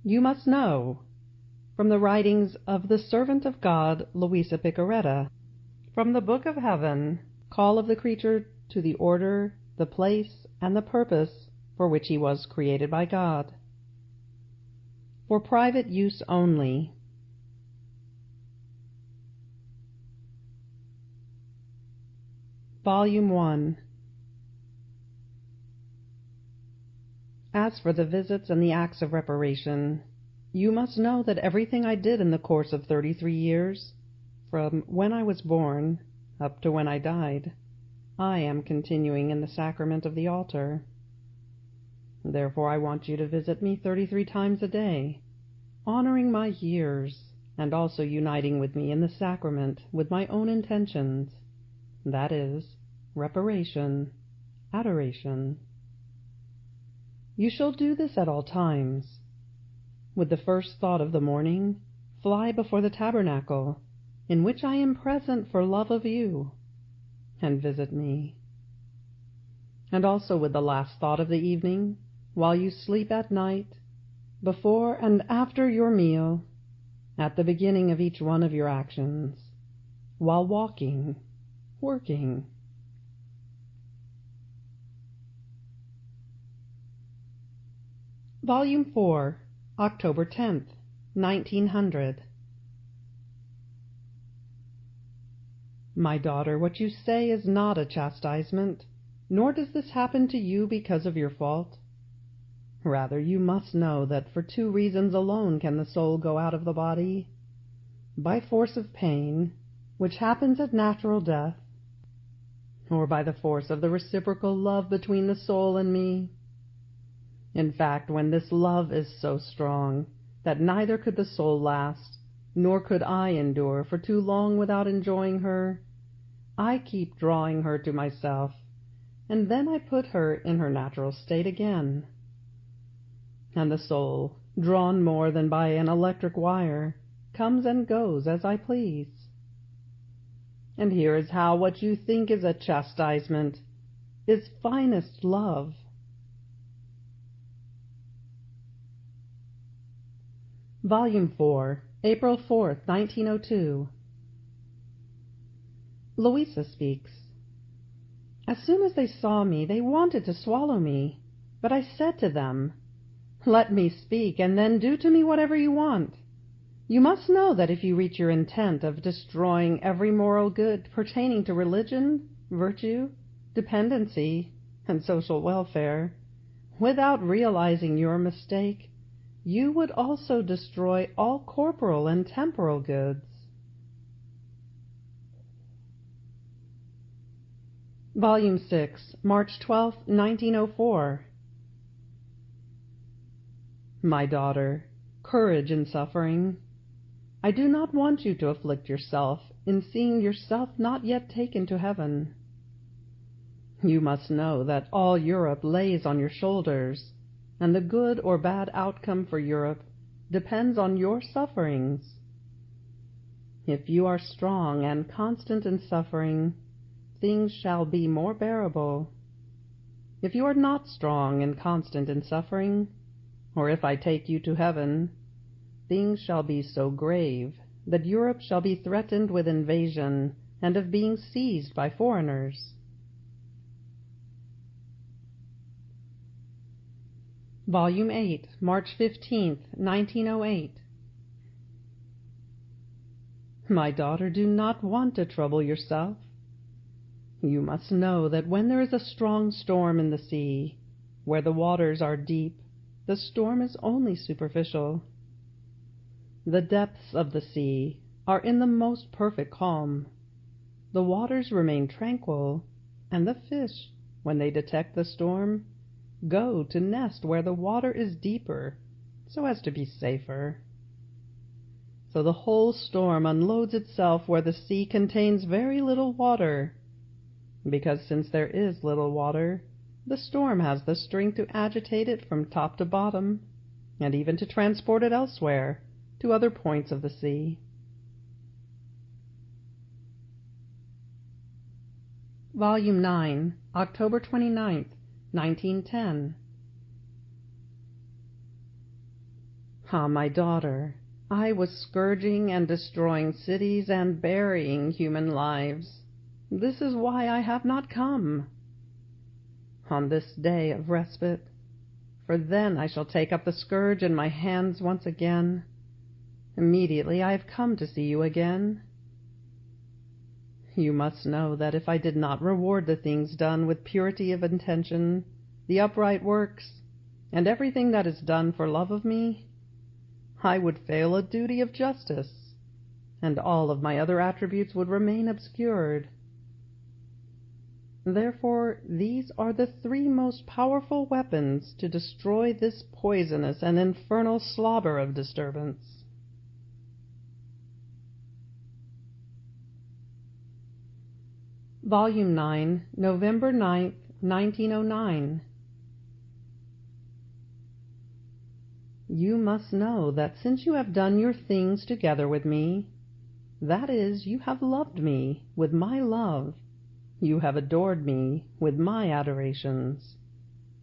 You must know, from the writings of the servant of God, Luisa Picaretta, from the Book of Heaven, call of the creature to the order, the place, and the purpose for which he was created by God. For private use only. Volume 1. As for the visits and the acts of reparation, you must know that everything I did in the course of 33 years, from when I was born up to when I died, I am continuing in the sacrament of the altar. Therefore I want you to visit me 33 times a day, honoring my years, and also uniting with me in the sacrament with my own intentions, that is, reparation, adoration. You shall do this at all times. With the first thought of the morning, fly before the tabernacle, in which I am present for love of you, and visit me. And also with the last thought of the evening, while you sleep at night, before and after your meal, at the beginning of each one of your actions, while walking, working. Volume 4, October 10th, 1900. My daughter, what you say is not a chastisement, nor does this happen to you because of your fault. Rather, you must know that for 2 reasons alone can the soul go out of the body: by force of pain, which happens at natural death, or by the force of the reciprocal love between the soul and me. In fact, when this love is so strong that neither could the soul last, nor could I endure for too long without enjoying her, I keep drawing her to myself, and then I put her in her natural state again. And the soul, drawn more than by an electric wire, comes and goes as I please. And here is how what you think is a chastisement is finest love. Volume 4, April 4th, 1902. Luisa speaks. As soon as they saw me, they wanted to swallow me, but I said to them, "Let me speak, and then do to me whatever you want. You must know that if you reach your intent of destroying every moral good pertaining to religion, virtue, dependency, and social welfare, without realizing your mistake, you would also destroy all corporal and temporal goods." Volume 6, March 12, 1904. My daughter, courage in suffering. I do not want you to afflict yourself in seeing yourself not yet taken to heaven. You must know that all Europe lays on your shoulders, and the good or bad outcome for Europe depends on your sufferings. If you are strong and constant in suffering, things shall be more bearable. If you are not strong and constant in suffering, or if I take you to heaven, things shall be so grave that Europe shall be threatened with invasion and of being seized by foreigners. Volume 8, March 15th, 1908. My daughter, do not want to trouble yourself. You must know that when there is a strong storm in the sea, where the waters are deep, the storm is only superficial. The depths of the sea are in the most perfect calm. The waters remain tranquil, and the fish, when they detect the storm, go to nest where the water is deeper, so as to be safer. So the whole storm unloads itself where the sea contains very little water, because since there is little water, the storm has the strength to agitate it from top to bottom, and even to transport it elsewhere, to other points of the sea. Volume 9, October 29th, 1910. Ah, my daughter, I was scourging and destroying cities and burying human lives. This is why I have not come. On this day of respite, for then I shall take up the scourge in my hands once again. Immediately I have come to see you again. You must know that if I did not reward the things done with purity of intention, the upright works, and everything that is done for love of me, I would fail a duty of justice, and all of my other attributes would remain obscured. Therefore, these are the three most powerful weapons to destroy this poisonous and infernal slobber of disturbance. Volume 9, November 9th, 1909. You must know that since you have done your things together with me, that is, you have loved me with my love, you have adored me with my adorations,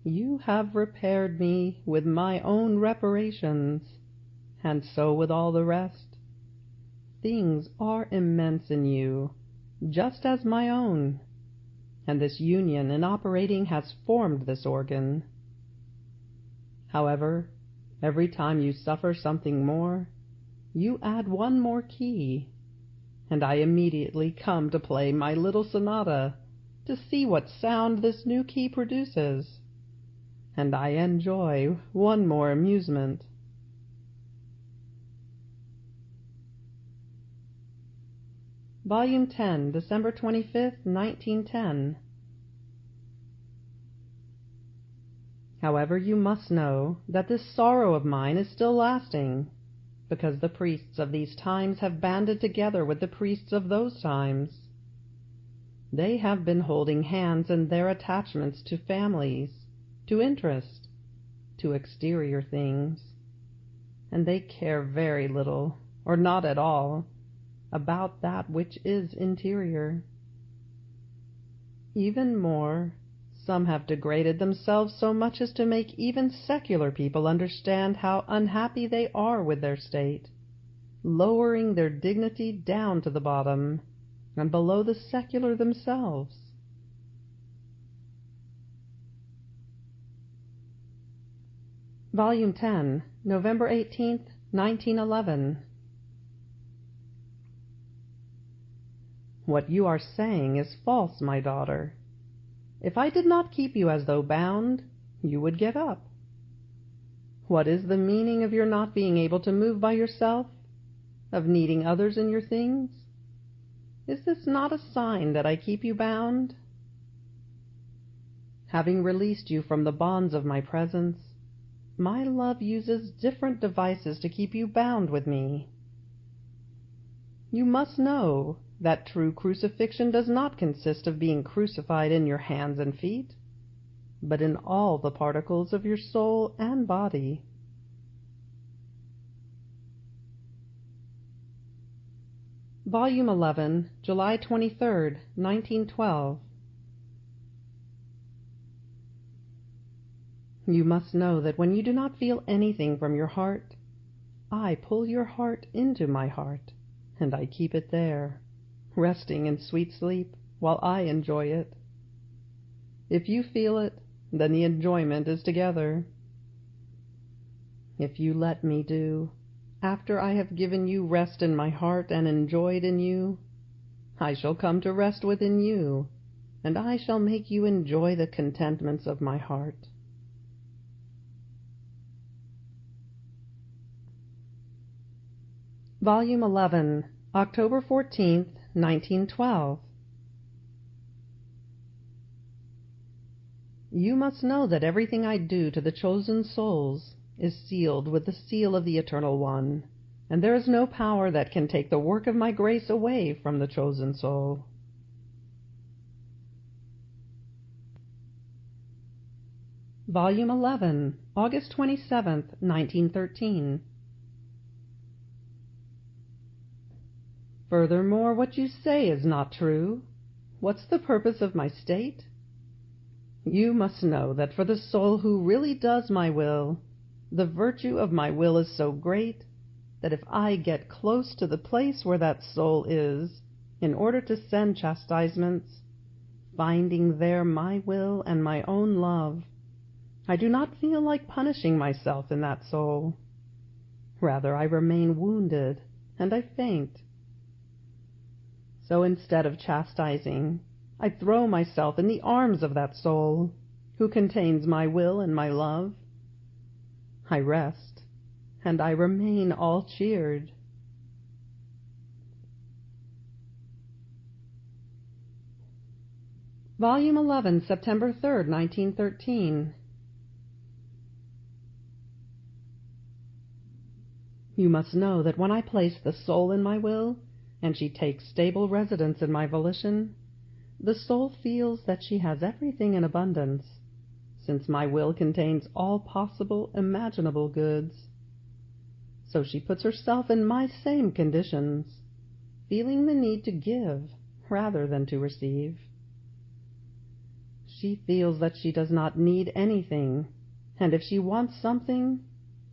you have repaired me with my own reparations, and so with all the rest. Things are immense in you, just as my own, and this union in operating has formed this organ. However, every time you suffer something more, you add one more key, and I immediately come to play my little sonata to see what sound this new key produces, and I enjoy one more amusement. Volume 10, December 25th, 1910. However, you must know that this sorrow of mine is still lasting, because the priests of these times have banded together with the priests of those times. They have been holding hands in their attachments to families, to interest, to exterior things, and they care very little, or not at all, about that which is interior. Even more, some have degraded themselves so much as to make even secular people understand how unhappy they are with their state, lowering their dignity down to the bottom, and below the secular themselves. Volume 10, November 18th, 1911. What you are saying is false, my daughter. If I did not keep you as though bound, you would get up. What is the meaning of your not being able to move by yourself, of needing others in your things? Is this not a sign that I keep you bound? Having released you from the bonds of my presence, my love uses different devices to keep you bound with me. You must know that true crucifixion does not consist of being crucified in your hands and feet, but in all the particles of your soul and body. Volume 11, July 23rd, 1912. You must know that when you do not feel anything from your heart, I pull your heart into my heart, and I keep it there, resting in sweet sleep while I enjoy it. If you feel it, then the enjoyment is together. If you let me do, after I have given you rest in my heart and enjoyed in you, I shall come to rest within you, and I shall make you enjoy the contentments of my heart. Volume 11, October 14th, 1912. You must know that everything I do to the chosen souls is sealed with the seal of the Eternal One, and there is no power that can take the work of my grace away from the chosen soul. Volume 11, August 27th, 1913. Furthermore, what you say is not true. What's the purpose of my state? You must know that for the soul who really does my will, The virtue of my will is so great that if I get close to the place where that soul is, in order to send chastisements, finding there my will and my own love, I do not feel like punishing myself in that soul. Rather, I remain wounded, and I faint. So instead of chastising, I throw myself in the arms of that soul, who contains my will and my love. I rest, and I remain all cheered. Volume 11, September 3rd, 1913. You must know that when I place the soul in my will, and she takes stable residence in my volition, the soul feels that she has everything in abundance, since my will contains all possible, imaginable goods. So she puts herself in my same conditions, feeling the need to give rather than to receive. She feels that she does not need anything, and if she wants something,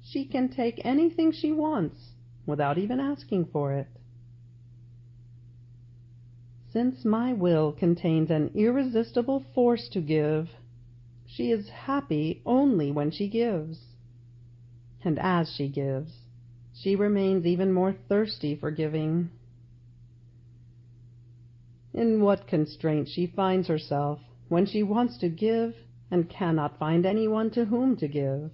she can take anything she wants without even asking for it. Since my will contains an irresistible force to give, she is happy only when she gives. And as she gives, she remains even more thirsty for giving. In what constraint she finds herself when she wants to give and cannot find anyone to whom to give.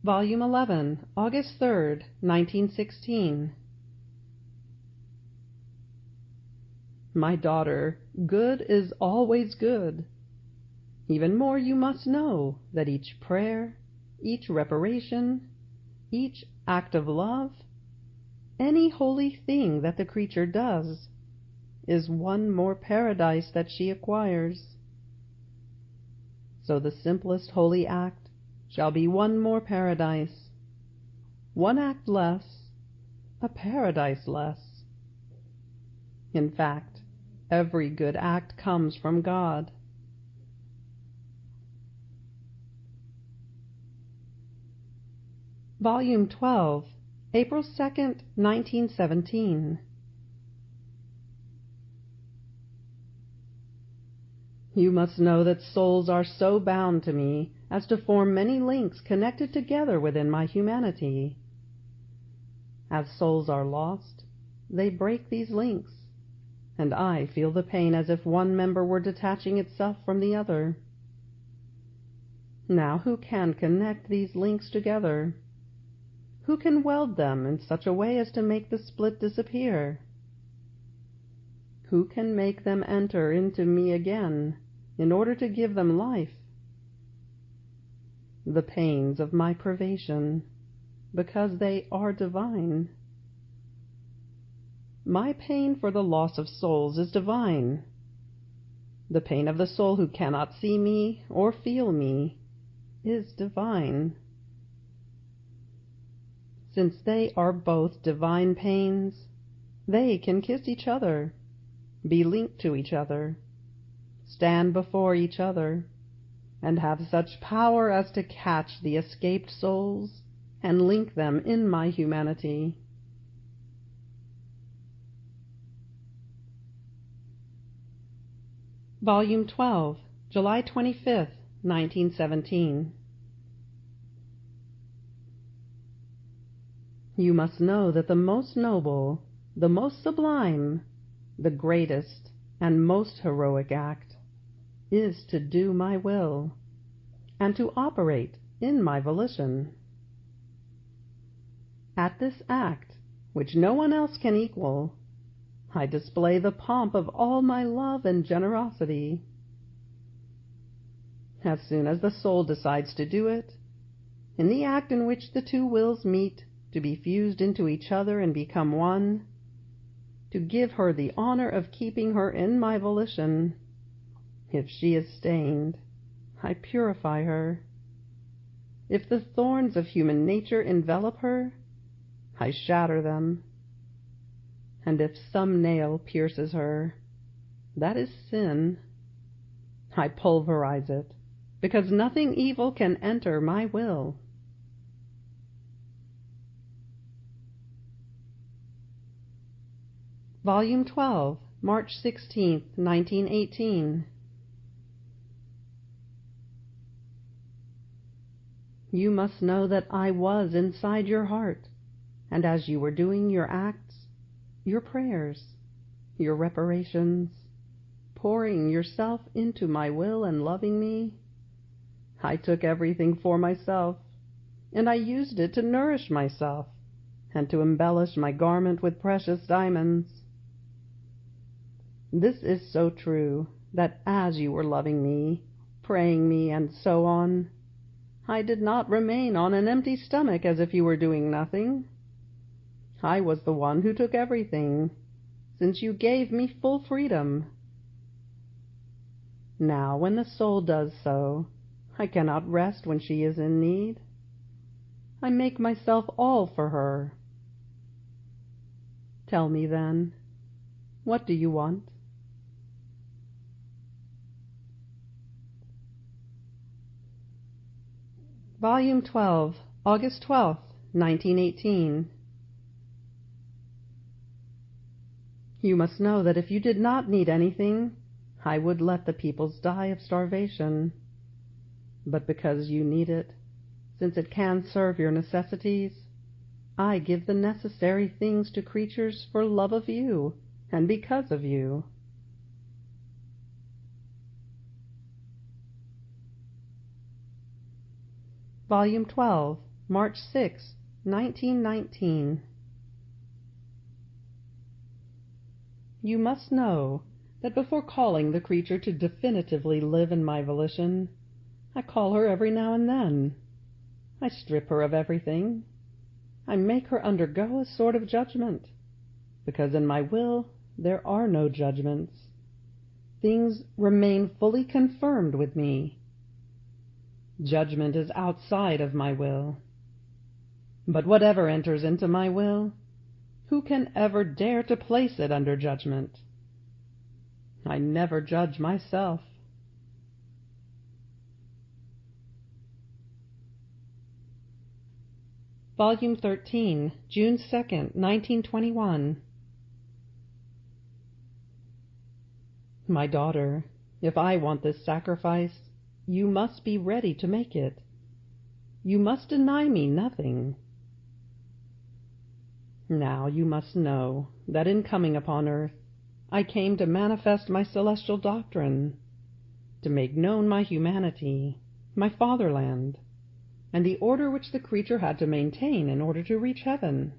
Volume 11, August 3rd, 1916. My daughter, good is always good. Even more you must know that each prayer, each reparation, each act of love, any holy thing that the creature does, is one more paradise that she acquires. So the simplest holy act shall be one more paradise, one act less, a paradise less. In fact, every good act comes from God. Volume 12, April 2nd, 1917. You must know that souls are so bound to me as to form many links connected together within my humanity. As souls are lost, they break these links, and I feel the pain as if one member were detaching itself from the other. Now, who can connect these links together? Who can weld them in such a way as to make the split disappear? Who can make them enter into me again in order to give them life? The pains of my privation, because they are divine. My pain for the loss of souls is divine. The pain of the soul who cannot see me or feel me is divine. Since they are both divine pains, they can kiss each other, be linked to each other, stand before each other, and have such power as to catch the escaped souls and link them in my humanity. Volume 12, July 25th, 1917. You must know that the most noble, the most sublime, the greatest and most heroic act is to do my will, and to operate in my volition. At this act, which no one else can equal, I display the pomp of all my love and generosity. As soon as the soul decides to do it, in the act in which the two wills meet to be fused into each other and become one, to give her the honor of keeping her in my volition, if she is stained, I purify her. If the thorns of human nature envelop her, I shatter them. And if some nail pierces her, that is sin. I pulverize it, because nothing evil can enter my will. Volume 12, March 16, 1918. You must know that I was inside your heart, and as you were doing your acts, your prayers, your reparations, pouring yourself into my will and loving me, I took everything for myself, and I used it to nourish myself and to embellish my garment with precious diamonds. This is so true that as you were loving me, praying me, and so on, I did not remain on an empty stomach as if you were doing nothing. I was the one who took everything, since you gave me full freedom. Now, when the soul does so, I cannot rest when she is in need. I make myself all for her. Tell me, then, what do you want? Volume 12, August 12, 1918. You must know that if you did not need anything, I would let the peoples die of starvation. But because you need it, since it can serve your necessities, I give the necessary things to creatures for love of you and because of you. Volume 12, March 6, 1919. You must know that before calling the creature to definitively live in my volition, I call her every now and then. I strip her of everything. I make her undergo a sort of judgment, because in my will there are no judgments. Things remain fully confirmed with me. Judgment is outside of my will. But whatever enters into my will, who can ever dare to place it under judgment? I never judge myself. Volume 13, June 2nd, 1921. My daughter, if I want this sacrifice, you must be ready to make it. You must deny me nothing. Now you must know that in coming upon earth, I came to manifest my celestial doctrine, to make known my humanity, my fatherland, and the order which the creature had to maintain in order to reach heaven.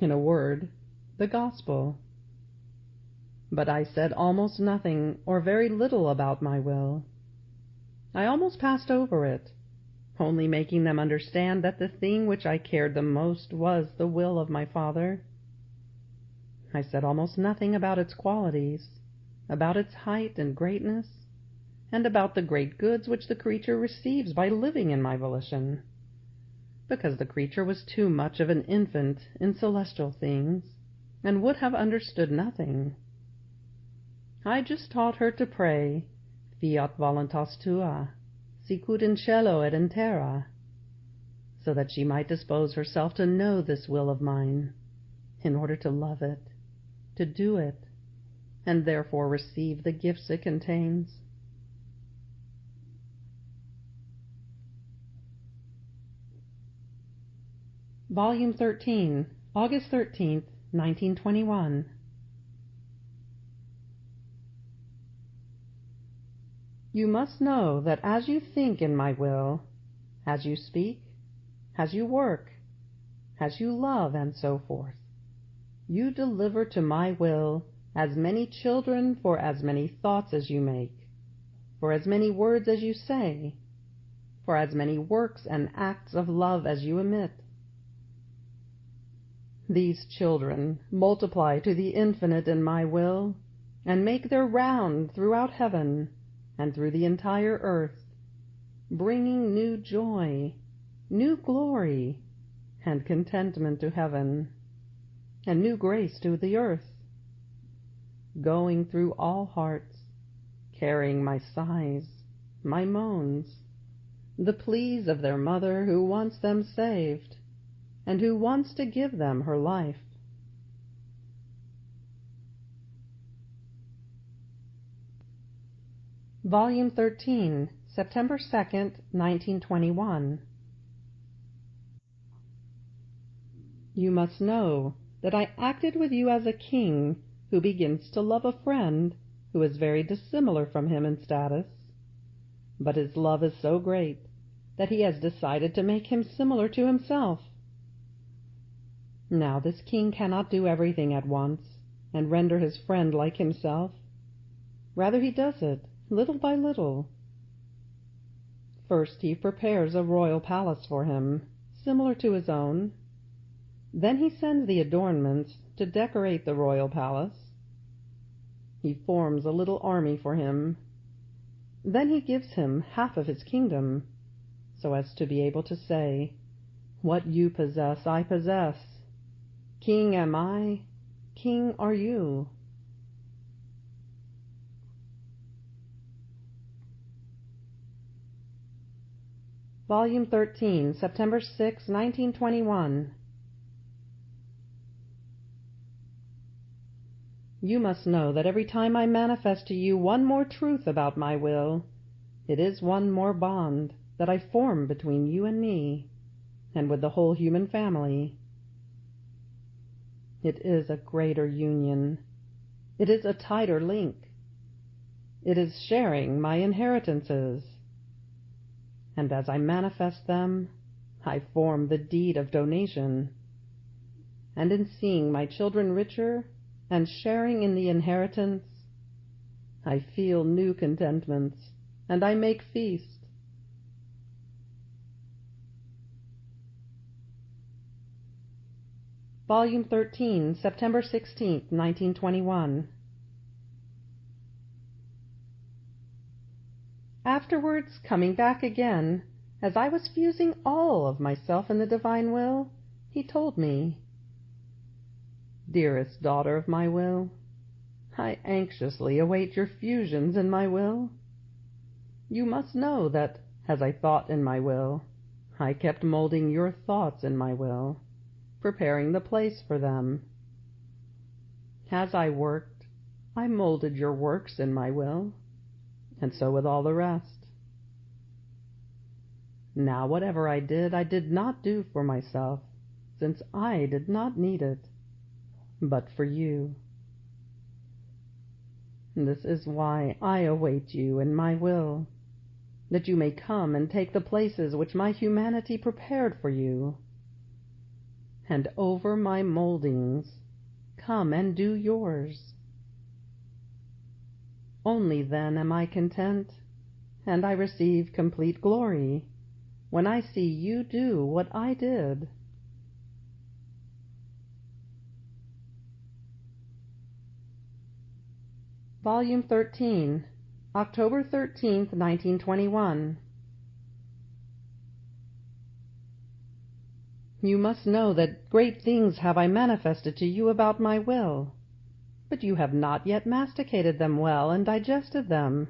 In a word, the gospel. But I said almost nothing or very little about my will. I almost passed over it, only making them understand that the thing which I cared the most was the will of my Father. I said almost nothing about its qualities, about its height and greatness, and about the great goods which the creature receives by living in my volition, because the creature was too much of an infant in celestial things, and would have understood nothing. I just taught her to pray, Fiat voluntas tua, sicut in cielo et in terra, so that she might dispose herself to know this will of mine, in order to love it, to do it, and therefore receive the gifts it contains. Volume 13, August 13th, 1921. You must know that as you think in my will, as you speak, as you work, as you love, and so forth, you deliver to my will as many children for as many thoughts as you make, for as many words as you say, for as many works and acts of love as you emit. These children multiply to the infinite in my will, and make their round throughout heaven and through the entire earth, bringing new joy, new glory, and contentment to heaven, and new grace to the earth, going through all hearts, carrying my sighs, my moans, the pleas of their mother who wants them saved, and who wants to give them her life. Volume 13, September 2nd, 1921. You must know that I acted with you as a king who begins to love a friend who is very dissimilar from him in status, but his love is so great that he has decided to make him similar to himself. Now this king cannot do everything at once and render his friend like himself. Rather he does it little by little. First he prepares a royal palace for him, similar to his own. Then he sends the adornments to decorate the royal palace. He forms a little army for him. Then he gives him half of his kingdom, so as to be able to say, "What you possess, I possess. King am I, king are you." Volume 13, September 6, 1921. You must know that every time I manifest to you one more truth about my will, it is one more bond that I form between you and me, and with the whole human family. It is a greater union. It is a tighter link. It is sharing my inheritances. And as I manifest them, I form the deed of donation. And in seeing my children richer and sharing in the inheritance, I feel new contentments, and I make feast. Volume 13, September 16, 1921. Afterwards, coming back again, as I was fusing all of myself in the divine will, he told me, "Dearest daughter of my will, I anxiously await your fusions in my will. You must know that, as I thought in my will, I kept molding your thoughts in my will, preparing the place for them. As I worked, I molded your works in my will, and so with all the rest. Now whatever I did not do for myself, since I did not need it, but for you. This is why I await you in my will, that you may come and take the places which my humanity prepared for you. And over my moldings, come and do yours. Only then am I content, and I receive complete glory, when I see you do what I did." Volume 13, October 13th, 1921. You must know that great things have I manifested to you about my will, but you have not yet masticated them well and digested them,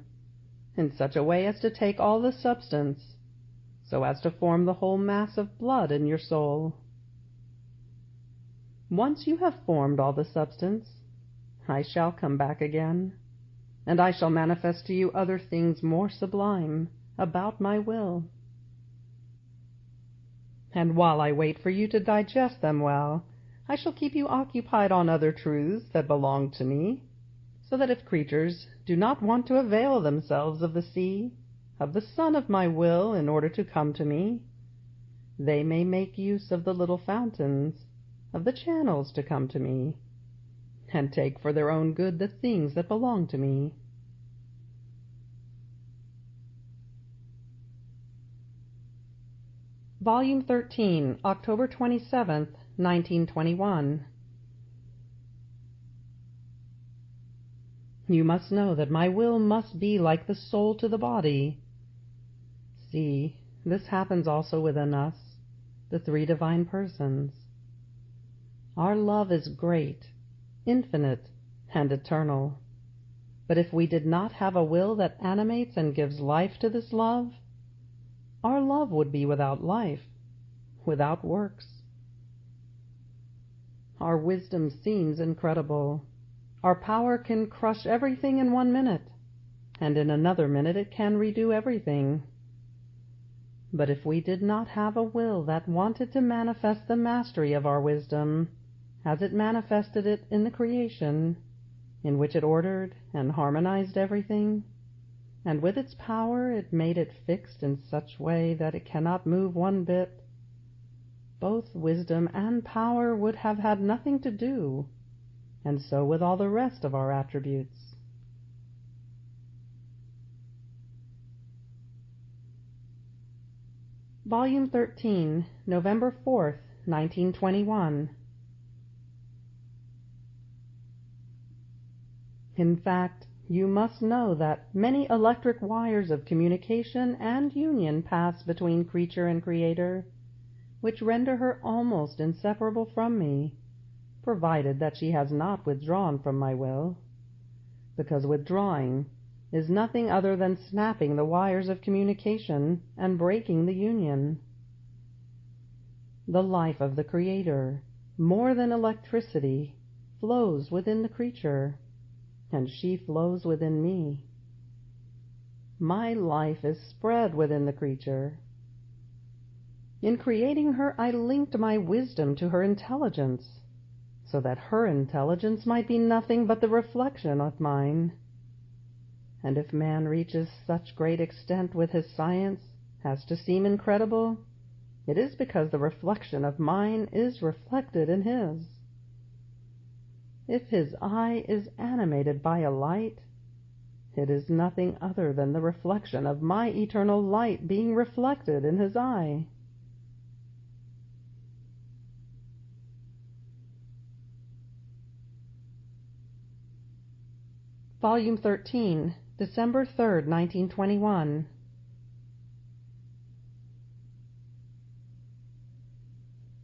in such a way as to take all the substance, so as to form the whole mass of blood in your soul. Once you have formed all the substance, I shall come back again, and I shall manifest to you other things more sublime about my will. And while I wait for you to digest them well, I shall keep you occupied on other truths that belong to me, so that if creatures do not want to avail themselves of the sea, of the sun of my will in order to come to me, they may make use of the little fountains, of the channels to come to me, and take for their own good the things that belong to me. Volume 13, October 27th, 1921. You must know that my will must be like the soul to the body. See, this happens also within us, the three divine persons. Our love is great, infinite, and eternal, But if we did not have a will that animates and gives life to this love, our love would be without life, without works. Our wisdom seems incredible. Our power can crush everything in 1 minute, and in another minute it can redo everything. But if we did not have a will that wanted to manifest the mastery of our wisdom, as it manifested it in the creation, in which it ordered and harmonized everything, and with its power it made it fixed in such way that it cannot move 1 bit, both wisdom and power would have had nothing to do, and so with all the rest of our attributes. Volume 13, November 4th, 1921. In fact, you must know that many electric wires of communication and union pass between creature and creator, which render her almost inseparable from me, provided that she has not withdrawn from my will, because withdrawing is nothing other than snapping the wires of communication and breaking the union. The life of the Creator, more than electricity, flows within the creature, and she flows within me. My life is spread within the creature. In creating her, I linked my wisdom to her intelligence, so that her intelligence might be nothing but the reflection of mine. And if man reaches such great extent with his science as to seem incredible, it is because the reflection of mine is reflected in his. If his eye is animated by a light, it is nothing other than the reflection of my eternal light being reflected in his eye. Volume 13, December 3rd, 1921.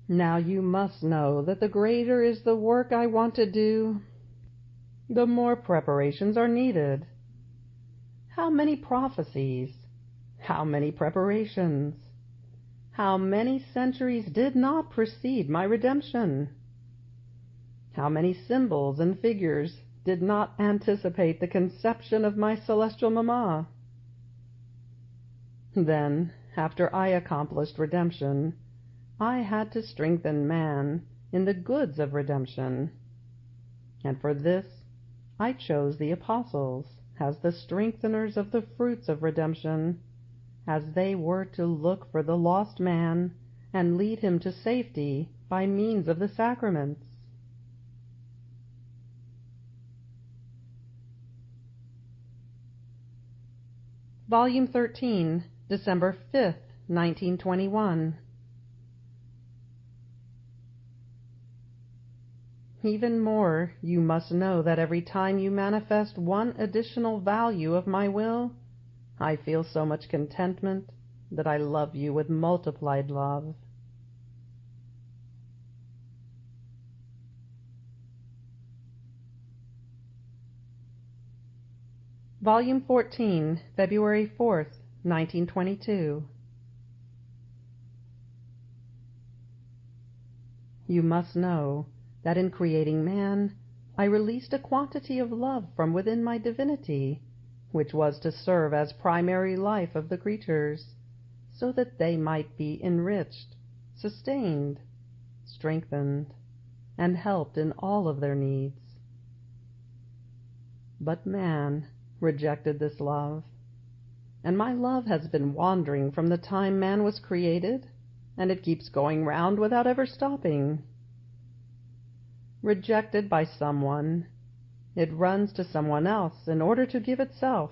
Now you must know that the greater is the work I want to do, the more preparations are needed. How many prophecies, how many preparations, how many centuries did not precede my redemption? How many symbols and figures did not anticipate the conception of my celestial mamma? Then, after I accomplished redemption, I had to strengthen man in the goods of redemption, and for this I chose the apostles as the strengtheners of the fruits of redemption, as they were to look for the lost man and lead him to safety by means of the sacraments. Volume 13, December 5th, 1921. Even more, you must know that every time you manifest one additional value of my will, I feel so much contentment that I love you with multiplied love. Volume 14, February 4th, 1922. You must know that in creating man, I released a quantity of love from within my divinity, which was to serve as primary life of the creatures, so that they might be enriched, sustained, strengthened, and helped in all of their needs. But man rejected this love, and my love has been wandering from the time man was created, and it keeps going round without ever stopping. Rejected by someone, it runs to someone else in order to give itself,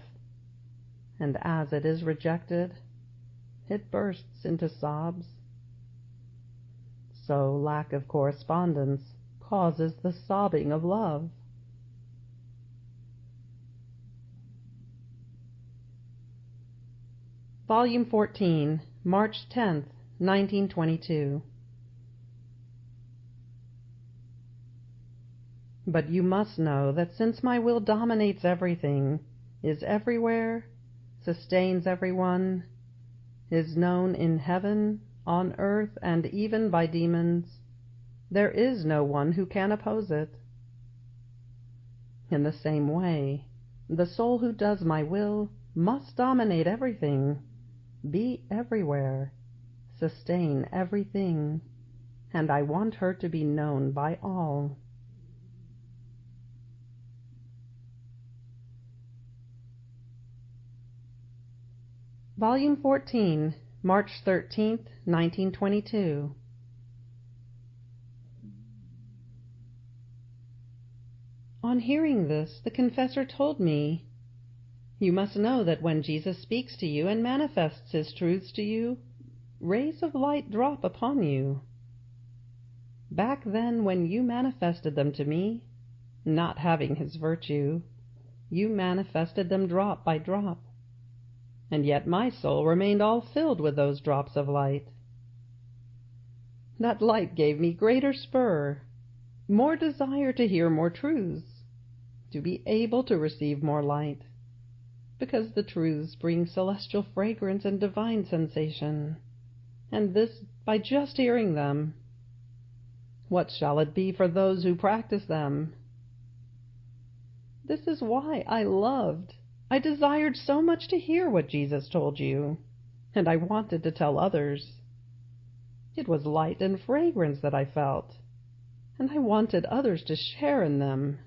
and as it is rejected, it bursts into sobs. So lack of correspondence causes the sobbing of love. Volume 14, March 10th, 1922. But you must know that since my will dominates everything, is everywhere, sustains everyone, is known in heaven, on earth, and even by demons, there is no one who can oppose it. In the same way, the soul who does my will must dominate everything, be everywhere, sustain everything, and I want her to be known by all. Volume 14, March 13th, 1922. On hearing this, the confessor told me, "You must know that when Jesus speaks to you and manifests his truths to you, rays of light drop upon you. Back then, when you manifested them to me, not having his virtue, you manifested them drop by drop, and yet my soul remained all filled with those drops of light. That light gave me greater spur, more desire to hear more truths, to be able to receive more light, because the truths bring celestial fragrance and divine sensation, and this by just hearing them. What shall it be for those who practice them? This is why I desired so much to hear what Jesus told you, and I wanted to tell others. It was light and fragrance that I felt, and I wanted others to share in them.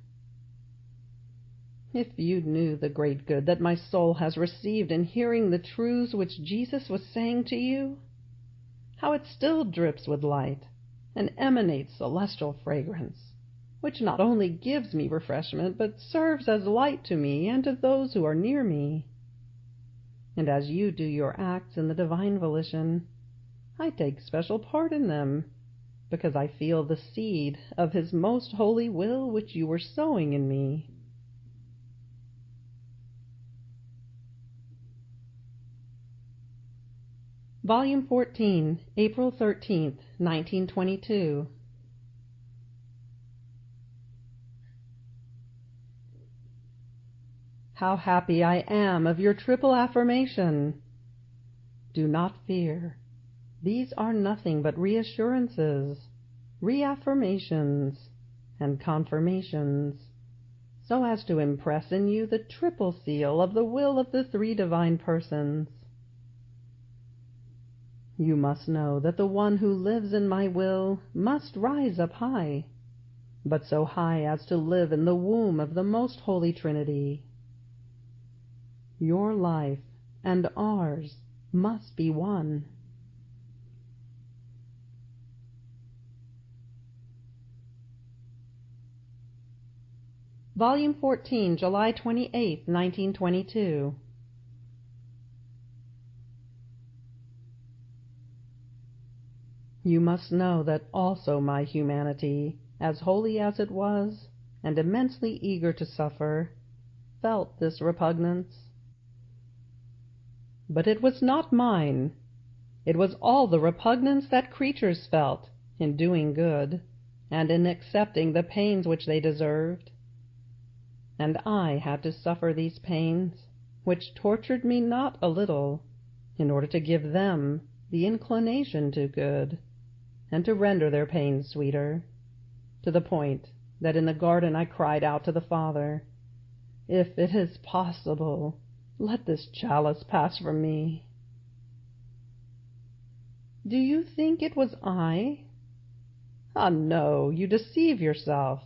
If you knew the great good that my soul has received in hearing the truths which Jesus was saying to you, how it still drips with light and emanates celestial fragrance, which not only gives me refreshment, but serves as light to me and to those who are near me. And as you do your acts in the divine volition, I take special part in them, because I feel the seed of his most holy will which you were sowing in me." Volume 14, April 13th, 1922. How happy I am of your triple affirmation! Do not fear. These are nothing but reassurances, reaffirmations, and confirmations, so as to impress in you the triple seal of the will of the three divine persons. You must know that the one who lives in my will must rise up high, but so high as to live in the womb of the most holy Trinity. Your life and ours must be one. Volume 14, July 28, 1922. You must know that also my humanity, as holy as it was, and immensely eager to suffer, felt this repugnance. But it was not mine. It was all the repugnance that creatures felt in doing good, and in accepting the pains which they deserved. And I had to suffer these pains, which tortured me not a little, in order to give them the inclination to good, and to render their pains sweeter, to the point that in the garden I cried out to the Father, "If it is possible, let this chalice pass from me." Do you think it was I? Ah, no, you deceive yourself.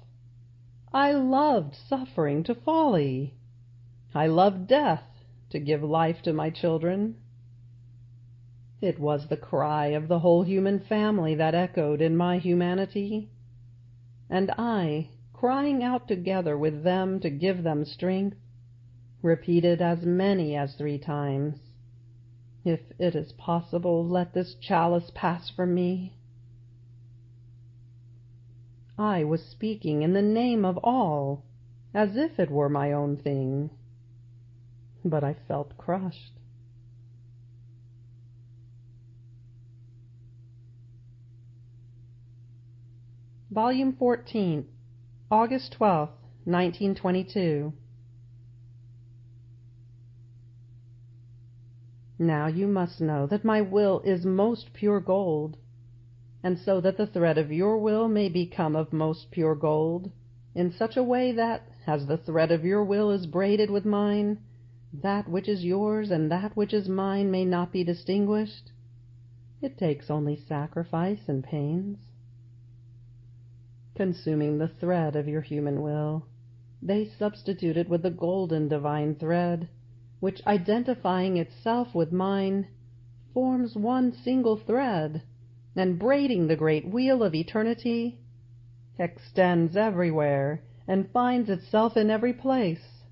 I loved suffering to folly. I loved death to give life to my children. It was the cry of the whole human family that echoed in my humanity, and I, crying out together with them to give them strength, repeated as many as 3 times, "If it is possible, let this chalice pass from me." I was speaking in the name of all, as if it were my own thing, but I felt crushed. Volume 14, August 12th, 1922. Now you must know that my will is most pure gold, and so that the thread of your will may become of most pure gold, in such a way that, as the thread of your will is braided with mine, that which is yours and that which is mine may not be distinguished, it takes only sacrifice and pains. Consuming the thread of your human will, they substitute it with the golden divine thread, which, identifying itself with mine, forms one single thread, and braiding the great wheel of eternity, extends everywhere and finds itself in every place.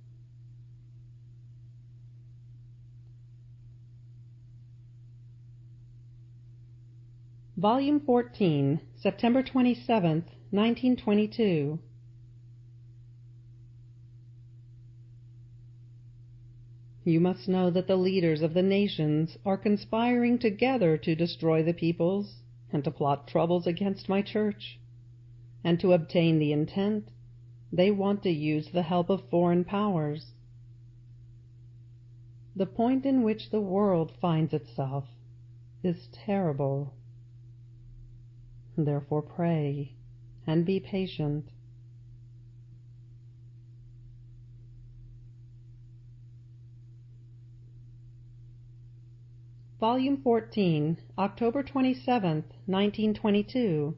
Volume 14, September 27th, 1922. You must know that the leaders of the nations are conspiring together to destroy the peoples and to plot troubles against my church. And to obtain the intent, they want to use the help of foreign powers. The point in which the world finds itself is terrible. Therefore pray and be patient. Volume 14, October 27th, 1922.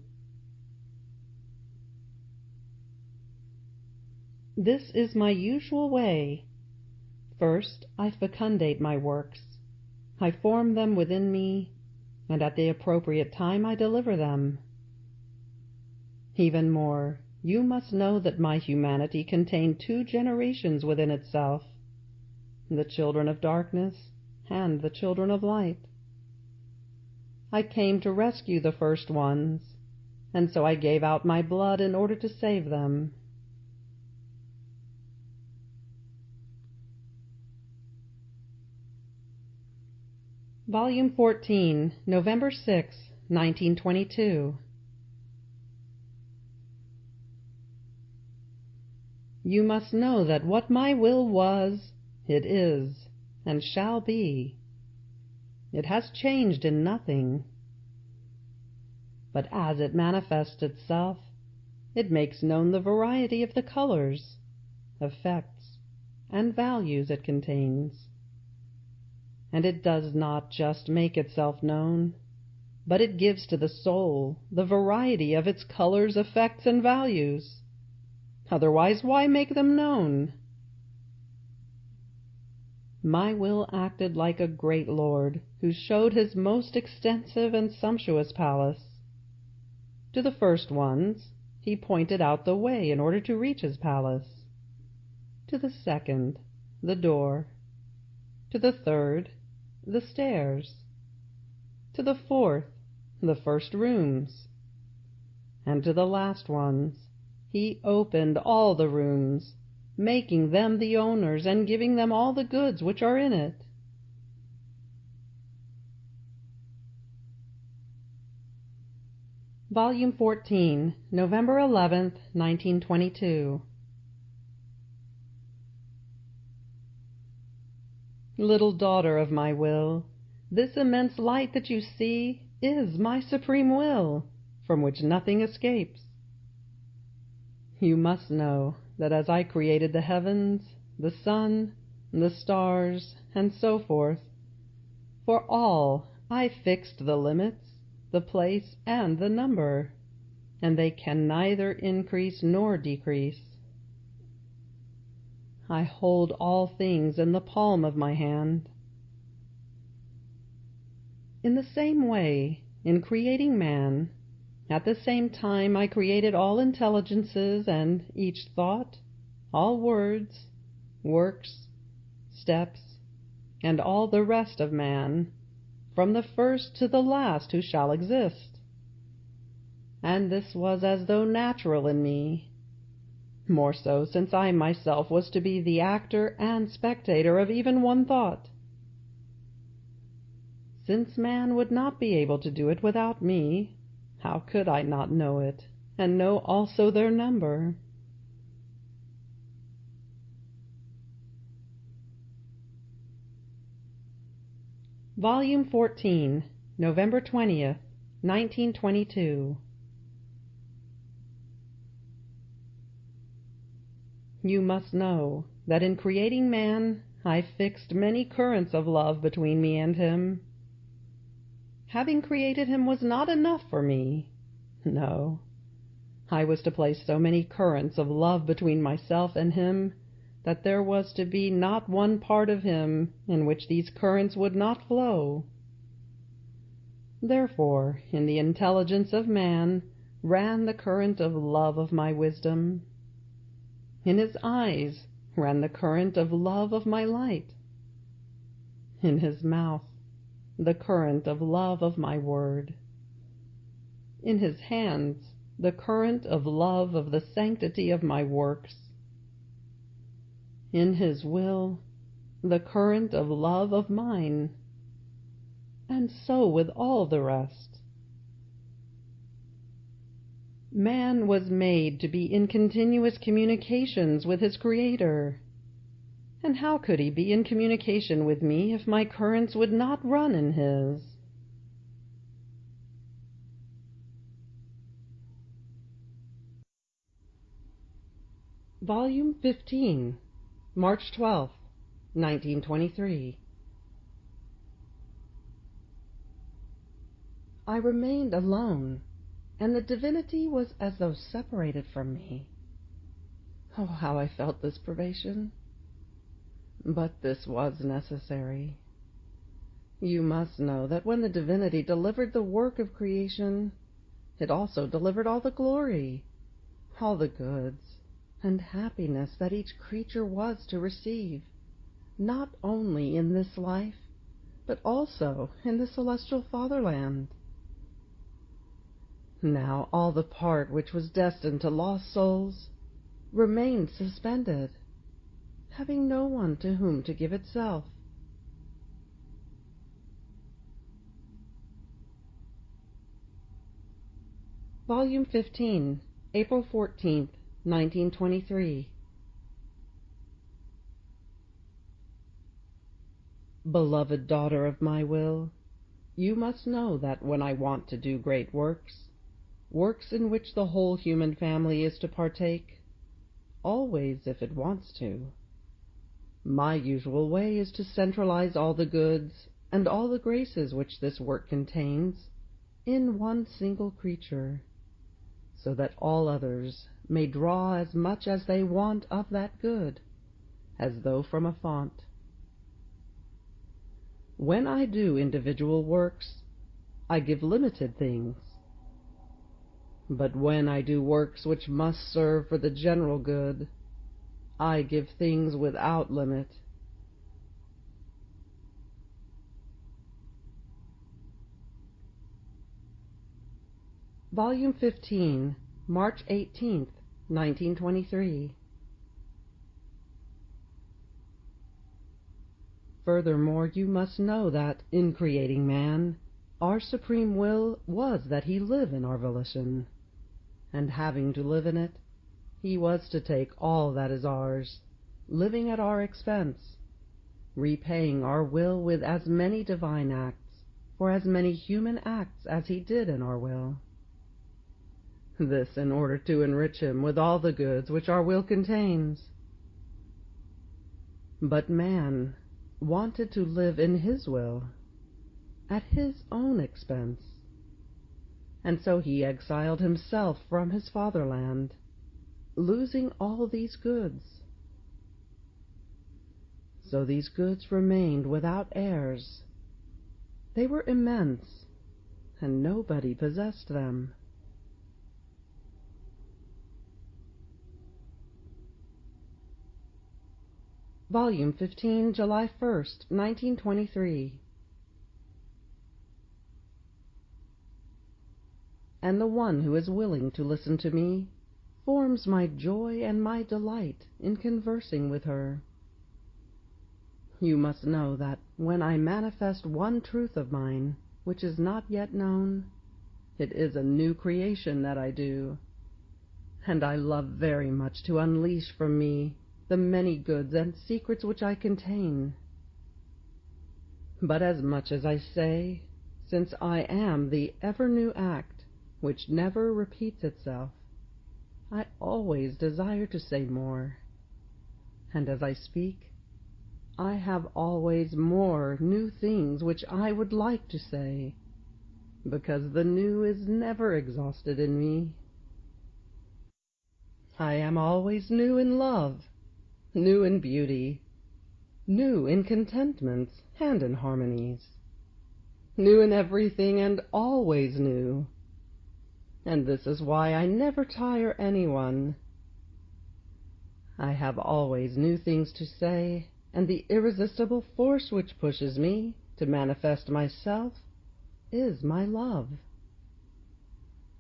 This is my usual way. First, I fecundate my works. I form them within me, and at the appropriate time I deliver them. Even more, you must know that my humanity contained two generations within itself, the children of darkness and the children of light. I came to rescue the first ones, and so I gave out my blood in order to save them. Volume 14, November 6, 1922. You must know that what my will was, it is, and shall be. It has changed in nothing. But as it manifests itself, it makes known the variety of the colors, effects, and values it contains. And it does not just make itself known, but it gives to the soul the variety of its colors, effects, and values. Otherwise, why make them known? My will acted like a great lord who showed his most extensive and sumptuous palace. To the first ones, he pointed out the way in order to reach his palace. To the second, the door. To the third, the stairs. To the fourth, the first rooms. And to the last ones, he opened all the rooms, making them the owners and giving them all the goods which are in it. Volume 14, November 11th, 1922. Little daughter of my will, this immense light that you see is my supreme will, from which nothing escapes. You must know that as I created the heavens, the sun, the stars, and so forth, for all I fixed the limits, the place, and the number, and they can neither increase nor decrease. I hold all things in the palm of my hand. In the same way, in creating man, at the same time I created all intelligences and each thought, all words, works, steps, and all the rest of man, from the first to the last who shall exist. And this was as though natural in me, more so since I myself was to be the actor and spectator of even one thought. Since man would not be able to do it without me, how could I not know it, and know also their number? Volume 14, November 20th, 1922. You must know that in creating man, I fixed many currents of love between me and him. Having created him was not enough for me. No, I was to place so many currents of love between myself and him that there was to be not one part of him in which these currents would not flow. Therefore, in the intelligence of man ran the current of love of my wisdom. In his eyes ran the current of love of my light. In his mouth the current of love of my word. In his hands the current of love of the sanctity of my works. In his will the current of love of mine. And so with all the rest. Man was made to be in continuous communications with his Creator. And how could he be in communication with me if my currents would not run in his? Volume 15, March 12th, 1923. I remained alone, and the divinity was as though separated from me. Oh, how I felt this privation! But this was necessary. You must know that when the divinity delivered the work of creation, it also delivered all the glory, all the goods, and happiness that each creature was to receive, not only in this life, but also in the celestial fatherland. Now all the part which was destined to lost souls remained suspended, having no one to whom to give itself. Volume 15, April 14th, 1923. Beloved daughter of my will, you must know that when I want to do great works, works in which the whole human family is to partake, always if it wants to, my usual way is to centralize all the goods and all the graces which this work contains in one single creature, so that all others may draw as much as they want of that good, as though from a fount. When I do individual works, I give limited things. But when I do works which must serve for the general good, I give things without limit. Volume 15, March 18th, 1923. Furthermore, you must know that, in creating man, our supreme will was that he live in our volition, and having to live in it, he was to take all that is ours, living at our expense, repaying our will with as many divine acts, for as many human acts as he did in our will. This in order to enrich him with all the goods which our will contains. But man wanted to live in his will, at his own expense, and so he exiled himself from his fatherland, losing all these goods. So these goods remained without heirs. They were immense, and nobody possessed them. Volume 15, July 1st, 1923. And the one who is willing to listen to me forms my joy and my delight in conversing with her. You must know that when I manifest one truth of mine, which is not yet known, it is a new creation that I do, and I love very much to unleash from me the many goods and secrets which I contain. But as much as I say, since I am the ever-new act which never repeats itself, I always desire to say more. And as I speak, I have always more new things which I would like to say, because the new is never exhausted in me. I am always new in love, new in beauty, new in contentments and in harmonies, new in everything and always new. And this is why I never tire anyone. I have always new things to say, and the irresistible force which pushes me to manifest myself is my love.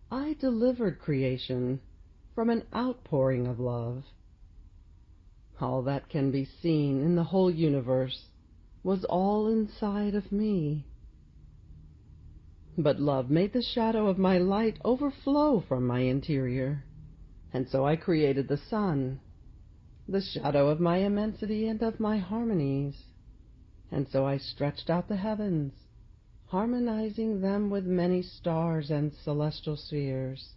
I delivered creation from an outpouring of love. All that can be seen in the whole universe was all inside of me. But love made the shadow of my light overflow from my interior, and so I created the sun, the shadow of my immensity and of my harmonies, and so I stretched out the heavens, harmonizing them with many stars and celestial spheres.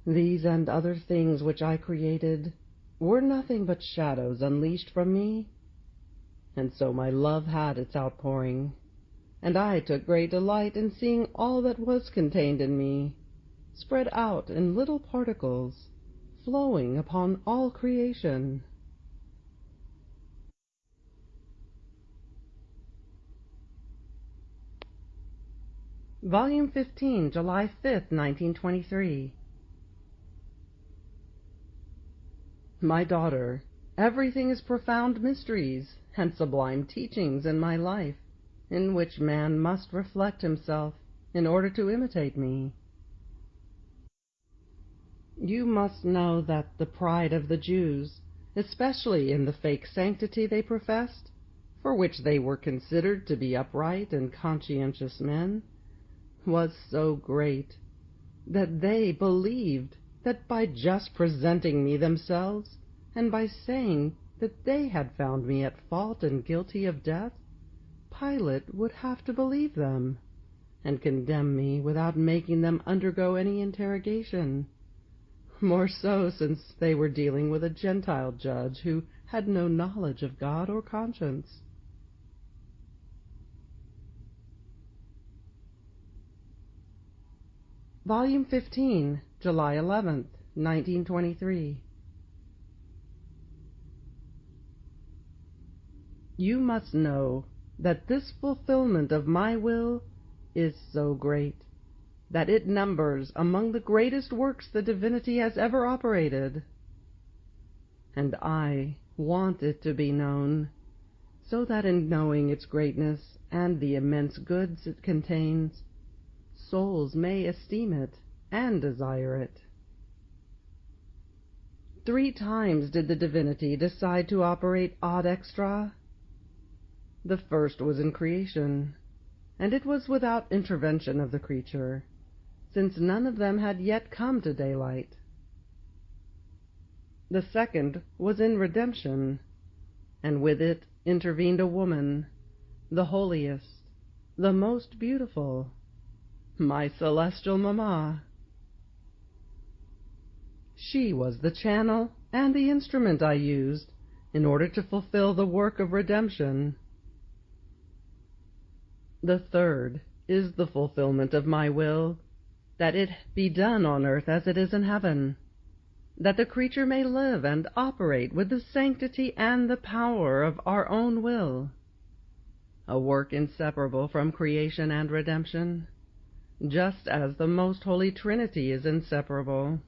These and other things which I created were nothing but shadows unleashed from me, and so my love had its outpouring, and I took great delight in seeing all that was contained in me, spread out in little particles, flowing upon all creation. Volume 15, July 5th, 1923. My daughter, everything is profound mysteries and sublime teachings in my life, in which man must reflect himself in order to imitate me. You must know that the pride of the Jews, especially in the fake sanctity they professed, for which they were considered to be upright and conscientious men, was so great that they believed that by just presenting me themselves, and by saying that they had found me at fault and guilty of death, Pilate would have to believe them, and condemn me without making them undergo any interrogation, more so since they were dealing with a Gentile judge who had no knowledge of God or conscience. Volume 15, July 11th, 1923. You must know that this fulfillment of my will is so great that it numbers among the greatest works the divinity has ever operated. And I want it to be known, so that in knowing its greatness and the immense goods it contains, souls may esteem it and desire it. 3 times did the divinity decide to operate ad extra. The first was in creation, and it was without intervention of the creature, since none of them had yet come to daylight. The second was in redemption, and with it intervened a woman, the holiest, the most beautiful, my celestial mamma. She was the channel and the instrument I used in order to fulfill the work of redemption. The third is the fulfillment of my will, that it be done on earth as it is in heaven, that the creature may live and operate with the sanctity and the power of our own will, a work inseparable from creation and redemption, just as the most holy Trinity is inseparable.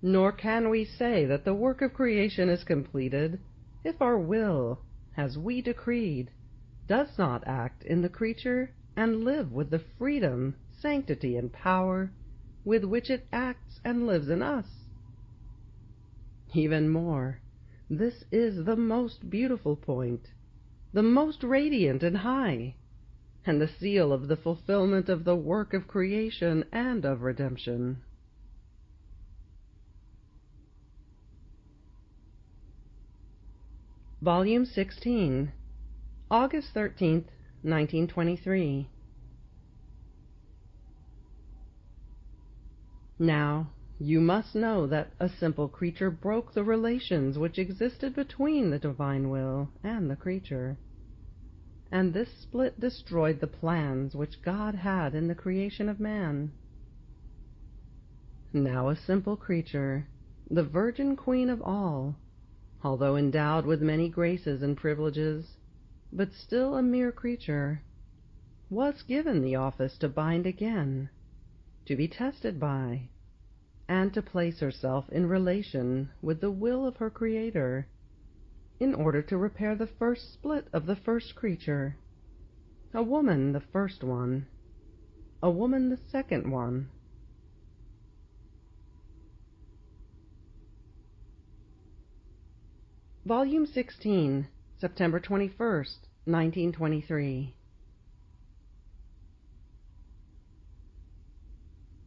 Nor can we say that the work of creation is completed if our will, as we decreed, does not act in the creature and live with the freedom, sanctity, and power with which it acts and lives in us. Even more, this is the most beautiful point, the most radiant and high, and the seal of the fulfillment of the work of creation and of redemption. Volume 16, August 13th, 1923. Now, you must know that a simple creature broke the relations which existed between the divine will and the creature, and this split destroyed the plans which God had in the creation of man. Now a simple creature, the Virgin Queen of all, although endowed with many graces and privileges, but still a mere creature, was given the office to bind again, to be tested by, and to place herself in relation with the will of her Creator, in order to repair the first split of the first creature, a woman the first one, a woman the second one. Volume 16, September 21st, 1923.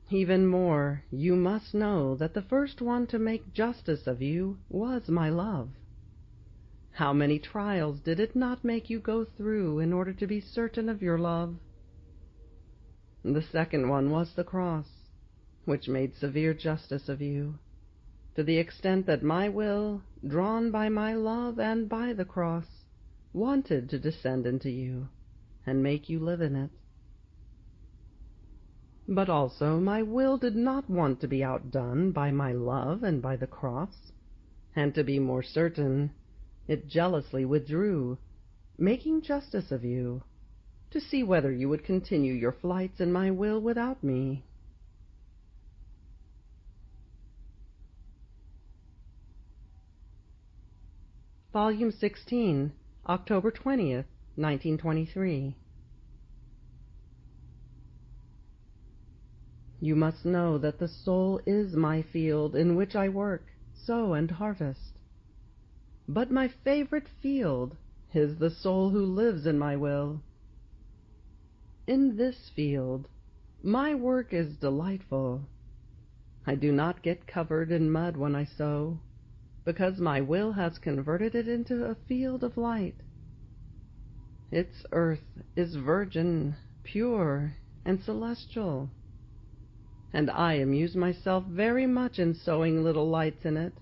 Even more, you must know that the first one to make justice of you was my love. How many trials did it not make you go through in order to be certain of your love? The second one was the cross, which made severe justice of you, to the extent that my will, drawn by my love and by the cross, wanted to descend into you and make you live in it. But also my will did not want to be outdone by my love and by the cross, and to be more certain, it jealously withdrew, making justice of you, to see whether you would continue your flights in my will without me. Volume 16, October 20th, 1923. You must know that the soul is my field in which I work, sow, and harvest. But my favorite field is the soul who lives in my will. In this field, my work is delightful. I do not get covered in mud when I sow, because my will has converted it into a field of light. Its earth is virgin, pure, and celestial, and I amuse myself very much in sowing little lights in it,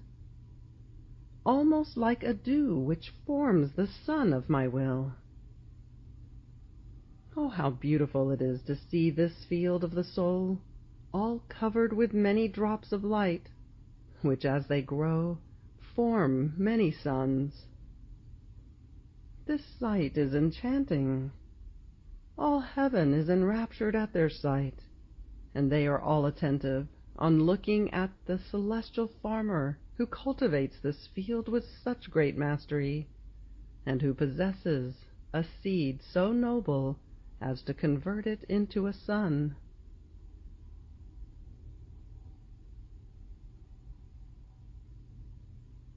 almost like a dew which forms the sun of my will. Oh, how beautiful it is to see this field of the soul, all covered with many drops of light, which, as they grow, form many suns. This sight is enchanting. All heaven is enraptured at their sight, and they are all attentive on looking at the celestial farmer who cultivates this field with such great mastery, and who possesses a seed so noble as to convert it into a sun.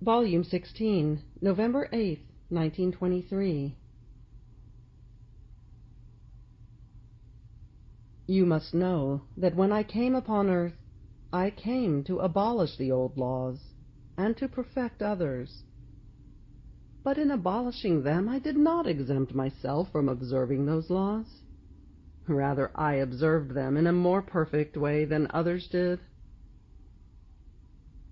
Volume 16, November 8th, 1923. You must know that when I came upon earth, I came to abolish the old laws, and to perfect others. But in abolishing them, I did not exempt myself from observing those laws. Rather, I observed them in a more perfect way than others did.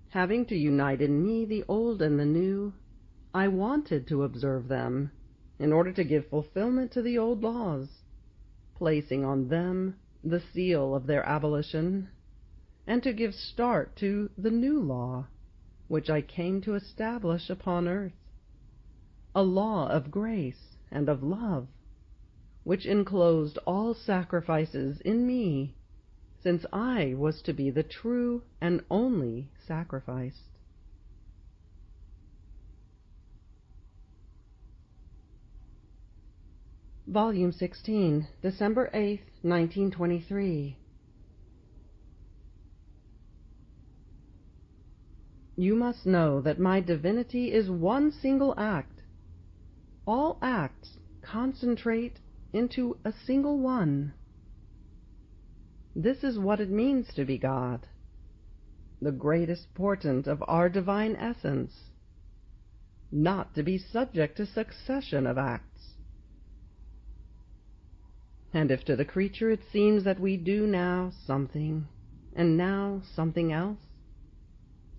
Having to unite in me the old and the new, I wanted to observe them, in order to give fulfillment to the old laws, placing on them the seal of their abolition, and to give start to the new law, which I came to establish upon earth, a law of grace and of love, which enclosed all sacrifices in me, since I was to be the true and only sacrificed. Volume 16, December 8th, 1923. You must know that my divinity is one single act. All acts concentrate into a single one. This is what it means to be God, the greatest portent of our divine essence, not to be subject to succession of acts, And if to the creature it seems that we do now something, and now something else,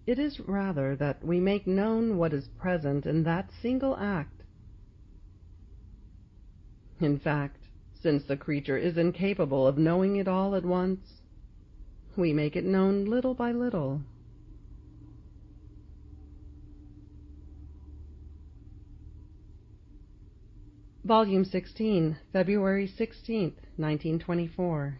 it is rather that we make known what is present in that single act. In fact, since the creature is incapable of knowing it all at once, we make it known little by little. Volume 16, February 16, 1924.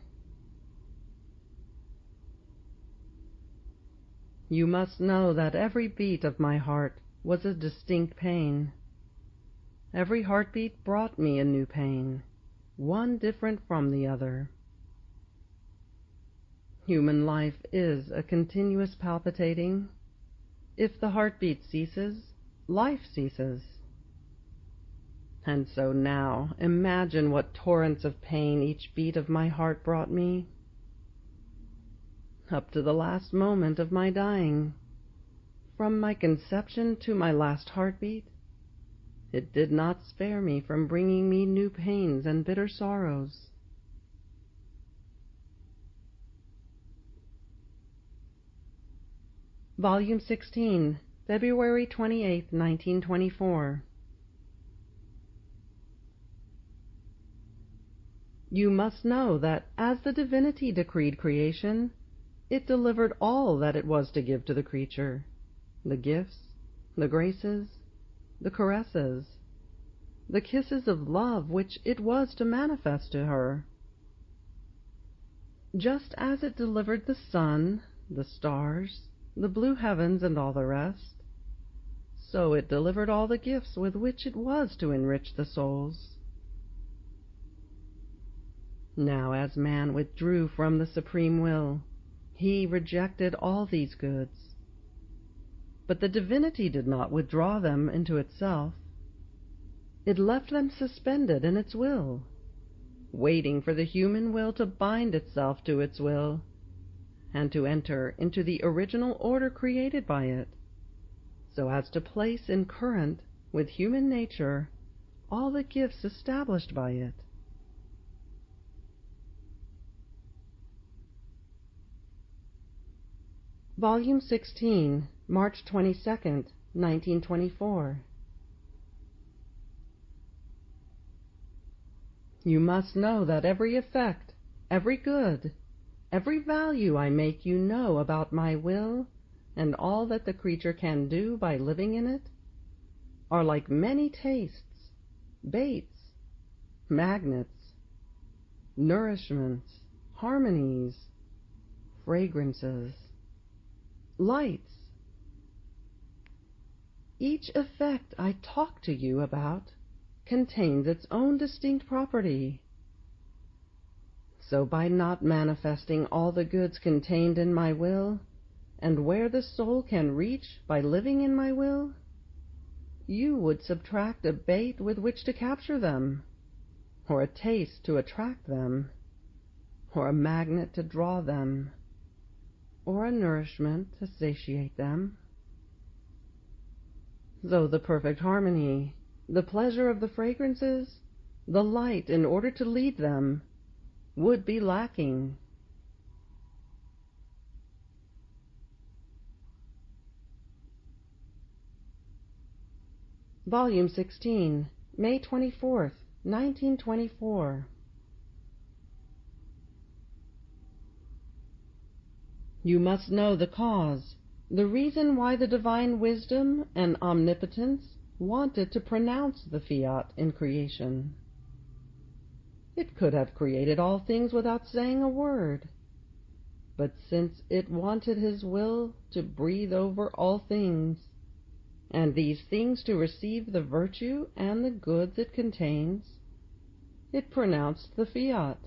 You must know that every beat of my heart was a distinct pain. Every heartbeat brought me a new pain, one different from the other. Human life is a continuous palpitating. If the heartbeat ceases, life ceases. And so now imagine what torrents of pain each beat of my heart brought me. Up to the last moment of my dying, from my conception to my last heartbeat, it did not spare me from bringing me new pains and bitter sorrows. Volume 16, February 28, 1924. You must know that as the divinity decreed creation, it delivered all that it was to give to the creature, the gifts, the graces, the caresses, the kisses of love which it was to manifest to her. Just as it delivered the sun, the stars, the blue heavens, and all the rest, so it delivered all the gifts with which it was to enrich the souls. Now, as man withdrew from the supreme will, he rejected all these goods. But the divinity did not withdraw them into itself. It left them suspended in its will, waiting for the human will to bind itself to its will, and to enter into the original order created by it, so as to place in current with human nature all the gifts established by it. Volume 16, March 22, 1924. You must know that every effect, every good, every value I make you know about my will, and all that the creature can do by living in it, are like many tastes, baits, magnets, nourishments, harmonies, fragrances, lights. Each effect I talk to you about contains its own distinct property. So by not manifesting all the goods contained in my will, and where the soul can reach by living in my will, you would subtract a bait with which to capture them, or a taste to attract them, or a magnet to draw them, or a nourishment to satiate them. So the perfect harmony, the pleasure of the fragrances, the light in order to lead them, would be lacking. Volume 16, May 24, 1924. You must know the cause, the reason why the divine wisdom and omnipotence wanted to pronounce the fiat in creation. It could have created all things without saying a word, but since it wanted his will to breathe over all things, and these things to receive the virtue and the goods it contains, it pronounced the fiat.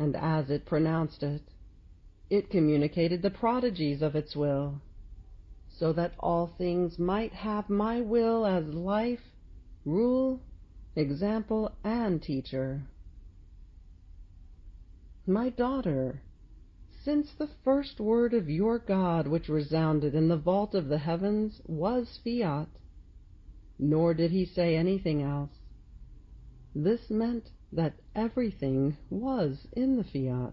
And as it pronounced it, it communicated the prodigies of its will, so that all things might have my will as life, rule, example, and teacher. My daughter, since the first word of your God which resounded in the vault of the heavens was fiat, nor did he say anything else, This meant that everything was in the Fiat.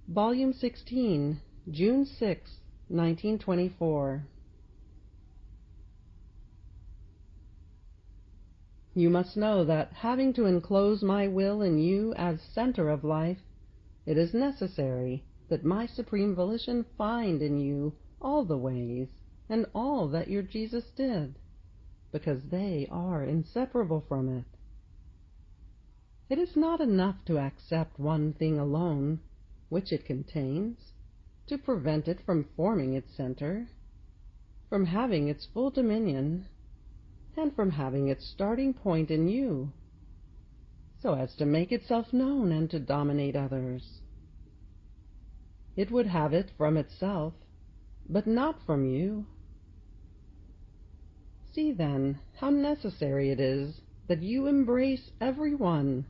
Volume 16, June 6, 1924. You must know that, having to enclose my will in you as center of life, it is necessary that my supreme volition find in you all the ways and all that your Jesus did, because they are inseparable from it. It is not enough to accept one thing alone, which it contains, to prevent it from forming its center, from having its full dominion, and from having its starting point in you, so as to make itself known and to dominate others. It would have it from itself, but not from you. See, then, how necessary it is that you embrace every one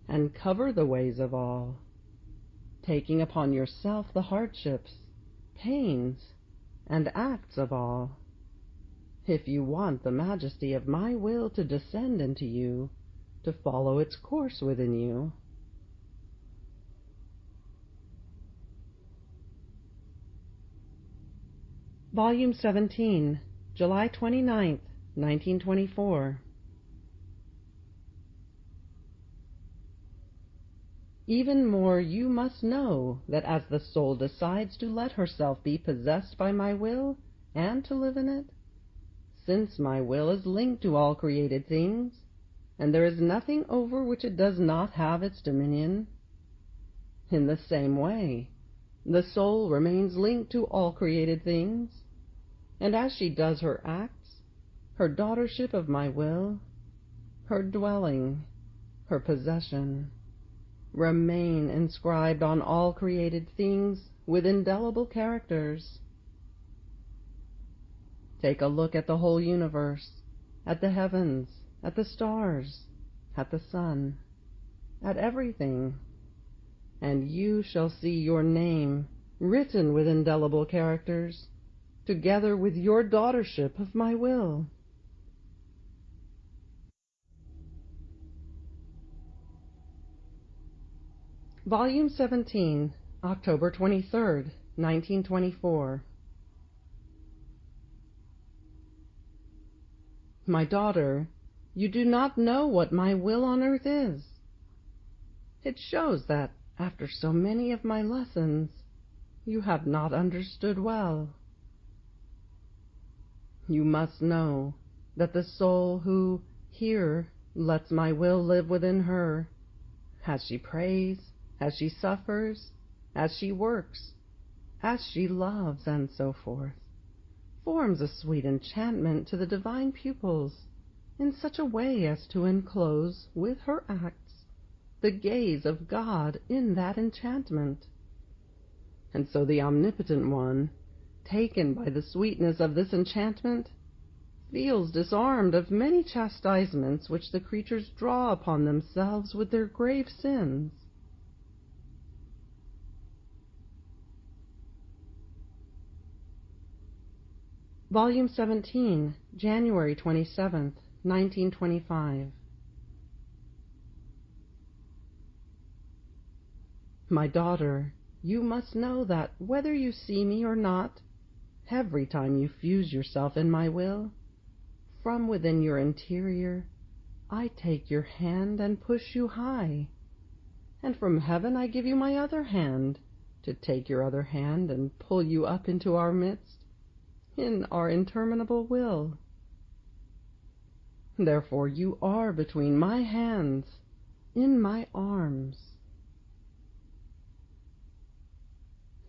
and cover the ways of all, taking upon yourself the hardships, pains, and acts of all, if you want the majesty of my will to descend into you, to follow its course within you. Volume 17, July 29th, 1924. Even more, you must know that as the soul decides to let herself be possessed by my will and to live in it, since my will is linked to all created things, and there is nothing over which it does not have its dominion, in the same way the soul remains linked to all created things, and as she does her acts, her daughtership of my will, her dwelling, her possession, remain inscribed on all created things with indelible characters. Take a look at the whole universe, at the heavens, at the stars, at the sun, at everything, and you shall see your name written with indelible characters, together with your daughtership of my will. Volume 17, October 23rd, 1924. My daughter, you do not know what my will on earth is. It shows that, after so many of my lessons, you have not understood well. You must know that the soul who here lets my will live within her, as she prays, as she suffers, as she works, as she loves, and so forth, forms a sweet enchantment to the divine pupils in such a way as to enclose with her acts the gaze of God in that enchantment. And so the Omnipotent One, taken by the sweetness of this enchantment, feels disarmed of many chastisements which the creatures draw upon themselves with their grave sins. Volume 17, January 27th, 1925. My daughter, you must know that, whether you see me or not, every time you fuse yourself in my will, from within your interior, I take your hand and push you high, and from heaven I give you my other hand, to take your other hand and pull you up into our midst, in our interminable will. Therefore you are between my hands, in my arms.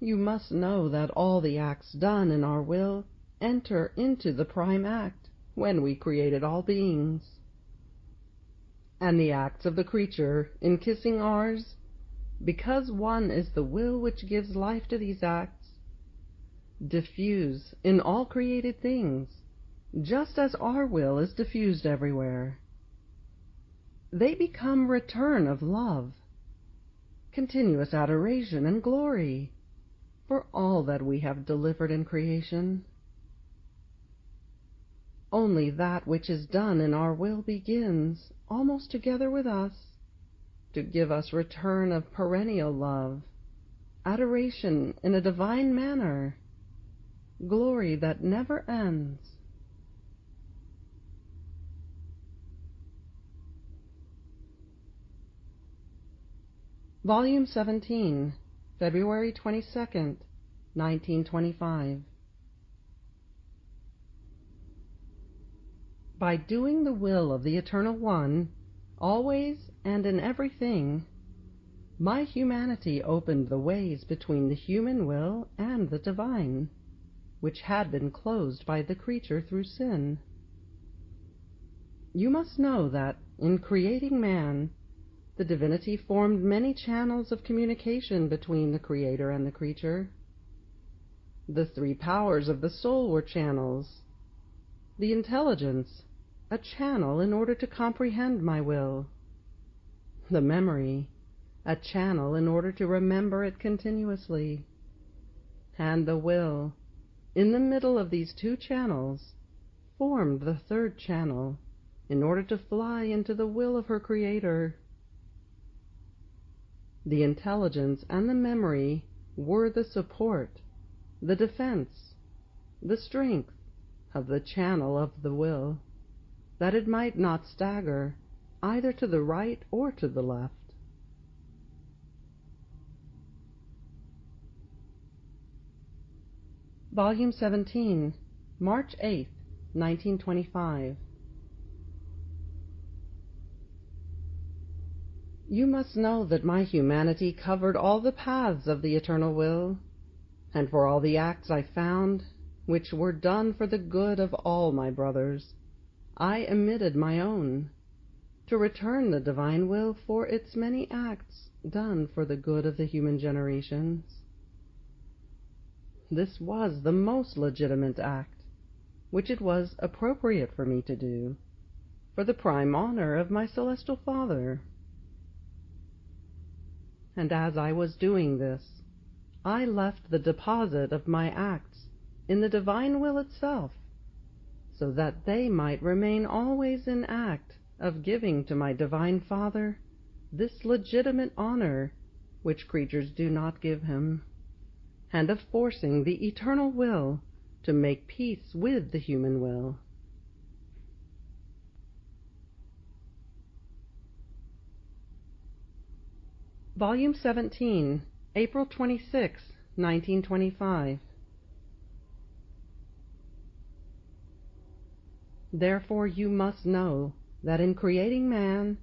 You must know that all the acts done in our will enter into the prime act when we created all beings. And the acts of the creature in kissing ours, because one is the will which gives life to these acts, diffuse in all created things, just as our will is diffused everywhere. They become return of love, continuous adoration and glory, for all that we have delivered in creation. Only that which is done in our will begins, almost together with us, to give us return of perennial love, adoration in a divine manner, glory that never ends. Volume 17, February 22nd, 1925. By doing the will of the Eternal One, always and in everything, my humanity opened the ways between the human will and the divine, which had been closed by the creature through sin. You must know that, in creating man, the divinity formed many channels of communication between the Creator and the creature. The three powers of the soul were channels. The intelligence, a channel in order to comprehend my will. The memory, a channel in order to remember it continuously. And the will, in the middle of these two channels, formed the third channel in order to fly into the will of her Creator. The intelligence and the memory were the support, the defense, the strength of the channel of the will, that it might not stagger either to the right or to the left. Volume 17, March 8th, 1925. You must know that my humanity covered all the paths of the eternal will, and for all the acts I found, which were done for the good of all my brothers, I omitted my own, to return the divine will for its many acts done for the good of the human generations. This was the most legitimate act, which it was appropriate for me to do, for the prime honor of my celestial Father. And as I was doing this, I left the deposit of my acts in the divine will itself, so that they might remain always in act of giving to my divine Father this legitimate honor which creatures do not give him, and of forcing the eternal will to make peace with the human will. Volume 17, April 26, 1925. Therefore you must know that in creating man,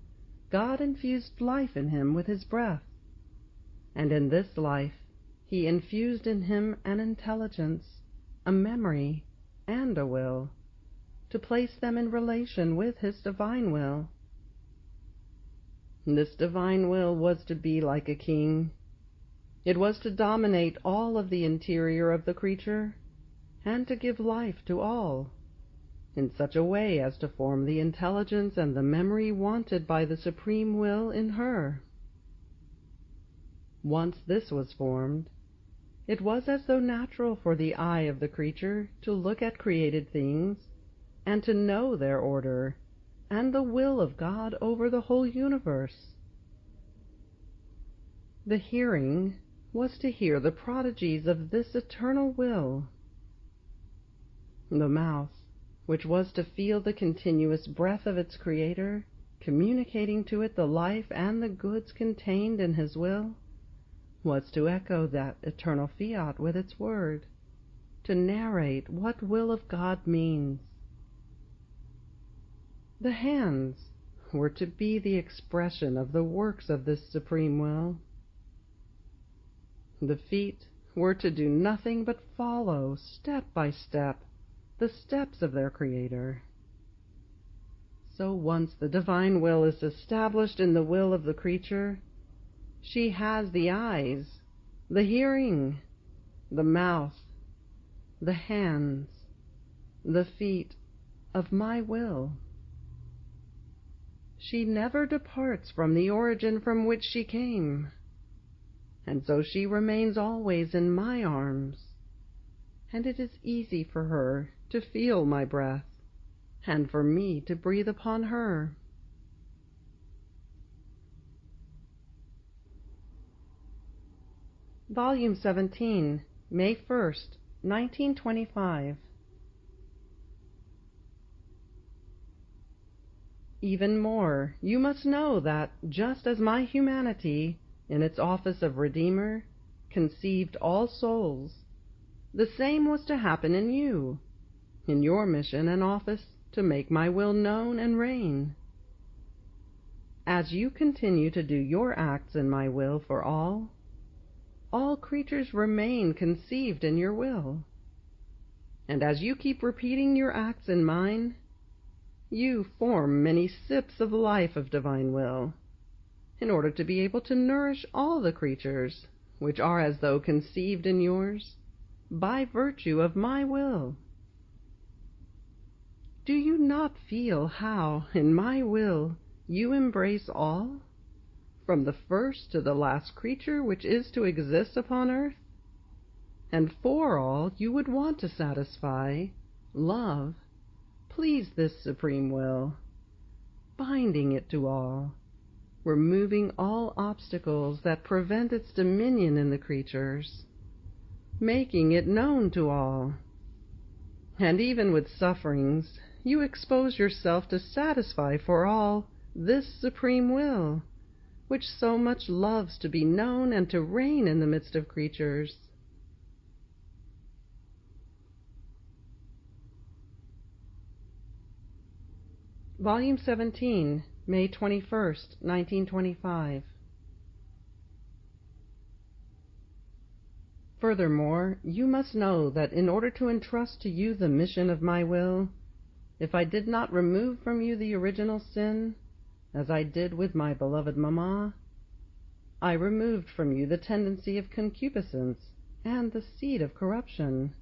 God infused life in him with his breath, and in this life he infused in him an intelligence, a memory, and a will, to place them in relation with his divine will. This divine will was to be like a king. It was to dominate all of the interior of the creature, and to give life to all, in such a way as to form the intelligence and the memory wanted by the supreme will in her. Once this was formed, it was as though natural for the eye of the creature to look at created things, and to know their order, and the will of God over the whole universe. The hearing was to hear the prodigies of this eternal will. The mouth, which was to feel the continuous breath of its Creator, communicating to it the life and the goods contained in his will, was to echo that eternal fiat with its word, to narrate what will of God means. The hands were to be the expression of the works of this supreme will. The feet were to do nothing but follow, step by step, the steps of their Creator. So once the divine will is established in the will of the creature, she has the eyes, the hearing, the mouth, the hands, the feet of my will. She never departs from the origin from which she came, and so she remains always in my arms, and it is easy for her to feel my breath, and for me to breathe upon her. Volume 17, May 1st, 1925. Even more, you must know that, just as my humanity, in its office of Redeemer, conceived all souls, the same was to happen in you, in your mission and office to make my will known and reign. As you continue to do your acts in my will for all creatures remain conceived in your will. And as you keep repeating your acts in mine, you form many sips of life of divine will, in order to be able to nourish all the creatures, which are as though conceived in yours, by virtue of my will. Do you not feel how, in my will, you embrace all, from the first to the last creature which is to exist upon earth? And for all you would want to satisfy, love, please this supreme will, binding it to all, removing all obstacles that prevent its dominion in the creatures, making it known to all. And even with sufferings, you expose yourself to satisfy for all this supreme will, which so much loves to be known and to reign in the midst of creatures. Volume 17, May 21st, 1925. Furthermore, you must know that in order to entrust to you the mission of my will, if I did not remove from you the original sin, as I did with my beloved Mamma, I removed from you the tendency of concupiscence and the seed of corruption,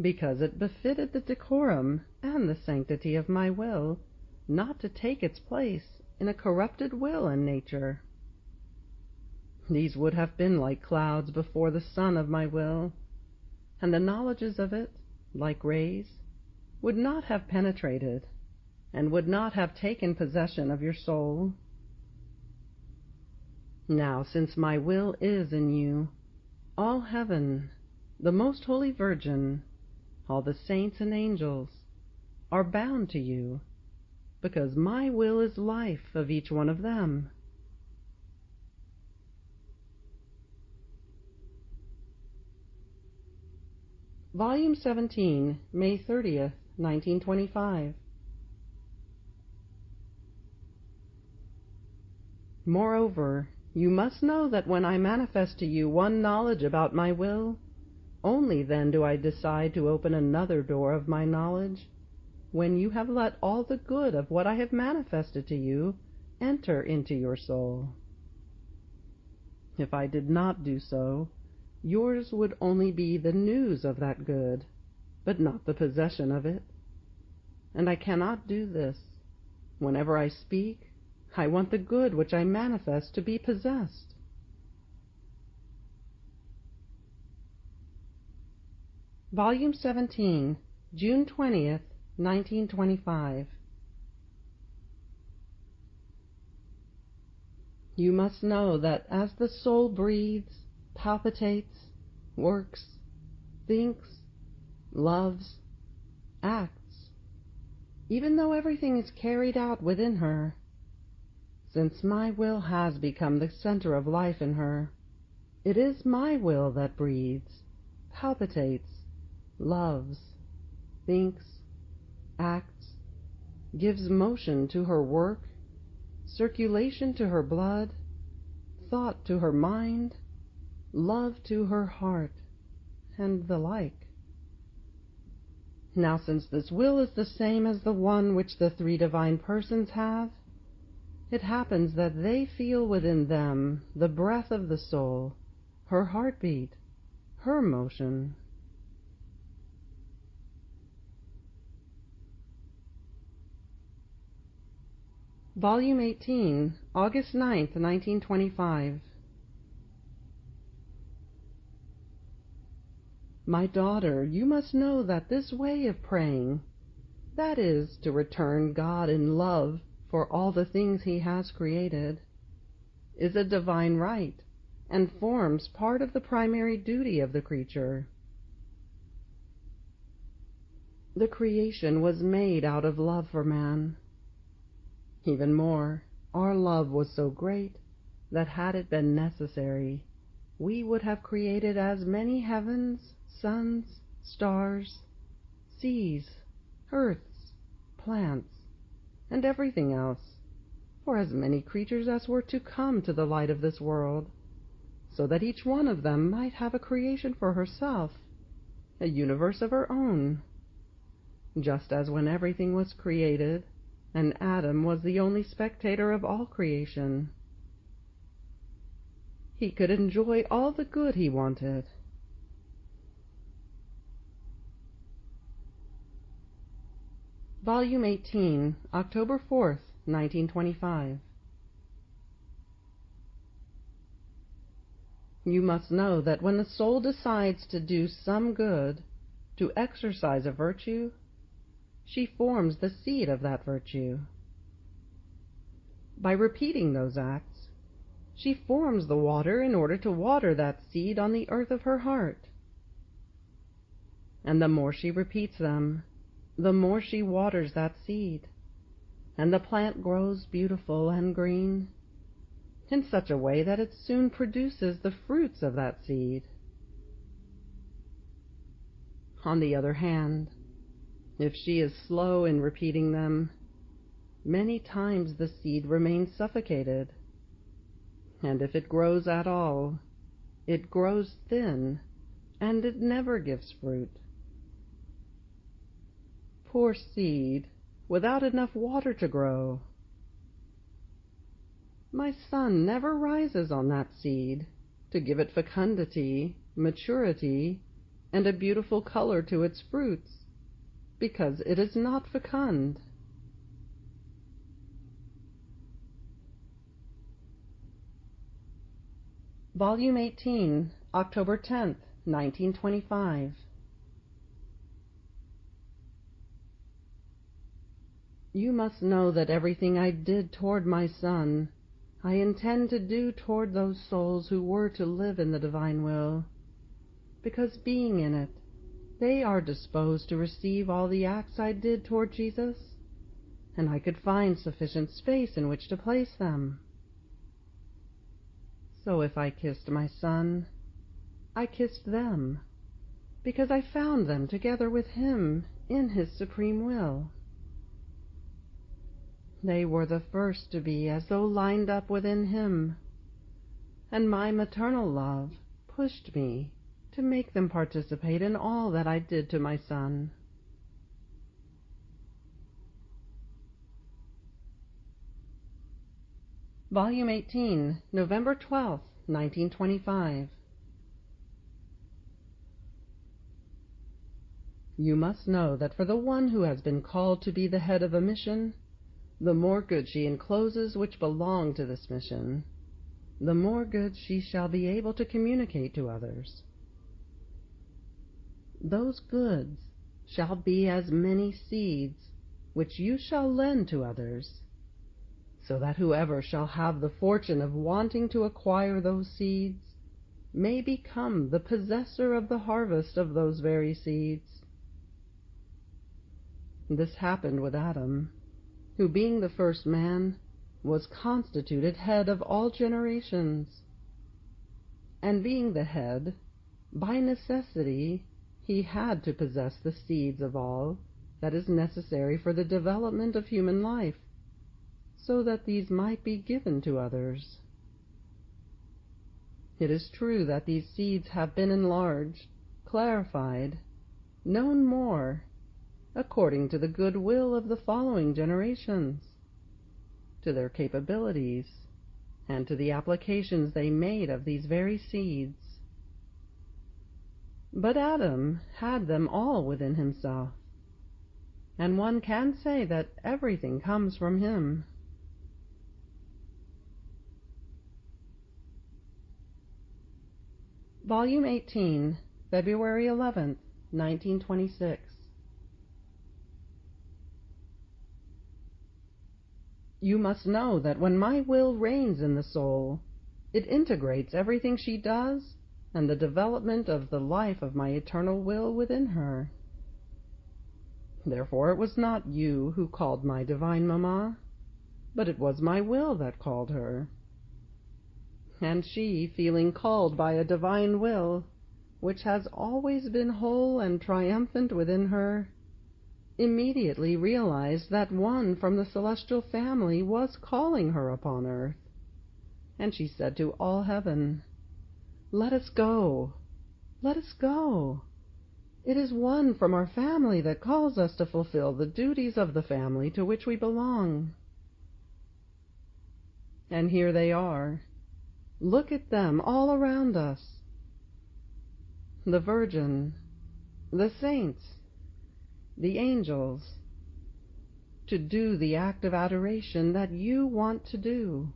because it befitted the decorum and the sanctity of my will not to take its place in a corrupted will and nature. These would have been like clouds before the sun of my will, and the knowledges of it, like rays, would not have penetrated, and would not have taken possession of your soul. Now, since my will is in you, all heaven, the most holy Virgin, all the saints and angels, are bound to you, because my will is life of each one of them. Volume 17, May 30th, 1925. Moreover, you must know that when I manifest to you one knowledge about my will, only then do I decide to open another door of my knowledge, when you have let all the good of what I have manifested to you enter into your soul. If I did not do so, yours would only be the news of that good, but not the possession of it. And I cannot do this. Whenever I speak, I want the good which I manifest to be possessed. Volume 17, June 20th, 1925. You must know that as the soul breathes, palpitates, works, thinks, loves, acts, even though everything is carried out within her, since my will has become the center of life in her, it is my will that breathes, palpitates, loves, thinks, acts, gives motion to her work, circulation to her blood, thought to her mind, love to her heart, and the like. Now, since this will is the same as the one which the three divine persons have, it happens that they feel within them the breath of the soul, her heartbeat, her motion. Volume 18, August 9th, 1925. My daughter, you must know that this way of praying, that is, to return God in love for all the things he has created, is a divine right and forms part of the primary duty of the creature. The creation was made out of love for man. Even more, our love was so great that had it been necessary, we would have created as many heavens, suns, stars, seas, earths, plants, and everything else, for as many creatures as were to come to the light of this world, so that each one of them might have a creation for herself, a universe of her own, just as when everything was created, and Adam was the only spectator of all creation, he could enjoy all the good he wanted. Volume 18, October 4th, 1925. You must know that when the soul decides to do some good, to exercise a virtue, she forms the seed of that virtue. By repeating those acts, she forms the water in order to water that seed on the earth of her heart. And the more she repeats them, the more she waters that seed, and the plant grows beautiful and green, in such a way that it soon produces the fruits of that seed. On the other hand, if she is slow in repeating them, many times the seed remains suffocated, and if it grows at all, it grows thin, and it never gives fruit. Poor seed, without enough water to grow! My sun never rises on that seed to give it fecundity, maturity, and a beautiful color to its fruits, because it is not fecund. Volume 18, October 10th, 1925. You must know that everything I did toward my Son, I intend to do toward those souls who were to live in the divine will, because being in it, they are disposed to receive all the acts I did toward Jesus, and I could find sufficient space in which to place them. So if I kissed my Son, I kissed them, because I found them together with him in his supreme will. They were the first to be as though lined up within him, and my maternal love pushed me to make them participate in all that I did to my Son. Volume 18, November 12th, 1925. You must know that for the one who has been called to be the head of a mission, the more good she encloses which belong to this mission, the more good she shall be able to communicate to others. Those goods shall be as many seeds which you shall lend to others, so that whoever shall have the fortune of wanting to acquire those seeds may become the possessor of the harvest of those very seeds. This happened with Adam, who, being the first man, was constituted head of all generations. And being the head, by necessity he had to possess the seeds of all that is necessary for the development of human life, so that these might be given to others. It is true that these seeds have been enlarged, clarified, known more, according to the good will of the following generations, to their capabilities, and to the applications they made of these very seeds. But Adam had them all within himself, and one can say that everything comes from him. Volume 18, February 11th, 1926. You must know that when my will reigns in the soul, it integrates everything she does and the development of the life of my eternal will within her. Therefore it was not you who called my divine mamma, but it was my will that called her. And she, feeling called by a divine will, which has always been whole and triumphant within her, immediately realized that one from the celestial family was calling her upon earth, and she said to all heaven, "Let us go, let us go. It is one from our family that calls us to fulfill the duties of the family to which we belong." And here they are. Look at them all around us. The Virgin, the saints, the angels, to do the act of adoration that you want to do,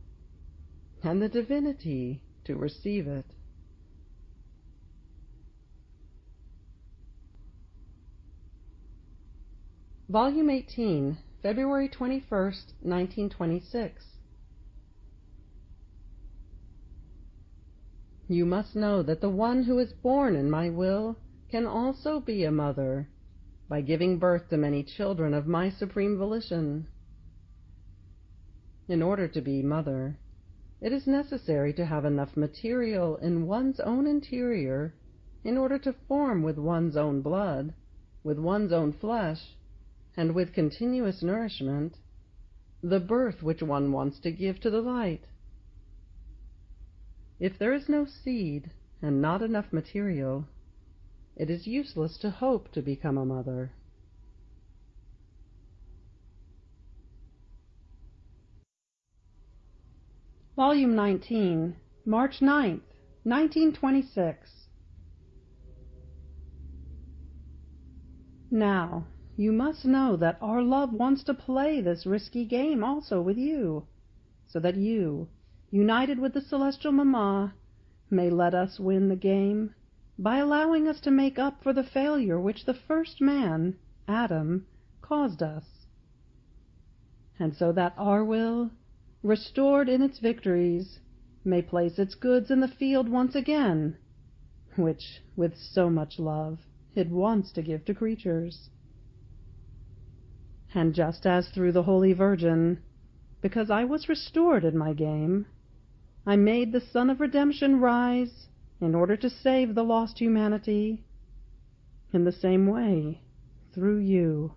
and the divinity to receive it. Volume 18, February 21st, 1926. You must know that the one who is born in my will can also be a mother, by giving birth to many children of my supreme volition. In order to be mother, it is necessary to have enough material in one's own interior in order to form with one's own blood, with one's own flesh, and with continuous nourishment, the birth which one wants to give to the light. If there is no seed and not enough material, it is useless to hope to become a mother. Volume 19, March 9th, 1926. Now, you must know that our love wants to play this risky game also with you, so that you, united with the celestial mamma, may let us win the game by allowing us to make up for the failure which the first man, Adam, caused us, and so that our will, restored in its victories, may place its goods in the field once again, which, with so much love, it wants to give to creatures. And just as through the Holy Virgin, because I was restored in my game, I made the Son of Redemption rise in order to save the lost humanity, in the same way, through you,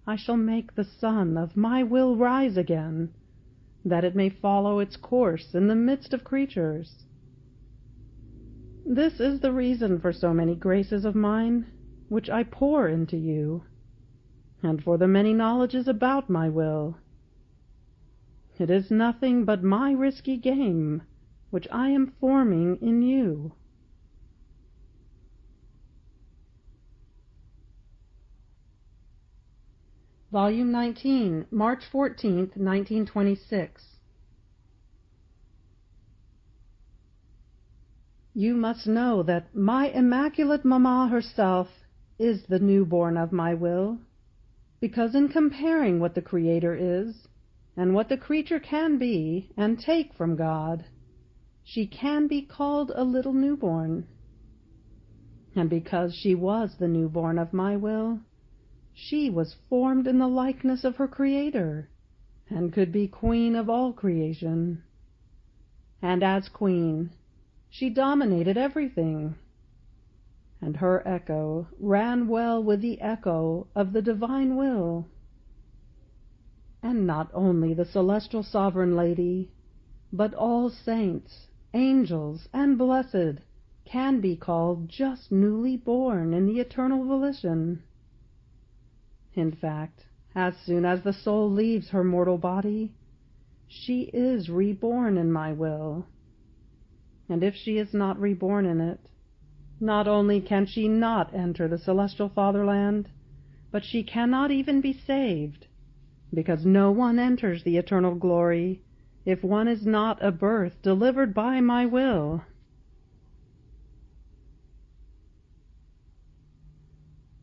I shall make the sun of my will rise again, that it may follow its course in the midst of creatures. This is the reason for so many graces of mine, which I pour into you, and for the many knowledges about my will. It is nothing but my risky game, which I am forming in you. Volume 19, March 14th, 1926. You must know that my immaculate mamma herself is the newborn of my will, because in comparing what the Creator is, and what the creature can be and take from God, she can be called a little newborn. And because she was the newborn of my will, she was formed in the likeness of her Creator, and could be queen of all creation. And as queen, she dominated everything, and her echo ran well with the echo of the divine will. And not only the celestial sovereign lady, but all saints, angels, and blessed can be called just newly born in the eternal volition. In fact, as soon as the soul leaves her mortal body, she is reborn in my will. And if she is not reborn in it, not only can she not enter the celestial fatherland, but she cannot even be saved, because no one enters the eternal glory if one is not a birth delivered by my will.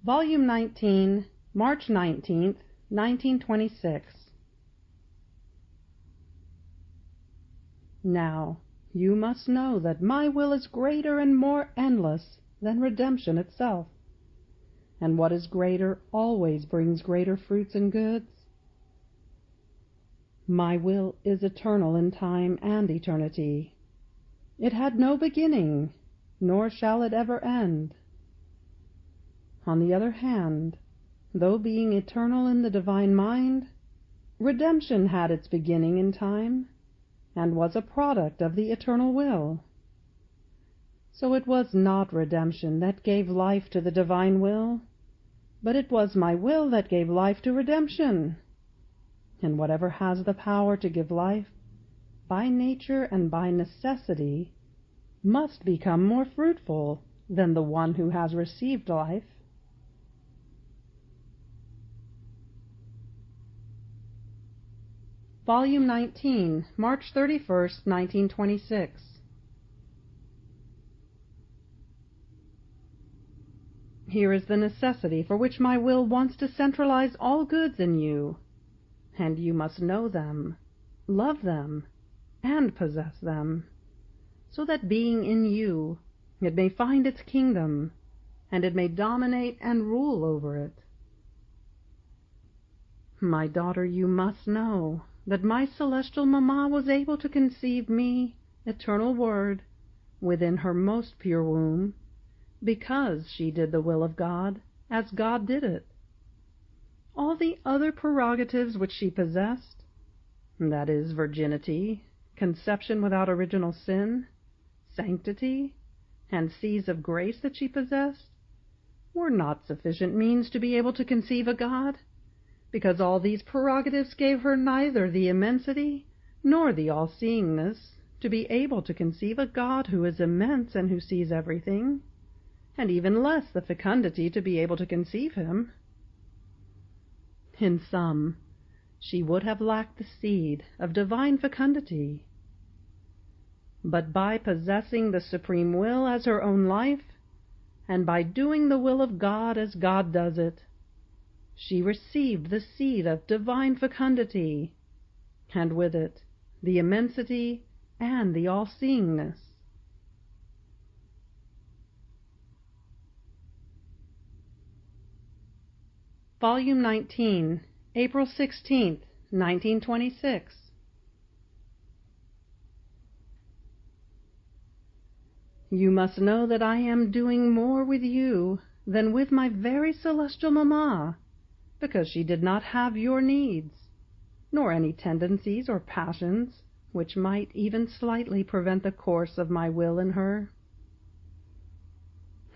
Volume 19, March 19th, 1926. Now, you must know that my will is greater and more endless than redemption itself, and what is greater always brings greater fruits and goods. My will is eternal in time and eternity. It had no beginning, nor shall it ever end. On the other hand, though being eternal in the divine mind, redemption had its beginning in time, and was a product of the eternal will. So it was not redemption that gave life to the divine will, but it was my will that gave life to redemption. And whatever has the power to give life, by nature and by necessity, must become more fruitful than the one who has received life. Volume 19, March 31st, 1926. Here is the necessity for which my will wants to centralize all goods in you, and you must know them, love them, and possess them, so that being in you, it may find its kingdom, and it may dominate and rule over it. My daughter, you must know that my celestial mamma was able to conceive me, eternal Word, within her most pure womb, because she did the will of God as God did it. All the other prerogatives which she possessed, that is, virginity, conception without original sin, sanctity, and seas of grace that she possessed, were not sufficient means to be able to conceive a God, because all these prerogatives gave her neither the immensity nor the all-seeingness to be able to conceive a God who is immense and who sees everything, and even less the fecundity to be able to conceive him. In sum, she would have lacked the seed of divine fecundity. But by possessing the supreme will as her own life, and by doing the will of God as God does it, she received the seed of divine fecundity, and with it the immensity and the all-seeingness. Volume 19, April 16th, 1926. You must know that I am doing more with you than with my very celestial mamma, because she did not have your needs, nor any tendencies or passions which might even slightly prevent the course of my will in her.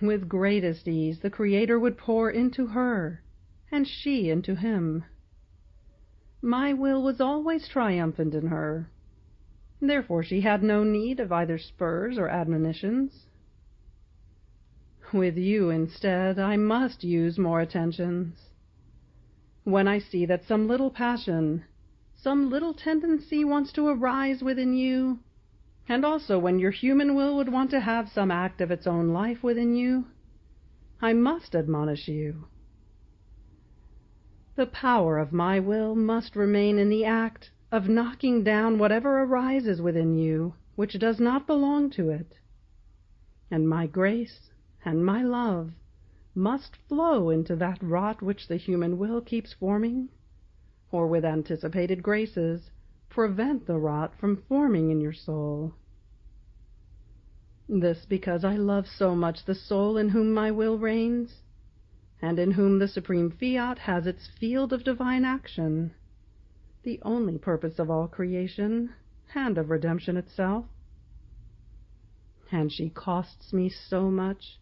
With greatest ease the Creator would pour into her, and she into him. My will was always triumphant in her. Therefore she had no need of either spurs or admonitions. With you, instead, I must use more attentions. When I see that some little passion, some little tendency wants to arise within you, and also when your human will would want to have some act of its own life within you, I must admonish you. The power of my will must remain in the act of knocking down whatever arises within you which does not belong to it, and my grace and my love must flow into that rot which the human will keeps forming, or with anticipated graces prevent the rot from forming in your soul. This because I love so much the soul in whom my will reigns, and in whom the supreme fiat has its field of divine action, the only purpose of all creation, and of redemption itself. And she costs me so much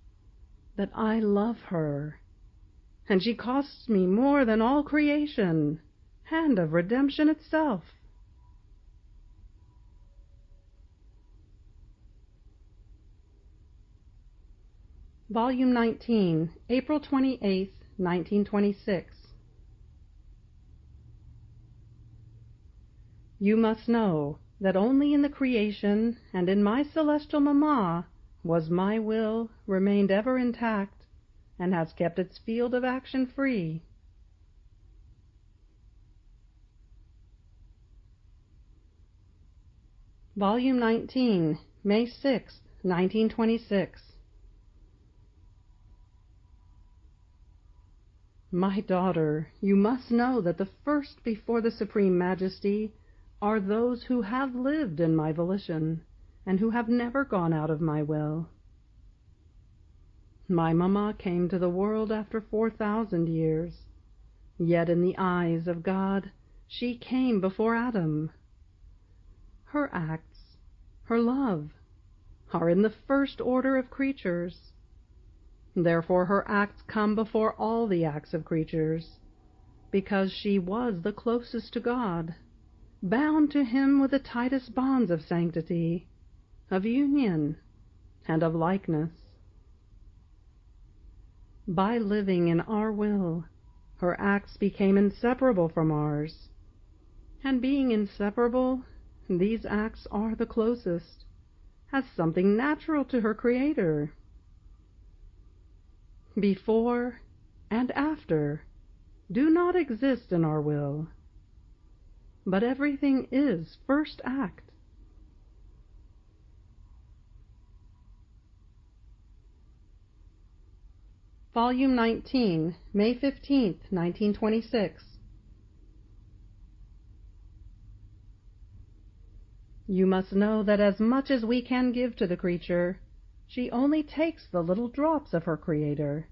that I love her, and she costs me more than all creation, and of redemption itself. Volume 19, April 28th, 1926. You must know that only in the creation and in my celestial mamma was my will remained ever intact, and has kept its field of action free. Volume 19, May 6, 1926. My daughter, you must know that the first before the Supreme Majesty are those who have lived in my volition, and who have never gone out of my will. My mamma came to the world after 4,000 years, yet in the eyes of God she came before Adam. Her acts, her love, are in the first order of creatures. Therefore her acts come before all the acts of creatures, because she was the closest to God, bound to him with the tightest bonds of sanctity, of union, and of likeness. By living in our will, her acts became inseparable from ours, and being inseparable, these acts are the closest, as something natural to her Creator. Before and after do not exist in our will, but everything is first act. Volume 19, May 15, 1926. You must know that as much as we can give to the creature, she only takes the little drops of her Creator,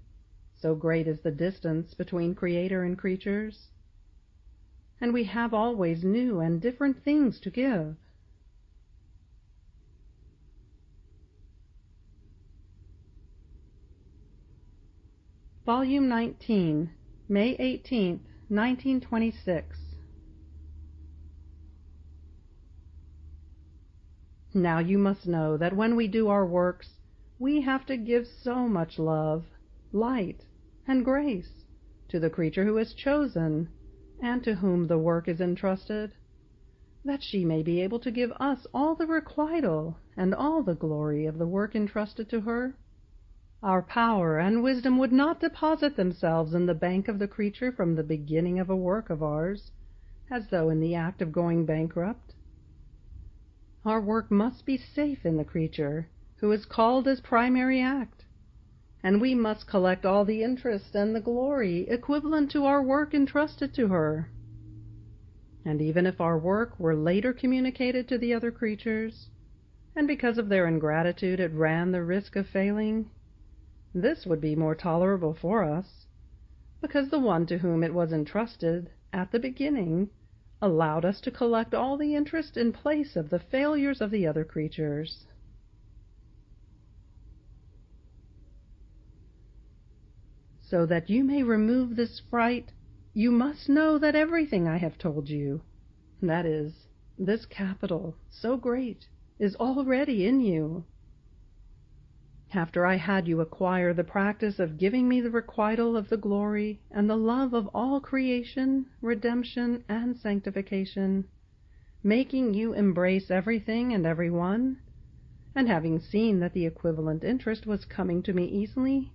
so great is the distance between Creator and creatures, and we have always new and different things to give. Volume 19, May 18, 1926. Now you must know that when we do our works, we have to give so much love, light, and grace to the creature who is chosen, and to whom the work is entrusted, that she may be able to give us all the requital and all the glory of the work entrusted to her. Our power and wisdom would not deposit themselves in the bank of the creature from the beginning of a work of ours, as though in the act of going bankrupt. Our work must be safe in the creature, who is called as primary act, and we must collect all the interest and the glory equivalent to our work entrusted to her. And even if our work were later communicated to the other creatures, and because of their ingratitude it ran the risk of failing, this would be more tolerable for us, because the one to whom it was entrusted at the beginning allowed us to collect all the interest in place of the failures of the other creatures. So that you may remove this fright, you must know that everything I have told you, that is, this capital so great, is already in you. After I had you acquire the practice of giving me the requital of the glory and the love of all creation, redemption, and sanctification, making you embrace everything and every one, and having seen that the equivalent interest was coming to me easily,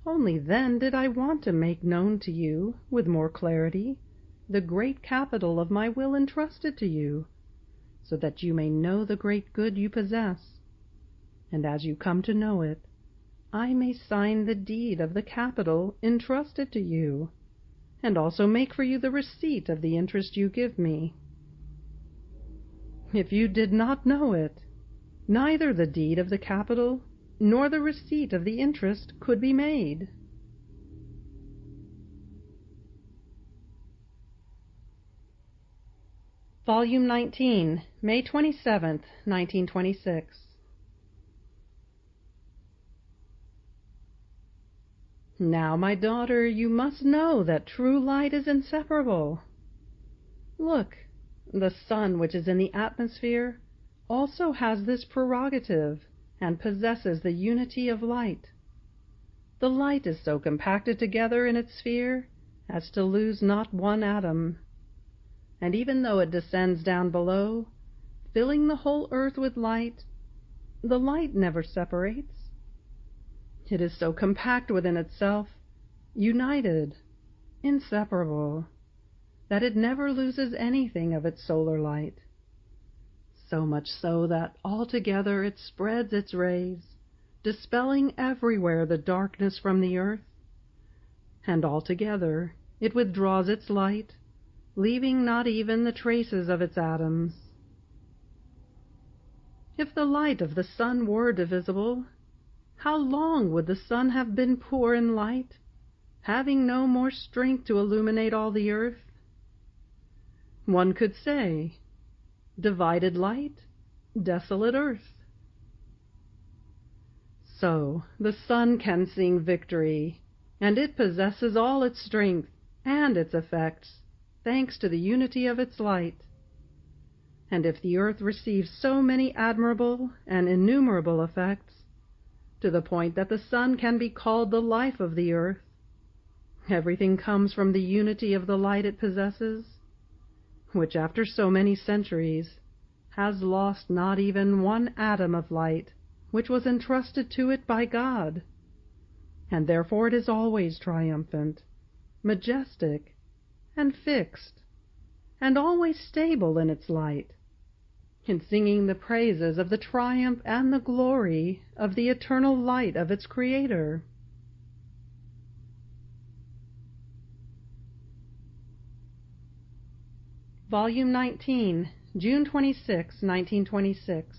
only then did I want to make known to you, with more clarity, the great capital of my will entrusted to you, so that you may know the great good you possess, and as you come to know it, I may sign the deed of the capital entrusted to you, and also make for you the receipt of the interest you give me. If you did not know it, neither the deed of the capital nor the receipt of the interest could be made. Volume 19, May 27, 1926. Now, my daughter, you must know that true light is inseparable. Look, the sun which is in the atmosphere also has this prerogative, and possesses the unity of light. The light is so compacted together in its sphere as to lose not one atom, and even though it descends down below, filling the whole earth with light, the light never separates. It is so compact within itself, united, inseparable, that it never loses anything of its solar light. so much so that altogether it spreads its rays, dispelling everywhere the darkness from the earth, and altogether it withdraws its light, leaving not even the traces of its atoms. If the light of the sun were divisible, how long would the sun have been poor in light, having no more strength to illuminate all the earth? One could say, divided light, desolate earth. So the sun can sing victory, and it possesses all its strength and its effects, thanks to the unity of its light. And if the earth receives so many admirable and innumerable effects, to the point that the sun can be called the life of the earth, everything comes from the unity of the light it possesses, which after so many centuries has lost not even one atom of light which was entrusted to it by God, and therefore it is always triumphant, majestic, and fixed, and always stable in its light, in singing the praises of the triumph and the glory of the eternal light of its Creator. Volume 19, June 26, 1926.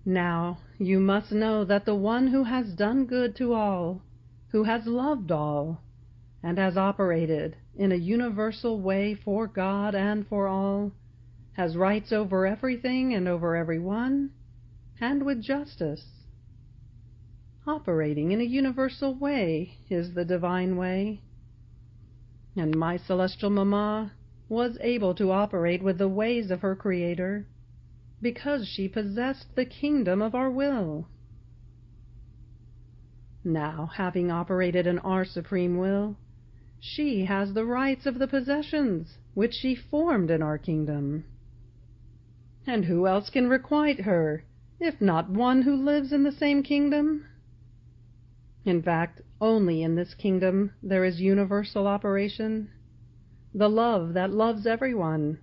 Now, you must know that the one who has done good to all, who has loved all, and has operated in a universal way for God and for all, has rights over everything and over everyone, and with justice. Operating in a universal way is the divine way, and my celestial mamma was able to operate with the ways of her Creator, because she possessed the kingdom of our will. Now, having operated in our supreme will, she has the rights of the possessions which she formed in our kingdom. And who else can requite her, if not one who lives in the same kingdom? In fact, only in this kingdom there is universal operation, the love that loves everyone,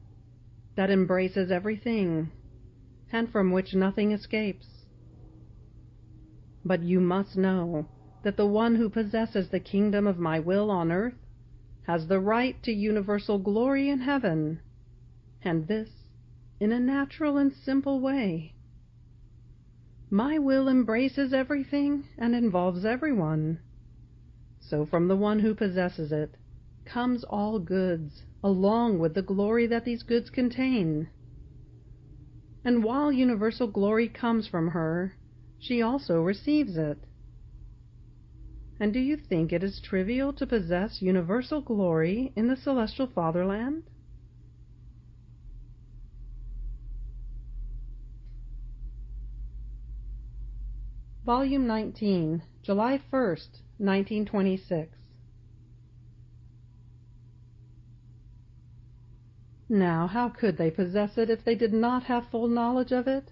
that embraces everything, and from which nothing escapes. But you must know that the one who possesses the kingdom of my will on earth has the right to universal glory in heaven, and this in a natural and simple way. My will embraces everything and involves everyone. So from the one who possesses it comes all goods, along with the glory that these goods contain. And while universal glory comes from her, she also receives it. And do you think it is trivial to possess universal glory in the celestial fatherland? Volume 19, July 1st, 1926. Now, how could they possess it if they did not have full knowledge of it?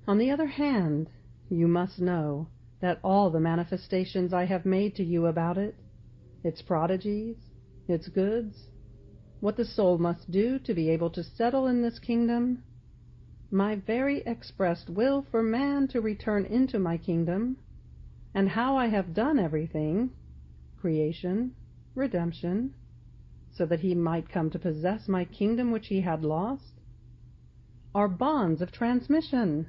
On the other hand, you must know that all the manifestations I have made to you about it, its prodigies, its goods, what the soul must do to be able to settle in this kingdom, my very expressed will for man to return into my kingdom, and how I have done everything, creation, redemption, so that he might come to possess my kingdom which he had lost, are bonds of transmission,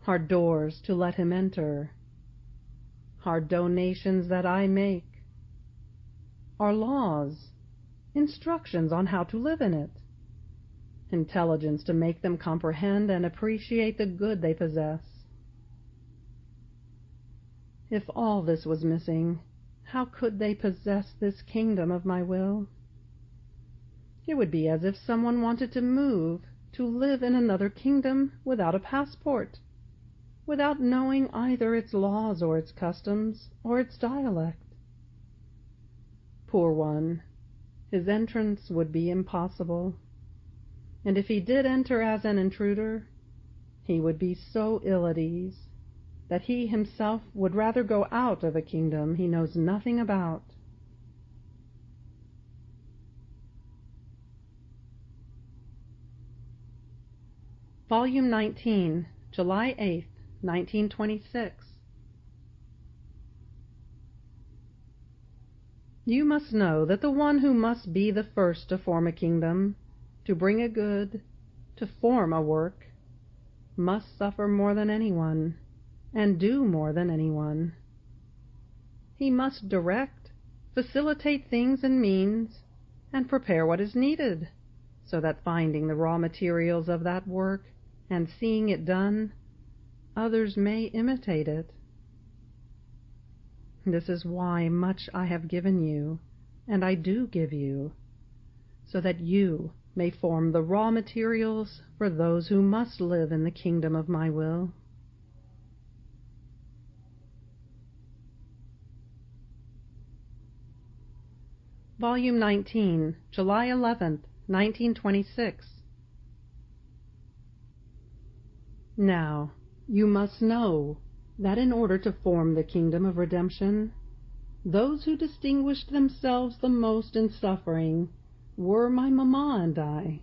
are doors to let him enter, are donations that I make, are laws, instructions on how to live in it, intelligence to make them comprehend and appreciate the good they possess. If all this was missing, how could they possess this kingdom of my will? It would be as if someone wanted to move, to live in another kingdom without a passport, without knowing either its laws or its customs or its dialect. Poor one, his entrance would be impossible, and if he did enter as an intruder, he would be so ill at ease that he himself would rather go out of a kingdom he knows nothing about. Volume 19, July 8th, 1926. You must know that the one who must be the first to form a kingdom, to bring a good, to form a work, must suffer more than anyone, and do more than anyone. He must direct, facilitate things and means, and prepare what is needed, so that finding the raw materials of that work and seeing it done, others may imitate it. This is why much I have given you, and I do give you, so that you may form the raw materials for those who must live in the kingdom of my will. Volume 19, July 11th, 1926. Now, you must know that in order to form the kingdom of redemption, those who distinguished themselves the most in suffering were my mamma and I.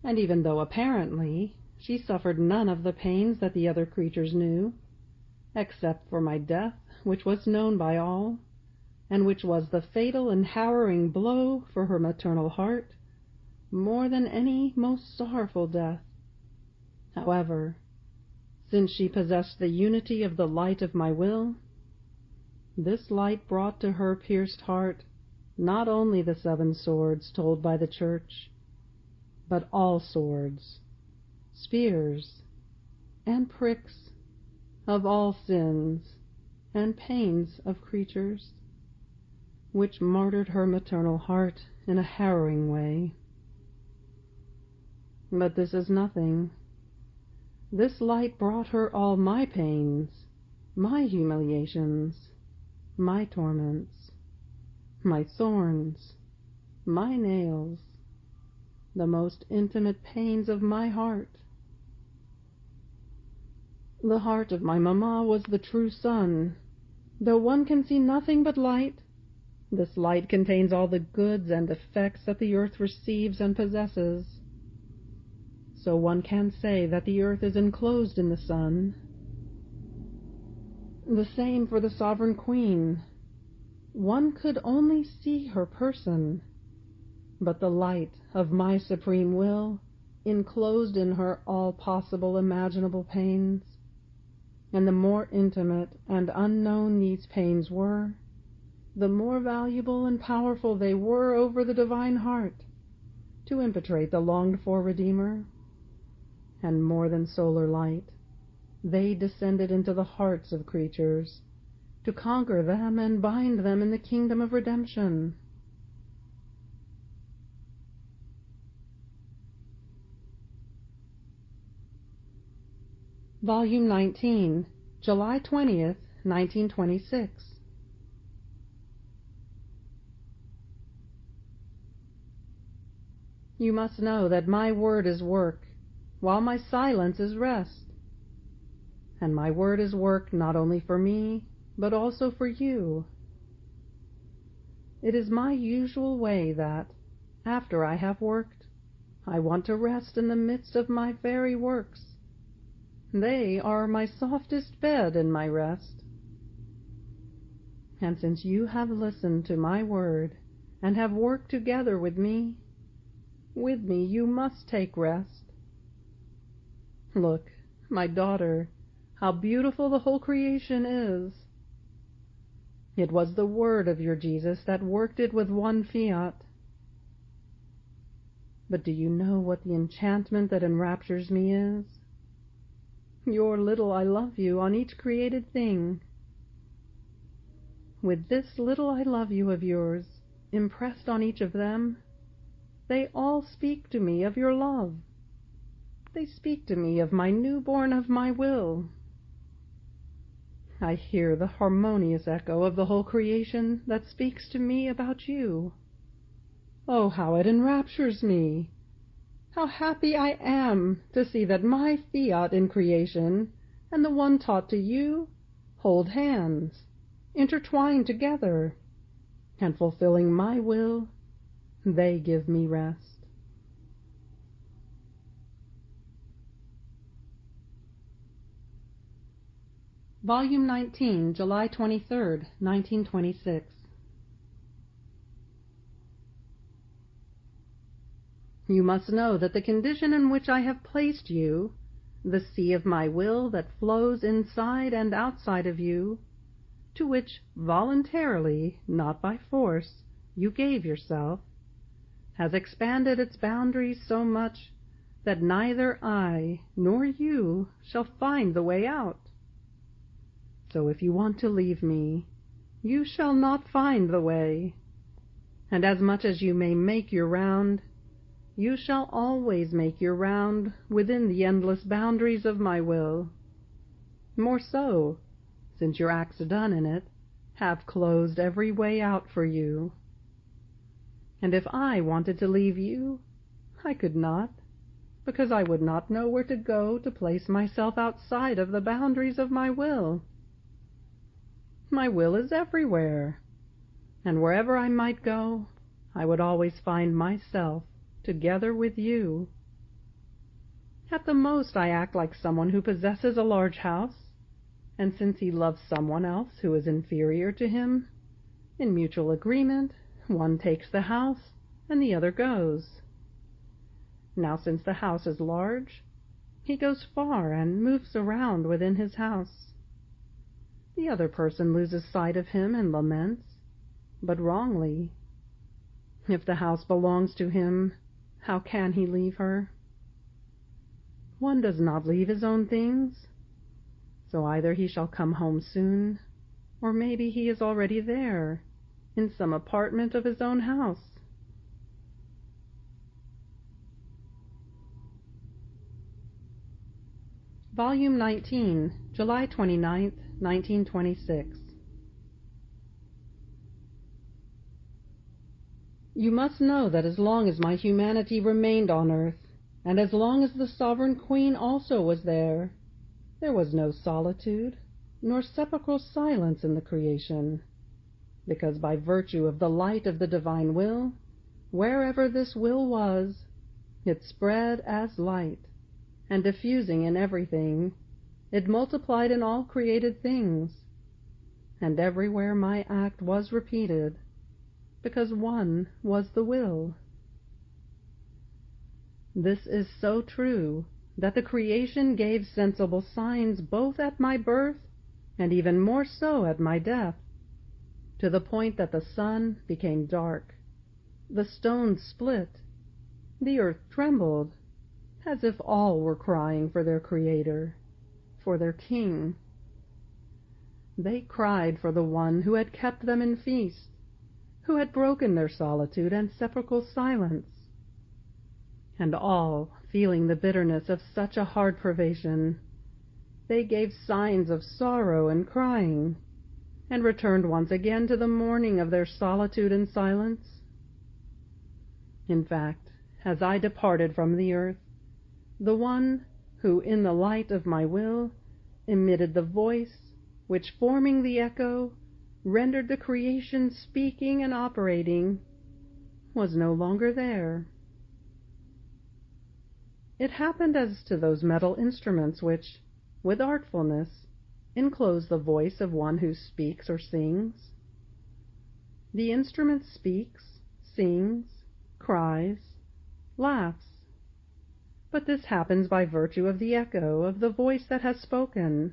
And even though apparently she suffered none of the pains that the other creatures knew, except for my death, which was known by all, and which was the fatal and harrowing blow for her maternal heart, more than any most sorrowful death. However, since she possessed the unity of the light of my will, this light brought to her pierced heart not only the 7 swords told by the Church, but all swords, spears, and pricks of all sins and pains of creatures, which martyred her maternal heart in a harrowing way. But this is nothing. This light brought her all my pains, my humiliations, my torments, my thorns, my nails, the most intimate pains of my heart. The heart of my mamma was the true sun. Though one can see nothing but light, this light contains all the goods and effects that the earth receives and possesses. So one can say that the earth is enclosed in the sun. The same for the sovereign queen. One could only see her person, but the light of my supreme will enclosed in her all possible imaginable pains, and the more intimate and unknown these pains were, the more valuable and powerful they were over the divine heart to impetrate the longed-for Redeemer. And more than solar light, they descended into the hearts of creatures, to conquer them and bind them in the kingdom of redemption. Volume 19, July 20th, 1926. You must know that my word is work, while my silence is rest. And my word is work not only for me, but also for you. It is my usual way that, after I have worked, I want to rest in the midst of my very works. They are my softest bed in my rest. And since you have listened to my word, and have worked together with me you must take rest. Look, my daughter, how beautiful the whole creation is. It was the word of your Jesus that worked it with one fiat. But do you know what the enchantment that enraptures me is? Your little I love you on each created thing. With this little I love you of yours, impressed on each of them, they all speak to me of your love. They speak to me of my newborn of my will. I hear the harmonious echo of the whole creation that speaks to me about you. Oh, how it enraptures me! How happy I am to see that my fiat in creation and the one taught to you hold hands, intertwined together, and fulfilling my will, they give me rest. Volume 19, July 23, 1926. You must know that the condition in which I have placed you, the sea of my will that flows inside and outside of you, to which voluntarily, not by force, you gave yourself, has expanded its boundaries so much that neither I nor you shall find the way out. So if you want to leave me, you shall not find the way, and as much as you may make your round, you shall always make your round within the endless boundaries of my will. More so, since your acts done in it have closed every way out for you. And if I wanted to leave you, I could not, because I would not know where to go to place myself outside of the boundaries of my will. My will is everywhere, and wherever I might go, I would always find myself together with you. At the most, I act like someone who possesses a large house, and since he loves someone else who is inferior to him, in mutual agreement, one takes the house and the other goes. Now, since the house is large, he goes far and moves around within his house. The other person loses sight of him and laments, but wrongly. If the house belongs to him, how can he leave her? One does not leave his own things, so either he shall come home soon, or maybe he is already there, in some apartment of his own house. Volume 19, July 29, 1926. You must know that as long as my humanity remained on earth, and as long as the sovereign queen also was there was no solitude, nor sepulchral silence in the creation, because by virtue of the light of the divine will, wherever this will was, it spread as light, and diffusing in everything, it multiplied in all created things, and everywhere my act was repeated, because one was the will. This is so true that the creation gave sensible signs both at my birth and even more so at my death, to the point that the sun became dark, the stones split, the earth trembled, as if all were crying for their Creator, for their King. They cried for the one who had kept them in feast, who had broken their solitude and sepulchral silence. And all, feeling the bitterness of such a hard privation, they gave signs of sorrow and crying, and returned once again to the mourning of their solitude and silence. In fact, as I departed from the earth, the one who, in the light of my will, emitted the voice, which, forming the echo, rendered the creation speaking and operating, was no longer there. It happened as to those metal instruments which, with artfulness, enclose the voice of one who speaks or sings. The instrument speaks, sings, cries, laughs, but this happens by virtue of the echo of the voice that has spoken.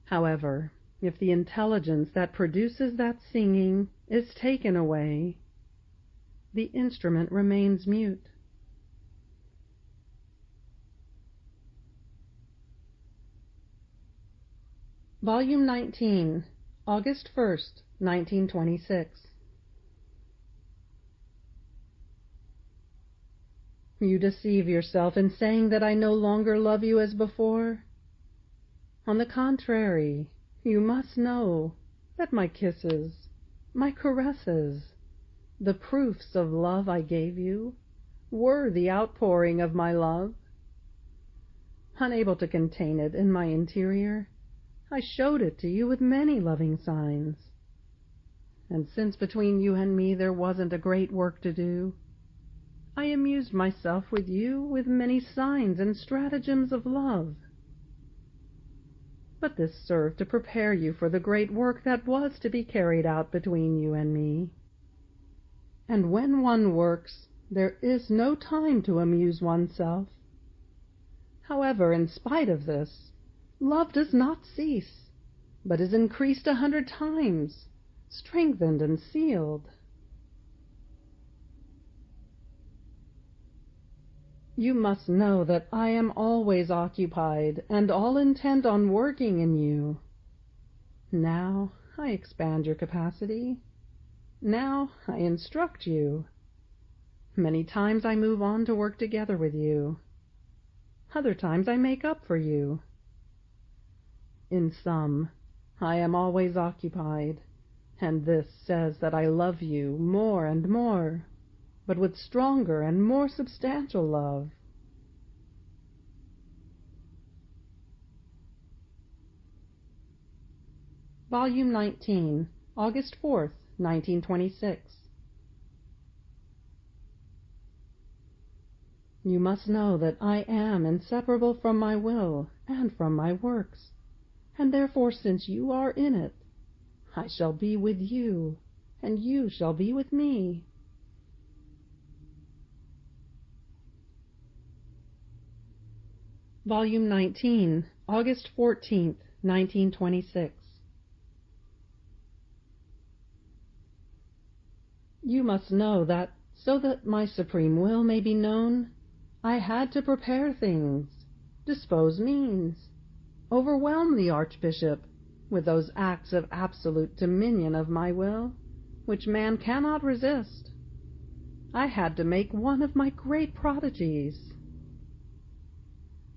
However, if the intelligence that produces that singing is taken away, the instrument remains mute. Volume 19, August 1st, 1926. You deceive yourself in saying that I no longer love you as before. On the contrary, you must know that my kisses, my caresses, the proofs of love I gave you, were the outpouring of my love. Unable to contain it in my interior, I showed it to you with many loving signs. And since between you and me there wasn't a great work to do, I amused myself with you with many signs and stratagems of love. but this served to prepare you for the great work that was to be carried out between you and me. And when one works, there is no time to amuse oneself. However, in spite of this, love does not cease, but is increased 100 times, strengthened and sealed. You must know that I am always occupied and all intent on working in you. Now I expand your capacity. Now I instruct you. Many times I move on to work together with you. Other times I make up for you. In sum, I am always occupied, and this says that I love you more and more, but with stronger and more substantial love. Volume 19, August 4th, 1926. You must know that I am inseparable from my will and from my works, and therefore, since you are in it, I shall be with you, and you shall be with me. Volume 19, August 14th, 1926. You must know that, so that my supreme will may be known, I had to prepare things, dispose means, overwhelm the Archbishop with those acts of absolute dominion of my will, which man cannot resist. I had to make one of my great prodigies.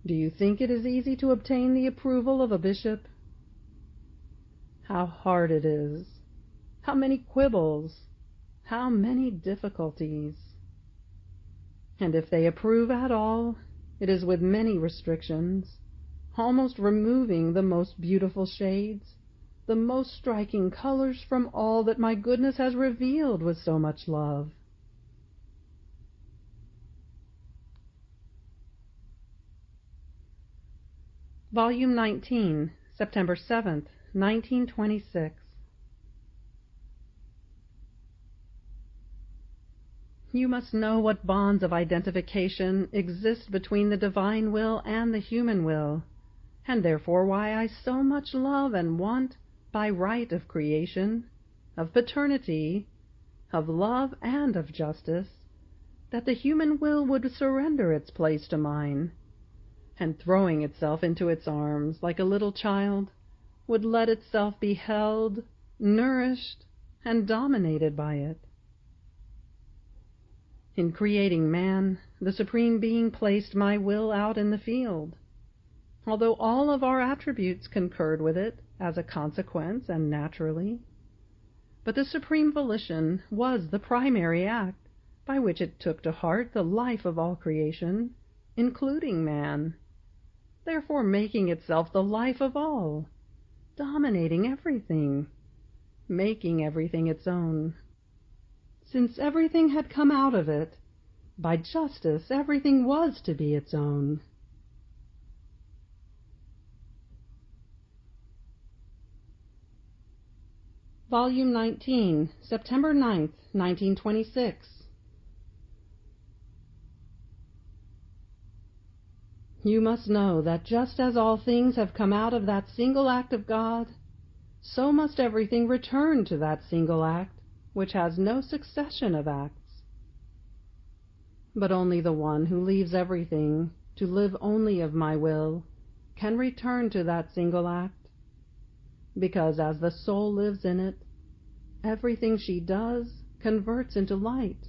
Do you think it is easy to obtain the approval of a bishop? How hard it is! How many quibbles! How many difficulties! And if they approve at all, it is with many restrictions, almost removing the most beautiful shades, the most striking colors from all that my goodness has revealed with so much love. Volume 19, September 7th, 1926. You must know what bonds of identification exist between the divine will and the human will, and therefore why I so much love and want, by right of creation, of paternity, of love and of justice, that the human will would surrender its place to mine, and throwing itself into its arms like a little child, would let itself be held, nourished, and dominated by it. In creating man, the Supreme Being placed my will out in the field, although all of our attributes concurred with it as a consequence and naturally. But the Supreme Volition was the primary act by which it took to heart the life of all creation, including man, therefore making itself the life of all, dominating everything, making everything its own. Since everything had come out of it, by justice everything was to be its own. Volume 19, September 9th, 1926. You must know that just as all things have come out of that single act of God, so must everything return to that single act, which has no succession of acts. But only the one who leaves everything to live only of my will can return to that single act, because as the soul lives in it, everything she does converts into light,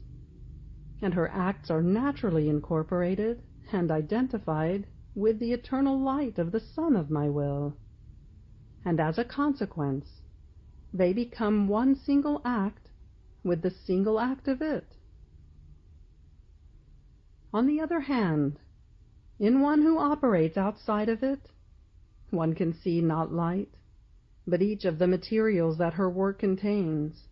and her acts are naturally incorporated and identified with the eternal light of the sun of my will, and as a consequence they become one single act with the single act of it. On the other hand, in one who operates outside of it, one can see not light, but each of the materials that her work contains,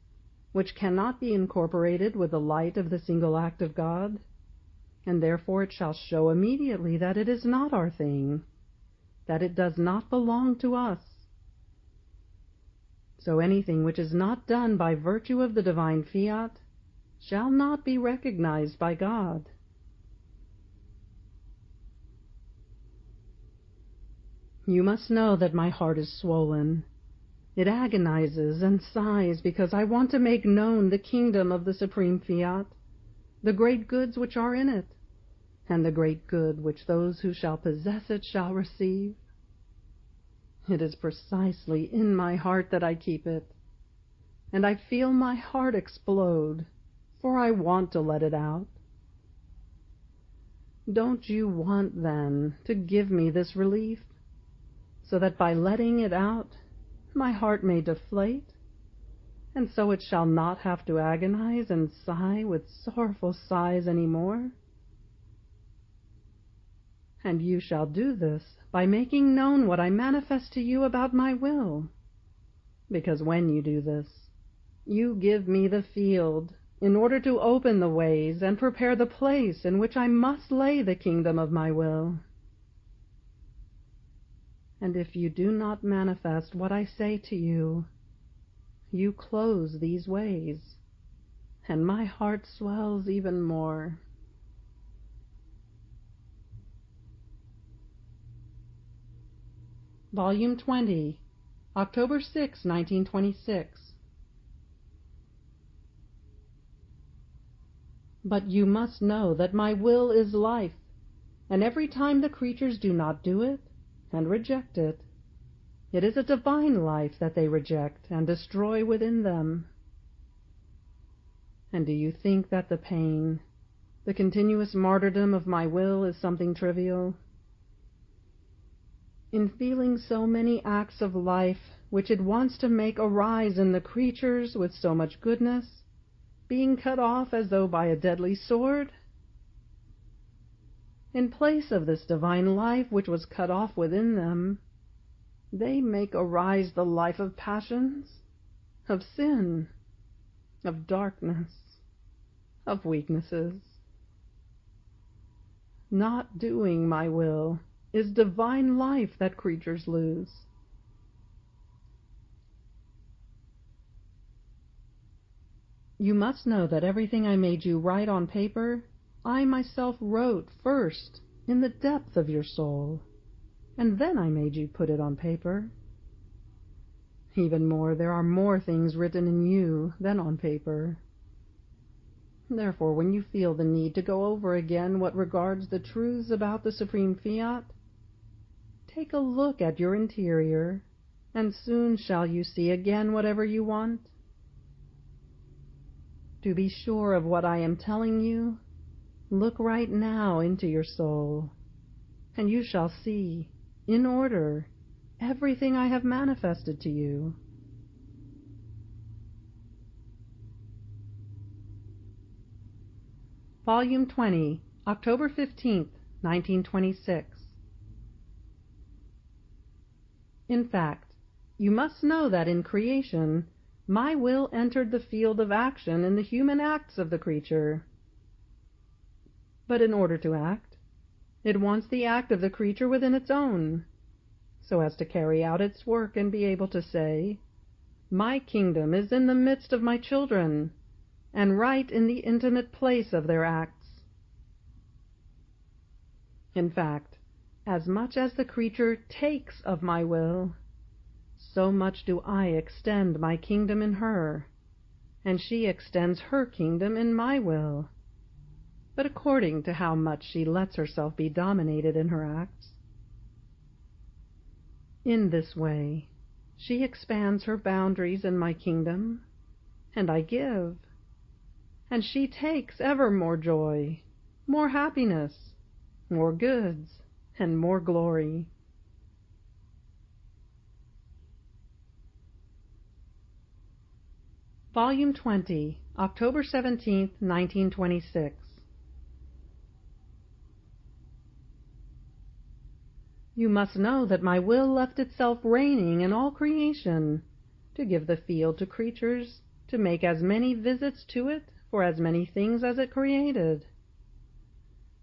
which cannot be incorporated with the light of the single act of God, and therefore it shall show immediately that it is not our thing, that it does not belong to us. So anything which is not done by virtue of the divine fiat shall not be recognized by God. You must know that my heart is swollen. It agonizes and sighs because I want to make known the kingdom of the supreme fiat, the great goods which are in it, and the great good which those who shall possess it shall receive. It is precisely in my heart that I keep it, and I feel my heart explode, for I want to let it out. Don't you want, then, to give me this relief, so that by letting it out, my heart may deflate, and so it shall not have to agonize and sigh with sorrowful sighs any more? And you shall do this by making known what I manifest to you about my will, because when you do this, you give me the field in order to open the ways and prepare the place in which I must lay the kingdom of my will. And if you do not manifest what I say to you, you close these ways, and my heart swells even more. Volume 20, October 6, 1926. But you must know that my will is life, and every time the creatures do not do it, and reject it, it is a divine life that they reject and destroy within them. And do you think that the pain, the continuous martyrdom of my will is something trivial? In feeling so many acts of life which it wants to make arise in the creatures with so much goodness, being cut off as though by a deadly sword? In place of this divine life which was cut off within them, they make arise the life of passions, of sin, of darkness, of weaknesses. Not doing my will is divine life that creatures lose. You must know that everything I made you write on paper, I myself wrote first in the depth of your soul, and then I made you put it on paper. Even more, there are more things written in you than on paper. Therefore, when you feel the need to go over again what regards the truths about the supreme fiat, take a look at your interior, and soon shall you see again whatever you want. To be sure of what I am telling you, look right now into your soul, and you shall see, in order, everything I have manifested to you. Volume 20, October 15th, 1926. In fact, you must know that in creation, my will entered the field of action in the human acts of the creature. But in order to act, it wants the act of the creature within its own, so as to carry out its work and be able to say, "My kingdom is in the midst of my children, and right in the intimate place of their acts." In fact, as much as the creature takes of my will, so much do I extend my kingdom in her, and she extends her kingdom in my will, but according to how much she lets herself be dominated in her acts. In this way, she expands her boundaries in my kingdom, and I give, and she takes ever more joy, more happiness, more goods, and more glory. Volume 20, October 17th, 1926. You must know that my will left itself reigning in all creation, to give the field to creatures, to make as many visits to it for as many things as it created.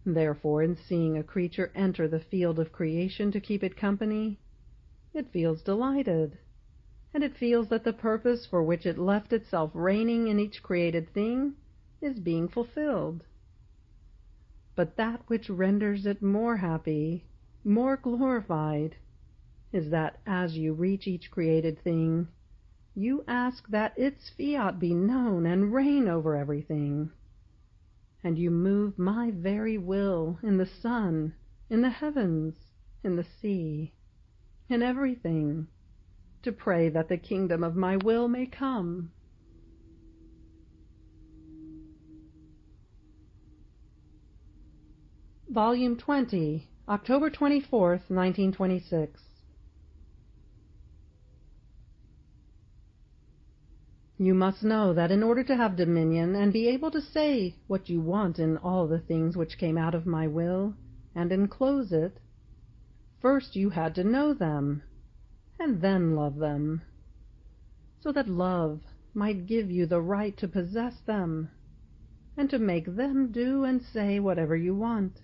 Therefore, in seeing a creature enter the field of creation to keep it company, it feels delighted, and it feels that the purpose for which it left itself reigning in each created thing is being fulfilled. But that which renders it more happy, more glorified, is that as you reach each created thing, you ask that its fiat be known and reign over everything. And you move my very will in the sun, in the heavens, in the sea, in everything, to pray that the kingdom of my will may come. Volume 20, October 24th, 1926. You must know that in order to have dominion and be able to say what you want in all the things which came out of my will, and enclose it, first you had to know them, and then love them, so that love might give you the right to possess them, and to make them do and say whatever you want.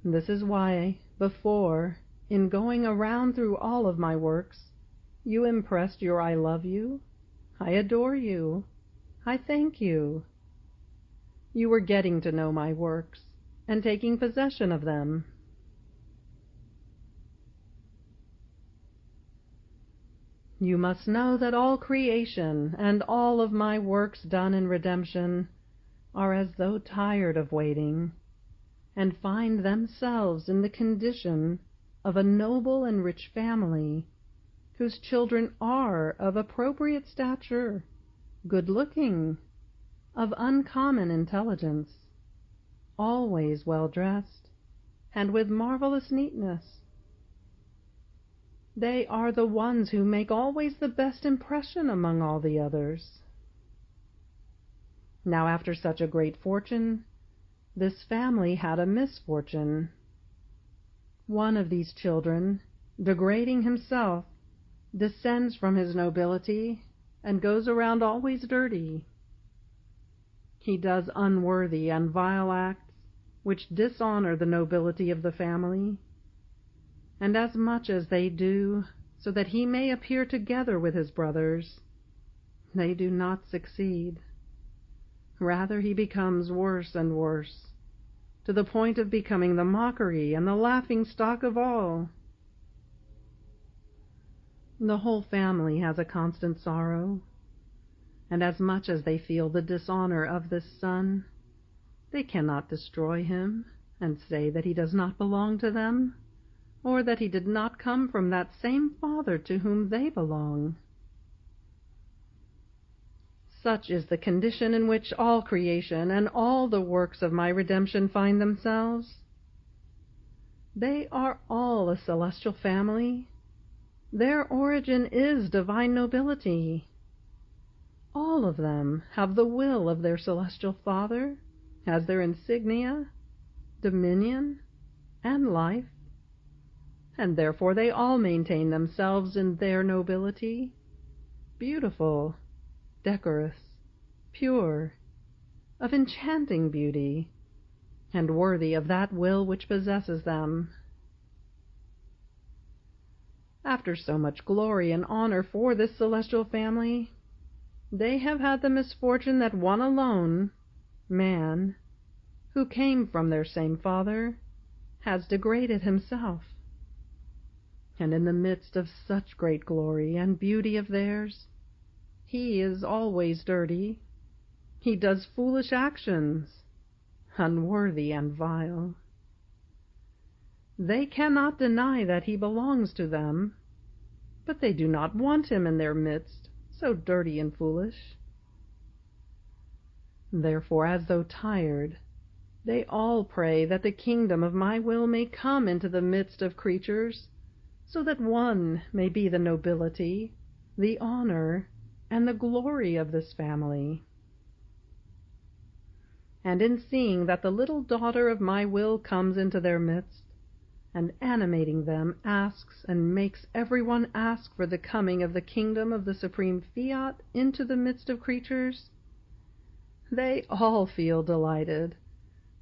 This is why, before, in going around through all of my works, you impressed your I love you, I adore you, I thank you. You were getting to know my works, and taking possession of them. You must know that all creation, and all of my works done in redemption, are as though tired of waiting, and find themselves in the condition of a noble and rich family, whose children are of appropriate stature, good-looking, of uncommon intelligence, always well-dressed, and with marvelous neatness. They are the ones who make always the best impression among all the others. Now, after such a great fortune, this family had a misfortune. One of these children, degrading himself, descends from his nobility and goes around always dirty. He does unworthy and vile acts which dishonor the nobility of the family, and as much as they do so that he may appear together with his brothers, they do not succeed. Rather, he becomes worse and worse, to the point of becoming the mockery and the laughing-stock of all. The whole family has a constant sorrow, and as much as they feel the dishonor of this son, they cannot destroy him and say that he does not belong to them, or that he did not come from that same father to whom they belong. Such is the condition in which all creation and all the works of my redemption find themselves. They are all a celestial family. Their origin is divine nobility. All of them have the will of their celestial Father as their insignia, dominion, and life, and therefore they all maintain themselves in their nobility, beautiful, decorous, pure, of enchanting beauty, and worthy of that will which possesses them. After so much glory and honor for this celestial family, they have had the misfortune that one alone, man, who came from their same Father, has degraded himself. And in the midst of such great glory and beauty of theirs, he is always dirty. He does foolish actions, unworthy and vile. They cannot deny that he belongs to them, but they do not want him in their midst, so dirty and foolish. Therefore, as though tired, they all pray that the kingdom of my will may come into the midst of creatures, so that one may be the nobility, the honor, and the glory of this family. And in seeing that the little daughter of my will comes into their midst, and animating them asks and makes everyone ask for the coming of the kingdom of the supreme fiat into the midst of creatures, they all feel delighted,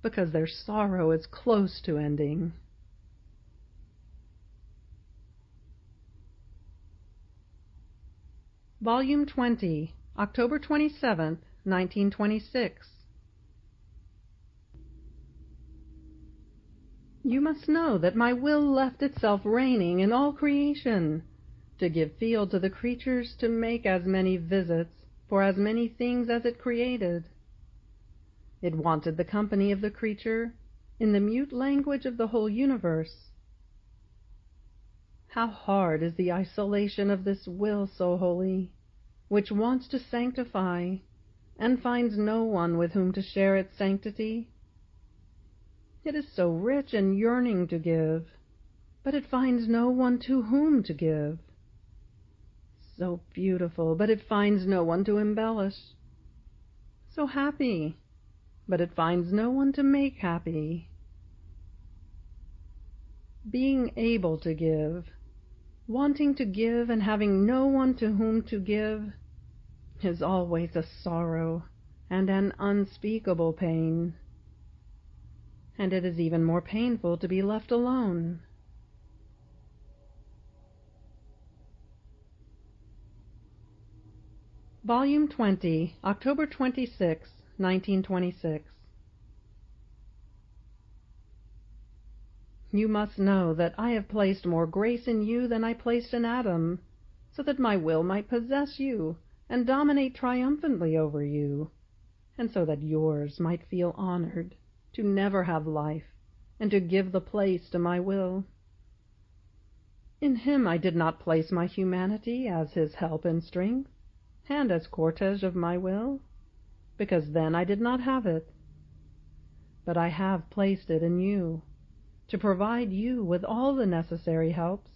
because their sorrow is close to ending. Volume 20, October 27th, 1926. You must know that my will left itself reigning in all creation, to give field to the creatures to make as many visits for as many things as it created. It wanted the company of the creature in the mute language of the whole universe. How hard is the isolation of this will so holy, which wants to sanctify, and finds no one with whom to share its sanctity. It is so rich and yearning to give, but it finds no one to whom to give. So beautiful, but it finds no one to embellish. So happy, but it finds no one to make happy. Being able to give, wanting to give and having no one to whom to give, is always a sorrow and an unspeakable pain. And it is even more painful to be left alone. Volume 20, October 26, 1926. You must know that I have placed more grace in you than I placed in Adam, so that my will might possess you and dominate triumphantly over you, and so that yours might feel honored to never have life and to give the place to my will. In him I did not place my humanity as his help and strength, and as cortege of my will, because then I did not have it. But I have placed it in you, to provide you with all the necessary helps,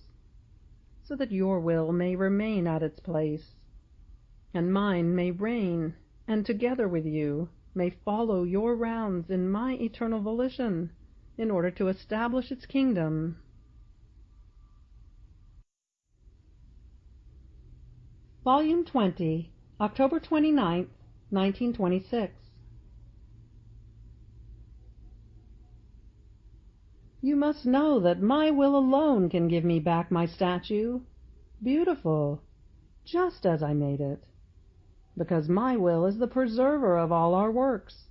so that your will may remain at its place, and mine may reign, and together with you may follow your rounds in my eternal volition, in order to establish its kingdom. Volume 20, October 29th, 1926. You must know that my will alone can give me back my statue, beautiful, just as I made it, because my will is the preserver of all our works,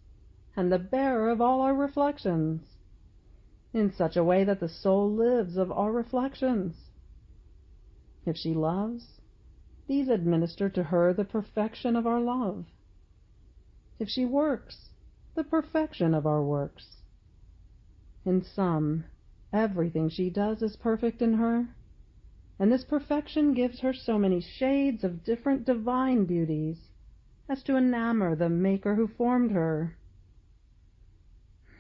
and the bearer of all our reflections, in such a way that the soul lives of our reflections. If she loves, these administer to her the perfection of our love. If she works, the perfection of our works. In sum, everything she does is perfect in her, and this perfection gives her so many shades of different divine beauties as to enamor the Maker who formed her.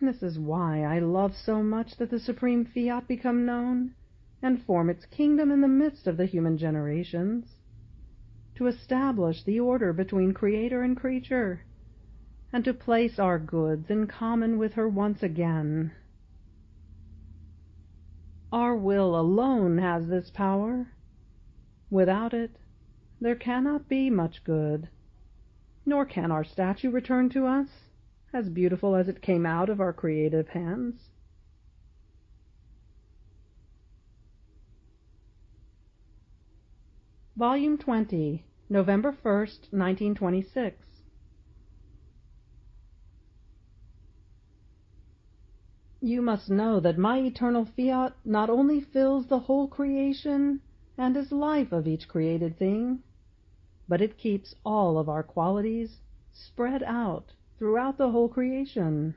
This is why I love so much that the supreme Fiat become known, and form its kingdom in the midst of the human generations, to establish the order between creator and creature, and to place our goods in common with her once again. Our will alone has this power. Without it, there cannot be much good, nor can our statue return to us, as beautiful as it came out of our creative hands. Volume 20, November 1st, 1926. You must know that my eternal Fiat not only fills the whole creation and is life of each created thing, but it keeps all of our qualities spread out throughout the whole creation.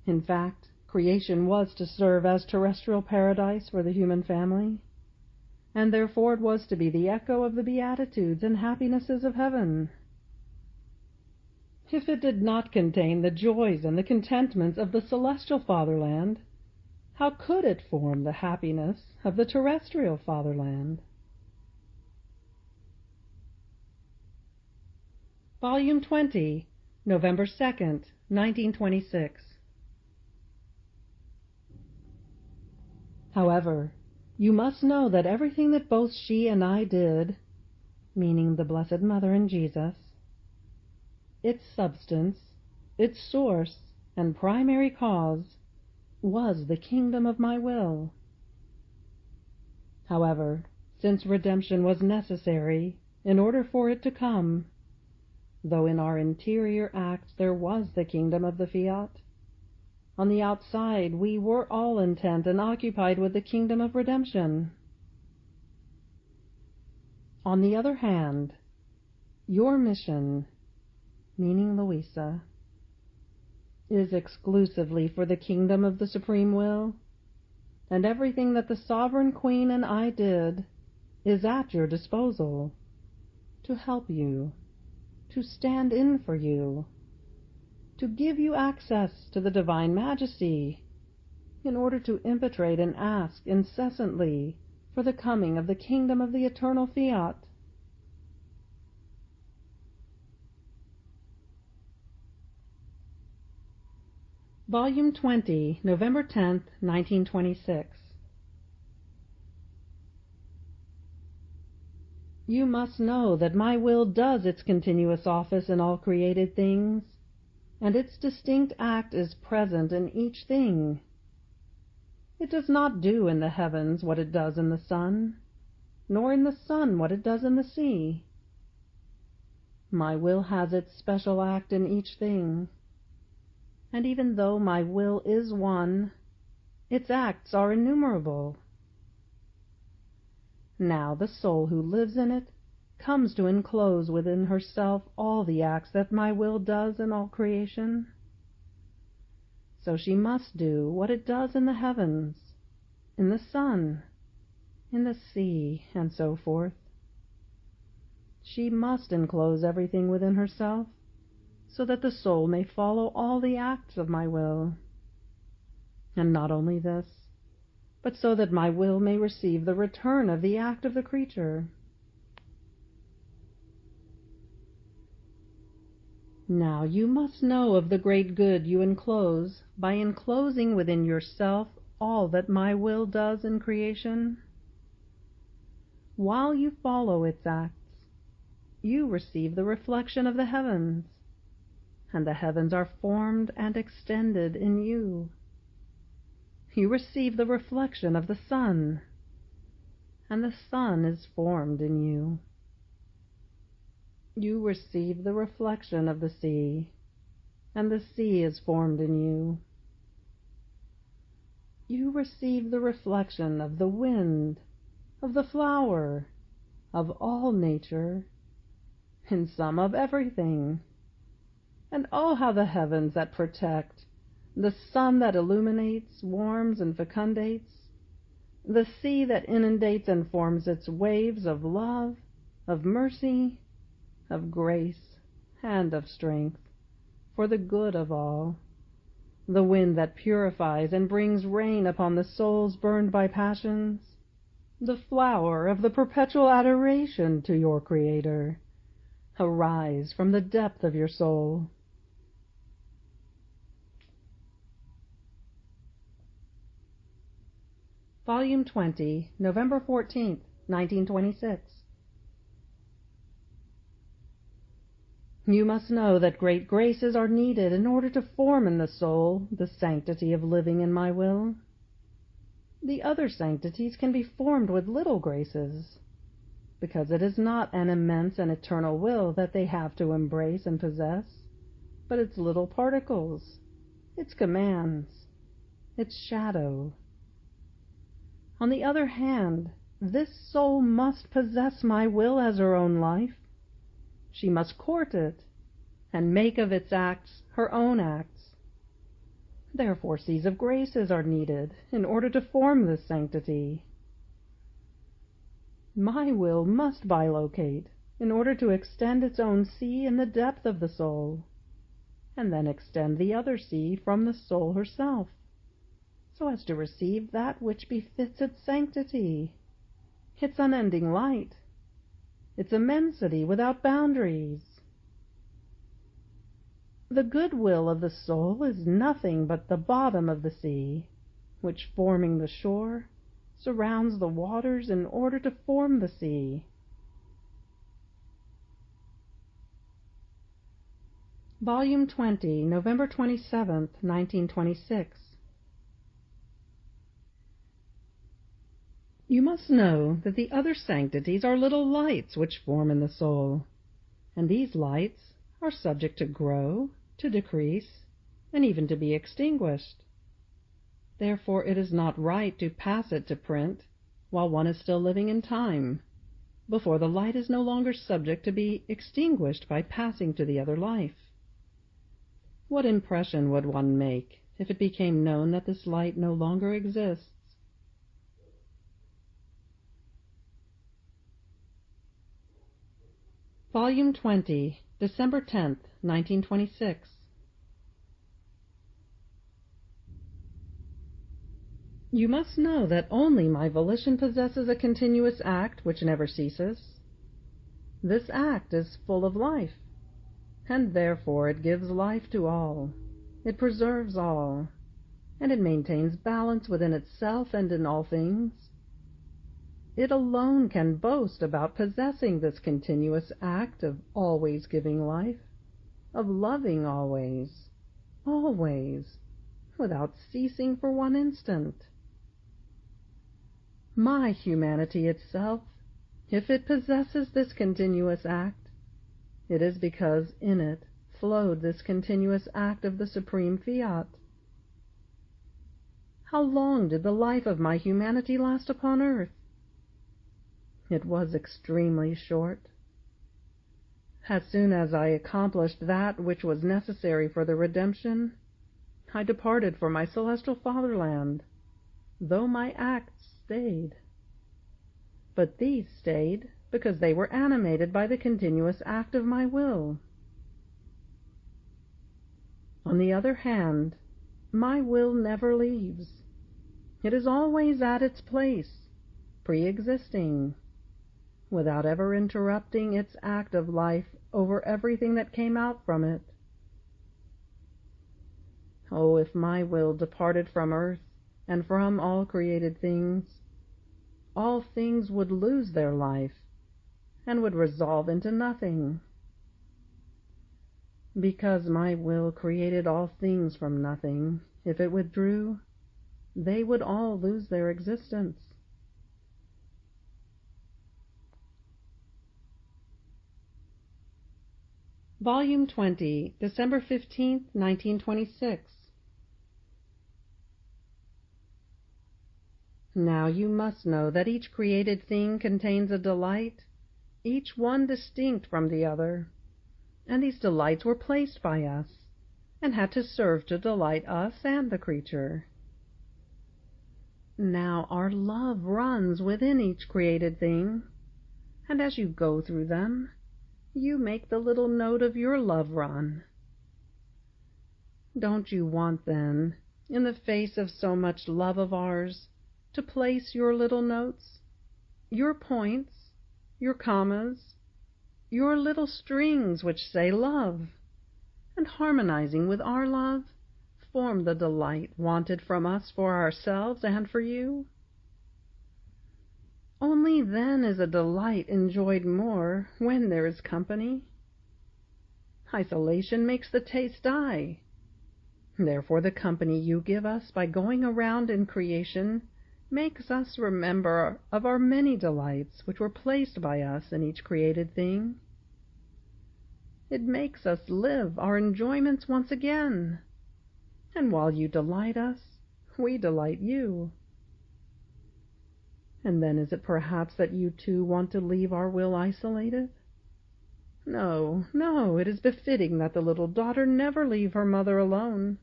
In fact, creation was to serve as terrestrial paradise for the human family, and therefore it was to be the echo of the beatitudes and happinesses of heaven. If it did not contain the joys and the contentments of the celestial fatherland, how could it form the happiness of the terrestrial fatherland? Volume 20, November 2nd, 1926. However, you must know that everything that both she and I did, meaning the Blessed Mother and Jesus, its substance, its source, and primary cause was the kingdom of my will. However, since redemption was necessary in order for it to come, though in our interior acts there was the kingdom of the fiat, on the outside we were all intent and occupied with the kingdom of redemption. On the other hand, your mission, meaning Luisa, is exclusively for the kingdom of the supreme will, and everything that the sovereign queen and I did is at your disposal, to help you, to stand in for you, to give you access to the divine majesty, in order to impetrate and ask incessantly for the coming of the kingdom of the eternal fiat. Volume 20, November 10th, 1926. You must know that my will does its continuous office in all created things, and its distinct act is present in each thing. It does not do in the heavens what it does in the sun, nor in the sun what it does in the sea. My will has its special act in each thing, and even though my will is one, its acts are innumerable. Now the soul who lives in it comes to enclose within herself all the acts that my will does in all creation. So she must do what it does in the heavens, in the sun, in the sea, and so forth. She must enclose everything within herself, so that the soul may follow all the acts of my will. And not only this, but so that my will may receive the return of the act of the creature. Now you must know of the great good you enclose by enclosing within yourself all that my will does in creation. While you follow its acts, you receive the reflection of the heavens, and the heavens are formed and extended in you. You receive the reflection of the sun, and the sun is formed in you. You receive the reflection of the sea, and the sea is formed in you. You receive the reflection of the wind, of the flower, of all nature, in sum of everything. And oh, how the heavens that protect, the sun that illuminates, warms, and fecundates, the sea that inundates and forms its waves of love, of mercy, of grace, and of strength, for the good of all, the wind that purifies and brings rain upon the souls burned by passions, the flower of the perpetual adoration to your Creator, arise from the depth of your soul. Volume 20, November 14th, 1926. You must know that great graces are needed in order to form in the soul the sanctity of living in my will. The other sanctities can be formed with little graces, because it is not an immense and eternal will that they have to embrace and possess, but its little particles, its commands, its shadow. On the other hand, this soul must possess my will as her own life. She must court it, and make of its acts her own acts. Therefore seas of graces are needed in order to form this sanctity. My will must bilocate in order to extend its own sea in the depth of the soul, and then extend the other sea from the soul herself, so as to receive that which befits its sanctity, its unending light, its immensity without boundaries. The good will of the soul is nothing but the bottom of the sea, which, forming the shore, surrounds the waters in order to form the sea. Volume 20, November 27th, 1926. You must know that the other sanctities are little lights which form in the soul, and these lights are subject to grow, to decrease, and even to be extinguished. Therefore it is not right to pass it to print while one is still living in time, before the light is no longer subject to be extinguished by passing to the other life. What impression would one make if it became known that this light no longer exists? Volume 20, December 10th, 1926. You must know that only my volition possesses a continuous act which never ceases. This act is full of life, and therefore it gives life to all, it preserves all, and it maintains balance within itself and in all things. It alone can boast about possessing this continuous act of always giving life, of loving always, always, without ceasing for one instant. My humanity itself, if it possesses this continuous act, it is because in it flowed this continuous act of the supreme fiat. How long did the life of my humanity last upon earth? It was extremely short. As soon as I accomplished that which was necessary for the redemption, I departed for my celestial fatherland, though my acts stayed. But these stayed because they were animated by the continuous act of my will. On the other hand, my will never leaves. It is always at its place, pre-existing, without ever interrupting its act of life over everything that came out from it. Oh, if my will departed from earth and from all created things, all things would lose their life and would resolve into nothing. Because my will created all things from nothing, if it withdrew, they would all lose their existence. Volume 20, December 15th, 1926. Now you must know that each created thing contains a delight, each one distinct from the other, and these delights were placed by us, and had to serve to delight us and the creature. Now our love runs within each created thing, and as you go through them, you make the little note of your love run. Don't you want, then, in the face of so much love of ours, to place your little notes, your points, your commas, your little strings which say love, and harmonizing with our love, form the delight wanted from us for ourselves and for you? Only then is a delight enjoyed more when there is company. Isolation makes the taste die. Therefore the company you give us by going around in creation makes us remember of our many delights which were placed by us in each created thing. It makes us live our enjoyments once again, and while you delight us, we delight you. And then is it perhaps that you too want to leave our will isolated? No, no, it is befitting that the little daughter never leave her mother alone,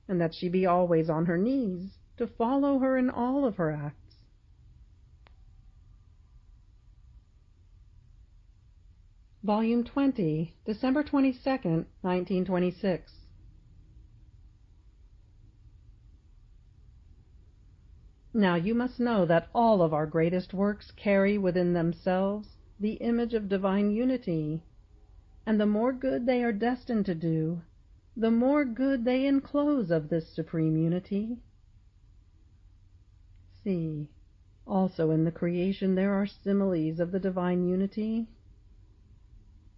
and that she be always on her knees to follow her in all of her acts. Volume 20, December 22nd, 1926. Now you must know that all of our greatest works carry within themselves the image of divine unity, and the more good they are destined to do, the more good they enclose of this supreme unity. See, also in the creation there are similes of the divine unity.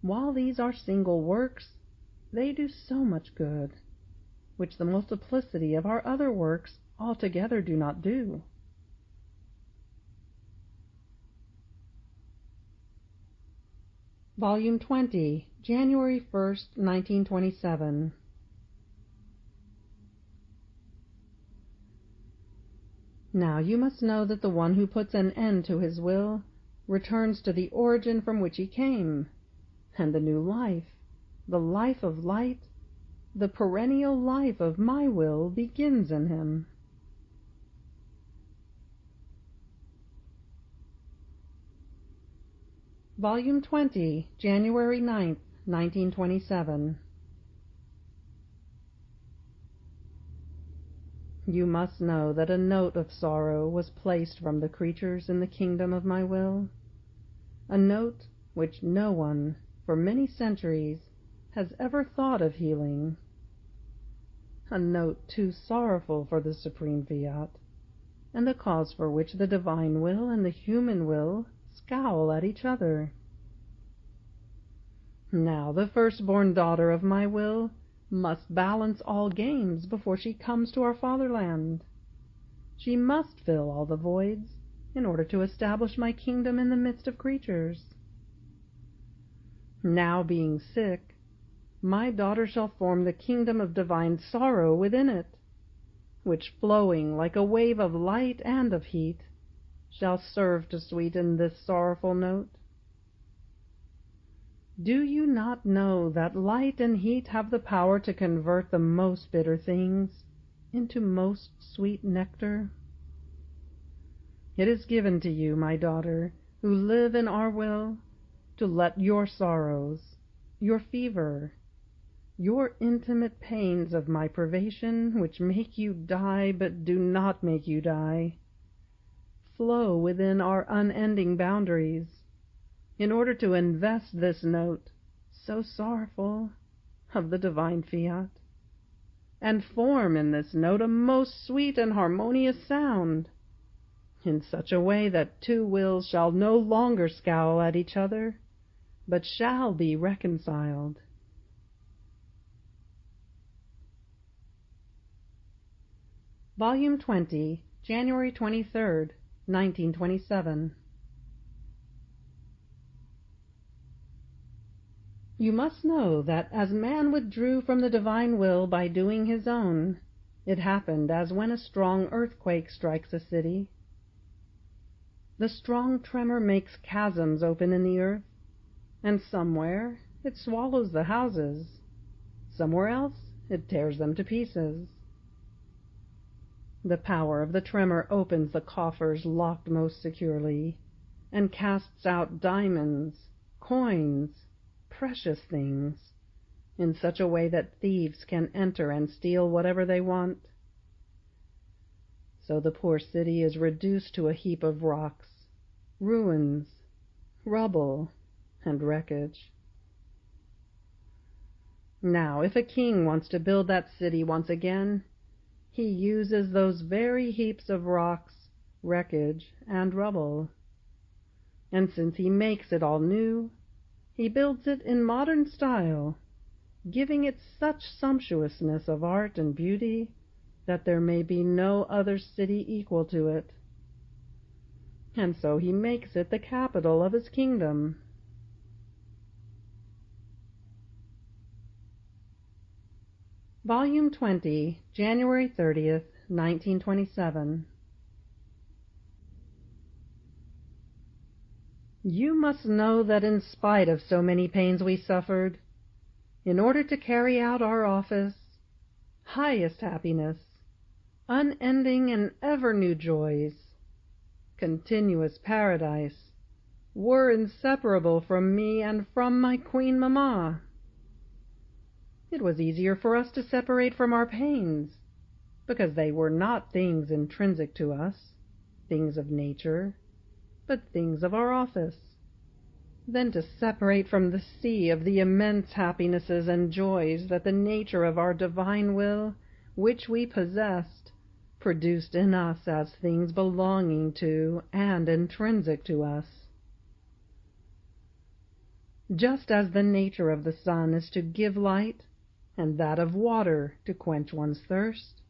While these are single works, they do so much good, which the multiplicity of our other works altogether do not do. Volume 20, January 1st, 1927. Now you must know that the one who puts an end to his will returns to the origin from which he came, and the new life, the life of light, the perennial life of my will begins in him. Volume 20, January 9th, 1927. You must know that a note of sorrow was placed from the creatures in the kingdom of my will, a note which no one, for many centuries, has ever thought of healing, a note too sorrowful for the supreme fiat, and the cause for which the divine will and the human will scowl at each other. Now the firstborn daughter of my will must balance all games before she comes to our fatherland. She must fill all the voids in order to establish my kingdom in the midst of creatures. Now being sick, my daughter shall form the kingdom of divine sorrow within it, which, flowing like a wave of light and of heat, shall serve to sweeten this sorrowful note. Do you not know that light and heat have the power to convert the most bitter things into most sweet nectar? It is given to you, my daughter, who live in our will, to let your sorrows, your fever, your intimate pains of my privation, which make you die but do not make you die, flow within our unending boundaries, in order to invest this note, so sorrowful, of the divine fiat, and form in this note a most sweet and harmonious sound, in such a way that two wills shall no longer scowl at each other, but shall be reconciled. Volume 20, January 23rd, 1927. You must know that as man withdrew from the divine will by doing his own, it happened as when a strong earthquake strikes a city. The strong tremor makes chasms open in the earth, and somewhere it swallows the houses, somewhere else it tears them to pieces. The power of the tremor opens the coffers locked most securely, and casts out diamonds, coins, precious things, in such a way that thieves can enter and steal whatever they want. So the poor city is reduced to a heap of rocks, ruins, rubble, and wreckage. Now, if a king wants to build that city once again, he uses those very heaps of rocks, wreckage, and rubble. And since he makes it all new, he builds it in modern style, giving it such sumptuousness of art and beauty that there may be no other city equal to it. And so he makes it the capital of his kingdom. Volume 20, January 30th, 1927. You must know that in spite of so many pains we suffered, in order to carry out our office, highest happiness, unending and ever new joys, continuous paradise, were inseparable from me and from my queen mamma. It was easier for us to separate from our pains, because they were not things intrinsic to us, things of nature, but things of our office, than to separate from the sea of the immense happinesses and joys that the nature of our divine will, which we possessed, produced in us as things belonging to and intrinsic to us. Just as the nature of the sun is to give light, and that of water to quench one's thirst,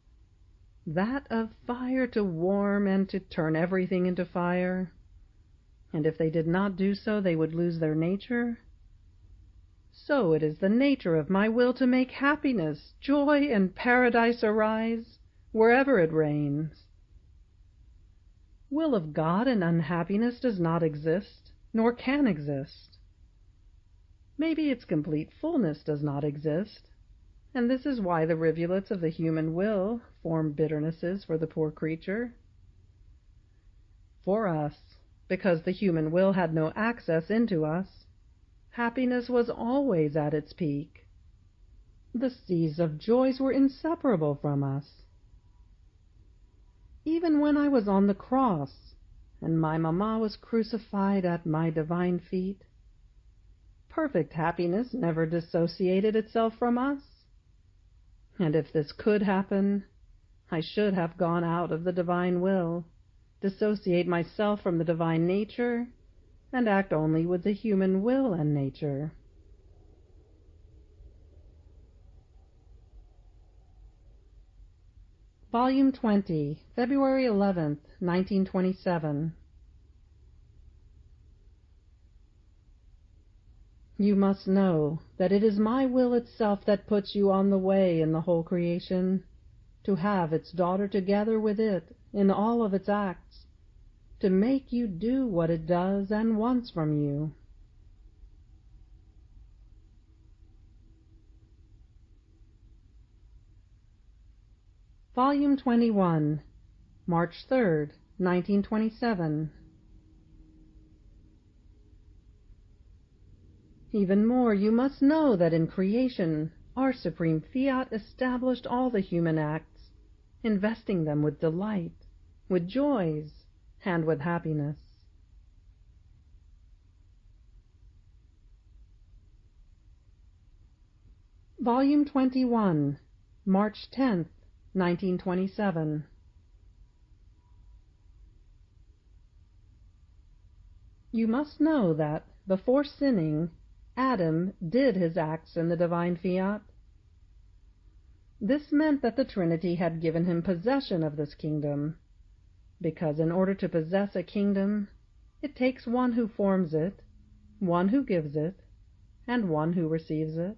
that of fire to warm and to turn everything into fire, and if they did not do so they would lose their nature, so it is the nature of my will to make happiness, joy, and paradise arise wherever it reigns. Will of God and unhappiness does not exist, nor can exist. Maybe its complete fullness does not exist, and this is why the rivulets of the human will form bitternesses for the poor creature. For us, because the human will had no access into us, happiness was always at its peak. The seas of joys were inseparable from us. Even when I was on the cross, and my mamma was crucified at my divine feet, perfect happiness never dissociated itself from us. And if this could happen, I should have gone out of the divine will, dissociate myself from the divine nature, and act only with the human will and nature. Volume 20, February 11th, 1927. You must know that it is my will itself that puts you on the way in the whole creation, to have its daughter together with it in all of its acts, to make you do what it does and wants from you. Volume 21, March 3rd, 1927. Even more, you must know that in creation our supreme fiat established all the human acts, investing them with delight, with joys, and with happiness. Volume 21, March 10th, 1927. You must know that, before sinning, Adam did his acts in the divine fiat. This meant that the Trinity had given him possession of this kingdom, because in order to possess a kingdom, it takes one who forms it, one who gives it, and one who receives it.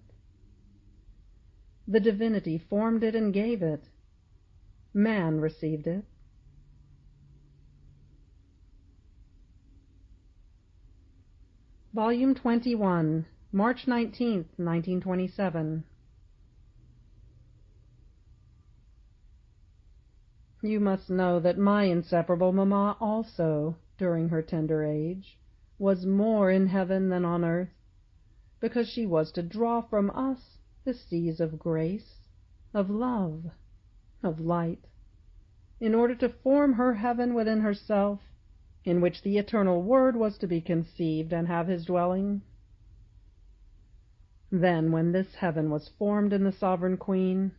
The divinity formed it and gave it. Man received it. Volume 21, March 19th, 1927. You must know that my inseparable mamma also, during her tender age, was more in heaven than on earth, because she was to draw from us the seas of grace, of love, of light, in order to form her heaven within herself, in which the eternal Word was to be conceived and have his dwelling. Then, when this heaven was formed in the Sovereign Queen,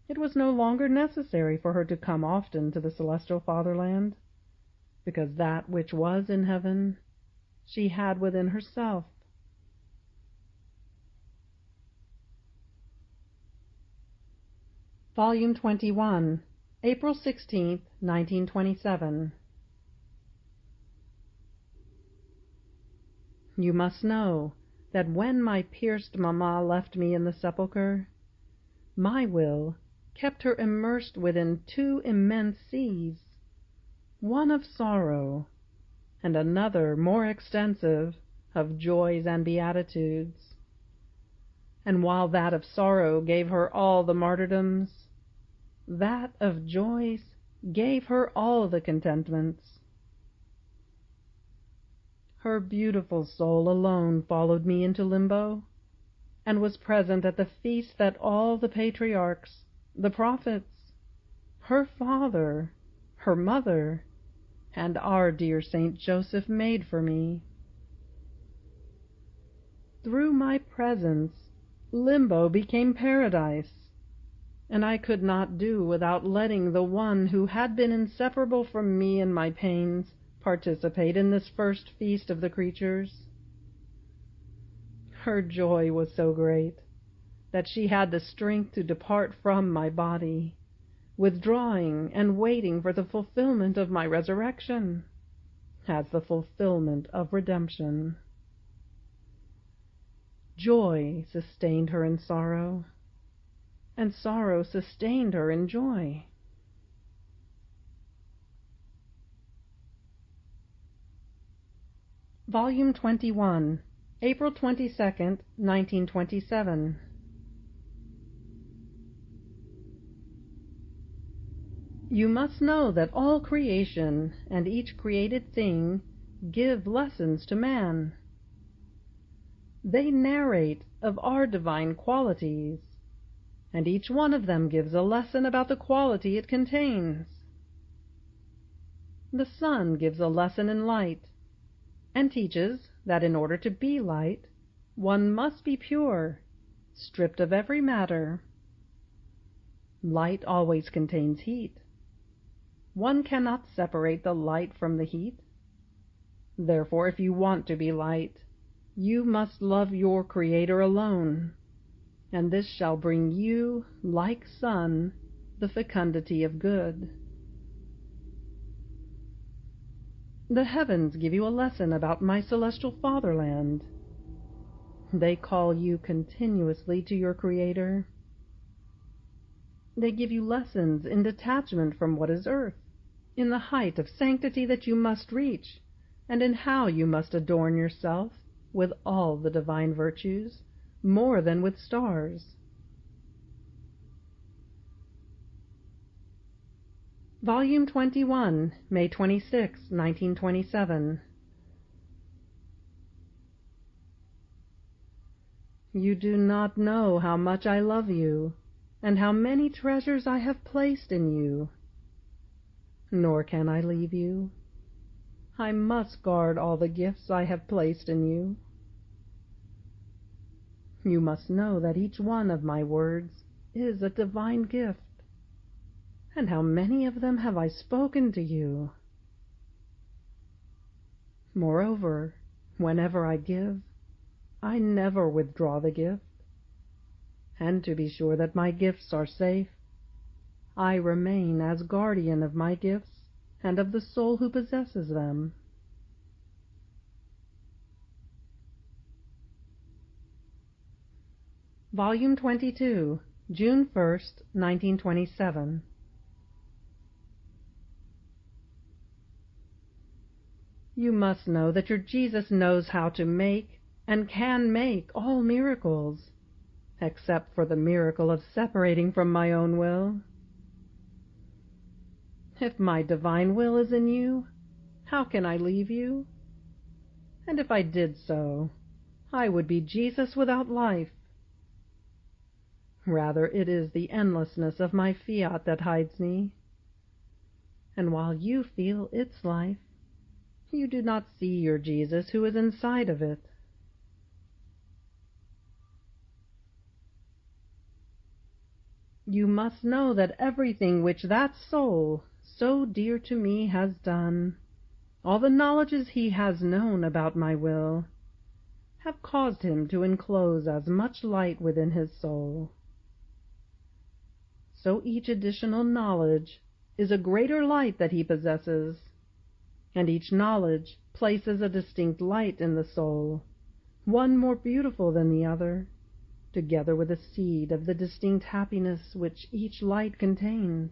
it was no longer necessary for her to come often to the celestial fatherland, because that which was in heaven she had within herself. Volume 21, April 16th, 1927. You must know that when my pierced mamma left me in the sepulchre, my will kept her immersed within two immense seas, one of sorrow, and another more extensive, of joys and beatitudes. And while that of sorrow gave her all the martyrdoms, that of joys gave her all the contentments. Her beautiful soul alone followed me into limbo, and was present at the feast that all the patriarchs, the prophets, her father, her mother, and our dear Saint Joseph made for me. Through my presence, limbo became paradise, and I could not do without letting the one who had been inseparable from me in my pains participate in this first feast of the creatures. Her joy was so great that she had the strength to depart from my body, withdrawing and waiting for the fulfillment of my resurrection, as the fulfillment of redemption. Joy sustained her in sorrow, and sorrow sustained her in joy. Volume 21, April 22nd, 1927. You must know that all creation and each created thing give lessons to man. They narrate of our divine qualities, and each one of them gives a lesson about the quality it contains. The sun gives a lesson in light, and teaches that in order to be light, one must be pure, stripped of every matter. Light always contains heat. One cannot separate the light from the heat. Therefore, if you want to be light, you must love your Creator alone, and this shall bring you, like sun, the fecundity of good. The heavens give you a lesson about my celestial fatherland. They call you continuously to your Creator. They give you lessons in detachment from what is earth, in the height of sanctity that you must reach, and in how you must adorn yourself with all the divine virtues, more than with stars. Volume 21, May 26, 1927. You do not know how much I love you, and how many treasures I have placed in you. Nor can I leave you. I must guard all the gifts I have placed in you. You must know that each one of my words is a divine gift. And how many of them have I spoken to you? Moreover, whenever I give, I never withdraw the gift. And to be sure that my gifts are safe, I remain as guardian of my gifts and of the soul who possesses them. Volume 22, June 1st, 1927. You must know that your Jesus knows how to make and can make all miracles, except for the miracle of separating from my own will. If my divine will is in you, how can I leave you? And if I did so, I would be Jesus without life. Rather, it is the endlessness of my fiat that hides me. And while you feel its life, you do not see your Jesus who is inside of it. You must know that everything which that soul, so dear to me, has done, all the knowledges he has known about my will, have caused him to enclose as much light within his soul. So each additional knowledge is a greater light that he possesses, and each knowledge places a distinct light in the soul, one more beautiful than the other, together with a seed of the distinct happiness which each light contains.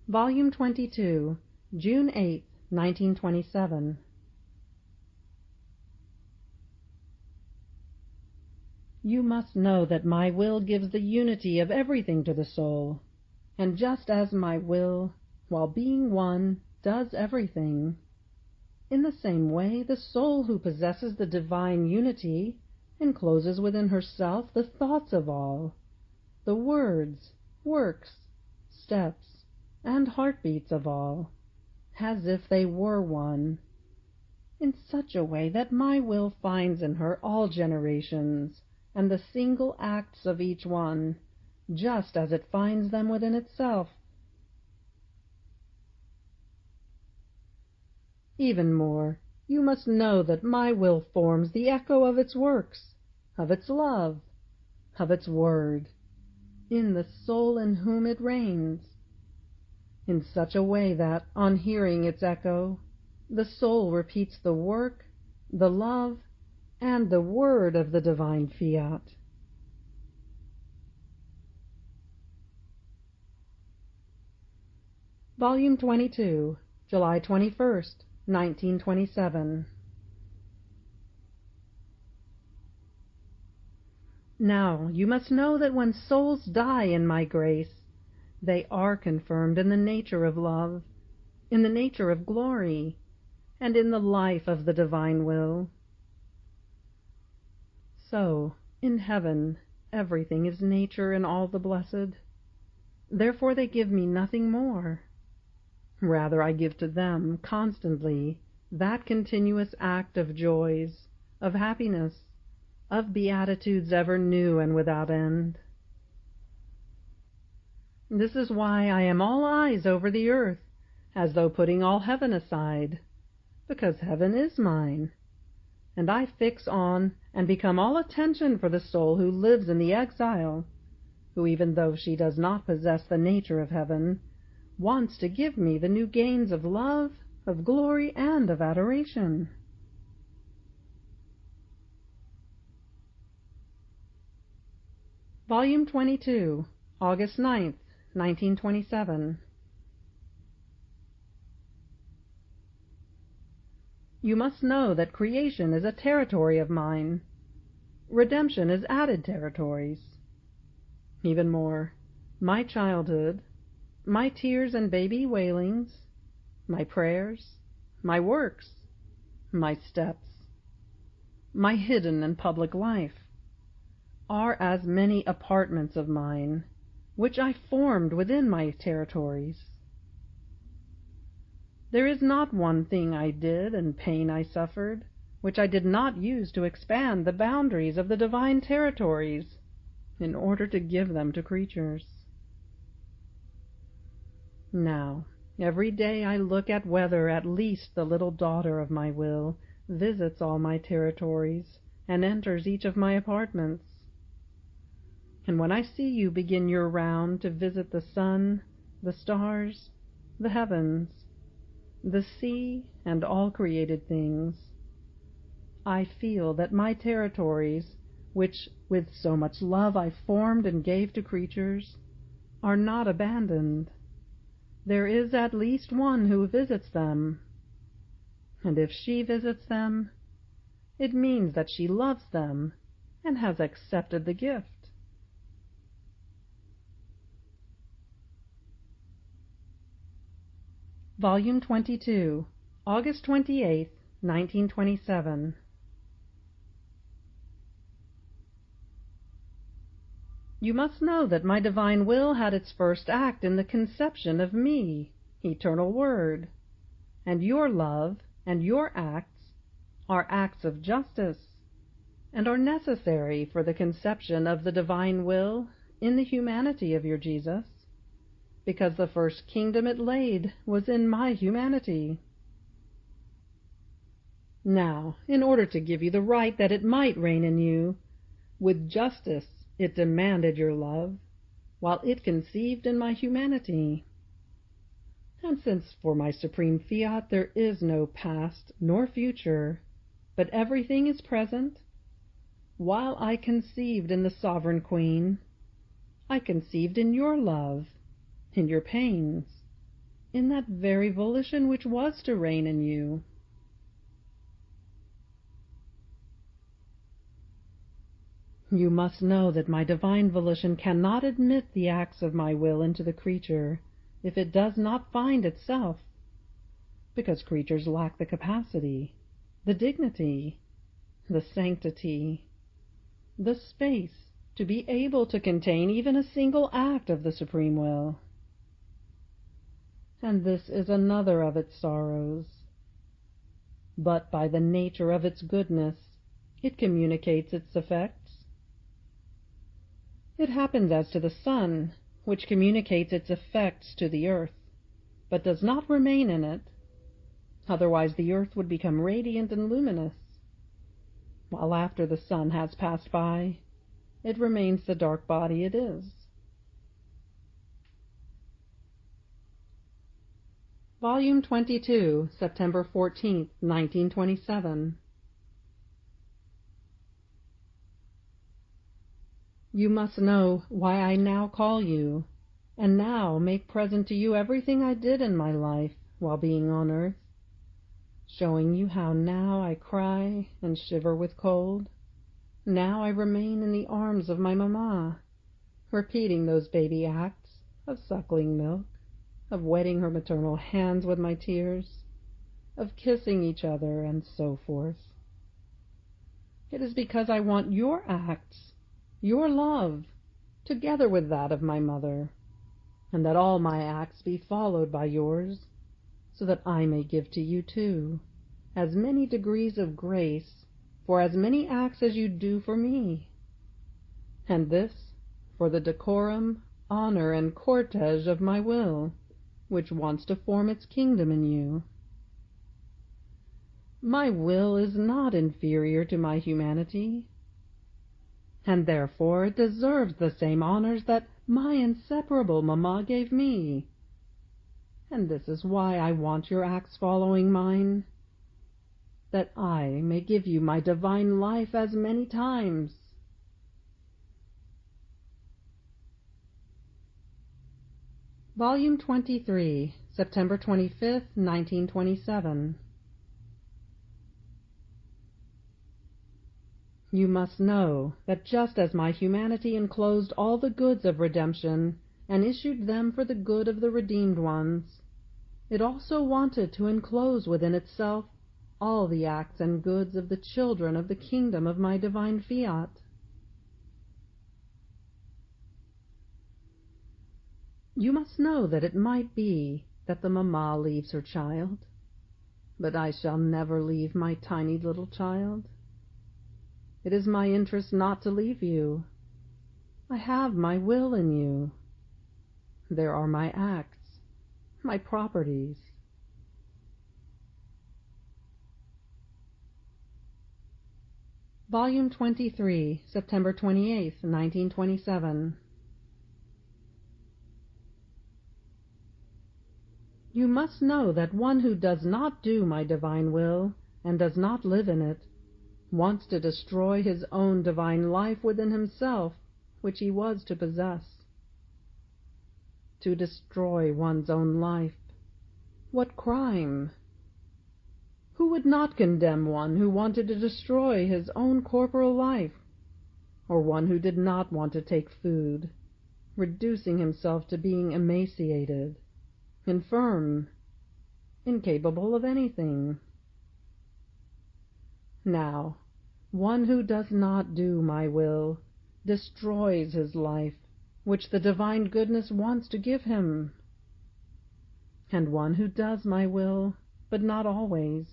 Volume 22, June 8, 1927. You must know that my will gives the unity of everything to the soul, and just as my will, while being one, does everything, in the same way the soul who possesses the divine unity encloses within herself the thoughts of all, the words, works, steps, and heartbeats of all, as if they were one, in such a way that my will finds in her all generations and the single acts of each one, just as it finds them within itself. Even more, you must know that my will forms the echo of its works, of its love, of its word, in the soul in whom it reigns, in such a way that, on hearing its echo, the soul repeats the work, the love, and the word of the divine Fiat. Volume 22, July 21st, 1927. Now, you must know that when souls die in my grace, they are confirmed in the nature of love, in the nature of glory, and in the life of the divine will. So, in heaven, everything is nature in all the blessed. Therefore they give me nothing more. Rather I give to them, constantly, that continuous act of joys, of happiness, of beatitudes ever new and without end. This is why I am all eyes over the earth, as though putting all heaven aside, because heaven is mine, and I fix on and become all attention for the soul who lives in the exile, who, even though she does not possess the nature of heaven, wants to give me the new gains of love, of glory, and of adoration. Volume 22, August 9th, 1927. You must know that creation is a territory of mine. Redemption is added territories. Even more, my childhood, my tears and baby wailings, my prayers, my works, my steps, my hidden and public life, are as many apartments of mine, which I formed within my territories. There is not one thing I did and pain I suffered, which I did not use to expand the boundaries of the divine territories, in order to give them to creatures. Now, every day I look at whether at least the little daughter of my will visits all my territories and enters each of my apartments. And when I see you begin your round to visit the sun, the stars, the heavens, the sea, and all created things, I feel that my territories, which with so much love I formed and gave to creatures, are not abandoned. There is at least one who visits them, and if she visits them, it means that she loves them and has accepted the gift. Volume 22, August 28th, 1927. You must know that my divine will had its first act in the conception of me, eternal Word, and your love and your acts are acts of justice, and are necessary for the conception of the divine will in the humanity of your Jesus, because the first kingdom it laid was in my humanity. Now, in order to give you the right that it might reign in you, with justice it demanded your love, while it conceived in my humanity. And since for my supreme Fiat there is no past nor future, but everything is present, while I conceived in the sovereign Queen, I conceived in your love, in your pains, in that very volition which was to reign in you. You must know that my divine volition cannot admit the acts of my will into the creature if it does not find itself, because creatures lack the capacity, the dignity, the sanctity, the space to be able to contain even a single act of the supreme will. And this is another of its sorrows. But by the nature of its goodness, it communicates its effects. It happens as to the sun, which communicates its effects to the earth, but does not remain in it, Otherwise the earth would become radiant and luminous, while after the sun has passed by, it remains the dark body it is. Volume 22, September 14, 1927. You must know why I now call you, and now make present to you everything I did in my life while being on earth, showing you how now I cry and shiver with cold. Now I remain in the arms of my mamma, repeating those baby acts of suckling milk, of wetting her maternal hands with my tears, of kissing each other, and so forth. It is because I want your acts, your love, together with that of my mother, and that all my acts be followed by yours, so that I may give to you, too, as many degrees of grace for as many acts as you do for me, and this for the decorum, honor, and cortege of my will, which wants to form its kingdom in you. My will is not inferior to my humanity, and therefore it deserves the same honors that my inseparable mamma gave me. And this is why I want your acts following mine, that I may give you my divine life as many times. Volume 23, September 25, 1927. You must know that just as my humanity enclosed all the goods of redemption and issued them for the good of the redeemed ones, it also wanted to enclose within itself all the acts and goods of the children of the kingdom of my divine Fiat. You must know that it might be that the mamma leaves her child, but I shall never leave my tiny little child. It is my interest not to leave you. I have my will in you. There are my acts, my properties. Volume 23, September 28, 1927. You must know that one who does not do my divine will, and does not live in it, wants to destroy his own divine life within himself, which he was to possess. To destroy one's own life, what crime? Who would not condemn one who wanted to destroy his own corporal life, or one who did not want to take food, reducing himself to being emaciated, infirm, incapable of anything? Now, one who does not do my will destroys his life, which the divine goodness wants to give him. And one who does my will, but not always,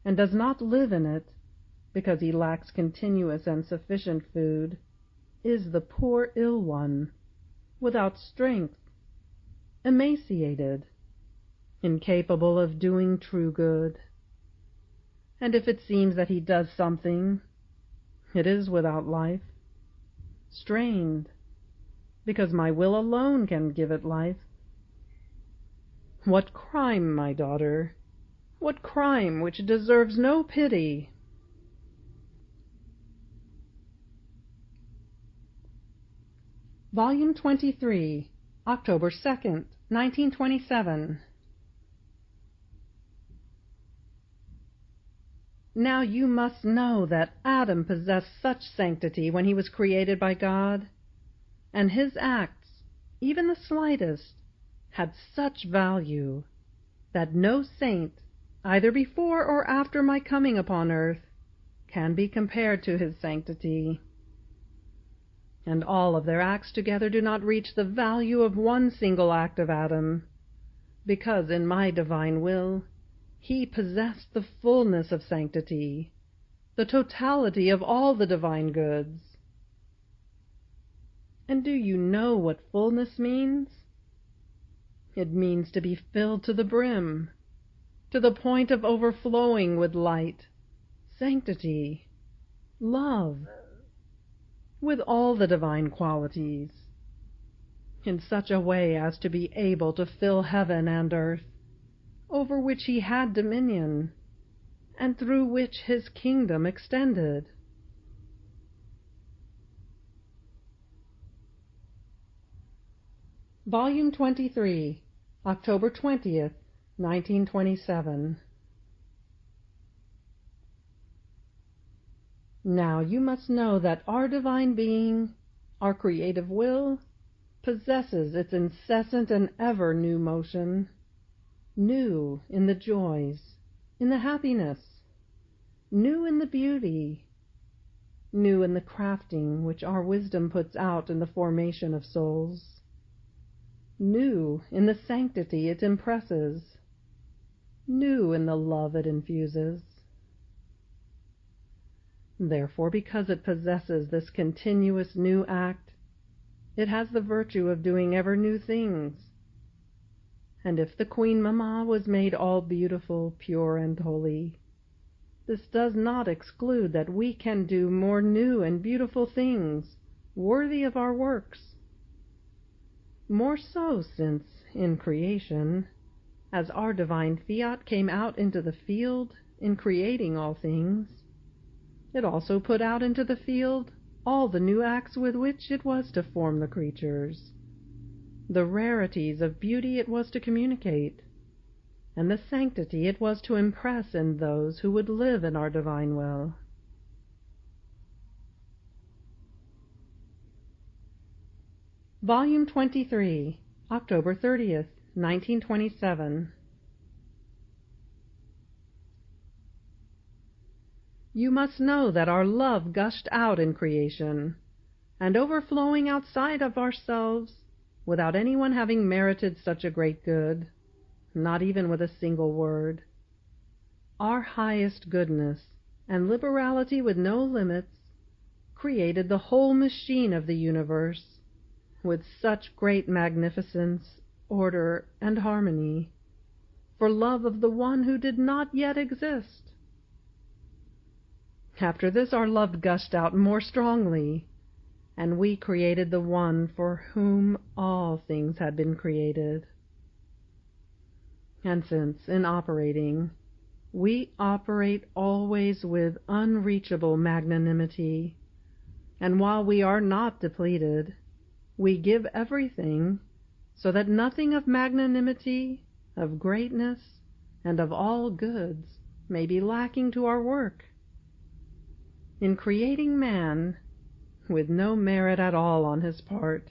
and does not live in it, because he lacks continuous and sufficient food, is the poor ill one, without strength, emaciated, incapable of doing true good. And if it seems that he does something, it is without life, strained, because my will alone can give it life. What crime, my daughter? What crime which deserves no pity? Volume 23, October 2nd, 1927. Now you must know that Adam possessed such sanctity when he was created by God, and his acts, even the slightest, had such value, that no saint, either before or after my coming upon earth, can be compared to his sanctity. And all of their acts together do not reach the value of one single act of Adam, because in my divine will he possessed the fullness of sanctity, the totality of all the divine goods. And do you know what fullness means? It means to be filled to the brim. to the point of overflowing with light, sanctity, love, with all the divine qualities, in such a way as to be able to fill heaven and earth, over which he had dominion, and through which his kingdom extended. Volume 23, October 20th, 1927. Now you must know that our divine being, our creative will, possesses its incessant and ever new motion, new in the joys, in the happiness, new in the beauty, new in the crafting which our wisdom puts out in the formation of souls, new in the sanctity it impresses, new in the love it infuses. Therefore, because it possesses this continuous new act, it has the virtue of doing ever new things. And if the Queen Mamma was made all beautiful, pure, and holy, this does not exclude that we can do more new and beautiful things, worthy of our works. More so since, in creation, as our divine Fiat came out into the field in creating all things, it also put out into the field all the new acts with which it was to form the creatures, the rarities of beauty it was to communicate, and the sanctity it was to impress in those who would live in our divine will. Volume 23, October 30th, 1927. You must know that our love gushed out in creation, and overflowing outside of ourselves, without anyone having merited such a great good, not even with a single word. Our highest goodness, and liberality with no limits, created the whole machine of the universe, with such great magnificence, order, and harmony, for love of the one who did not yet exist. After this our love gushed out more strongly, and we created the one for whom all things had been created. And since, in operating, we operate always with unreachable magnanimity, and while we are not depleted, we give everything, so that nothing of magnanimity, of greatness, and of all goods may be lacking to our work. In creating man, with no merit at all on his part,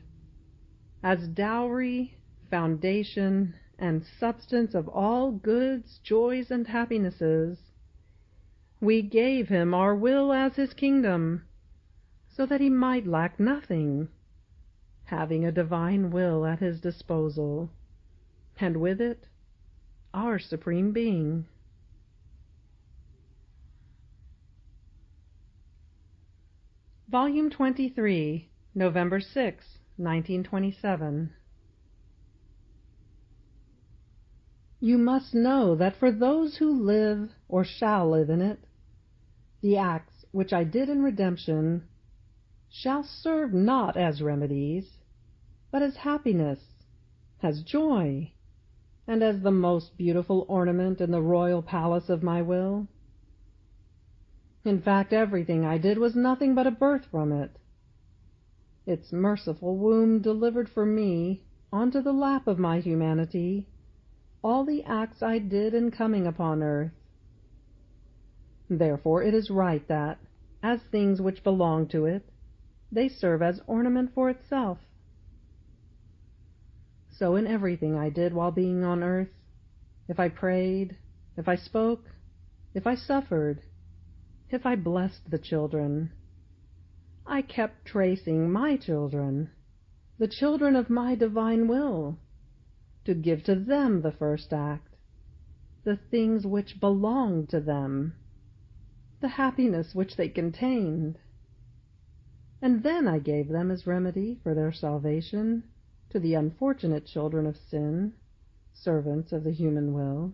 as dowry, foundation, and substance of all goods, joys, and happinesses, we gave him our will as his kingdom, so that he might lack nothing, having a divine will at his disposal, and with it our supreme being. Volume 23, November 6, 1927. You must know that for those who live or shall live in it, the acts which I did in redemption shall serve not as remedies, but as happiness, as joy, and as the most beautiful ornament in the royal palace of my will. In fact, everything I did was nothing but a birth from it. Its merciful womb delivered for me, onto the lap of my humanity, all the acts I did in coming upon earth. Therefore it is right that, as things which belong to it, they serve as ornament for itself. So in everything I did while being on earth, if I prayed, if I spoke, if I suffered, if I blessed the children, I kept tracing my children, the children of my divine will, to give to them the first act, the things which belonged to them, the happiness which they contained. And then I gave them as remedy for their salvation to the unfortunate children of sin, servants of the human will.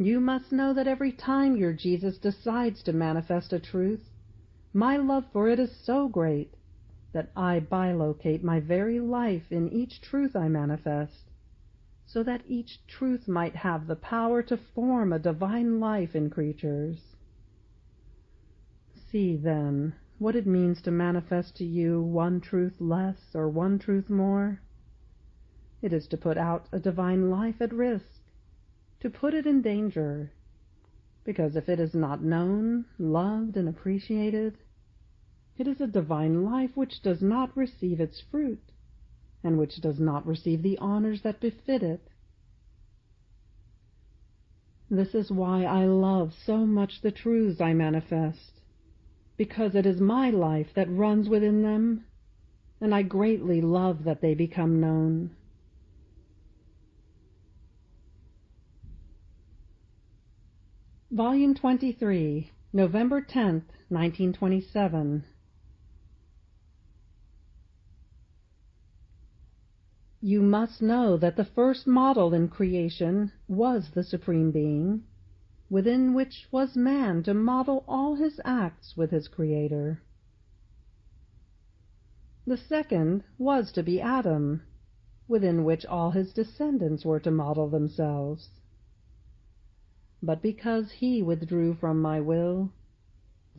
You must know that every time your Jesus decides to manifest a truth, my love for it is so great that I bilocate my very life in each truth I manifest, so that each truth might have the power to form a divine life in creatures. See, then, what it means to manifest to you one truth less or one truth more. It is to put out a divine life at risk, to put it in danger, because if it is not known, loved, and appreciated, it is a divine life which does not receive its fruit, and which does not receive the honors that befit it. This is why I love so much the truths I manifest, because it is my life that runs within them, and I greatly love that they become known. Volume 23, November 10th, 1927. You must know that the first model in creation was the Supreme Being, within which was man to model all his acts with his Creator. The second was to be Adam, within which all his descendants were to model themselves. But because he withdrew from my will,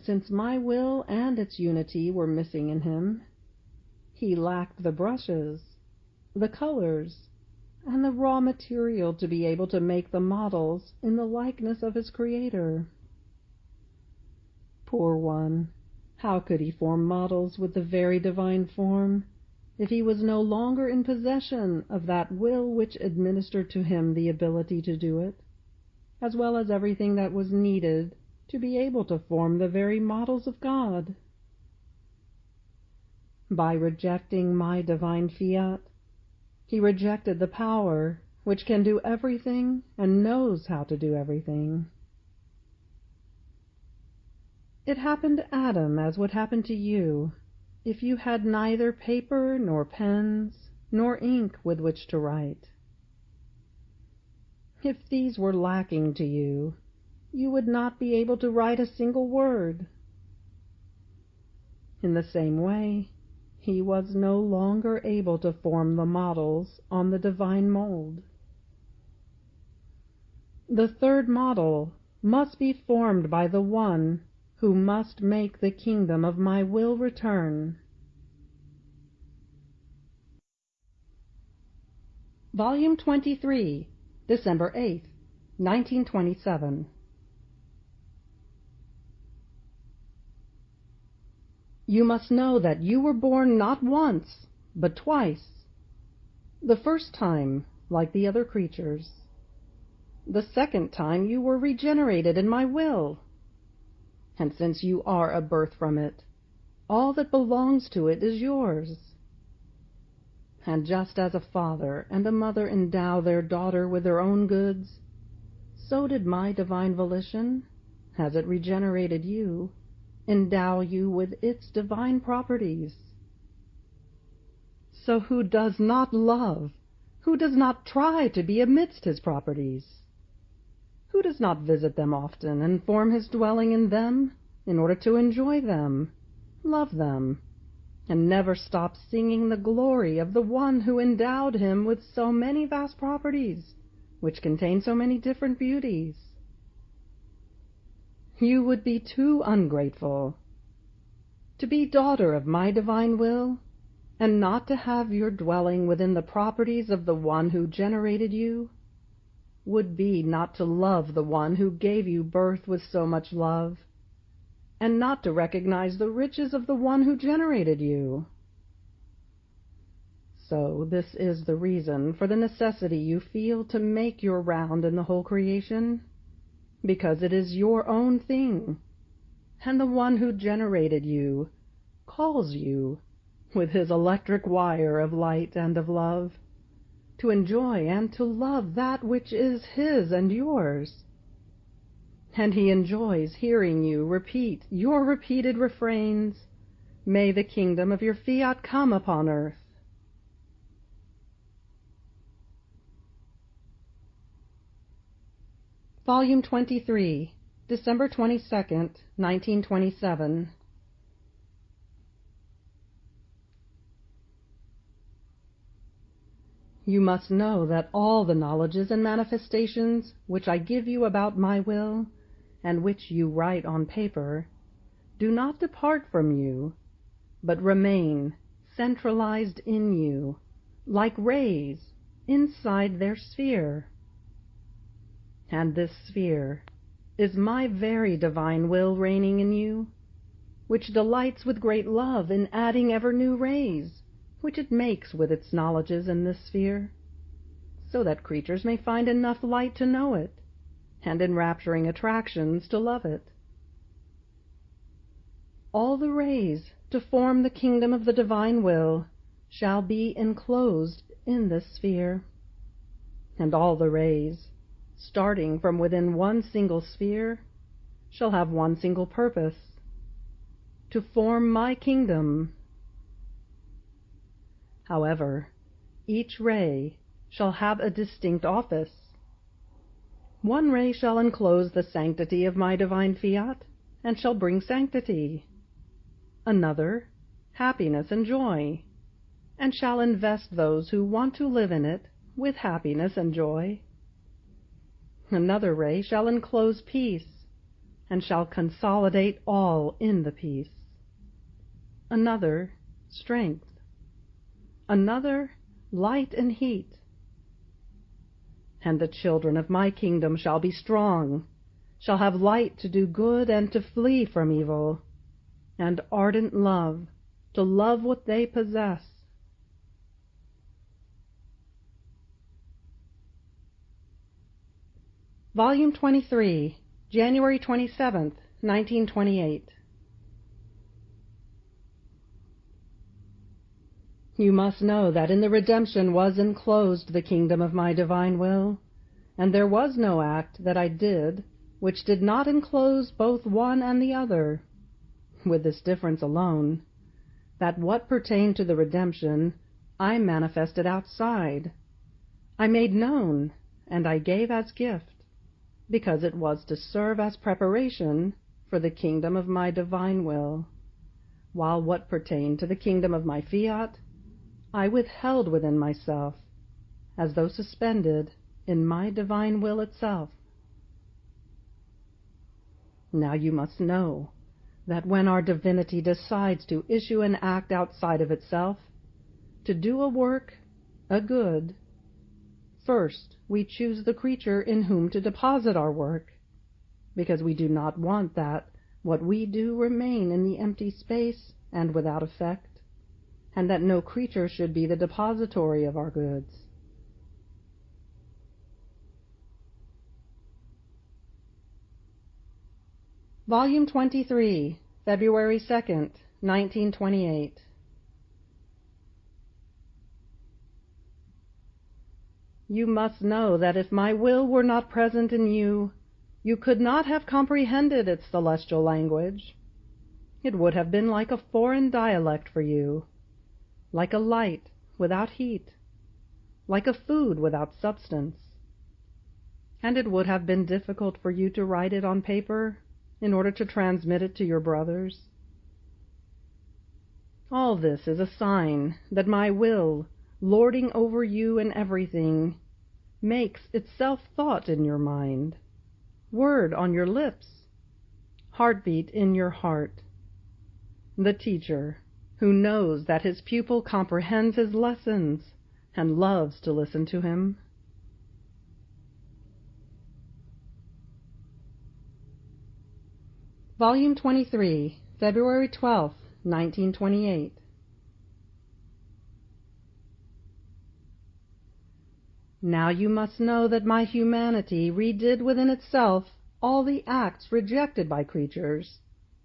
since my will and its unity were missing in him, he lacked the brushes, the colors, and the raw material to be able to make the models in the likeness of his Creator. Poor one, how could he form models with the very divine form, if he was no longer in possession of that will which administered to him the ability to do it, as well as everything that was needed to be able to form the very models of God? By rejecting my divine fiat, he rejected the power which can do everything and knows how to do everything. It happened to Adam as would happen to you, if you had neither paper nor pens nor ink with which to write. If these were lacking to you, you would not be able to write a single word. In the same way, he was no longer able to form the models on the divine mold. The third model must be formed by the one who must make the kingdom of my will return. Volume 23, December 8th, 1927. You must know that you were born not once, but twice. The first time, like the other creatures. The second time you were regenerated in my will. And since you are a birth from it, all that belongs to it is yours. And just as a father and a mother endow their daughter with their own goods, so did my divine volition, as it regenerated you, endow you with its divine properties. So who does not love, who does not try to be amidst his properties? Who does not visit them often and form his dwelling in them in order to enjoy them, love them, and never stop singing the glory of the one who endowed him with so many vast properties, which contain so many different beauties? You would be too ungrateful. To be daughter of my divine will, and not to have your dwelling within the properties of the one who generated you, would be not to love the one who gave you birth with so much love, and not to recognize the riches of the one who generated you. So this is the reason for the necessity you feel to make your round in the whole creation, because it is your own thing, and the one who generated you calls you, with his electric wire of light and of love, to enjoy and to love that which is his and yours. And he enjoys hearing you repeat your repeated refrains, "May the kingdom of your fiat come upon earth." Volume 23, December 22nd, 1927. You must know that all the knowledges and manifestations which I give you about my will, and which you write on paper, do not depart from you, but remain centralized in you, like rays inside their sphere. And this sphere is my very divine will reigning in you, which delights with great love in adding ever new rays, which it makes with its knowledges in this sphere, so that creatures may find enough light to know it, and enrapturing attractions to love it. All the rays to form the kingdom of the divine will shall be enclosed in this sphere, and all the rays, starting from within one single sphere, shall have one single purpose: to form my kingdom. However, each ray shall have a distinct office. One ray shall enclose the sanctity of my divine fiat, and shall bring sanctity. Another, happiness and joy, and shall invest those who want to live in it with happiness and joy. Another ray shall enclose peace, and shall consolidate all in the peace. Another, strength. Another, light and heat. And the children of my kingdom shall be strong, shall have light to do good and to flee from evil, and ardent love to love what they possess. Volume 23, January 27th, 1928. You must know that in the redemption was enclosed the kingdom of my divine will, and there was no act that I did which did not enclose both one and the other, with this difference alone, that what pertained to the redemption I manifested outside, I made known, and I gave as gift, because it was to serve as preparation for the kingdom of my divine will, while what pertained to the kingdom of my fiat I withheld within myself, as though suspended in my divine will itself. Now you must know that when our divinity decides to issue an act outside of itself, to do a work, a good, first we choose the creature in whom to deposit our work, because we do not want that what we do remain in the empty space and without effect, and that no creature should be the depository of our goods. Volume 23, February 2nd, 1928. You must know that if my will were not present in you, you could not have comprehended its celestial language. It would have been like a foreign dialect for you, like a light without heat, like a food without substance, and it would have been difficult for you to write it on paper in order to transmit it to your brothers. All this is a sign that my will, lording over you in everything, makes itself thought in your mind, word on your lips, heartbeat in your heart. The teacher, who knows that his pupil comprehends his lessons and loves to listen to him. Volume 23, February 12th, 1928. Now you must know that my humanity redid within itself all the acts rejected by creatures,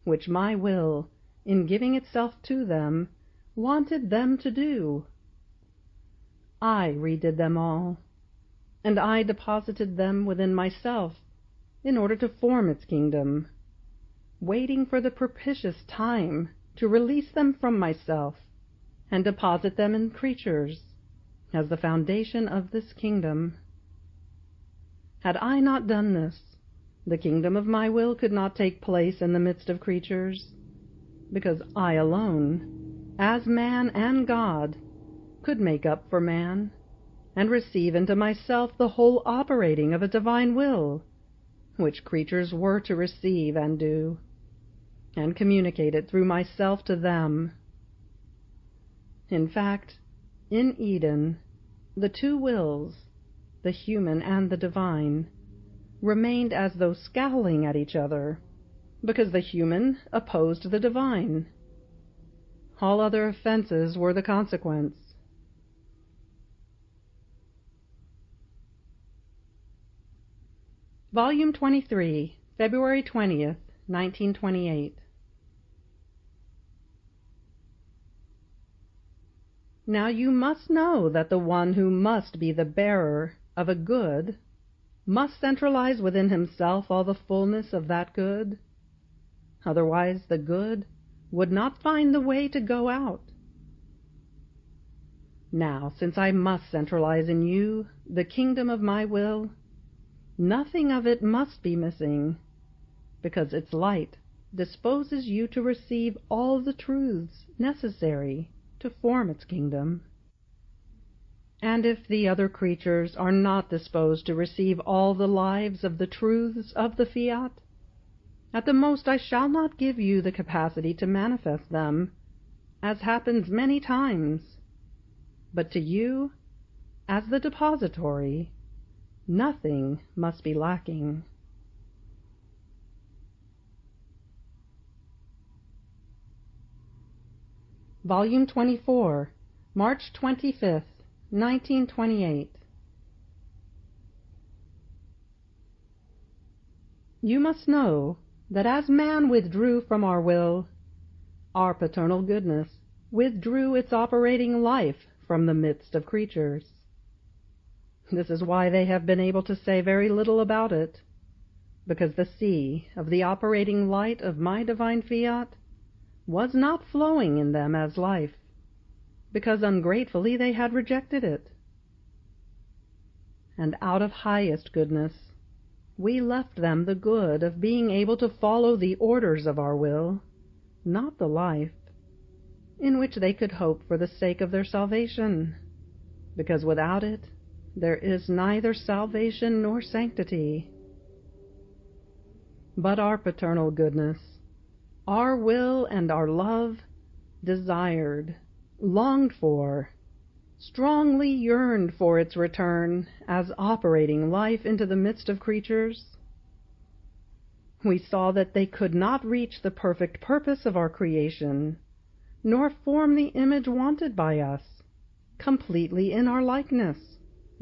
which my will, in giving itself to them, wanted them to do. I redid them all, and I deposited them within myself in order to form its kingdom, waiting for the propitious time to release them from myself and deposit them in creatures as the foundation of this kingdom. Had I not done this, The kingdom of my will could not take place in the midst of creatures, because I alone, as man and God, could make up for man, and receive into myself the whole operating of a divine will, which creatures were to receive and do, and communicate it through myself to them. In fact, in Eden, the two wills, the human and the divine, remained as though scowling at each other, because the human opposed the divine. All other offenses were the consequence. Volume 23, February 20th, 1928. Now you must know that the one who must be the bearer of a good must centralize within himself all the fullness of that good. Otherwise the good would not find the way to go out. Now, since I must centralize in you the kingdom of my will, nothing of it must be missing, because its light disposes you to receive all the truths necessary to form its kingdom. And if the other creatures are not disposed to receive all the lives of the truths of the Fiat, at the most I shall not give you the capacity to manifest them, as happens many times, but to you, as the depository, nothing must be lacking. Volume 24, March 25th, 1928. You must know that as man withdrew from our will, our paternal goodness withdrew its operating life from the midst of creatures. This is why they have been able to say very little about it, because the sea of the operating light of my divine Fiat was not flowing in them as life, because ungratefully they had rejected it. And out of highest goodness we left them the good of being able to follow the orders of our will, not the life, in which they could hope for the sake of their salvation, because without it there is neither salvation nor sanctity. But our paternal goodness, our will and our love, desired, longed for, strongly yearned for its return as operating life into the midst of creatures. We saw that they could not reach the perfect purpose of our creation, nor form the image wanted by us, completely in our likeness,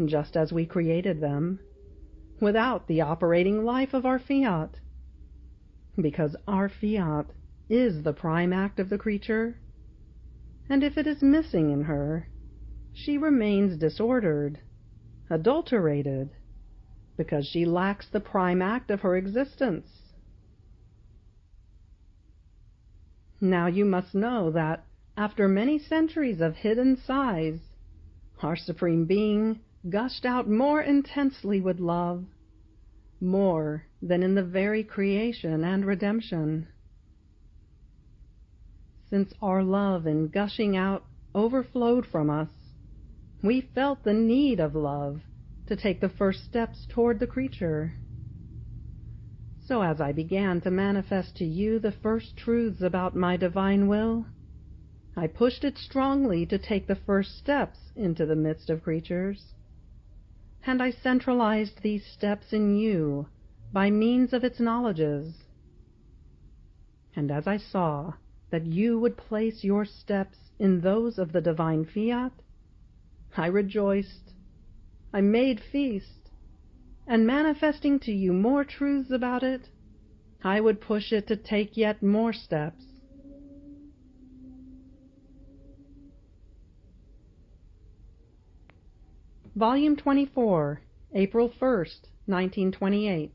just as we created them, without the operating life of our Fiat, because our Fiat is the prime act of the creature, and if it is missing in her, she remains disordered, adulterated, because she lacks the prime act of her existence. Now you must know that, after many centuries of hidden sighs, our Supreme Being gushed out more intensely with love, more than in the very creation and redemption. Since our love in gushing out overflowed from us, we felt the need of love to take the first steps toward the creature. So as I began to manifest to you the first truths about my divine will, I pushed it strongly to take the first steps into the midst of creatures, and I centralized these steps in you by means of its knowledges. And as I saw that you would place your steps in those of the divine Fiat, I rejoiced, I made feast, and manifesting to you more truths about it, I would push it to take yet more steps. Volume 24, April 1st, 1928.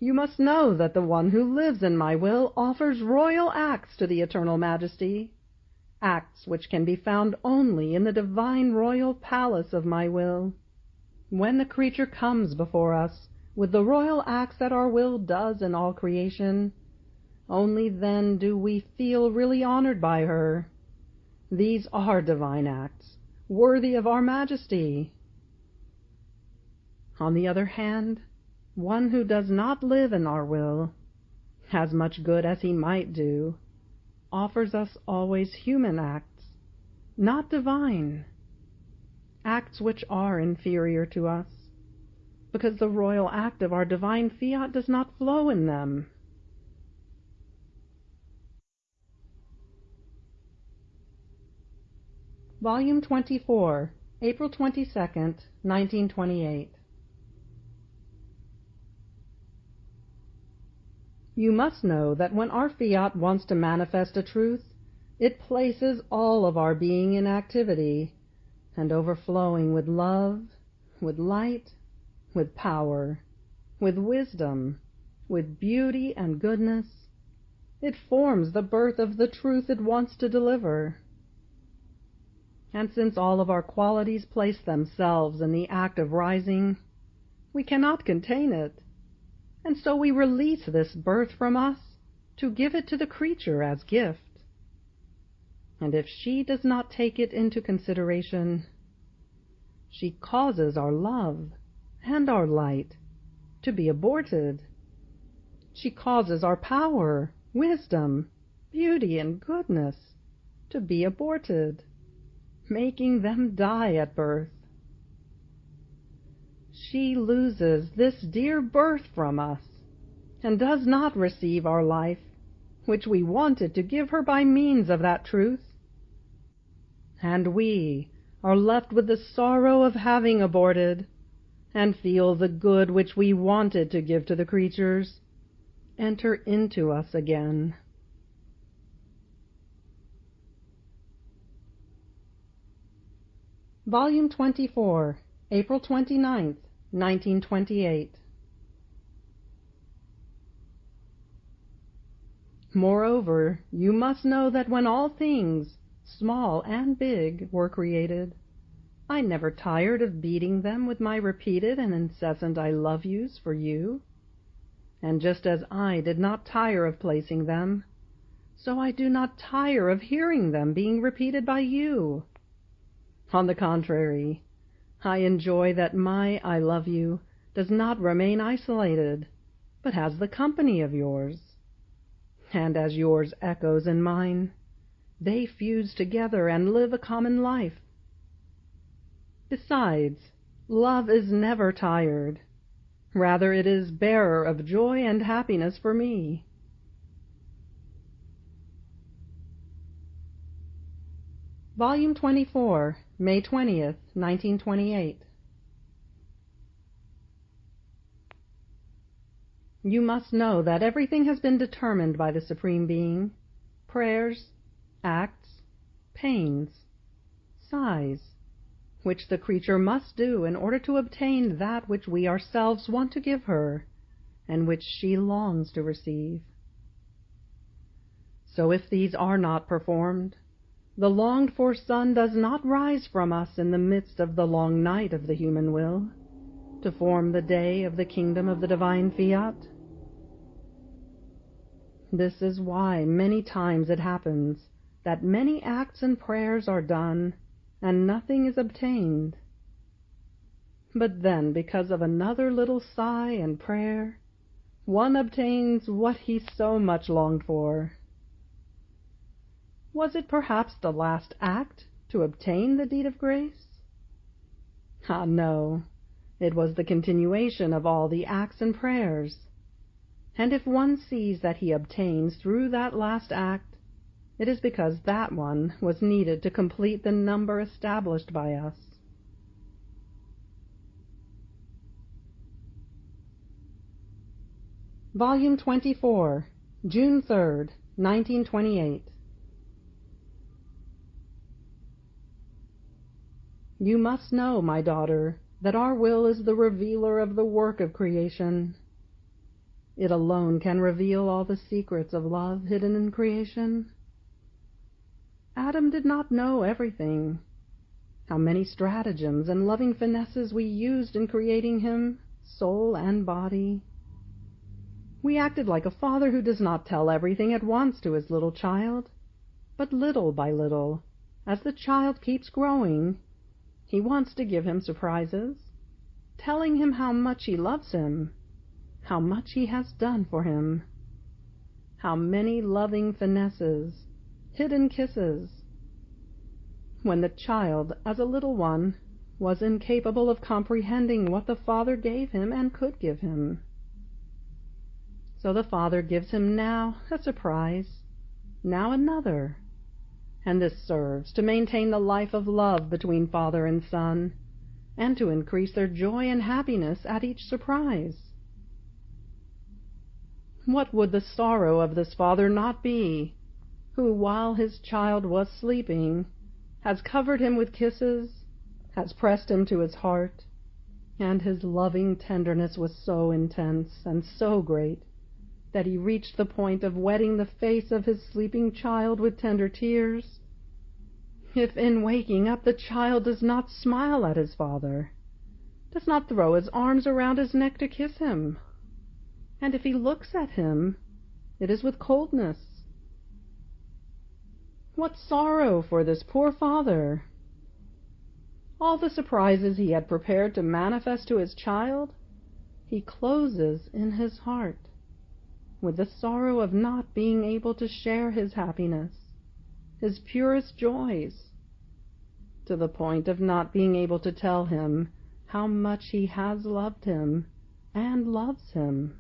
You must know that the one who lives in my will offers royal acts to the Eternal Majesty, acts which can be found only in the divine royal palace of my will, When the creature comes before us with the royal acts that our will does in all creation, only then do we feel really honored by her. These are divine acts, worthy of our majesty. On the other hand, one who does not live in our will, as much good as he might do, offers us always human acts, not divine, acts which are inferior to us, because the royal act of our divine fiat does not flow in them. Volume 24, April 22nd, 1928. You must know that when our fiat wants to manifest a truth, it places all of our being in activity, and overflowing with love, with light, with power, with wisdom, with beauty and goodness, it forms the birth of the truth it wants to deliver. And since all of our qualities place themselves in the act of rising, we cannot contain it, and so we release this birth from us to give it to the creature as gift. And if she does not take it into consideration, she causes our love and our light to be aborted. She causes our power, wisdom, beauty, and goodness to be aborted, making them die at birth. She loses this dear birth from us, and does not receive our life, which we wanted to give her by means of that truth. And we are left with the sorrow of having aborted, and feel the good which we wanted to give to the creatures enter into us again. Volume 24, April 29th, 1928. Moreover, you must know that when all things, small and big, were created, I never tired of beating them with my repeated and incessant I love yous for you. And just as I did not tire of placing them, so I do not tire of hearing them being repeated by you. On the contrary, I enjoy that my I love you does not remain isolated, but has the company of yours. And as yours echoes in mine, they fuse together and live a common life. Besides, love is never tired. Rather, it is bearer of joy and happiness for me. Volume 24, May 20th, 1928. You must know that everything has been determined by the Supreme Being: prayers, acts, pains, sighs, which the creature must do in order to obtain that which we ourselves want to give her, and which she longs to receive. So if these are not performed, the longed-for sun does not rise from us in the midst of the long night of the human will, to form the day of the kingdom of the divine fiat. This is why many times it happens that many acts and prayers are done, and nothing is obtained. But then, because of another little sigh and prayer, one obtains what he so much longed for. Was it perhaps the last act to obtain the deed of grace? Ah, no, it was the continuation of all the acts and prayers. And if one sees that he obtains through that last act, it is because that one was needed to complete the number established by us. Volume 24, June 3rd, 1928. You must know, my daughter, that our will is the revealer of the work of creation. It alone can reveal all the secrets of love hidden in creation. Adam did not know everything. How many stratagems and loving finesses we used in creating him, soul and body. We acted like a father who does not tell everything at once to his little child, but little by little, as the child keeps growing, he wants to give him surprises, telling him how much he loves him, how much he has done for him, how many loving finesses, hidden kisses, when the child, as a little one, was incapable of comprehending what the Father gave him and could give him. So the Father gives him now a surprise, now another, and this serves to maintain the life of love between Father and Son, and to increase their joy and happiness at each surprise. What would the sorrow of this Father not be, who, while his child was sleeping, has covered him with kisses, has pressed him to his heart, and his loving tenderness was so intense and so great that he reached the point of wetting the face of his sleeping child with tender tears? If in waking up the child does not smile at his father, does not throw his arms around his neck to kiss him, and if he looks at him, it is with coldness. What sorrow for this poor father! All the surprises he had prepared to manifest to his child, he closes in his heart with the sorrow of not being able to share his happiness, his purest joys, to the point of not being able to tell him how much he has loved him and loves him.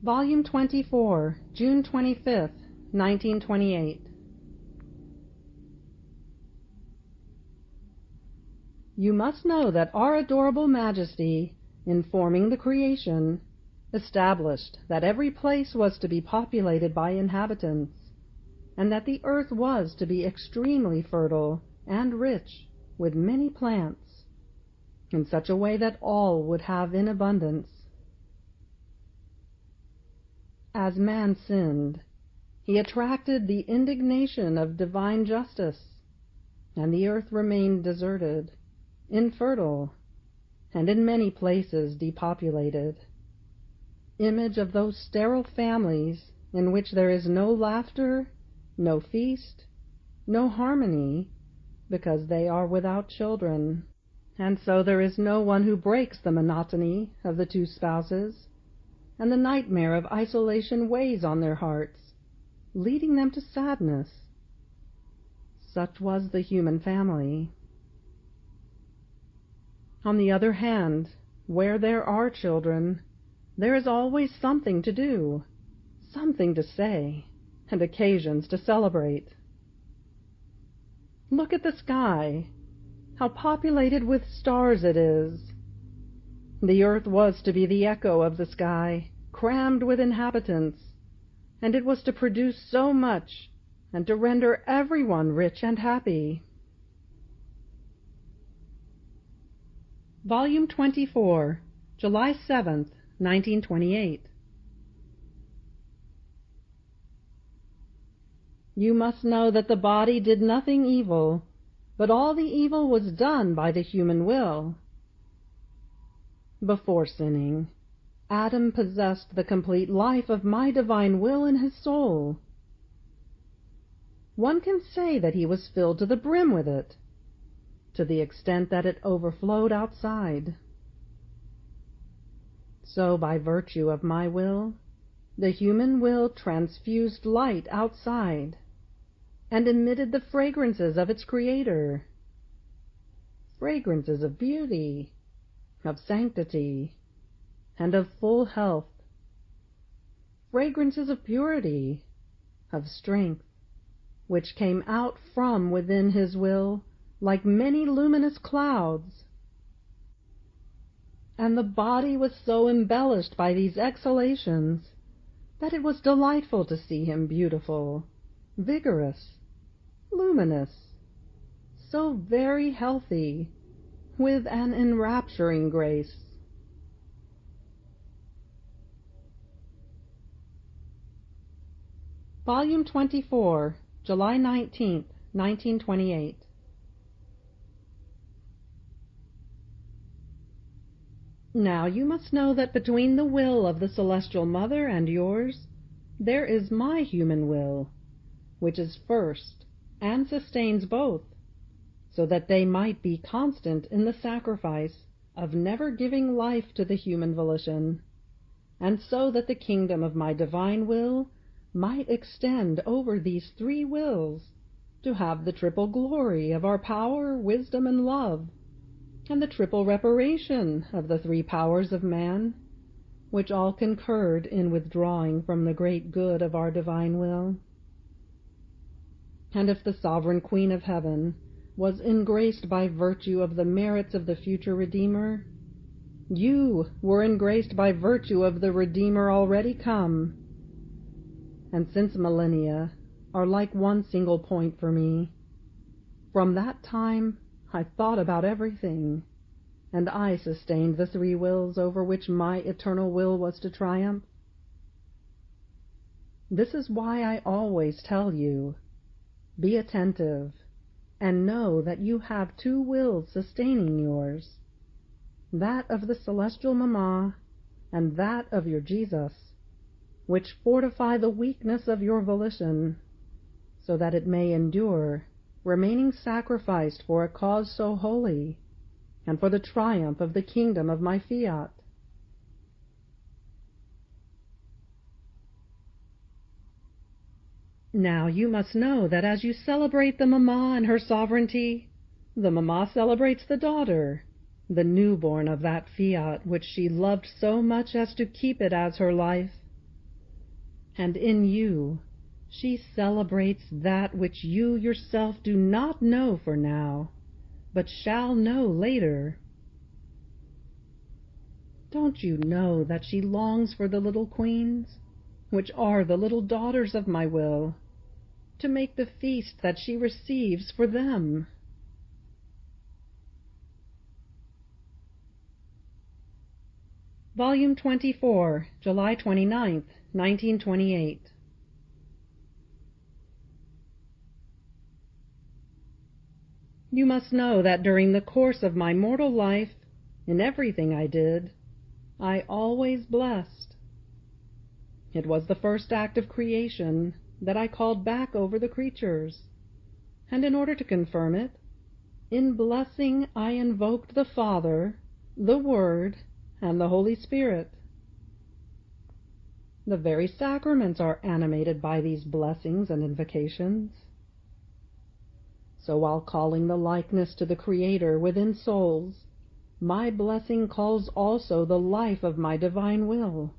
Volume 24, June 25th, 1928. You must know that our adorable Majesty, in forming the creation, established that every place was to be populated by inhabitants, and that the earth was to be extremely fertile and rich with many plants, in such a way that all would have in abundance. As man sinned, he attracted the indignation of divine justice, and the earth remained deserted, infertile, and in many places depopulated, image of those sterile families in which there is no laughter, no feast, no harmony, because they are without children, and so there is no one who breaks the monotony of the two spouses, and the nightmare of isolation weighs on their hearts, leading them to sadness. Such was the human family. On the other hand, where there are children, there is always something to do, something to say, and occasions to celebrate. Look at the sky, how populated with stars it is. The earth was to be the echo of the sky, crammed with inhabitants, and it was to produce so much, and to render everyone rich and happy. Volume 24, July 7th, 1928. You must know that the body did nothing evil, but all the evil was done by the human will. Before sinning, Adam possessed the complete life of my divine will in his soul. One can say that he was filled to the brim with it, to the extent that it overflowed outside. So, by virtue of my will, the human will transfused light outside, and emitted the fragrances of its Creator, fragrances of beauty, of sanctity, and of full health, fragrances of purity, of strength, which came out from within his will like many luminous clouds. And the body was so embellished by these exhalations that it was delightful to see him beautiful, vigorous, luminous, so very healthy, with an enrapturing grace. Volume 24, July 19th, 1928. Now you must know that between the will of the Celestial Mother and yours, there is my human will, which is first, and sustains both, so that they might be constant in the sacrifice of never giving life to the human volition, and so that the kingdom of my divine will might extend over these three wills, to have the triple glory of our power, wisdom, and love, and the triple reparation of the three powers of man, which all concurred in withdrawing from the great good of our divine will. And if the sovereign Queen of Heaven was engraced by virtue of the merits of the future Redeemer, you were engraced by virtue of the Redeemer already come. And since millennia are like one single point for me, from that time I thought about everything, and I sustained the three wills over which my eternal will was to triumph. This is why I always tell you, be attentive, and know that you have two wills sustaining yours, that of the Celestial Mamma and that of your Jesus, which fortify the weakness of your volition, so that it may endure, remaining sacrificed for a cause so holy, and for the triumph of the kingdom of my Fiat. Now you must know that as you celebrate the Mamma and her sovereignty, the Mamma celebrates the daughter, the newborn of that Fiat which she loved so much as to keep it as her life. And in you she celebrates that which you yourself do not know for now, but shall know later. Don't you know that she longs for the little queens, which are the little daughters of my will, to make the feast that she receives for them? Volume 24, July 29th, 1928. You must know that during the course of my mortal life, in everything I did, I always blessed. It was the first act of creation that I called back over the creatures, and in order to confirm it, in blessing I invoked the Father, the Word, and the Holy Spirit. The very sacraments are animated by these blessings and invocations. So while calling the likeness to the Creator within souls, my blessing calls also the life of my divine will,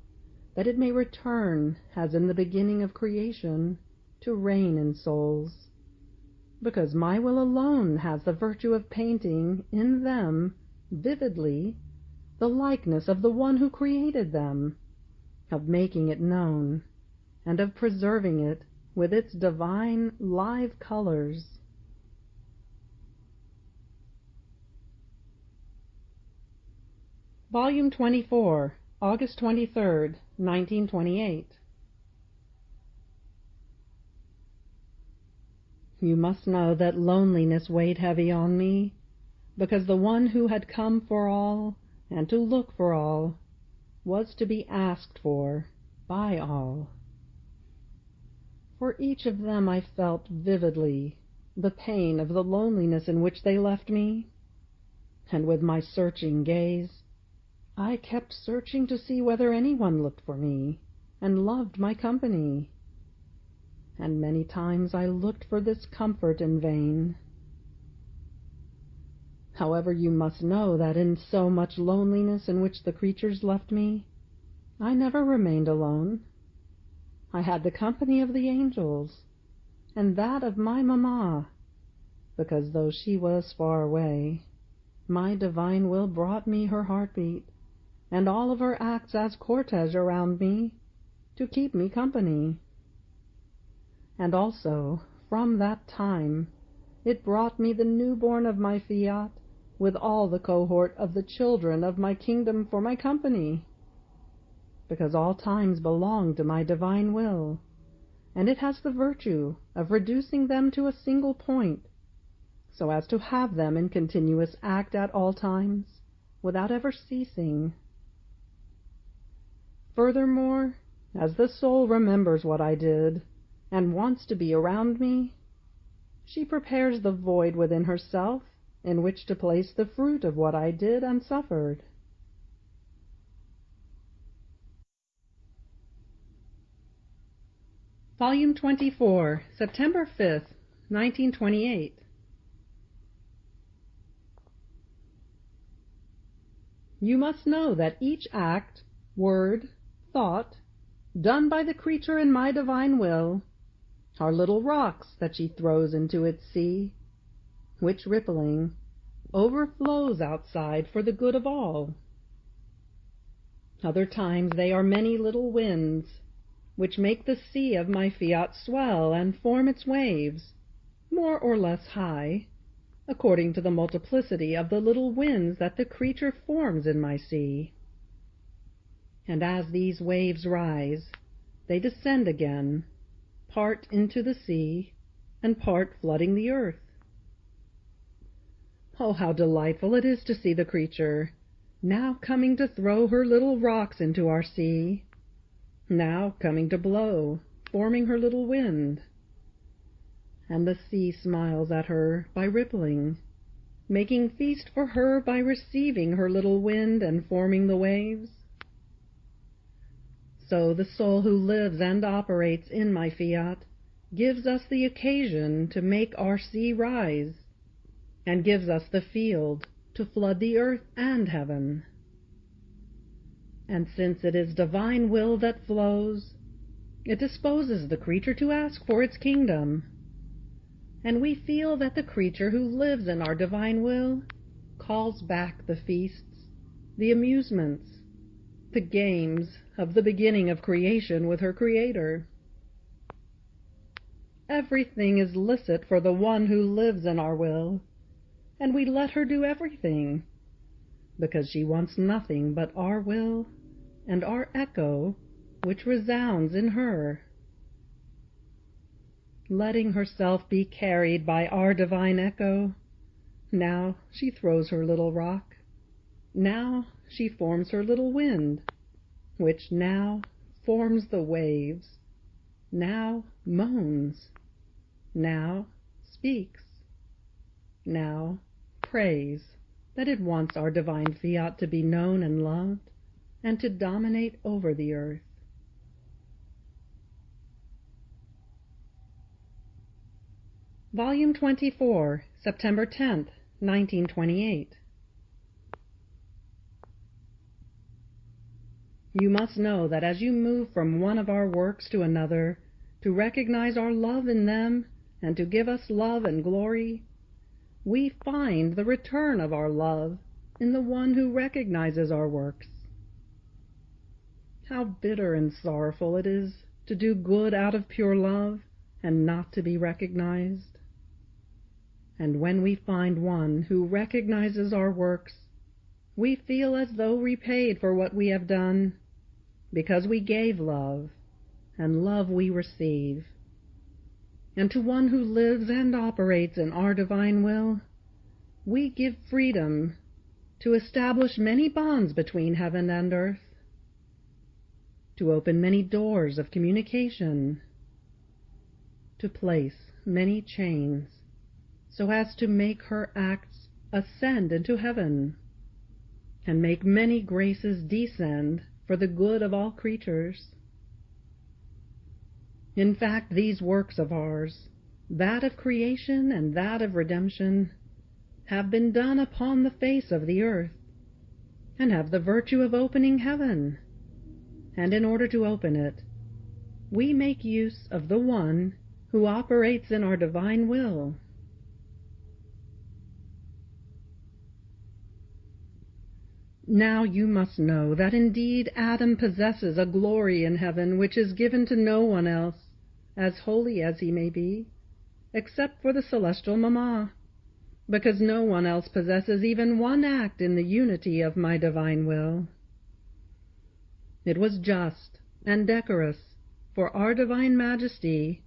that it may return, as in the beginning of creation, to reign in souls, because my will alone has the virtue of painting in them vividly the likeness of the one who created them, of making it known, and of preserving it with its divine live colors. Volume 24, August 23rd, 1928. You must know that loneliness weighed heavy on me, because the one who had come for all, and to look for all, was to be asked for by all. For each of them I felt vividly the pain of the loneliness in which they left me, and with my searching gaze I kept searching to see whether anyone looked for me and loved my company, and many times I looked for this comfort in vain. However, you must know that in so much loneliness in which the creatures left me, I never remained alone. I had the company of the angels, and that of my Mamma, because though she was far away, my divine will brought me her heartbeat, and all of her acts as cortege around me, to keep me company. And also, from that time, it brought me the newborn of my Fiat, with all the cohort of the children of my kingdom for my company, because all times belong to my divine will, and it has the virtue of reducing them to a single point, so as to have them in continuous act at all times, without ever ceasing. Furthermore, as the soul remembers what I did, and wants to be around me, she prepares the void within herself in which to place the fruit of what I did and suffered. Volume 24, September 5th, 1928. You must know that each act, word, thought, done by the creature in my divine will, are little rocks that she throws into its sea, which, rippling, overflows outside for the good of all. Other times they are many little winds, which make the sea of my fiat swell and form its waves, more or less high, according to the multiplicity of the little winds that the creature forms in my sea. And as these waves rise, they descend again, part into the sea, and part flooding the earth. Oh, how delightful it is to see the creature, now coming to throw her little rocks into our sea, now coming to blow, forming her little wind. And the sea smiles at her by rippling, making feast for her by receiving her little wind and forming the waves. So the soul who lives and operates in my fiat gives us the occasion to make our sea rise, and gives us the field to flood the earth and heaven. And since it is divine will that flows, it disposes the creature to ask for its kingdom. And we feel that the creature who lives in our divine will calls back the feasts, the amusements, the games of the beginning of creation with her Creator. Everything is licit for the one who lives in our will, and we let her do everything, because she wants nothing but our will and our echo, which resounds in her. Letting herself be carried by our divine echo, now she throws her little rock, now she forms her little wind, which now forms the waves, now moans, now speaks, now prays that it wants our divine fiat to be known and loved, and to dominate over the earth. Volume 24, September 10th, 1928. You must know that as you move from one of our works to another, to recognize our love in them, and to give us love and glory, we find the return of our love in the one who recognizes our works. How bitter and sorrowful it is to do good out of pure love, and not to be recognized. And when we find one who recognizes our works, we feel as though repaid for what we have done, because we gave love, and love we receive. And to one who lives and operates in our divine will, we give freedom to establish many bonds between heaven and earth, to open many doors of communication, to place many chains, so as to make her acts ascend into heaven, and make many graces descend for the good of all creatures. In fact, these works of ours, that of creation and that of redemption, have been done upon the face of the earth, and have the virtue of opening heaven. And in order to open it, we make use of the one who operates in our divine will. Now you must know that indeed Adam possesses a glory in heaven which is given to no one else, as holy as he may be, except for the celestial Mamma, because no one else possesses even one act in the unity of my divine will. It was just and decorous for our divine majesty,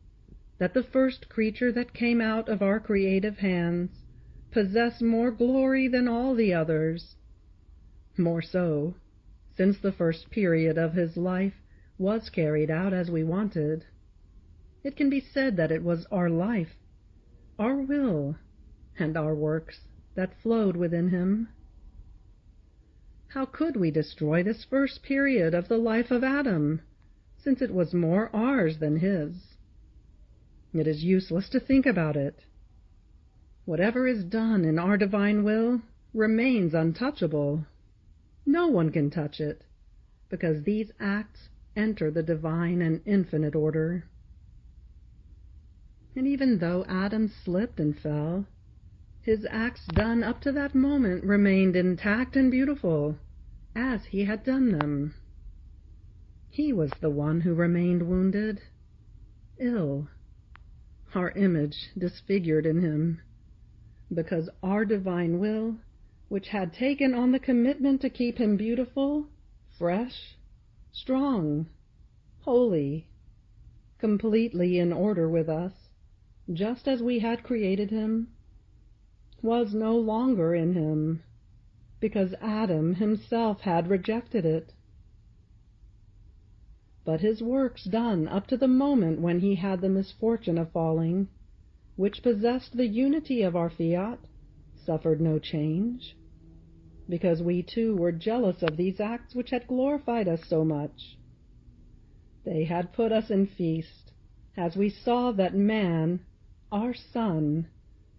that the first creature that came out of our creative hands possess more glory than all the others. More so, since the first period of his life was carried out as we wanted. It can be said that it was our life, our will, and our works that flowed within him. How could we destroy this first period of the life of Adam, since it was more ours than his? It is useless to think about it. Whatever is done in our divine will remains untouchable. No one can touch it, because these acts enter the divine and infinite order. And even though Adam slipped and fell, his acts done up to that moment remained intact and beautiful, as he had done them. He was the one who remained wounded, ill, our image disfigured in him, because our divine will, which had taken on the commitment to keep him beautiful, fresh, strong, holy, completely in order with us, just as we had created him, was no longer in him, because Adam himself had rejected it. But his works done up to the moment when he had the misfortune of falling, which possessed the unity of our fiat, suffered no change, because we too were jealous of these acts which had glorified us so much. They had put us in feast, as we saw that man, our son,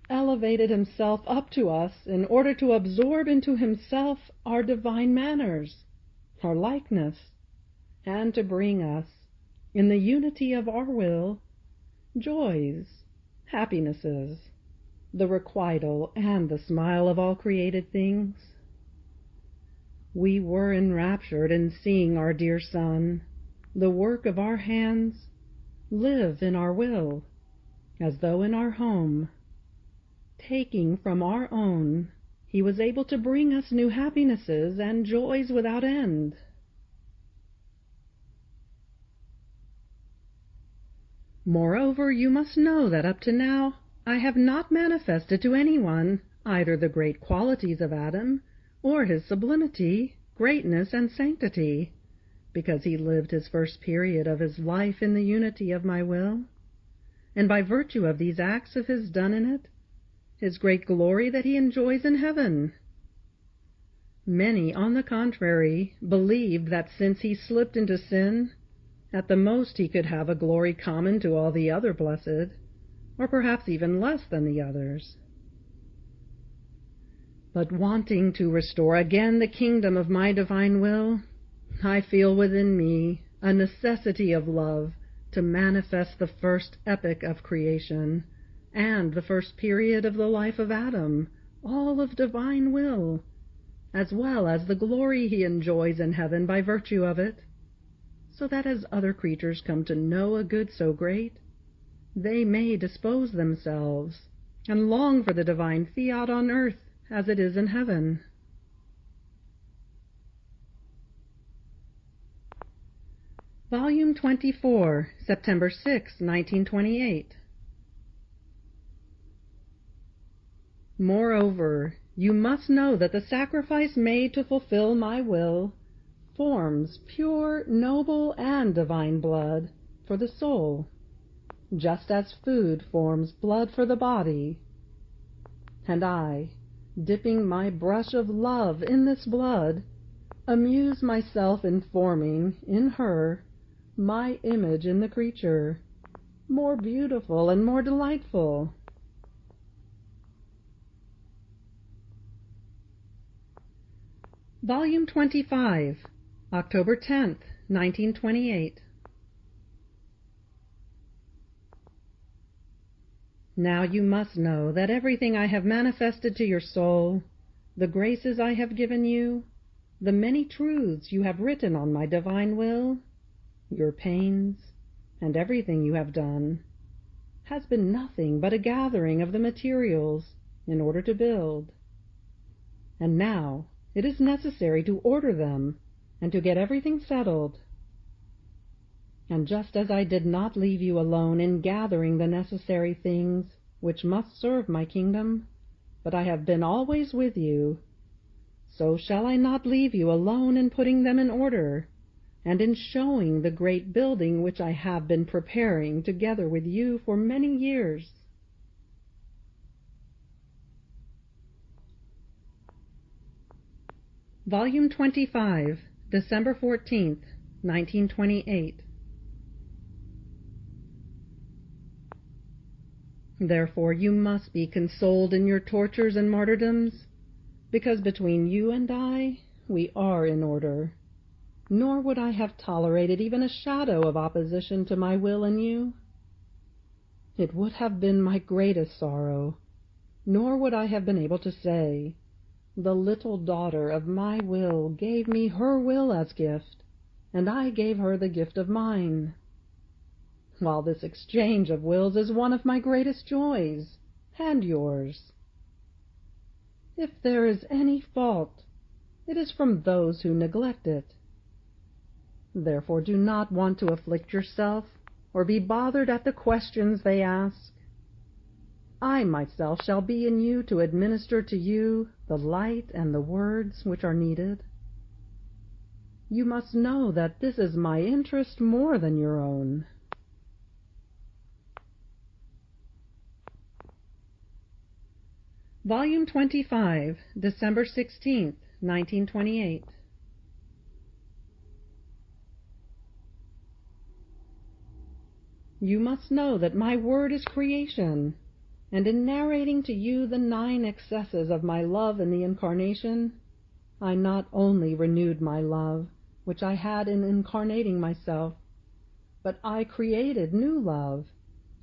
elevated himself up to us in order to absorb into himself our divine manners, our likeness, and to bring us, in the unity of our will, joys, happinesses, the requital and the smile of all created things. We were enraptured in seeing our dear son, the work of our hands, live in our will, as though in our home. Taking from our own, he was able to bring us new happinesses and joys without end. Moreover, you must know that up to now I have not manifested to anyone either the great qualities of Adam or his sublimity, greatness, and sanctity, because he lived his first period of his life in the unity of my will, and by virtue of these acts of his done in it, his great glory that he enjoys in heaven. Many, on the contrary, believed that since he slipped into sin, at the most he could have a glory common to all the other blessed, or perhaps even less than the others. But wanting to restore again the kingdom of my divine will, I feel within me a necessity of love to manifest the first epoch of creation, and the first period of the life of Adam, all of divine will, as well as the glory he enjoys in heaven by virtue of it, so that as other creatures come to know a good so great, they may dispose themselves, and long for the divine fiat on earth as it is in heaven. Volume 24, September 6, 1928. Moreover, you must know that the sacrifice made to fulfill my will forms pure, noble, and divine blood for the soul, just as food forms blood for the body. And I, dipping my brush of love in this blood, amuse myself in forming, in her, my image in the creature, more beautiful and more delightful. Volume 25, October 10th, 1928. Now you must know that everything I have manifested to your soul, the graces I have given you, the many truths you have written on my divine will, your pains, and everything you have done, has been nothing but a gathering of the materials in order to build. And now it is necessary to order them and to get everything settled. And just as I did not leave you alone in gathering the necessary things which must serve my kingdom, but I have been always with you, so shall I not leave you alone in putting them in order, and in showing the great building which I have been preparing together with you for many years. Volume 25, December 14th, 1928. Therefore you must be consoled in your tortures and martyrdoms, because between you and I we are in order. Nor would I have tolerated even a shadow of opposition to my will in you. It would have been my greatest sorrow, nor would I have been able to say, "The little daughter of my will gave me her will as gift, and I gave her the gift of mine," while this exchange of wills is one of my greatest joys, and yours. If there is any fault, it is from those who neglect it. Therefore do not want to afflict yourself, or be bothered at the questions they ask. I myself shall be in you to administer to you the light and the words which are needed. You must know that this is my interest more than your own. Volume 25, December 16th, 1928. You must know that my word is creation, and in narrating to you the 9 excesses of my love in the Incarnation, I not only renewed my love, which I had in incarnating myself, but I created new love,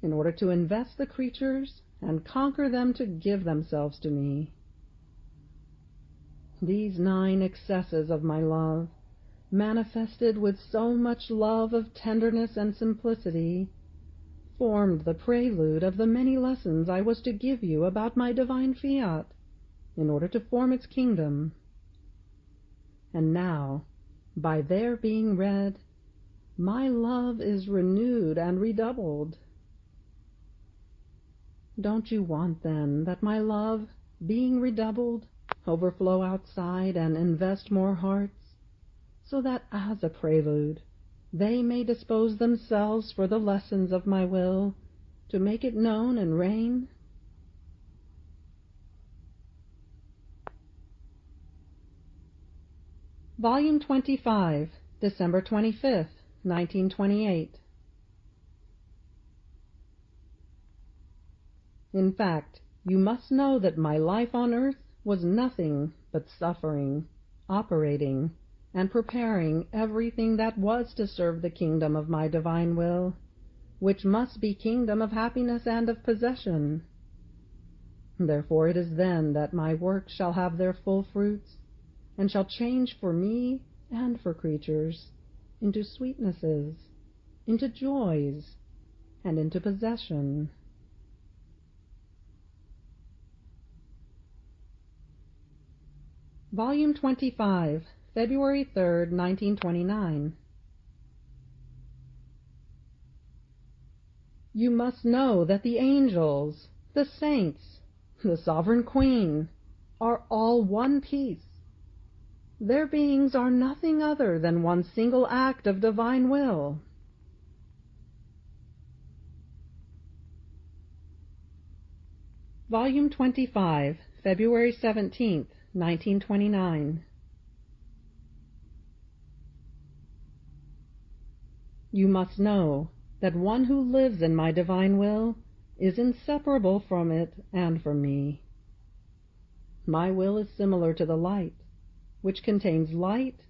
in order to invest the creatures and conquer them to give themselves to me. These 9 excesses of my love, manifested with so much love of tenderness and simplicity, formed the prelude of the many lessons I was to give you about my divine fiat, in order to form its kingdom. And now, by their being read, my love is renewed and redoubled. Don't you want, then, that my love, being redoubled, overflow outside and invest more hearts, so that, as a prelude, they may dispose themselves for the lessons of my will, to make it known and reign? Volume 25, December 25th, 1928. In fact, you must know that my life on earth was nothing but suffering, operating, and preparing everything that was to serve the kingdom of my divine will, which must be kingdom of happiness and of possession. Therefore it is then that my works shall have their full fruits, and shall change for me and for creatures into sweetnesses, into joys, and into possession. Volume 25, February 3rd, 1929. You must know that the angels, the saints, the sovereign queen, are all one piece. Their beings are nothing other than one single act of divine will. Volume 25, February 17th, 1929. You must know that one who lives in my divine will is inseparable from it and from me. My will is similar to the light, which contains light,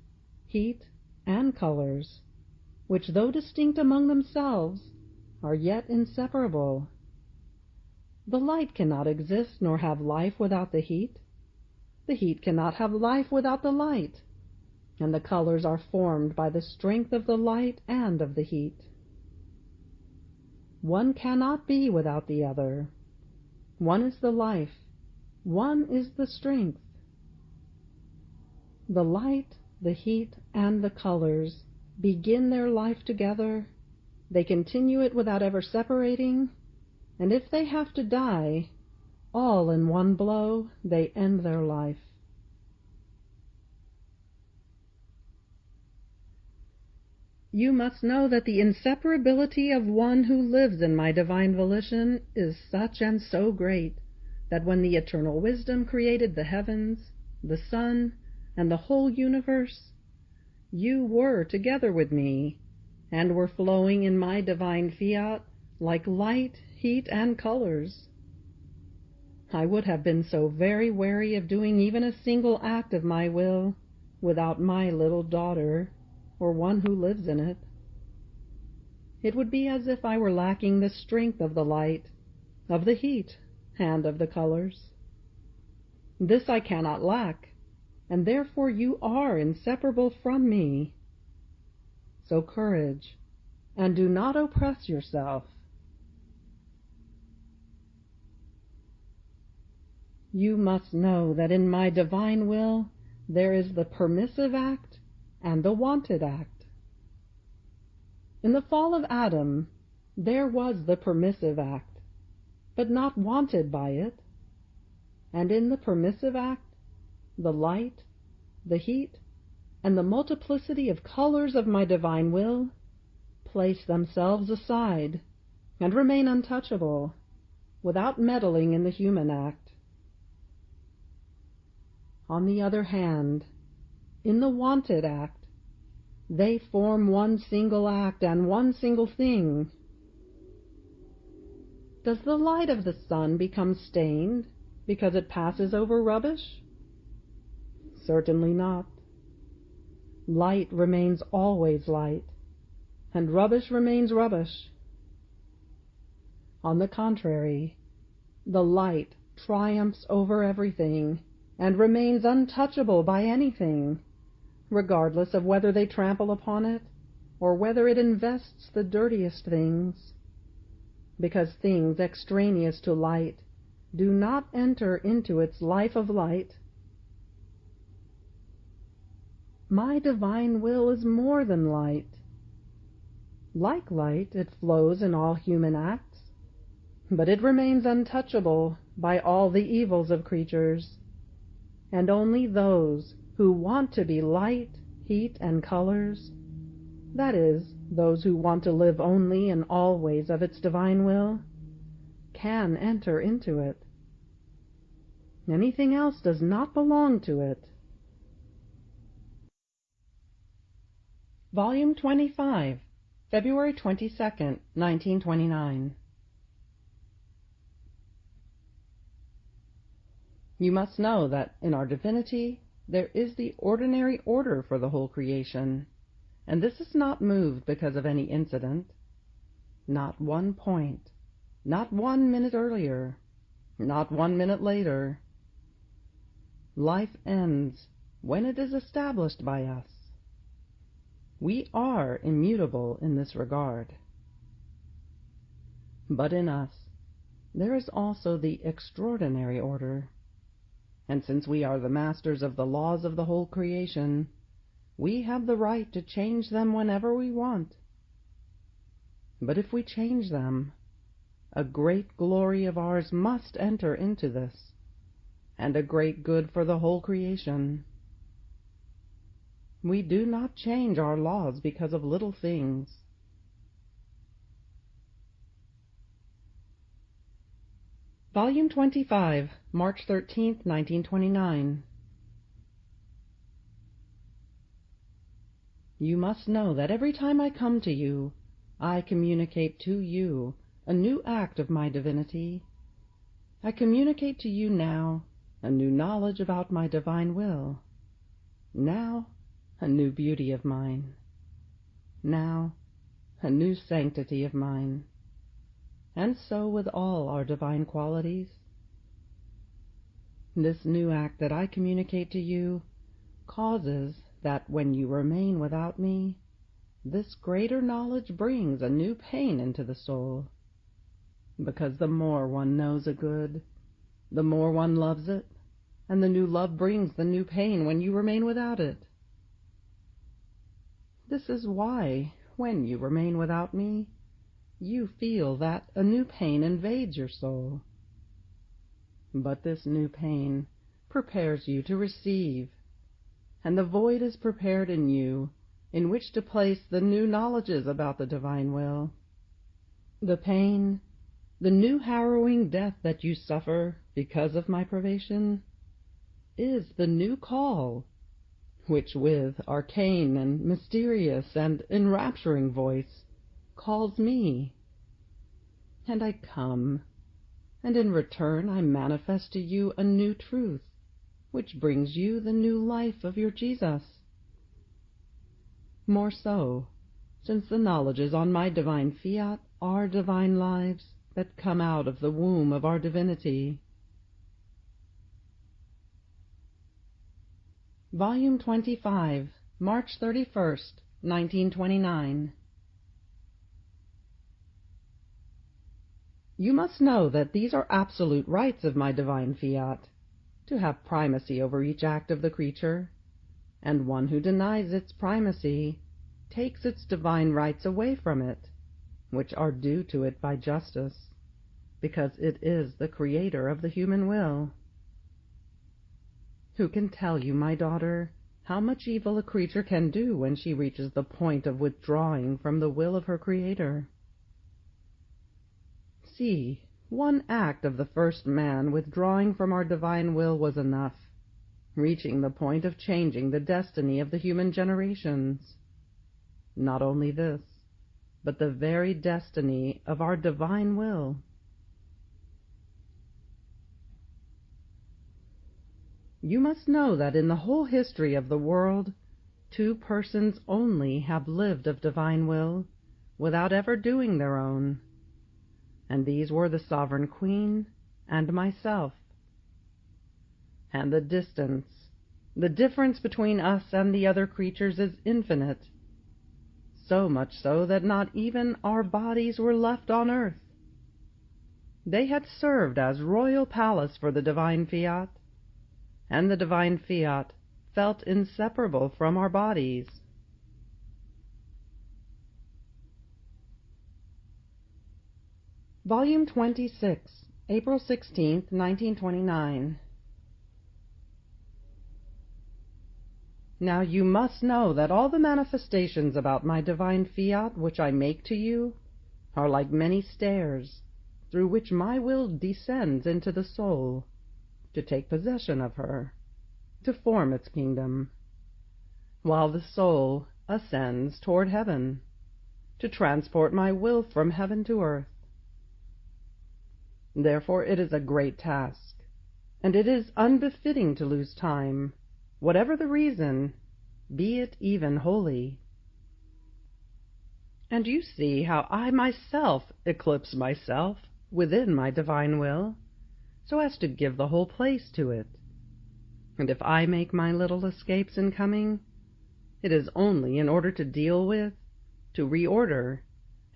heat, and colors, which, though distinct among themselves, are yet inseparable. The light cannot exist nor have life without the heat. The heat cannot have life without the light, and the colors are formed by the strength of the light and of the heat. One cannot be without the other. One is the life, one is the strength. The light, the heat, and the colors begin their life together They continue it without ever separating, and if they have to die, all in one blow, they end their life. You must know that the inseparability of one who lives in my divine volition is such and so great that when the eternal wisdom created the heavens, the sun, and the whole universe, you were together with me, and were flowing in my divine fiat like light, heat, and colors. I would have been so very wary of doing even a single act of my will without my little daughter, or one who lives in it. It would be as if I were lacking the strength of the light, of the heat, and of the colors. This I cannot lack, and therefore you are inseparable from me. So courage, and do not oppress yourself. You must know that in my divine will there is the permissive act and the wanted act. In the fall of Adam, there was the permissive act, but not wanted by it. And in the permissive act, the light, the heat, and the multiplicity of colors of my divine will place themselves aside and remain untouchable, without meddling in the human act. On the other hand, in the wanted act, they form one single act and one single thing. Does the light of the sun become stained because it passes over rubbish? Certainly not. Light remains always light, and rubbish remains rubbish. On the contrary, the light triumphs over everything and remains untouchable by anything, regardless of whether they trample upon it or whether it invests the dirtiest things, because things extraneous to light do not enter into its life of light. My divine will is more than light. Like light, it flows in all human acts, but it remains untouchable by all the evils of creatures, and only those who want to be light, heat, and colors, that is, those who want to live only and always of its divine will, can enter into it. Anything else does not belong to it. Volume 25, February 22nd, 1929. You must know that in our divinity there is the ordinary order for the whole creation, and this is not moved because of any incident. Not one point, not 1 minute earlier, not 1 minute later. Life ends when it is established by us. We are immutable in this regard. But in us there is also the extraordinary order, and since we are the masters of the laws of the whole creation, we have the right to change them whenever we want. But if we change them, a great glory of ours must enter into this, and a great good for the whole creation. We do not change our laws because of little things. Volume 25, March 13th, 1929. You must know that every time I come to you, I communicate to you a new act of my divinity. I communicate to you now a new knowledge about my divine will. Now, a new beauty of mine. Now, a new sanctity of mine. And so with all our divine qualities. This new act that I communicate to you causes that when you remain without me, this greater knowledge brings a new pain into the soul, because the more one knows a good, the more one loves it, and the new love brings the new pain when you remain without it. This is why, when you remain without me, you feel that a new pain invades your soul. But this new pain prepares you to receive, and the void is prepared in you in which to place the new knowledges about the divine will. The pain, the new harrowing death that you suffer because of my privation, is the new call, which with arcane and mysterious and enrapturing voice calls me. And I come, and in return I manifest to you a new truth, which brings you the new life of your Jesus. More so, since the knowledges on my divine fiat are divine lives that come out of the womb of our divinity. Volume 25, March 31st, 1929. You must know that these are absolute rights of my divine fiat, to have primacy over each act of the creature, and one who denies its primacy takes its divine rights away from it, which are due to it by justice, because it is the creator of the human will. Who can tell you, my daughter, how much evil a creature can do when she reaches the point of withdrawing from the will of her Creator? See, one act of the first man withdrawing from our divine will was enough, reaching the point of changing the destiny of the human generations. Not only this, but the very destiny of our divine will. You must know that in the whole history of the world, 2 persons only have lived of divine will, without ever doing their own, and these were the Sovereign Queen and myself. And the difference between us and the other creatures is infinite, so much so that not even our bodies were left on earth. They had served as royal palace for the divine fiat, and the divine fiat felt inseparable from our bodies. Volume 26, April 16, 1929. Now you must know that all the manifestations about my divine fiat which I make to you are like many stairs, through which my will descends into the soul, to take possession of her, to form its kingdom, while the soul ascends toward heaven, to transport my will from heaven to earth. Therefore it is a great task, and it is unbefitting to lose time, whatever the reason, be it even holy. And you see how I myself eclipse myself within my divine will, so as to give the whole place to it. And if I make my little escapes in coming, it is only in order to deal with, to reorder,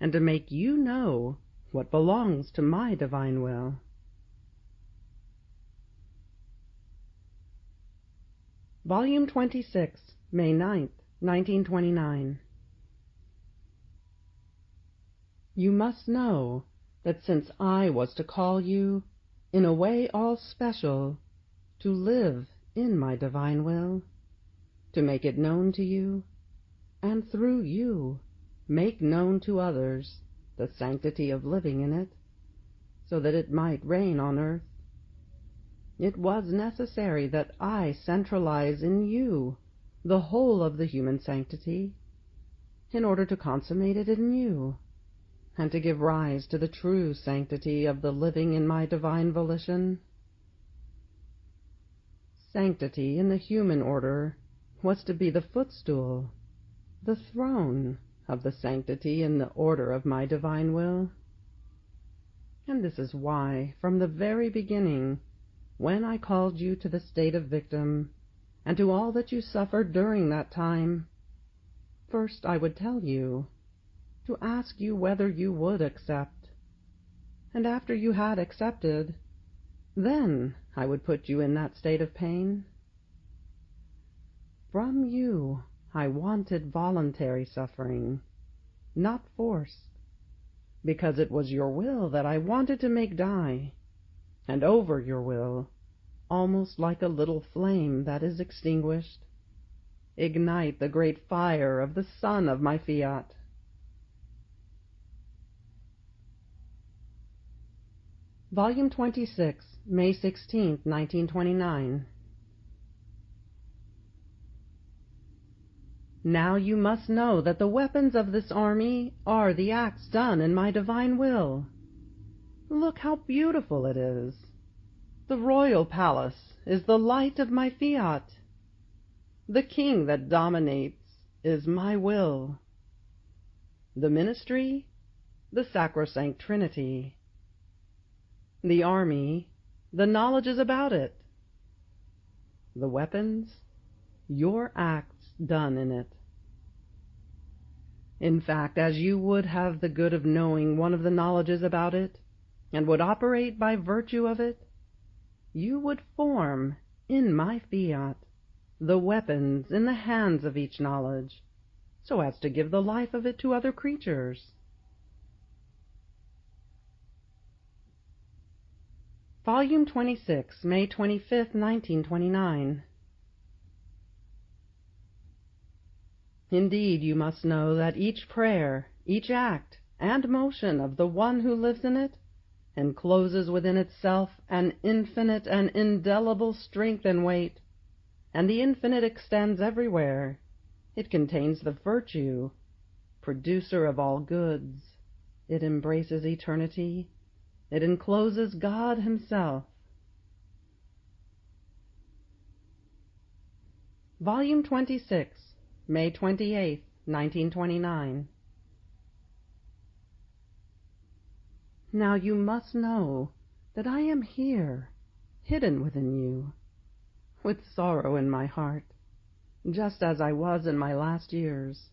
and to make you know what belongs to my divine will. Volume 26, May 9th, 1929. You must know that since I was to call you, in a way all special, to live in my divine will, to make it known to you, and through you make known to others the sanctity of living in it, so that it might reign on earth, it was necessary that I centralize in you the whole of the human sanctity, in order to consummate it in you, and to give rise to the true sanctity of the living in my divine volition. Sanctity in the human order was to be the footstool, the throne of the sanctity in the order of my divine will. And this is why, from the very beginning, when I called you to the state of victim, and to all that you suffered during that time, first I would tell you, to ask you whether you would accept, and after you had accepted, then I would put you in that state of pain. From you I wanted voluntary suffering, not forced, because it was your will that I wanted to make die, and over your will, almost like a little flame that is extinguished, ignite the great fire of the sun of my fiat. Volume 26, May 16, 1929. Now you must know that the weapons of this army are the acts done in my divine will. Look how beautiful it is. The royal palace is the light of my fiat. The king that dominates is my will. The ministry, the sacrosanct Trinity. The army, the knowledge is about it. The weapons, your acts done in it. In fact, as you would have the good of knowing one of the knowledges about it, and would operate by virtue of it, you would form, in my fiat, the weapons in the hands of each knowledge, so as to give the life of it to other creatures. Volume 26, May 25, 1929. Indeed, you must know that each prayer, each act, and motion of the one who lives in it encloses within itself an infinite and indelible strength and weight, and the infinite extends everywhere. It contains the virtue, producer of all goods. It embraces eternity. It encloses God himself. Volume 26, May 28, 1929. Now you must know that I am here, hidden within you, with sorrow in my heart, just as I was in my last years,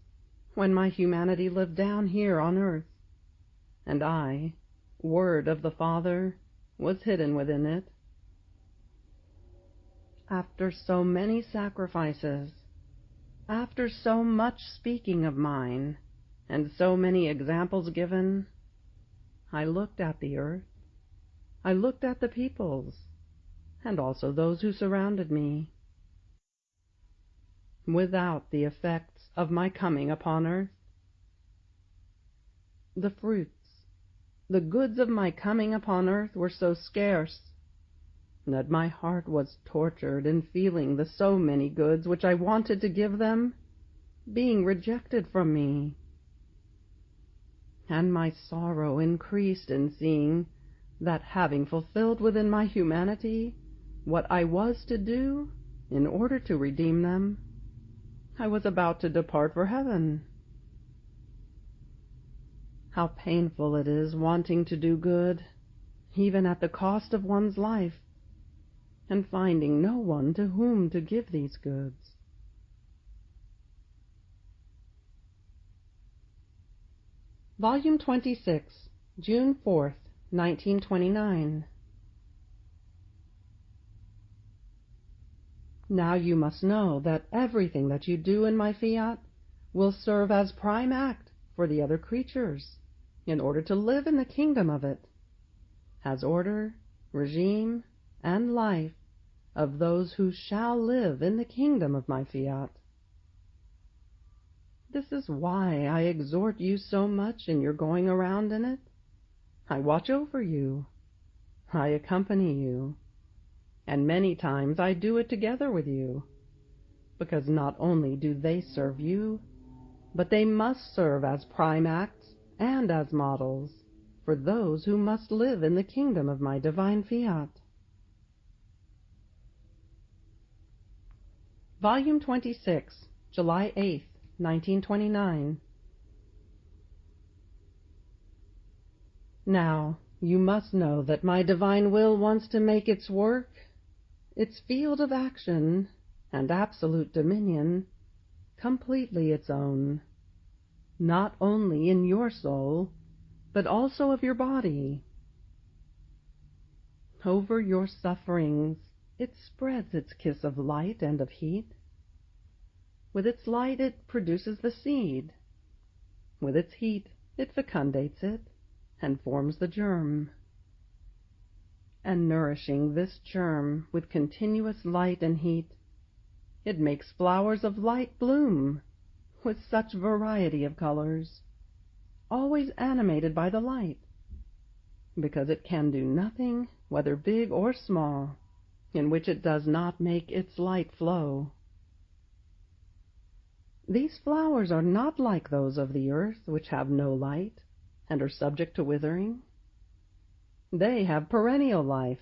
when my humanity lived down here on earth, and I, Word of the Father, was hidden within it. After so many sacrifices, after so much speaking of mine, and so many examples given, I looked at the earth, I looked at the peoples, and also those who surrounded me. Without the effects of my coming upon earth, the fruits, the goods of my coming upon earth were so scarce that my heart was tortured in feeling the so many goods which I wanted to give them being rejected from me, and my sorrow increased in seeing that, having fulfilled within my humanity what I was to do in order to redeem them, I was about to depart for heaven. How painful it is wanting to do good, even at the cost of one's life, and finding no one to whom to give these goods. Volume 26, June 4th, 1929. Now you must know that everything that you do in my fiat will serve as prime act for the other creatures, in order to live in the kingdom of it, as order, regime, and life of those who shall live in the kingdom of my fiat. This is why I exhort you so much in your going around in it. I watch over you. I accompany you. And many times I do it together with you, because not only do they serve you, but they must serve as prime acts and as models for those who must live in the kingdom of my divine fiat. Volume 26, July 8th, 1929. Now, you must know that my divine will wants to make its work, its field of action, and absolute dominion completely its own, not only in your soul, but also of your body. Over your sufferings it spreads its kiss of light and of heat. With its light it produces the seed. With its heat it fecundates it. and forms the germ. And nourishing this germ with continuous light and heat, it makes flowers of light bloom, with such variety of colors, always animated by the light, because it can do nothing, whether big or small, in which it does not make its light flow. These flowers are not like those of the earth, which have no light, and are subject to withering. They have perennial life,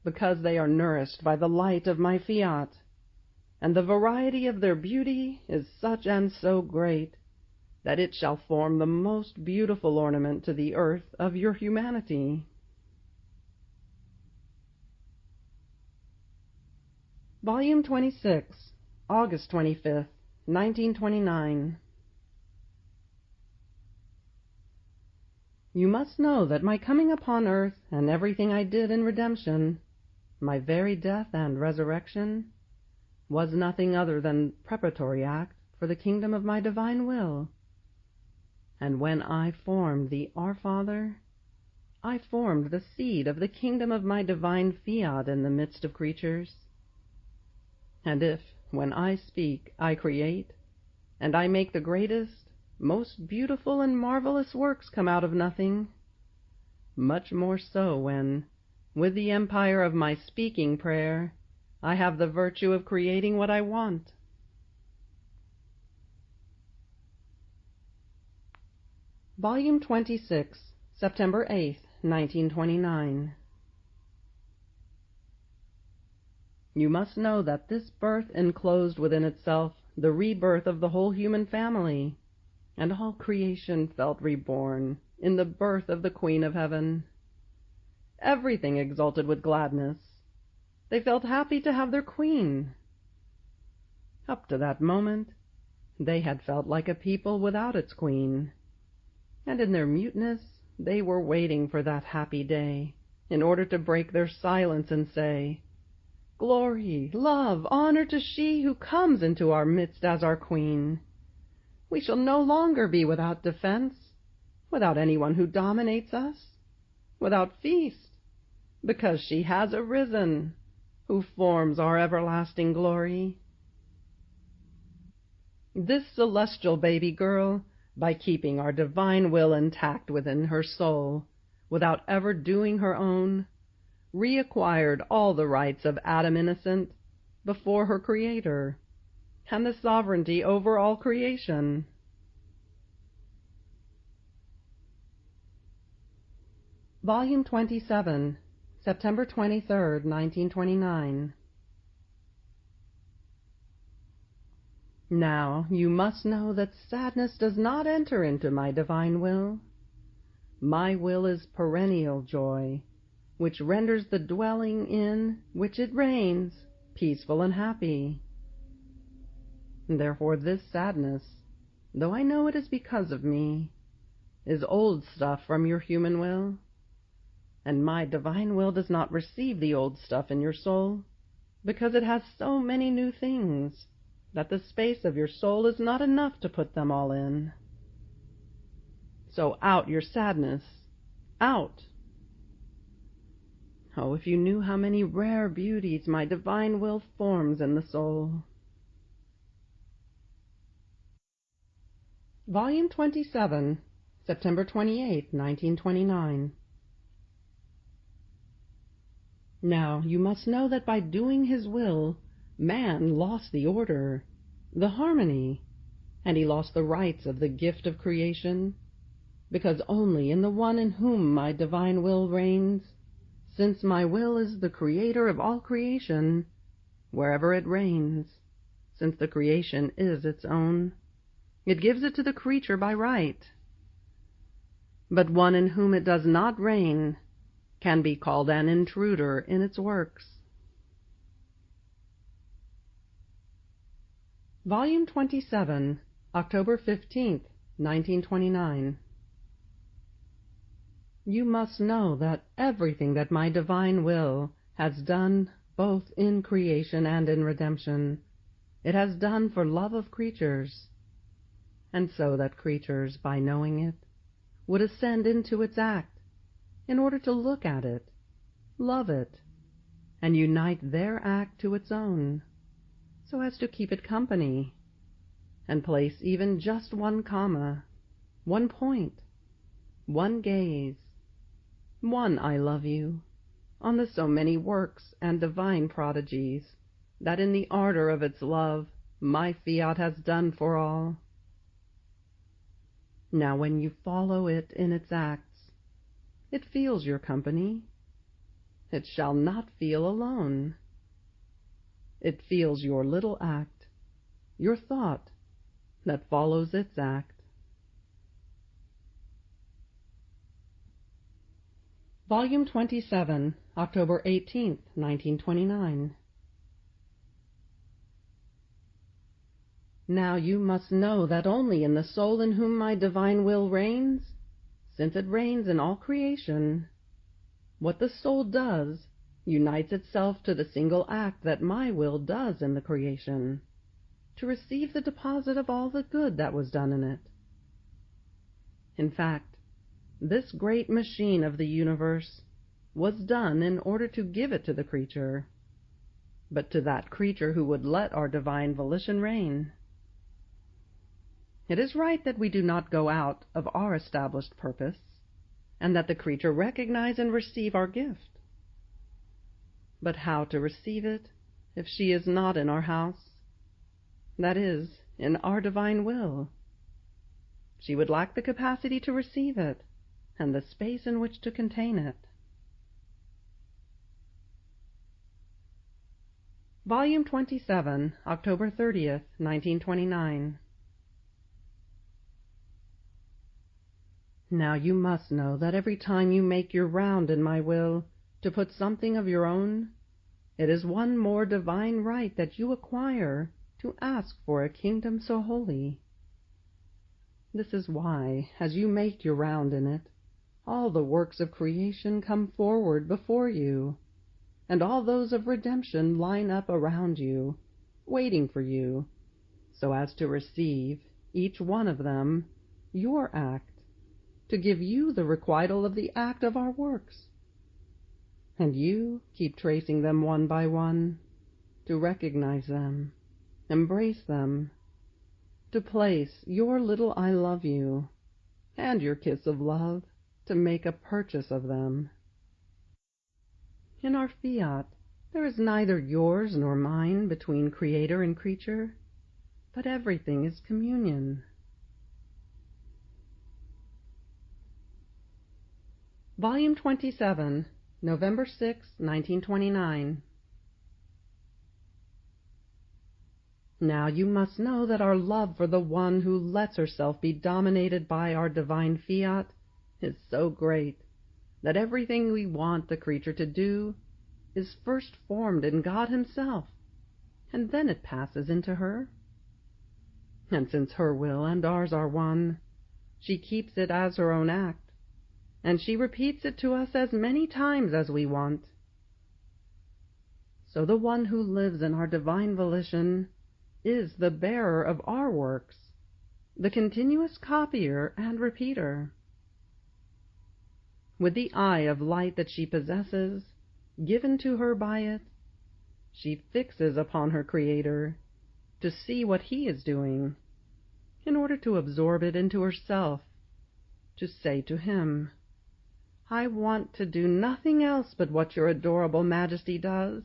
because they are nourished by the light of my fiat, and the variety of their beauty is such and so great, that it shall form the most beautiful ornament to the earth of your humanity. Volume 26, August 25th, 1929. You must know that my coming upon earth, and everything I did in redemption, my very death and resurrection, was nothing other than preparatory act for the kingdom of my divine will. And when I formed the Our Father, I formed the seed of the kingdom of my divine fiat in the midst of creatures. And if, when I speak, I create, and I make the greatest, most beautiful and marvelous works come out of nothing, much more so when, with the empire of my speaking prayer, I have the virtue of creating what I want. Volume 26, September 8th, 1929. You must know that this birth enclosed within itself the rebirth of the whole human family, and all creation felt reborn in the birth of the Queen of Heaven. Everything exulted with gladness. They felt happy to have their queen. Up to that moment, they had felt like a people without its queen, and in their muteness they were waiting for that happy day, in order to break their silence and say, "Glory, love, honor to she who comes into our midst as our queen. We shall no longer be without defense, without anyone who dominates us, without feast, because she has arisen, who forms our everlasting glory." This celestial baby girl, by keeping our divine will intact within her soul, without ever doing her own, reacquired all the rights of Adam innocent before her Creator, and the sovereignty over all creation. Volume 27, September 23rd, 1929. Now you must know that sadness does not enter into my divine will. My will is perennial joy, which renders the dwelling in which it reigns peaceful and happy. Therefore this sadness, though I know it is because of me, is old stuff from your human will, and my divine will does not receive the old stuff in your soul, because it has so many new things that the space of your soul is not enough to put them all in. So out your sadness, out! Oh, if you knew how many rare beauties my divine will forms in the soul. Volume 27, September 28, 1929. Now you must know that by doing his will, man lost the order, the harmony, and he lost the rights of the gift of creation, because only in the one in whom my divine will reigns, since my will is the creator of all creation, wherever it reigns, since the creation is its own, it gives it to the creature by right. But one in whom it does not reign can be called an intruder in its works. Volume 27, October 15th, 1929. You must know that everything that my divine will has done, both in creation and in redemption, it has done for love of creatures, and so that creatures, by knowing it, would ascend into its act in order to look at it, love it, and unite their act to its own, so as to keep it company, and place even just one comma, one point, one gaze, one I love you, on the so many works and divine prodigies that in the ardor of its love my fiat has done for all. Now when you follow it in its acts, it feels your company. It shall not feel alone. It feels your little act, your thought that follows its act. Volume 27, October 18th, 1929. Now you must know that only in the soul in whom my divine will reigns, since it reigns in all creation, what the soul does unites itself to the single act that my will does in the creation, to receive the deposit of all the good that was done in it. In fact, this great machine of the universe was done in order to give it to the creature, but to that creature who would let our divine volition reign. It is right that we do not go out of our established purpose, and that the creature recognize and receive our gift. But how to receive it if she is not in our house? That is, in our divine will. She would lack the capacity to receive it, and the space in which to contain it. Volume 27, October 30th, 1929. Now you must know that every time you make your round in my will to put something of your own, it is one more divine right that you acquire to ask for a kingdom so holy. This is why, as you make your round in it, all the works of creation come forward before you, and all those of redemption line up around you, waiting for you, so as to receive, each one of them, your act, to give you the requital of the act of our works. And you keep tracing them one by one, to recognize them, embrace them, to place your little I love you, and your kiss of love, to make a purchase of them. In our fiat, there is neither yours nor mine between creator and creature, but everything is communion. Volume 27, November 6, 1929. Now you must know that our love for the one who lets herself be dominated by our divine fiat is so great that everything we want the creature to do is first formed in God himself, and then it passes into her. And since her will and ours are one, she keeps it as her own act, and she repeats it to us as many times as we want. So the one who lives in our divine volition is the bearer of our works, the continuous copier and repeater. With the eye of light that she possesses, given to her by it, she fixes upon her Creator to see what he is doing, in order to absorb it into herself, to say to him, I want to do nothing else but what your adorable Majesty does.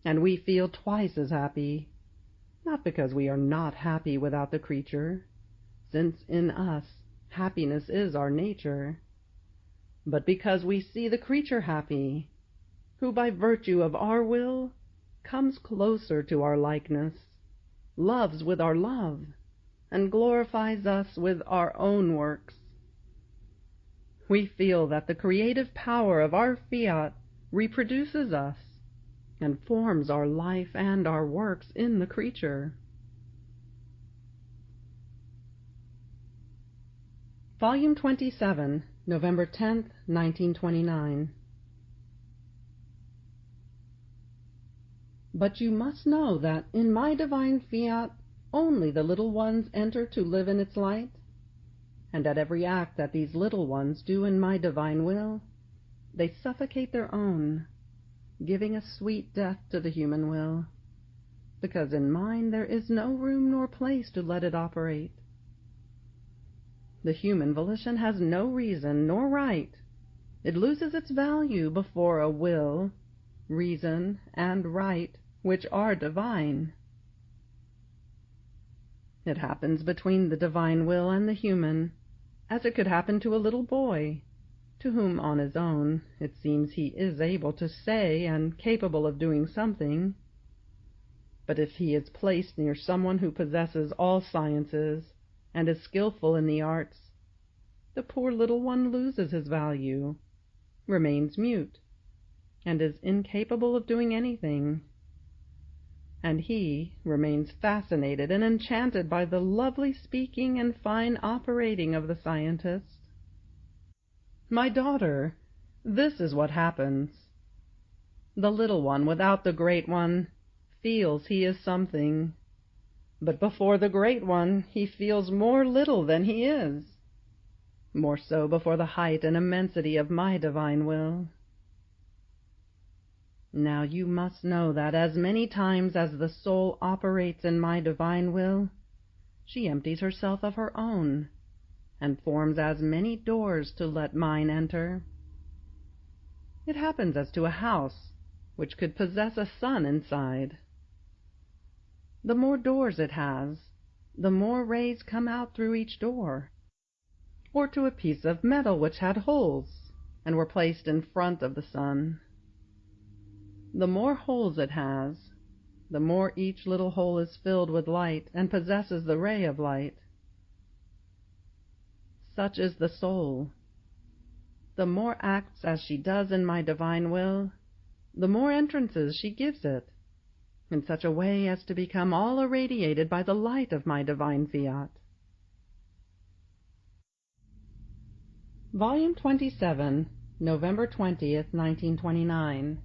And we feel twice as happy, not because we are not happy without the creature, since in us happiness is our nature, but because we see the creature happy, who by virtue of our will comes closer to our likeness, loves with our love, and glorifies us with our own works. We feel that the creative power of our fiat reproduces us, and forms our life and our works in the creature. Volume 27, November 10th, 1929. But you must know that in my divine fiat only the little ones enter to live in its light. and at every act that these little ones do in my divine will, they suffocate their own, giving a sweet death to the human will, because in mine there is no room nor place to let it operate. The human volition has no reason nor right. It loses its value before a will, reason, and right, which are divine. It happens between the divine will and the human, as it could happen to a little boy, to whom on his own it seems he is able to say and capable of doing something. But if he is placed near someone who possesses all sciences and is skillful in the arts, the poor little one loses his value, remains mute, and is incapable of doing anything. And he remains fascinated and enchanted by the lovely speaking and fine operating of the scientist. My daughter, this is what happens. The little one without the great one feels he is something, but before the great one he feels more little than he is, more so before the height and immensity of my divine will. Now you must know that as many times as the soul operates in my divine will, she empties herself of her own, and forms as many doors to let mine enter. It happens as to a house which could possess a sun inside. The more doors it has, the more rays come out through each door. Or to a piece of metal which had holes, and were placed in front of the sun. The more holes it has, the more each little hole is filled with light and possesses the ray of light. Such is the soul. The more acts as she does in my divine will, the more entrances she gives it, in such a way as to become all irradiated by the light of my divine fiat. Volume 27, November 20th, 1929.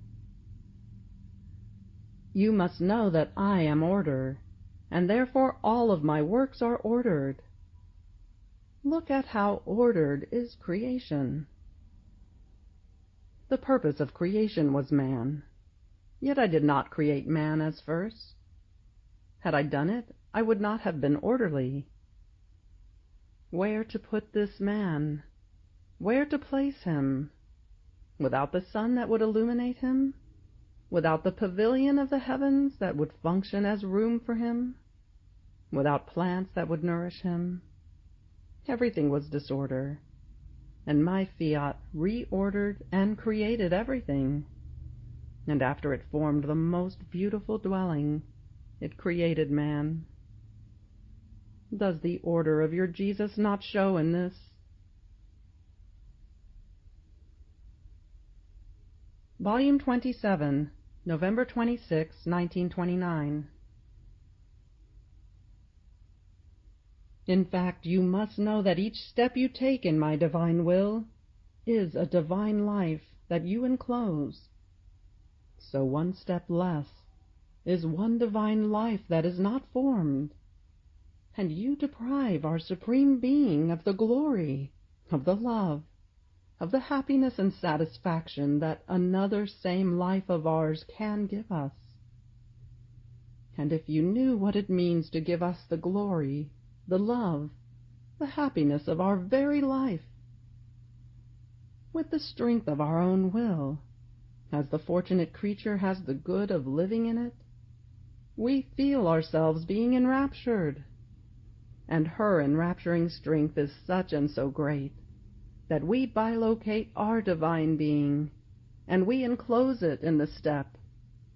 You must know that I am order, and therefore all of my works are ordered. Look at how ordered is creation. The purpose of creation was man, yet I did not create man as first. Had I done it, I would not have been orderly. Where to put this man? Where to place him? Without the sun that would illuminate him? Without the pavilion of the heavens that would function as room for him? Without plants that would nourish him? Everything was disorder, and my fiat reordered and created everything. And after it formed the most beautiful dwelling, it created man. Does the order of your Jesus not show in this? Volume 27, November 26, 1929. In fact, you must know that each step you take in my divine will is a divine life that you enclose. So one step less is one divine life that is not formed, and you deprive our Supreme Being of the glory, of the love, of the happiness and satisfaction that another same life of ours can give us. And if you knew what it means to give us the glory, the love, the happiness of our very life, with the strength of our own will, as the fortunate creature has the good of living in it, we feel ourselves being enraptured, and her enrapturing strength is such and so great that we bilocate our divine being, and we enclose it in the step,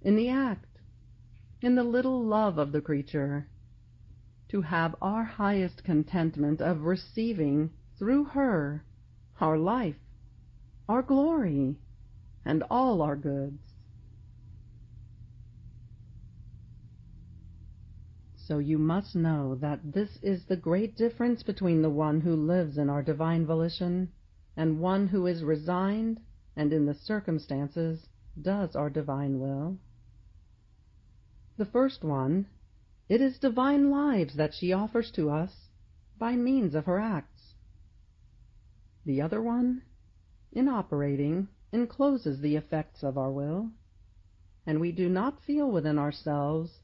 in the act, in the little love of the creature, to have our highest contentment of receiving through her our life, our glory, and all our goods. So you must know that this is the great difference between the one who lives in our divine volition and one who is resigned and in the circumstances does our divine will. The first one, it is divine lives that she offers to us by means of her acts, The other one, in operating, encloses the effects of our will, and we do not feel within ourselves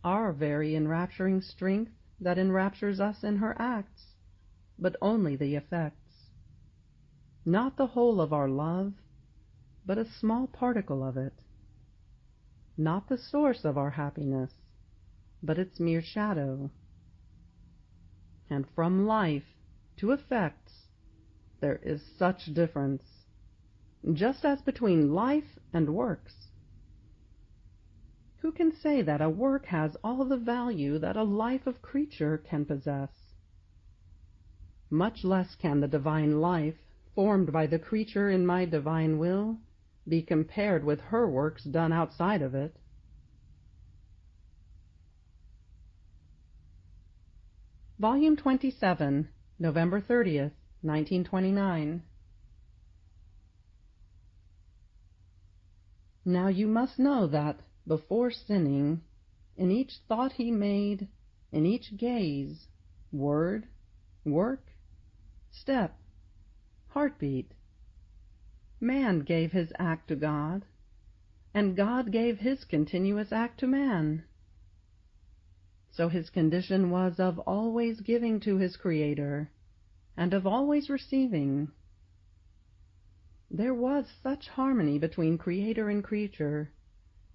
our very enrapturing strength that enraptures us in her acts, but only the effects. Not the whole of our love, but a small particle of it. Not the source of our happiness, but its mere shadow. And from life to effects there is such difference, just as between life and works. Who can say that a work has all the value that a life of creature can possess? Much less can the divine life, formed by the creature in my divine will, be compared with her works done outside of it. Volume 27, November 30th, 1929. Now you must know that, before sinning, in each thought he made, in each gaze, word, work, step, heartbeat, man gave his act to God, and God gave his continuous act to man. So his condition was of always giving to his Creator, and of always receiving. There was such harmony between Creator and creature,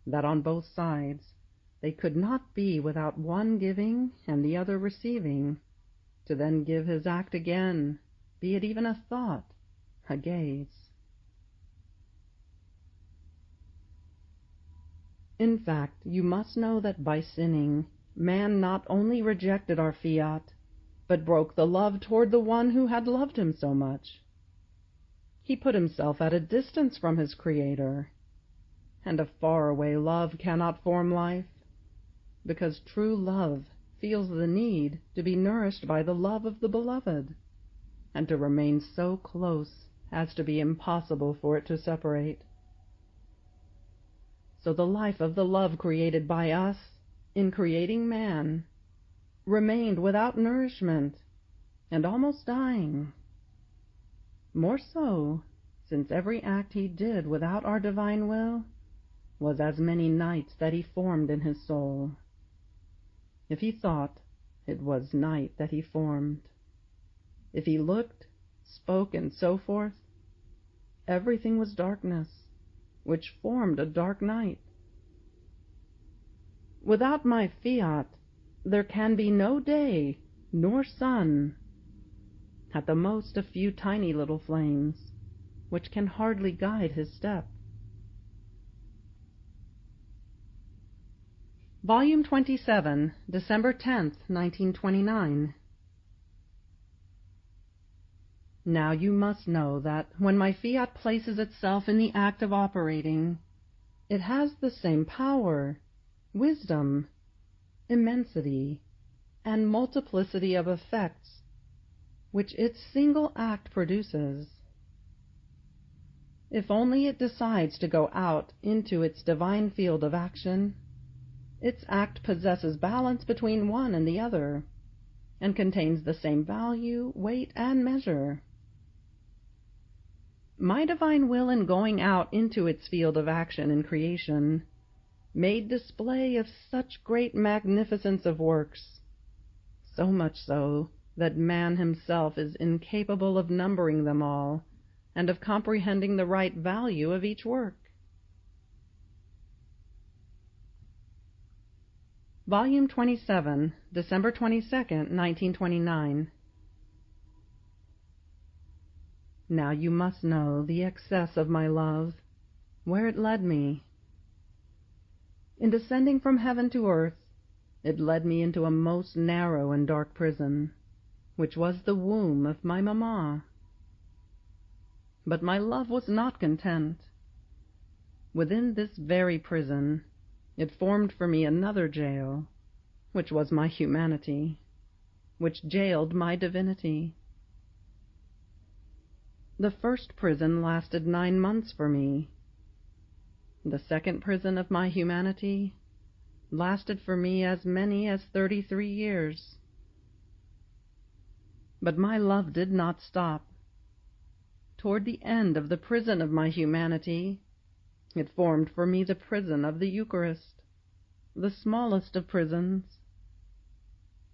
that on both sides they could not be without one giving and the other receiving, to then give his act again, be it even a thought, a gaze. In fact, you must know that by sinning, man not only rejected our fiat, but broke the love toward the one who had loved him so much. He put himself at a distance from his Creator, and a far-away love cannot form life, because true love feels the need to be nourished by the love of the beloved, and to remain so close as to be impossible for it to separate. So the life of the love created by us, in creating man, remained without nourishment, and almost dying. More so, since every act he did without our divine will was as many nights that he formed in his soul. If he thought, it was night that he formed. If he looked, spoke, and so forth, everything was darkness, which formed a dark night. Without my fiat, there can be no day, nor sun, at the most a few tiny little flames, which can hardly guide his step. Volume 27, December 10th, 1929. Now you must know that when my fiat places itself in the act of operating, it has the same power, wisdom, immensity, and multiplicity of effects which its single act produces. If only it decides to go out into its divine field of action, its act possesses balance between one and the other, and contains the same value, weight, and measure. My divine will, in going out into its field of action in creation, made display of such great magnificence of works, so much so that man himself is incapable of numbering them all, and of comprehending the right value of each work. Volume 27, December 22nd, 1929. Now you must know the excess of my love, where it led me. In descending from heaven to earth, it led me into a most narrow and dark prison, which was the womb of my mamma. But my love was not content. Within this very prison, it formed for me another jail, which was my humanity, which jailed my divinity. The first prison lasted 9 months for me. The second prison of my humanity lasted for me as many as 33 years. But my love did not stop. toward the end of the prison of my humanity, it formed for me the prison of the Eucharist, the smallest of prisons,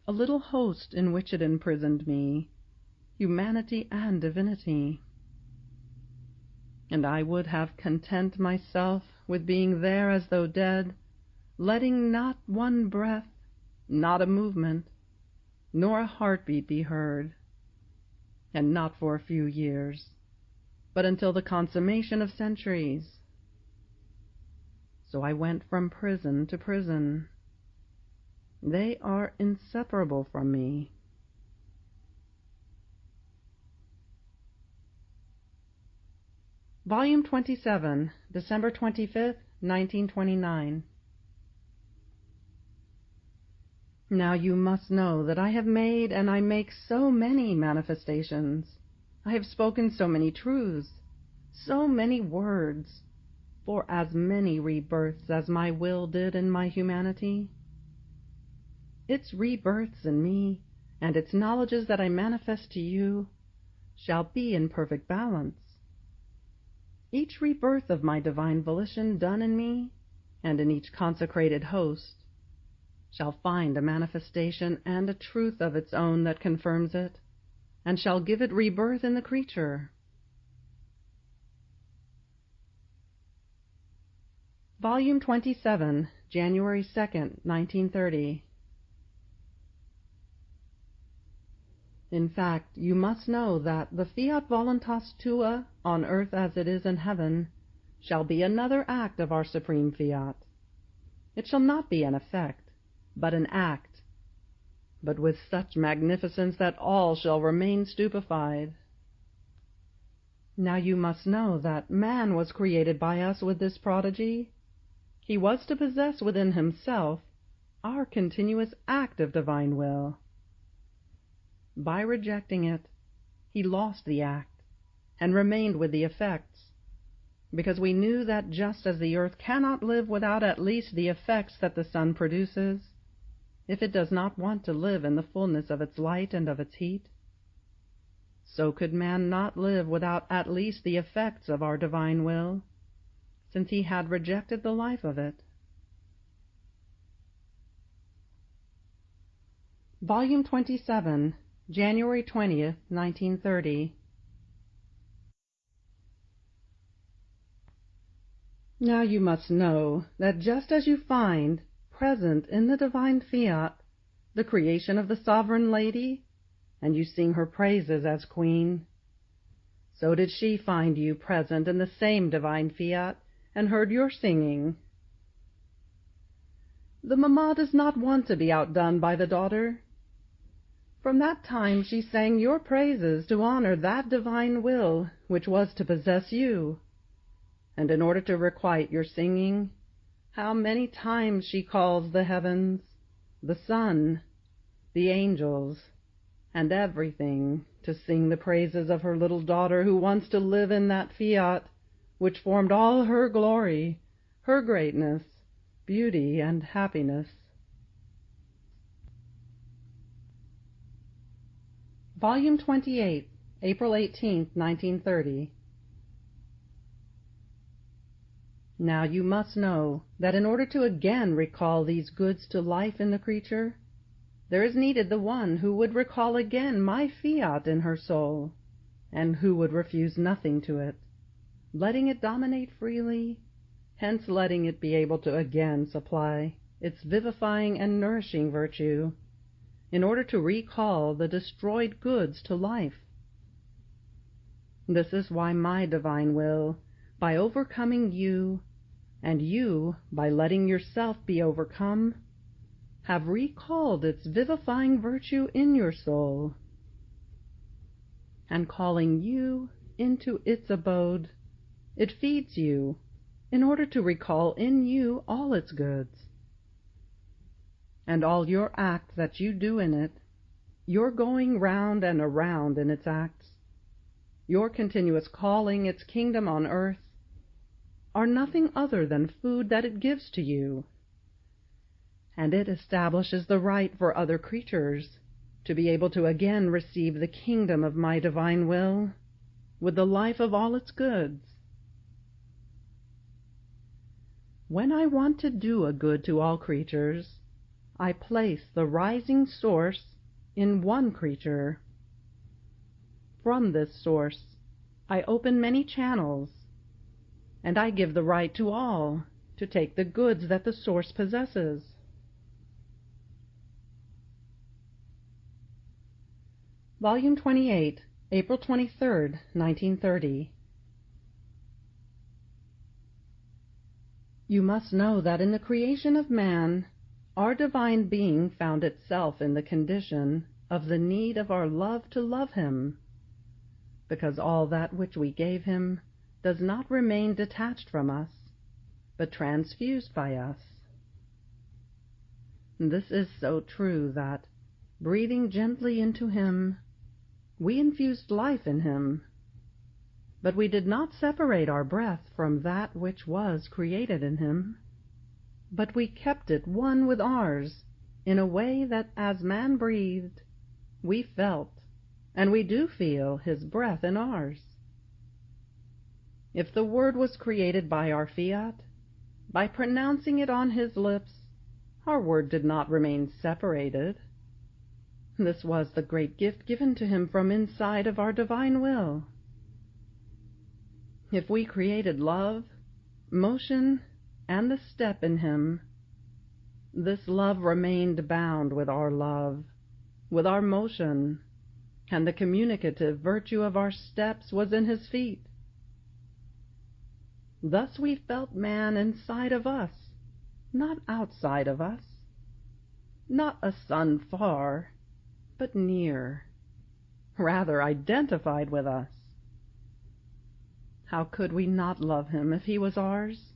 a little host in which it imprisoned me, humanity and divinity. And I would have content myself with being there as though dead, letting not one breath, not a movement, nor a heartbeat be heard, and not for a few years, but until the consummation of centuries. So I went from prison to prison. They are inseparable from me. Volume 27, December 25th, 1929. Now you must know that I have made and I make so many manifestations. I have spoken so many truths, so many words, for as many rebirths as my will did in my humanity. Its rebirths in me, and its knowledges that I manifest to you, shall be in perfect balance. Each rebirth of my divine volition done in me, and in each consecrated host, shall find a manifestation and a truth of its own that confirms it, and shall give it rebirth in the creature. Volume 27, January 2nd, 1930. In fact, you must know that the fiat voluntas tua, on earth as it is in heaven, shall be another act of our supreme fiat. It shall not be an effect, but an act, but with such magnificence that all shall remain stupefied. Now you must know that man was created by us with this prodigy. He was to possess within himself our continuous act of divine will. By rejecting it, he lost the act, and remained with the effects, because we knew that just as the earth cannot live without at least the effects that the sun produces, if it does not want to live in the fullness of its light and of its heat, so could man not live without at least the effects of our divine will, since he had rejected the life of it. Volume 27, January 20th, 1930. Now you must know that just as you find present in the divine fiat the creation of the sovereign lady, and you sing her praises as queen, so did she find you present in the same divine fiat and heard your singing. The mamma does not want to be outdone by the daughter. From that time she sang your praises to honor that divine will which was to possess you, and in order to requite your singing, how many times she calls the heavens, the sun, the angels, and everything to sing the praises of her little daughter who wants to live in that fiat which formed all her glory, her greatness, beauty, and happiness. Volume 28, April 18th, 1930. Now you must know that in order to again recall these goods to life in the creature, there is needed the one who would recall again my fiat in her soul, and who would refuse nothing to it, letting it dominate freely, hence letting it be able to again supply its vivifying and nourishing virtue, in order to recall the destroyed goods to life. This is why my divine will, by overcoming you, and you, by letting yourself be overcome, have recalled its vivifying virtue in your soul, and calling you into its abode, it feeds you, in order to recall in you all its goods. And all your acts that you do in it, your going round and around in its acts, your continuous calling its kingdom on earth, are nothing other than food that it gives to you, and it establishes the right for other creatures to be able to again receive the kingdom of my divine will, with the life of all its goods. When I want to do a good to all creatures, I place the rising source in one creature. From this source I open many channels, and I give the right to all to take the goods that the source possesses. Volume 28, April 23, 1930. You must know that in the creation of man, our divine being found itself in the condition of the need of our love to love him, because all that which we gave him does not remain detached from us, but transfused by us. This is so true that, breathing gently into him, we infused life in him, but we did not separate our breath from that which was created in him, but we kept it one with ours in a way that as man breathed, we felt, and we do feel, his breath in ours. If the word was created by our fiat, by pronouncing it on his lips, our word did not remain separated. This was the great gift given to him from inside of our divine will. If we created love, motion, and the step in him, this love remained bound with our love, with our motion, and the communicative virtue of our steps was in his feet. Thus we felt man inside of us, not outside of us, not a sun far, but near, rather identified with us. How could we not love him if he was ours,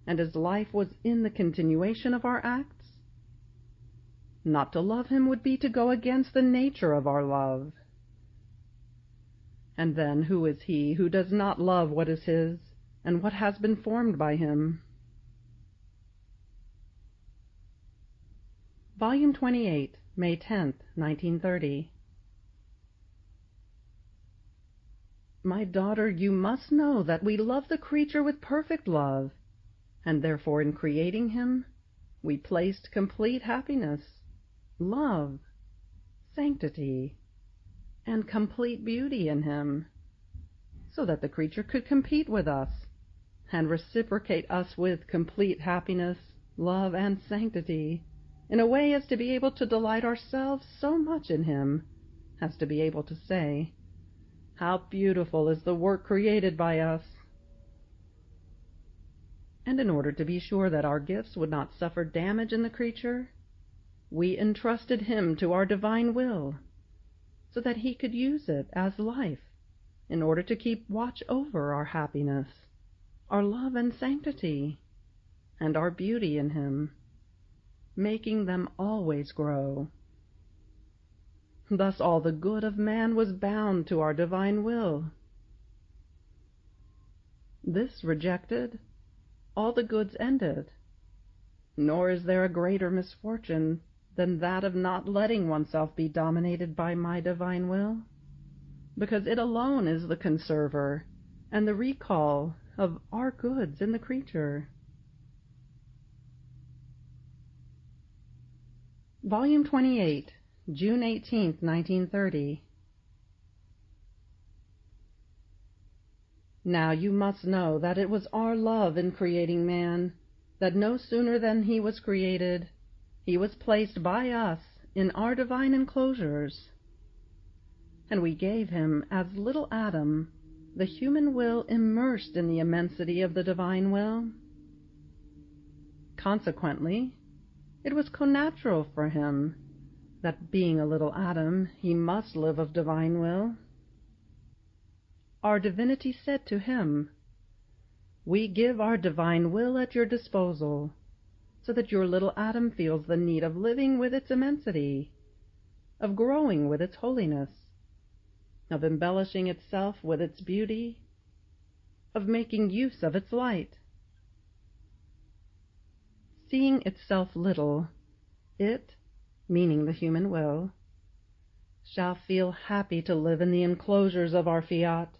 and his life was in the continuation of our acts? Not to love him would be to go against the nature of our love. And then who is he who does not love what is his, and what has been formed by him? Volume 28, May 10, 1930. My daughter, you must know that we love the creature with perfect love, and therefore in creating him, we placed complete happiness, love, sanctity, and complete beauty in him, so that the creature could compete with us, and reciprocate us with complete happiness, love, and sanctity, in a way as to be able to delight ourselves so much in him, as to be able to say, "How beautiful is the work created by us!" And in order to be sure that our gifts would not suffer damage in the creature, we entrusted him to our divine will, so that he could use it as life in order to keep watch over our happiness, our love and sanctity, and our beauty in him, making them always grow. Thus all the good of man was bound to our divine will. This rejected, all the goods ended, nor is there a greater misfortune than that of not letting oneself be dominated by my divine will, because it alone is the conserver and the recall of our goods in the creature. Volume 28, June 18, 1930. Now you must know that it was our love in creating man, that no sooner than he was created, he was placed by us in our divine enclosures, and we gave him, as little Adam, the human will immersed in the immensity of the divine will. Consequently, it was connatural for him that, being a little Adam, he must live of divine will. Our divinity said to him, "We give our divine will at your disposal, so that your little Adam feels the need of living with its immensity, of growing with its holiness, of embellishing itself with its beauty, of making use of its light. Seeing itself little, it, meaning the human will, shall feel happy to live in the enclosures of our fiat,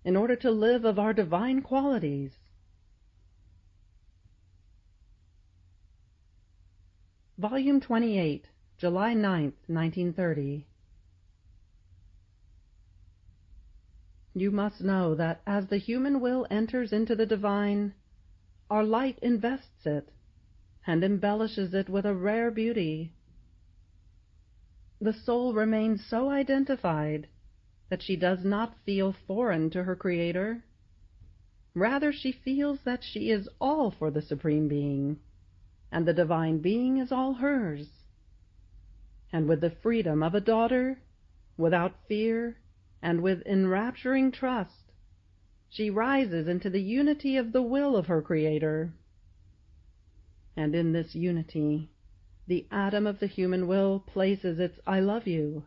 in order to live of our divine qualities. Volume 28, July 9, 1930. You must know that as the human will enters into the divine, our light invests it and embellishes it with a rare beauty. The soul remains so identified that she does not feel foreign to her Creator. Rather, she feels that she is all for the Supreme Being, and the Divine Being is all hers. And with the freedom of a daughter, without fear, and with enrapturing trust, she rises into the unity of the will of her Creator. And in this unity, the atom of the human will places its I love you.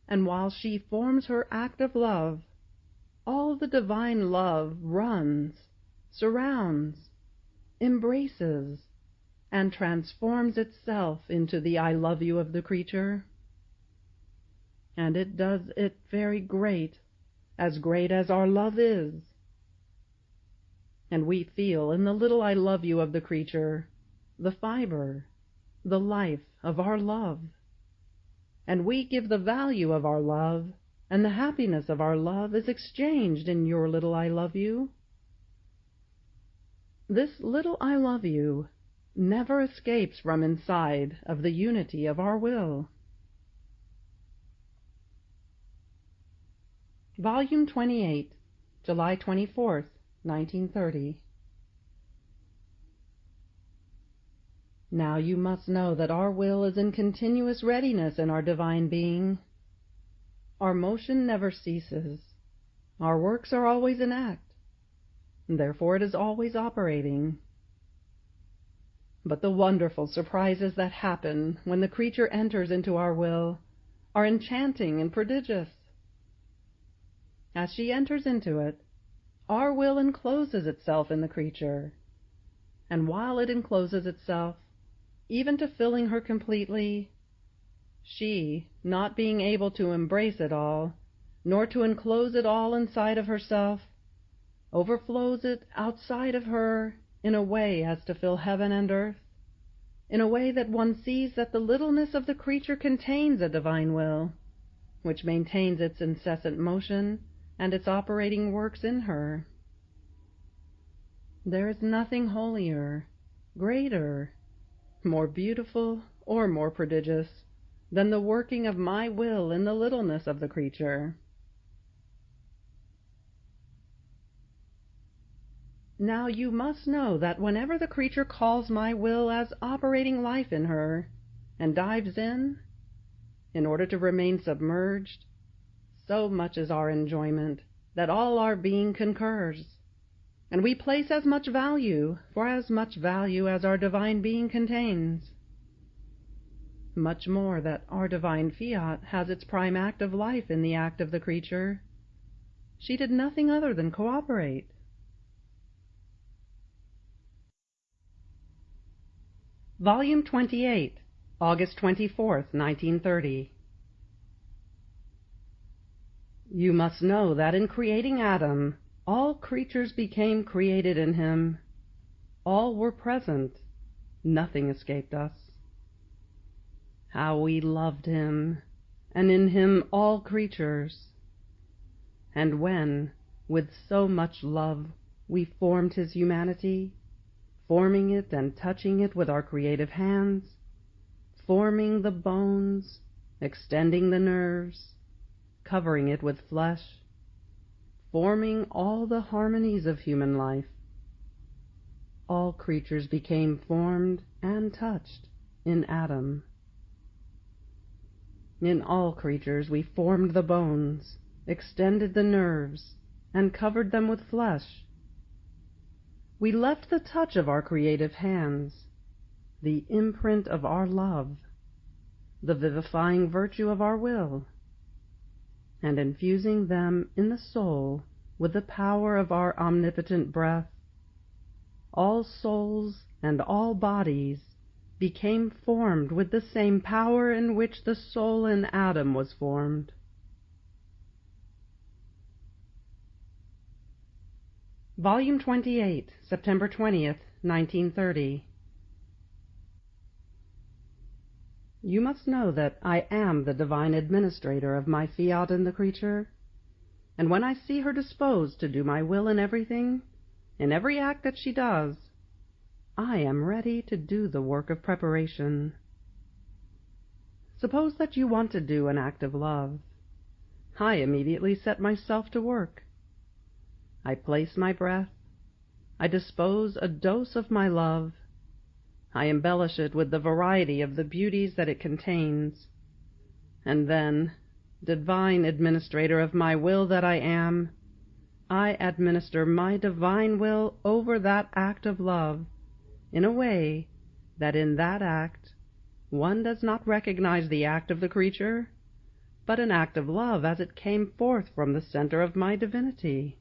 And while she forms her act of love, all the divine love runs, surrounds, embraces, and transforms itself into the I love you of the creature. And it does it very great as our love is. And we feel in the little I love you of the creature the fiber, the life of our love. And we give the value of our love, and the happiness of our love is exchanged in your little I love you. This little I love you never escapes from inside of the unity of our will. Volume 28, July 24, 1930. Now you must know that our will is in continuous readiness in our divine being. Our motion never ceases. Our works are always in act. Therefore it is always operating. But the wonderful surprises that happen when the creature enters into our will are enchanting and prodigious. As she enters into it, our will encloses itself in the creature, and while it encloses itself, even to filling her completely, she, not being able to embrace it all, nor to enclose it all inside of herself, overflows it outside of her in a way as to fill heaven and earth, in a way that one sees that the littleness of the creature contains a divine will, which maintains its incessant motion and its operating works in her. There is nothing holier, greater, more beautiful, or more prodigious than the working of my will in the littleness of the creature. Now you must know that whenever the creature calls my will as operating life in her, and dives in order to remain submerged, so much is our enjoyment that all our being concurs, and we place as much value for as much value as our divine being contains. Much more that our divine Fiat has its prime act of life in the act of the creature. She did nothing other than cooperate. Volume 28, August 24, 1930. You must know that in creating Adam, all creatures became created in him. All were present. Nothing escaped us. How we loved him, and in him all creatures. And when, with so much love, we formed his humanity, forming it and touching it with our creative hands, forming the bones, extending the nerves, covering it with flesh, forming all the harmonies of human life, all creatures became formed and touched in Adam. In all creatures we formed the bones, extended the nerves, and covered them with flesh. We left the touch of our creative hands, the imprint of our love, the vivifying virtue of our will, and infusing them in the soul with the power of our omnipotent breath, all souls and all bodies became formed with the same power in which the soul in Adam was formed. Volume 28, September 20th, 1930. You must know that I am the divine administrator of my fiat in the creature, and when I see her disposed to do my will in everything, in every act that she does, I am ready to do the work of preparation. Suppose that you want to do an act of love. I immediately set myself to work. I place my breath. I dispose a dose of my love. I embellish it with the variety of the beauties that it contains. And then, divine administrator of my will that I am, I administer my divine will over that act of love in a way that in that act one does not recognize the act of the creature, but an act of love as it came forth from the center of my divinity.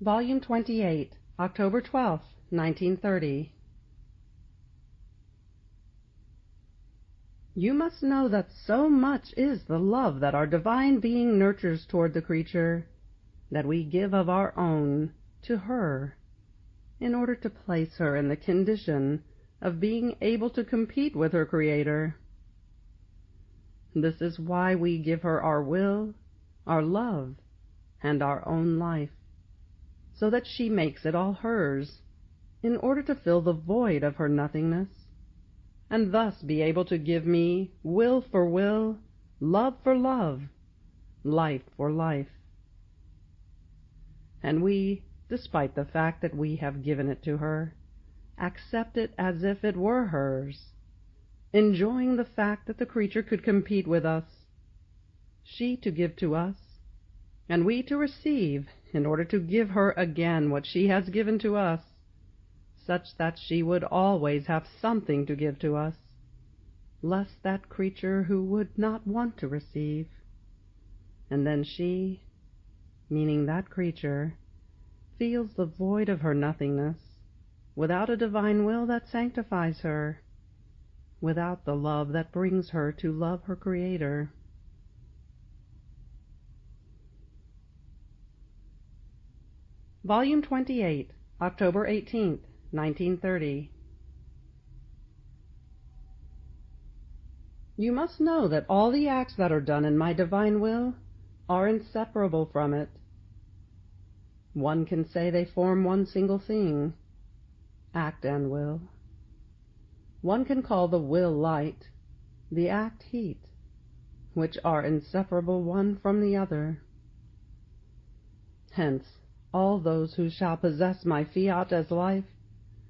Volume 28, October 12th, 1930. You must know that so much is the love that our divine being nurtures toward the creature, that we give of our own to her, in order to place her in the condition of being able to compete with her Creator. This is why we give her our will, our love, and our own life, so that she makes it all hers, in order to fill the void of her nothingness, and thus be able to give me will for will, love for love, life for life. And we, despite the fact that we have given it to her, accept it as if it were hers, enjoying the fact that the creature could compete with us, she to give to us, and we to receive in order to give her again what she has given to us, such that she would always have something to give to us, less that creature who would not want to receive. And then she, meaning that creature, feels the void of her nothingness, without a divine will that sanctifies her, without the love that brings her to love her Creator. Volume 28, October 18th, 1930. You must know that all the acts that are done in my divine will are inseparable from it. One can say they form one single thing, act and will. One can call the will light, the act heat, which are inseparable one from the other. Hence, all those who shall possess my fiat as life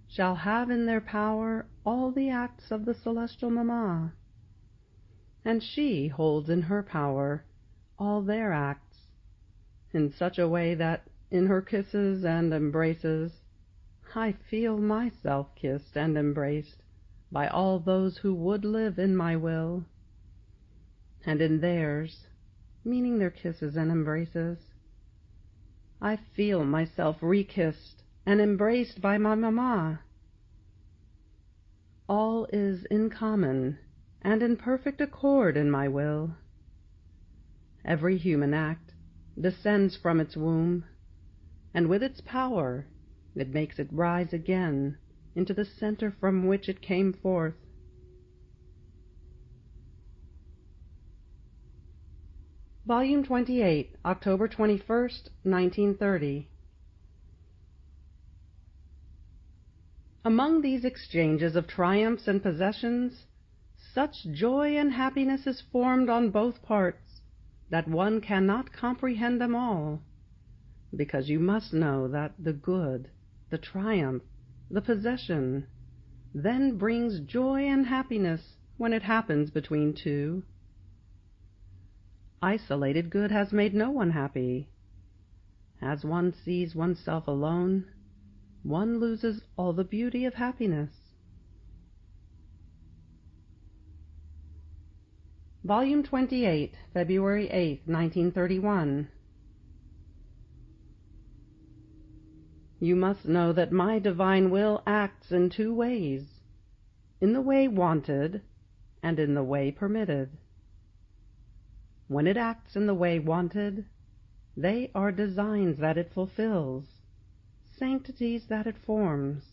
shall have in their power all the acts of the celestial Mamma, and she holds in her power all their acts, in such a way that in her kisses and embraces I feel myself kissed and embraced by all those who would live in my will, and in theirs, meaning their kisses and embraces, I feel myself re-kissed and embraced by my Mamma. All is in common and in perfect accord in my will. Every human act descends from its womb, and with its power it makes it rise again into the center from which it came forth. Volume 28, October 21st, 1930. Among these exchanges of triumphs and possessions, such joy and happiness is formed on both parts that one cannot comprehend them all, because you must know that the good, the triumph, the possession, then brings joy and happiness when it happens between two. Isolated good has made no one happy. As one sees oneself alone, one loses all the beauty of happiness. Volume 28, February 8, 1931. You must know that my divine will acts in two ways, in the way wanted and in the way permitted. When it acts in the way wanted, They are designs that it fulfills, sanctities that it forms,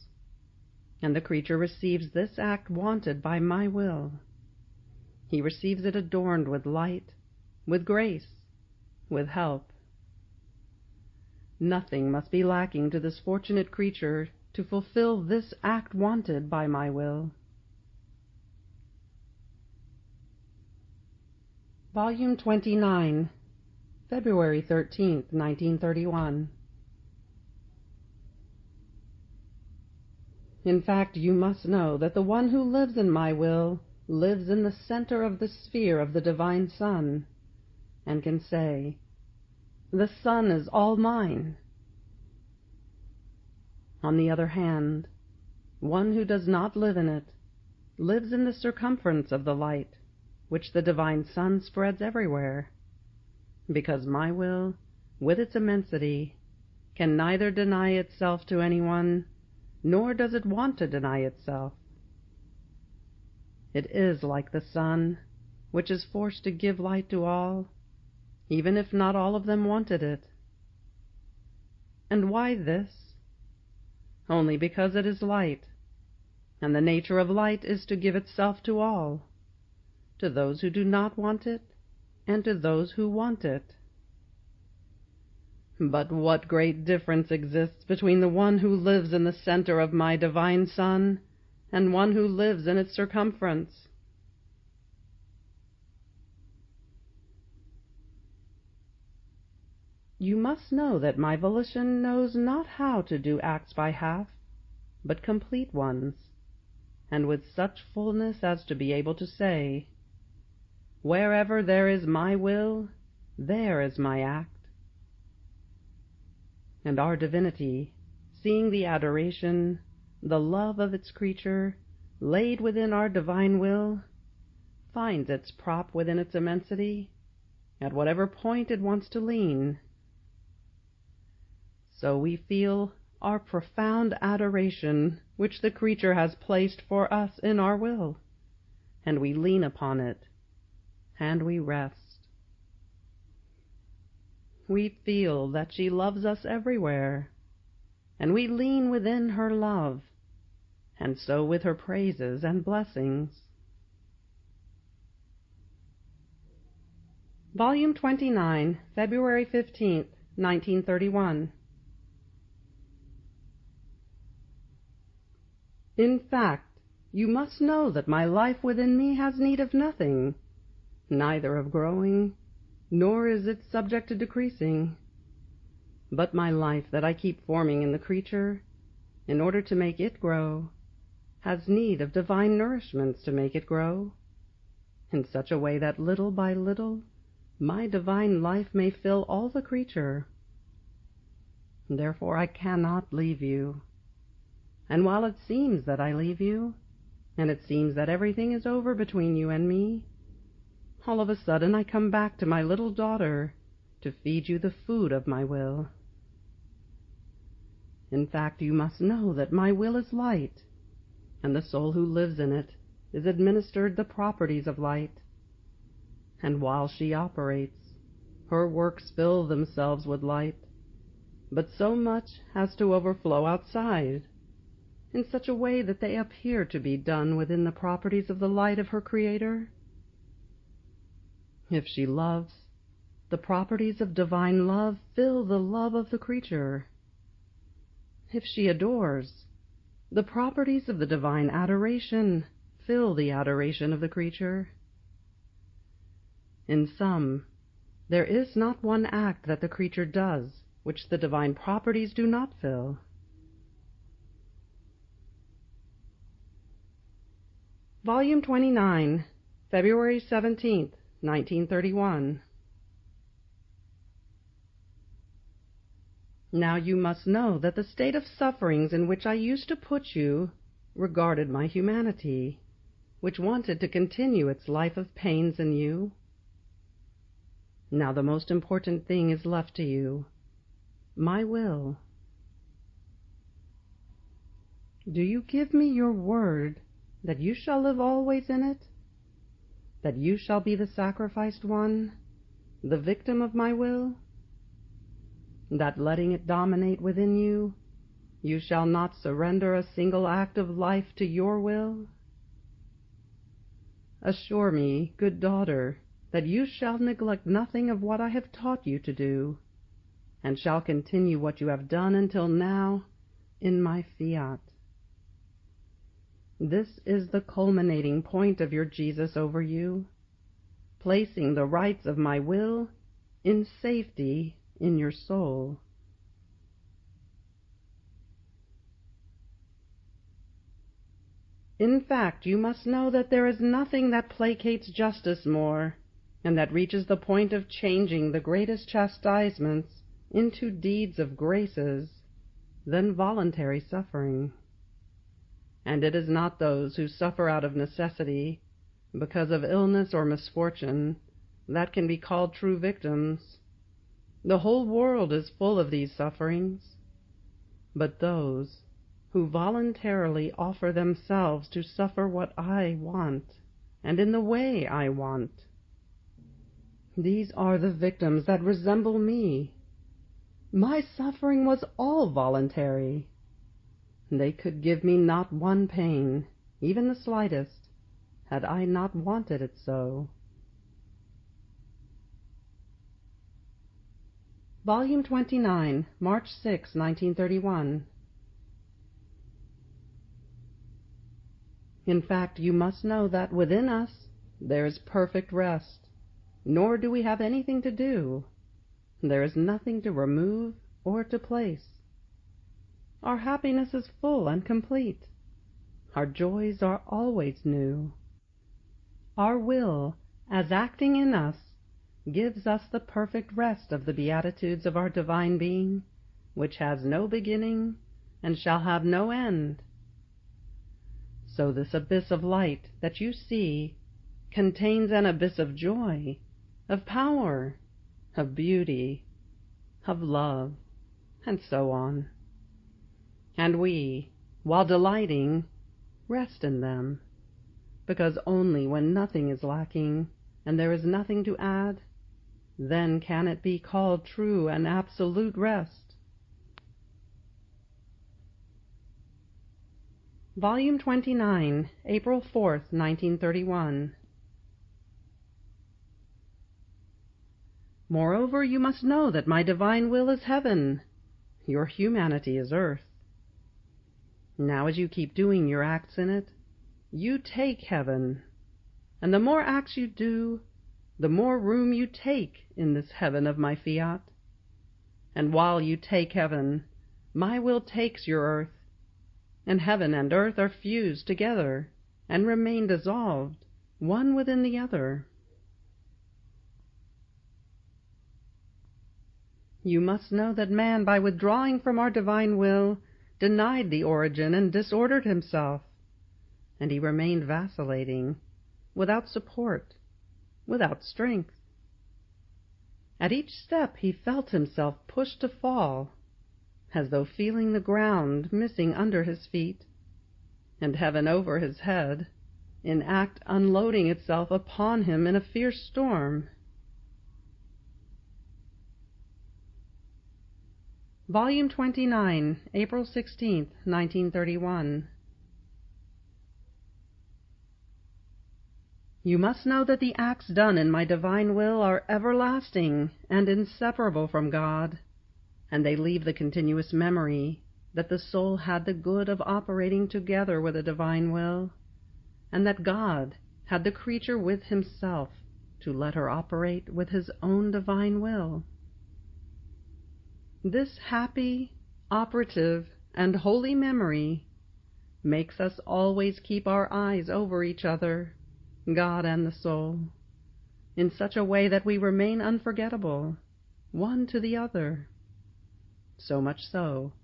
and the creature receives this act wanted by my will. He receives it adorned with light, with grace, with help. Nothing must be lacking to this fortunate creature to fulfill this act wanted by my will. Volume 29, February 13th, 1931. In fact, you must know that the one who lives in my will lives in the center of the sphere of the divine sun, and can say, "The sun is all mine." On the other hand, one who does not live in it lives in the circumference of the light, which the divine sun spreads everywhere, because my will, with its immensity, can neither deny itself to anyone, nor does it want to deny itself. It is like the sun, which is forced to give light to all, even if not all of them wanted it. And why this? Only because it is light, and the nature of light is to give itself to all, to those who do not want it, and to those who want it. But what great difference exists between the one who lives in the center of my divine sun and one who lives in its circumference? You must know that my volition knows not how to do acts by half, but complete ones, and with such fullness as to be able to say, "Wherever there is my will, there is my act." And our divinity, seeing the adoration, the love of its creature, laid within our divine will, finds its prop within its immensity, at whatever point it wants to lean. So we feel our profound adoration which the creature has placed for us in our will, and we lean upon it, and we rest. We feel that she loves us everywhere, and we lean within her love, and so with her praises and blessings. Volume 29, February 15th, 1931. In fact, you must know that my life within me has need of nothing, neither of growing, nor is it subject to decreasing. But my life that I keep forming in the creature, in order to make it grow, has need of divine nourishments to make it grow, in such a way that little by little my divine life may fill all the creature. Therefore I cannot leave you. And while it seems that I leave you, and it seems that everything is over between you and me, all of a sudden I come back to my little daughter to feed you the food of my will. In fact, you must know that my will is light, and the soul who lives in it is administered the properties of light, and while she operates, her works fill themselves with light, but so much as to overflow outside, in such a way that they appear to be done within the properties of the light of her Creator. If she loves, the properties of divine love fill the love of the creature. If she adores, the properties of the divine adoration fill the adoration of the creature. In sum, there is not one act that the creature does which the divine properties do not fill. Volume 29, February 17th, 1931. Now you must know that the state of sufferings in which I used to put you regarded my humanity, which wanted to continue its life of pains in you. Now the most important thing is left to you, my will. Do you give me your word that you shall live always in it? That you shall be the sacrificed one, the victim of my will? that letting it dominate within you, you shall not surrender a single act of life to your will? Assure me, good daughter, that you shall neglect nothing of what I have taught you to do, and shall continue what you have done until now in my fiat. This is the culminating point of your Jesus over you, placing the rights of my will in safety in your soul. In fact, you must know that there is nothing that placates justice more, and that reaches the point of changing the greatest chastisements into deeds of graces, than voluntary suffering. And it is not those who suffer out of necessity, because of illness or misfortune, that can be called true victims. The whole world is full of these sufferings. But those who voluntarily offer themselves to suffer what I want, and in the way I want, these are the victims that resemble me. My suffering was all voluntary. They could give me not one pain, even the slightest, had I not wanted it so. Volume 29, March 6, 1931. In fact, you must know that within us there is perfect rest, nor do we have anything to do. There is nothing to remove or to place. Our happiness is full and complete. Our joys are always new. Our will, as acting in us, gives us the perfect rest of the beatitudes of our divine being, which has no beginning and shall have no end. So this abyss of light that you see contains an abyss of joy, of power, of beauty, of love, and so on. And we, while delighting, rest in them, because only when nothing is lacking and there is nothing to add, then can it be called true and absolute rest. Volume 29, April 4th, 1931. Moreover, you must know that my divine will is heaven, your humanity is earth. Now as you keep doing your acts in it, you take heaven, and the more acts you do, the more room you take in this heaven of my fiat. And while you take heaven, my will takes your earth, and heaven and earth are fused together, and remain dissolved, one within the other. You must know that man, by withdrawing from our divine will, denied the origin and disordered himself, and he remained vacillating, without support, without strength. At each step he felt himself pushed to fall, as though feeling the ground missing under his feet, and heaven over his head, in act unloading itself upon him in a fierce storm. Volume 29, April 16, 1931. You must know that the acts done in my divine will are everlasting and inseparable from God, and they leave the continuous memory that the soul had the good of operating together with a divine will, and that God had the creature with himself to let her operate with his own divine will. This happy, operative, and holy memory makes us always keep our eyes over each other, God and the soul, in such a way that we remain unforgettable, one to the other. So much so,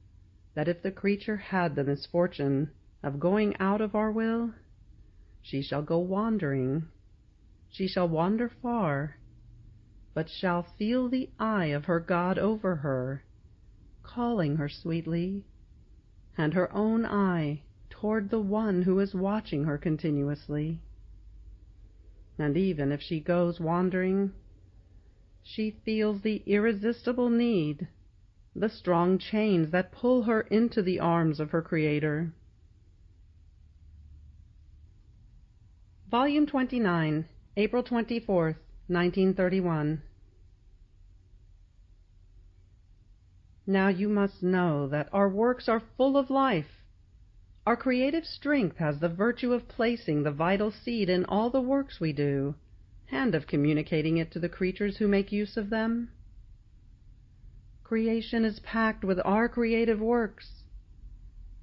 that if the creature had the misfortune of going out of our will, she shall go wandering, she shall wander far, but shall feel the eye of her God over her, calling her sweetly, and her own eye toward the one who is watching her continuously. And even if she goes wandering, she feels the irresistible need the strong chains that pull her into the arms of her Creator. Volume 29, April 24th, 1931. Now you must know that our works are full of life. Our creative strength has the virtue of placing the vital seed in all the works we do, and of communicating it to the creatures who make use of them. Creation is packed with our creative works.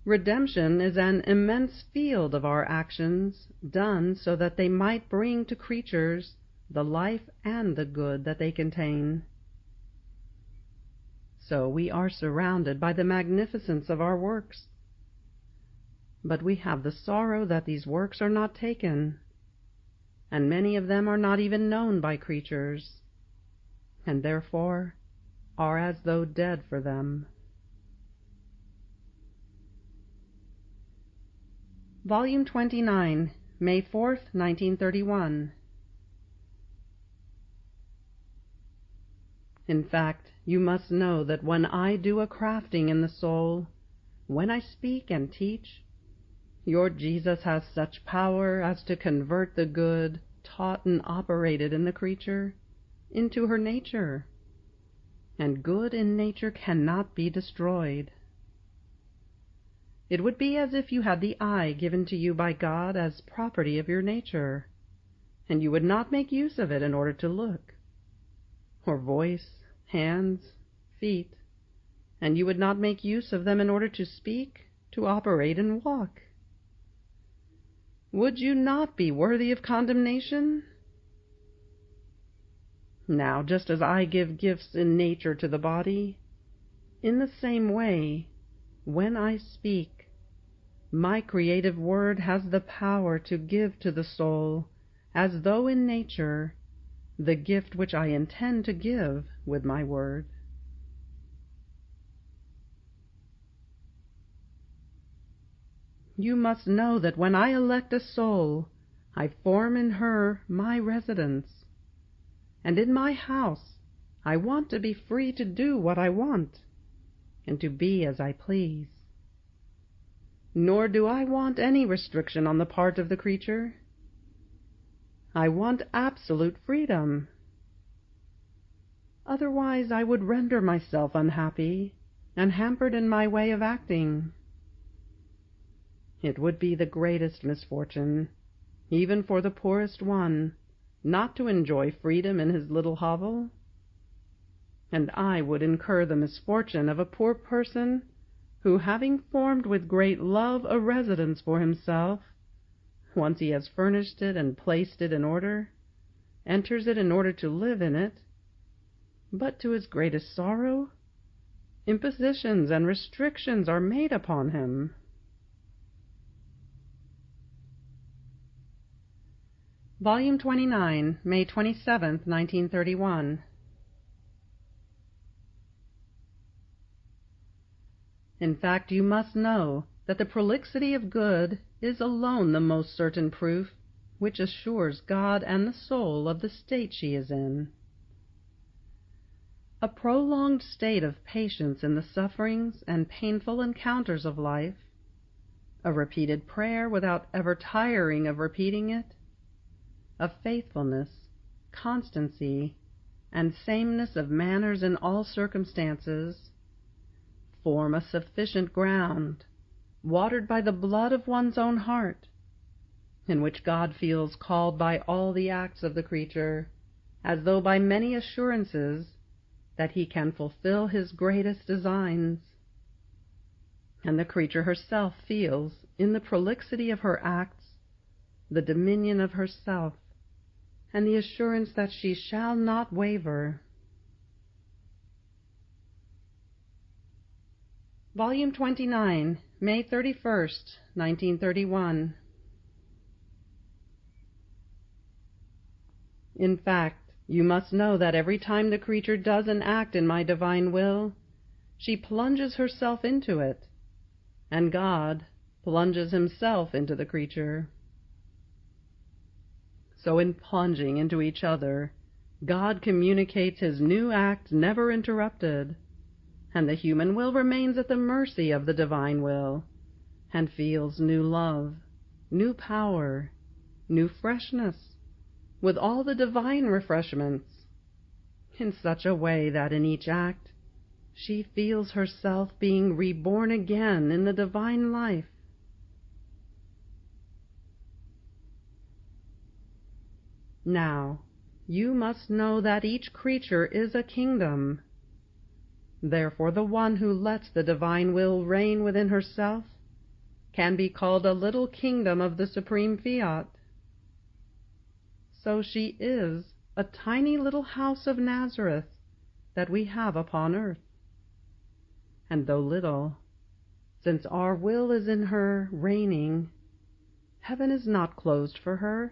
Redemption is an immense field of our actions, done so that they might bring to creatures the life and the good that they contain. So we are surrounded by the magnificence of our works. But we have the sorrow that these works are not taken, and many of them are not even known by creatures, and therefore are as though dead for them. Volume 29, May 4th, 1931. In fact, you must know that when I do a crafting in the soul, when I speak and teach, your Jesus has such power as to convert the good, taught and operated in the creature, into her nature, and good in nature cannot be destroyed. It would be as if you had the eye given to you by God as property of your nature, and you would not make use of it in order to look, or voice, hands, feet, and you would not make use of them in order to speak, to operate, and walk. Would you not be worthy of condemnation? Now, just as I give gifts in nature to the body, in the same way, when I speak, my creative word has the power to give to the soul, as though in nature, the gift which I intend to give with my word. You must know that when I elect a soul, I form in her my residence, and in my house I want to be free to do what I want, and to be as I please. Nor do I want any restriction on the part of the creature. I want absolute freedom. Otherwise I would render myself unhappy and hampered in my way of acting. It would be the greatest misfortune, even for the poorest one, not to enjoy freedom in his little hovel. And I would incur the misfortune of a poor person who, having formed with great love a residence for himself, once he has furnished it and placed it in order, enters it in order to live in it, but to his greatest sorrow, impositions and restrictions are made upon him. Volume 29, May 27th, 1931. In fact, you must know that the prolixity of good is alone the most certain proof which assures God and the soul of the state she is in. A prolonged state of patience in the sufferings and painful encounters of life, a repeated prayer without ever tiring of repeating it, of faithfulness, constancy, and sameness of manners in all circumstances, form a sufficient ground, watered by the blood of one's own heart, in which God feels called by all the acts of the creature, as though by many assurances that he can fulfill his greatest designs. And the creature herself feels, in the prolixity of her acts, the dominion of herself, and the assurance that she shall not waver. Volume 29, May 31st, 1931. In fact, you must know that every time the creature does an act in my divine will, she plunges herself into it, and God plunges himself into the creature. So in plunging into each other, God communicates his new act never interrupted, and the human will remains at the mercy of the divine will, and feels new love, new power, new freshness, with all the divine refreshments, in such a way that in each act she feels herself being reborn again in the divine life. Now, you must know that each creature is a kingdom. Therefore, the one who lets the divine will reign within herself can be called a little kingdom of the supreme Fiat. So she is a tiny little house of Nazareth that we have upon earth. And though little, since our will is in her reigning, heaven is not closed for her.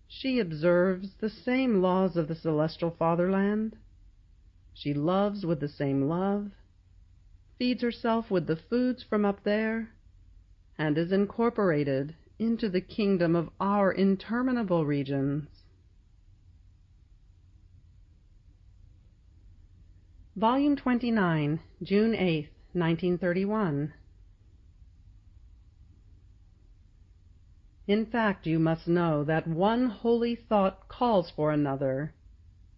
She observes the same laws of the celestial fatherland. She loves with the same love, feeds herself with the foods from up there, and is incorporated into the kingdom of our interminable regions. Volume 29, June 8, 1931. In fact, you must know that one holy thought calls for another,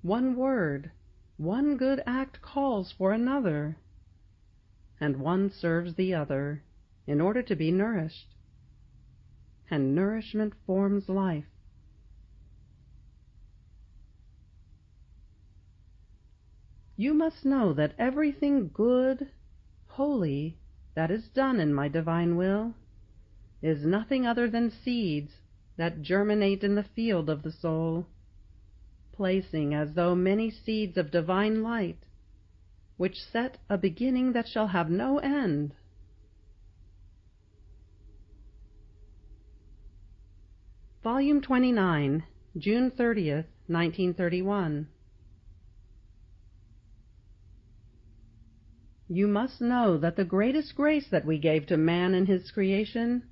one word, one good act calls for another, and one serves the other in order to be nourished, and nourishment forms life. You must know that everything good, holy, that is done in my divine will is nothing other than seeds that germinate in the field of the soul, placing as though many seeds of divine light, which set a beginning that shall have no end. Volume 29, June 30th, 1931. You must know that the greatest grace that we gave to man in his creation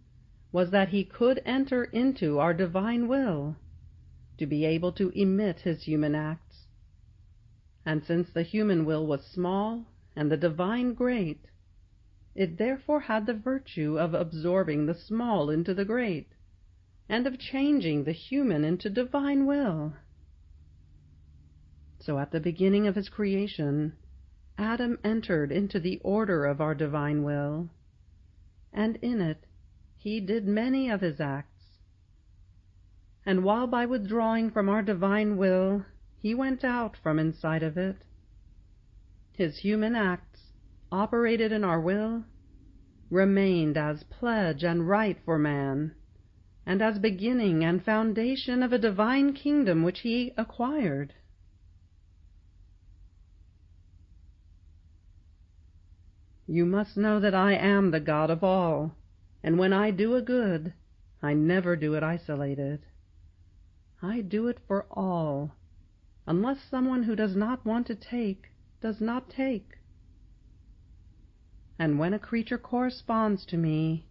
was that he could enter into our divine will, to be able to emit his human acts. And since the human will was small and the divine great, it therefore had the virtue of absorbing the small into the great, and of changing the human into divine will. So at the beginning of his creation, Adam entered into the order of our divine will, and in it he did many of his acts. And while by withdrawing from our divine will he went out from inside of it, his human acts, operated in our will, remained as pledge and right for man, and as beginning and foundation of a divine kingdom which he acquired. You must know that I am the God of all, and when I do a good, I never do it isolated. I do it for all, unless someone who does not want to take does not take. And when a creature corresponds to me,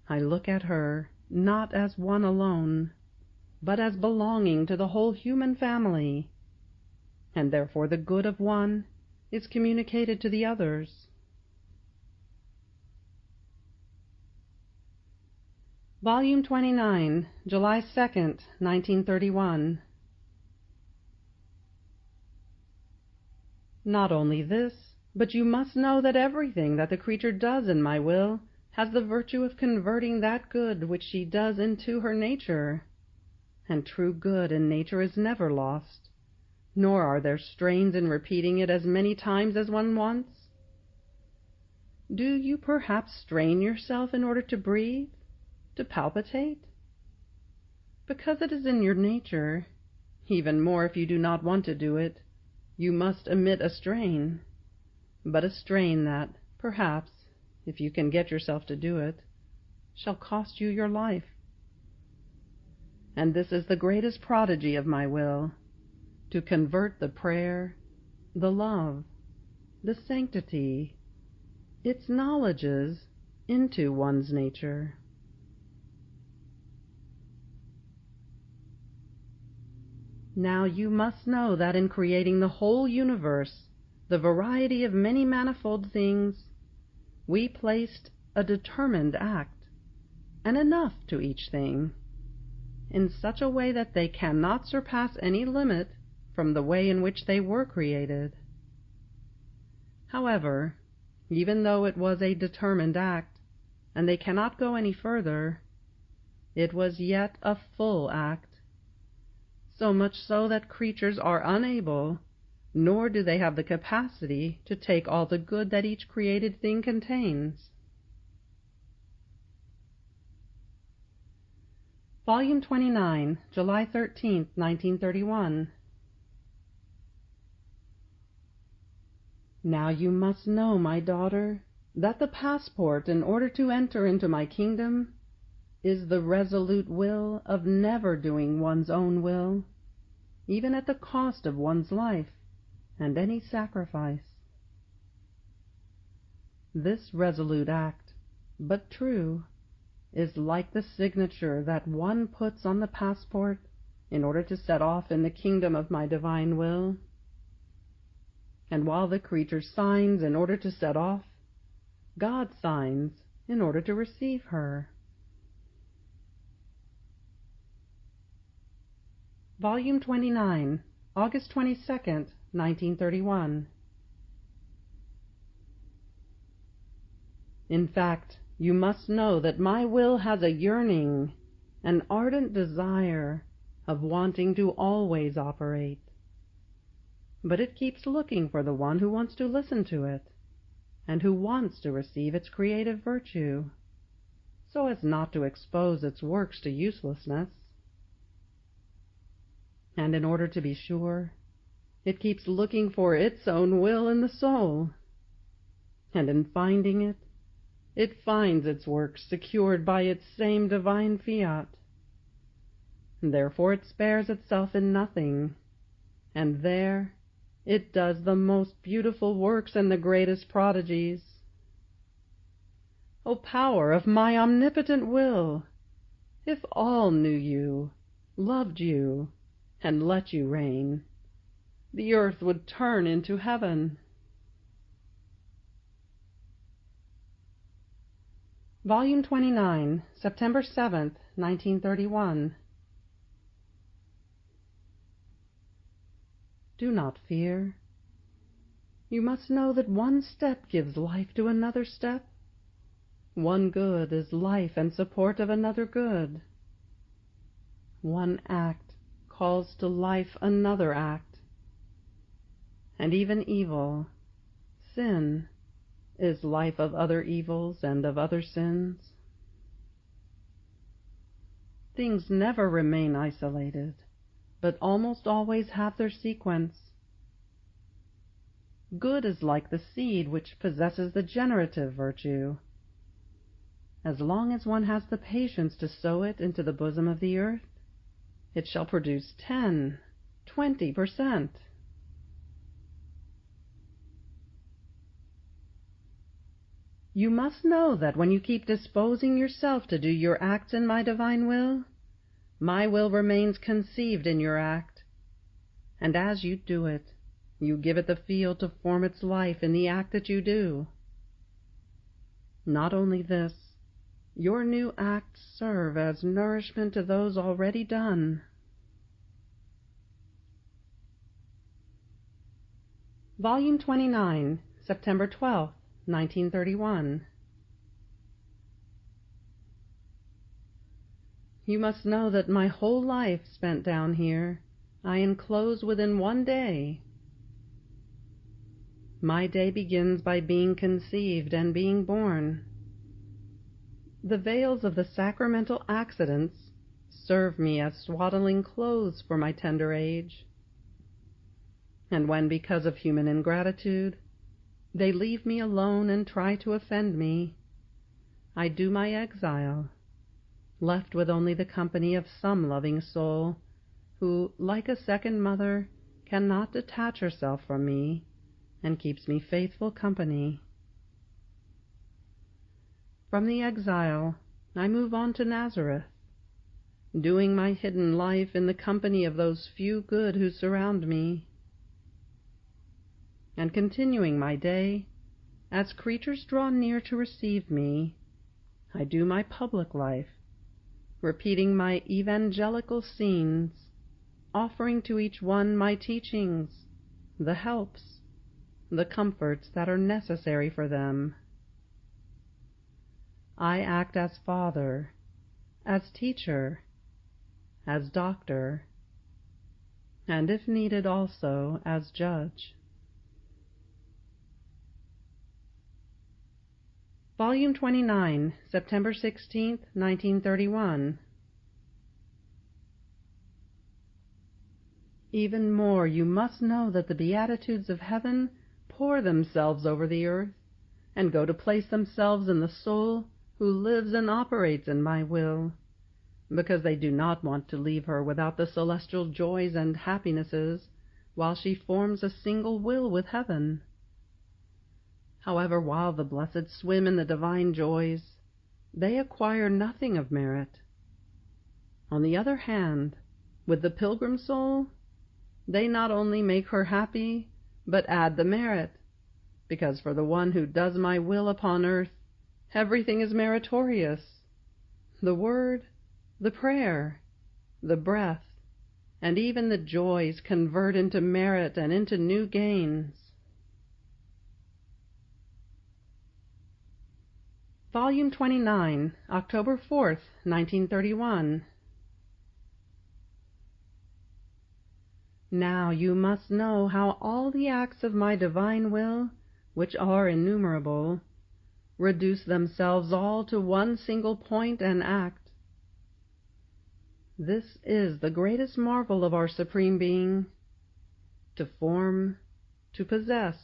I look at her not as one alone, but as belonging to the whole human family, and therefore the good of one is communicated to the others. Volume 29, July 2nd, 1931. Not only this, but you must know that everything that the creature does in my will has the virtue of converting that good which she does into her nature, and true good in nature is never lost, nor are there strains in repeating it as many times as one wants. Do you perhaps strain yourself in order to breathe, to palpitate? Because it is in your nature, even more if you do not want to do it, you must emit a strain, but a strain that, perhaps, if you can get yourself to do it, shall cost you your life. And this is the greatest prodigy of my will, to convert the prayer, the love, the sanctity, its knowledges, into one's nature. Now you must know that in creating the whole universe, the variety of many manifold things, we placed a determined act, and enough to each thing, in such a way that they cannot surpass any limit from the way in which they were created. However, even though it was a determined act, and they cannot go any further, it was yet a full act, so much so that creatures are unable, nor do they have the capacity to take all the good that each created thing contains. Volume 29, July 13, 1931. Now you must know, my daughter, that the passport in order to enter into my kingdom is the resolute will of never doing one's own will, even at the cost of one's life and any sacrifice. This resolute act, but true, is like the signature that one puts on the passport in order to set off in the kingdom of my divine will. And while the creature signs in order to set off, God signs in order to receive her. Volume 29, August 22nd, 1931. In fact, you must know that my will has a yearning, an ardent desire of wanting to always operate. But it keeps looking for the one who wants to listen to it, and who wants to receive its creative virtue, so as not to expose its works to uselessness. And in order to be sure, it keeps looking for its own will in the soul, and in finding it, it finds its works secured by its same divine fiat. Therefore it spares itself in nothing, and there it does the most beautiful works and the greatest prodigies. O power of my omnipotent will, if all knew you, loved you, and let you reign, the earth would turn into heaven. Volume 29, September 7th, 1931. Do not fear. You must know that one step gives life to another step. One good is life and support of another good. One act calls to life another act. And even evil, sin, is life of other evils and of other sins. Things never remain isolated, but almost always have their sequence. Good is like the seed which possesses the generative virtue. As long as one has the patience to sow it into the bosom of the earth, it shall produce 10, 20%. You must know that when you keep disposing yourself to do your acts in my divine will, my will remains conceived in your act, and as you do it, you give it the field to form its life in the act that you do. Not only this, your new acts serve as nourishment to those already done. Volume 29, September 12th, 1931. You must know that my whole life spent down here I enclose within one day. My day begins by being conceived and being born. The veils of the sacramental accidents serve me as swaddling clothes for my tender age. And when, because of human ingratitude, they leave me alone and try to offend me, I do my exile, left with only the company of some loving soul, who, like a second mother, cannot detach herself from me, and keeps me faithful company. From the exile I move on to Nazareth, doing my hidden life in the company of those few good who surround me. and continuing my day, as creatures draw near to receive me, I do my public life, repeating my evangelical scenes, offering to each one my teachings, the helps, the comforts that are necessary for them. I act as father, as teacher, as doctor, and if needed also as judge. Volume 29, September 16, 1931. Even more, you must know that the Beatitudes of heaven pour themselves over the earth, and go to place themselves in the soul who lives and operates in my will, because they do not want to leave her without the celestial joys and happinesses, while she forms a single will with heaven. However, while the blessed swim in the divine joys, they acquire nothing of merit. On the other hand, with the pilgrim soul, they not only make her happy, but add the merit, because for the one who does my will upon earth, everything is meritorious. The word, the prayer, the breath, and even the joys convert into merit and into new gains. Volume 29, October 4th, 1931. Now you must know how all the acts of my divine will, which are innumerable, reduce themselves all to one single point and act. This is the greatest marvel of our Supreme Being, to form, to possess,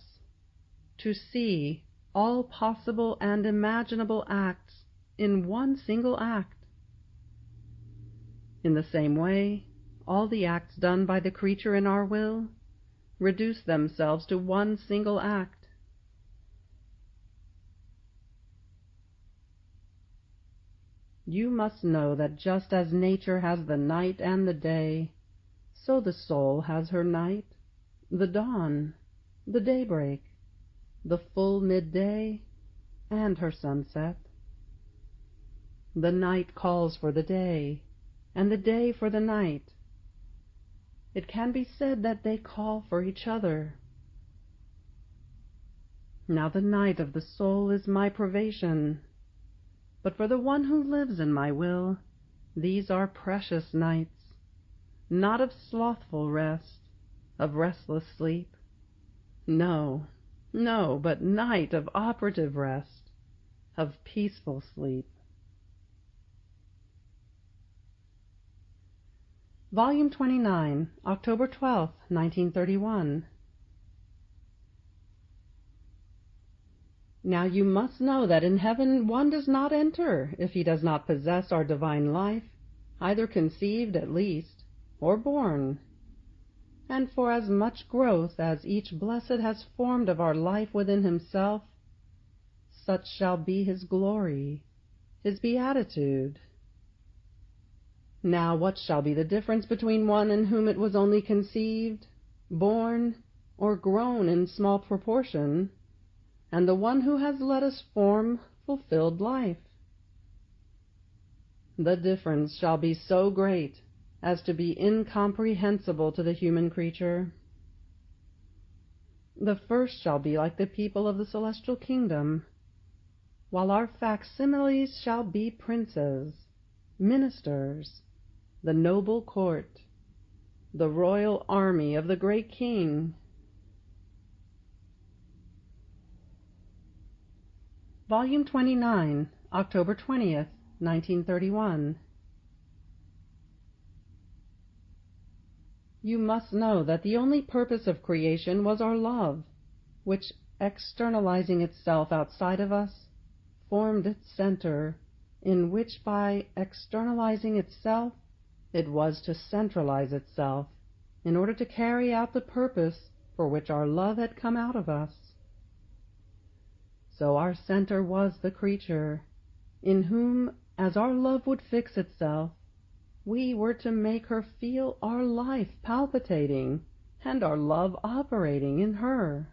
to see all possible and imaginable acts in one single act. In the same way, all the acts done by the creature in our will reduce themselves to one single act. You must know that just as nature has the night and the day, so the soul has her night, the dawn, the daybreak, the full midday, and her sunset. The night calls for the day, and the day for the night. It can be said that they call for each other. Now the night of the soul is my privation, but for the one who lives in my will, these are precious nights, not of slothful rest, of restless sleep. No, no, but night of operative rest, of peaceful sleep. Volume 29, October 12, 1931. Now you must know that in heaven one does not enter if he does not possess our divine life, either conceived at least, or born. And for as much growth as each blessed has formed of our life within himself, such shall be his glory, his beatitude. Now what shall be the difference between one in whom it was only conceived, born, or grown in small proportion, and the one who has let us form fulfilled life? The difference shall be so great as to be incomprehensible to the human creature. The first shall be like the people of the celestial kingdom, while our facsimiles shall be princes, ministers, the noble court, the royal army of the great king. Volume 29, October 20th, 1931. You must know that the only purpose of creation was our love, which, externalizing itself outside of us, formed its center, in which by externalizing itself it was to centralize itself, in order to carry out the purpose for which our love had come out of us. So our center was the creature, in whom, as our love would fix itself, we were to make her feel our life palpitating and our love operating in her.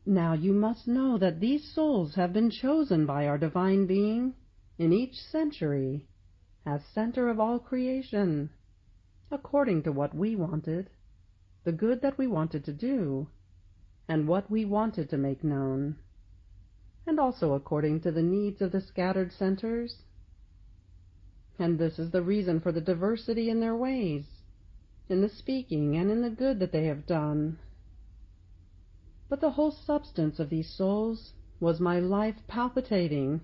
Now you must know that these souls have been chosen by our Divine Being in each century as center of all creation, according to what we wanted, the good that we wanted to do, and what we wanted to make known, and also according to the needs of the scattered centers. And this is the reason for the diversity in their ways, in the speaking and in the good that they have done. But the whole substance of these souls was my life palpitating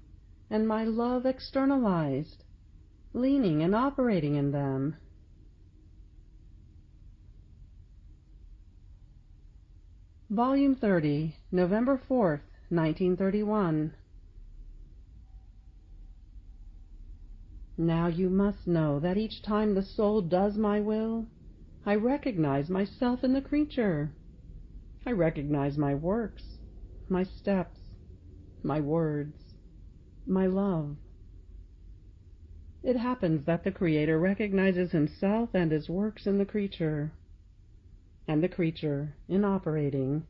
and my love externalized, leaning and operating in them. Volume 30, November 4th, 1931. Now you must know that each time the soul does my will, I recognize myself in the creature. I recognize my works, my steps, my words, my love. It happens that the Creator recognizes himself and his works in the creature, and the creature, in operating,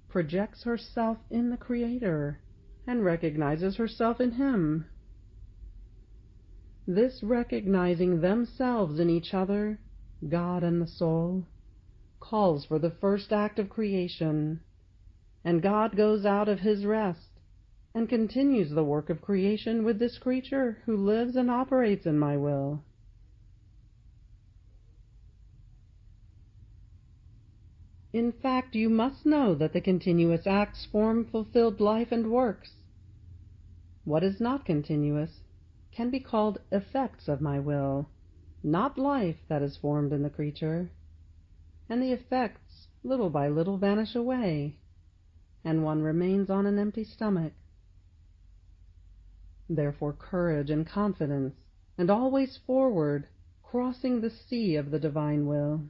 projects herself in the Creator and recognizes herself in him. This recognizing themselves in each other, God and the soul, calls for the first act of creation, and God goes out of his rest and continues the work of creation with this creature who lives and operates in my will. In fact, you must know that the continuous acts form fulfilled life and works. What is not continuous can be called effects of my will, not life that is formed in the creature, and the effects little by little vanish away, and one remains on an empty stomach. Therefore courage and confidence, and always forward, crossing the sea of the divine will.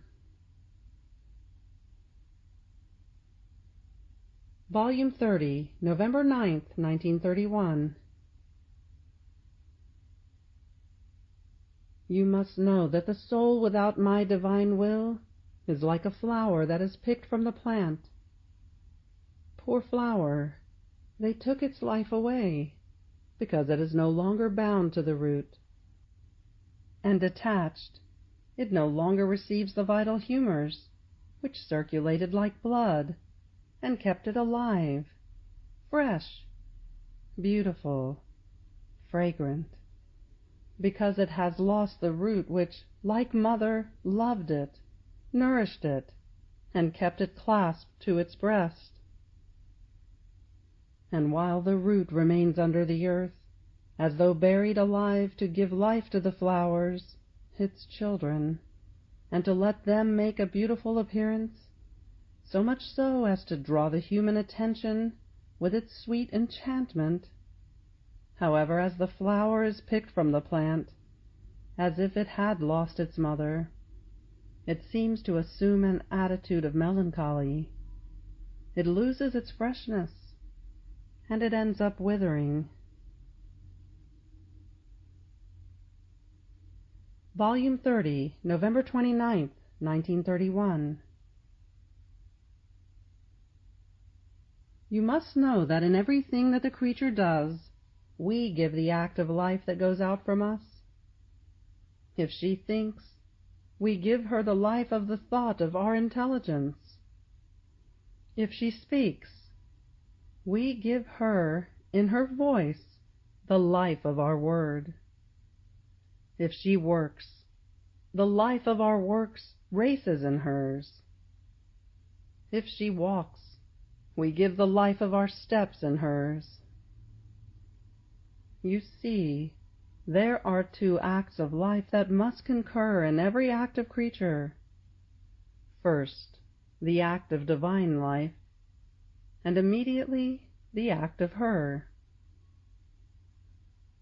Volume 30, November 9th, 1931. You must know that the soul without my divine will is like a flower that is picked from the plant. Poor flower, they took its life away, because it is no longer bound to the root, and attached, it no longer receives the vital humors, which circulated like blood, and kept it alive, fresh, beautiful, fragrant, because it has lost the root which, like mother, loved it, nourished it, and kept it clasped to its breast. And while the root remains under the earth, as though buried alive to give life to the flowers, its children, and to let them make a beautiful appearance, so much so as to draw the human attention with its sweet enchantment, however, as the flower is picked from the plant, as if it had lost its mother, it seems to assume an attitude of melancholy. It loses its freshness, and it ends up withering. Volume 30, November 29th, 1931. You must know that in everything that the creature does, we give the act of life that goes out from us. If she thinks, we give her the life of the thought of our intelligence. If she speaks, we give her, in her voice, the life of our word. If she works, the life of our works races in hers. If she walks, we give the life of our steps in hers. You see, there are two acts of life that must concur in every active creature. First, the act of divine life, and immediately the act of her.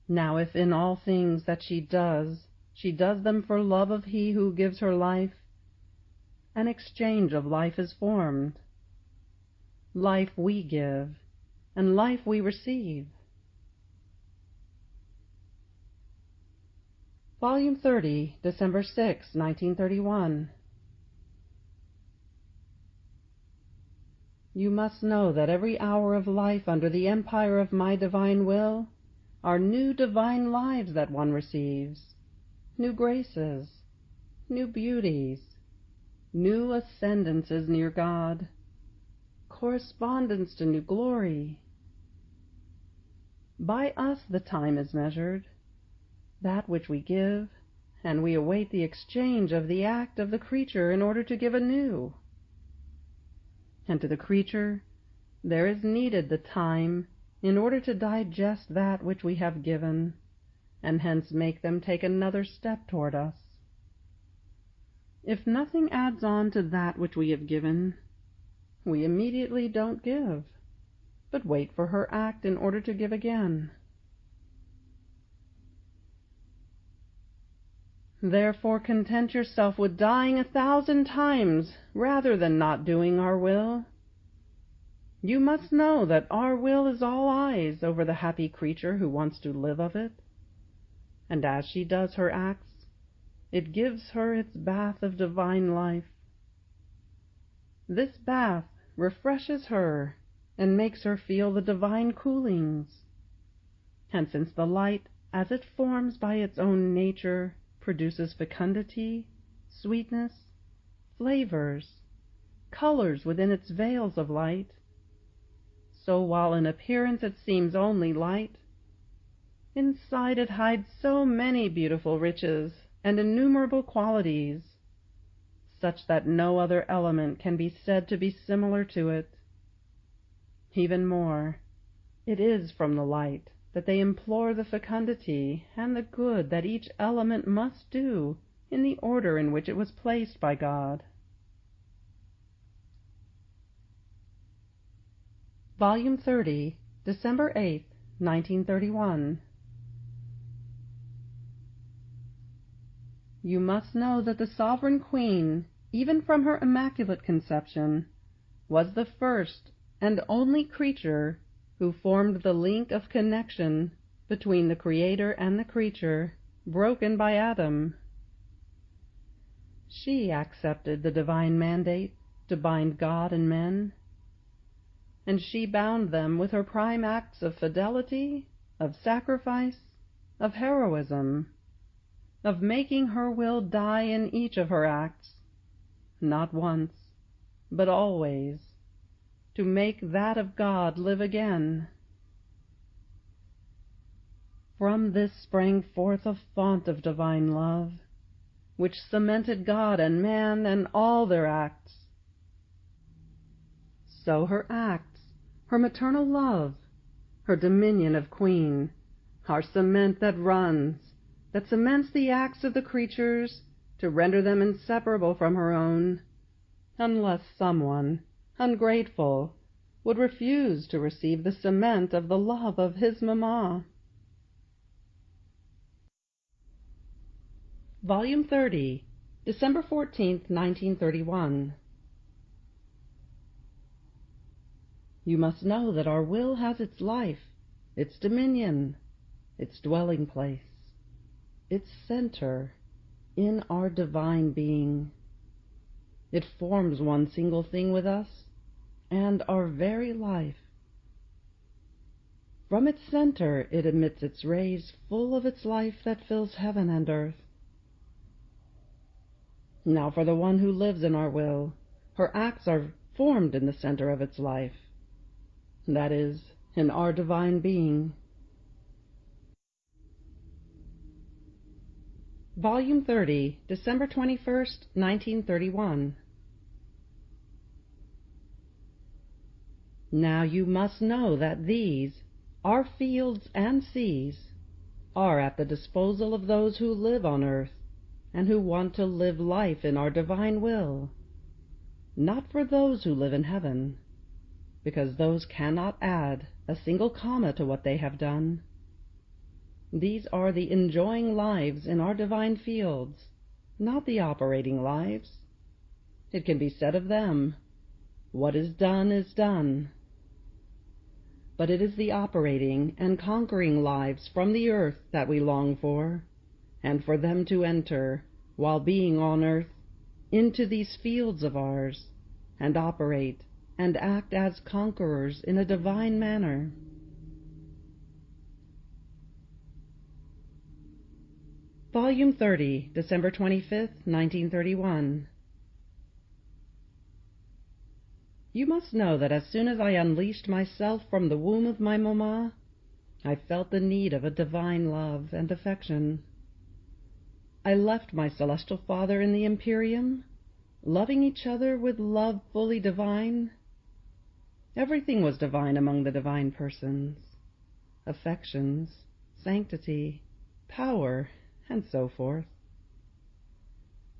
Now if in all things that she does them for love of he who gives her life, an exchange of life is formed. Life we give, and life we receive. Volume 30, December 6, 1931. You must know that every hour of life under the empire of my divine will are new divine lives that one receives, new graces, new beauties, new ascendances near God, correspondence to new glory. By us the time is measured, that which we give, and we await the exchange of the act of the creature in order to give anew. And to the creature there is needed the time in order to digest that which we have given, and hence make them take another step toward us. If nothing adds on to that which we have given, we immediately don't give, but wait for her act in order to give again. Therefore content yourself with dying 1,000 times rather than not doing our will. You must know that our will is all eyes over the happy creature who wants to live of it, and as she does her acts, it gives her its bath of divine life. This bath refreshes her and makes her feel the divine coolings. And since the light, as it forms by its own nature, produces fecundity, sweetness, flavors, colors within its veils of light, so while in appearance it seems only light, inside it hides so many beautiful riches and innumerable qualities, such that no other element can be said to be similar to it. Even more, it is from the light that they implore the fecundity and the good that each element must do in the order in which it was placed by God. Volume 30, December 8, 1931. You must know that the Sovereign Queen, even from her Immaculate Conception, was the first and only creature who formed the link of connection between the Creator and the creature, broken by Adam. She accepted the divine mandate to bind God and men, and she bound them with her prime acts of fidelity, of sacrifice, of heroism, of making her will die in each of her acts, not once, but always, to make that of God live again. From this sprang forth a fount of divine love, which cemented God and man and all their acts. So her acts, her maternal love, her dominion of queen, are cement that runs, that cements the acts of the creatures to render them inseparable from her own, unless someone, ungrateful, would refuse to receive the cement of the love of his mamma. Volume 30, December 14, 1931. You must know that our will has its life, its dominion, its dwelling place, its center in our divine being. It forms one single thing with us and our very life. From its center it emits its rays full of its life that fills heaven and earth. Now for the one who lives in our will, her acts are formed in the center of its life, that is, in our divine being. Volume 30, December 21st, 1931. Now you must know that these, our fields and seas, are at the disposal of those who live on earth and who want to live life in our divine will, not for those who live in heaven, because those cannot add a single comma to what they have done. These are the enjoying lives in our divine fields, not the operating lives. It can be said of them, "What is done is done." But it is the operating and conquering lives from the earth that we long for, and for them to enter, while being on earth, into these fields of ours, and operate and act as conquerors in a divine manner. Volume 30, December 25th, 1931. You must know that as soon as I unleashed myself from the womb of my mamma, I felt the need of a divine love and affection. I left my celestial father in the Imperium, loving each other with love fully divine. Everything was divine among the divine persons, affections, sanctity, power, and so forth.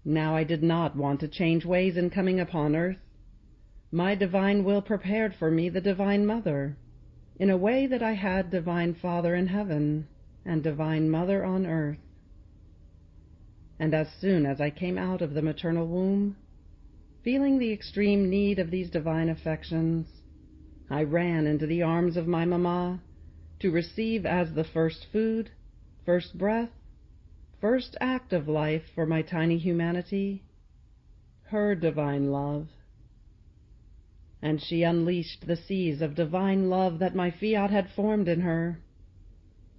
Now I did not want to change ways in coming upon earth. My divine will prepared for me the divine mother, in a way that I had divine father in heaven and divine mother on earth. And as soon as I came out of the maternal womb, feeling the extreme need of these divine affections, I ran into the arms of my mamma to receive as the first food, first breath, first act of life for my tiny humanity, her divine love. And she unleashed the seas of divine love that my fiat had formed in her,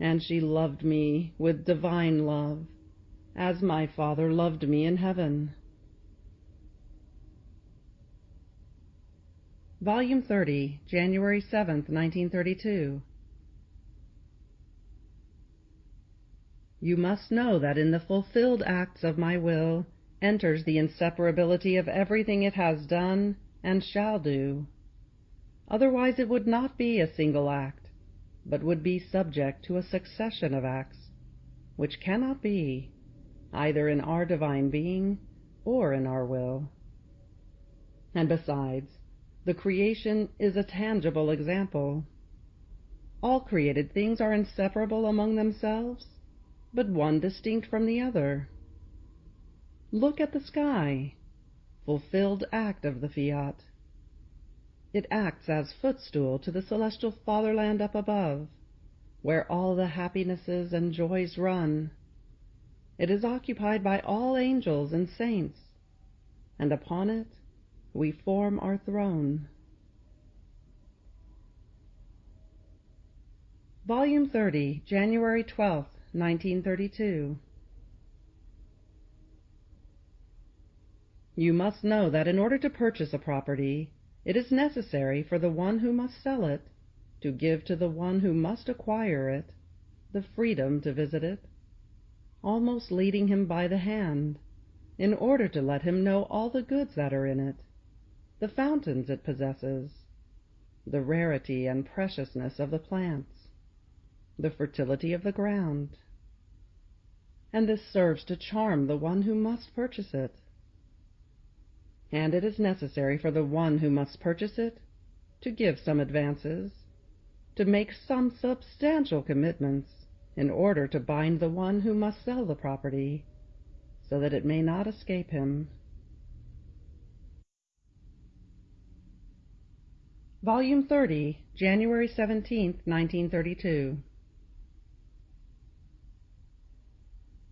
and she loved me with divine love, as my Father loved me in heaven. Volume 30, January 7th, 1932. You must know that in the fulfilled acts of my will enters the inseparability of everything it has done and shall do. Otherwise it would not be a single act, but would be subject to a succession of acts, which cannot be, either in our divine being or in our will. And besides, the creation is a tangible example. All created things are inseparable among themselves, but one distinct from the other. Look at the sky, fulfilled act of the fiat. It acts as footstool to the celestial fatherland up above, where all the happinesses and joys run. It is occupied by all angels and saints, and upon it we form our throne. Volume 30, January 12th, 1932. You must know that in order to purchase a property, it is necessary for the one who must sell it to give to the one who must acquire it the freedom to visit it, almost leading him by the hand, in order to let him know all the goods that are in it, the fountains it possesses, the rarity and preciousness of the plants, the fertility of the ground. And this serves to charm the one who must purchase it. And it is necessary for the one who must purchase it to give some advances, to make some substantial commitments, in order to bind the one who must sell the property, so that it may not escape him. Volume 30, January 17th, 1932.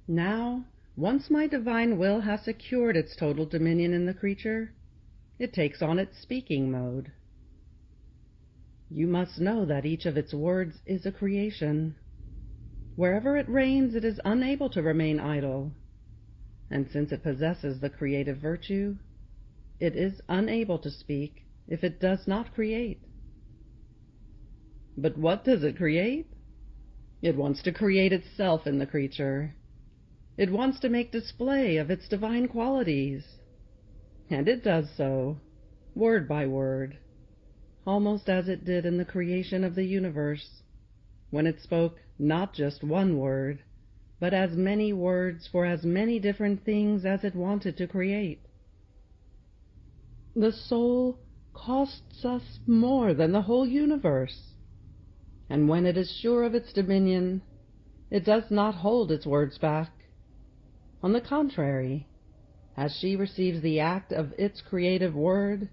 Now, once my divine will has secured its total dominion in the creature, it takes on its speaking mode. You must know that each of its words is a creation. Wherever it reigns, it is unable to remain idle, and since it possesses the creative virtue, it is unable to speak if it does not create. But what does it create? It wants to create itself in the creature. It wants to make display of its divine qualities, and it does so, word by word, almost as it did in the creation of the universe, when it spoke not just one word, but as many words for as many different things as it wanted to create. The soul costs us more than the whole universe, and when it is sure of its dominion, it does not hold its words back. On the contrary, as she receives the act of its creative word,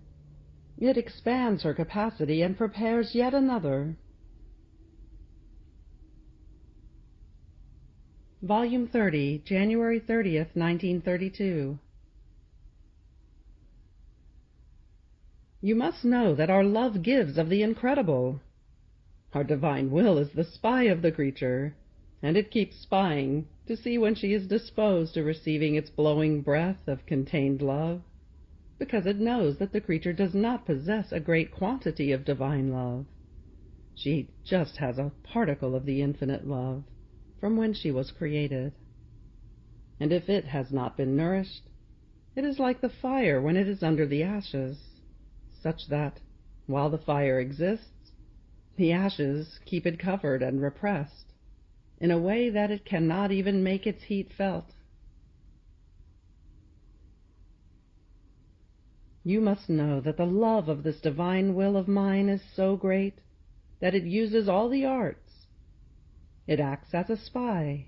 it expands her capacity and prepares yet another. Volume 30, January 30th, 1932. You must know that our love gives of the incredible. Our divine will is the spy of the creature, and it keeps spying to see when she is disposed to receiving its blowing breath of contained love, because it knows that the creature does not possess a great quantity of divine love. She just has a particle of the infinite love from when she was created. And if it has not been nourished, it is like the fire when it is under the ashes, such that, while the fire exists, the ashes keep it covered and repressed, in a way that it cannot even make its heat felt. You must know that the love of this divine will of mine is so great that it uses all the arts. It acts as a spy,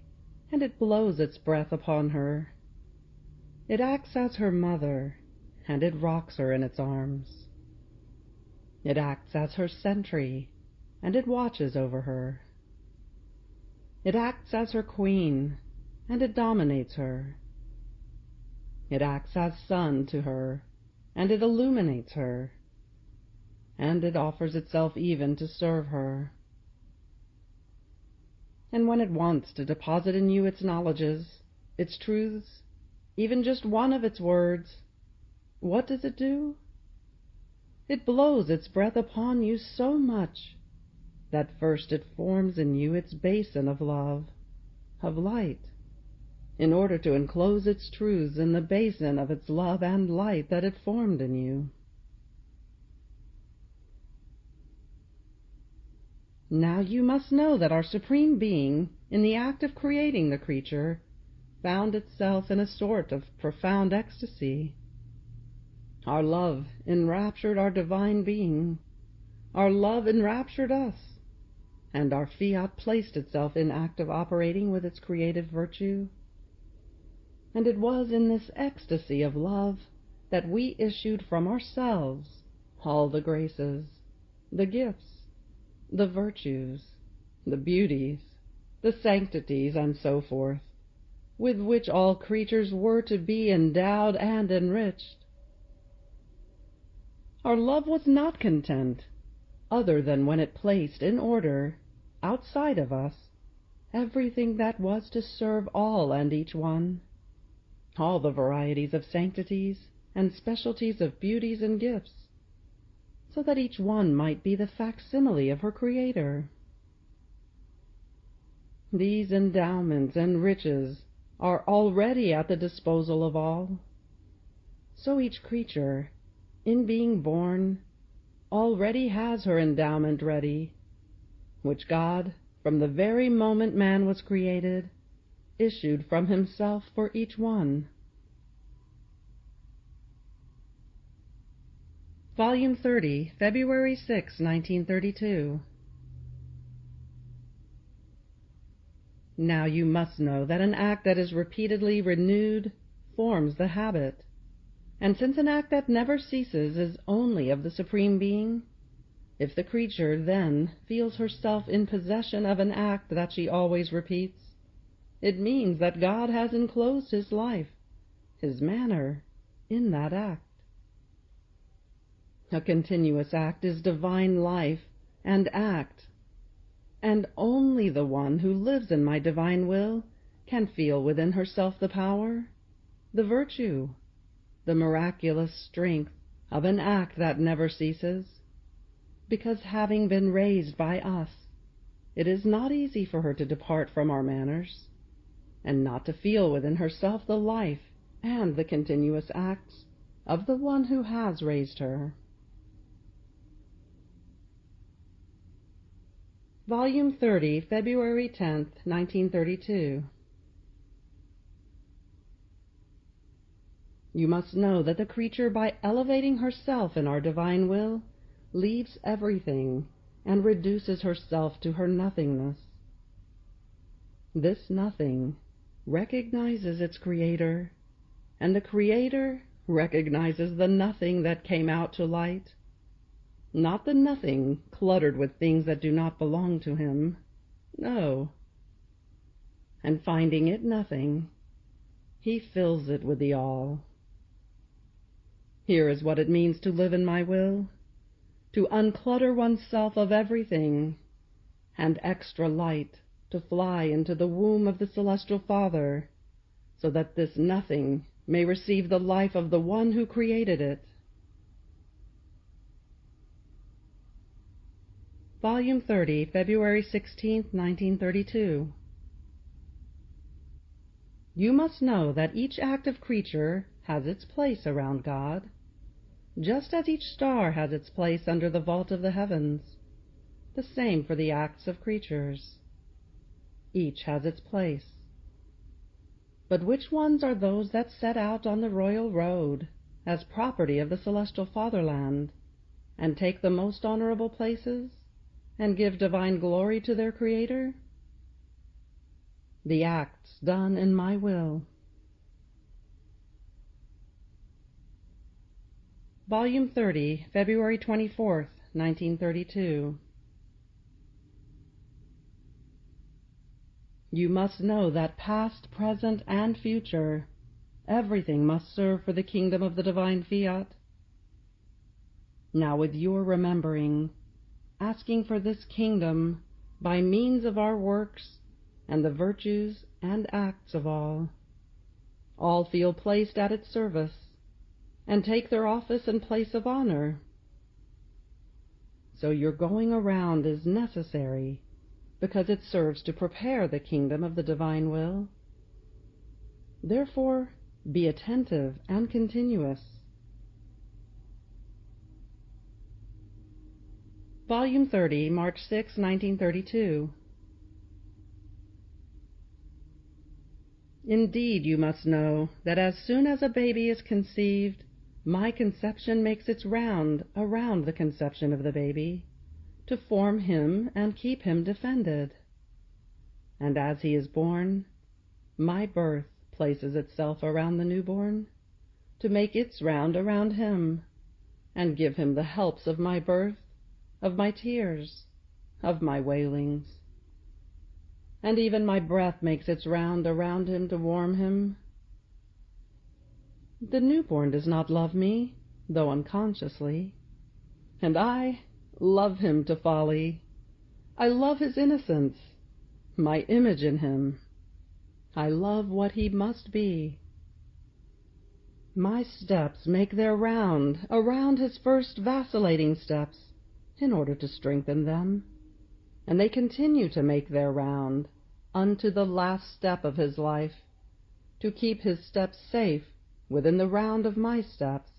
and it blows its breath upon her. It acts as her mother, and it rocks her in its arms. It acts as her sentry, and it watches over her. It acts as her queen, and it dominates her. It acts as sun to her, and it illuminates her. And it offers itself even to serve her. And when it wants to deposit in you its knowledges, its truths, even just one of its words, what does it do? It blows its breath upon you so much that first it forms in you its basin of love, of light, in order to enclose its truths in the basin of its love and light that it formed in you. Now you must know that our Supreme Being, in the act of creating the creature, found itself in a sort of profound ecstasy. Our love enraptured our divine being. Our love enraptured us, and our fiat placed itself in active operating with its creative virtue. And it was in this ecstasy of love that we issued from ourselves all the graces, the gifts, the virtues, the beauties, the sanctities, and so forth, with which all creatures were to be endowed and enriched. Our love was not content, other than when it placed in order, outside of us, everything that was to serve all and each one, all the varieties of sanctities and specialties of beauties and gifts, so that each one might be the facsimile of her Creator. These endowments and riches are already at the disposal of all. So each creature, in being born, already has her endowment ready, which God, from the very moment man was created, issued from himself for each one. Volume 30, February 6, 1932. Now you must know that an act that is repeatedly renewed forms the habit, and since an act that never ceases is only of the Supreme Being, if the creature then feels herself in possession of an act that she always repeats, it means that God has enclosed his life, his manner, in that act. A continuous act is divine life and act, and only the one who lives in my divine will can feel within herself the power, the virtue, the miraculous strength of an act that never ceases, because having been raised by us, it is not easy for her to depart from our manners, and not to feel within herself the life and the continuous acts of the one who has raised her. Volume 30, February 10, 1932. You must know that the creature, by elevating herself in our divine will, leaves everything and reduces herself to her nothingness. This nothing recognizes its Creator, and the Creator recognizes the nothing that came out to light, not the nothing cluttered with things that do not belong to him, no. And finding it nothing, he fills it with the all. Here is what it means to live in my will: to unclutter oneself of everything, and extra light to fly into the womb of the Celestial Father, so that this nothing may receive the life of the one who created it. Volume 30, February 16, 1932. You must know that each active creature has its place around God, just as each star has its place under the vault of the heavens. The same for the acts of creatures. Each has its place. But which ones are those that set out on the royal road, as property of the celestial fatherland, and take the most honorable places, and give divine glory to their Creator? The acts done in my will. Volume 30, February 24, 1932. You must know that past, present, and future, everything must serve for the kingdom of the divine Fiat. Now with your remembering, asking for this kingdom by means of our works and the virtues and acts of all feel placed at its service, and take their office and place of honor. So your going around is necessary, because it serves to prepare the kingdom of the divine will. Therefore, be attentive and continuous. Volume 30, March 6, 1932. Indeed, you must know that as soon as a baby is conceived, my conception makes its round around the conception of the baby, to form him and keep him defended. And as he is born, my birth places itself around the newborn, to make its round around him, and give him the helps of my birth, of my tears, of my wailings. And even my breath makes its round around him to warm him. The newborn does not love me, though unconsciously, and I love him to folly. I love his innocence, my image in him. I love what he must be. My steps make their round around his first vacillating steps, in order to strengthen them, and they continue to make their round unto the last step of his life, to keep his steps safe within the round of my steps.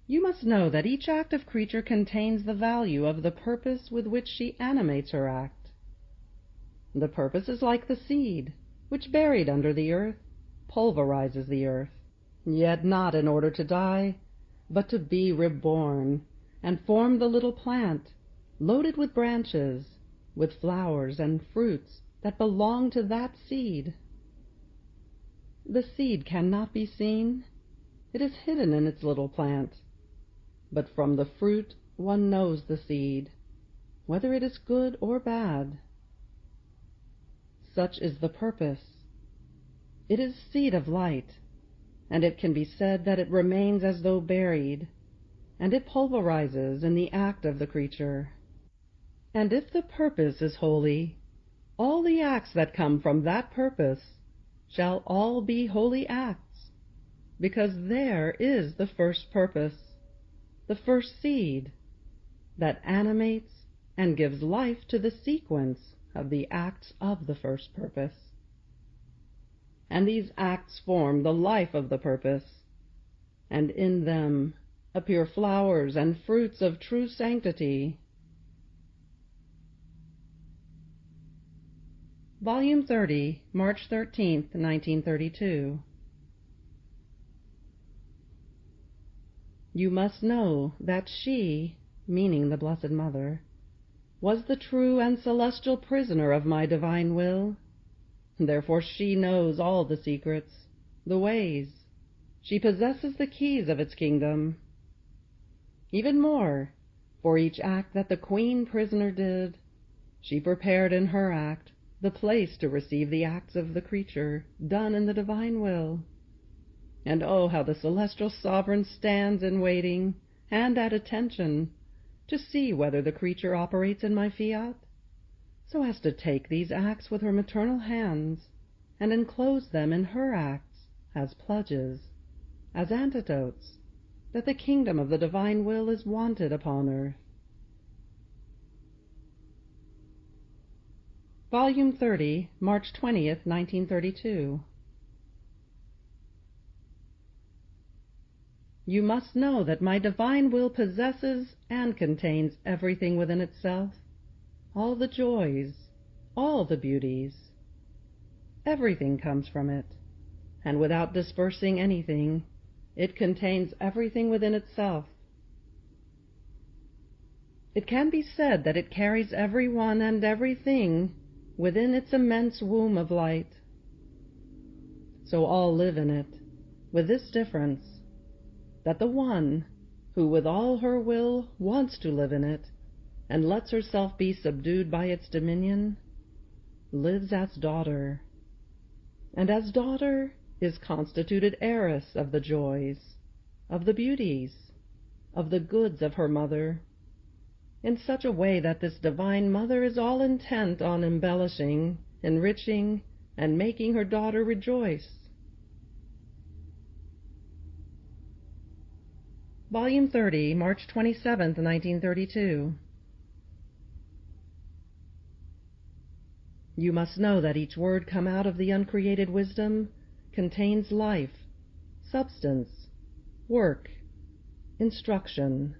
You must know that each active creature contains the value of the purpose with which she animates her act. The purpose is like the seed, which, buried under the earth, pulverizes the earth, yet not in order to die, but to be reborn, and form the little plant, loaded with branches, with flowers and fruits that belong to that seed. The seed cannot be seen. It is hidden in its little plant. But from the fruit one knows the seed, whether it is good or bad. Such is the purpose. It is seed of light, and it can be said that it remains as though buried, and it pulverizes in the act of the creature. And if the purpose is holy, all the acts that come from that purpose shall all be holy acts, because there is the first purpose, the first seed, that animates and gives life to the sequence of the acts of the first purpose. And these acts form the life of the purpose, and in them appear flowers and fruits of true sanctity. Volume 30, March 13, 1932. You must know that she, meaning the Blessed Mother, was the true and celestial prisoner of my divine will. Therefore she knows all the secrets, the ways. She possesses the keys of its kingdom. Even more, for each act that the queen prisoner did, she prepared in her act the place to receive the acts of the creature done in the divine will. And oh, how the celestial sovereign stands in waiting and at attention to see whether the creature operates in my fiat, so as to take these acts with her maternal hands and enclose them in her acts as pledges, as antidotes, that the kingdom of the divine will is wanted upon earth. Volume 30, March 20th, 1932. You must know that my divine will possesses and contains everything within itself, all the joys, all the beauties. Everything comes from it, and without dispersing anything, it contains everything within itself. It can be said that it carries every one and everything within its immense womb of light. So all live in it, with this difference, that the one, who with all her will wants to live in it, and lets herself be subdued by its dominion, lives as daughter, and as daughter is constituted heiress of the joys, of the beauties, of the goods of her mother, in such a way that this divine mother is all intent on embellishing, enriching, and making her daughter rejoice. Volume 30, March 27th, 1932. You must know that each word come out of the uncreated wisdom contains life, substance, work, instruction.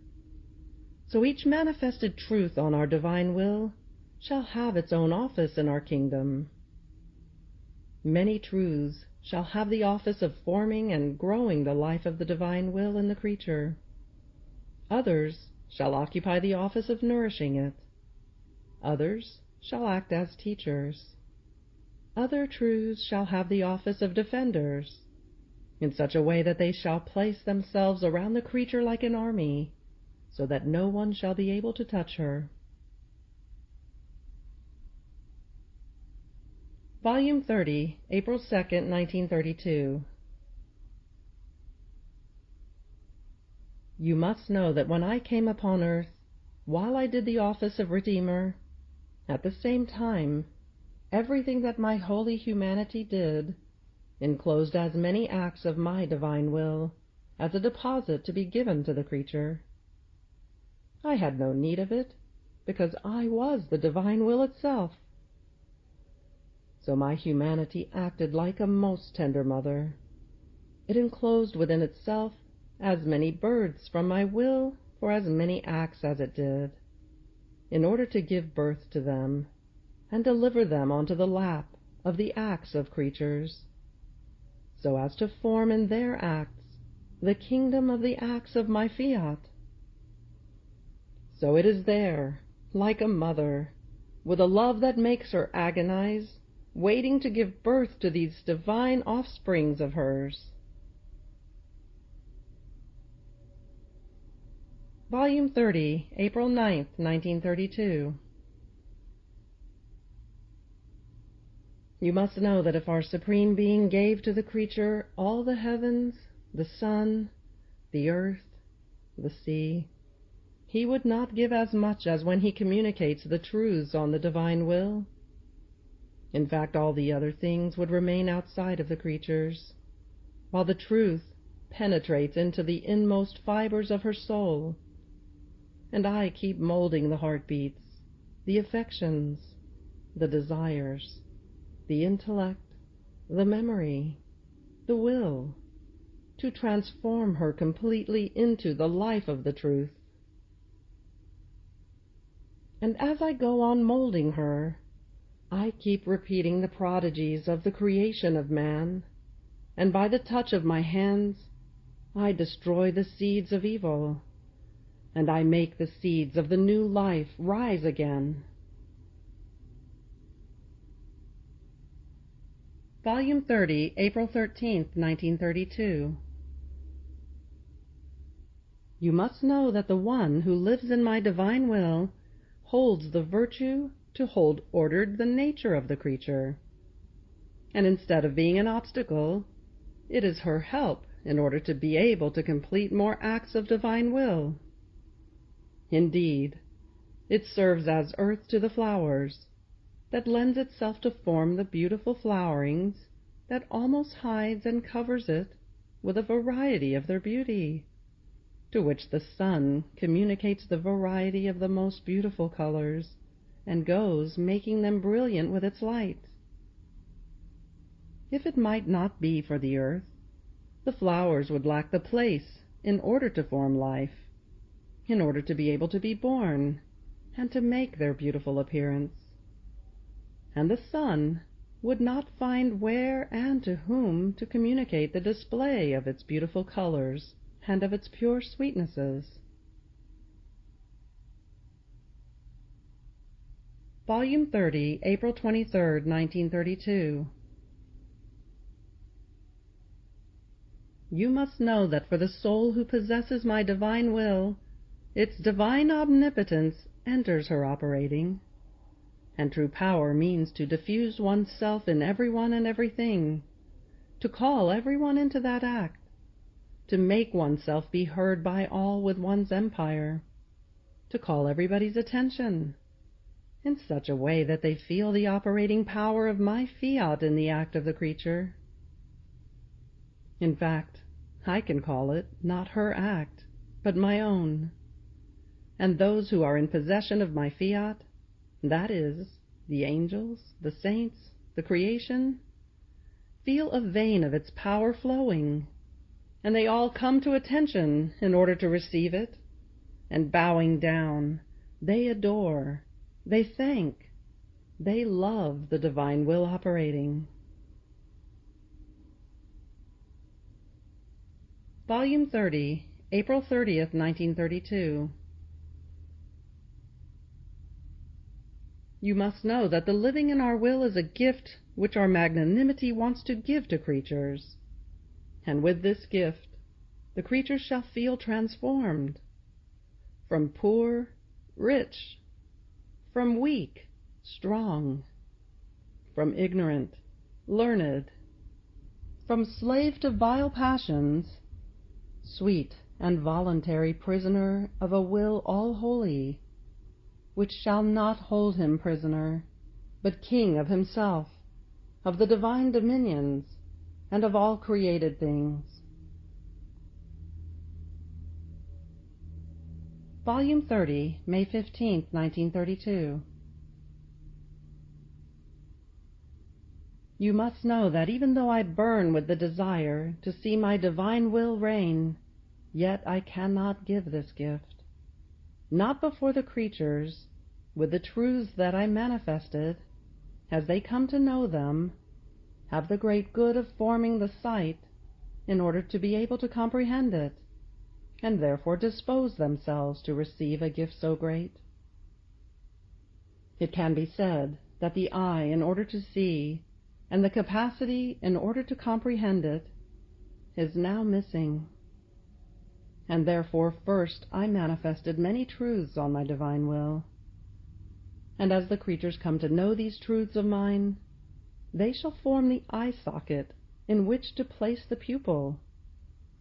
So each manifested truth on our divine will shall have its own office in our kingdom. Many truths shall have the office of forming and growing the life of the divine will in the creature. Others shall occupy the office of nourishing it. Others shall act as teachers. Other truths shall have the office of defenders, in such a way that they shall place themselves around the creature like an army, so that no one shall be able to touch her. Volume 30, April 2nd, 1932. You must know that when I came upon earth, while I did the office of Redeemer, at the same time, everything that my holy humanity did enclosed as many acts of my divine will as a deposit to be given to the creature. I had no need of it, because I was the divine will itself. So my humanity acted like a most tender mother. It enclosed within itself as many births from my will for as many acts as it did, in order to give birth to them, and deliver them onto the lap of the acts of creatures, so as to form in their acts the kingdom of the acts of my fiat. So it is there, like a mother, with a love that makes her agonize, waiting to give birth to these divine offsprings of hers. Volume 30, April 9th, 1932. You must know that if our Supreme Being gave to the creature all the heavens, the sun, the earth, the sea, he would not give as much as when he communicates the truths on the divine will. In fact, all the other things would remain outside of the creatures, while the truth penetrates into the inmost fibers of her soul, and I keep molding the heartbeats, the affections, the desires, the intellect, the memory, the will, to transform her completely into the life of the truth. And as I go on molding her, I keep repeating the prodigies of the creation of man, and by the touch of my hands I destroy the seeds of evil, and I make the seeds of the new life rise again. Volume 30, April 13th, 1932. You must know that the one who lives in my divine will holds the virtue to hold ordered the nature of the creature. And instead of being an obstacle, it is her help in order to be able to complete more acts of divine will. Indeed, it serves as earth to the flowers, that lends itself to form the beautiful flowerings that almost hides and covers it with a variety of their beauty, to which the sun communicates the variety of the most beautiful colors, and goes making them brilliant with its light. If it might not be for the earth, the flowers would lack the place in order to form life, in order to be able to be born, and to make their beautiful appearance. And the sun would not find where and to whom to communicate the display of its beautiful colors and of its pure sweetnesses. Volume 30, April 23, 1932. You must know that for the soul who possesses my divine will, its divine omnipotence enters her operating, and true power means to diffuse oneself in everyone and everything, to call everyone into that act, to make oneself be heard by all with one's empire, to call everybody's attention, in such a way that they feel the operating power of my fiat in the act of the creature. In fact, I can call it not her act, but my own. And those who are in possession of my fiat, that is, the angels, the saints, the creation, feel a vein of its power flowing, and they all come to attention in order to receive it, and bowing down, they adore, they thank, they love the divine will operating. Volume 30, April 30th, 1932. You must know that the living in our will is a gift which our magnanimity wants to give to creatures, and with this gift the creatures shall feel transformed, from poor, rich, from weak, strong, from ignorant, learned, from slave to vile passions, sweet and voluntary prisoner of a will all holy, which shall not hold him prisoner, but king of himself, of the divine dominions, and of all created things. Volume 30, May 15, 1932. You must know that even though I burn with the desire to see my divine will reign, yet I cannot give this gift, not before the creatures, with the truths that I manifested, as they come to know them, have the great good of forming the sight in order to be able to comprehend it, and therefore dispose themselves to receive a gift so great. It can be said that the eye in order to see, and the capacity in order to comprehend it, is now missing. And therefore first I manifested many truths on my divine will. And as the creatures come to know these truths of mine, they shall form the eye socket in which to place the pupil,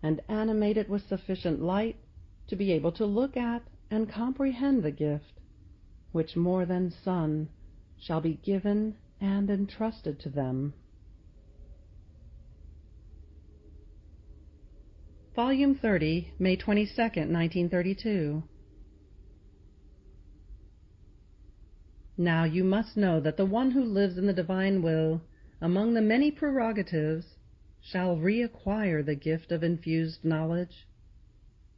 and animate it with sufficient light to be able to look at and comprehend the gift, which more than sun shall be given and entrusted to them. Volume 30, May 22, 1932. Now you must know that the one who lives in the divine will, among the many prerogatives, shall reacquire the gift of infused knowledge,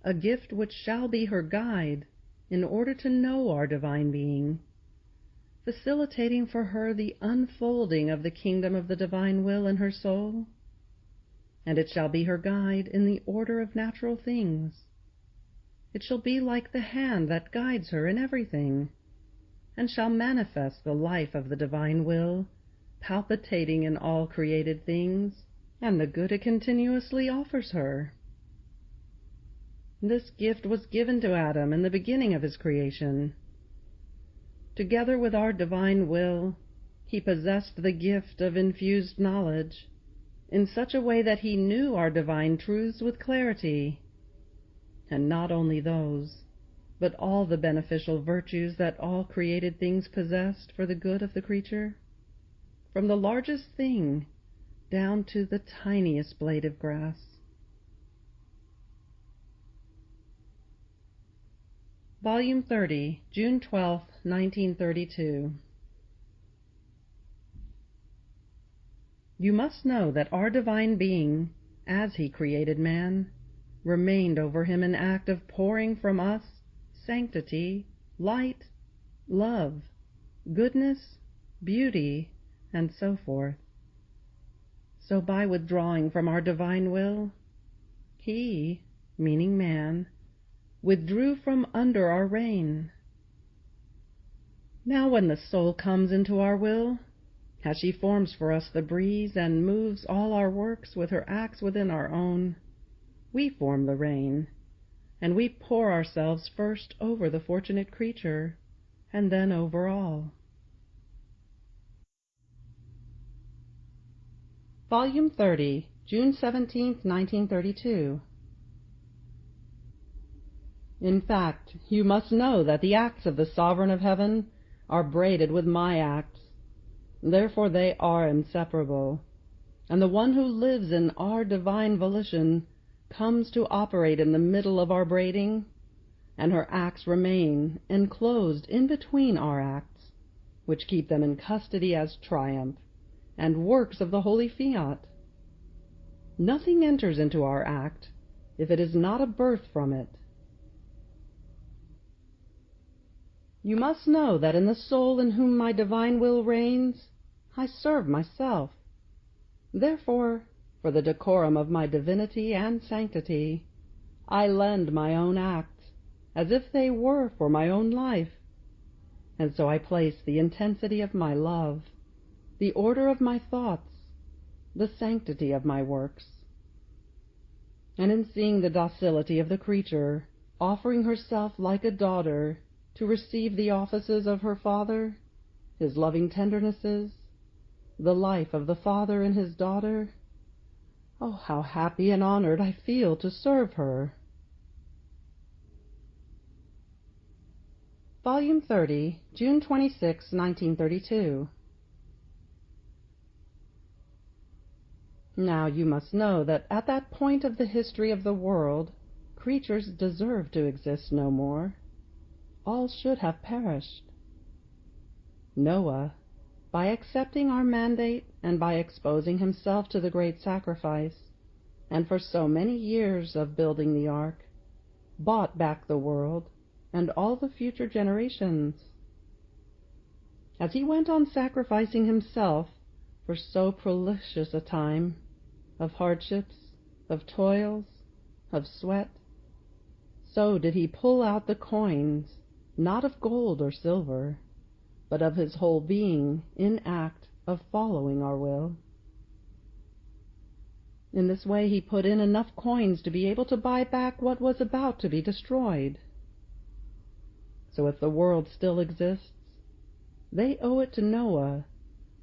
a gift which shall be her guide in order to know our divine being, facilitating for her the unfolding of the kingdom of the divine will in her soul, and it shall be her guide in the order of natural things. It shall be like the hand that guides her in everything, and shall manifest the life of the divine will, palpitating in all created things, and the good it continuously offers her. This gift was given to Adam in the beginning of his creation, together with our divine will, he possessed the gift of infused knowledge, in such a way that he knew our divine truths with clarity, and not only those, but all the beneficial virtues that all created things possessed for the good of the creature, from the largest thing down to the tiniest blade of grass. Volume 30, June 12, 1932. You must know that our divine being, as he created man, remained over him an act of pouring from us sanctity, light, love, goodness, beauty, and so forth. So by withdrawing from our divine will, he, meaning man, withdrew from under our reign. Now when the soul comes into our will, as she forms for us the breeze and moves all our works with her acts within our own, we form the rein, and we pour ourselves first over the fortunate creature, and then over all. Volume 30, June 17, 1932. In fact, you must know that the acts of the Sovereign of Heaven are braided with my acts. Therefore they are inseparable, and the one who lives in our divine volition comes to operate in the middle of our braiding, and her acts remain enclosed in between our acts, which keep them in custody as triumph and works of the holy fiat. Nothing enters into our act if it is not a birth from it. You must know that in the soul in whom my divine will reigns, I serve myself. Therefore, for the decorum of my divinity and sanctity, I lend my own acts, as if they were for my own life, and so I place the intensity of my love, the order of my thoughts, the sanctity of my works. And in seeing the docility of the creature, offering herself like a daughter to receive the offices of her father, his loving tendernesses, the life of the father in his daughter, oh, how happy and honored I feel to serve her. Volume 30, June 26, 1932. Now you must know that at that point of the history of the world, creatures deserve to exist no more. All should have perished. Noah, by accepting our mandate and by exposing himself to the great sacrifice, and for so many years of building the ark, bought back the world and all the future generations. As he went on sacrificing himself for so prolicious a time of hardships, of toils, of sweat, so did he pull out the coins, not of gold or silver, but of his whole being in act of following our will. In this way he put in enough coins to be able to buy back what was about to be destroyed. So if the world still exists, they owe it to Noah,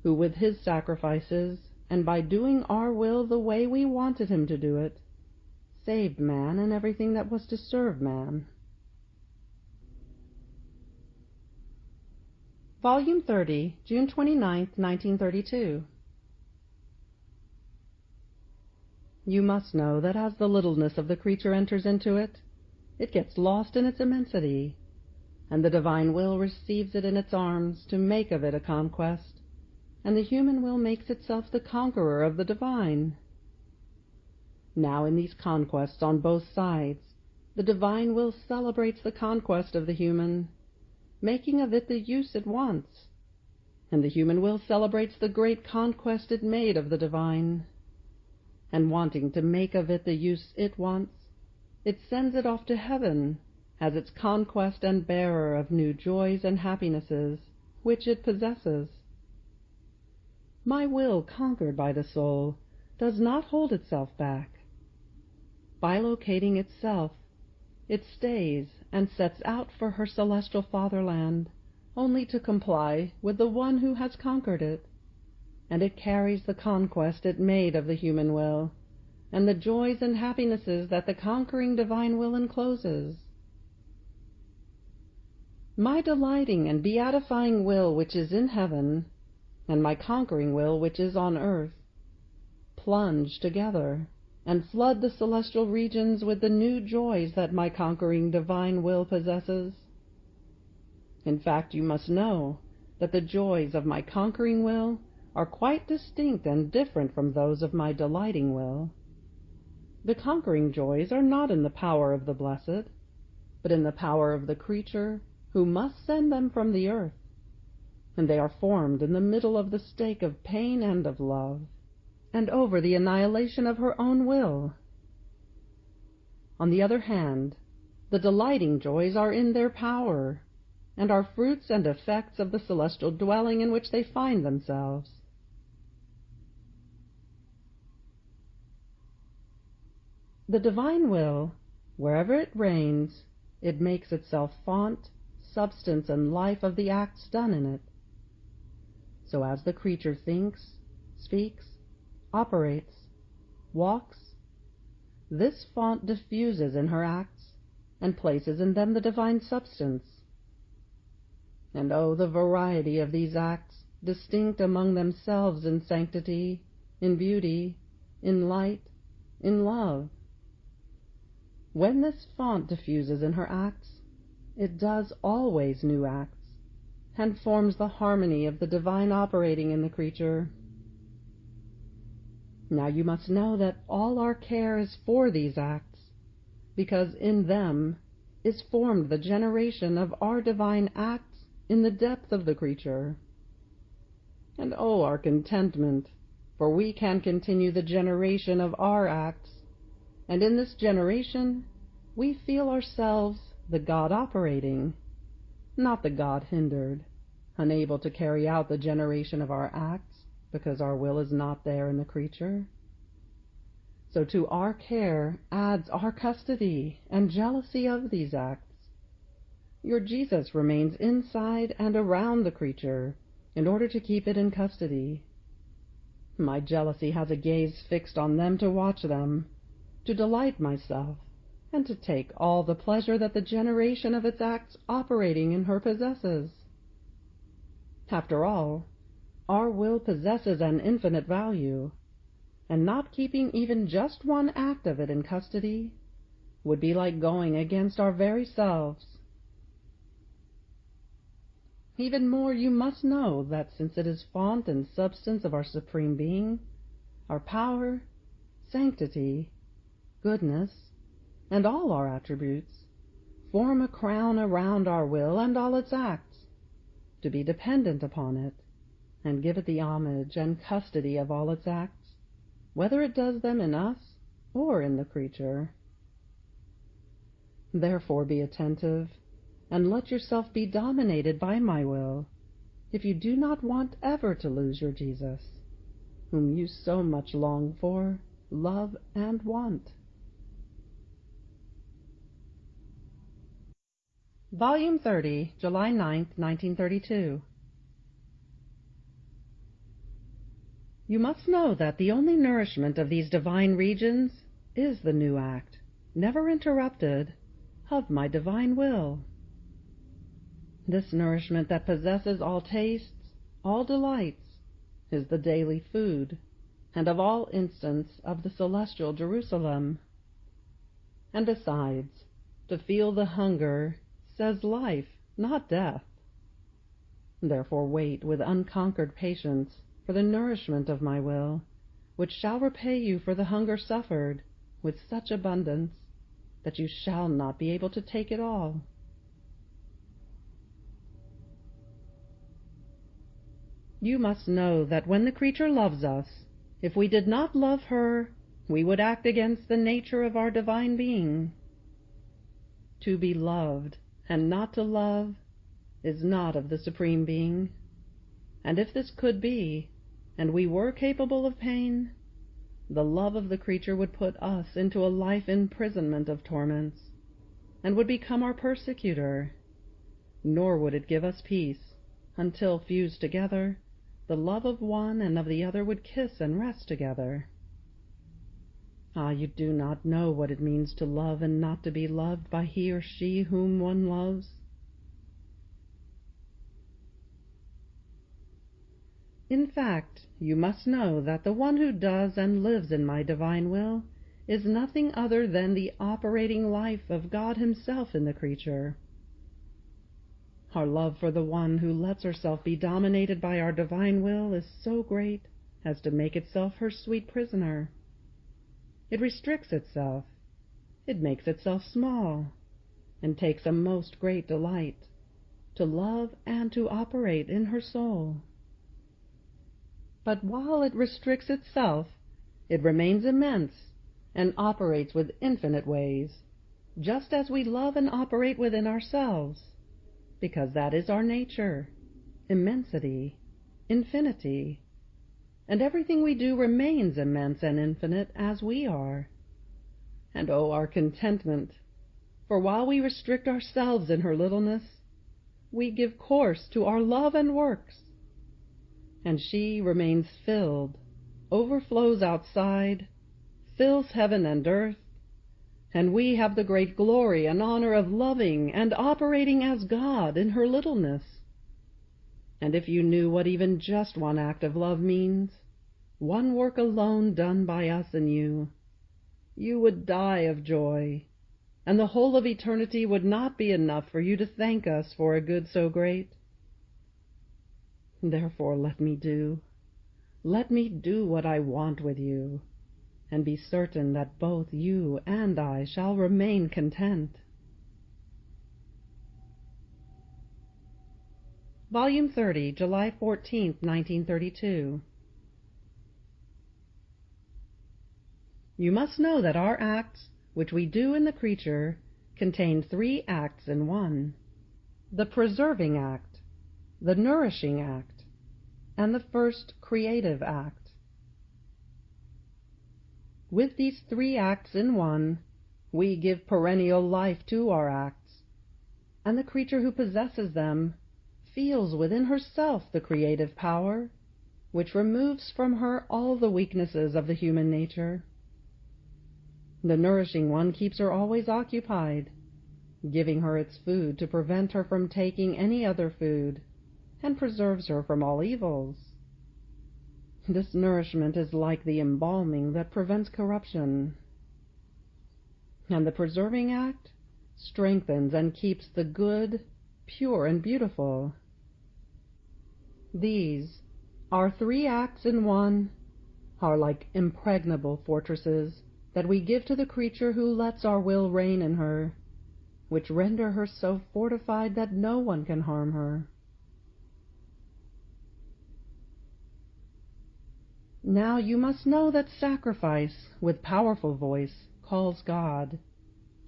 who with his sacrifices, and by doing our will the way we wanted him to do it, saved man and everything that was to serve man. Volume 30, June 29, 1932. You must know that as the littleness of the creature enters into it, it gets lost in its immensity, and the divine will receives it in its arms to make of it a conquest, and the human will makes itself the conqueror of the divine. Now in these conquests on both sides, the divine will celebrates the conquest of the human, making of it the use it wants, and the human will celebrates the great conquest it made of the divine, and wanting to make of it the use it wants, it sends it off to heaven as its conquest and bearer of new joys and happinesses which it possesses. My will, conquered by the soul, does not hold itself back. By locating itself, it stays and sets out for her celestial fatherland only to comply with the one who has conquered it, and it carries the conquest it made of the human will, and the joys and happinesses that the conquering divine will encloses. My delighting and beatifying will which is in heaven, and my conquering will which is on earth, plunge together, and flood the celestial regions with the new joys that my conquering divine will possesses. In fact, you must know that the joys of my conquering will are quite distinct and different from those of my delighting will. The conquering joys are not in the power of the blessed, but in the power of the creature who must send them from the earth, and they are formed in the middle of the stake of pain and of love, and over the annihilation of her own will. On the other hand, the delighting joys are in their power, and are fruits and effects of the celestial dwelling in which they find themselves. The divine will, wherever it reigns, it makes itself font, substance, and life of the acts done in it. So as the creature thinks, speaks, operates, walks, this font diffuses in her acts, and places in them the divine substance. And oh, the variety of these acts, distinct among themselves in sanctity, in beauty, in light, in love! When this font diffuses in her acts, it does always new acts, and forms the harmony of the divine operating in the creature. Now you must know that all our care is for these acts, because in them is formed the generation of our divine acts in the depth of the creature. And oh, our contentment, for we can continue the generation of our acts, and in this generation we feel ourselves the God operating, not the God hindered, unable to carry out the generation of our acts, because our will is not there in the creature. So to our care adds our custody and jealousy of these acts. Your Jesus remains inside and around the creature in order to keep it in custody. My jealousy has a gaze fixed on them to watch them, to delight myself, and to take all the pleasure that the generation of its acts operating in her possesses. After all, our will possesses an infinite value, and not keeping even just one act of it in custody would be like going against our very selves. Even more, you must know that since it is font and substance of our Supreme Being, our power, sanctity, goodness, and all our attributes form a crown around our will and all its acts, to be dependent upon it, and give it the homage and custody of all its acts, whether it does them in us or in the creature. Therefore be attentive, and let yourself be dominated by my will, if you do not want ever to lose your Jesus, whom you so much long for, love, and want. Volume 30, July 9, 1932. You must know that the only nourishment of these divine regions is the new act, never interrupted, of my divine will. This nourishment that possesses all tastes, all delights, is the daily food, and of all instants of the celestial Jerusalem. And besides, to feel the hunger says life, not death. Therefore wait with unconquered patience for the nourishment of my will, which shall repay you for the hunger suffered with such abundance that you shall not be able to take it all. You must know that when the creature loves us, if we did not love her, we would act against the nature of our divine being. To be loved and not to love is not of the Supreme Being, and if this could be, and we were capable of pain, the love of the creature would put us into a life imprisonment of torments, and would become our persecutor, nor would it give us peace, until, fused together, the love of one and of the other would kiss and rest together. Ah, you do not know what it means to love and not to be loved by he or she whom one loves. In fact, you must know that the one who does and lives in my divine will is nothing other than the operating life of God himself in the creature. Our love for the one who lets herself be dominated by our divine will is so great as to make itself her sweet prisoner. It restricts itself, it makes itself small, and takes a most great delight to love and to operate in her soul. But while it restricts itself, it remains immense and operates with infinite ways, just as we love and operate within ourselves, because that is our nature, immensity, infinity, and everything we do remains immense and infinite as we are. And oh, our contentment! For while we restrict ourselves in her littleness, we give course to our love and works, and she remains filled, overflows outside, fills heaven and earth, and we have the great glory and honor of loving and operating as God in her littleness. And if you knew what even just one act of love means, one work alone done by us and you would die of joy, and the whole of eternity would not be enough for you to thank us for a good so great. Therefore let me do what I want with you, and be certain that both you and I shall remain content. Volume 30, July 14, 1932. You must know that our acts, which we do in the creature, contain 3 acts in one: the preserving act, the nourishing act, and the first creative act. With these 3 acts in one, we give perennial life to our acts, and the creature who possesses them feels within herself the creative power, which removes from her all the weaknesses of the human nature. The nourishing one keeps her always occupied, giving her its food to prevent her from taking any other food, and preserves her from all evils. This nourishment is like the embalming that prevents corruption. And the preserving act strengthens and keeps the good, pure, and beautiful. These, our 3 acts in one, are like impregnable fortresses that we give to the creature who lets our will reign in her, which render her so fortified that no one can harm her. Now you must know that sacrifice, with powerful voice, calls God,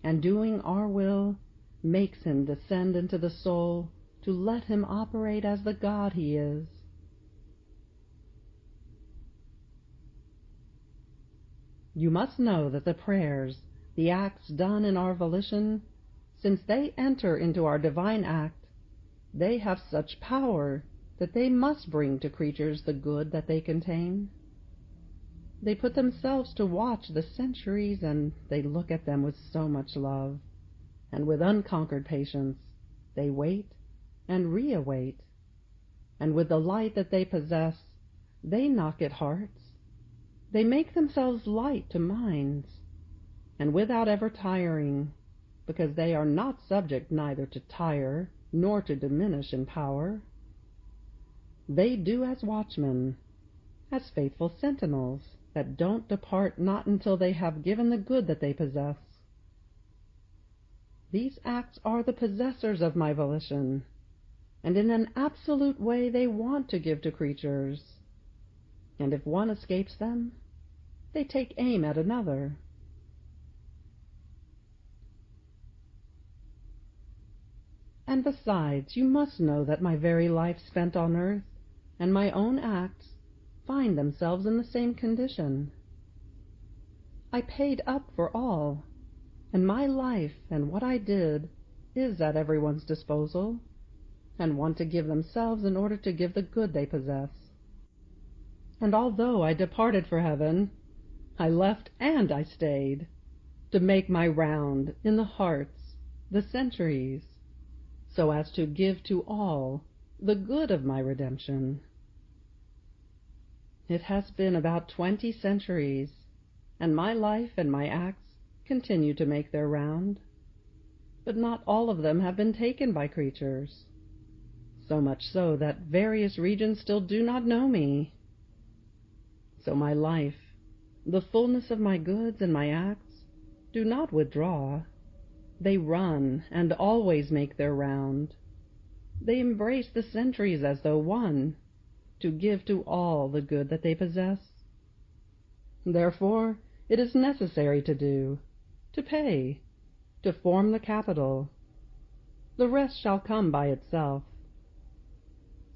and doing our will makes him descend into the soul to let him operate as the God he is. You must know that the prayers, the acts done in our volition, since they enter into our divine act, they have such power that they must bring to creatures the good that they contain. They put themselves to watch the centuries, and they look at them with so much love, and with unconquered patience they wait and re-await, and with the light that they possess they knock at hearts, they make themselves light to minds, and without ever tiring, because they are not subject neither to tire nor to diminish in power. They do as watchmen, as faithful sentinels, that don't depart not until they have given the good that they possess. These acts are the possessors of my volition, and in an absolute way they want to give to creatures, and if one escapes them, they take aim at another. And besides, you must know that my very life spent on earth and my own acts find themselves in the same condition. I paid up for all, and my life and what I did is at everyone's disposal, and want to give themselves in order to give the good they possess. And although I departed for heaven, I left and I stayed, to make my round in the hearts, the centuries, so as to give to all the good of my redemption. It has been about 20 centuries, and my life and my acts continue to make their round, but not all of them have been taken by creatures, so much so that various regions still do not know me. So my life, the fullness of my goods and my acts, do not withdraw. They run and always make their round. They embrace the centuries as though one, to give to all the good that they possess. Therefore it is necessary to do, to pay, to form the capital. The rest shall come by itself.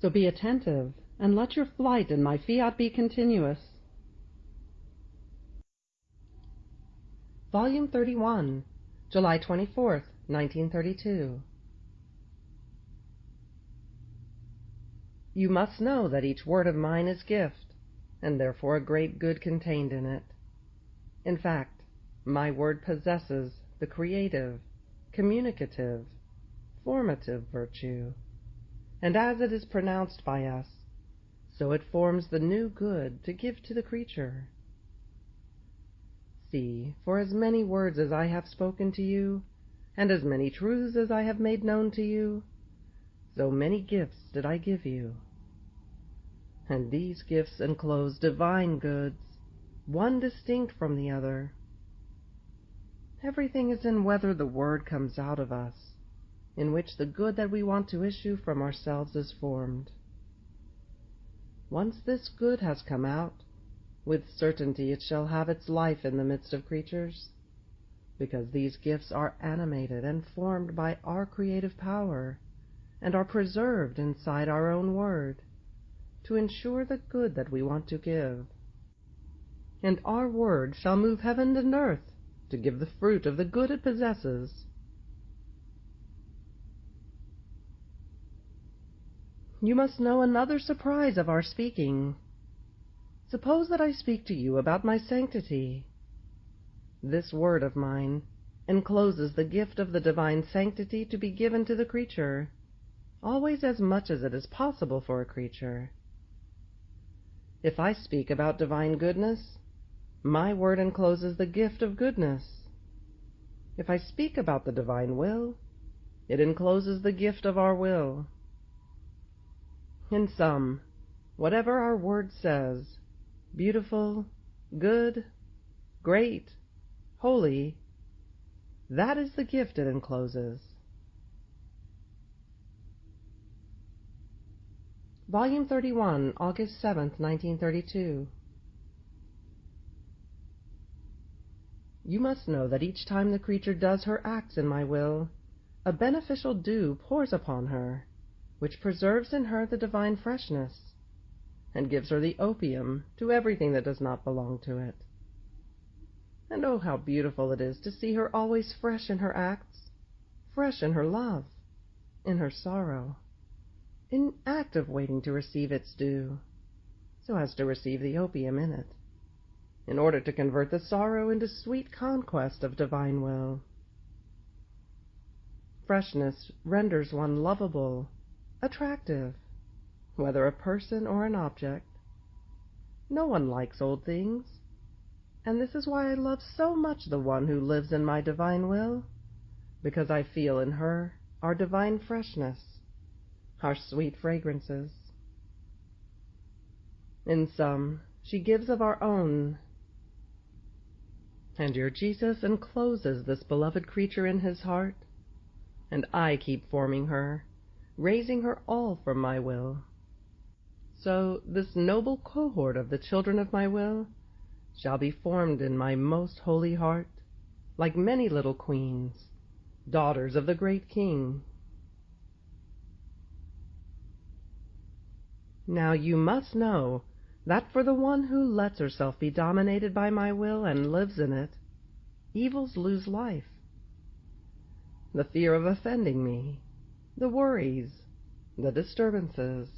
So be attentive, and let your flight in my fiat be continuous. Volume 31, July 24th, 1932. You must know that each word of mine is gift, and therefore a great good contained in it. In fact, my word possesses the creative, communicative, formative virtue, and as it is pronounced by us, so it forms the new good to give to the creature. See, for as many words as I have spoken to you, and as many truths as I have made known to you, so many gifts did I give you. And these gifts enclose divine goods, one distinct from the other. Everything is in whether the word comes out of us, in which the good that we want to issue from ourselves is formed. Once this good has come out, with certainty it shall have its life in the midst of creatures, because these gifts are animated and formed by our creative power, and are preserved inside our own word, to ensure the good that we want to give. And our word shall move heaven and earth to give the fruit of the good it possesses. You must know another surprise of our speaking. Suppose that I speak to you about my sanctity. This word of mine encloses the gift of the divine sanctity to be given to the creature, always as much as it is possible for a creature. If I speak about divine goodness, my word encloses the gift of goodness. If I speak about the divine will, it encloses the gift of our will. In sum, whatever our word says, beautiful, good, great, holy, that is the gift it encloses. Volume 31, August 7th, 1932. You must know that each time the creature does her acts in my will, a beneficial dew pours upon her, which preserves in her the divine freshness, and gives her the opium to everything that does not belong to it. And oh, how beautiful it is to see her always fresh in her acts, fresh in her love, in her sorrow, in active waiting to receive its due, so as to receive the opium in it, in order to convert the sorrow into sweet conquest of divine will. Freshness renders one lovable, attractive, whether a person or an object. No one likes old things, and this is why I love so much the one who lives in my divine will, because I feel in her our divine freshness, our sweet fragrances. In sum, she gives of our own, and your Jesus encloses this beloved creature in his heart, and I keep forming her, raising her all from my will. So this noble cohort of the children of my will shall be formed in my most holy heart, like many little queens, daughters of the great King. Now you must know that for the one who lets herself be dominated by my will and lives in it, evils lose life. The fear of offending me, the worries, the disturbances,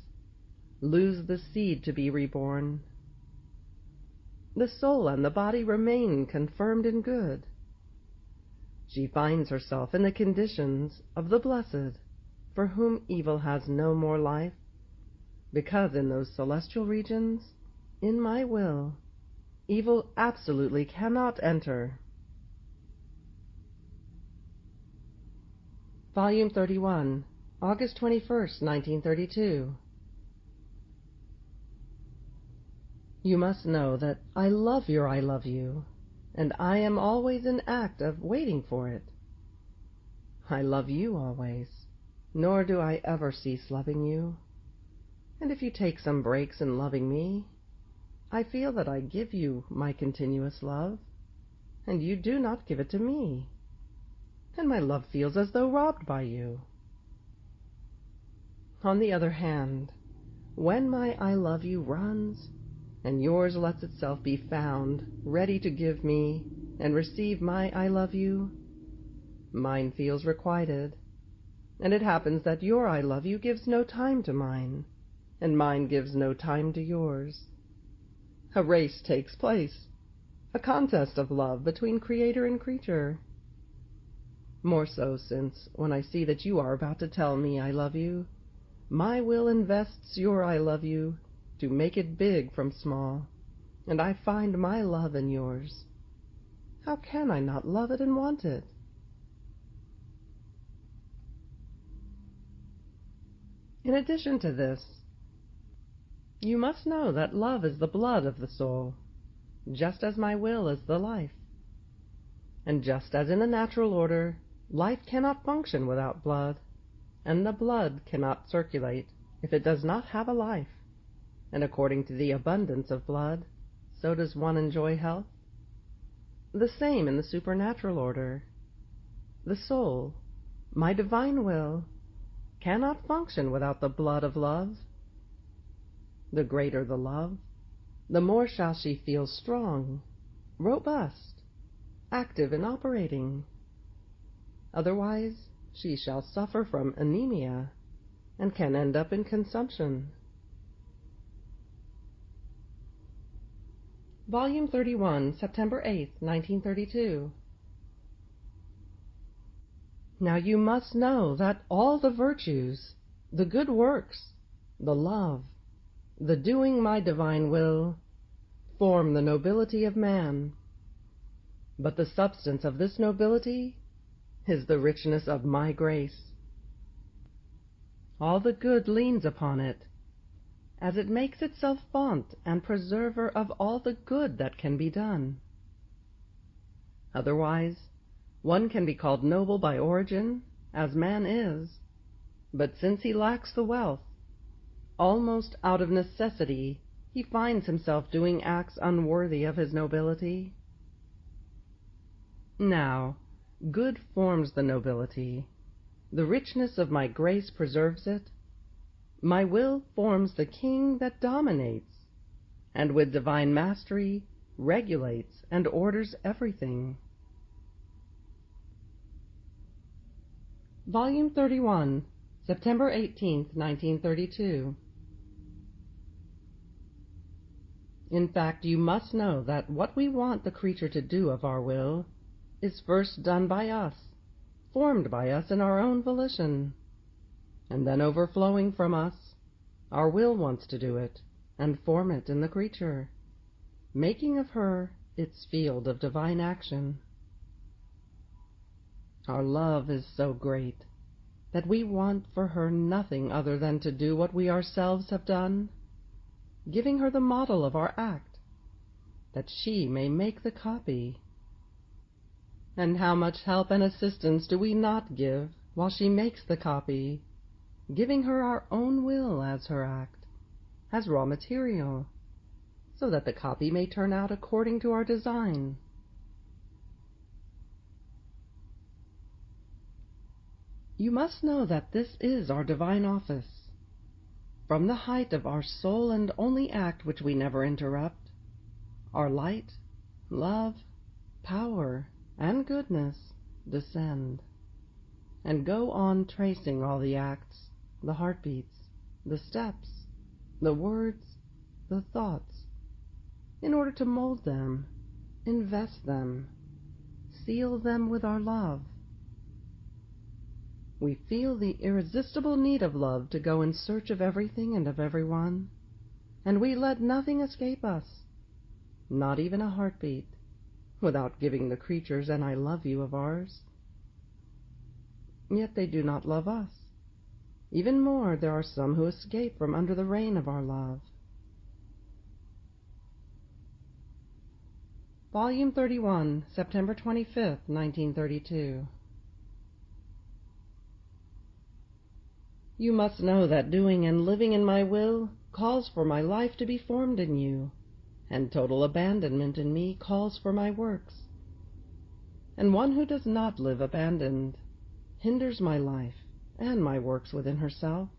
lose the seed to be reborn. The soul and the body remain confirmed in good. She finds herself in the conditions of the blessed, for whom evil has no more life, because in those celestial regions, in my will, evil absolutely cannot enter. Volume 31, August 21st, 1932. You must know that I love your I love you, and I am always in act of waiting for it. I love you always, nor do I ever cease loving you. And if you take some breaks in loving me, I feel that I give you my continuous love, and you do not give it to me, and my love feels as though robbed by you. On the other hand, when my I love you runs, and yours lets itself be found ready to give me and receive my I love you, mine feels requited, and it happens that your I love you gives no time to mine, and mine gives no time to yours. A race takes place, a contest of love between creator and creature. More so since, when I see that you are about to tell me I love you, my will invests your I love you to make it big from small, and I find my love in yours. How can I not love it and want it? In addition to this, you must know that love is the blood of the soul, just as my will is the life. And just as in the natural order, life cannot function without blood, and the blood cannot circulate if it does not have a life, and according to the abundance of blood, so does one enjoy health. The same in the supernatural order. The soul, my divine will, cannot function without the blood of love. The greater the love, the more shall she feel strong, robust, active in operating. Otherwise, she shall suffer from anemia and can end up in consumption. Volume 31, September 8, 1932. Now you must know that all the virtues, the good works, the love, the doing my divine will, form the nobility of man. But the substance of this nobility is the richness of my grace. All the good leans upon it, as it makes itself font and preserver of all the good that can be done. Otherwise, one can be called noble by origin, as man is, but since he lacks the wealth, almost out of necessity he finds himself doing acts unworthy of his nobility. Now, good forms the nobility, the richness of my grace preserves it, my will forms the king that dominates, and with divine mastery regulates and orders everything. Volume 31, September 18, 1932. In fact, you must know that what we want the creature to do of our will is first done by us, formed by us in our own volition, and then overflowing from us, our will wants to do it and form it in the creature, making of her its field of divine action. Our love is so great that we want for her nothing other than to do what we ourselves have done, giving her the model of our act, that she may make the copy. And how much help and assistance do we not give while she makes the copy, giving her our own will as her act, as raw material, so that the copy may turn out according to our design. You must know that this is our divine office. From the height of our sole and only act which we never interrupt, our light, love, power, and goodness descend, and go on tracing all the acts, the heartbeats, the steps, the words, the thoughts, in order to mold them, invest them, seal them with our love. We feel the irresistible need of love to go in search of everything and of everyone, and we let nothing escape us, not even a heartbeat, without giving the creatures an I love you of ours. Yet they do not love us. Even more, there are some who escape from under the reign of our love. Volume 31, September 25th, 1932. You must know that doing and living in my will calls for my life to be formed in you, and total abandonment in me calls for my works. And one who does not live abandoned hinders my life and my works within herself,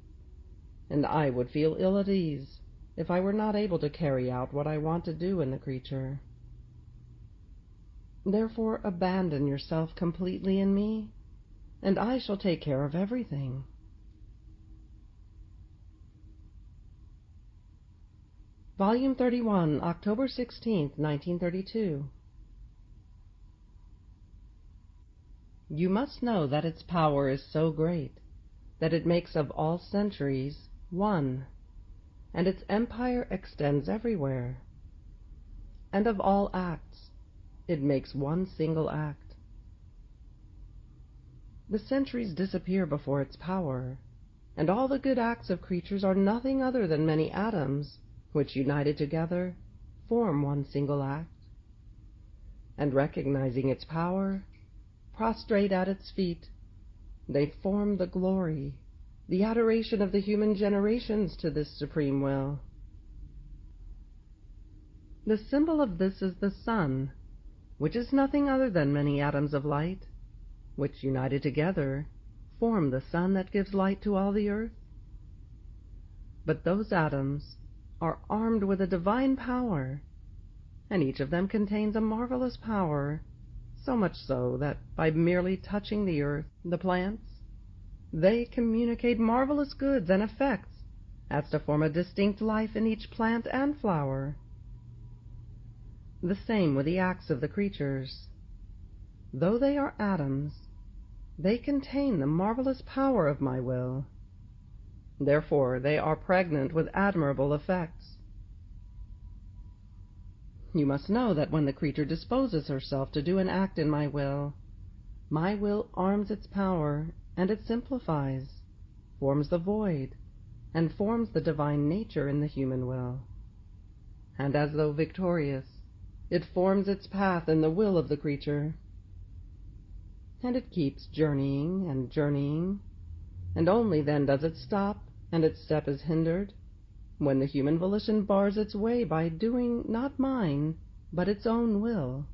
and I would feel ill at ease if I were not able to carry out what I want to do in the creature. Therefore abandon yourself completely in me, and I shall take care of everything. Volume 31, October 16th, 1932. You must know that its power is so great that it makes of all centuries one, and its empire extends everywhere. And of all acts, it makes one single act. The centuries disappear before its power, and all the good acts of creatures are nothing other than many atoms, which, united together, form one single act. And recognizing its power, prostrate at its feet, they form the glory, the adoration of the human generations to this supreme will. The symbol of this is the sun, which is nothing other than many atoms of light, which, united together, form the sun that gives light to all the earth. But those atoms are armed with a divine power, and each of them contains a marvelous power, so much so that by merely touching the earth, the plants, they communicate marvelous goods and effects as to form a distinct life in each plant and flower. The same with the acts of the creatures. Though they are atoms, they contain the marvelous power of my will. Therefore they are pregnant with admirable effects. You must know that when the creature disposes herself to do an act in my will arms its power, and it simplifies, forms the void, and forms the divine nature in the human will. And as though victorious, it forms its path in the will of the creature. And it keeps journeying and journeying, and only then does it stop, and its step is hindered, when the human volition bars its way by doing not mine, but its own will.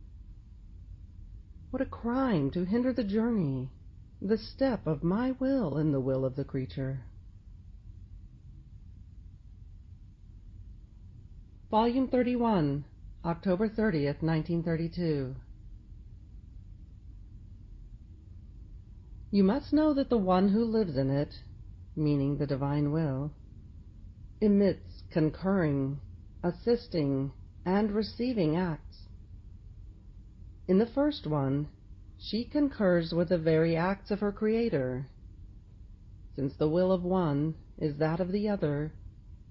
What a crime to hinder the journey, the step of my will in the will of the creature. Volume 31, October 30th, 1932. You must know that the one who lives in it, meaning the divine will, emits concurring, assisting, and receiving acts. In the first one, she concurs with the very acts of her Creator. Since the will of one is that of the other,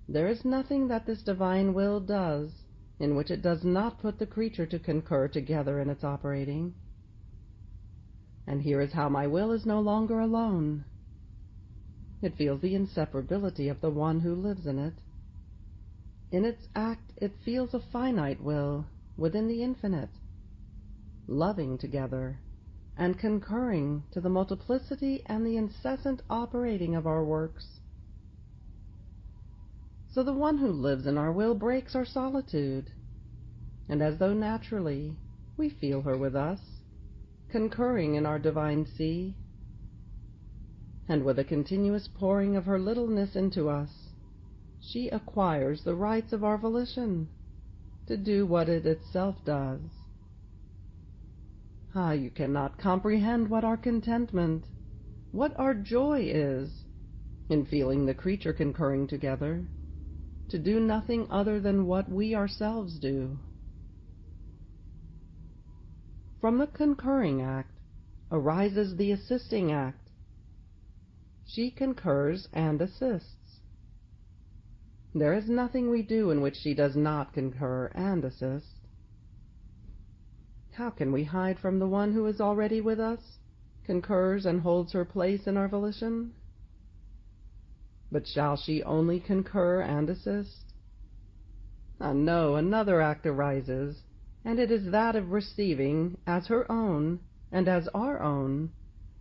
there is nothing that this divine will does in which it does not put the creature to concur together in its operating. And here is how my will is no longer alone. It feels the inseparability of the one who lives in it. In its act it feels a finite will within the infinite, loving together and concurring to the multiplicity and the incessant operating of our works. So the one who lives in our will breaks our solitude, and as though naturally we feel her with us, concurring in our divine sea, and with a continuous pouring of her littleness into us, she acquires the rights of our volition to do what it itself does. Ah, you cannot comprehend what our contentment, what our joy is, in feeling the creature concurring together, to do nothing other than what we ourselves do. From the concurring act arises the assisting act. She concurs and assists. There is nothing we do in which she does not concur and assist. How can we hide from the one who is already with us, concurs and holds her place in our volition? But shall she only concur and assist? No, another act arises, and it is that of receiving as her own and as our own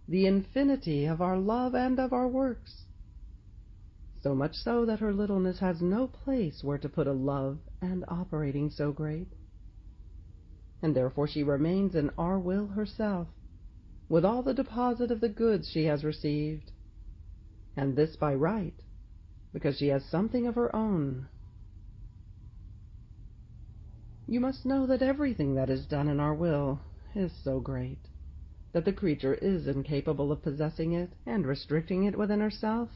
the infinity of our love and of our works, so much so that her littleness has no place where to put a love and operating so great, and therefore she remains in our will herself, with all the deposit of the goods she has received, and this by right, because she has something of her own. You must know that everything that is done in our will is so great that the creature is incapable of possessing it and restricting it within herself.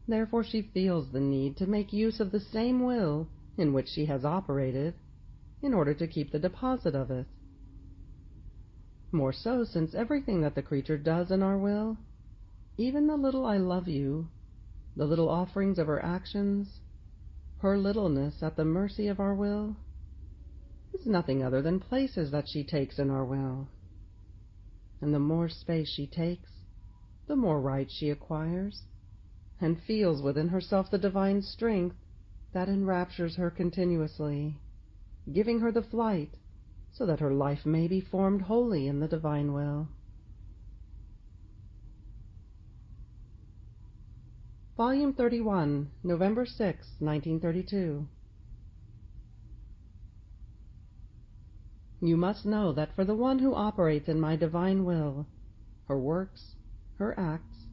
Therefore she feels the need to make use of the same will in which she has operated in order to keep the deposit of it. More so, since everything that the creature does in our will, even the little "I love you," the little offerings of her actions, her littleness at the mercy of our will, is nothing other than places that she takes in our will. And the more space she takes, the more right she acquires, and feels within herself the divine strength that enraptures her continuously, giving her the flight, so that her life may be formed wholly in the divine will. Volume 31, November 6, 1932. You must know that for the one who operates in my divine will, her works, her acts,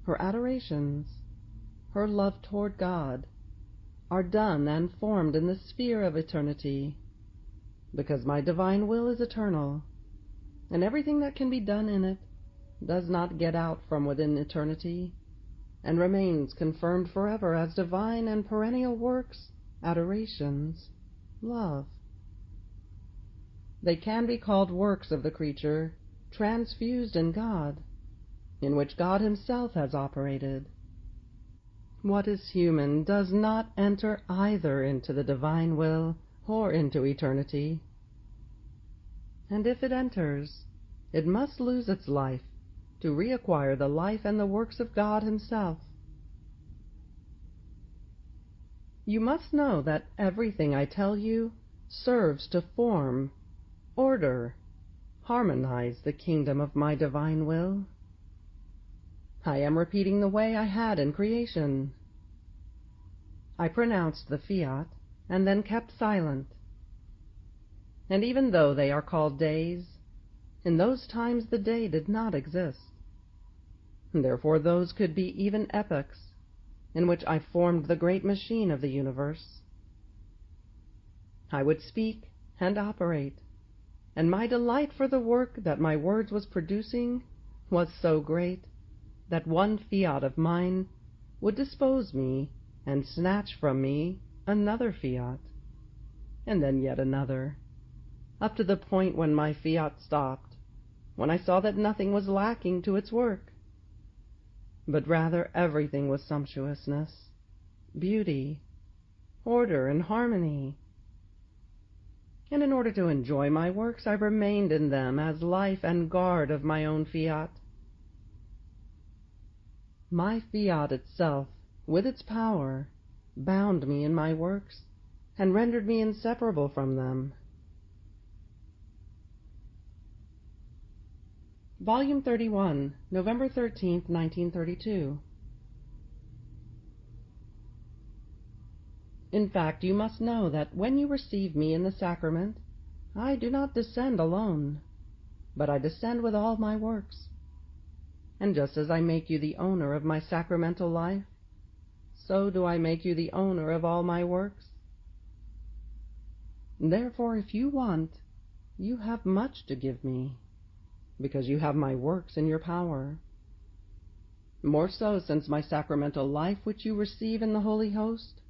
her adorations, her love toward God, are done and formed in the sphere of eternity, because my divine will is eternal, and everything that can be done in it does not get out from within eternity, and remains confirmed forever as divine and perennial works, adorations, love. They can be called works of the creature, transfused in God, in which God himself has operated. What is human does not enter either into the divine will or into eternity. And if it enters, it must lose its life to reacquire the life and the works of God himself. You must know that everything I tell you serves to form, order, harmonize the kingdom of my divine will. I am repeating the way I had in creation. I pronounced the fiat and then kept silent. And even though they are called days, in those times the day did not exist. Therefore those could be even epochs in which I formed the great machine of the universe. I would speak and operate, and my delight for the work that my words was producing was so great that one fiat of mine would dispose me and snatch from me another fiat, and then yet another, up to the point when my fiat stopped, when I saw that nothing was lacking to its work, but rather everything was sumptuousness, beauty, order, and harmony. And in order to enjoy my works, I remained in them as life and guard of my own fiat. My fiat itself, with its power, bound me in my works, and rendered me inseparable from them. Volume 31, November 13, 1932. In fact, you must know that when you receive me in the sacrament, I do not descend alone, but I descend with all my works. And just as I make you the owner of my sacramental life, so do I make you the owner of all my works. Therefore, if you want, you have much to give me, because you have my works in your power. more so since my sacramental life, which you receive in the Holy Host,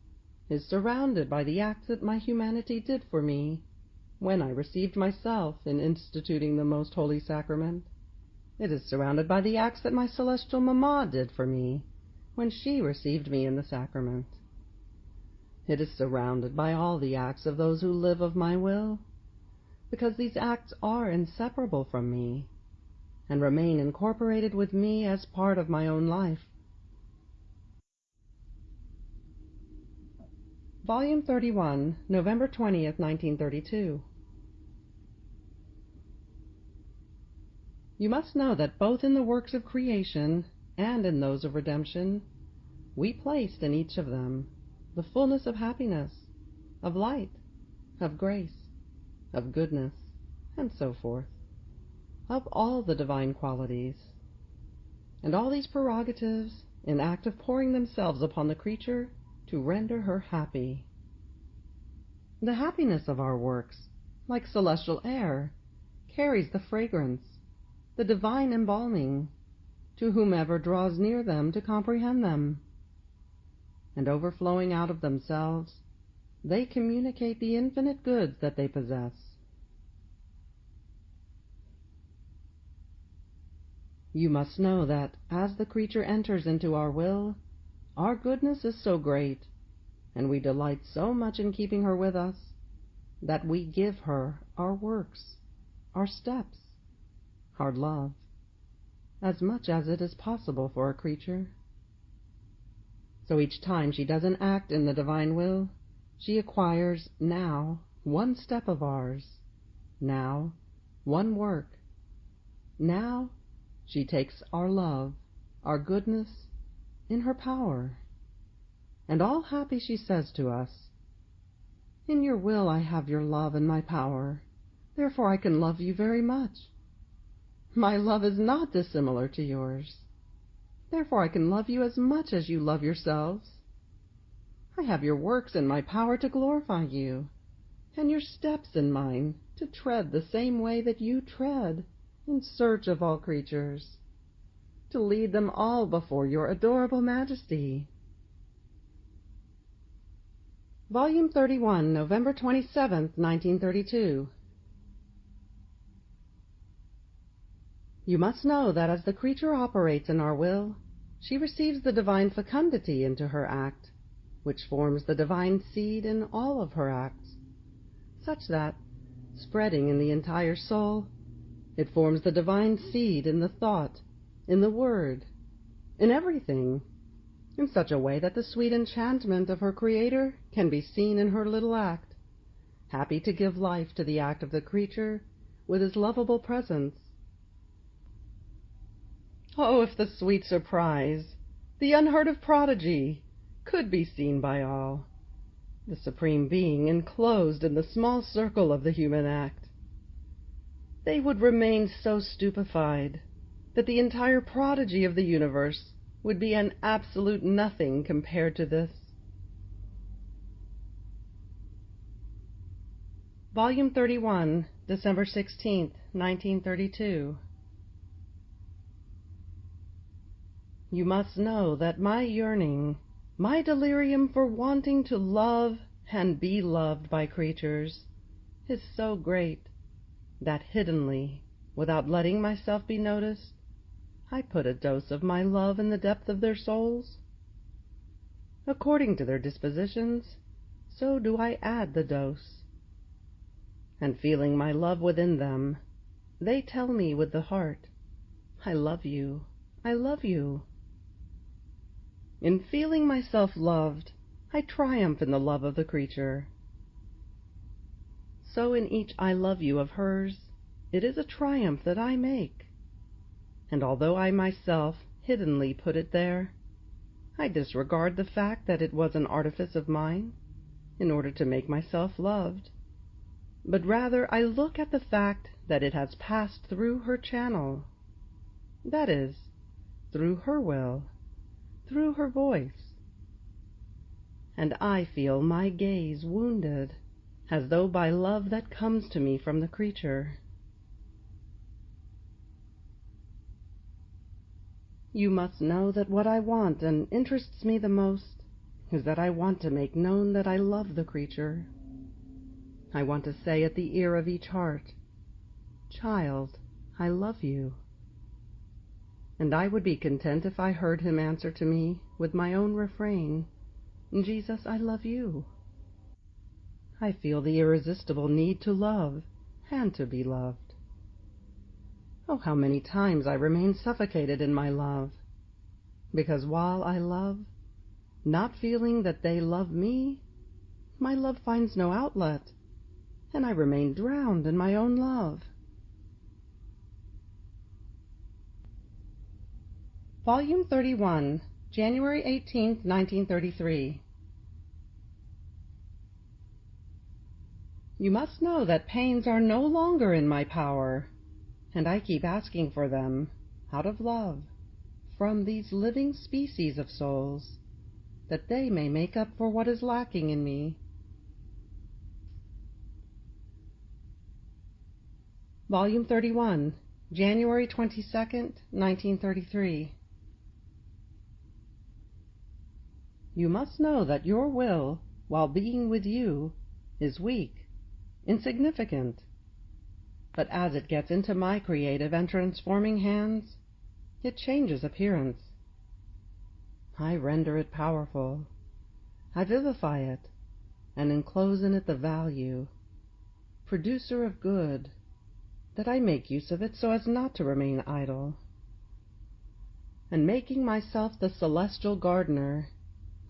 is surrounded by the acts that my humanity did for me when I received myself in instituting the Most Holy Sacrament. It is surrounded by the acts that my celestial Mamma did for me when she received me in the sacrament. It is surrounded by all the acts of those who live of my will, because these acts are inseparable from me and remain incorporated with me as part of my own life. Volume 31, November 20th, 1932. You must know that both in the works of creation and in those of redemption, we placed in each of them the fullness of happiness, of light, of grace, of goodness, and so forth, of all the divine qualities. And all these prerogatives in act of pouring themselves upon the creature to render her happy. The happiness of our works, like celestial air, carries the fragrance, the divine embalming, to whomever draws near them to comprehend them. And overflowing out of themselves, they communicate the infinite goods that they possess. You must know that, as the creature enters into our will, our goodness is so great, and we delight so much in keeping her with us, that we give her our works, our steps, our love, as much as it is possible for a creature. So each time she does an act in the divine will, she acquires now one step of ours, now one work, now she takes our love, our goodness, in her power. And all happy she says to us, "In your will I have your love and my power, therefore I can love you very much. My love is not dissimilar to yours, therefore I can love you as much as you love yourselves. I have your works in my power to glorify you, and your steps in mine to tread the same way that you tread, in search of all creatures, to lead them all before your adorable majesty." Volume 31, November 27th, 1932. You must know that as the creature operates in our will, she receives the divine fecundity into her act, which forms the divine seed in all of her acts, such that, spreading in the entire soul, it forms the divine seed in the thought, in the word, in everything, in such a way that the sweet enchantment of her Creator can be seen in her little act, happy to give life to the act of the creature with his lovable presence. Oh, if the sweet surprise, the unheard-of prodigy, could be seen by all, the Supreme Being enclosed in the small circle of the human act! They would remain so stupefied that the entire prodigy of the universe would be an absolute nothing compared to this. Volume 31, December 16th, 1932. You must know that my yearning, my delirium for wanting to love and be loved by creatures, is so great that hiddenly, without letting myself be noticed, I put a dose of my love in the depth of their souls. According to their dispositions, so do I add the dose. And feeling my love within them, they tell me with the heart, "I love you, I love you." In feeling myself loved, I triumph in the love of the creature. So in each "I love you" of hers, it is a triumph that I make. And although I myself hiddenly put it there, I disregard the fact that it was an artifice of mine, in order to make myself loved, but rather I look at the fact that it has passed through her channel, that is, through her will, through her voice, and I feel my gaze wounded, as though by love that comes to me from the creature. You must know that what I want and interests me the most is that I want to make known that I love the creature. I want to say at the ear of each heart, "Child, I love you." And I would be content if I heard him answer to me with my own refrain, "Jesus, I love you." I feel the irresistible need to love and to be loved. Oh, how many times I remain suffocated in my love, because while I love, not feeling that they love me, my love finds no outlet, and I remain drowned in my own love. Volume 31, January 18, 1933. You must know that pains are no longer in my power, and I keep asking for them, out of love, from these living species of souls, that they may make up for what is lacking in me. Volume 31, January 22nd, 1933. You must know that your will, while being with you, is weak, insignificant. But as it gets into my creative and transforming hands, it changes appearance. I render it powerful. I vivify it, and enclose in it the value, producer of good, that I make use of it so as not to remain idle. And making myself the celestial gardener,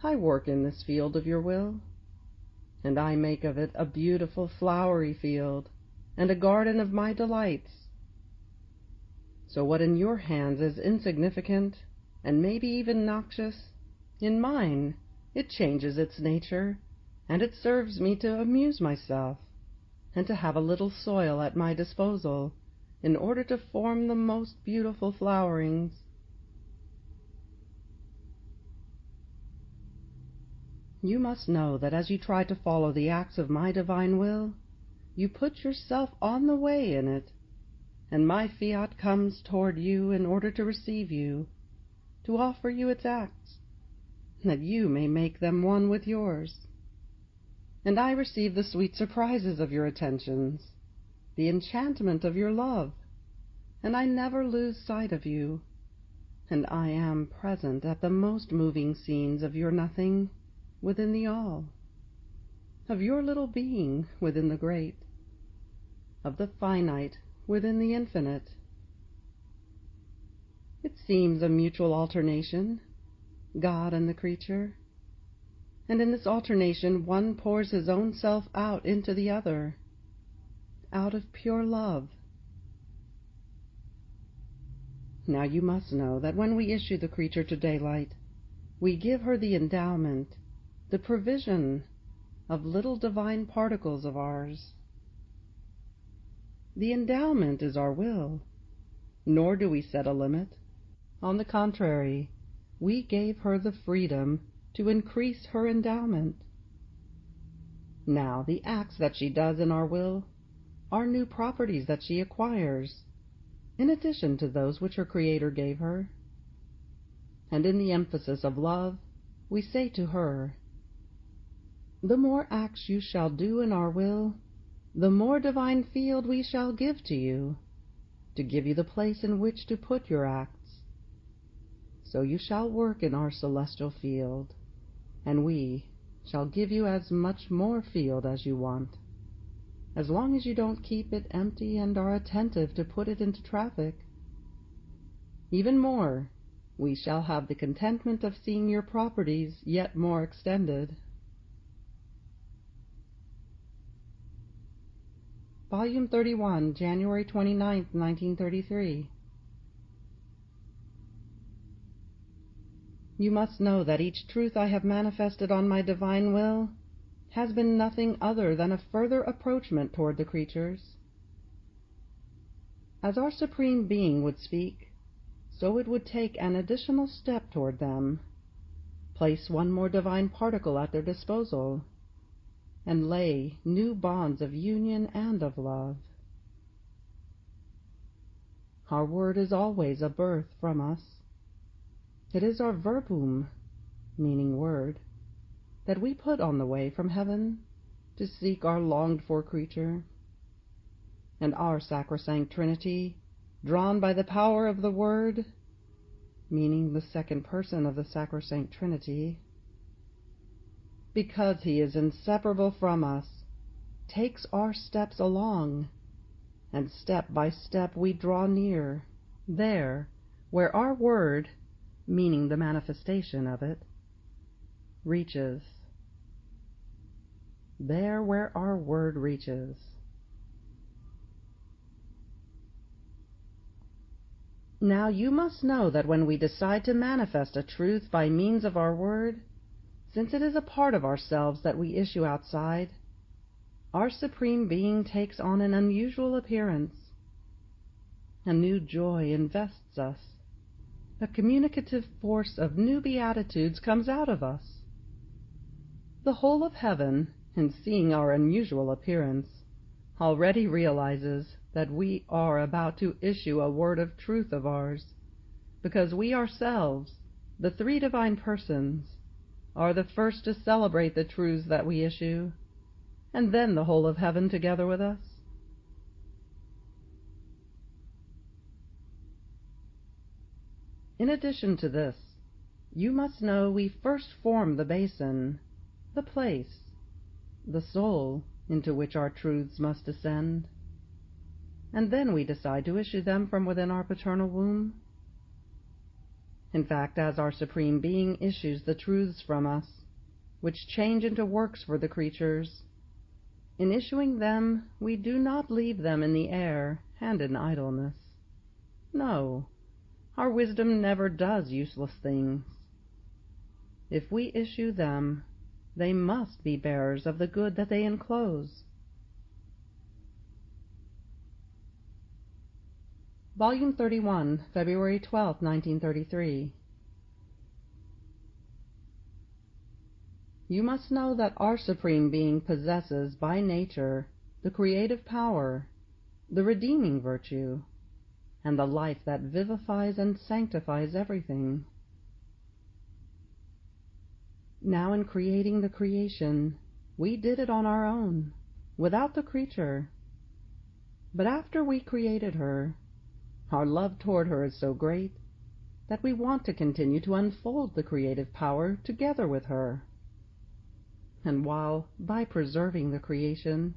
I work in this field of your will, and I make of it a beautiful flowery field, and a garden of my delights. So what in your hands is insignificant, and maybe even noxious, in mine it changes its nature, and it serves me to amuse myself, and to have a little soil at my disposal, in order to form the most beautiful flowerings. You must know that as you try to follow the acts of my divine will, you put yourself on the way in it, and my fiat comes toward you in order to receive you, to offer you its acts, that you may make them one with yours. And I receive the sweet surprises of your attentions, the enchantment of your love, and I never lose sight of you, and I am present at the most moving scenes of your nothing within the all, of your little being within the great, of the finite within the infinite. It seems a mutual alternation, God and the creature, and in this alternation one pours his own self out into the other, out of pure love. Now you must know that when we issue the creature to daylight, we give her the endowment, the provision of little divine particles of ours. The endowment is our will, nor do we set a limit. On the contrary, we gave her the freedom to increase her endowment. Now the acts that she does in our will are new properties that she acquires, in addition to those which her Creator gave her. And in the emphasis of love, we say to her, "The more acts you shall do in our will, the more divine field we shall give to you the place in which to put your acts. So you shall work in our celestial field, and we shall give you as much more field as you want, as long as you don't keep it empty and are attentive to put it into traffic. Even more, we shall have the contentment of seeing your properties yet more extended." Volume 31, January 29, 1933. You must know that each truth I have manifested on my divine will has been nothing other than a further approachment toward the creatures. As our Supreme Being would speak, so it would take an additional step toward them, place one more divine particle at their disposal, and lay new bonds of union and of love. Our word is always a birth from us, It is our verbum, meaning word, that we put on the way from heaven to seek our longed-for creature, and our sacrosanct Trinity, drawn by the power of the Word, meaning the second person of the sacrosanct Trinity, because he is inseparable from us, takes our steps along, and step by step we draw near, there where our Word, meaning the manifestation of it, reaches. There where our Word reaches. Now you must know that when we decide to manifest a truth by means of our Word, since it is a part of ourselves that we issue outside, our Supreme Being takes on an unusual appearance. A new joy invests us. A communicative force of new beatitudes comes out of us. The whole of heaven, in seeing our unusual appearance, already realizes that we are about to issue a word of truth of ours, because we ourselves, the three divine persons, are the first to celebrate the truths that we issue, and then the whole of heaven together with us. In addition to this, you must know we first form the basin, the place, the soul into which our truths must descend, and then we decide to issue them from within our paternal womb. In fact, as our Supreme Being issues the truths from us, which change into works for the creatures, in issuing them we do not leave them in the air and in idleness. No, our wisdom never does useless things. If we issue them, they must be bearers of the good that they enclose. Volume 31, February 12, 1933. You must know that our Supreme Being possesses by nature the creative power, the redeeming virtue, and the life that vivifies and sanctifies everything. Now, in creating the creation, we did it on our own, without the creature. But after we created her, our love toward her is so great that we want to continue to unfold the creative power together with her. And while, by preserving the creation,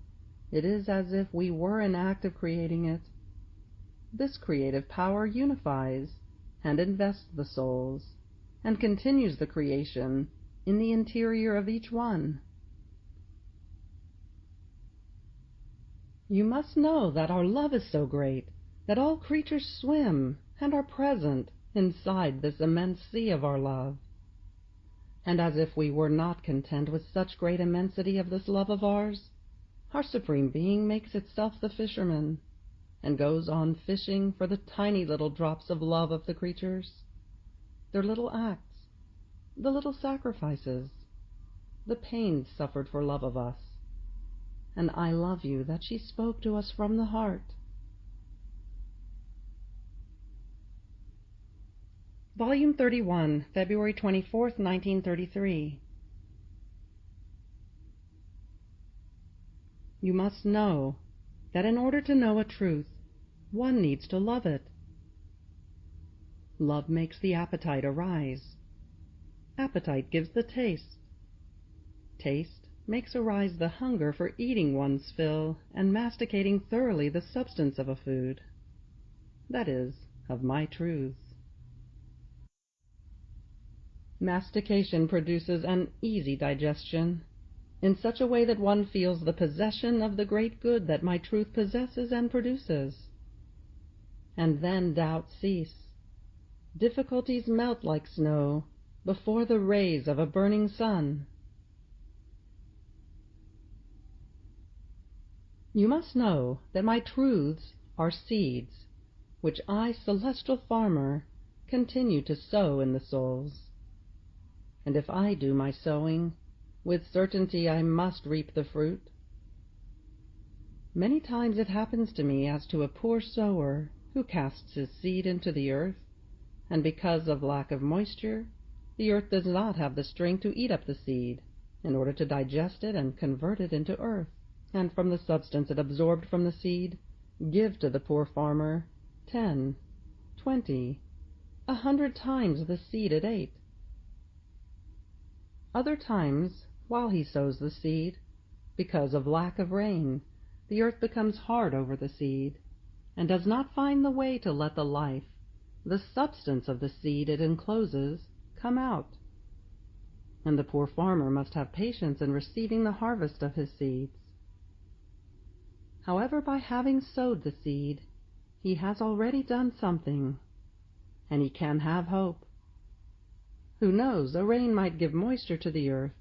it is as if we were in act of creating it, this creative power unifies and invests the souls, and continues the creation in the interior of each one. You must know that our love is so great that all creatures swim and are present inside this immense sea of our love. And as if we were not content with such great immensity of this love of ours, our Supreme Being makes itself the fisherman, and goes on fishing for the tiny little drops of love of the creatures, their little acts, the little sacrifices, the pains suffered for love of us, and I love you that she spoke to us from the heart. Volume 31, February 24, 1933. You must know that in order to know a truth, one needs to love it. Love makes the appetite arise. Appetite gives the taste. Taste makes arise the hunger for eating one's fill and masticating thoroughly the substance of a food, that is, of my truths. Mastication produces an easy digestion, in such a way that one feels the possession of the great good that my truth possesses and produces. And then doubts cease. Difficulties melt like snow before the rays of a burning sun. You must know that my truths are seeds, which I, celestial farmer, continue to sow in the souls. And if I do my sowing, with certainty I must reap the fruit. Many times it happens to me as to a poor sower who casts his seed into the earth, and because of lack of moisture, the earth does not have the strength to eat up the seed in order to digest it and convert it into earth, and from the substance it absorbed from the seed, give to the poor farmer 10, 20, 100 times the seed it ate. Other times, while he sows the seed, because of lack of rain, the earth becomes hard over the seed, and does not find the way to let the life, the substance of the seed it encloses, come out. And the poor farmer must have patience in receiving the harvest of his seeds. However, by having sowed the seed, he has already done something, and he can have hope. Who knows, a rain might give moisture to the earth,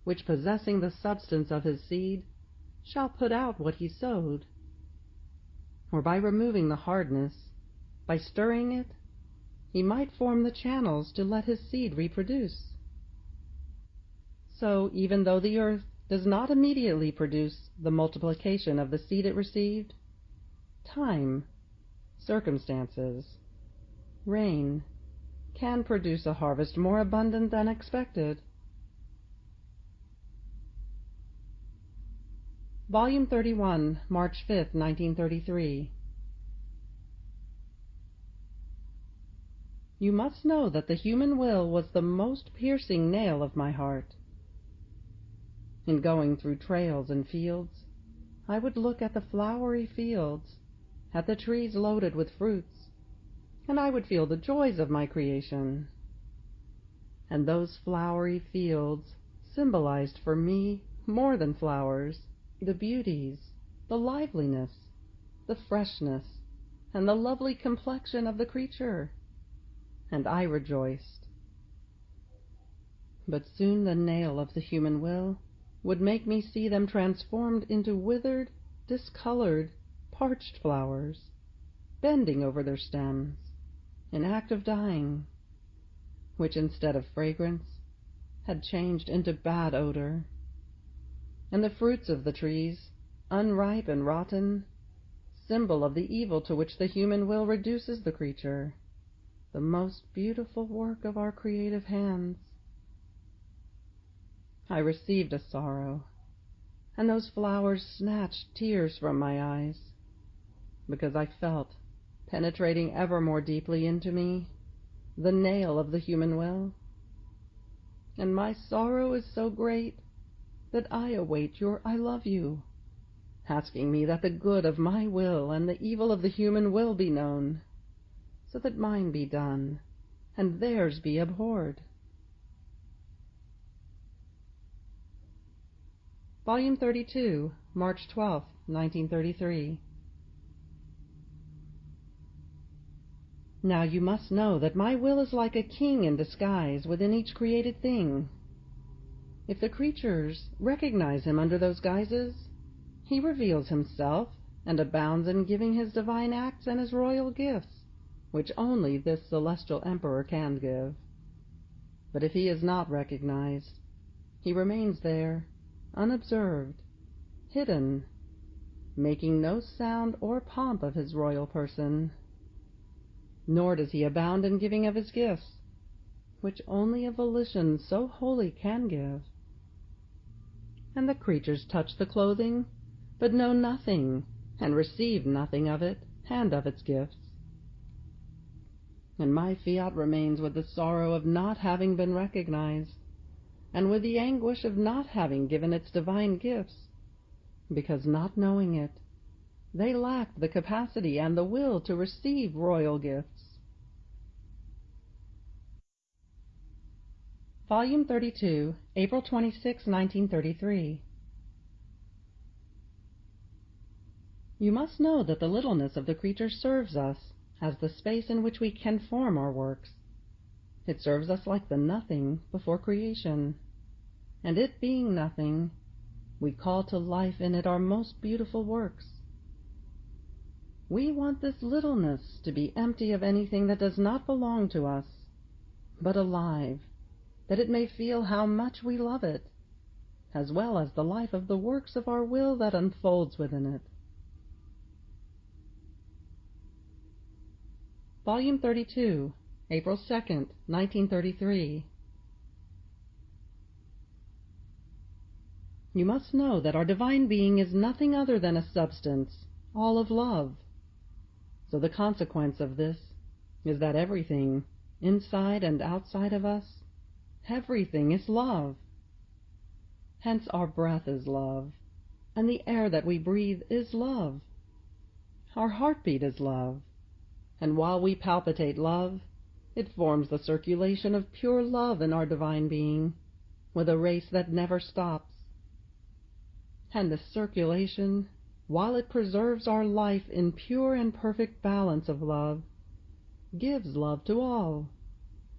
which, possessing the substance of his seed, shall put out what he sowed. Or by removing the hardness, by stirring it, he might form the channels to let his seed reproduce. So, even though the earth does not immediately produce the multiplication of the seed it received, time, circumstances, rain, can produce a harvest more abundant than expected. Volume 31, March 5, 1933. You must know that the human will was the most piercing nail of my heart. In going through trails and fields, I would look at the flowery fields, at the trees loaded with fruits, and I would feel the joys of my creation. And those flowery fields symbolized for me, more than flowers, the beauties, the liveliness, the freshness, and the lovely complexion of the creature, and I rejoiced. But soon the nail of the human will would make me see them transformed into withered, discolored, parched flowers, bending over their stems, in act of dying, which instead of fragrance had changed into bad odor, and the fruits of the trees, unripe and rotten, symbol of the evil to which the human will reduces the creature, the most beautiful work of our creative hands. I received a sorrow, and those flowers snatched tears from my eyes, because I felt, penetrating ever more deeply into me, the nail of the human will. And my sorrow is so great that I await your I love you, asking me that the good of my will and the evil of the human will be known, so that mine be done, and theirs be abhorred. Volume 32, March 12, 1933. Now you must know that my will is like a king in disguise within each created thing. If the creatures recognize him under those guises, he reveals himself and abounds in giving his divine acts and his royal gifts, which only this celestial emperor can give. But if he is not recognized, he remains there, unobserved, hidden, making no sound or pomp of his royal person. Nor does he abound in giving of his gifts, which only a volition so holy can give. And the creatures touch the clothing, but know nothing, and receive nothing of it, and of its gifts. And my fiat remains with the sorrow of not having been recognized, and with the anguish of not having given its divine gifts, because, not knowing it, they lacked the capacity and the will to receive royal gifts. Volume 32, April 26, 1933. You must know that the littleness of the creature serves us as the space in which we can form our works. It serves us like the nothing before creation, and it being nothing, we call to life in it our most beautiful works. We want this littleness to be empty of anything that does not belong to us, but alive, that it may feel how much we love it, as well as the life of the works of our will that unfolds within it. Volume 32, April 2nd, 1933. You must know that our divine being is nothing other than a substance, all of love. So the consequence of this is that everything, inside and outside of us, everything is love. Hence our breath is love, and the air that we breathe is love. Our heartbeat is love, and while we palpitate love, it forms the circulation of pure love in our divine being, with a race that never stops. And this circulation, while it preserves our life in pure and perfect balance of love, gives love to all,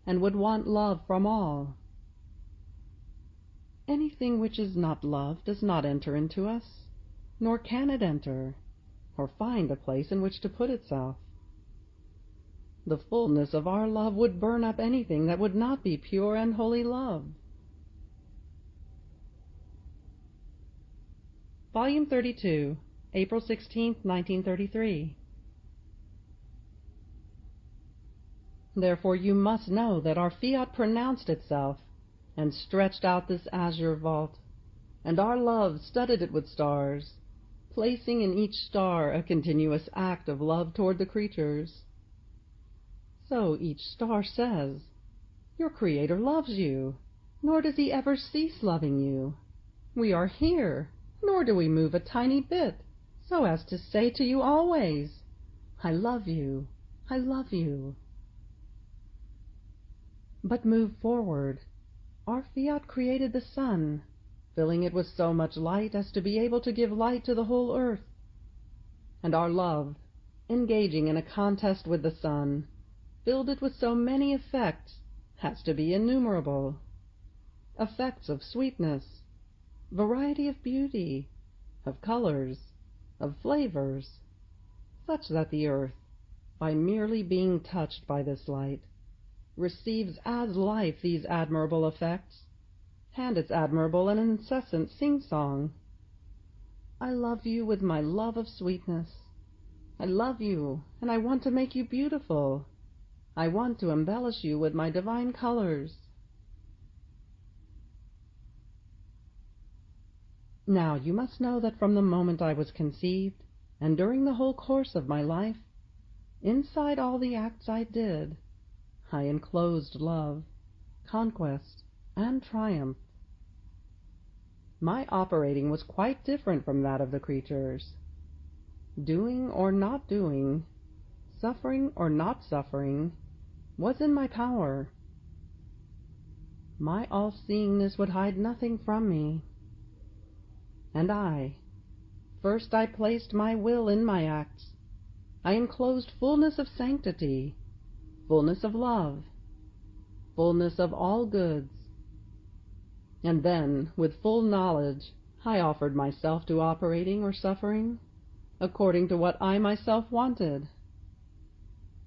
and would want love from all. Anything which is not love does not enter into us, nor can it enter, or find a place in which to put itself. The fullness of our love would burn up anything that would not be pure and holy love. Volume 32, April 16, 1933. Therefore you must know that our fiat pronounced itself, and stretched out this azure vault, and our love studded it with stars, placing in each star a continuous act of love toward the creatures. So each star says, "Your Creator loves you, nor does he ever cease loving you. We are here, nor do we move a tiny bit, so as to say to you always, 'I love you, I love you.'" But move forward. Our fiat created the sun, filling it with so much light as to be able to give light to the whole earth. And our love, engaging in a contest with the sun, filled it with so many effects as to be innumerable. Effects of sweetness, variety of beauty, of colors, of flavors, such that the earth, by merely being touched by this light, receives as life these admirable effects, and its admirable and incessant sing-song. I love you with my love of sweetness. I love you, and I want to make you beautiful. I want to embellish you with my divine colors. Now you must know that from the moment I was conceived, and during the whole course of my life, inside all the acts I did, I enclosed love, conquest, and triumph. My operating was quite different from that of the creatures. Doing or not doing, suffering or not suffering, was in my power. My all-seeingness would hide nothing from me. And first I placed my will in my acts. I enclosed fullness of sanctity, fullness of love, fullness of all goods. And then, with full knowledge, I offered myself to operating or suffering, according to what I myself wanted.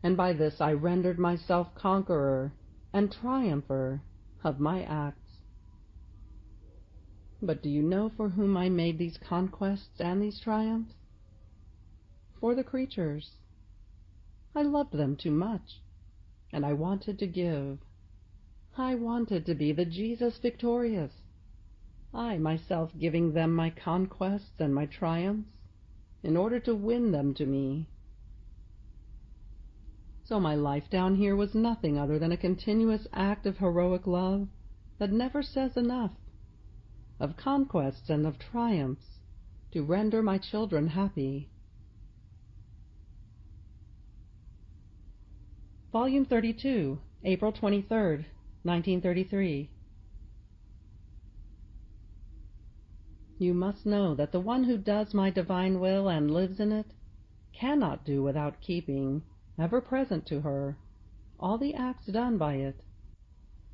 And by this I rendered myself conqueror and triumpher of my acts. But do you know for whom I made these conquests and these triumphs? For the creatures. I loved them too much, and I wanted to give. I wanted to be the Jesus victorious, I myself giving them my conquests and my triumphs, in order to win them to me. So my life down here was nothing other than a continuous act of heroic love that never says enough, of conquests and of triumphs, to render my children happy. Volume 32, April 23rd, 1933. You must know that the one who does my divine will and lives in it cannot do without keeping, ever present to her, all the acts done by it,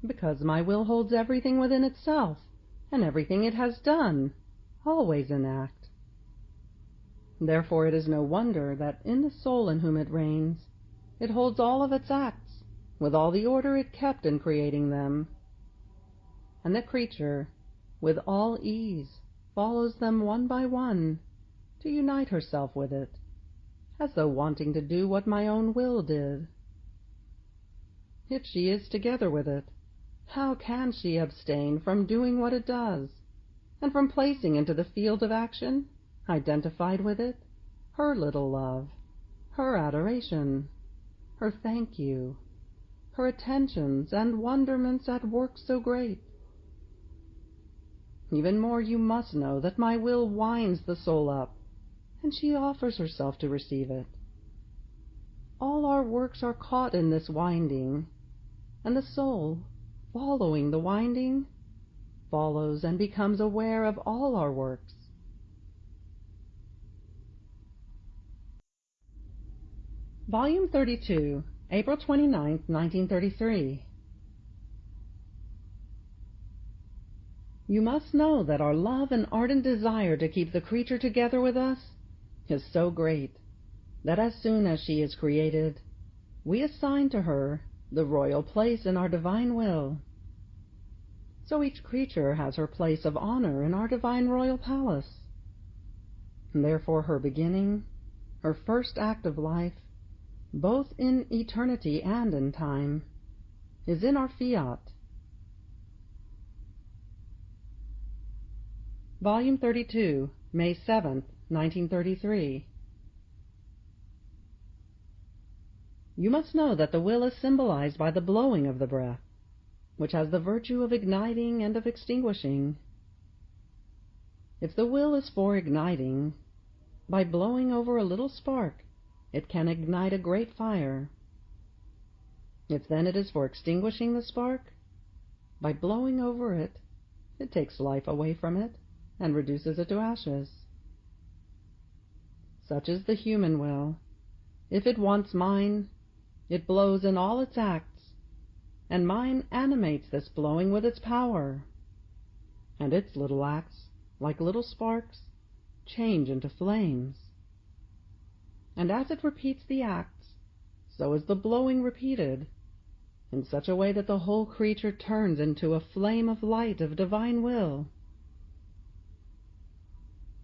because my will holds everything within itself, and everything it has done, always in act. Therefore it is no wonder that in the soul in whom it reigns, it holds all of its acts, with all the order it kept in creating them. And the creature, with all ease, follows them one by one, to unite herself with it, as though wanting to do what my own will did. if she is together with it, how can she abstain from doing what it does, and from placing into the field of action, identified with it, her little love, her adoration, her thank you, her attentions and wonderments at work so great? Even more, you must know that my will winds the soul up, and she offers herself to receive it. All our works are caught in this winding, and the soul, following the winding, follows and becomes aware of all our works. Volume 32, April 29, 1933. You must know that our love and ardent desire to keep the creature together with us is so great that as soon as she is created, we assign to her the royal place in our divine will. So each creature has her place of honor in our divine royal palace. And therefore her beginning, her first act of life, both in eternity and in time, is in our fiat. Volume 32, May 7, 1933. You must know that the will is symbolized by the blowing of the breath, which has the virtue of igniting and of extinguishing. If the will is for igniting, by blowing over a little spark, it can ignite a great fire. If then it is for extinguishing the spark, by blowing over it, it takes life away from it and reduces it to ashes. Such is the human will. If it wants mine, it blows in all its acts, and mine animates this blowing with its power, and its little acts, like little sparks, change into flames. And as it repeats the acts, so is the blowing repeated, in such a way that the whole creature turns into a flame of light of divine will.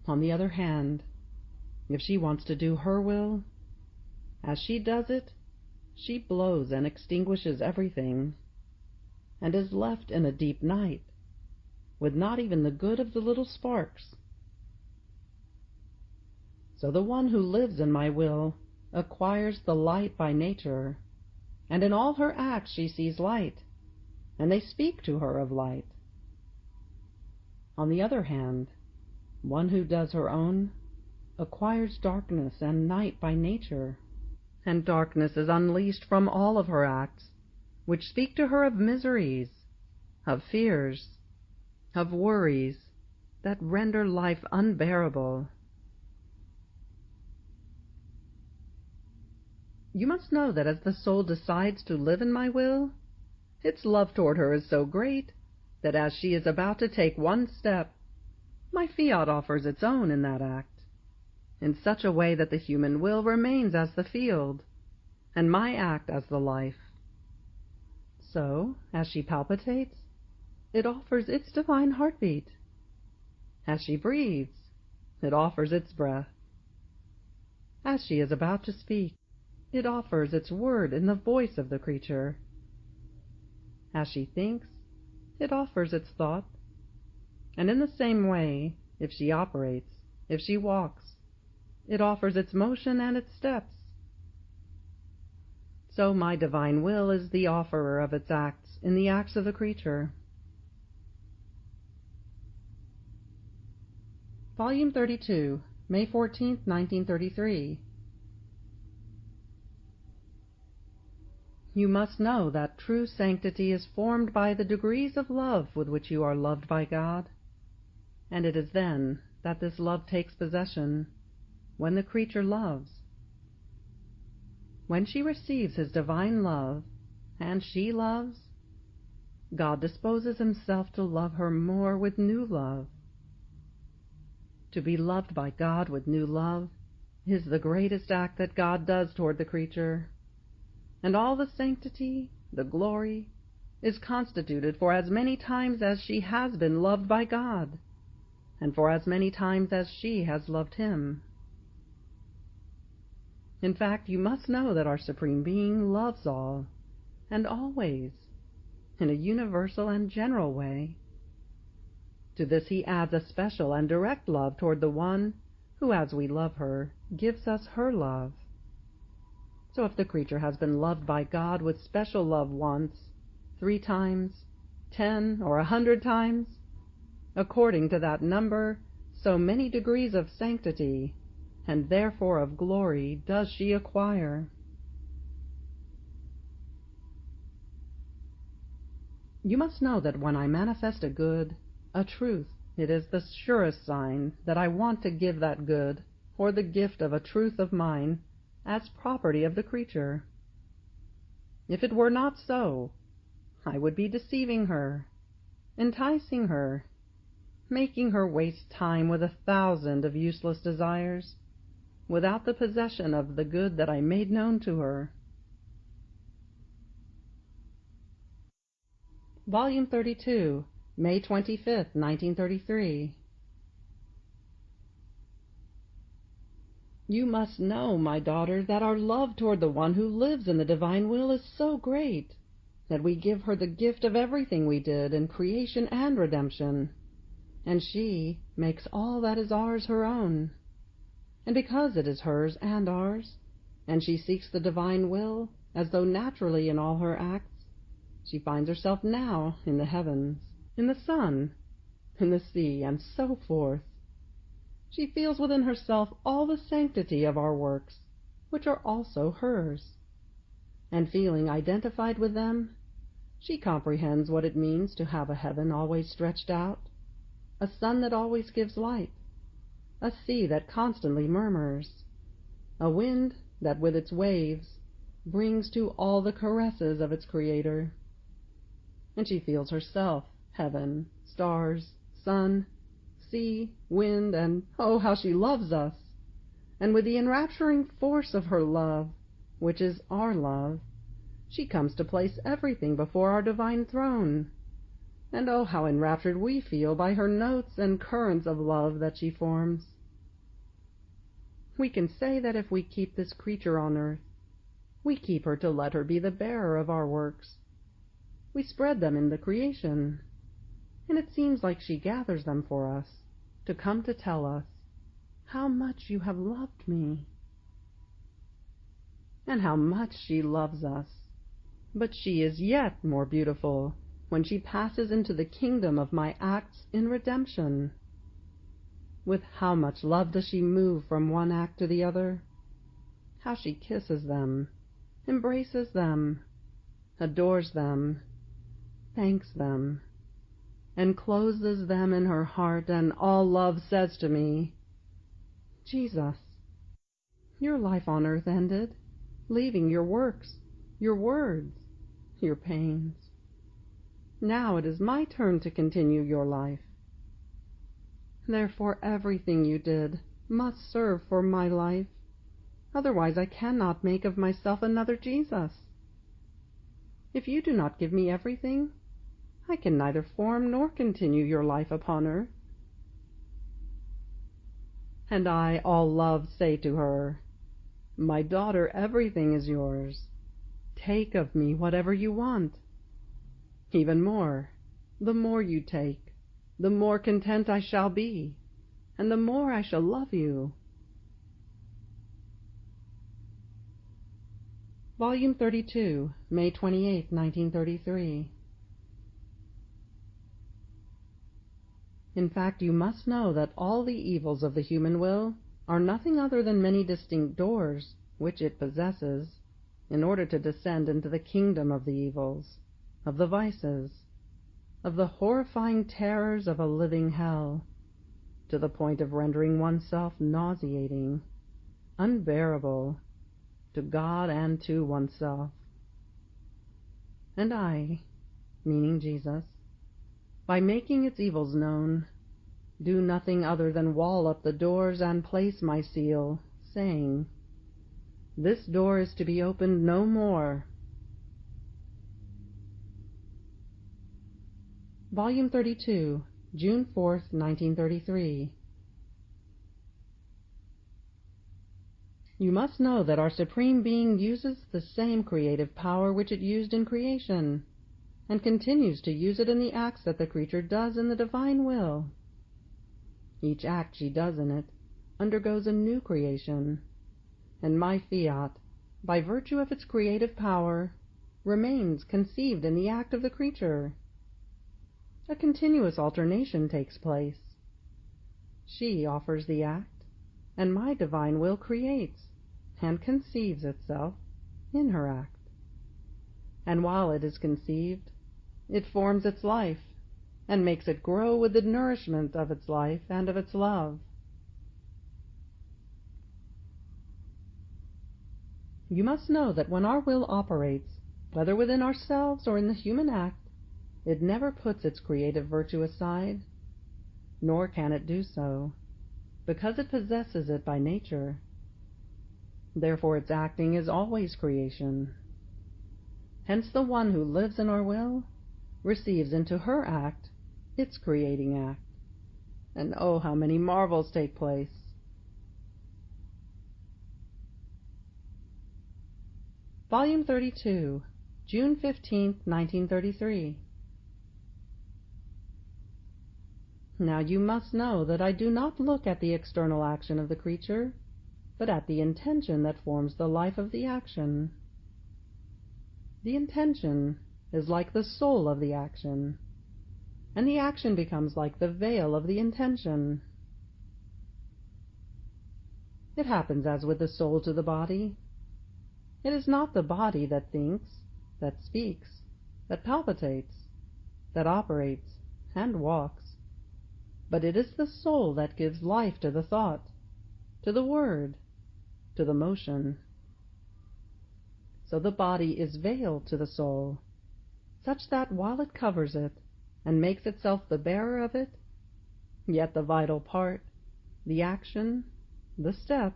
On the other hand, if she wants to do her will, as she does it, she blows and extinguishes everything, and is left in a deep night, with not even the good of the little sparks. So the one who lives in my will acquires the light by nature, and in all her acts she sees light, and they speak to her of light. On the other hand, one who does her own acquires darkness and night by nature, and darkness is unleashed from all of her acts, which speak to her of miseries, of fears, of worries, that render life unbearable. You must know that as the soul decides to live in my will, its love toward her is so great that as she is about to take one step, my fiat offers its own in that act, in such a way that the human will remains as the field, and my act as the life. So, as she palpitates, it offers its divine heartbeat. As she breathes, it offers its breath. As she is about to speak, it offers its word in the voice of the creature. As she thinks, it offers its thought. And in the same way, if she operates, if she walks, it offers its motion and its steps. So my divine will is the offerer of its acts in the acts of the creature. Volume 32, May 14, 1933. You must know that true sanctity is formed by the degrees of love with which you are loved by God, and it is then that this love takes possession, when the creature loves. When she receives his divine love, and she loves, God disposes himself to love her more with new love. To be loved by God with new love is the greatest act that God does toward the creature, and all the sanctity, the glory, is constituted for as many times as she has been loved by God, and for as many times as she has loved him. In fact, you must know that our Supreme Being loves all, and always, in a universal and general way. To this he adds a special and direct love toward the one who, as we love her, gives us her love. So if the creature has been loved by God with special love once, 3 times, 10, or 100 times, according to that number, so many degrees of sanctity, and therefore of glory, does she acquire. You must know that when I manifest a good, a truth, it is the surest sign that I want to give that good, or the gift of a truth of mine, as property of the creature. If it were not so, I would be deceiving her, enticing her, making her waste time with 1,000 of useless desires, without the possession of the good that I made known to her. Volume 32, May 25th, 1933. You must know, my daughter, that our love toward the one who lives in the divine will is so great that we give her the gift of everything we did in creation and redemption, and she makes all that is ours her own. And because it is hers and ours, and she seeks the divine will as though naturally in all her acts, she finds herself now in the heavens, in the sun, in the sea, and so forth. She feels within herself all the sanctity of our works, which are also hers, and feeling identified with them, she comprehends what it means to have a heaven always stretched out, a sun that always gives light, a sea that constantly murmurs, a wind that with its waves brings to all the caresses of its Creator. And she feels herself heaven, stars, sun, sea, wind, and oh, how she loves us! And with the enrapturing force of her love, which is our love, she comes to place everything before our divine throne. And oh, how enraptured we feel by her notes and currents of love that she forms. We can say that if we keep this creature on earth, we keep her to let her be the bearer of our works. We spread them in the creation, and it seems like she gathers them for us, to come to tell us how much you have loved me, and how much she loves us. But she is yet more beautiful when she passes into the kingdom of my acts in redemption. With how much love does she move from one act to the other? How she kisses them, embraces them, adores them, thanks them, encloses them in her heart, and all love says to me, Jesus, your life on earth ended, leaving your works, your words, your pains. Now it is my turn to continue your life. Therefore everything you did must serve for my life. Otherwise I cannot make of myself another Jesus. If you do not give me everything, I can neither form nor continue your life upon earth. And I, all love, say to her, my daughter, everything is yours. Take of me whatever you want. Even more, the more you take, the more content I shall be, and the more I shall love you. Volume 32, May 28, 1933. In fact, you must know that all the evils of the human will are nothing other than many distinct doors which it possesses in order to descend into the kingdom of the evils, of the vices, of the horrifying terrors of a living hell, to the point of rendering oneself nauseating, unbearable, to God and to oneself. And I, meaning Jesus, by making its evils known, do nothing other than wall up the doors and place my seal, saying, this door is to be opened no more. Volume 32, June 4th, 1933. You must know that our Supreme Being uses the same creative power which it used in creation, and continues to use it in the acts that the creature does in the divine will. Each act she does in it undergoes a new creation, and my fiat, by virtue of its creative power, remains conceived in the act of the creature. A continuous alternation takes place. She offers the act, and my divine will creates and conceives itself in her act. And while it is conceived, it forms its life, and makes it grow with the nourishment of its life and of its love. You must know that when our will operates, whether within ourselves or in the human act, it never puts its creative virtue aside, nor can it do so, because it possesses it by nature. Therefore its acting is always creation. Hence the one who lives in our will receives into her act its creating act, and oh, how many marvels take place! Volume 32, June 15, 1933. Now you must know that I do not look at the external action of the creature, but at the intention that forms the life of the action. The intention is like the soul of the action, and the action becomes like the veil of the intention. It happens as with the soul to the body. It is not the body that thinks, that speaks, that palpitates, that operates, and walks, but it is the soul that gives life to the thought, to the word, to the motion. So the body is veiled to the soul, such that while it covers it, and makes itself the bearer of it, yet the vital part, the action, the step,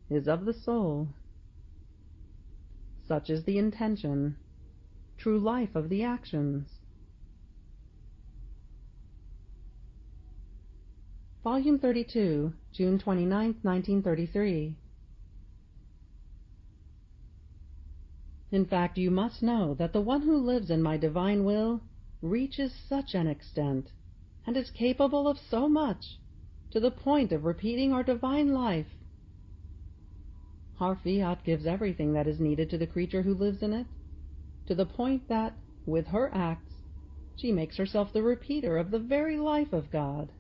is of the soul. Such is the intention, true life of the actions. Volume 32, June 29, 1933. In fact, you must know that the one who lives in my divine will reaches such an extent, and is capable of so much, to the point of repeating our divine life. Our fiat gives everything that is needed to the creature who lives in it, to the point that, with her acts, she makes herself the repeater of the very life of God.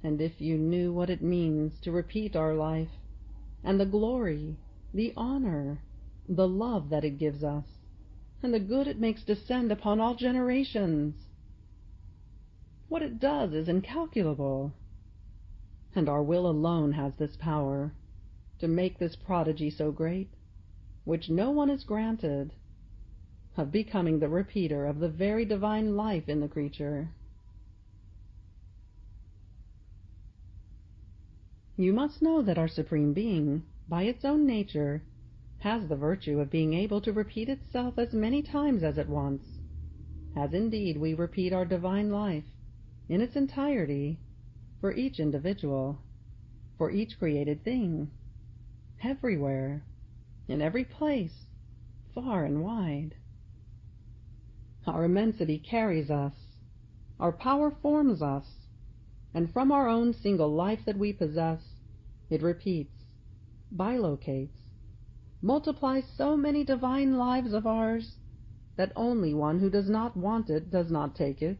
And if you knew what it means to repeat our life, and the glory, the honor, the love that it gives us, and the good it makes descend upon all generations, what it does is incalculable. And our will alone has this power, to make this prodigy so great, which no one is granted, of becoming the repeater of the very divine life in the creature. You must know that our Supreme Being, by its own nature, has the virtue of being able to repeat itself as many times as it wants, as indeed we repeat our divine life, in its entirety, for each individual, for each created thing, everywhere, in every place, far and wide. Our immensity carries us, our power forms us, and from our own single life that we possess, it repeats, bilocates, multiplies so many divine lives of ours that only one who does not want it does not take it.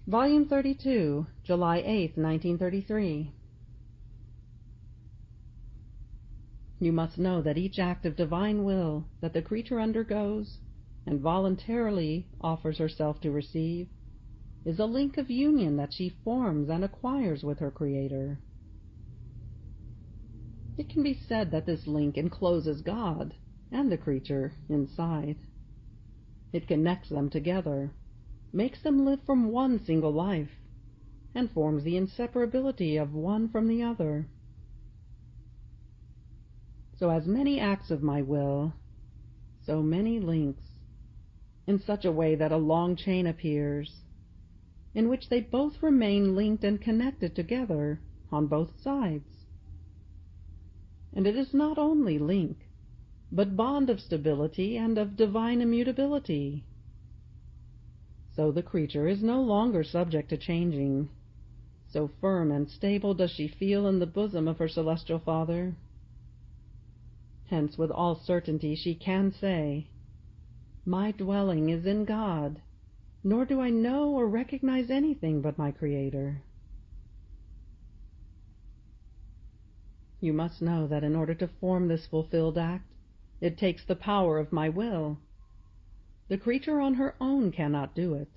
Volume 32, July 8, 1933. You must know that each act of divine will that the creature undergoes and voluntarily offers herself to receive is a link of union that she forms and acquires with her Creator. It can be said that this link encloses God and the creature inside. It connects them together, makes them live from one single life, and forms the inseparability of one from the other. So as many acts of my will, so many links, in such a way that a long chain appears. in which they both remain linked and connected together on both sides. And it is not only link, but bond of stability and of divine immutability. So the creature is no longer subject to changing. So firm and stable does she feel in the bosom of her celestial Father. Hence with all certainty she can say, "My dwelling is in God, nor do I know or recognize anything but my Creator." You must know that in order to form this fulfilled act, it takes the power of my will. The creature on her own cannot do it.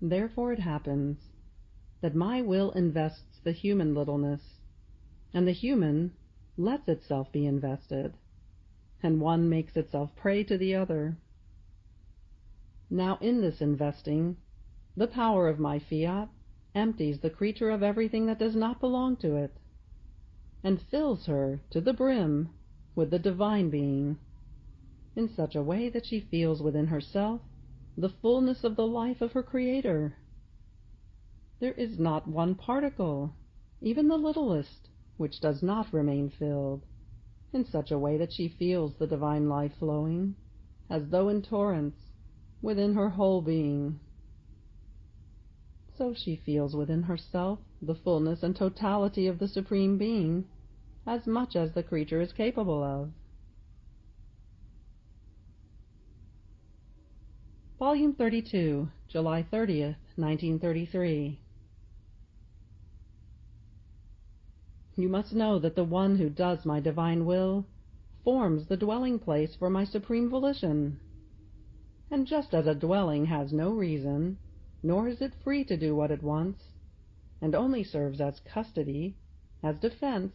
Therefore it happens that my will invests the human littleness, and the human lets itself be invested, and one makes itself prey to the other. Now in this investing, the power of my fiat empties the creature of everything that does not belong to it, and fills her to the brim with the divine being, in such a way that she feels within herself the fullness of the life of her Creator. There is not one particle, even the littlest, which does not remain filled, in such a way that she feels the divine life flowing, as though in torrents, within her whole being. So she feels within herself the fullness and totality of the Supreme Being, as much as the creature is capable of. Volume 32, July 30th, 1933. You must know that the one who does my divine will forms the dwelling place for my supreme volition. And just as a dwelling has no reason, nor is it free to do what it wants, and only serves as custody, as defense,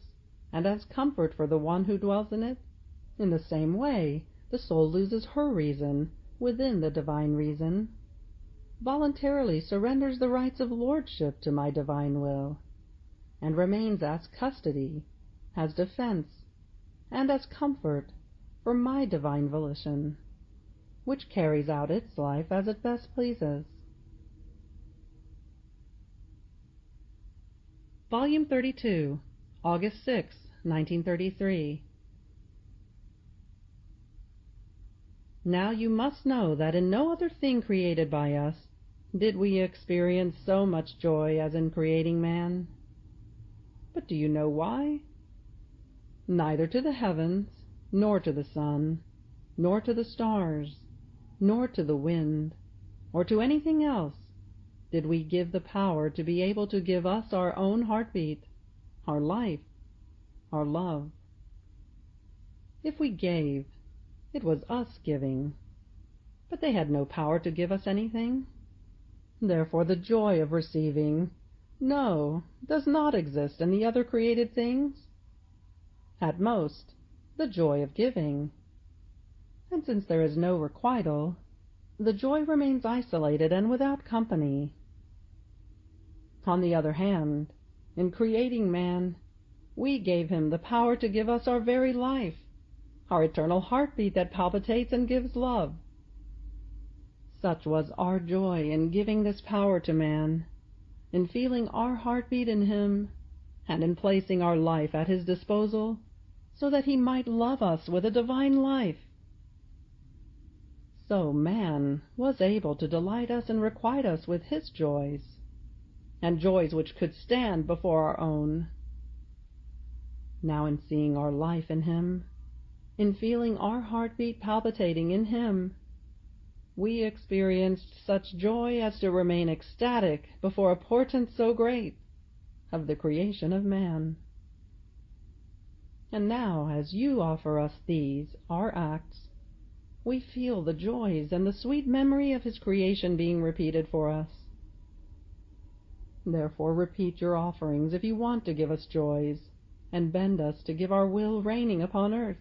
and as comfort for the one who dwells in it, in the same way the soul loses her reason within the divine reason, voluntarily surrenders the rights of lordship to my divine will, and remains as custody, as defense, and as comfort for my divine volition, which carries out its life as it best pleases. Volume 32, August 6, 1933. Now you must know that in no other thing created by us did we experience so much joy as in creating man. But do you know why? Neither to the heavens, nor to the sun, nor to the stars, nor to the wind, or to anything else, did we give the power to be able to give us our own heartbeat, our life, our love. If we gave, it was us giving, but they had no power to give us anything. Therefore the joy of receiving, does not exist in the other created things. At most, the joy of giving. And since there is no requital, the joy remains isolated and without company. On the other hand, in creating man, we gave him the power to give us our very life, our eternal heartbeat that palpitates and gives love. Such was our joy in giving this power to man, in feeling our heartbeat in him, and in placing our life at his disposal, so that he might love us with a divine life. So man was able to delight us and requite us with his joys, and joys which could stand before our own. Now in seeing our life in him, in feeling our heartbeat palpitating in him, we experienced such joy as to remain ecstatic before a portent so great of the creation of man. And now, as you offer us these, our acts, we feel the joys and the sweet memory of his creation being repeated for us. Therefore repeat your offerings if you want to give us joys, and bend us to give our will reigning upon earth.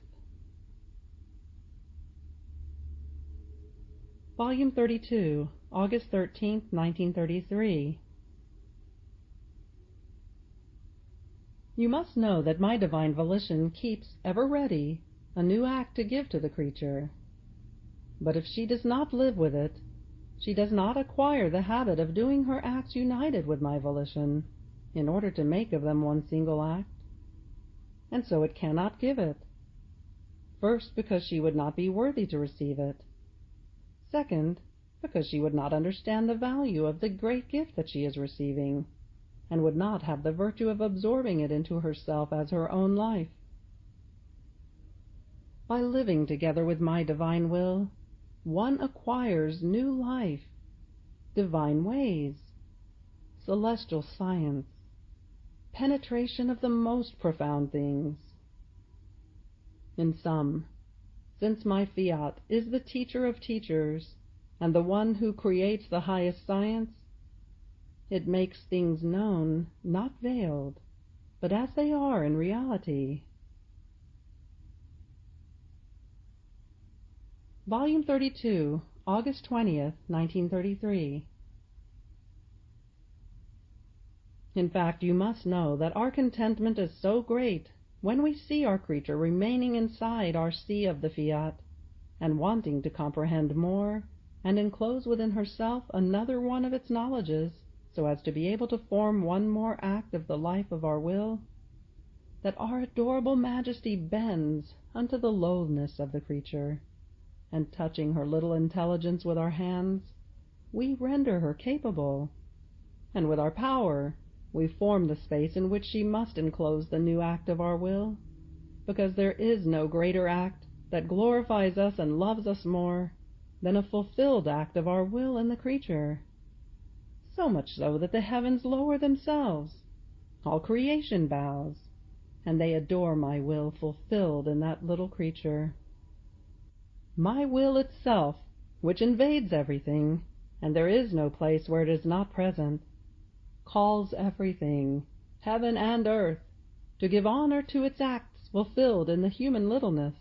Volume 32, August 13, 1933. You must know that my divine volition keeps ever ready a new act to give to the creature. But if she does not live with it, She does not acquire the habit of doing her acts united with my volition, in order to make of them one single act, and so it cannot give it. First, because she would not be worthy to receive it. Second, because she would not understand the value of the great gift that she is receiving, and would not have the virtue of absorbing it into herself as her own life. By living together with my divine will, one acquires new life, divine ways, celestial science, penetration of the most profound things. In sum, since my fiat is the teacher of teachers and the one who creates the highest science, it makes things known, not veiled, but as they are in reality. Volume 32, August 20th, 1933. In fact, you must know that our contentment is so great when we see our creature remaining inside our sea of the fiat, and wanting to comprehend more, and enclose within herself another one of its knowledges, so as to be able to form one more act of the life of our will, that our adorable Majesty bends unto the lowness of the creature, and touching her little intelligence with our hands, we render her capable, and with our power we form the space in which she must enclose the new act of our will, because there is no greater act that glorifies us and loves us more than a fulfilled act of our will in the creature, so much so that the heavens lower themselves, all creation bows, and they adore my will fulfilled in that little creature. My will itself, which invades everything, and there is no place where it is not present, calls everything, heaven and earth, to give honor to its acts fulfilled in the human littleness.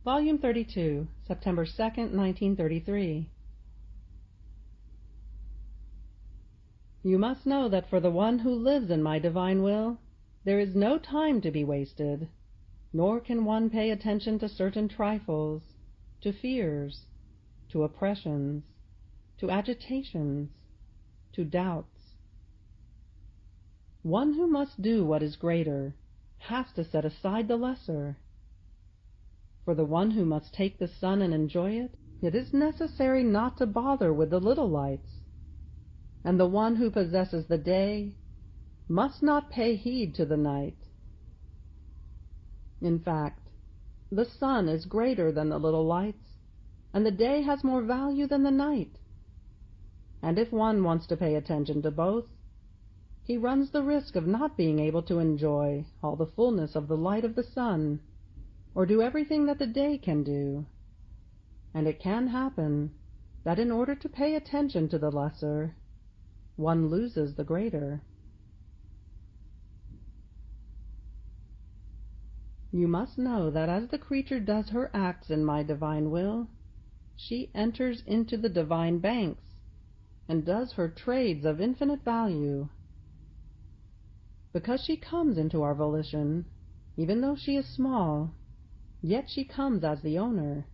Volume 32, September 2nd, 1933. You must know that for the one who lives in my divine will, there is no time to be wasted, nor can one pay attention to certain trifles, to fears, to oppressions, to agitations, to doubts. One who must do what is greater has to set aside the lesser. For the one who must take the sun and enjoy it, it is necessary not to bother with the little lights, and the one who possesses the day must not pay heed to the night. In fact, the sun is greater than the little lights, and the day has more value than the night. And if one wants to pay attention to both, he runs the risk of not being able to enjoy all the fullness of the light of the sun, or do everything that the day can do. And it can happen that in order to pay attention to the lesser, one loses the greater. You must know that as the creature does her acts in my divine will, she enters into the divine banks, and does her trades of infinite value. Because she comes into our volition, even though she is small, yet she comes as the owner,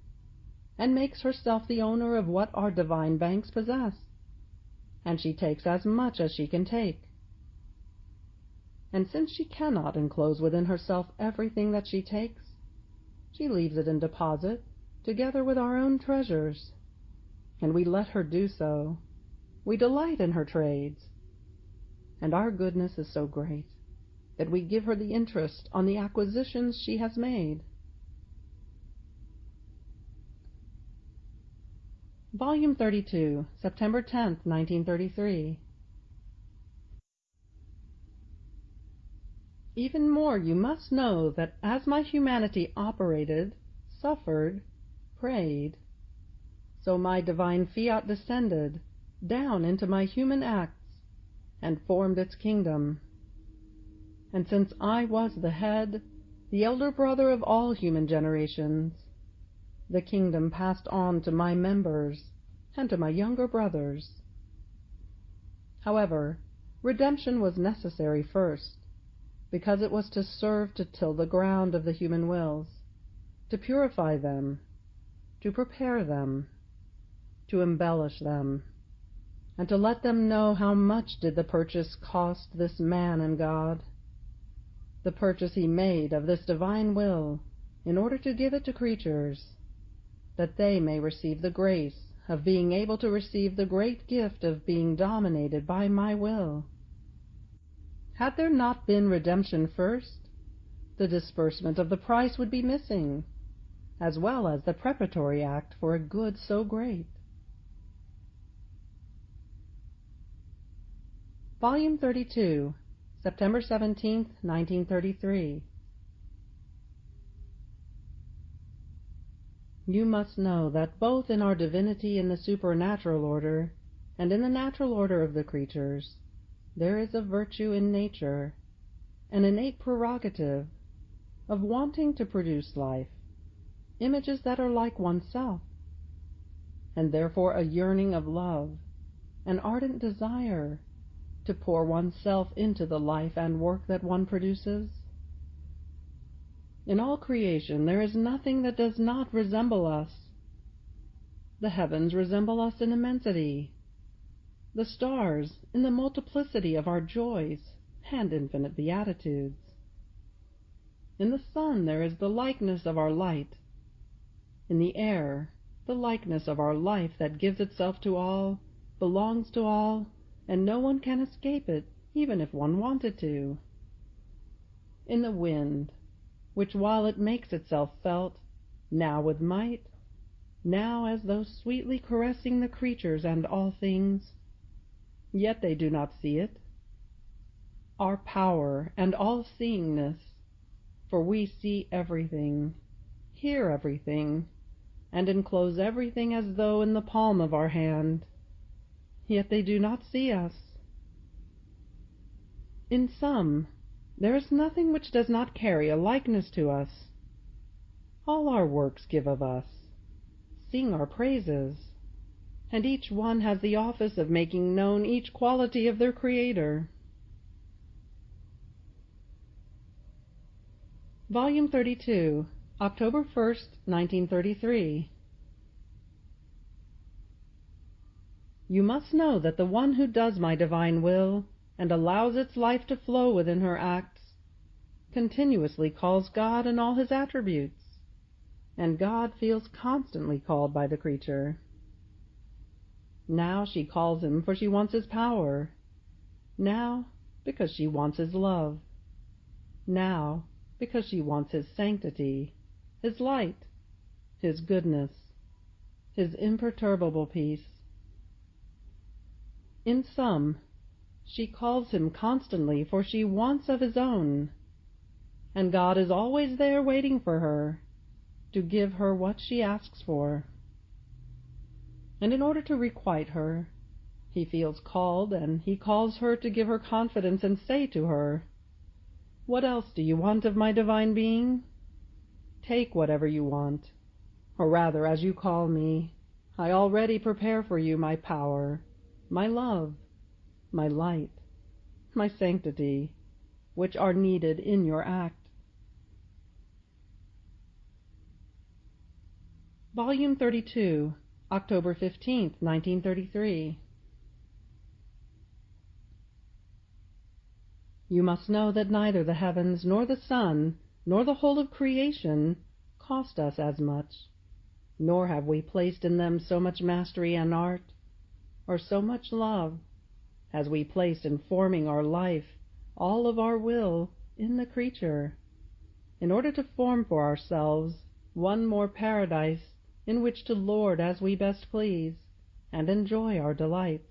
and makes herself the owner of what our divine banks possess, and she takes as much as she can take. And since she cannot enclose within herself everything that she takes, she leaves it in deposit together with our own treasures, and we let her do so. We delight in her trades, and our goodness is so great that we give her the interest on the acquisitions she has made. Volume 32, September 10th, 1933. Even more, you must know that as my humanity operated, suffered, prayed, so my divine fiat descended down into my human acts and formed its kingdom. And since I was the head, the elder brother of all human generations, the kingdom passed on to my members and to my younger brothers. However, redemption was necessary first, because it was to serve to till the ground of the human wills, to purify them, to prepare them, to embellish them, and to let them know how much did the purchase cost this man and God, the purchase he made of this divine will in order to give it to creatures, that they may receive the grace of being able to receive the great gift of being dominated by my will. Had there not been redemption first, the disbursement of the price would be missing, as well as the preparatory act for a good so great. Volume 32, September 17, 1933. You must know that both in our divinity in the supernatural order and in the natural order of the creatures, there is a virtue in nature, an innate prerogative, of wanting to produce life, images that are like oneself, and therefore a yearning of love, an ardent desire to pour oneself into the life and work that one produces. In all creation there is nothing that does not resemble us. The heavens resemble us in immensity, the stars in the multiplicity of our joys and infinite beatitudes. In the sun there is the likeness of our light, in the air the likeness of our life that gives itself to all, belongs to all, and no one can escape it, even if one wanted to. In the wind, which while it makes itself felt, now with might, now as though sweetly caressing the creatures and all things, yet they do not see it. Our power and all-seeingness, for we see everything, hear everything, and enclose everything as though in the palm of our hand, yet they do not see us. In some, there is nothing which does not carry a likeness to us. All our works give of us, sing our praises, and each one has the office of making known each quality of their Creator. Volume 32, October 1st, 1933. You must know that the one who does my divine will and allows its life to flow within her acts continuously calls God in all his attributes, and God feels constantly called by the creature. Now she calls him for she wants his power, now because she wants his love, now because she wants his sanctity, his light, his goodness, his imperturbable peace. In some, she calls him constantly for she wants of his own, and God is always there waiting for her, to give her what she asks for. And in order to requite her, he feels called, and he calls her to give her confidence and say to her, "What else do you want of my divine being? Take whatever you want, or rather, as you call me, I already prepare for you my power, my love, my light, my sanctity, which are needed in your act." Volume 32, October 15th, 1933. You must know that neither the heavens, nor the sun, nor the whole of creation cost us as much, nor have we placed in them so much mastery and art, or so much love, as we placed in forming our life, all of our will, in the creature, in order to form for ourselves one more paradise in which to lord as we best please, and enjoy our delights.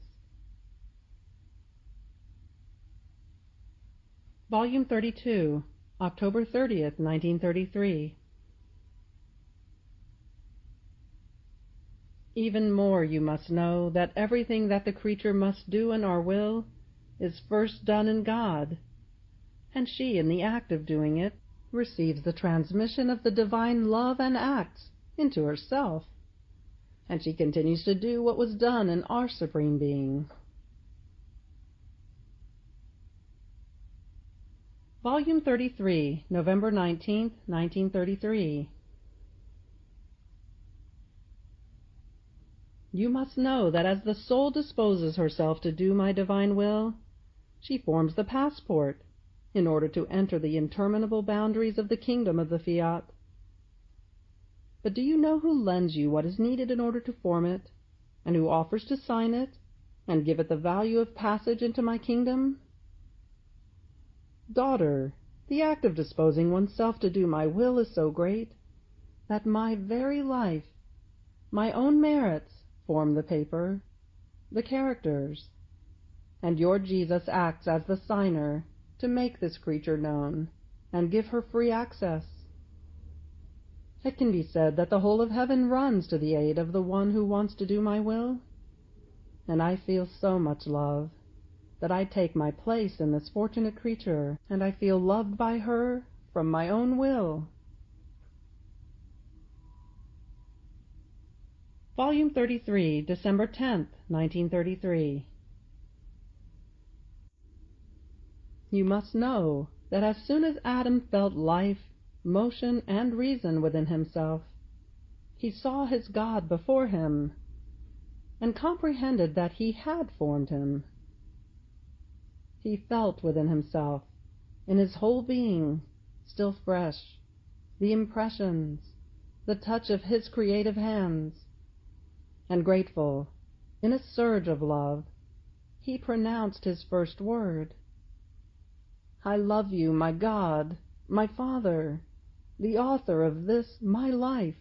Volume 32, October 30th, 1933. Even more you must know that everything that the creature must do in our will is first done in God, and she, in the act of doing it, receives the transmission of the divine love and acts into herself, and she continues to do what was done in our Supreme Being. Volume 33, November 19th, 1933. You must know that as the soul disposes herself to do my divine will, she forms the passport in order to enter the interminable boundaries of the kingdom of the Fiat. But do you know who lends you what is needed in order to form it, and who offers to sign it, and give it the value of passage into my kingdom? Daughter, the act of disposing oneself to do my will is so great that my very life, my own merits, form the paper, the characters, and your Jesus acts as the signer to make this creature known and give her free access. It can be said that the whole of heaven runs to the aid of the one who wants to do my will, and I feel so much love that I take my place in this fortunate creature, and I feel loved by her from my own will. Volume 33, December 10th, 1933. You must know that as soon as Adam felt life, motion, and reason within himself, he saw his God before him, and comprehended that he had formed him. He felt within himself, in his whole being, still fresh, the impressions, the touch of his creative hands, and grateful, in a surge of love, he pronounced his first word. I love you, my God, my Father, the author of this my life.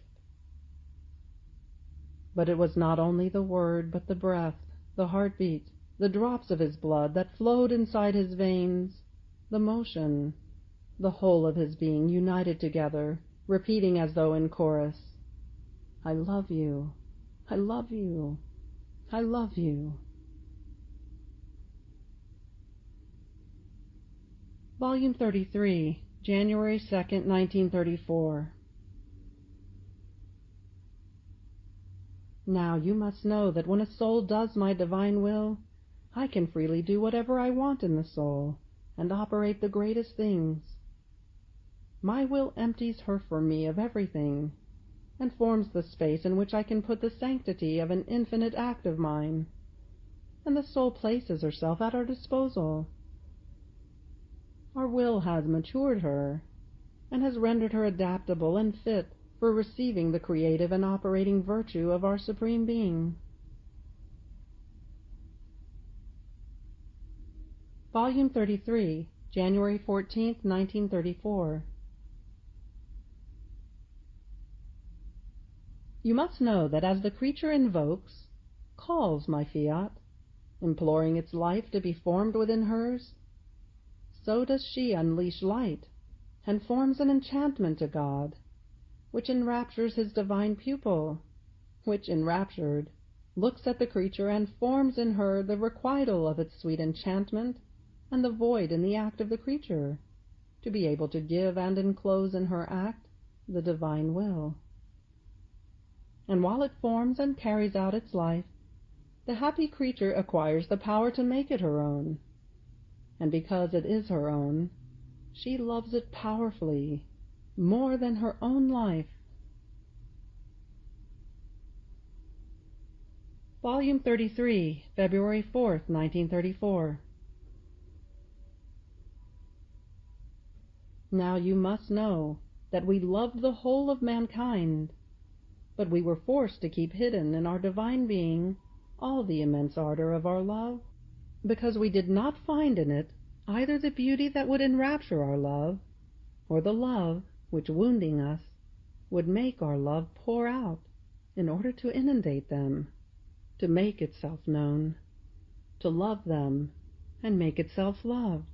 But it was not only the word, but the breath, the heartbeat, the drops of his blood that flowed inside his veins, the motion, the whole of his being united together, repeating as though in chorus, I love you, I love you, I love you. Volume 33, January 2nd, 1934. Now you must know that when a soul does my divine will, I can freely do whatever I want in the soul, and operate the greatest things. My will empties her for me of everything, and forms the space in which I can put the sanctity of an infinite act of mine, and the soul places herself at our disposal. Our will has matured her, and has rendered her adaptable and fit for receiving the creative and operating virtue of our Supreme Being. Volume 33, January 14th, 1934. You must know that as the creature invokes, calls my Fiat, imploring its life to be formed within hers, so does she unleash light, and forms an enchantment to God, which enraptures his divine pupil, which, enraptured, looks at the creature and forms in her the requital of its sweet enchantment and the void in the act of the creature, to be able to give and enclose in her act the divine will. And while it forms and carries out its life, the happy creature acquires the power to make it her own, and because it is her own, she loves it powerfully, more than her own life. Volume 33, February 4th, 1934. Now you must know that we loved the whole of mankind, but we were forced to keep hidden in our divine being all the immense ardor of our love, because we did not find in it either the beauty that would enrapture our love, or the love which, wounding us, would make our love pour out in order to inundate them, to make itself known, to love them, and make itself loved.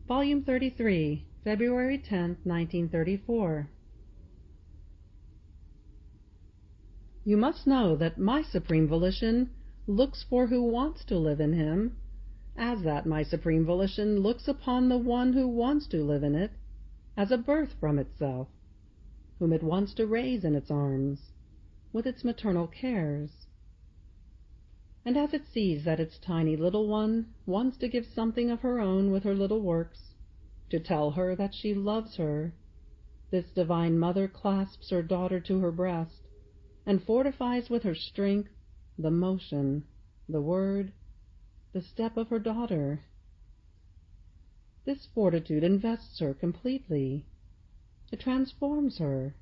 Volume 33, February 10th, 1934. You must know that my supreme volition looks for who wants to live in him, as that my supreme volition looks upon the one who wants to live in it as a birth from itself, whom it wants to raise in its arms, with its maternal cares. And as it sees that its tiny little one wants to give something of her own with her little works, to tell her that she loves her, This divine mother clasps her daughter to her breast, and fortifies with her strength the motion, the word, the step of her daughter. This fortitude invests her completely. It transforms her,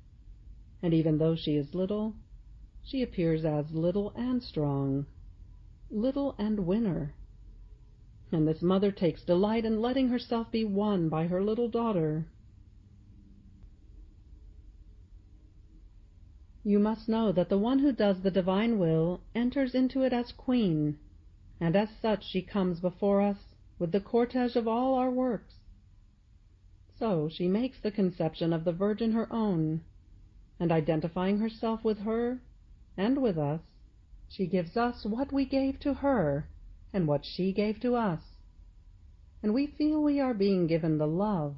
and even though she is little, she appears as little and strong, little and winner. And this mother takes delight in letting herself be won by her little daughter. You must know that the one who does the divine will enters into it as queen, and as such she comes before us with the cortege of all our works. So she makes the conception of the Virgin her own, and identifying herself with her and with us, she gives us what we gave to her and what she gave to us, and we feel we are being given the love,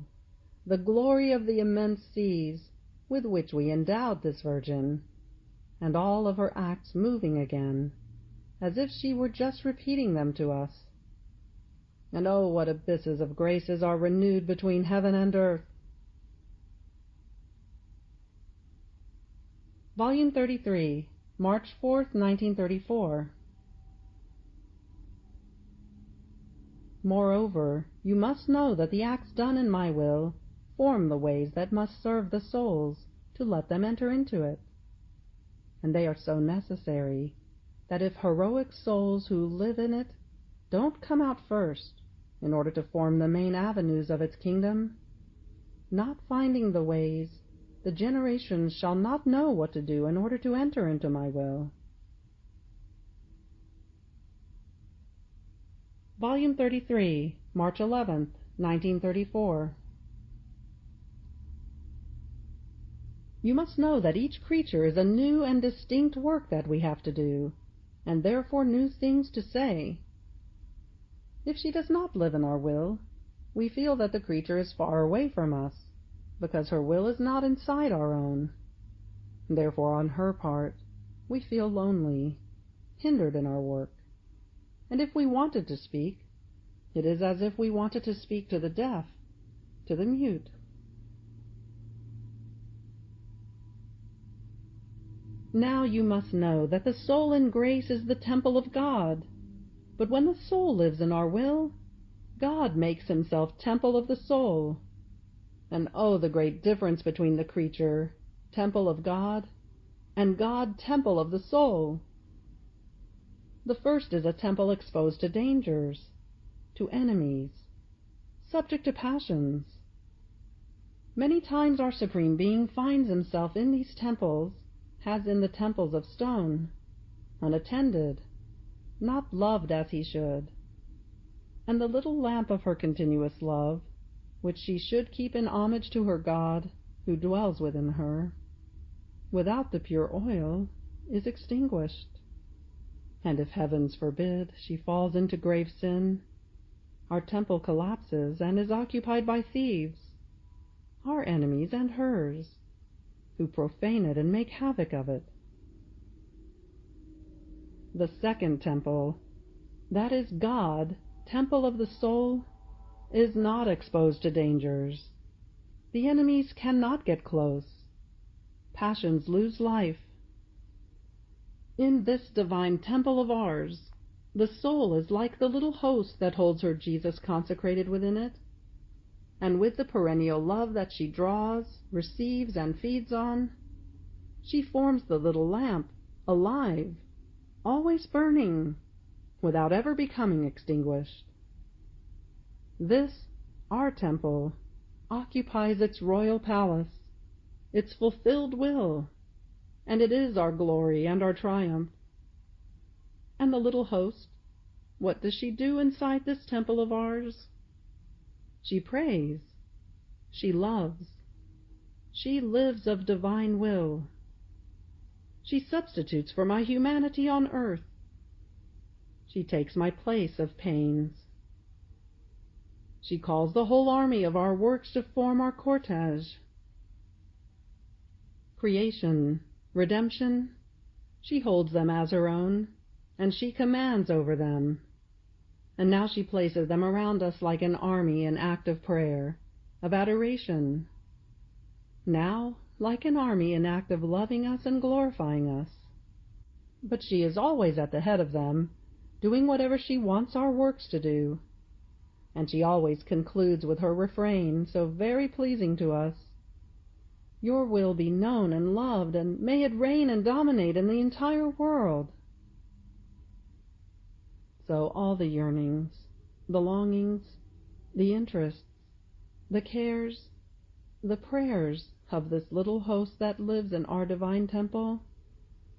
the glory of the immense seas with which we endowed this Virgin, and all of her acts moving again, as if she were just repeating them to us. And oh, what abysses of graces are renewed between heaven and earth! Volume 33, March 4th, 1934. Moreover, you must know that the acts done in my will form the ways that must serve the souls to let them enter into it. And they are so necessary that if heroic souls who live in it don't come out first in order to form the main avenues of its kingdom, not finding the ways, the generations shall not know what to do in order to enter into my will. Volume 33, March 11th, 1934. You must know that each creature is a new and distinct work that we have to do, and therefore new things to say. If she does not live in our will, we feel that the creature is far away from us, because her will is not inside our own. Therefore, on her part, we feel lonely, hindered in our work. And if we wanted to speak, it is as if we wanted to speak to the deaf, to the mute. Now you must know that the soul in grace is the temple of God. But when the soul lives in our will, God makes himself temple of the soul. And oh, the great difference between the creature, temple of God, and God, temple of the soul! The first is a temple exposed to dangers, to enemies, subject to passions. Many times our Supreme Being finds himself in these temples, as in the temples of stone, unattended, not loved as he should. And the little lamp of her continuous love, which she should keep in homage to her God, who dwells within her, without the pure oil, is extinguished. And if heavens forbid she falls into grave sin, our temple collapses and is occupied by thieves, our enemies and hers, who profane it and make havoc of it. The second temple, that is God, temple of the soul, is not exposed to dangers. The enemies cannot get close. Passions lose life. In this divine temple of ours, the soul is like the little host that holds her Jesus consecrated within it, and with the perennial love that she draws, receives, and feeds on, she forms the little lamp, alive, always burning, without ever becoming extinguished. This, our temple, occupies its royal palace, its fulfilled will, and it is our glory and our triumph. And the little host, what does she do inside this temple of ours? She prays, she loves, she lives of divine will. She substitutes for my humanity on earth. She takes my place of pains. She calls the whole army of our works to form our cortege. Creation, redemption, she holds them as her own, and she commands over them. And now she places them around us like an army in active prayer, of adoration. now like an army in act of loving us and glorifying us. But she is always at the head of them, doing whatever she wants our works to do. And she always concludes with her refrain, so very pleasing to us: "Your will be known and loved, and may it reign and dominate in the entire world." So all the yearnings, the longings, the interests, the cares, the prayers of this little host that lives in our divine temple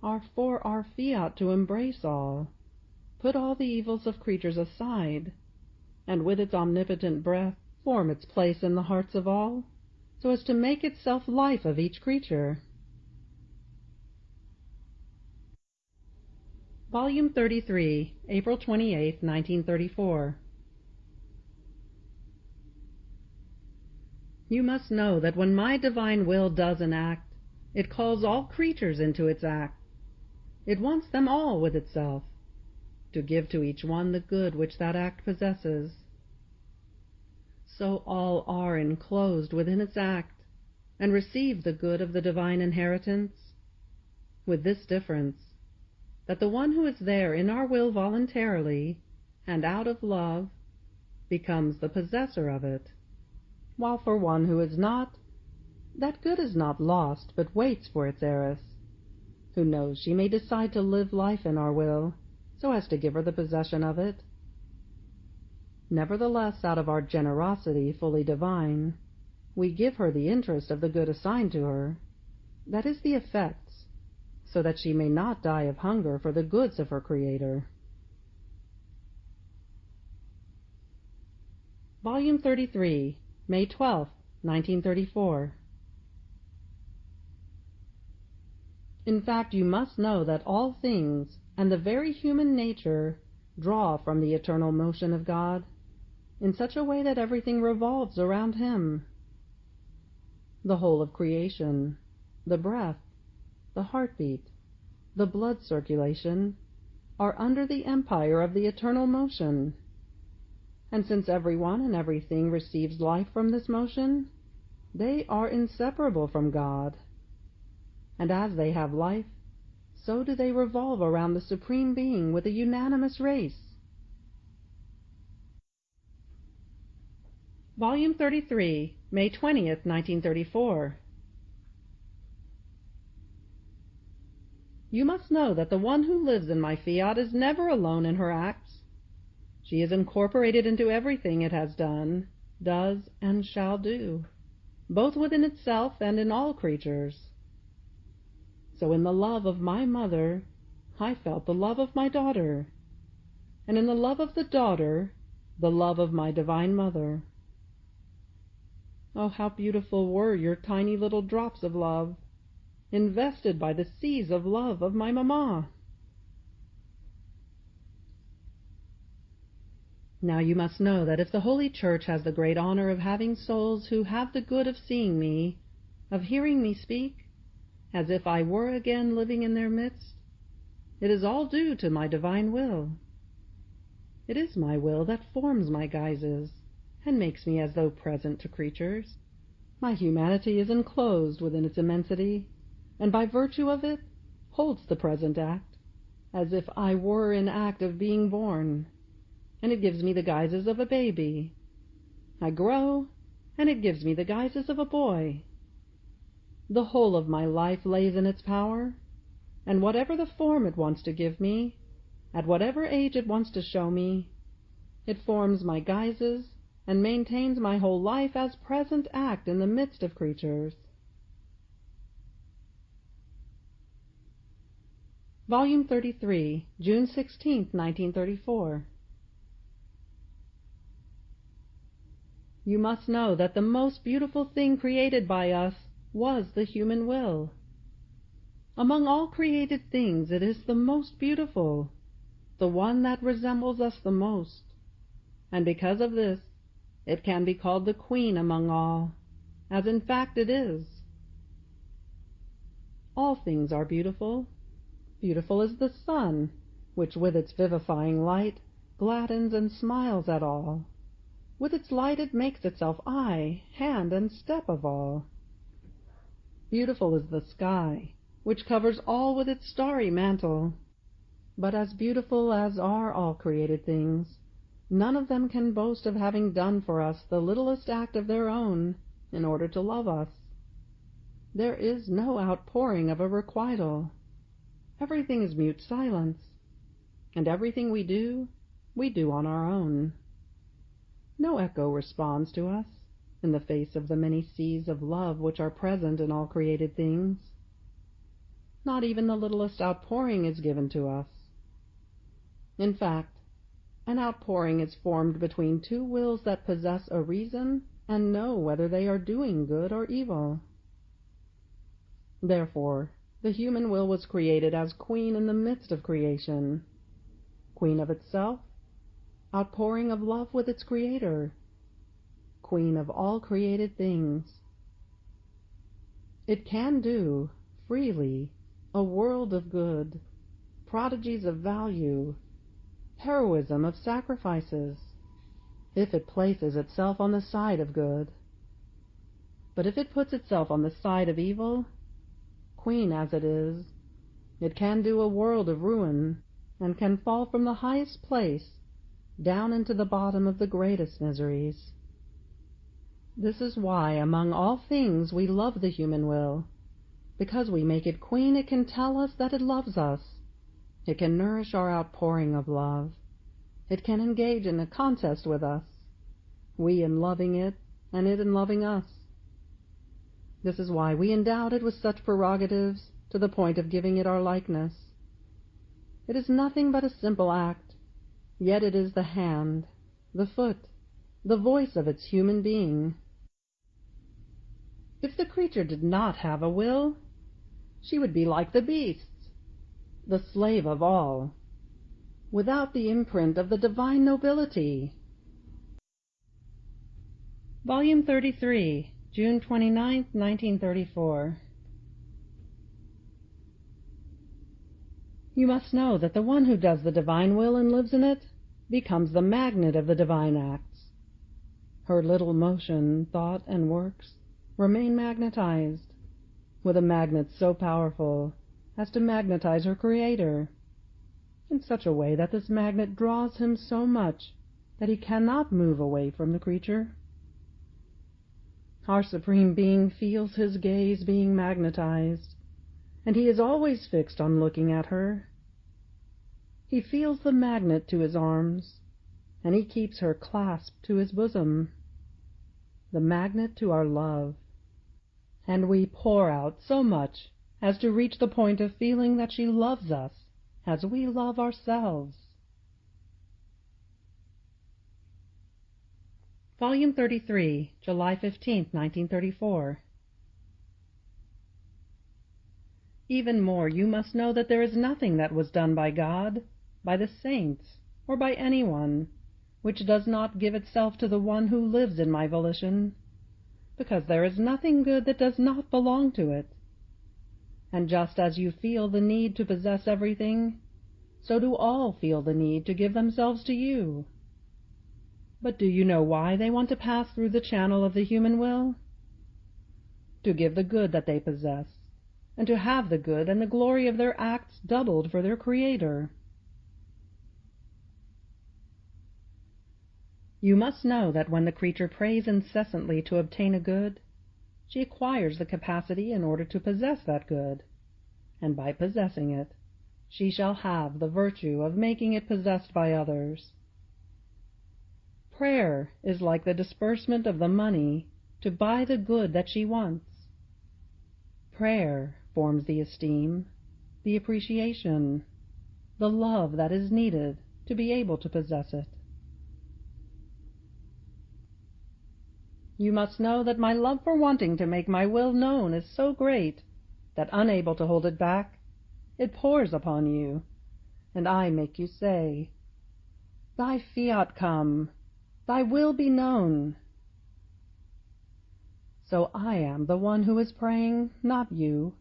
are for our fiat to embrace all, put all the evils of creatures aside, and with its omnipotent breath form its place in the hearts of all, so as to make itself life of each creature. Volume 33, April 28, 1934. You must know that when my divine will does an act, it calls all creatures into its act. It wants them all with itself, to give to each one the good which that act possesses. So all are enclosed within its act, and receive the good of the divine inheritance, with this difference, that the one who is there in our will voluntarily, and out of love, becomes the possessor of it, while for one who is not, that good is not lost, but waits for its heiress, who knows she may decide to live life in our will, so as to give her the possession of it. Nevertheless, out of our generosity fully divine, we give her the interest of the good assigned to her, that is, the effects, so that she may not die of hunger for the goods of her Creator. Volume 33, May 12, 1934. In fact, you must know that all things, and the very human nature, draw from the eternal motion of God, in such a way that everything revolves around Him. The whole of creation, the breath, the heartbeat, the blood circulation, are under the empire of the eternal motion. And since everyone and everything receives life from this motion, they are inseparable from God. And as they have life, so do they revolve around the Supreme Being with a unanimous race. Volume 33, May 20th, 1934. You must know that the one who lives in my fiat is never alone in her acts. She is incorporated into everything it has done, does, and shall do, both within itself and in all creatures. So in the love of my mother, I felt the love of my daughter, and in the love of the daughter, the love of my divine mother. Oh, how beautiful were your tiny little drops of love, invested by the seas of love of my mamma! Now you must know that if the Holy Church has the great honor of having souls who have the good of seeing me, of hearing me speak, as if I were again living in their midst, it is all due to my divine will. It is my will that forms my guises, and makes me as though present to creatures. My humanity is enclosed within its immensity, and by virtue of it holds the present act, as if I were in act of being born, and it gives me the guises of a baby. I grow, and it gives me the guises of a boy. The whole of my life lays in its power, and whatever the form it wants to give me, at whatever age it wants to show me, it forms my guises and maintains my whole life as present act in the midst of creatures. Volume 33, June 16, 1934. You must know that the most beautiful thing created by us was the human will. Among all created things it is the most beautiful, the one that resembles us the most, and because of this it can be called the queen among all, as in fact it is. All things are beautiful. Beautiful is the sun, which with its vivifying light gladdens and smiles at all. With its light it makes itself eye, hand, and step of all. Beautiful is the sky, which covers all with its starry mantle. But as beautiful as are all created things, none of them can boast of having done for us the littlest act of their own in order to love us. There is no outpouring of a requital. Everything is mute silence, and everything we do on our own. No echo responds to us in the face of the many seas of love which are present in all created things. Not even the littlest outpouring is given to us. In fact, an outpouring is formed between two wills that possess a reason and know whether they are doing good or evil. Therefore, the human will was created as queen in the midst of creation, queen of itself, outpouring of love with its creator, queen of all created things. It can do, freely, a world of good, prodigies of value, heroism of sacrifices, if it places itself on the side of good. But if it puts itself on the side of evil, queen as it is, it can do a world of ruin, and can fall from the highest place down into the bottom of the greatest miseries. This is why among all things we love the human will, because we make it queen. It can tell us that it loves us. It can nourish our outpouring of love. It can engage in a contest with us, we in loving it, and it in loving us. This is why we endowed it with such prerogatives to the point of giving it our likeness. It is nothing but a simple act, yet it is the hand, the foot, the voice of its human being. If the creature did not have a will, she would be like the beasts, the slave of all, without the imprint of the divine nobility. Volume 33, June 29, 1934. You must know that the one who does the divine will and lives in it becomes the magnet of the divine acts. Her little motion, thought, and works remain magnetized, with a magnet so powerful as to magnetize her creator, in such a way that this magnet draws him so much that he cannot move away from the creature. Our Supreme Being feels his gaze being magnetized, and he is always fixed on looking at her. He feels the magnet to his arms, and he keeps her clasped to his bosom, the magnet to our love, and we pour out so much as to reach the point of feeling that she loves us as we love ourselves. Volume 33, July 15, 1934. Even more, you must know that there is nothing that was done by God, by the saints, or by anyone, which does not give itself to the one who lives in my volition, because there is nothing good that does not belong to it. And just as you feel the need to possess everything, so do all feel the need to give themselves to you. But do you know why they want to pass through the channel of the human will? To give the good that they possess, and to have the good and the glory of their acts doubled for their Creator. You must know that when the creature prays incessantly to obtain a good, she acquires the capacity in order to possess that good, and by possessing it, she shall have the virtue of making it possessed by others. Prayer is like the disbursement of the money to buy the good that she wants. Prayer forms the esteem, the appreciation, the love that is needed to be able to possess it. You must know that my love for wanting to make my will known is so great that, unable to hold it back, it pours upon you, and I make you say, "Thy fiat come, thy will be known." So I am the one who is praying, not you.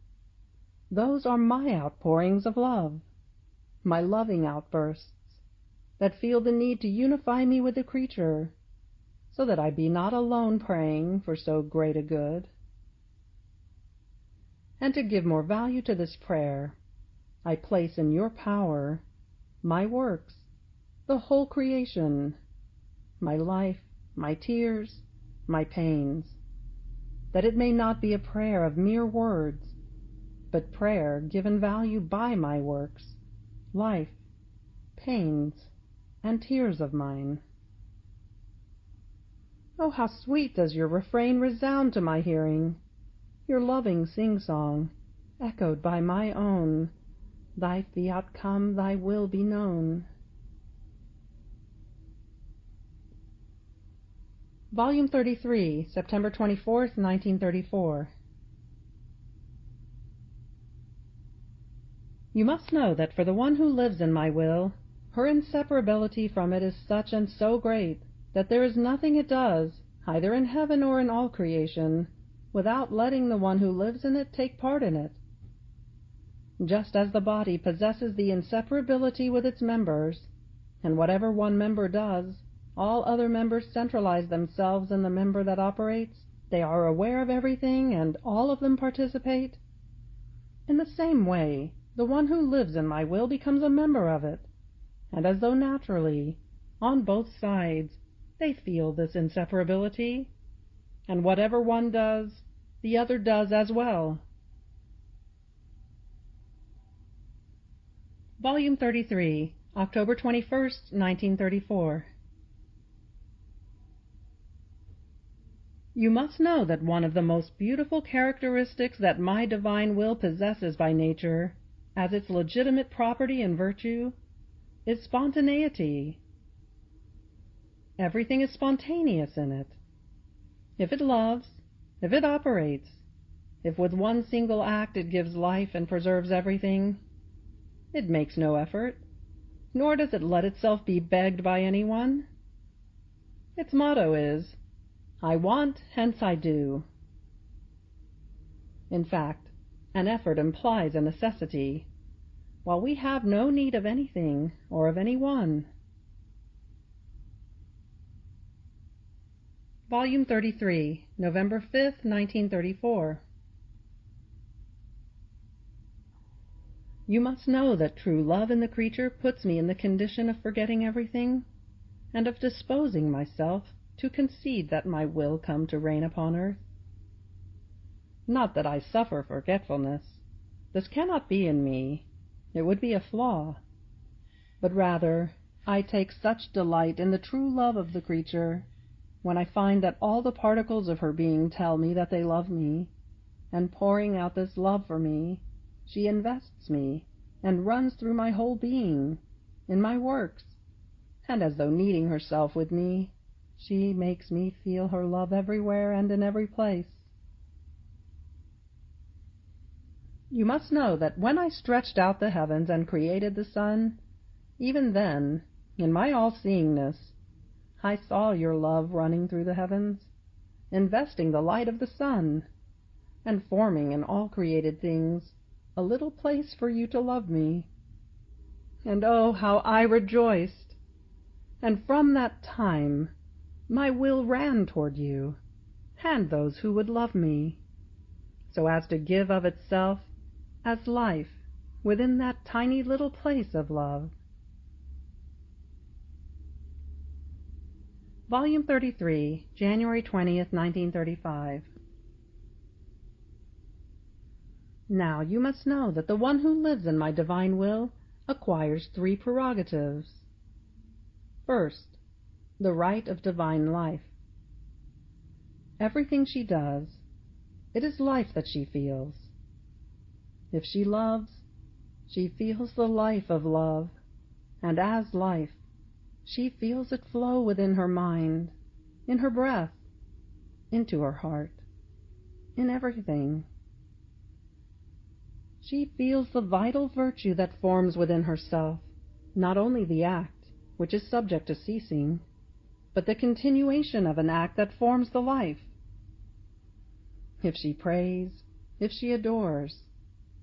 Those are my outpourings of love, my loving outbursts, that feel the need to unify me with the creature, so that I be not alone praying for so great a good. and to give more value to this prayer, I place in your power my works, the whole creation, my life, my tears, my pains, that it may not be a prayer of mere words, but prayer given value by my works, life, pains, and tears of mine. Oh, how sweet does your refrain resound to my hearing, your loving sing-song, echoed by my own, thy fiat come, thy will be known. Volume 33, September 24th, 1934. You must know that for the one who lives in my will, her inseparability from it is such and so great that there is nothing it does, either in heaven or in all creation, without letting the one who lives in it take part in it. Just as the body possesses the inseparability with its members, and whatever one member does, all other members centralize themselves in the member that operates, they are aware of everything, and all of them participate. In the same way, the one who lives in my will becomes a member of it, and as though naturally, on both sides, they feel this inseparability, and whatever one does, the other does as well. Volume 33, October 21st, 1934. You must know that one of the most beautiful characteristics that my divine will possesses by nature, as its legitimate property and virtue, is spontaneity. Everything is spontaneous in it. If it loves, if it operates, if with one single act it gives life and preserves everything, it makes no effort, nor does it let itself be begged by anyone. Its motto is, I want, hence I do. In fact, an effort implies a necessity, while we have no need of anything or of anyone. Volume 33, November 5th, 1934. You must know that true love in the creature puts me in the condition of forgetting everything, and of disposing myself to concede that my will come to reign upon earth. Not that I suffer forgetfulness. This cannot be in me. It would be a flaw. But rather, I take such delight in the true love of the creature, when I find that all the particles of her being tell me that they love me, and pouring out this love for me, she invests me, and runs through my whole being, in my works, and as though kneading herself with me, she makes me feel her love everywhere and in every place. You must know that when I stretched out the heavens and created the sun, even then, in my all-seeingness, I saw your love running through the heavens, investing the light of the sun, and forming in all created things a little place for you to love me. And oh, how I rejoiced! And from that time my will ran toward you, and those who would love me, so as to give of itself as life within that tiny little place of love. Volume 33, January 20th, 1935. Now you must know that the one who lives in my divine will acquires 3 prerogatives. First, the right of divine life. Everything she does, it is life that she feels. If she loves, she feels the life of love, and as life, she feels it flow within her mind, in her breath, into her heart, in everything. She feels the vital virtue that forms within herself, not only the act, which is subject to ceasing, but the continuation of an act that forms the life. If she prays, if she adores,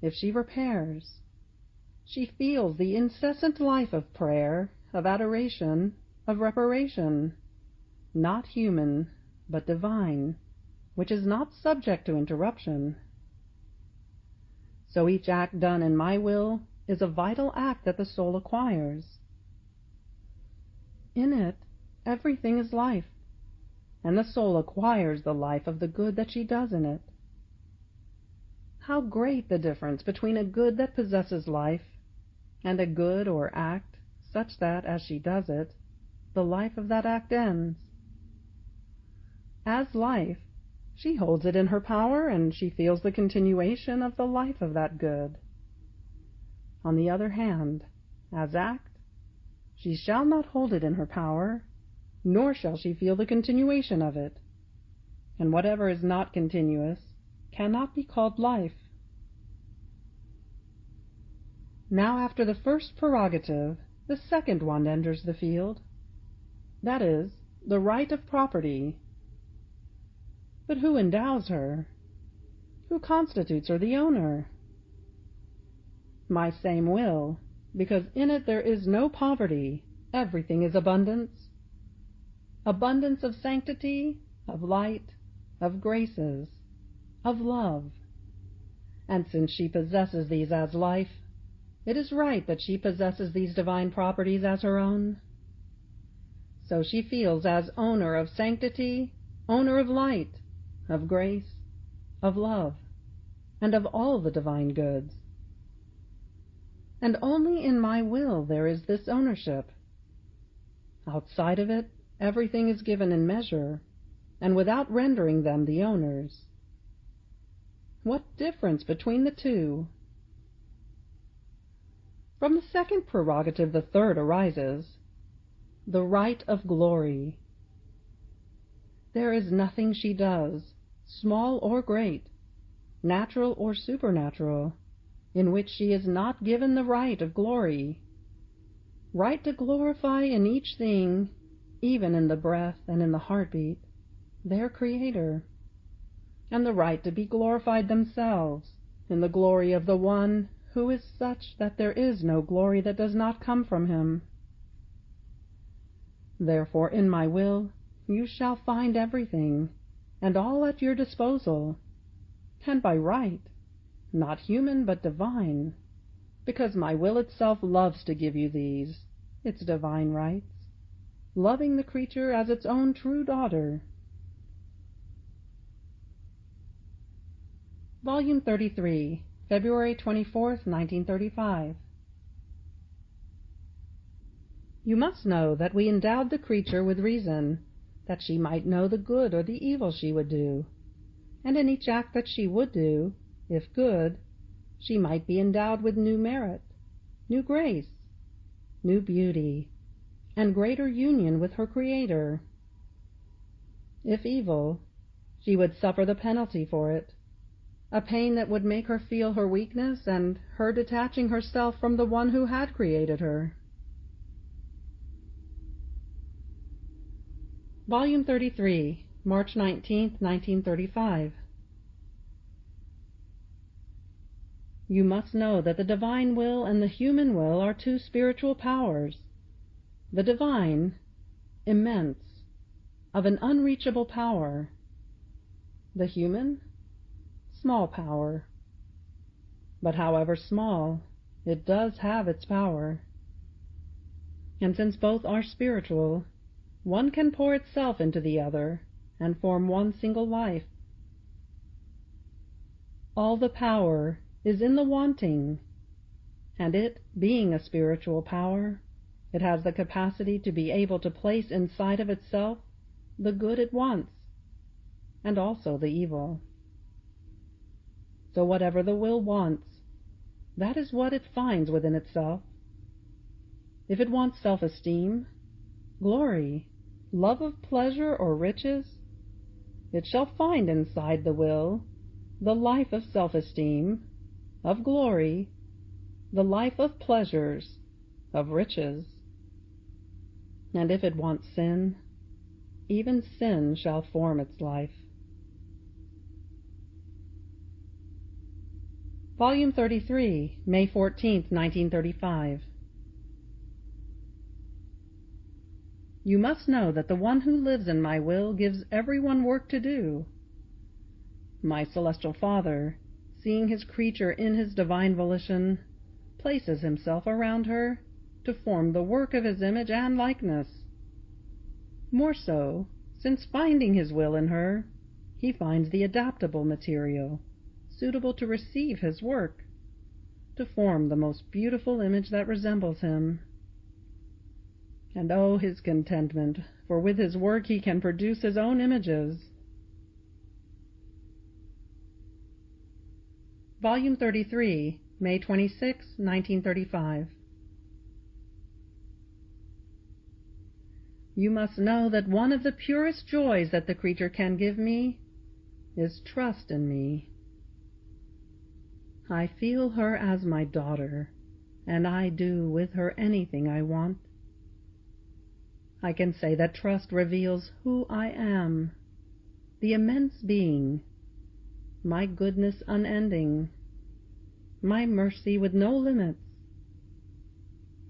if she repairs, she feels the incessant life of prayer, of adoration, of reparation, not human, but divine, which is not subject to interruption. So each act done in my will is a vital act that the soul acquires. In it, everything is life, and the soul acquires the life of the good that she does in it. How great the difference between a good that possesses life and a good or act such that, as she does it, the life of that act ends. As life, she holds it in her power, and she feels the continuation of the life of that good. On the other hand, as act, she shall not hold it in her power, nor shall she feel the continuation of it, and whatever is not continuous cannot be called life. Now, after the first prerogative, the second one enters the field, that is, the right of property. But who endows her? Who constitutes her the owner? My same will, because in it there is no poverty, everything is abundance. Abundance of sanctity, of light, of graces, of love. And since she possesses these as life, it is right that she possesses these divine properties as her own. So she feels as owner of sanctity, owner of light, of grace, of love, and of all the divine goods. And only in my will there is this ownership. Outside of it, everything is given in measure, and without rendering them the owners. What difference between the two! From the second prerogative the third arises, the right of glory. There is nothing she does, small or great, natural or supernatural, in which she is not given the right of glory. Right to glorify in each thing, even in the breath and in the heartbeat, their Creator, and the right to be glorified themselves in the glory of the One who is such that there is no glory that does not come from him. Therefore in my will you shall find everything, and all at your disposal, and by right, not human but divine, because my will itself loves to give you these, its divine rights, loving the creature as its own true daughter. Volume 33, February 24th, 1935. You must know that we endowed the creature with reason, that she might know the good or the evil she would do, and in each act that she would do, if good, she might be endowed with new merit, new grace, new beauty, and greater union with her Creator. If evil, she would suffer the penalty for it, a pain that would make her feel her weakness and her detaching herself from the one who had created her. Volume 33, March 19, 1935. You must know that the divine will and the human will are two spiritual powers. The divine, immense, of an unreachable power. The human, small power. But however small, it does have its power. And since both are spiritual, one can pour itself into the other and form one single life. All the power is in the wanting, and it, being a spiritual power, it has the capacity to be able to place inside of itself the good it wants, and also the evil. So whatever the will wants, that is what it finds within itself. If it wants self-esteem, glory, love of pleasure or riches, it shall find inside the will the life of self-esteem, of glory, the life of pleasures, of riches. And if it wants sin, even sin shall form its life. Volume 33, May 14, 1935. You must know that the one who lives in my will gives everyone work to do. My celestial Father, seeing his creature in his divine volition, places himself around her to form the work of his image and likeness. More so, since finding his will in her, he finds the adaptable material suitable to receive his work, to form the most beautiful image that resembles him. And oh, his contentment, for with his work he can produce his own images. Volume 33, May 26, 1935. You must know that one of the purest joys that the creature can give me is trust in me. I feel her as my daughter, and I do with her anything I want. I can say that trust reveals who I am, the immense being, my goodness unending, my mercy with no limits.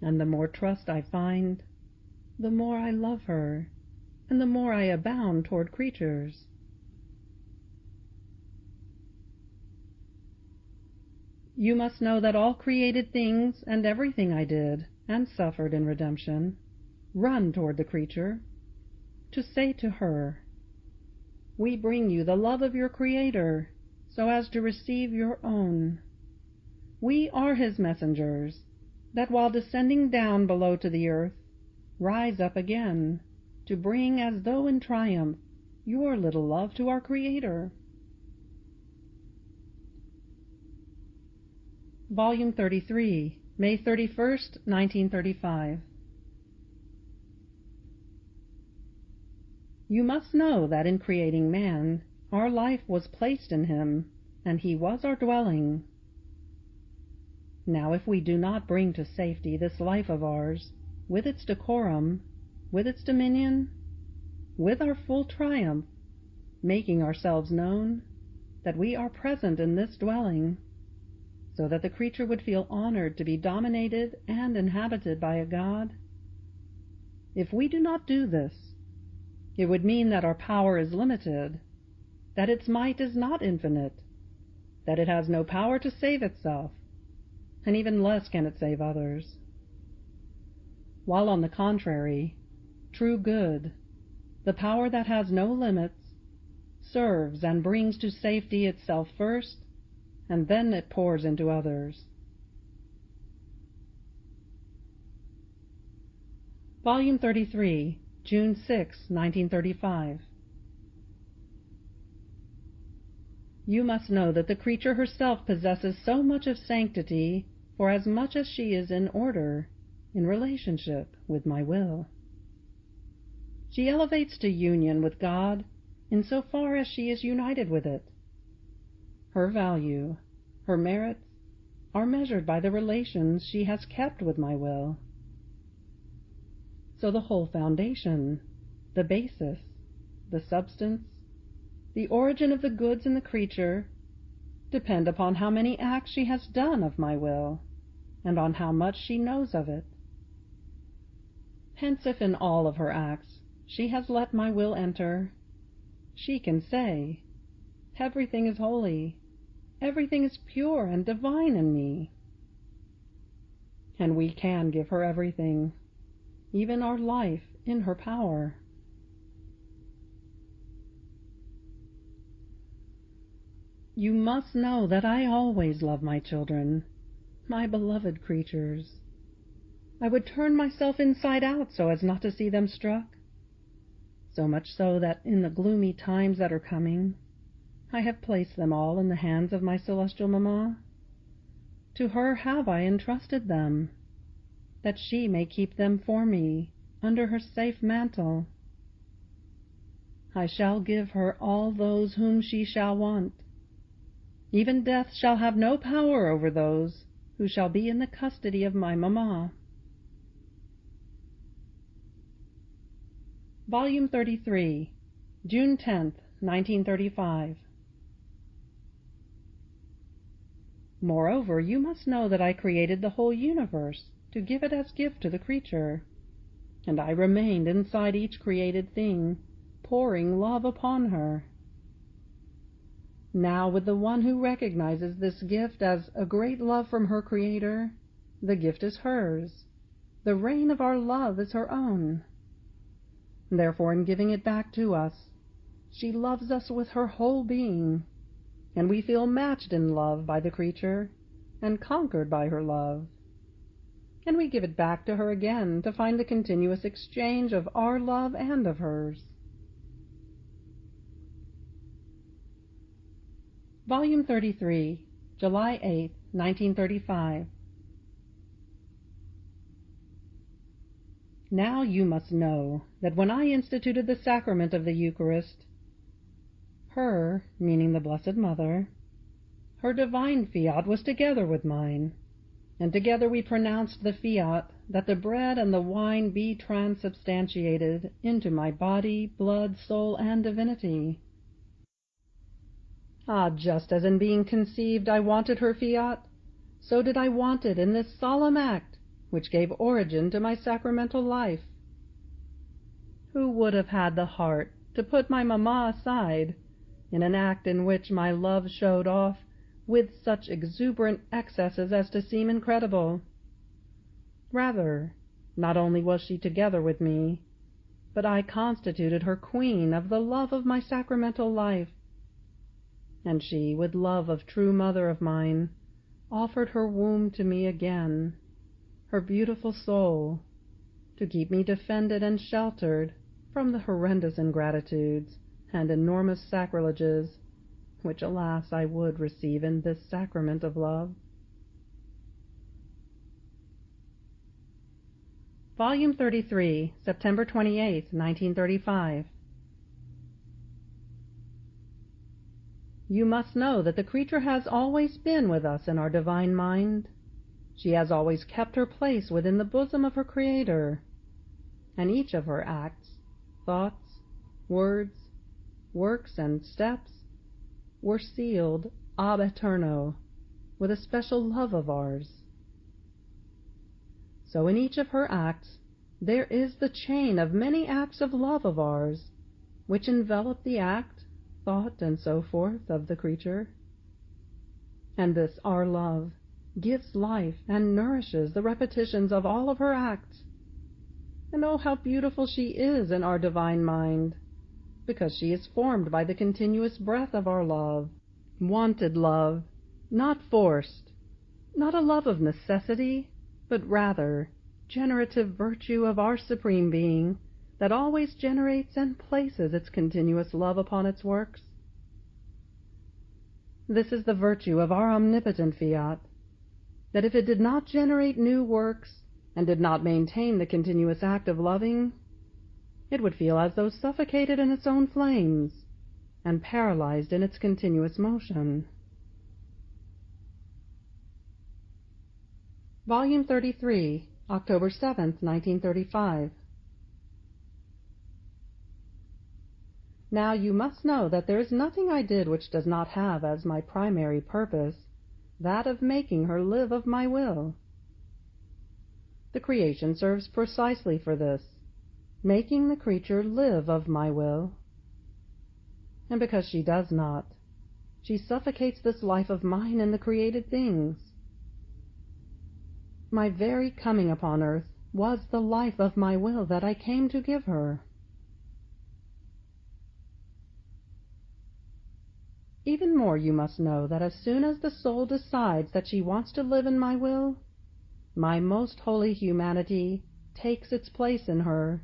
And the more trust I find, the more I love her, and the more I abound toward creatures. You must know that all created things and everything I did and suffered in redemption run toward the creature, to say to her, "We bring you the love of your Creator, so as to receive your own. We are his messengers, that while descending down below to the earth, rise up again, to bring, as though in triumph, your little love to our Creator." Volume 33, May 31st, 1935. You must know that in creating man, our life was placed in him, and he was our dwelling. Now if we do not bring to safety this life of ours, with its decorum, with its dominion, with our full triumph, making ourselves known, that we are present in this dwelling, so that the creature would feel honored to be dominated and inhabited by a god, if we do not do this, it would mean that our power is limited, that its might is not infinite, that it has no power to save itself, and even less can it save others. While on the contrary, true good, the power that has no limits, serves and brings to safety itself first, and then it pours into others. Volume 33, June 6, 1935. You must know that the creature herself possesses so much of sanctity for as much as she is in order, in relationship with my will. She elevates to union with God in so far as she is united with it. Her value, her merits, are measured by the relations she has kept with my will. So the whole foundation, the basis, the substance, the origin of the goods in the creature depend upon how many acts she has done of my will, and on how much she knows of it. Hence, if in all of her acts she has let my will enter, she can say, "Everything is holy, everything is pure and divine in me." And we can give her everything, even our life, in her power. You must know that I always love my children, my beloved creatures. I would turn myself inside out so as not to see them struck, so much so that in the gloomy times that are coming, I have placed them all in the hands of my celestial mamma. To her have I entrusted them, that she may keep them for me under her safe mantle. I shall give her all those whom she shall want. Even death shall have no power over those who shall be in the custody of my mamma. Volume 33, June 10th, 1935. Moreover, you must know that I created the whole universe to give it as gift to the creature, and I remained inside each created thing, pouring love upon her. Now, with the one who recognizes this gift as a great love from her Creator, the gift is hers. The reign of our love is her own. Therefore, in giving it back to us, she loves us with her whole being, and we feel matched in love by the creature and conquered by her love. And we give it back to her again to find the continuous exchange of our love and of hers. Volume 33, July 8, 1935. Now you must know that when I instituted the sacrament of the Eucharist, her, meaning the Blessed Mother, her divine fiat was together with mine, and together we pronounced the fiat that the bread and the wine be transubstantiated into my body, blood, soul, and divinity. Ah, just as in being conceived I wanted her fiat, so did I want it in this solemn act which gave origin to my sacramental life. Who would have had the heart to put my mamma aside in an act in which my love showed off with such exuberant excesses as to seem incredible? Rather, not only was she together with me, but I constituted her queen of the love of my sacramental life, and she, with love of true mother of mine, offered her womb to me again, her beautiful soul, to keep me defended and sheltered from the horrendous ingratitudes and enormous sacrileges which, alas, I would receive in this sacrament of love. Volume 33, September 28, 1935. You must know that the creature has always been with us in our divine mind. She has always kept her place within the bosom of her Creator, and each of her acts, thoughts, words, works, and steps were sealed ab aeterno with a special love of ours. So in each of her acts there is the chain of many acts of love of ours, which envelop the act, thought, and so forth of the creature. And this our love gives life and nourishes the repetitions of all of her acts. And oh, how beautiful she is in our divine mind, because she is formed by the continuous breath of our love, wanted love, not forced, not a love of necessity, but rather generative virtue of our Supreme Being that always generates and places its continuous love upon its works. This is the virtue of our omnipotent fiat, that if it did not generate new works and did not maintain the continuous act of loving, it would feel as though suffocated in its own flames and paralyzed in its continuous motion. Volume 33, October 7, 1935. Now you must know that there is nothing I did which does not have as my primary purpose that of making her live of my will. The creation serves precisely for this, making the creature live of my will. And because she does not, she suffocates this life of mine in the created things. My very coming upon earth was the life of my will that I came to give her. Even more, you must know that as soon as the soul decides that she wants to live in my will, my most holy humanity takes its place in her.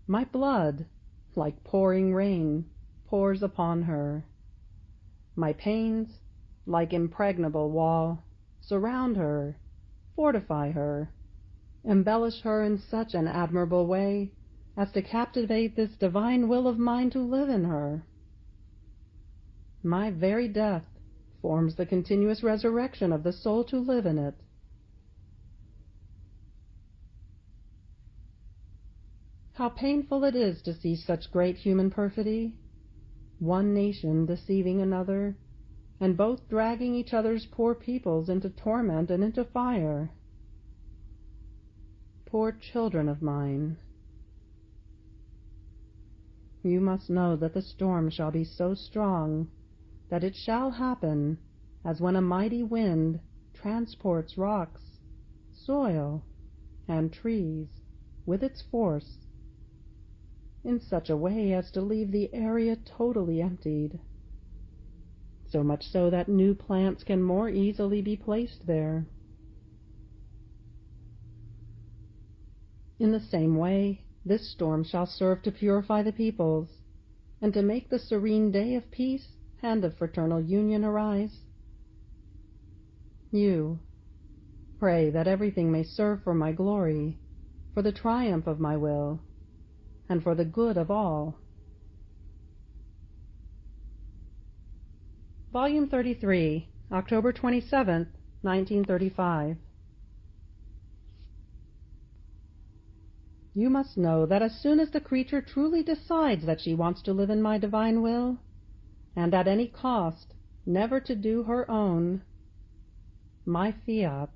My blood, like pouring rain, pours upon her. My pains, like impregnable wall, surround her, fortify her, embellish her in such an admirable way as to captivate this divine will of mine to live in her. My very death forms the continuous resurrection of the soul to live in it. How painful it is to see such great human perfidy, one nation deceiving another, and both dragging each other's poor peoples into torment and into fire. Poor children of mine! You must know that the storm shall be so strong that it shall happen, as when a mighty wind transports rocks, soil, and trees with its force, in such a way as to leave the area totally emptied, so much so that new plants can more easily be placed there. In the same way, this storm shall serve to purify the peoples, and to make the serene day of peace and of fraternal union arise. You pray that everything may serve for my glory, for the triumph of my will, and for the good of all. Volume 33, October 27th, 1935. You must know that as soon as the creature truly decides that she wants to live in my divine will, and at any cost never to do her own, my fiat,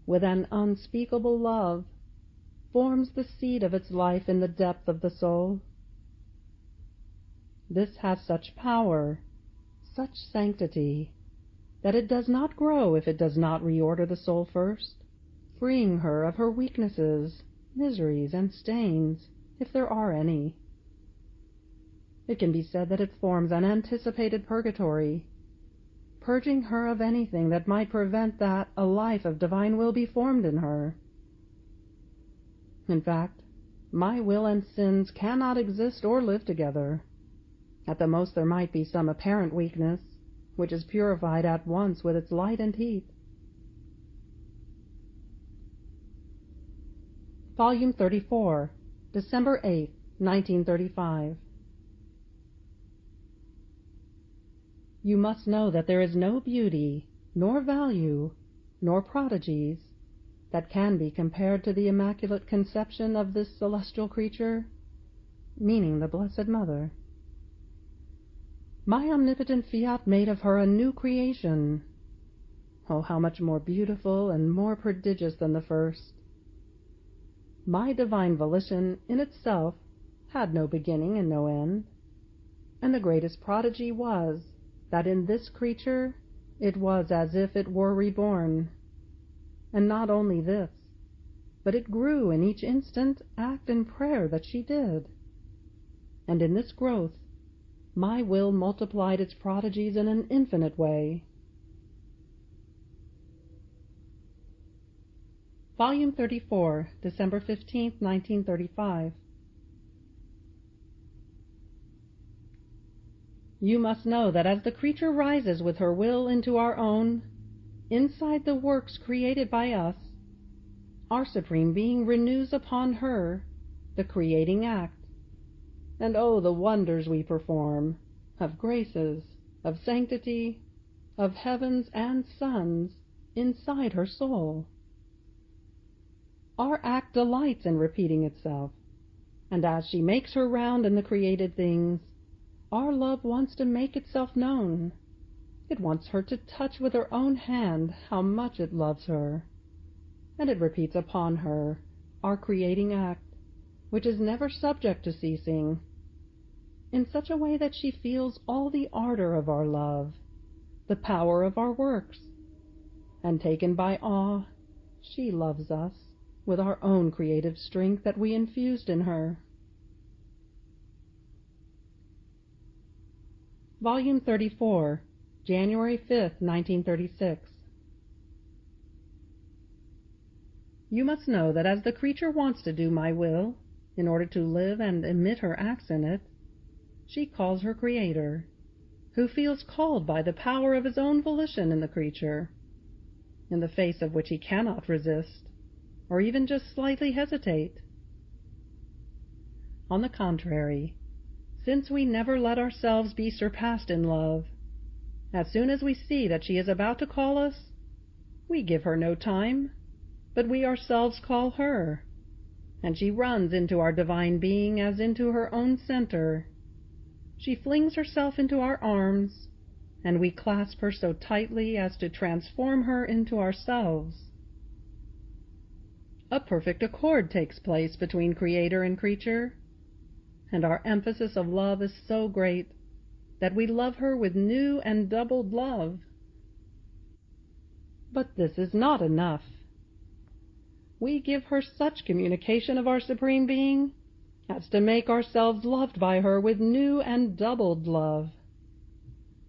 with an unspeakable love, forms the seed of its life in the depth of the soul. This has such power, such sanctity, that it does not grow if it does not reorder the soul first, freeing her of her weaknesses, miseries, and stains, if there are any. It can be said that it forms an anticipated purgatory, purging her of anything that might prevent that a life of divine will be formed in her. In fact, my will and sins cannot exist or live together. At the most there might be some apparent weakness, which is purified at once with its light and heat. Volume 34, December 8, 1935. You must know that there is no beauty, nor value, nor prodigies, that can be compared to the Immaculate Conception of this celestial creature, meaning the Blessed Mother. My omnipotent fiat made of her a new creation. Oh, how much more beautiful and more prodigious than the first! My divine volition in itself had no beginning and no end, and the greatest prodigy was that in this creature it was as if it were reborn. And not only this, but it grew in each instant, act, and prayer that she did. And in this growth, my will multiplied its prodigies in an infinite way. Volume 34, December 15, 1935. You must know that as the creature rises with her will into our own, inside the works created by us, our Supreme Being renews upon her the creating act. And oh, the wonders we perform, of graces, of sanctity, of heavens and suns, inside her soul. Our act delights in repeating itself, and as she makes her round in the created things, our love wants to make itself known. It wants her to touch with her own hand how much it loves her, and it repeats upon her our creating act, which is never subject to ceasing, in such a way that she feels all the ardor of our love, the power of our works, and taken by awe, she loves us with our own creative strength that we infused in her. Volume 34, January 5th, 1936. You must know that as the creature wants to do my will, in order to live and emit her acts in it, she calls her Creator, who feels called by the power of his own volition in the creature, in the face of which he cannot resist, or even just slightly hesitate. On the contrary, since we never let ourselves be surpassed in love, as soon as we see that she is about to call us, we give her no time, but we ourselves call her, and she runs into our divine being as into her own center. She flings herself into our arms, and we clasp her so tightly as to transform her into ourselves. A perfect accord takes place between Creator and creature, and our emphasis of love is so great that we love her with new and doubled love. But this is not enough. We give her such communication of our Supreme Being as to make ourselves loved by her with new and doubled love.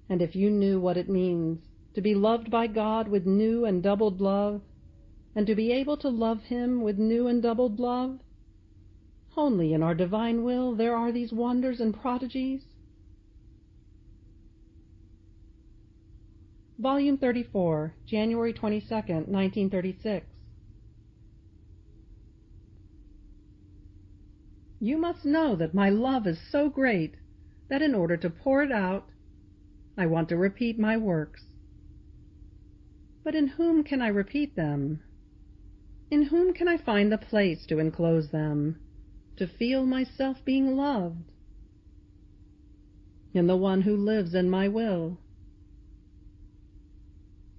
And if you knew what it means to be loved by God with new and doubled love, and to be able to love Him with new and doubled love, only in our divine will there are these wonders and prodigies. Volume 34, January 22nd, 1936. You must know that my love is so great that in order to pour it out, I want to repeat my works. But in whom can I repeat them? In whom can I find the place to enclose them, to feel myself being loved? In the one who lives in my will.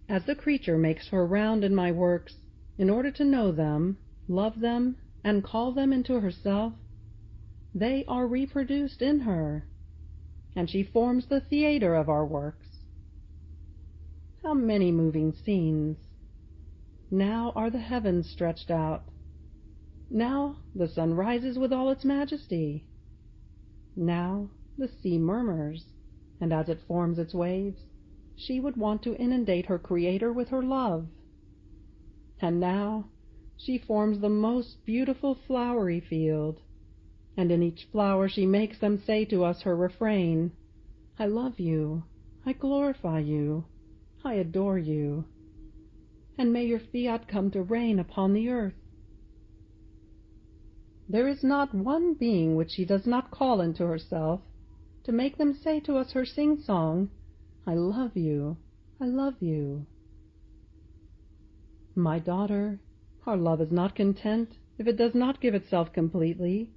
As the creature makes her round in my works, in order to know them, love them, and call them into herself, they are reproduced in her, and she forms the theatre of our works. How many moving scenes! Now are the heavens stretched out. Now the sun rises with all its majesty. Now the sea murmurs, and as it forms its waves, she would want to inundate her Creator with her love. And now she forms the most beautiful flowery field, and in each flower she makes them say to us her refrain, I love you, I glorify you, I adore you, and may your fiat come to reign upon the earth. There is not one being which she does not call into herself, to make them say to us her sing-song, I love you, I love you. My daughter, our love is not content if it does not give itself completely,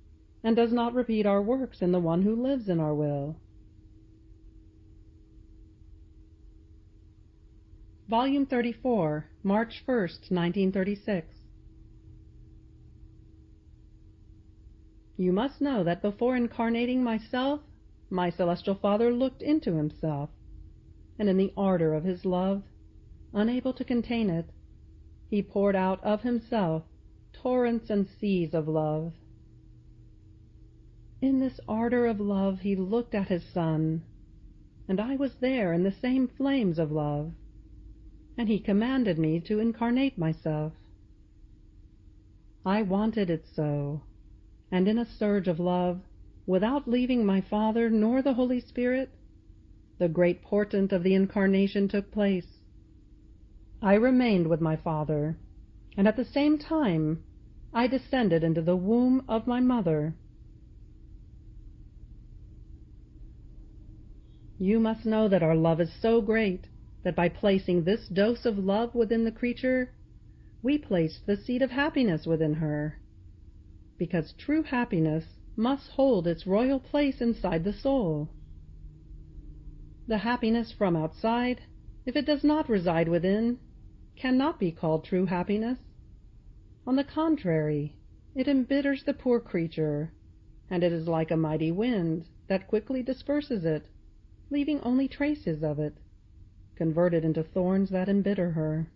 and does not repeat our works in the one who lives in our will. Volume 34, March 1st, 1936. You must know that before incarnating myself, my celestial Father looked into himself, and in the ardor of his love, unable to contain it, he poured out of himself torrents and seas of love. In this ardor of love he looked at his Son, and I was there in the same flames of love, and he commanded me to incarnate myself. I wanted it so, and in a surge of love, without leaving my Father nor the Holy Spirit, the great portent of the incarnation took place. I remained with my Father, and at the same time I descended into the womb of my mother. You must know that our love is so great that by placing this dose of love within the creature, we placed the seed of happiness within her, because true happiness must hold its royal place inside the soul. The happiness from outside, if it does not reside within, cannot be called true happiness. On the contrary, it embitters the poor creature, and it is like a mighty wind that quickly disperses it, leaving only traces of it, converted into thorns that embitter her.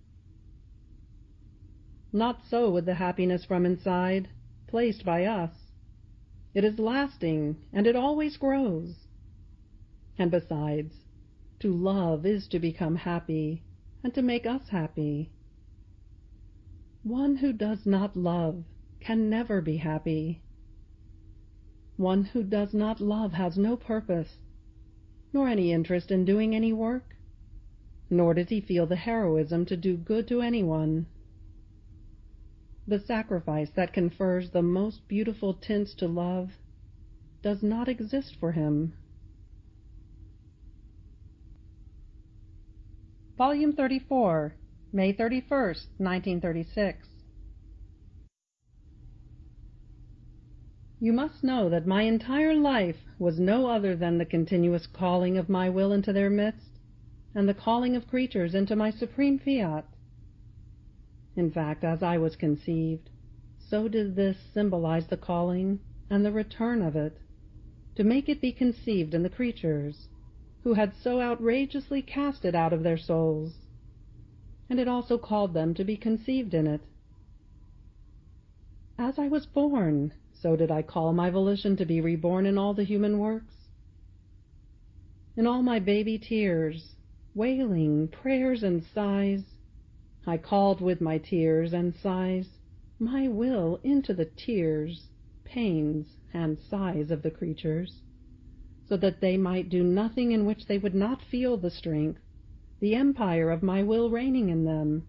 Not so with the happiness from inside, placed by us. It is lasting, and it always grows. And besides, to love is to become happy, and to make us happy. One who does not love can never be happy. One who does not love has no purpose, nor any interest in doing any work, nor does he feel the heroism to do good to anyone. The sacrifice that confers the most beautiful tints to love does not exist for him. Volume 34, May 31st, 1936. You must know that my entire life was no other than the continuous calling of my will into their midst, and the calling of creatures into my supreme fiat. In fact, as I was conceived, so did this symbolize the calling and the return of it, to make it be conceived in the creatures, who had so outrageously cast it out of their souls, and it also called them to be conceived in it. As I was born, so did I call my volition to be reborn in all the human works. In all my baby tears, wailing, prayers, and sighs, I called with my tears and sighs my will into the tears, pains, and sighs of the creatures, so that they might do nothing in which they would not feel the strength, the empire of my will reigning in them,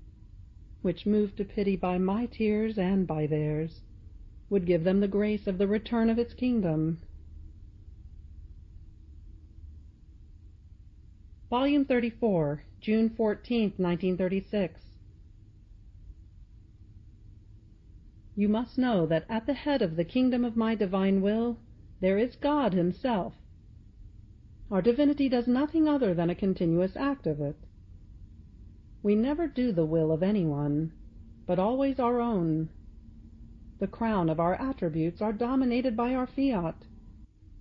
which, moved to pity by my tears and by theirs, would give them the grace of the return of its kingdom. Volume 34, June 14, 1936. You must know that at the head of the kingdom of my divine will there is God himself. Our divinity does nothing other than a continuous act of it. We never do the will of anyone, but always our own. The crown of our attributes are dominated by our fiat.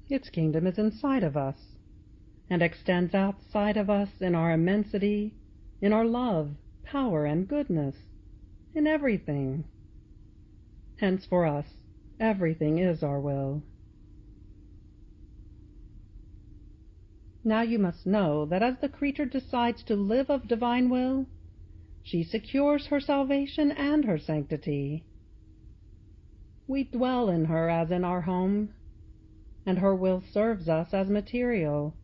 Its kingdom is inside of us, and extends outside of us in our immensity, in our love, power, and goodness, in everything. Hence for us, everything is our will. Now you must know that as the creature decides to live of divine will, she secures her salvation and her sanctity. We dwell in her as in our home, and her will serves us as material,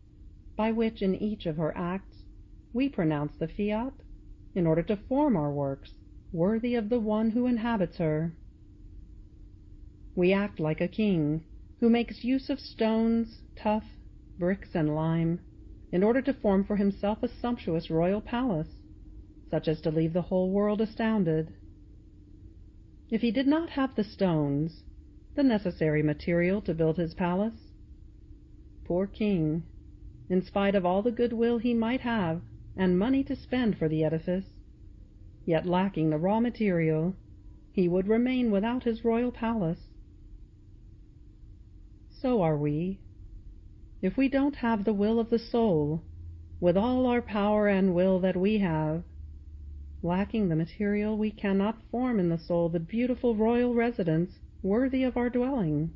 by which in each of her acts we pronounce the fiat, in order to form our works worthy of the one who inhabits her. We act like a king, who makes use of stones, tuff, bricks, and lime, in order to form for himself a sumptuous royal palace, such as to leave the whole world astounded. If he did not have the stones, the necessary material to build his palace, poor king, in spite of all the good will he might have and money to spend for the edifice, yet lacking the raw material, he would remain without his royal palace. So are we. If we don't have the will of the soul, with all our power and will that we have, lacking the material, we cannot form in the soul the beautiful royal residence worthy of our dwelling.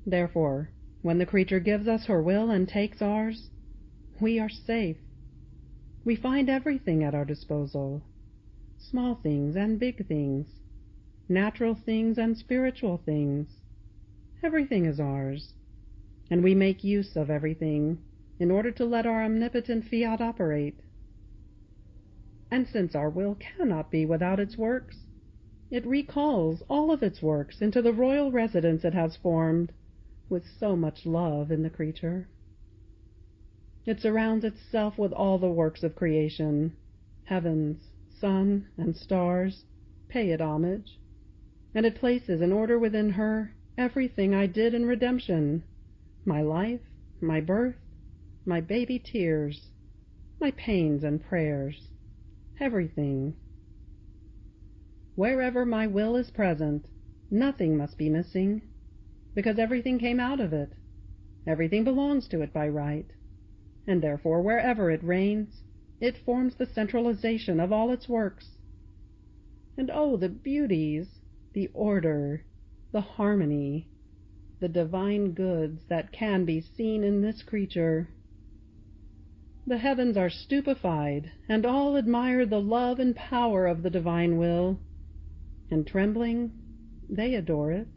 Therefore, when the creature gives us her will and takes ours, we are safe. We find everything at our disposal, small things and big things, natural things and spiritual things. Everything is ours, and we make use of everything in order to let our omnipotent fiat operate. And since our will cannot be without its works, it recalls all of its works into the royal residence it has formed with so much love in the creature. It surrounds itself with all the works of creation. Heavens, sun, and stars pay it homage, and it places in order within her everything I did in redemption, my life, my birth, my baby tears, my pains and prayers, everything. Wherever my will is present, nothing must be missing, because everything came out of it, everything belongs to it by right, and therefore wherever it reigns, it forms the centralization of all its works. And oh, the beauties, the order, the harmony, the divine goods that can be seen in this creature! The heavens are stupefied, and all admire the love and power of the divine will, and trembling, they adore it.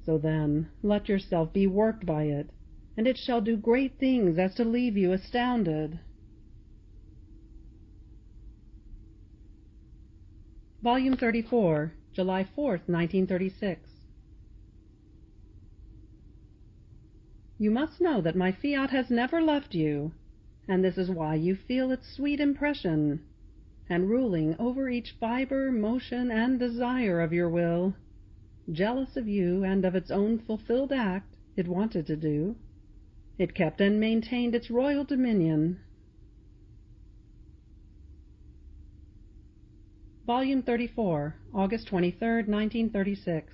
So then, let yourself be worked by it, and it shall do great things as to leave you astounded. Volume 34, July 4th, 1936. You must know that my fiat has never left you, and this is why you feel its sweet impression, and ruling over each fiber, motion, and desire of your will, jealous of you and of its own fulfilled act it wanted to do, it kept and maintained its royal dominion. Volume 34, August 23, 1936.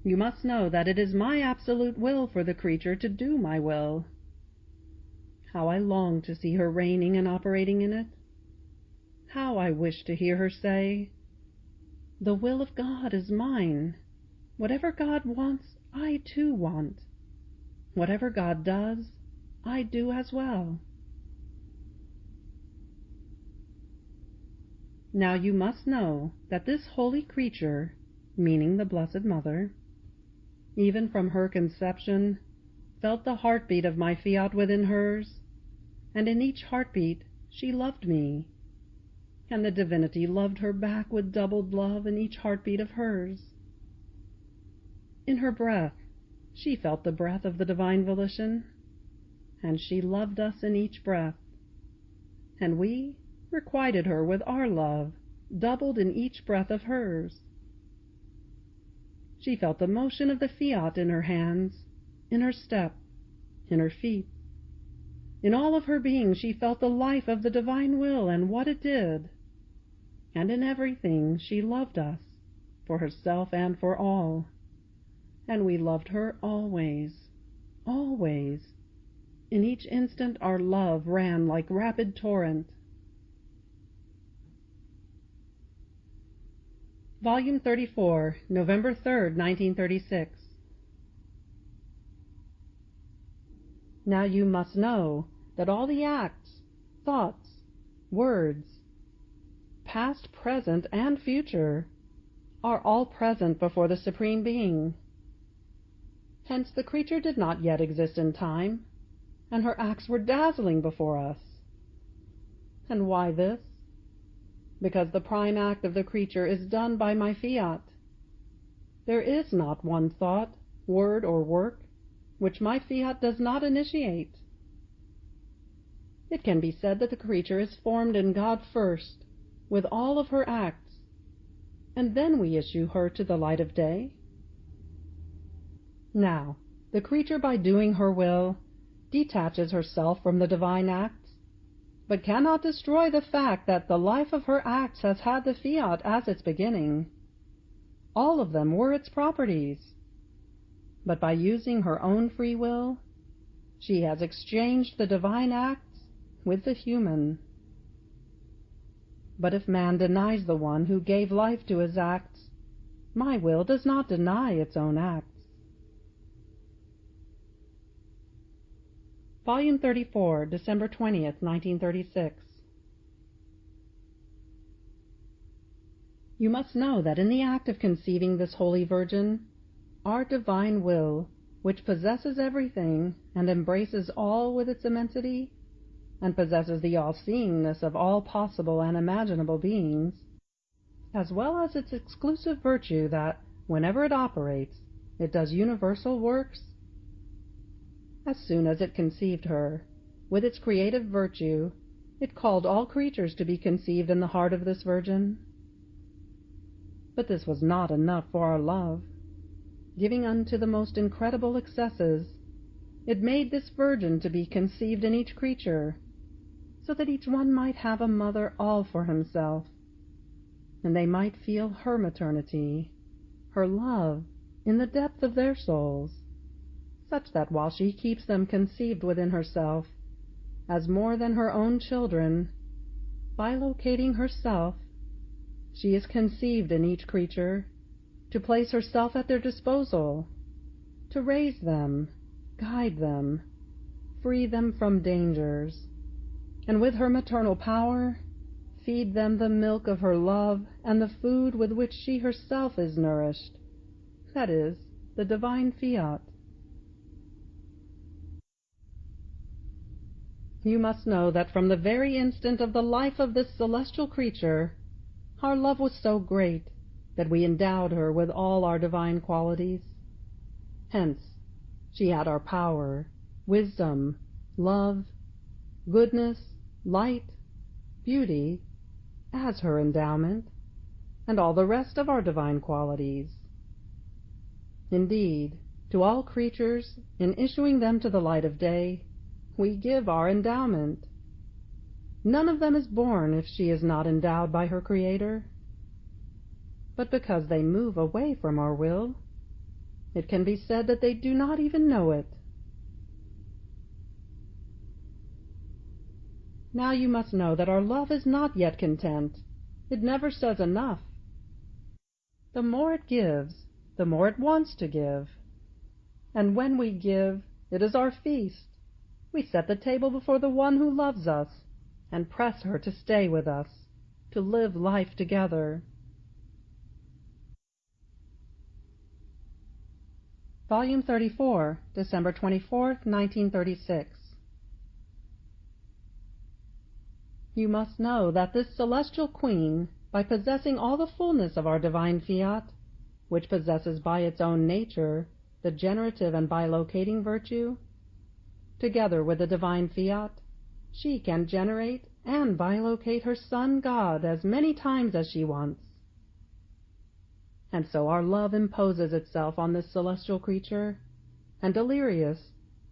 You must know that it is my absolute will for the creature to do my will. How I long to see her reigning and operating in it. How I wish to hear her say, "The will of God is mine. Whatever God wants, I too want. Whatever God does, I do as well." Now you must know that this holy creature, meaning the Blessed Mother, even from her conception, felt the heartbeat of my fiat within hers, and in each heartbeat she loved me, and the divinity loved her back with doubled love in each heartbeat of hers. In her breath she felt the breath of the divine volition, and she loved us in each breath, and we requited her with our love, doubled in each breath of hers. She felt the motion of the fiat in her hands, in her step, in her feet. In all of her being she felt the life of the divine will and what it did. And in everything she loved us, for herself and for all. And we loved her always, always. In each instant our love ran like rapid torrent. Volume 34, November 3rd, 1936. Now you must know that all the acts, thoughts, words, past, present, and future, are all present before the Supreme Being. Hence the creature did not yet exist in time, and her acts were dazzling before us. And why this? Because the prime act of the creature is done by my fiat. There is not one thought, word, or work which my fiat does not initiate. It can be said that the creature is formed in God first, with all of her acts, and then we issue her to the light of day. Now, the creature by doing her will detaches herself from the divine acts, but cannot destroy the fact that the life of her acts has had the fiat as its beginning. All of them were its properties. But by using her own free will, she has exchanged the divine acts with the human. But if man denies the one who gave life to his acts, my will does not deny its own acts. Volume 34, December 20th, 1936. You must know that in the act of conceiving this Holy Virgin, our divine will, which possesses everything and embraces all with its immensity, and possesses the all-seeingness of all possible and imaginable beings, as well as its exclusive virtue that, whenever it operates, it does universal works. As soon as it conceived her, with its creative virtue, it called all creatures to be conceived in the heart of this Virgin. But this was not enough for our love. Giving unto the most incredible excesses, it made this Virgin to be conceived in each creature, so that each one might have a mother all for himself, and they might feel her maternity, her love, in the depth of their souls, such that while she keeps them conceived within herself, as more than her own children, by locating herself, she is conceived in each creature, to place herself at their disposal, to raise them, guide them, free them from dangers, and with her maternal power, feed them the milk of her love and the food with which she herself is nourished, that is, the divine fiat. You must know that from the very instant of the life of this celestial creature, our love was so great that we endowed her with all our divine qualities. Hence, she had our power, wisdom, love, goodness, light, beauty, as her endowment, and all the rest of our divine qualities. Indeed, to all creatures, in issuing them to the light of day, we give our endowment. None of them is born if she is not endowed by her Creator. But because they move away from our will, It can be said that they do not even know it. Now you must know that our love is not yet content. It never says enough. The more it gives, the more it wants to give. And when we give, it is our feast. We set the table before the one who loves us, and press her to stay with us, to live life together. Volume 34, December 24, 1936. You must know that this celestial queen, by possessing all the fullness of our divine fiat, which possesses by its own nature the generative and bilocating virtue, together with the divine fiat, she can generate and bilocate her Son God as many times as she wants. And so our love imposes itself on this celestial creature, and delirious,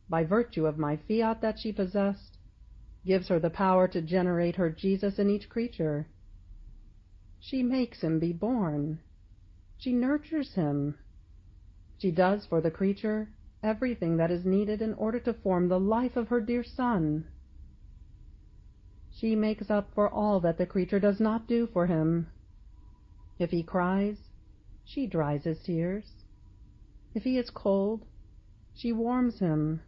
by virtue of my fiat that she possessed, gives her the power to generate her Jesus in each creature. She makes him be born. She nurtures him. She does for the creature everything that is needed in order to form the life of her dear Son. She makes up for all that the creature does not do for him. If he cries, she dries his tears. If he is cold, she warms him.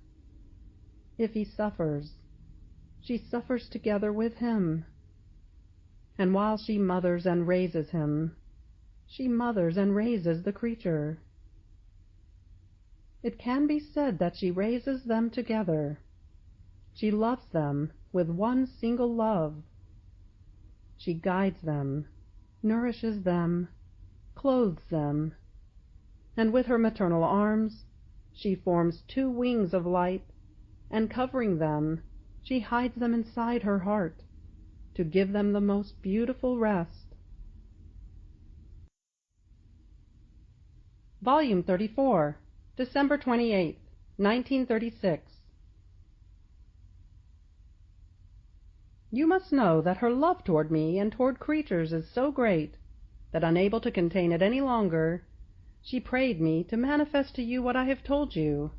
If he suffers, she suffers together with him. And while she mothers and raises him, she mothers and raises the creature. It can be said that she raises them together. She loves them with one single love. She guides them, nourishes them, clothes them, and with her maternal arms she forms two wings of light, and covering them, she hides them inside her heart, to give them the most beautiful rest. Volume 34, December 28, 1936. You must know that her love toward me and toward creatures is so great that, unable to contain it any longer, she prayed me to manifest to you what I have told you,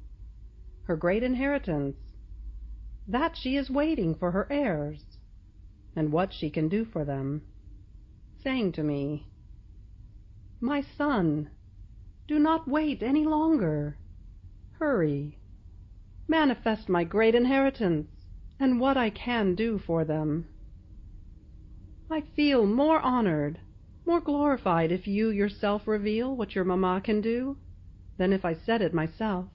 her great inheritance, that she is waiting for her heirs, and what she can do for them, saying to me, "My son, do not wait any longer. Hurry, manifest my great inheritance, and what I can do for them. I feel more honored, more glorified if you yourself reveal what your mamma can do, than if I said it myself."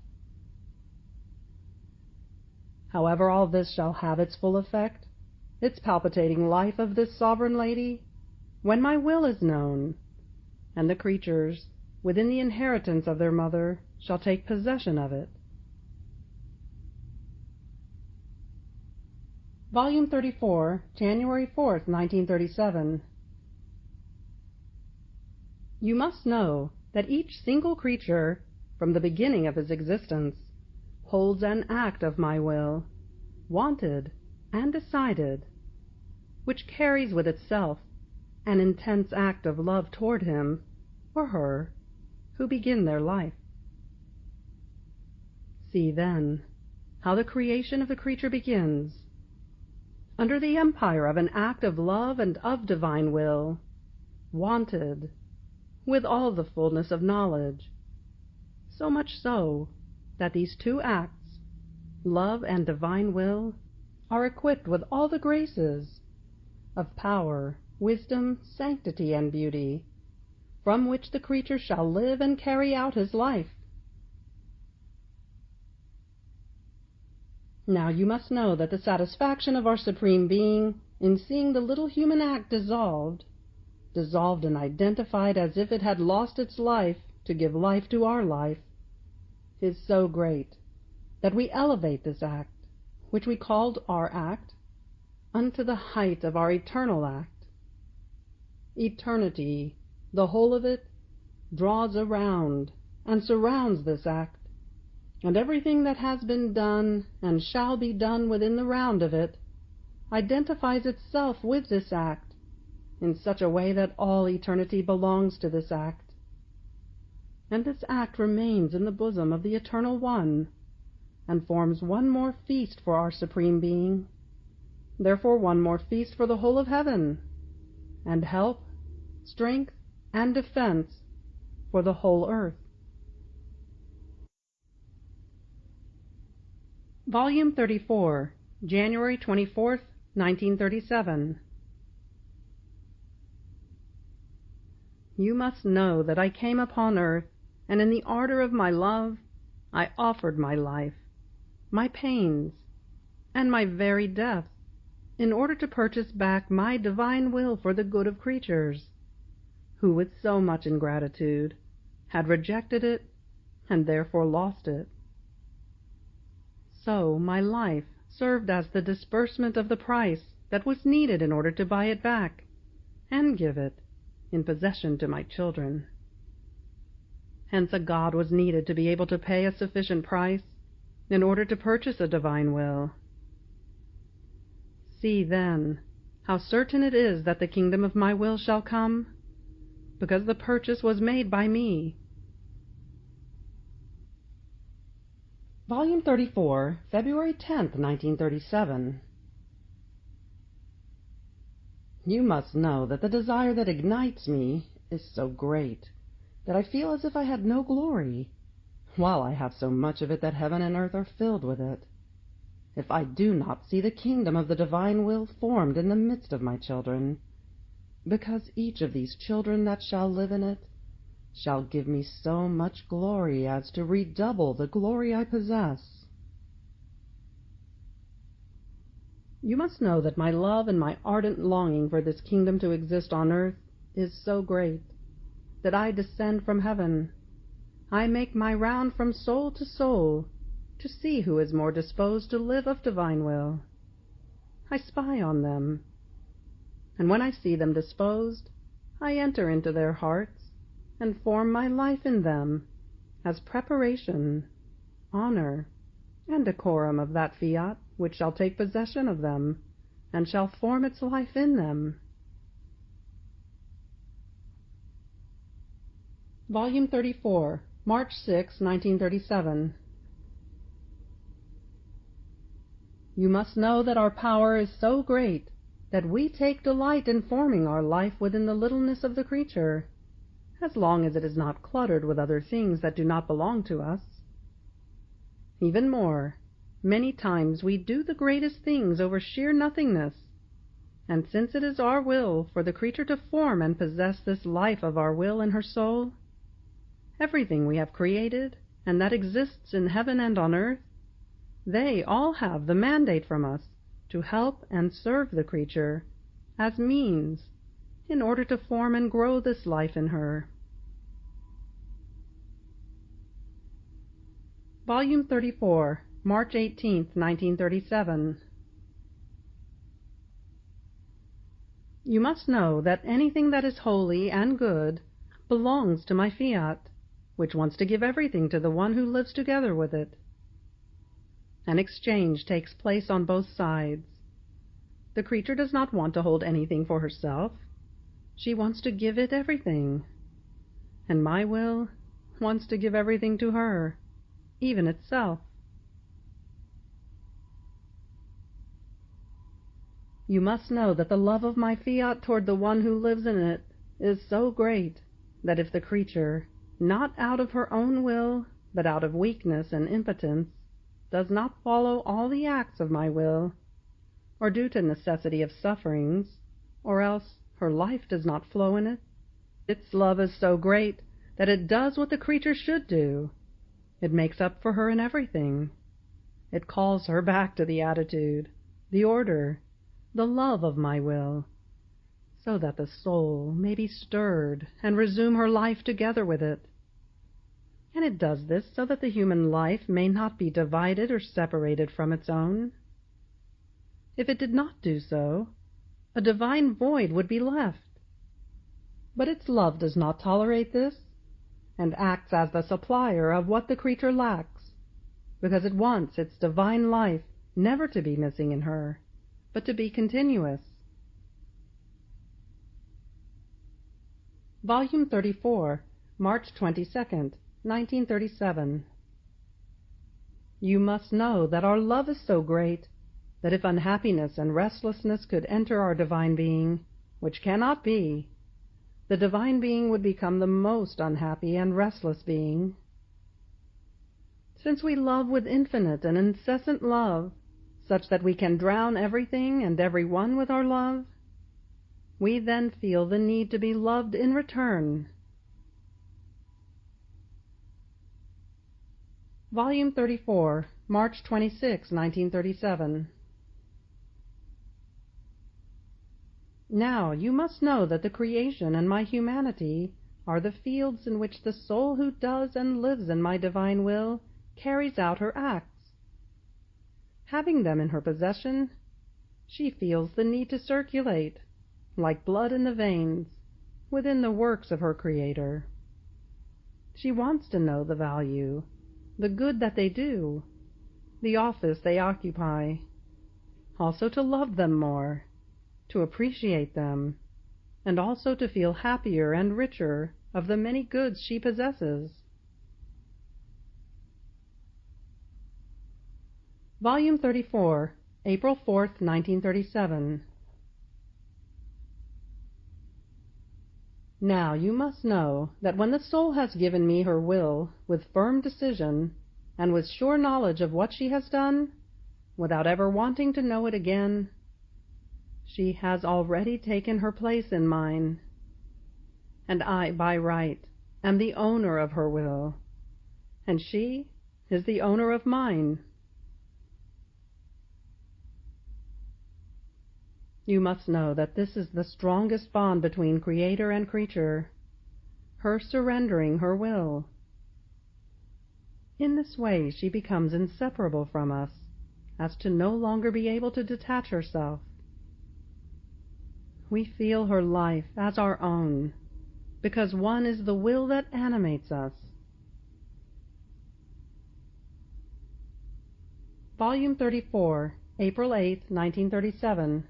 However all this shall have its full effect, its palpitating life of this sovereign lady, when my will is known, and the creatures, within the inheritance of their mother, shall take possession of it. Volume 34, January 4th, 1937. You must know that each single creature, from the beginning of his existence, holds an act of my will, wanted and decided, which carries with itself an intense act of love toward him or her who begin their life. See, then, how the creation of the creature begins, under the empire of an act of love and of divine will, wanted, with all the fullness of knowledge, so much so that these two acts, love and divine will, are equipped with all the graces of power, wisdom, sanctity, and beauty, from which the creature shall live and carry out his life. Now you must know that the satisfaction of our Supreme Being in seeing the little human act dissolved and identified as if it had lost its life to give life to our life, is so great that we elevate this act, which we called our act, unto the height of our eternal act. Eternity, the whole of it, draws around and surrounds this act, and everything that has been done and shall be done within the round of it identifies itself with this act in such a way that all eternity belongs to this act, and this act remains in the bosom of the Eternal One, and forms one more feast for our Supreme Being, therefore one more feast for the whole of heaven, and help, strength, and defense for the whole earth. Volume 34, January 24th, 1937. You must know that I came upon earth, and in the ardor of my love I offered my life, my pains, and my very death, in order to purchase back my divine will for the good of creatures, who with so much ingratitude had rejected it and therefore lost it. So my life served as the disbursement of the price that was needed in order to buy it back and give it in possession to my children. Hence a God was needed to be able to pay a sufficient price in order to purchase a divine will. See, then, how certain it is that the kingdom of my will shall come, because the purchase was made by me. Volume 34, February 10th, 1937. You must know that the desire that ignites me is so great that I feel as if I had no glory, while I have so much of it that heaven and earth are filled with it, if I do not see the kingdom of the divine will formed in the midst of my children, because each of these children that shall live in it shall give me so much glory as to redouble the glory I possess. You must know that my love and my ardent longing for this kingdom to exist on earth is so great that I descend from heaven. I make my round from soul to soul to see who is more disposed to live of divine will. I spy on them, and when I see them disposed, I enter into their hearts and form my life in them as preparation, honor, and decorum of that fiat which shall take possession of them and shall form its life in them. Volume 34, March 6, 1937. You must know that our power is so great that we take delight in forming our life within the littleness of the creature, as long as it is not cluttered with other things that do not belong to us. Even more, many times we do the greatest things over sheer nothingness, and since it is our will for the creature to form and possess this life of our will in her soul, everything we have created and that exists in heaven and on earth, they all have the mandate from us to help and serve the creature as means in order to form and grow this life in her. Volume 34, March 18, 1937. You must know that anything that is holy and good belongs to my fiat, which wants to give everything to the one who lives together with it. An exchange takes place on both sides. The creature does not want to hold anything for herself. She wants to give it everything. And my will wants to give everything to her, even itself. You must know that the love of my fiat toward the one who lives in it is so great that if the creature, not out of her own will, but out of weakness and impotence, does not follow all the acts of my will, or due to necessity of sufferings, or else her life does not flow in it, its love is so great that it does what the creature should do. It makes up for her in everything. It calls her back to the attitude, the order, the love of my will, so that the soul may be stirred and resume her life together with it. And it does this so that the human life may not be divided or separated from its own. If it did not do so, a divine void would be left. But its love does not tolerate this, and acts as the supplier of what the creature lacks, because it wants its divine life never to be missing in her, but to be continuous. Volume 34, March 22nd, 1937. You must know that our love is so great that if unhappiness and restlessness could enter our divine being, which cannot be, the divine being would become the most unhappy and restless being. Since we love with infinite and incessant love, such that we can drown everything and every one with our love, we then feel the need to be loved in return. Volume 34, March 26, 1937. Now you must know that the creation and my humanity are the fields in which the soul who does and lives in my divine will carries out her acts. Having them in her possession, she feels the need to circulate, like blood in the veins, within the works of her Creator. She wants to know the value, the good that they do, the office they occupy, also to love them more, to appreciate them, and also to feel happier and richer of the many goods she possesses. Volume 34, April 4th, 1937. Now you must know that when the soul has given me her will with firm decision and with sure knowledge of what she has done, without ever wanting to know it again, she has already taken her place in mine, and I by right am the owner of her will, and she is the owner of mine. You must know that this is the strongest bond between Creator and creature, her surrendering her will. In this way she becomes inseparable from us, as to no longer be able to detach herself. We feel her life as our own, because one is the will that animates us. Volume 34, April 8, 1937.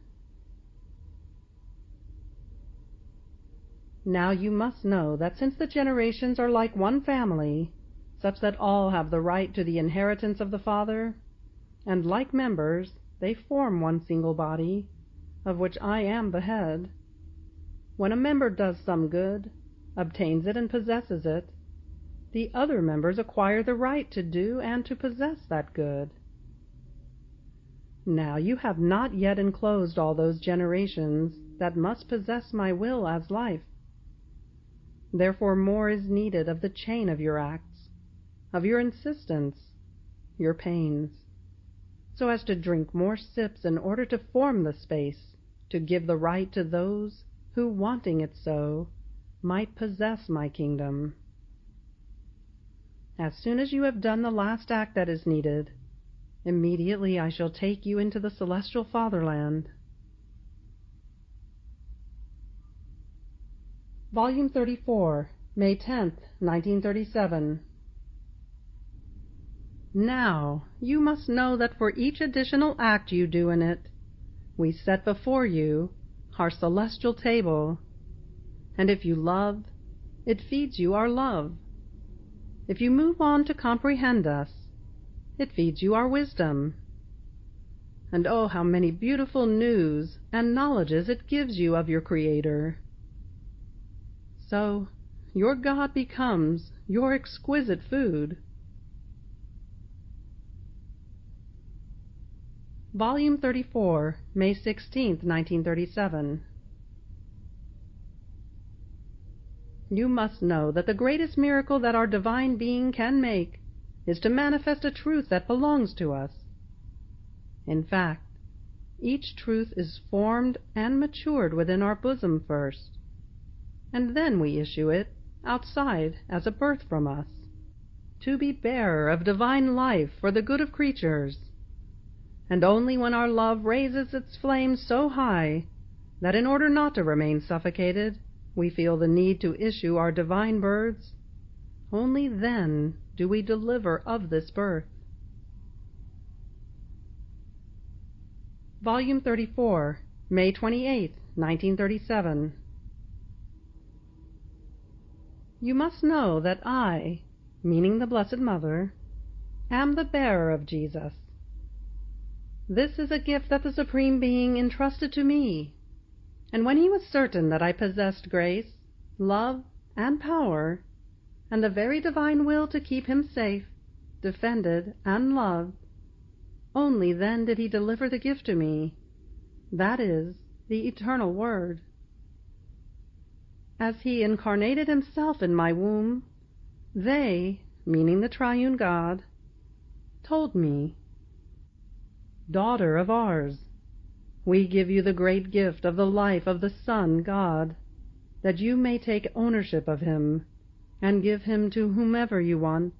Now you must know that since the generations are like one family, such that all have the right to the inheritance of the Father, and like members they form one single body, of which I am the head, when a member does some good, obtains it and possesses it, the other members acquire the right to do and to possess that good. Now you have not yet enclosed all those generations that must possess my will as life. Therefore more is needed of the chain of your acts, of your insistence, your pains, so as to drink more sips in order to form the space, to give the right to those who, wanting it so, might possess my kingdom. As soon as you have done the last act that is needed, immediately I shall take you into the celestial fatherland. Volume 34, May 10th, 1937. Now, you must know that for each additional act you do in it, we set before you our celestial table, and if you love, it feeds you our love. If you move on to comprehend us, it feeds you our wisdom. And oh, how many beautiful news and knowledges it gives you of your Creator. So, your God becomes your exquisite food. Volume 34, May 16th, 1937. You must know that the greatest miracle that our divine being can make is to manifest a truth that belongs to us. In fact, each truth is formed and matured within our bosom first, and then we issue it outside as a birth from us, to be bearer of divine life for the good of creatures. And only when our love raises its flame so high that in order not to remain suffocated we feel the need to issue our divine births, only then do we deliver of this birth. Volume 34, May 28, 1937. You must know that I, meaning the Blessed Mother, am the bearer of Jesus. This is a gift that the Supreme Being entrusted to me, and when he was certain that I possessed grace, love, and power, and the very divine will to keep him safe, defended, and loved, only then did he deliver the gift to me, that is, the Eternal Word. As he incarnated himself in my womb, they, meaning the Triune God, told me, "Daughter of ours, we give you the great gift of the life of the Son God, that you may take ownership of him and give him to whomever you want.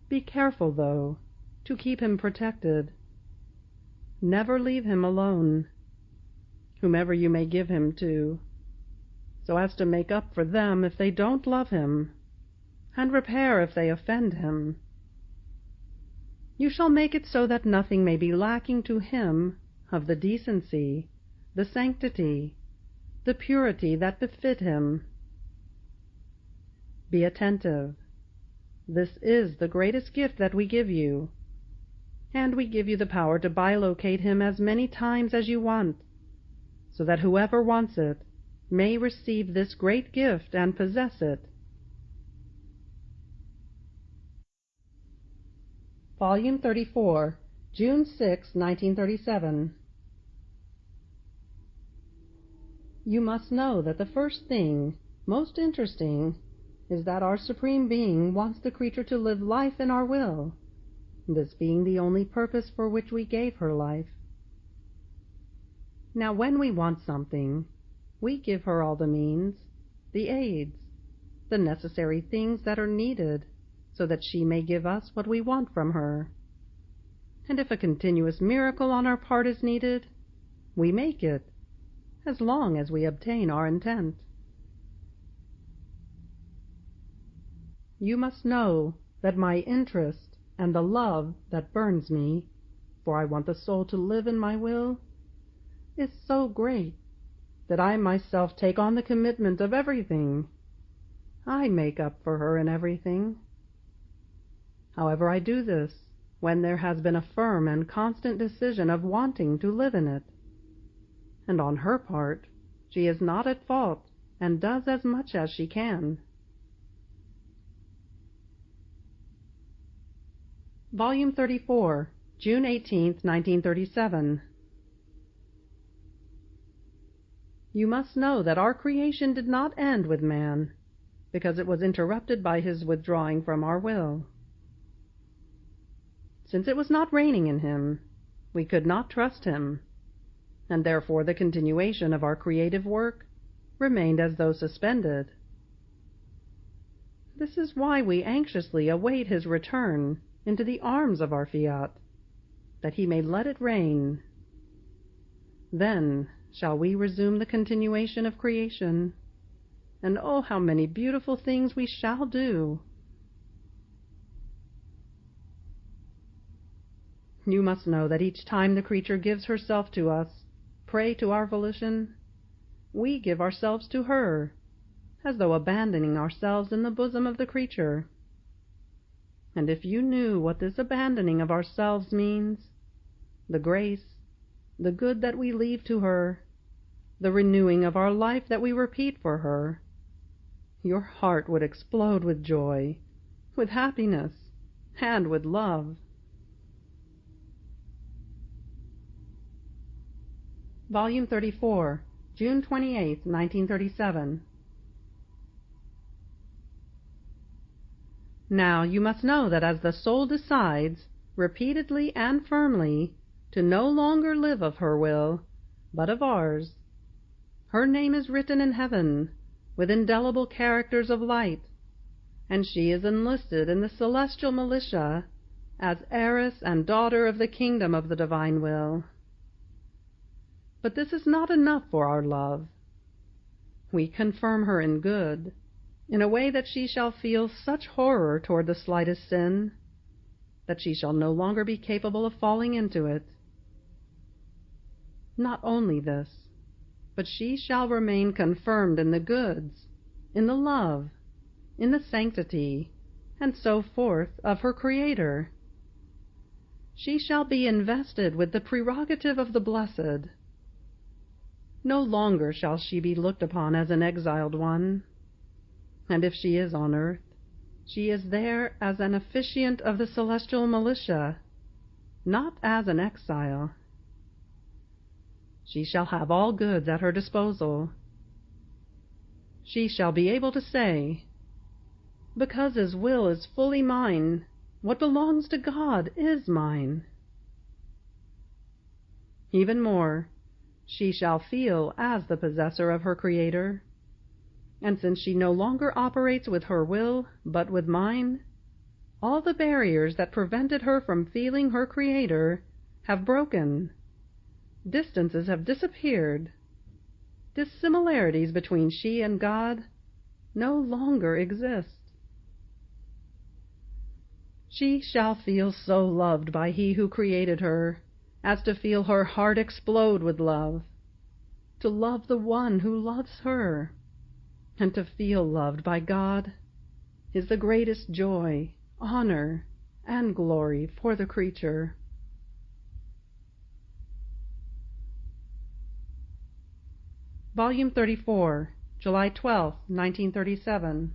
Be careful, though, to keep him protected. Never leave him alone, whomever you may give him to, so as to make up for them if they don't love him, and repair if they offend him. You shall make it so that nothing may be lacking to him of the decency, the sanctity, the purity that befit him. Be attentive. This is the greatest gift that we give you, and we give you the power to bilocate him as many times as you want, so that whoever wants it may receive this great gift and possess it." Volume 34, June 6, 1937. You must know that the first thing, most interesting, is that our Supreme Being wants the creature to live life in our will, this being the only purpose for which we gave her life. Now when we want something, we give her all the means, the aids, the necessary things that are needed, so that she may give us what we want from her. And if a continuous miracle on our part is needed, we make it, as long as we obtain our intent. You must know that my interest and the love that burns me, for I want the soul to live in my will, is so great that I myself take on the commitment of everything. I make up for her in everything. However, I do this when there has been a firm and constant decision of wanting to live in it, and on her part she is not at fault and does as much as she can. Volume 34, June 18, 1937. You must know that our creation did not end with man, because it was interrupted by his withdrawing from our will. Since it was not reigning in him, we could not trust him, and therefore the continuation of our creative work remained as though suspended. This is why we anxiously await his return into the arms of our Fiat, that he may let it reign. Then shall we resume the continuation of creation, and oh, how many beautiful things we shall do! You must know that each time the creature gives herself to us, prey to our volition, we give ourselves to her, as though abandoning ourselves in the bosom of the creature. And if you knew what this abandoning of ourselves means, the grace, the good that we leave to her, the renewing of our life that we repeat for her, your heart would explode with joy, with happiness, and with love. Volume 34, June 28, 1937. Now you must know that as the soul decides, repeatedly and firmly, to no longer live of her will, but of ours, her name is written in heaven with indelible characters of light, and she is enlisted in the celestial militia as heiress and daughter of the kingdom of the divine will. But this is not enough for our love. We confirm her in good, in a way that she shall feel such horror toward the slightest sin that she shall no longer be capable of falling into it. Not only this, but she shall remain confirmed in the goods, in the love, in the sanctity, and so forth, of her Creator. She shall be invested with the prerogative of the blessed. No longer shall she be looked upon as an exiled one, and if she is on earth, she is there as an officiant of the celestial militia, not as an exile. She shall have all goods at her disposal. She shall be able to say, "Because His will is fully mine, what belongs to God is mine." Even more, she shall feel as the possessor of her Creator, and since she no longer operates with her will, but with mine, all the barriers that prevented her from feeling her Creator have broken. Distances have disappeared. Dissimilarities between she and God no longer exist. She shall feel so loved by He who created her as to feel her heart explode with love. To love the one who loves her, and to feel loved by God, is the greatest joy, honor, and glory for the creature. Volume 34, July 12, 1937.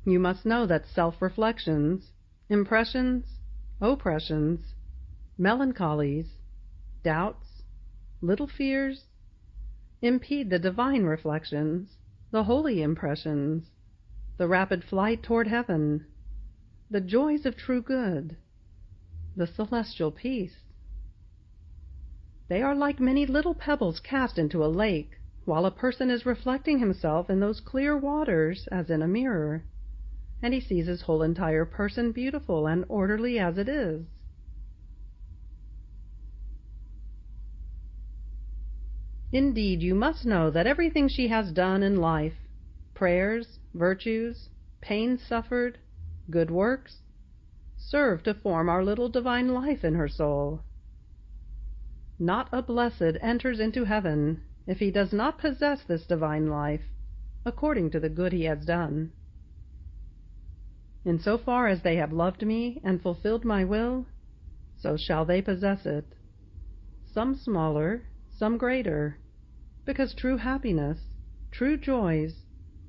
You must know that self-reflections, impressions, oppressions, melancholies, doubts, little fears, impede the divine reflections, the holy impressions, the rapid flight toward heaven, the joys of true good, the celestial peace. They are like many little pebbles cast into a lake, while a person is reflecting himself in those clear waters as in a mirror, and he sees his whole entire person beautiful and orderly as it is. Indeed, you must know that everything she has done in life, prayers, virtues, pains suffered, good works, serve to form our little divine life in her soul. Not a blessed enters into heaven if he does not possess this divine life, according to the good he has done. In so far as they have loved me and fulfilled my will, so shall they possess it, some smaller, some greater, because true happiness, true joys,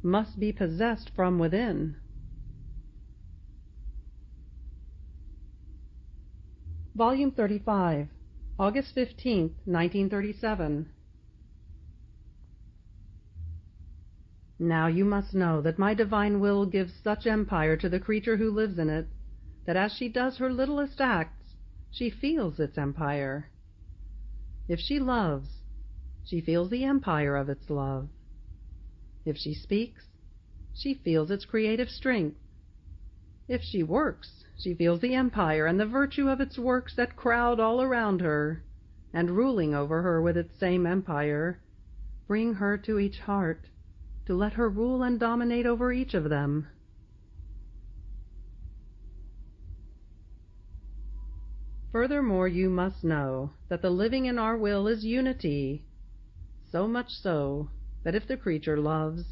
must be possessed from within. Volume 35, August 15, 1937. Now you must know that my divine will gives such empire to the creature who lives in it, that as she does her littlest acts, she feels its empire. If she loves, she feels the empire of its love. If she speaks, she feels its creative strength. If she works, she feels the empire and the virtue of its works that crowd all around her, and ruling over her with its same empire, bring her to each heart, to let her rule and dominate over each of them. Furthermore, you must know that the living in our will is unity, so much so that if the creature loves,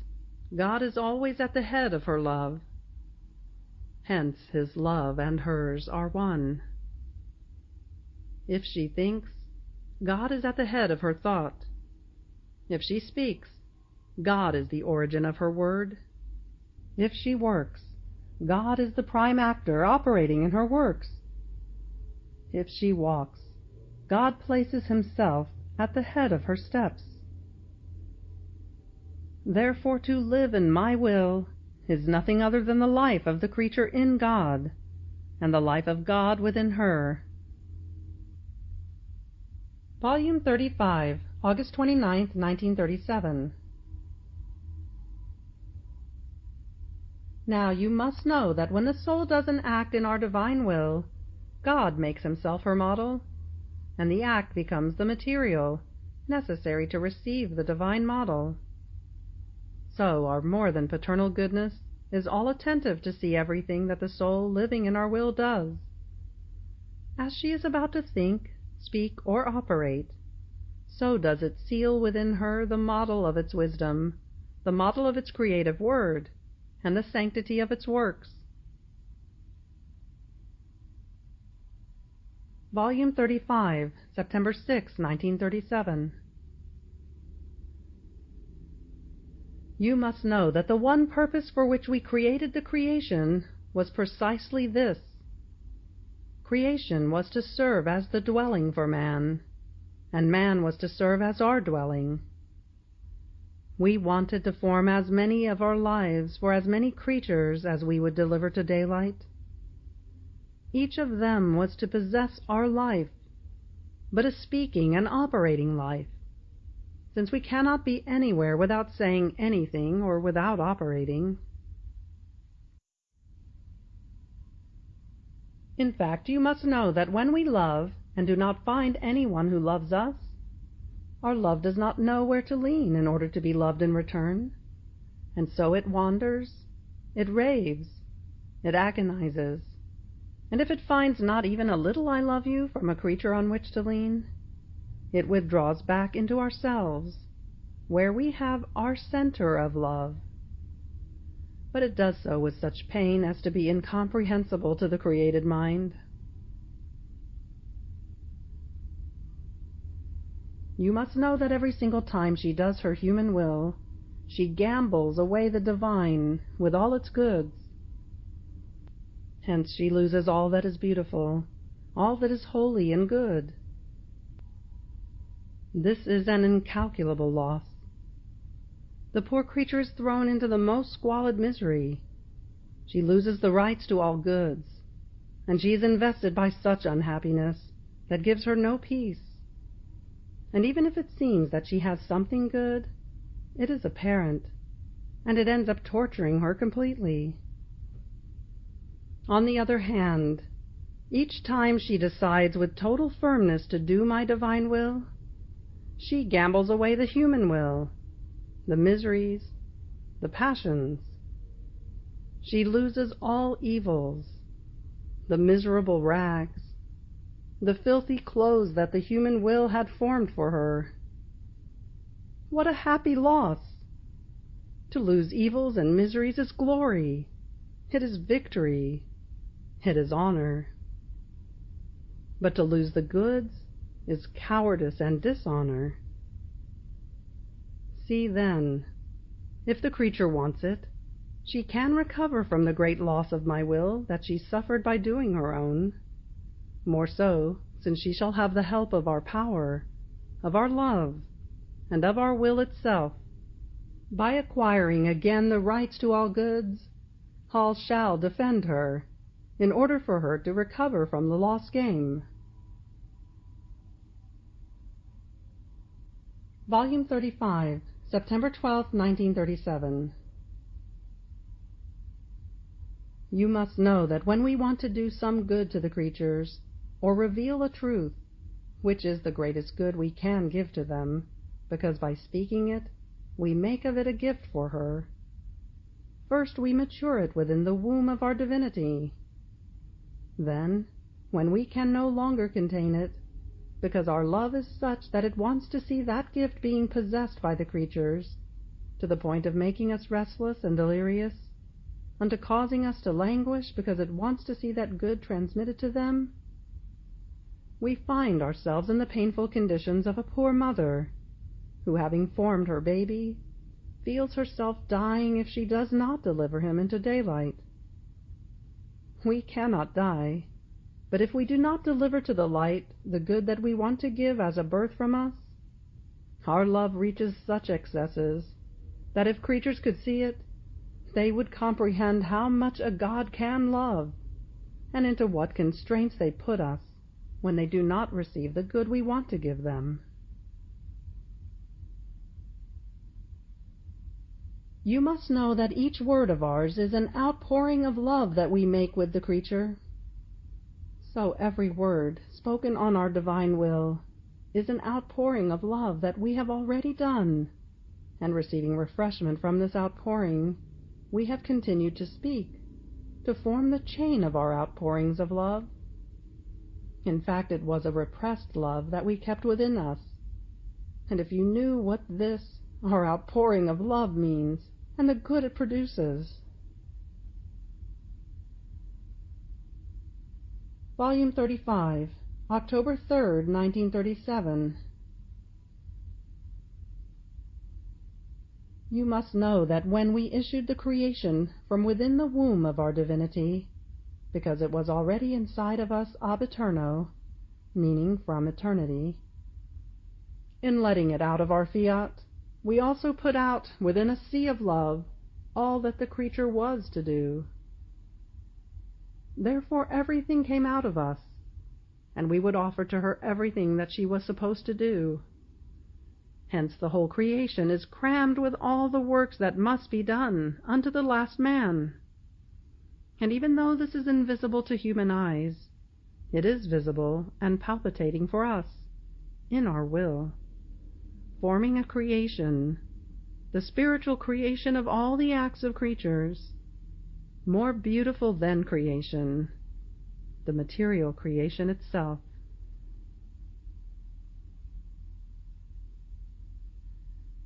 God is always at the head of her love. Hence His love and hers are one. If she thinks, God is at the head of her thought. If she speaks, God is the origin of her word. If she works, God is the prime actor operating in her works. If she walks, God places Himself at the head of her steps. Therefore, to live in my will is nothing other than the life of the creature in God, and the life of God within her. Volume 35, August 29, 1937. Now you must know that when the soul does an act in our divine will, God makes Himself her model, and the act becomes the material necessary to receive the divine model. So our more than paternal goodness is all attentive to see everything that the soul living in our will does. As she is about to think, speak, or operate, so does it seal within her the model of its wisdom, the model of its creative word, and the sanctity of its works. Volume 35, September 6, 1937. You must know that the one purpose for which we created the creation was precisely this. Creation was to serve as the dwelling for man, and man was to serve as our dwelling. We wanted to form as many of our lives for as many creatures as we would deliver to daylight. Each of them was to possess our life, but a speaking and operating life, since we cannot be anywhere without saying anything or without operating. In fact, you must know that when we love and do not find anyone who loves us, our love does not know where to lean in order to be loved in return, and so it wanders, it raves, it agonizes, and if it finds not even a little "I love you" from a creature on which to lean, it withdraws back into ourselves, where we have our center of love. But it does so with such pain as to be incomprehensible to the created mind. You must know that every single time she does her human will, she gambles away the divine with all its goods. Hence she loses all that is beautiful, all that is holy and good. This is an incalculable loss. The poor creature is thrown into the most squalid misery. She loses the rights to all goods, and she is invested by such unhappiness that gives her no peace. And even if it seems that she has something good, it is apparent, and it ends up torturing her completely. On the other hand, each time she decides with total firmness to do my divine will, she gambles away the human will, the miseries, the passions. She loses all evils, the miserable rags, the filthy clothes that the human will had formed for her. What a happy loss! To lose evils and miseries is glory. It is victory. It is honor. But to lose the goods is cowardice and dishonor. See, then, if the creature wants it, she can recover from the great loss of my will that she suffered by doing her own, more so since she shall have the help of our power, of our love, and of our will itself. By acquiring again the rights to all goods, all shall defend her, in order for her to recover from the lost game. Volume 35, September 12, 1937. You must know that when we want to do some good to the creatures, or reveal a truth, which is the greatest good we can give to them, because by speaking it, we make of it a gift for her, first we mature it within the womb of our divinity. Then, when we can no longer contain it, because our love is such that it wants to see that gift being possessed by the creatures, to the point of making us restless and delirious, unto causing us to languish because it wants to see that good transmitted to them, we find ourselves in the painful conditions of a poor mother, who, having formed her baby, feels herself dying if she does not deliver him into daylight. We cannot die, but if we do not deliver to the light the good that we want to give as a birth from us, our love reaches such excesses that if creatures could see it, they would comprehend how much a God can love, and into what constraints they put us when they do not receive the good we want to give them. You must know that each word of ours is an outpouring of love that we make with the creature. So every word spoken on our divine will is an outpouring of love that we have already done, and receiving refreshment from this outpouring, we have continued to speak, to form the chain of our outpourings of love. In fact, it was a repressed love that we kept within us, and if you knew what this, our outpouring of love, means, and the good it produces, Volume 35, October 3rd, 1937. You must know that when we issued the creation from within the womb of our divinity, because it was already inside of us ab eterno, meaning from eternity, in letting it out of our fiat, we also put out within a sea of love all that the creature was to do. Therefore everything came out of us, and we would offer to her everything that she was supposed to do. Hence the whole creation is crammed with all the works that must be done unto the last man. And even though this is invisible to human eyes, it is visible and palpitating for us, in our will, forming a creation, the spiritual creation of all the acts of creatures, more beautiful than creation, the material creation itself.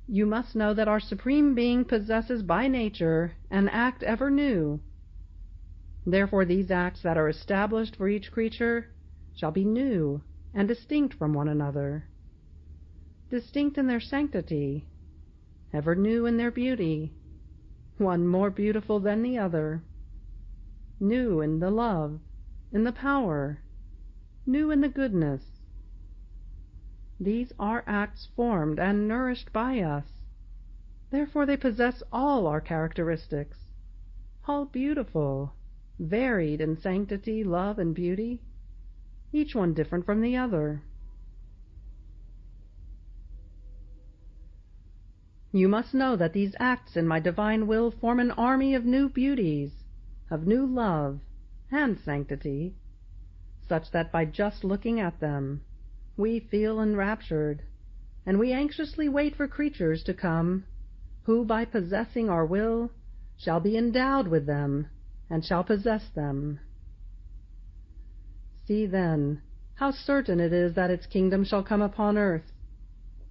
You must know that our Supreme Being possesses by nature an act ever new. Therefore these acts that are established for each creature shall be new and distinct from one another, distinct in their sanctity, ever new in their beauty, one more beautiful than the other, new in the love, in the power, new in the goodness. These are acts formed and nourished by us. Therefore they possess all our characteristics, all beautiful, varied in sanctity, love, and beauty, each one different from the other. You must know that these acts in my divine will form an army of new beauties, of new love and sanctity, such that by just looking at them we feel enraptured, and we anxiously wait for creatures to come, who by possessing our will shall be endowed with them and shall possess them. See then how certain it is that its kingdom shall come upon earth.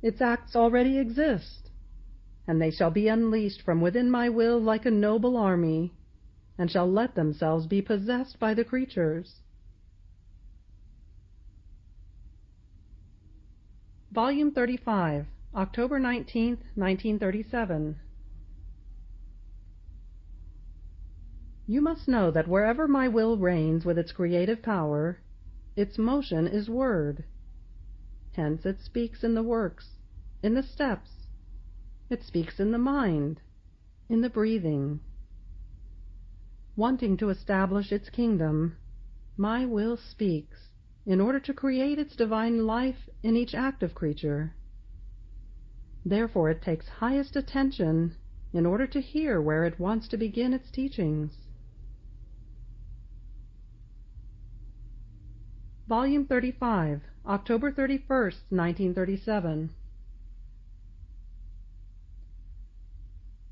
Its acts already exist, and they shall be unleashed from within my will like a noble army, and shall let themselves be possessed by the creatures. Volume 35, October 19th, 1937. You must know that wherever my will reigns with its creative power, its motion is word. Hence it speaks in the works, in the steps. It speaks in the mind, in the breathing. Wanting to establish its kingdom, my will speaks in order to create its divine life in each active creature. Therefore it takes highest attention in order to hear where it wants to begin its teachings. Volume 35, October 31st, 1937.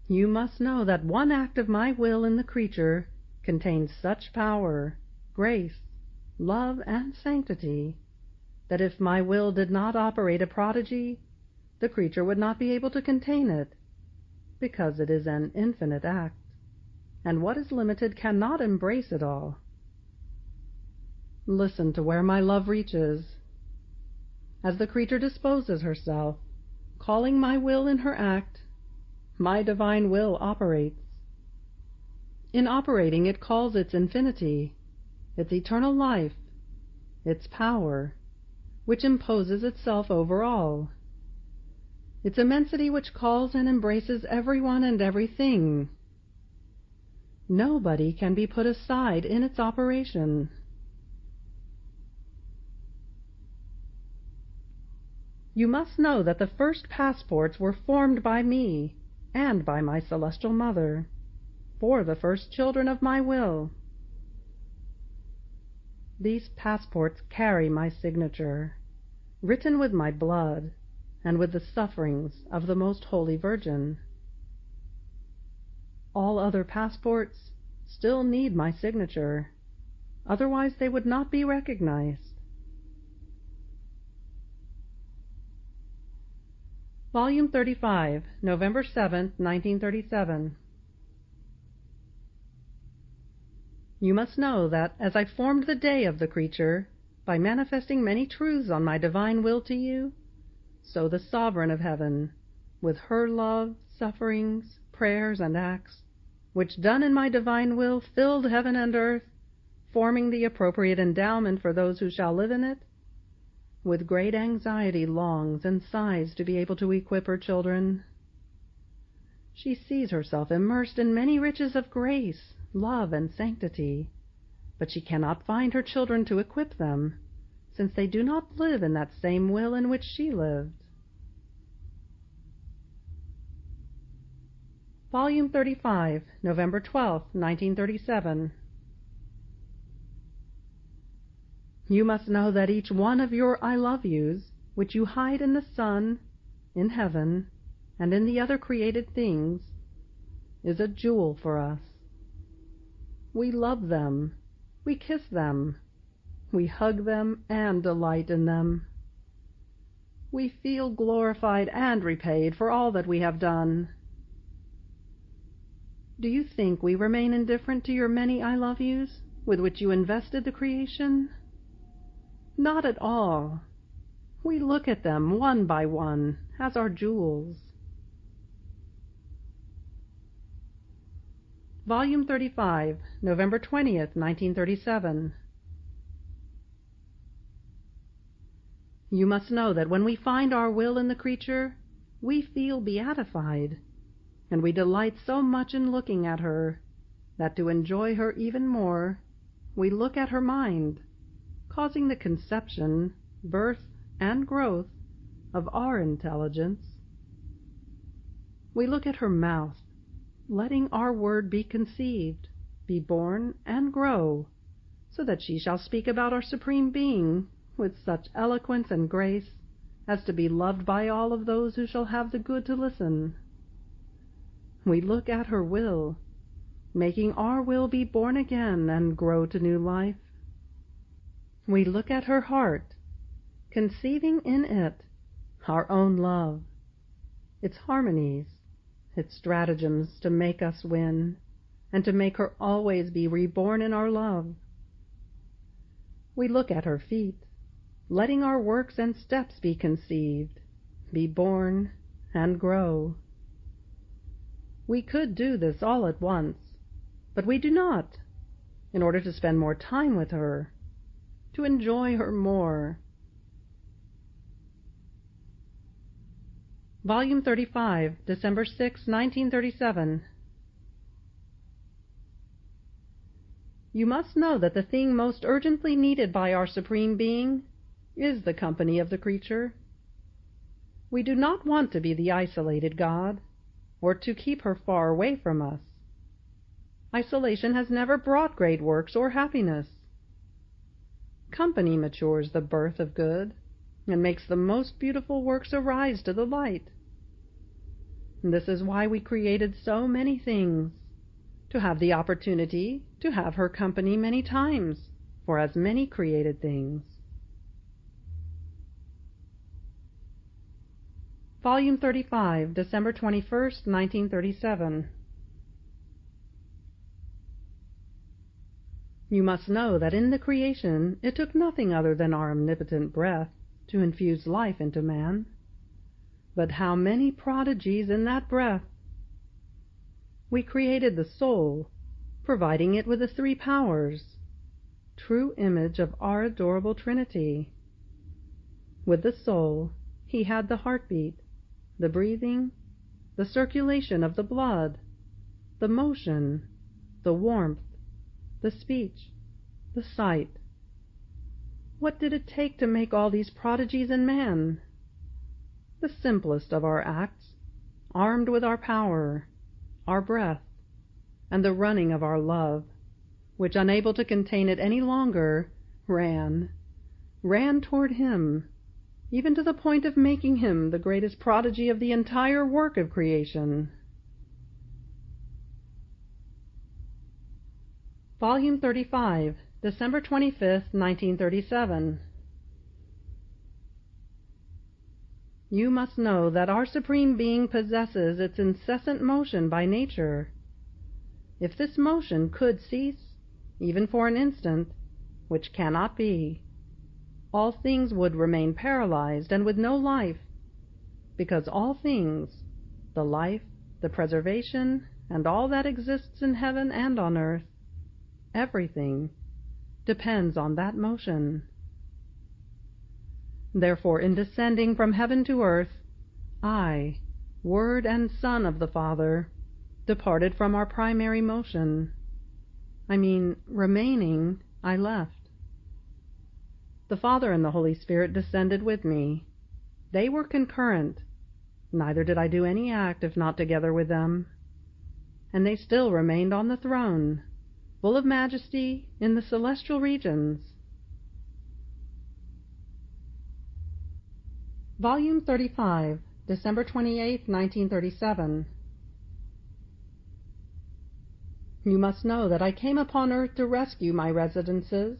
You must know that one act of my will in the creature contains such power, grace, love, and sanctity, that if my will did not operate a prodigy, the creature would not be able to contain it, because it is an infinite act, and what is limited cannot embrace it all. Listen to where my love reaches. As the creature disposes herself, calling my will in her act, my divine will operates. In operating it calls its infinity, its eternal life, its power, which imposes itself over all, its immensity which calls and embraces everyone and everything. Nobody can be put aside in its operation. You must know that the first passports were formed by me and by my celestial mother, for the first children of my will. These passports carry my signature, written with my blood and with the sufferings of the Most Holy Virgin. All other passports still need my signature, otherwise they would not be recognized. Volume 35, November 7th, 1937. You must know that as I formed the day of the creature, by manifesting many truths on my divine will to you, so the Sovereign of Heaven, with her love, sufferings, prayers, and acts, which done in my divine will filled heaven and earth, forming the appropriate endowment for those who shall live in it, with great anxiety longs and sighs to be able to equip her children. She sees herself immersed in many riches of grace, love, and sanctity, but she cannot find her children to equip them, since they do not live in that same will in which she lived. Volume 35, November 12, 1937. You must know that each one of your I love yous, which you hide in the sun, in heaven, and in the other created things, is a jewel for us. We love them, we kiss them, we hug them and delight in them. We feel glorified and repaid for all that we have done. Do you think we remain indifferent to your many I love yous, with which you invested the creation? Not at all. We look at them one by one as our jewels. Volume 35, November 20th, 1937. You must know that when we find our will in the creature, we feel beatified, and we delight so much in looking at her, that to enjoy her even more, we look at her mind, causing the conception, birth, and growth of our intelligence. We look at her mouth, letting our word be conceived, be born, and grow, so that she shall speak about our Supreme Being with such eloquence and grace as to be loved by all of those who shall have the good to listen. We look at her will, making our will be born again and grow to new life. We look at her heart, conceiving in it our own love, its harmonies, its stratagems to make us win, and to make her always be reborn in our love. We look at her feet, letting our works and steps be conceived, be born, and grow. We could do this all at once, but we do not, in order to spend more time with her, to enjoy her more. Volume 35, December 6, 1937. You must know that the thing most urgently needed by our Supreme Being is the company of the creature. We do not want to be the isolated God, or to keep her far away from us. Isolation has never brought great works or happiness. Company matures the birth of good, and makes the most beautiful works arise to the light. This is why we created so many things, to have the opportunity to have her company many times, for as many created things. Volume 35, December 21st, 1937. You must know that in the creation it took nothing other than our omnipotent breath to infuse life into man. But how many prodigies in that breath! We created the soul, providing it with the three powers, true image of our adorable Trinity. With the soul, he had the heartbeat, the breathing, the circulation of the blood, the motion, the warmth, the speech, the sight. What did it take to make all these prodigies in man? The simplest of our acts, armed with our power, our breath, and the running of our love, which, unable to contain it any longer, ran toward him, even to the point of making him the greatest prodigy of the entire work of creation. Volume 35, December 25th, 1937. You must know that our Supreme Being possesses its incessant motion by nature. If this motion could cease, even for an instant, which cannot be, all things would remain paralyzed and with no life, because all things, the life, the preservation, and all that exists in heaven and on earth, everything, depends on that motion. Therefore, in descending from heaven to earth, I, Word and Son of the Father, departed from our primary motion. Remaining, I left. The Father and the Holy Spirit descended with me. They were concurrent, neither did I do any act if not together with them. And they still remained on the throne, full of majesty in the celestial regions. Volume 35, December 28, 1937. You must know that I came upon earth to rescue my residences.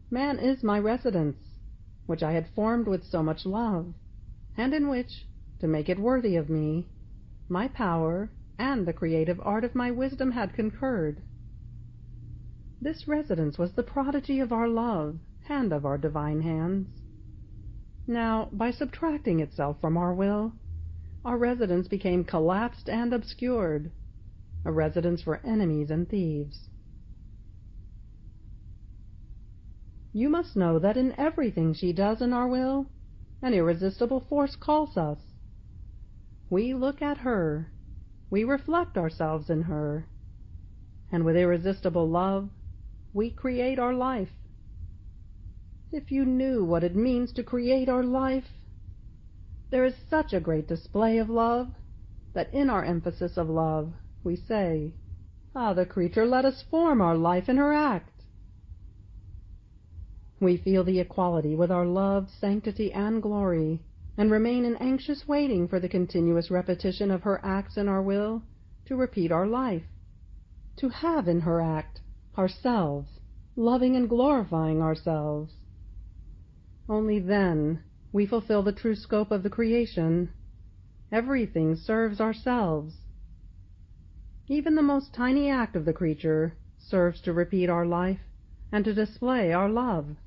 Man is my residence, which I had formed with so much love, and in which, to make it worthy of me, my power and the creative art of my wisdom had concurred. This residence was the prodigy of our love and of our divine hands. Now, by subtracting itself from our will, our residence became collapsed and obscured, a residence for enemies and thieves. You must know that in everything she does in our will, an irresistible force calls us. We look at her, we reflect ourselves in her, and with irresistible love, we create our life. If you knew what it means to create our life! There is such a great display of love, that in our emphasis of love, we say, "Ah, the creature, let us form our life in her act." We feel the equality with our love, sanctity, and glory, and remain in anxious waiting for the continuous repetition of her acts in our will to repeat our life, to have in her act ourselves, loving and glorifying ourselves. Only then we fulfill the true scope of the creation. Everything serves ourselves. Even the most tiny act of the creature serves to repeat our life and to display our love.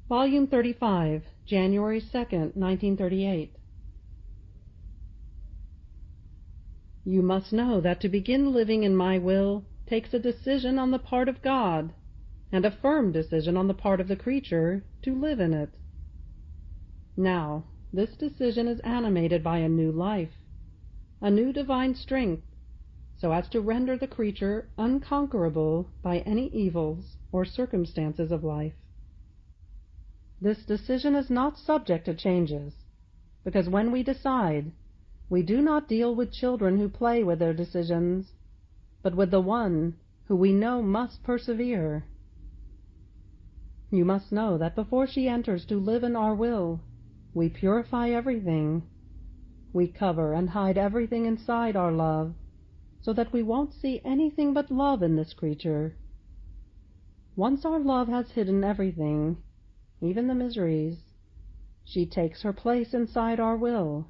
Volume 35, January 2nd, 1938. You must know that to begin living in my will takes a decision on the part of God, and a firm decision on the part of the creature to live in it. Now, this decision is animated by a new life, a new divine strength, so as to render the creature unconquerable by any evils or circumstances of life. This decision is not subject to changes, because when we decide, we do not deal with children who play with their decisions, but with the one who we know must persevere. You must know that before she enters to live in our will, we purify everything. We cover and hide everything inside our love, so that we won't see anything but love in this creature. Once our love has hidden everything, even the miseries, she takes her place inside our will.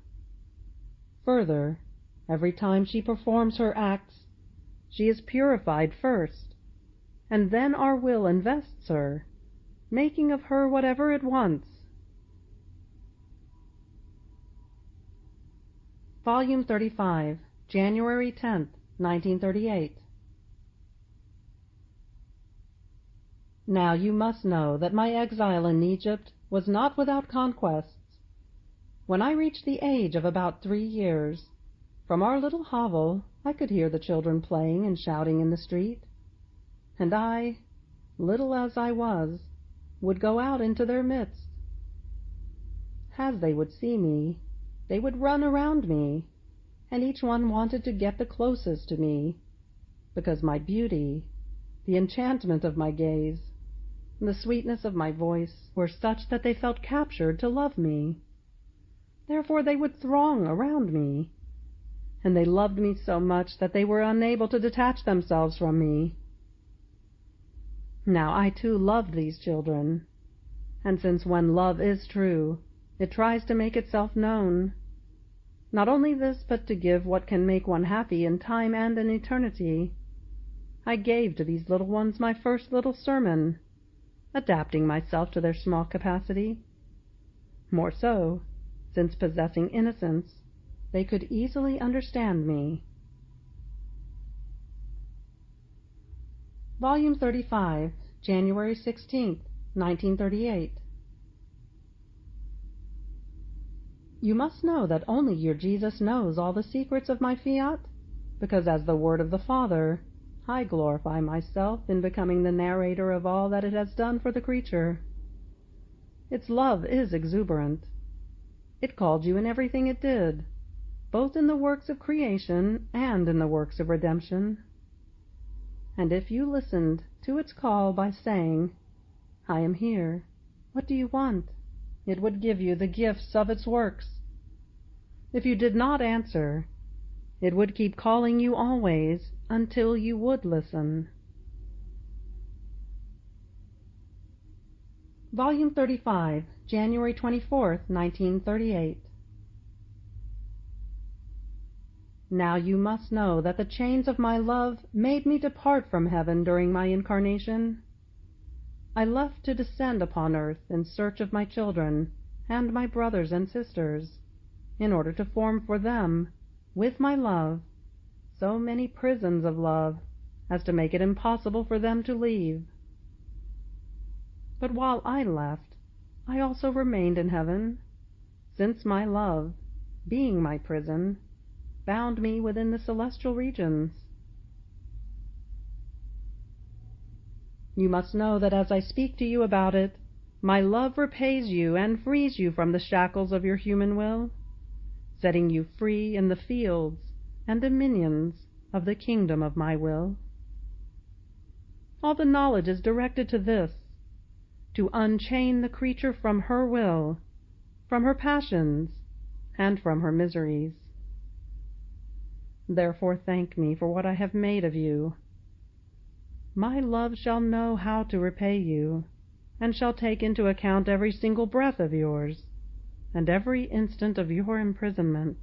Further, every time she performs her acts, she is purified first, and then our will invests her, making of her whatever it wants. Volume 35, January 10th, 1938. Now you must know that my exile in Egypt was not without conquests. When I reached the age of about 3 years, from our little hovel I could hear the children playing and shouting in the street, and I, little as I was, would go out into their midst. As they would see me, they would run around me, and each one wanted to get the closest to me, because my beauty, the enchantment of my gaze, and the sweetness of my voice were such that they felt captured to love me. Therefore they would throng around me, and they loved me so much that they were unable to detach themselves from me. Now I too loved these children, and since when love is true, it tries to make itself known. Not only this, but to give what can make one happy in time and in eternity. I gave to these little ones my first little sermon, adapting myself to their small capacity. More so, since possessing innocence, they could easily understand me. Volume 35, January 16th, 1938. You must know that only your Jesus knows all the secrets of my fiat, because as the Word of the Father, I glorify myself in becoming the narrator of all that it has done for the creature. Its love is exuberant. It called you in everything it did, both in the works of creation and in the works of redemption. And if you listened to its call by saying, "I am here, what do you want?" it would give you the gifts of its works. If you did not answer, it would keep calling you always until you would listen. Volume 35, January 24th, 1938. Now you must know that the chains of my love made me depart from heaven during my incarnation. I left to descend upon earth in search of my children and my brothers and sisters, in order to form for them, with my love, so many prisons of love as to make it impossible for them to leave. But while I left, I also remained in heaven, since my love, being my prison, bound me within the celestial regions. You must know that as I speak to you about it, my love repays you and frees you from the shackles of your human will, setting you free in the fields and dominions of the kingdom of my will. All the knowledge is directed to this, to unchain the creature from her will, from her passions, and from her miseries. Therefore thank me for what I have made of you. My love shall know how to repay you, and shall take into account every single breath of yours, and every instant of your imprisonment.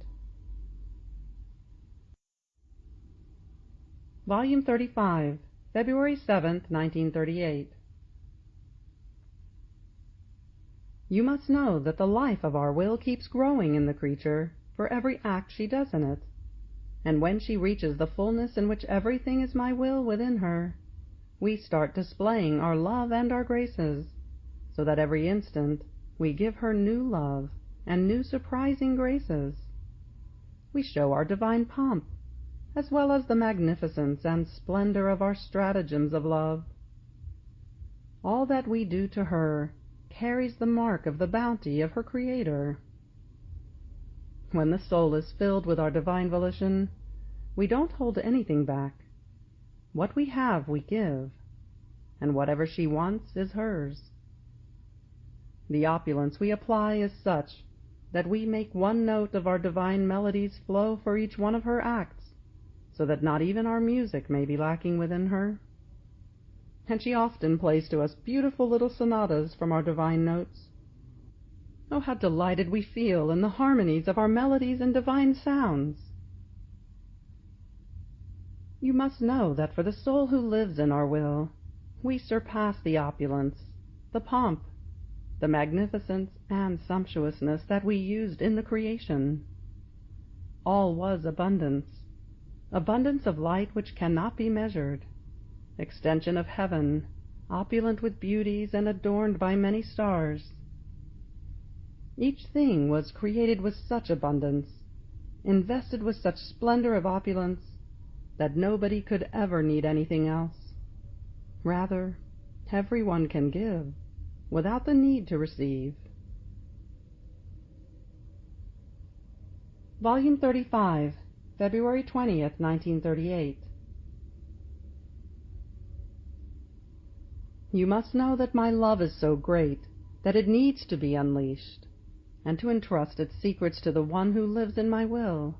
Volume 35, February 7th, 1938. You must know that the life of our will keeps growing in the creature for every act she does in it, and when she reaches the fullness in which everything is my will within her, we start displaying our love and our graces, so that every instant we give her new love and new surprising graces. We show our divine pomp, as well as the magnificence and splendor of our stratagems of love. All that we do to her carries the mark of the bounty of her Creator. When the soul is filled with our divine volition, we don't hold anything back. What we have we give, and whatever she wants is hers. The opulence we apply is such that we make one note of our divine melodies flow for each one of her acts, so that not even our music may be lacking within her. And she often plays to us beautiful little sonatas from our divine notes. Oh, how delighted we feel in the harmonies of our melodies and divine sounds! You must know that for the soul who lives in our will, we surpass the opulence, the pomp, the magnificence and sumptuousness that we used in the creation. All was abundance, abundance of light which cannot be measured, extension of heaven, opulent with beauties and adorned by many stars. Each thing was created with such abundance, invested with such splendor of opulence, that nobody could ever need anything else. Rather, every one can give, without the need to receive. Volume 35, February 20th, 1938. You must know that my love is so great that it needs to be unleashed, and to entrust its secrets to the one who lives in my will,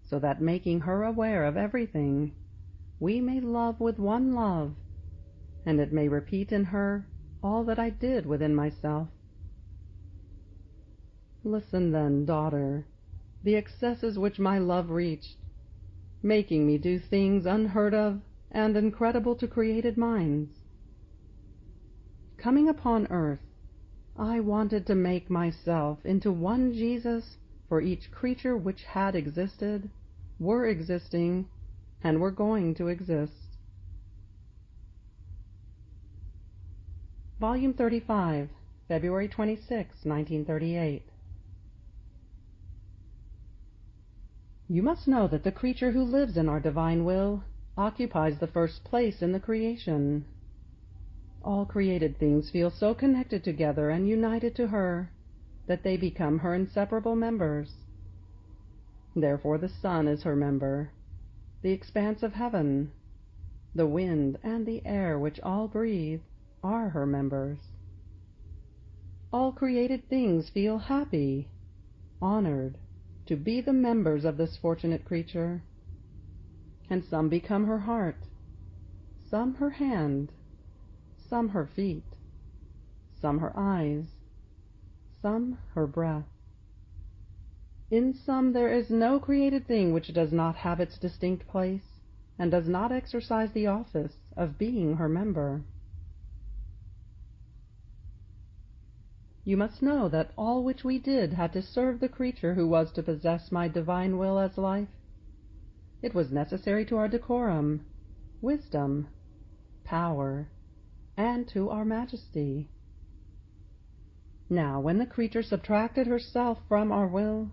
so that, making her aware of everything, we may love with one love, and it may repeat in her all that I did within myself. Listen then, daughter, the excesses which my love reached, making me do things unheard of and incredible to created minds. Coming upon earth, I wanted to make myself into one Jesus for each creature which had existed, were existing, and were going to exist. Volume 35, February 26, 1938. You must know that the creature who lives in our divine will occupies the first place in the creation. All created things feel so connected together and united to her that they become her inseparable members. Therefore the sun is her member, the expanse of heaven, the wind and the air which all breathe are her members. All created things feel happy, honored, to be the members of this fortunate creature, and some become her heart, some her hand, some her feet, some her eyes, some her breath. In some there is no created thing which does not have its distinct place, and does not exercise the office of being her member. You must know that all which we did had to serve the creature who was to possess my divine will as life. It was necessary to our decorum, wisdom, power, and to our majesty. Now, when the creature subtracted herself from our will,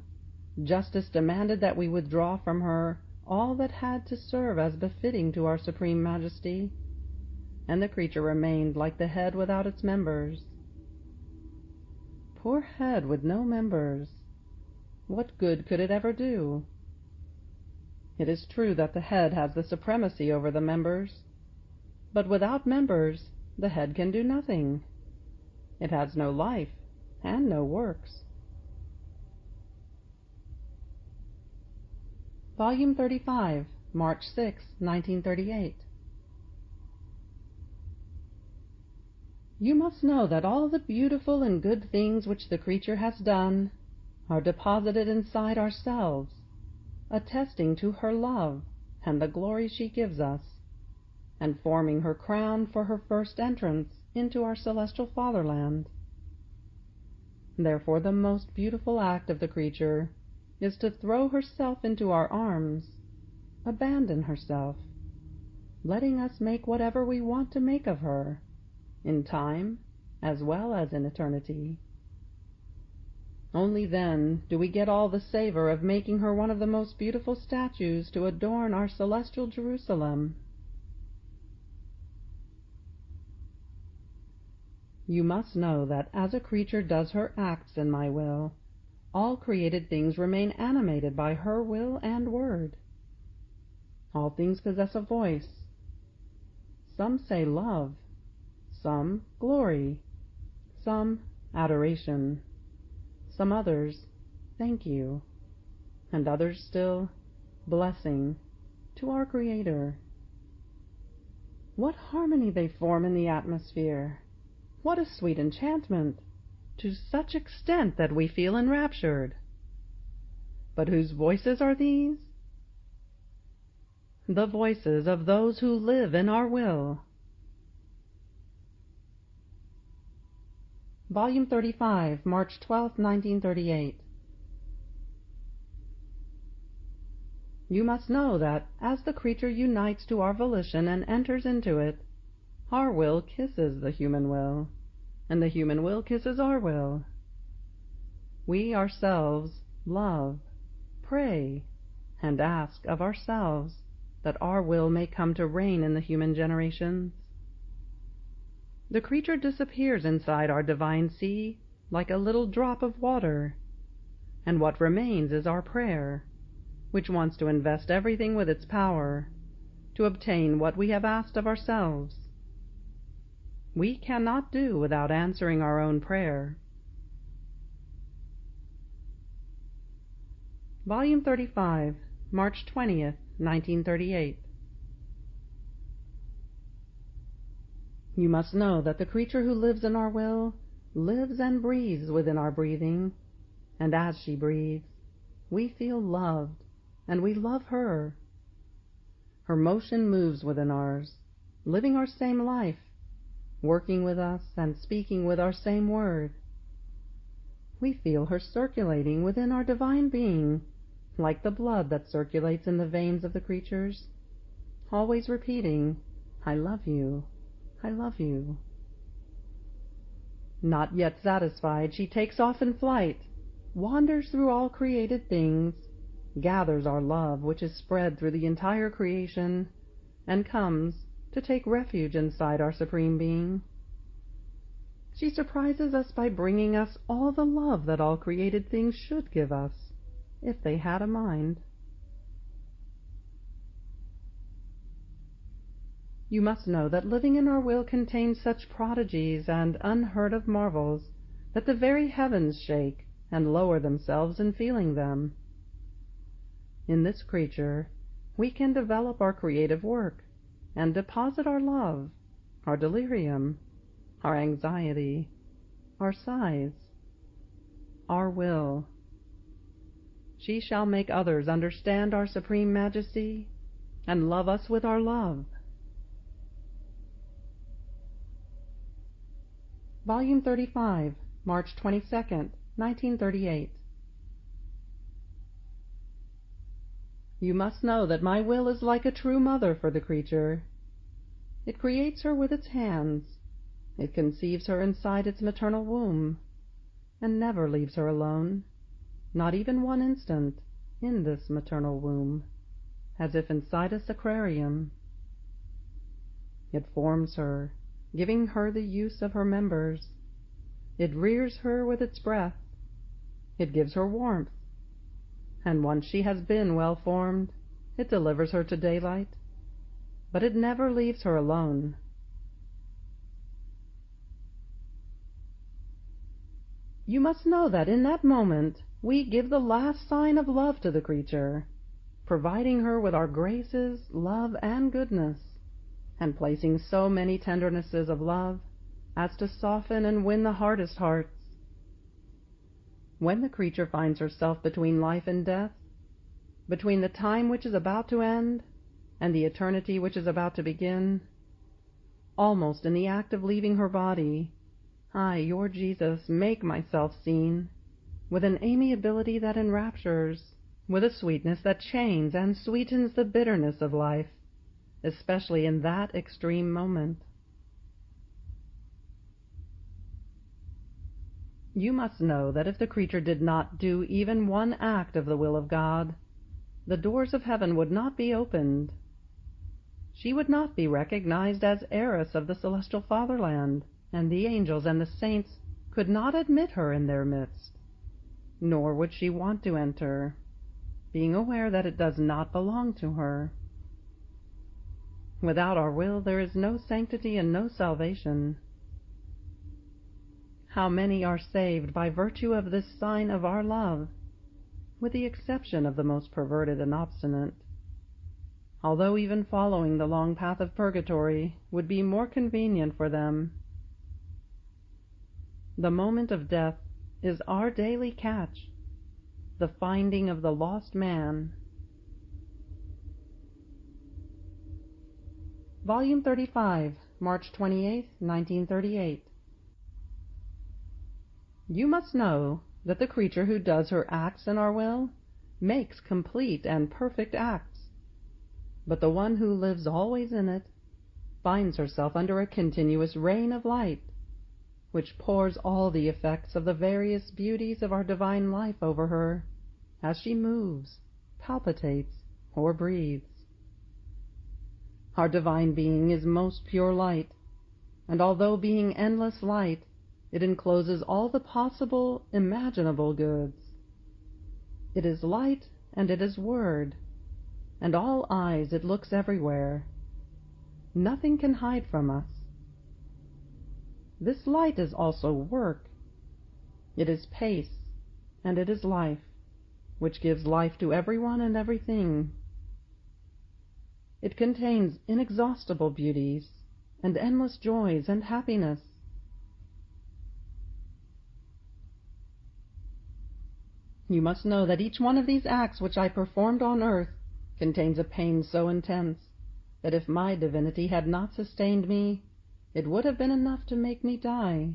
justice demanded that we withdraw from her all that had to serve as befitting to our supreme majesty, and the creature remained like the head without its members. Poor head with no members! What good could it ever do? It is true that the head has the supremacy over the members, but without members the head can do nothing. It has no life and no works. Volume 35, March 6, 1938. You must know that all the beautiful and good things which the creature has done are deposited inside ourselves, attesting to her love and the glory she gives us, and forming her crown for her first entrance into our celestial fatherland. Therefore the most beautiful act of the creature is to throw herself into our arms, abandon herself, letting us make whatever we want to make of her, in time as well as in eternity. Only then do we get all the savor of making her one of the most beautiful statues to adorn our celestial Jerusalem. You must know that as a creature does her acts in my will, all created things remain animated by her will and word. All things possess a voice. Some say love, some glory, some adoration, some others thank you, and others still blessing to our Creator. What harmony they form in the atmosphere! What a sweet enchantment, to such extent that we feel enraptured. But whose voices are these? The voices of those who live in our will. Volume 35, March 12, 1938. You must know that as the creature unites to our volition and enters into it, our will kisses the human will, and the human will kisses our will. We ourselves love, pray, and ask of ourselves that our will may come to reign in the human generations. The creature disappears inside our divine sea like a little drop of water, and what remains is our prayer, which wants to invest everything with its power, to obtain what we have asked of ourselves. We cannot do without answering our own prayer. Volume 35, March 20th, 1938. You must know that the creature who lives in our will lives and breathes within our breathing, and as she breathes, we feel loved, and we love her. Her motion moves within ours, living our same life, working with us and speaking with our same word. We feel her circulating within our divine being, like the blood that circulates in the veins of the creatures, always repeating, "I love you, I love you." Not yet satisfied, she takes off in flight, wanders through all created things, gathers our love which is spread through the entire creation, and comes to take refuge inside our Supreme Being. She surprises us by bringing us all the love that all created things should give us, if they had a mind. You must know that living in our will contains such prodigies and unheard-of marvels that the very heavens shake and lower themselves in feeling them. In this creature we can develop our creative work and deposit our love, our delirium, our anxiety, our sighs, our will. She shall make others understand our supreme majesty and love us with our love. Volume 35, March 22nd, 1938. You must know that my will is like a true mother for the creature. It creates her with its hands. It conceives her inside its maternal womb, and never leaves her alone, not even one instant, in this maternal womb, as if inside a sacrarium. It forms her, giving her the use of her members. It rears her with its breath. It gives her warmth. And once she has been well formed, it delivers her to daylight. But it never leaves her alone. You must know that in that moment we give the last sign of love to the creature, providing her with our graces, love, and goodness, and placing so many tendernesses of love as to soften and win the hardest hearts. When the creature finds herself between life and death, between the time which is about to end and the eternity which is about to begin, almost in the act of leaving her body, I, your Jesus, make myself seen, with an amiability that enraptures, with a sweetness that chains and sweetens the bitterness of life, especially in that extreme moment. You must know that if the creature did not do even one act of the will of God, the doors of heaven would not be opened. She would not be recognized as heiress of the celestial fatherland, and the angels and the saints could not admit her in their midst, nor would she want to enter, being aware that it does not belong to her. Without our will there is no sanctity and no salvation. How many are saved by virtue of this sign of our love, with the exception of the most perverted and obstinate, although even following the long path of purgatory would be more convenient for them. The moment of death is our daily catch, the finding of the lost man. Volume 35, March 28, 1938. You must know that the creature who does her acts in our will makes complete and perfect acts, but the one who lives always in it finds herself under a continuous rain of light, which pours all the effects of the various beauties of our divine life over her, as she moves, palpitates, or breathes. Our divine being is most pure light, and although being endless light, it encloses all the possible, imaginable goods. It is light, and it is word, and all eyes it looks everywhere. Nothing can hide from us. This light is also work. It is pace, and it is life, which gives life to everyone and everything. It contains inexhaustible beauties, and endless joys and happiness. You must know that each one of these acts which I performed on earth contains a pain so intense that if my divinity had not sustained me, it would have been enough to make me die.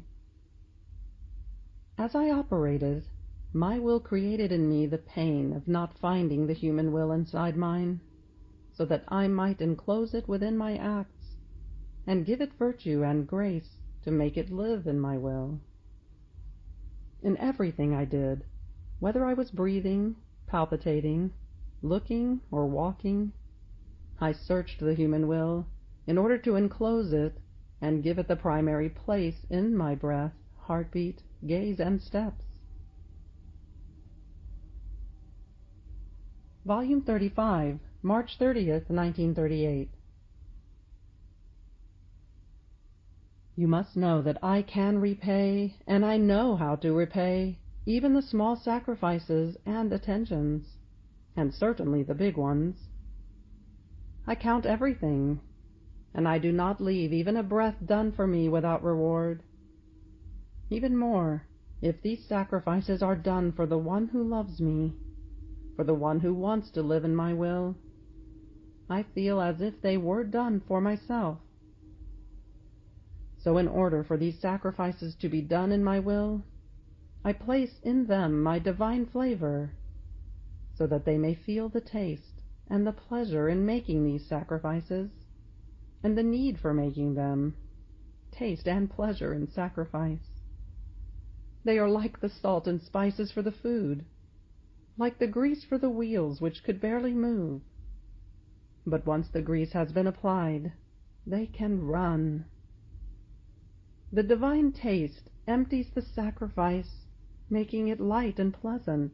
As I operated, my will created in me the pain of not finding the human will inside mine, so that I might enclose it within my acts, and give it virtue and grace to make it live in my will. In everything I did, whether I was breathing, palpitating, looking, or walking, I searched the human will in order to enclose it and give it the primary place in my breath, heartbeat, gaze, and steps. Volume 35, March 30th, 1938. You must know that I can repay, and I know how to repay, even the small sacrifices and attentions, and certainly the big ones. I count everything, and I do not leave even a breath done for me without reward. Even more, if these sacrifices are done for the one who loves me, for the one who wants to live in my will, I feel as if they were done for myself. So in order for these sacrifices to be done in my will, I place in them my divine flavor, so that they may feel the taste and the pleasure in making these sacrifices, and the need for making them, taste and pleasure in sacrifice. They are like the salt and spices for the food, like the grease for the wheels which could barely move. But once the grease has been applied, they can run. The divine taste empties the sacrifice, making it light and pleasant.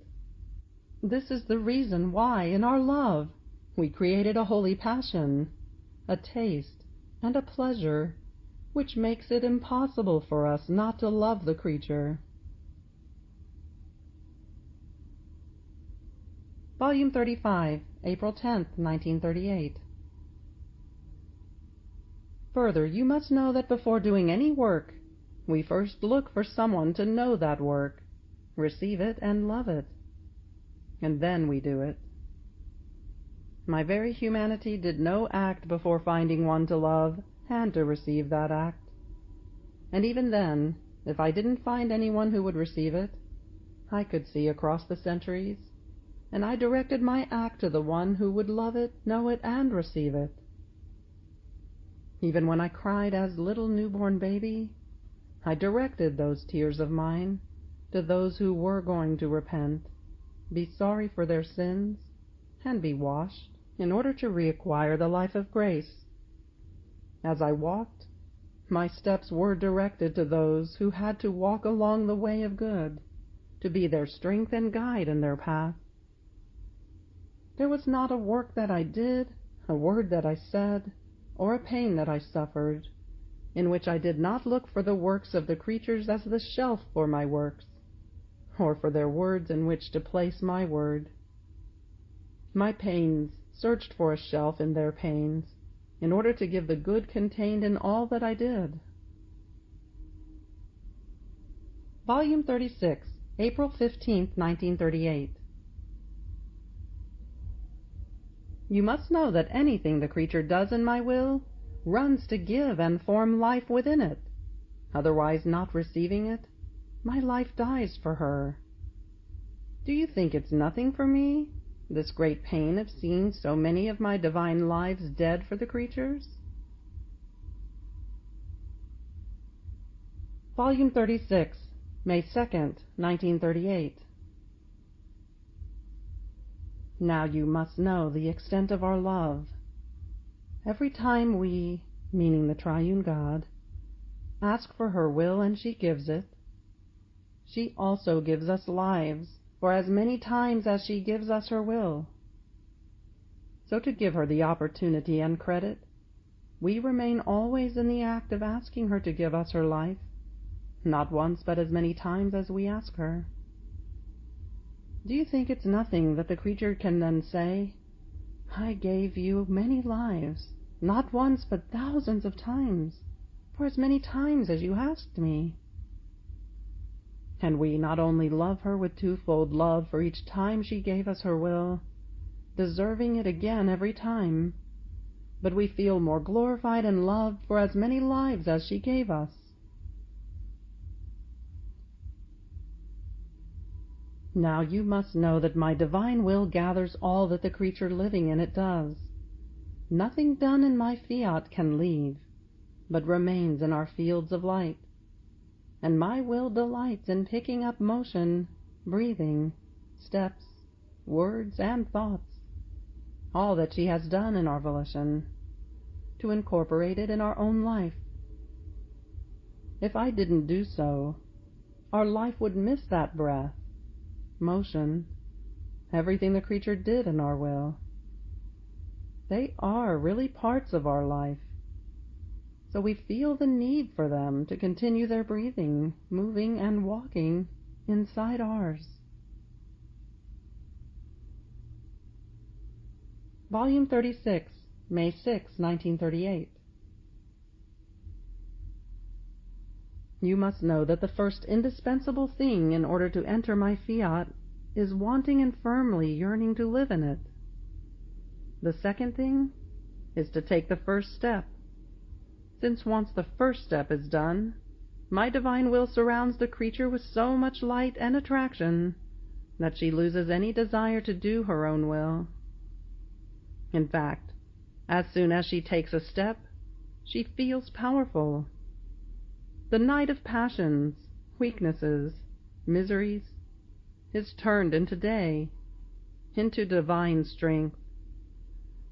This is the reason why, in our love, we created a holy passion, a taste, and a pleasure, which makes it impossible for us not to love the creature. Volume 35, April 10th, 1938. Further, you must know that before doing any work, we first look for someone to know that work, receive it, and love it. And then we do it. My very humanity did no act before finding one to love and to receive that act. And even then, if I didn't find anyone who would receive it, I could see across the centuries, and I directed my act to the one who would love it, know it, and receive it. Even when I cried as little newborn baby, I directed those tears of mine to those who were going to repent, be sorry for their sins, and be washed, in order to reacquire the life of grace. As I walked, my steps were directed to those who had to walk along the way of good, to be their strength and guide in their path. There was not a work that I did, a word that I said, or a pain that I suffered, in which I did not look for the works of the creatures as the shelf for my works, or for their words in which to place my word. My pains searched for a shelf in their pains, in order to give the good contained in all that I did. Volume 36, April 15th, 1938. You must know that anything the creature does in my will runs to give and form life within it. Otherwise, not receiving it, my life dies for her. Do you think it's nothing for me, this great pain of seeing so many of my divine lives dead for the creatures? Volume 36, May 2nd, 1938. Now you must know the extent of our love. Every time we, meaning the triune God, ask for her will and she gives it, she also gives us lives for as many times as she gives us her will. So to give her the opportunity and credit, we remain always in the act of asking her to give us her life, not once but as many times as we ask her. Do you think it's nothing that the creature can then say, I gave you many lives, not once but thousands of times, for as many times as you asked me? And we not only love her with twofold love for each time she gave us her will, deserving it again every time, but we feel more glorified and loved for as many lives as she gave us. Now you must know that my divine will gathers all that the creature living in it does. Nothing done in my fiat can leave, but remains in our fields of light, and my will delights in picking up motion, breathing, steps, words, and thoughts, all that she has done in our volition, to incorporate it in our own life. If I didn't do so, our life would miss that breath, motion, everything the creature did in our will. They are really parts of our life, so we feel the need for them to continue their breathing, moving, and walking inside ours. Volume 36, May 6, 1938. You must know that the first indispensable thing in order to enter my fiat is wanting and firmly yearning to live in it. The second thing is to take the first step, since once the first step is done, my divine will surrounds the creature with so much light and attraction that she loses any desire to do her own will. In fact, as soon as she takes a step, she feels powerful. The night of passions, weaknesses, miseries is turned into day, into divine strength.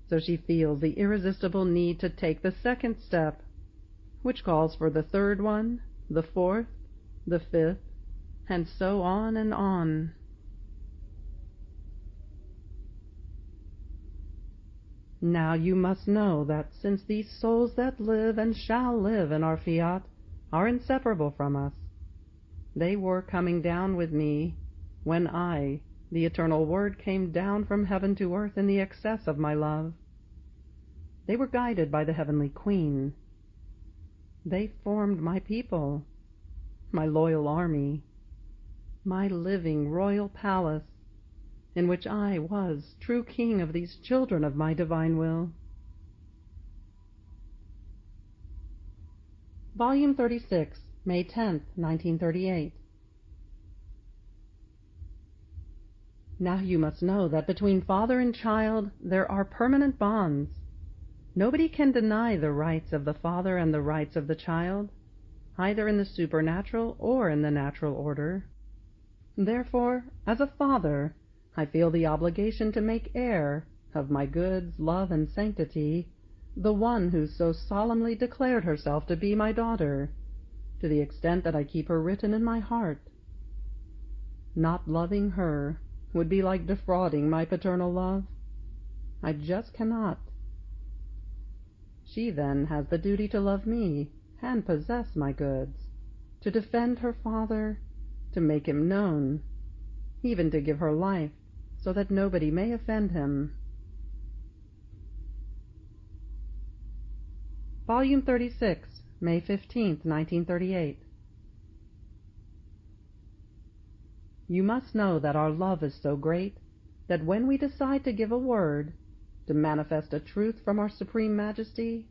So she feels the irresistible need to take the second step, which calls for the third one, the fourth, the fifth, and so on and on. Now you must know that since these souls that live and shall live in our fiat are inseparable from us, they were coming down with me when I, the eternal Word, came down from heaven to earth in the excess of my love. They were guided by the heavenly Queen. They formed my people, my loyal army, my living royal palace, in which I was true king of these children of my divine will. Volume 36, May 10, 1938. Now you must know that between father and child there are permanent bonds. Nobody can deny the rights of the father and the rights of the child, either in the supernatural or in the natural order. Therefore, as a father, I feel the obligation to make heir of my goods, love, and sanctity the one who so solemnly declared herself to be my daughter, to the extent that I keep her written in my heart. Not loving her would be like defrauding my paternal love. I just cannot. She then has the duty to love me and possess my goods, to defend her father, to make him known, even to give her life, so that nobody may offend him. Volume 36, May 15, 1938. You must know that our love is so great that when we decide to give a word, to manifest a truth from our Supreme Majesty,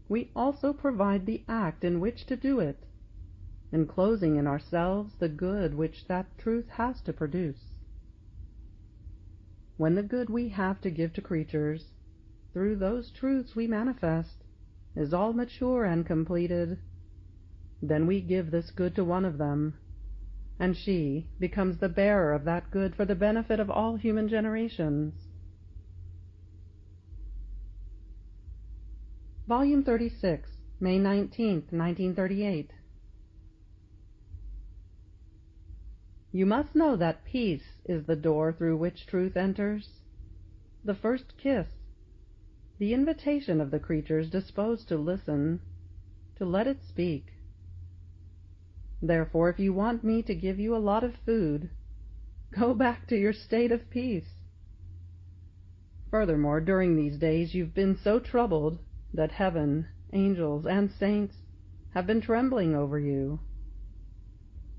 we also provide the act in which to do it, enclosing in ourselves the good which that truth has to produce. When the good we have to give to creatures, through those truths we manifest, is all mature and completed, then we give this good to one of them, and she becomes the bearer of that good for the benefit of all human generations. Volume 36, May 19, 1938. You must know that peace is the door through which truth enters, the first kiss, the invitation of the creatures disposed to listen, to let it speak. Therefore, if you want me to give you a lot of food, go back to your state of peace. Furthermore, during these days you've been so troubled that heaven, angels, and saints have been trembling over you.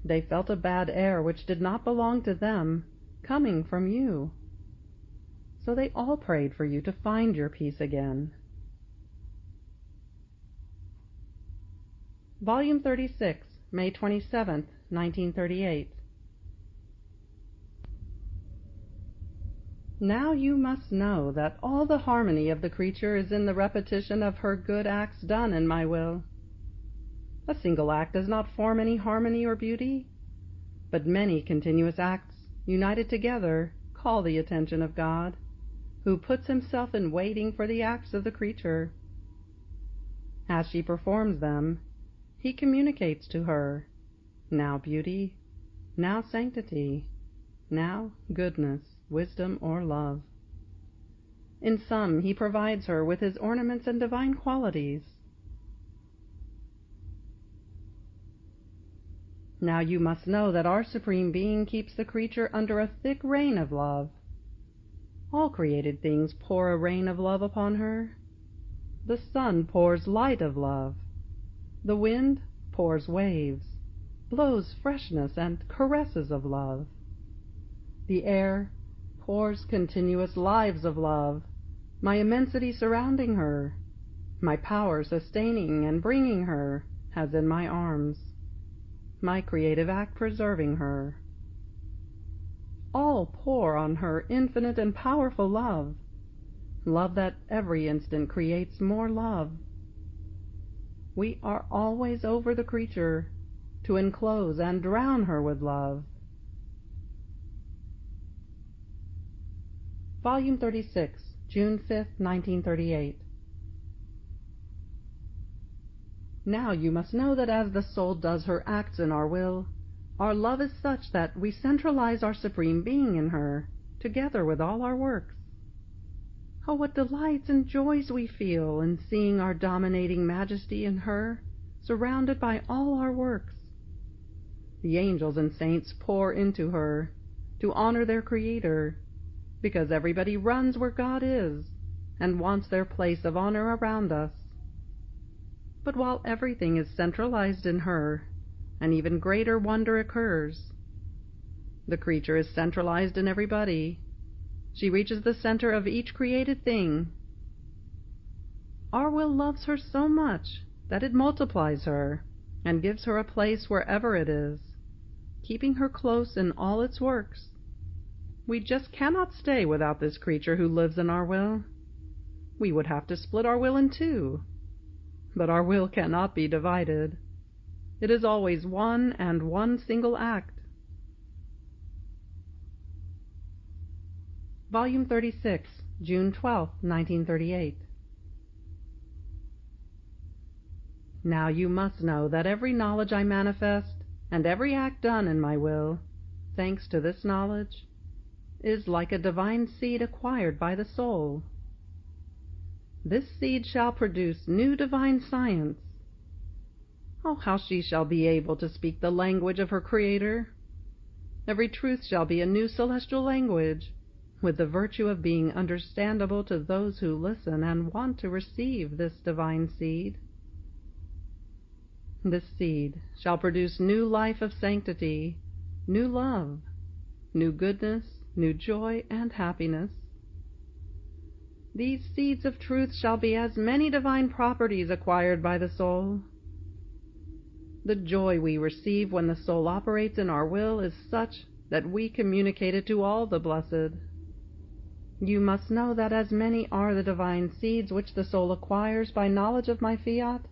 They felt a bad air which did not belong to them, coming from you. So they all prayed for you to find your peace again. Volume 36, May 27, 1938. Now you must know that all the harmony of the creature is in the repetition of her good acts done in my will. A single act does not form any harmony or beauty, but many continuous acts, united together, call the attention of God, who puts himself in waiting for the acts of the creature. As she performs them, he communicates to her, now beauty, now sanctity, now goodness, wisdom, or love. In some, he provides her with his ornaments and divine qualities. Now you must know that our Supreme Being keeps the creature under a thick rain of love. All created things pour a rain of love upon her. The sun pours light of love. The wind pours waves, blows freshness and caresses of love. The air pours continuous lives of love, my immensity surrounding her, my power sustaining and bringing her, as in my arms, my creative act preserving her. All pour on her infinite and powerful love, love that every instant creates more love. We are always over the creature, to enclose and drown her with love. Volume 36, June 5, 1938. Now you must know that as the soul does her acts in our will, our love is such that we centralize our Supreme Being in her, together with all our works. Oh, what delights and joys we feel in seeing our dominating majesty in her, surrounded by all our works. The angels and saints pour into her, to honor their Creator, because everybody runs where God is, and wants their place of honor around us. But while everything is centralized in her, an even greater wonder occurs. The creature is centralized in everybody. She reaches the center of each created thing. Our will loves her so much that it multiplies her and gives her a place wherever it is, keeping her close in all its works. We just cannot stay without this creature who lives in our will. We would have to split our will in two. But our will cannot be divided. It is always one and one single act. Volume 36, June 12, 1938. Now you must know that every knowledge I manifest, and every act done in my will, thanks to this knowledge, is like a divine seed acquired by the soul. This seed shall produce new divine science. Oh, how she shall be able to speak the language of her Creator! Every truth shall be a new celestial language, with the virtue of being understandable to those who listen and want to receive this divine seed. This seed shall produce new life of sanctity, new love, new goodness, new joy and happiness. These seeds of truth shall be as many divine properties acquired by the soul. The joy we receive when the soul operates in our will is such that we communicate it to all the blessed. You must know that as many are the divine seeds which the soul acquires by knowledge of my fiat,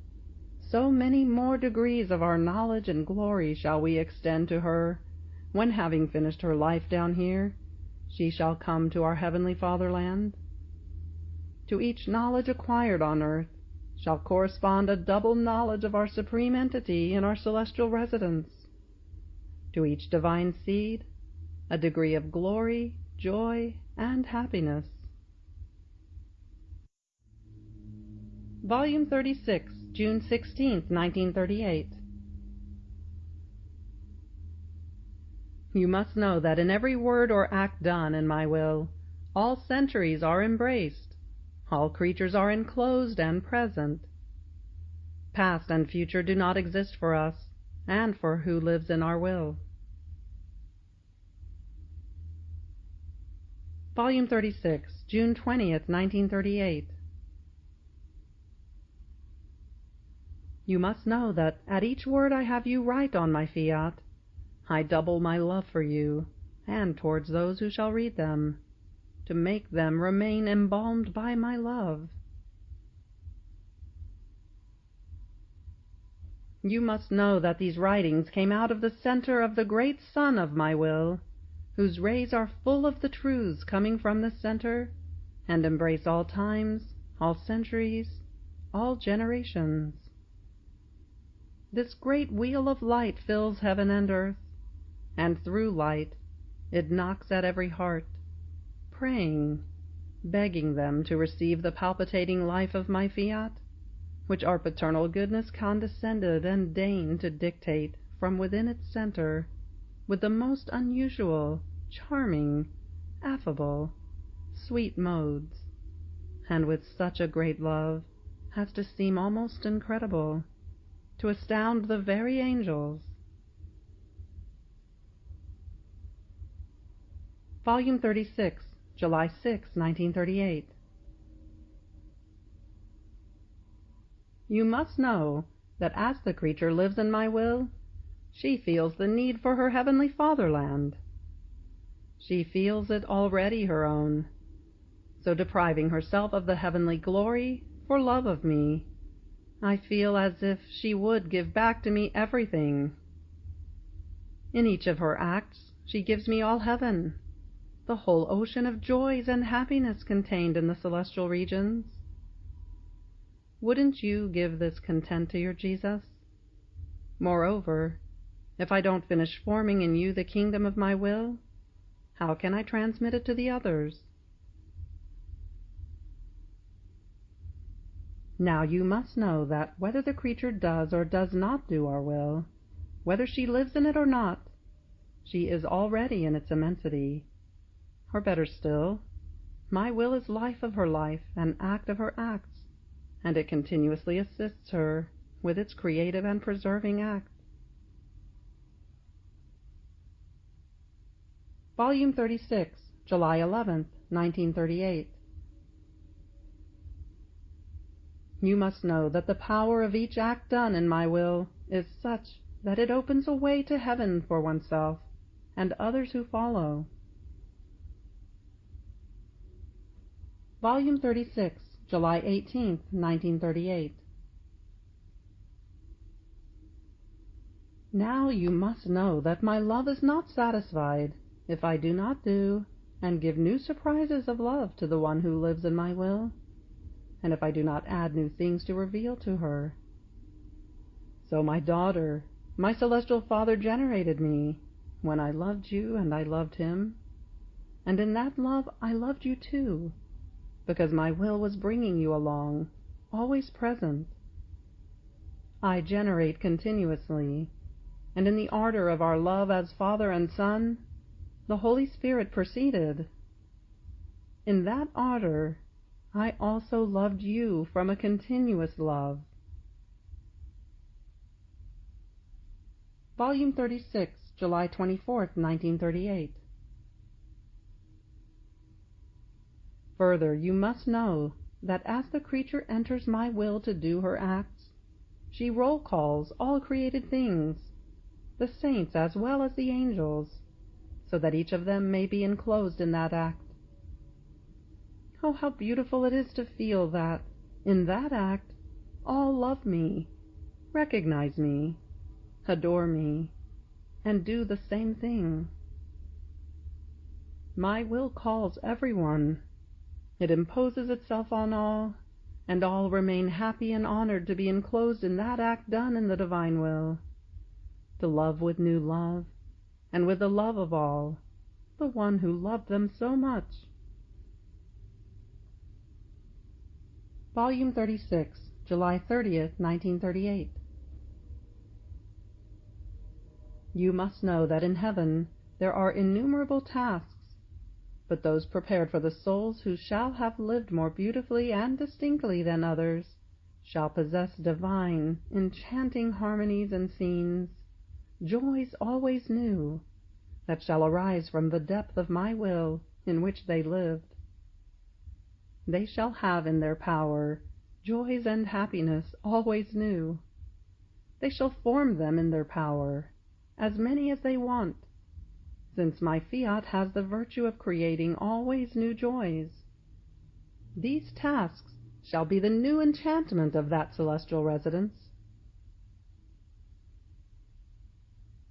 so many more degrees of our knowledge and glory shall we extend to her, when, having finished her life down here, she shall come to our heavenly fatherland. To each knowledge acquired on earth shall correspond a double knowledge of our supreme entity in our celestial residence. To each divine seed, a degree of glory, joy, and happiness. Volume 36, June 16, 1938. You must know that in every word or act done in my will, all centuries are embraced, all creatures are enclosed and present. Past and future do not exist for us, and for who lives in our will. Volume 36, June 20th, 1938. You must know that at each word I have you write on my fiat, I double my love for you, and towards those who shall read them, to make them remain embalmed by my love. You must know that these writings came out of the center of the great sun of my will, whose rays are full of the truths coming from this center, and embrace all times, all centuries, all generations. This great wheel of light fills heaven and earth, and through light it knocks at every heart, praying, begging them to receive the palpitating life of my fiat, which our paternal goodness condescended and deigned to dictate from within its center, with the most unusual, charming, affable, sweet modes, and with such a great love as to seem almost incredible, to astound the very angels. Volume 36, July 6, 1938. You must know that as the creature lives in my will, she feels the need for her heavenly fatherland. She feels it already her own, so depriving herself of the heavenly glory for love of me, I feel as if she would give back to me everything. In each of her acts she gives me all heaven, the whole ocean of joys and happiness contained in the celestial regions. Wouldn't you give this content to your Jesus? Moreover, if I don't finish forming in you the kingdom of my will, how can I transmit it to the others? Now you must know that whether the creature does or does not do our will, whether she lives in it or not, she is already in its immensity. Or better still, my will is life of her life and act of her acts, and it continuously assists her with its creative and preserving act. Volume 36, July 11th, 1938. You must know that the power of each act done in my will is such that it opens a way to heaven for oneself and others who follow. Volume 36, July 18th, 1938. Now you must know that my love is not satisfied if I do not do and give new surprises of love to the one who lives in my will, and if I do not add new things to reveal to her. So my daughter, my celestial Father generated me, when I loved you and I loved him, and in that love I loved you too, because my will was bringing you along, always present. I generate continuously, and in the ardor of our love as Father and Son, the Holy Spirit proceeded. In that ardor, I also loved you from a continuous love. Volume 36, July 24th, 1938. Further, you must know that as the creature enters my will to do her acts, she roll calls all created things, the saints as well as the angels, so that each of them may be enclosed in that act. Oh, how beautiful it is to feel that, in that act, all love me, recognize me, adore me, and do the same thing. My will calls everyone. It imposes itself on all, and all remain happy and honored to be enclosed in that act done in the divine will, to love with new love, and with the love of all, the one who loved them so much. Volume 36, July 30th, 1938. You must know that in heaven there are innumerable tasks, but those prepared for the souls who shall have lived more beautifully and distinctly than others shall possess divine, enchanting harmonies and scenes, joys always new, that shall arise from the depth of my will in which they lived. They shall have in their power joys and happiness always new. They shall form them in their power, as many as they want, since my fiat has the virtue of creating always new joys. These tasks shall be the new enchantment of that celestial residence.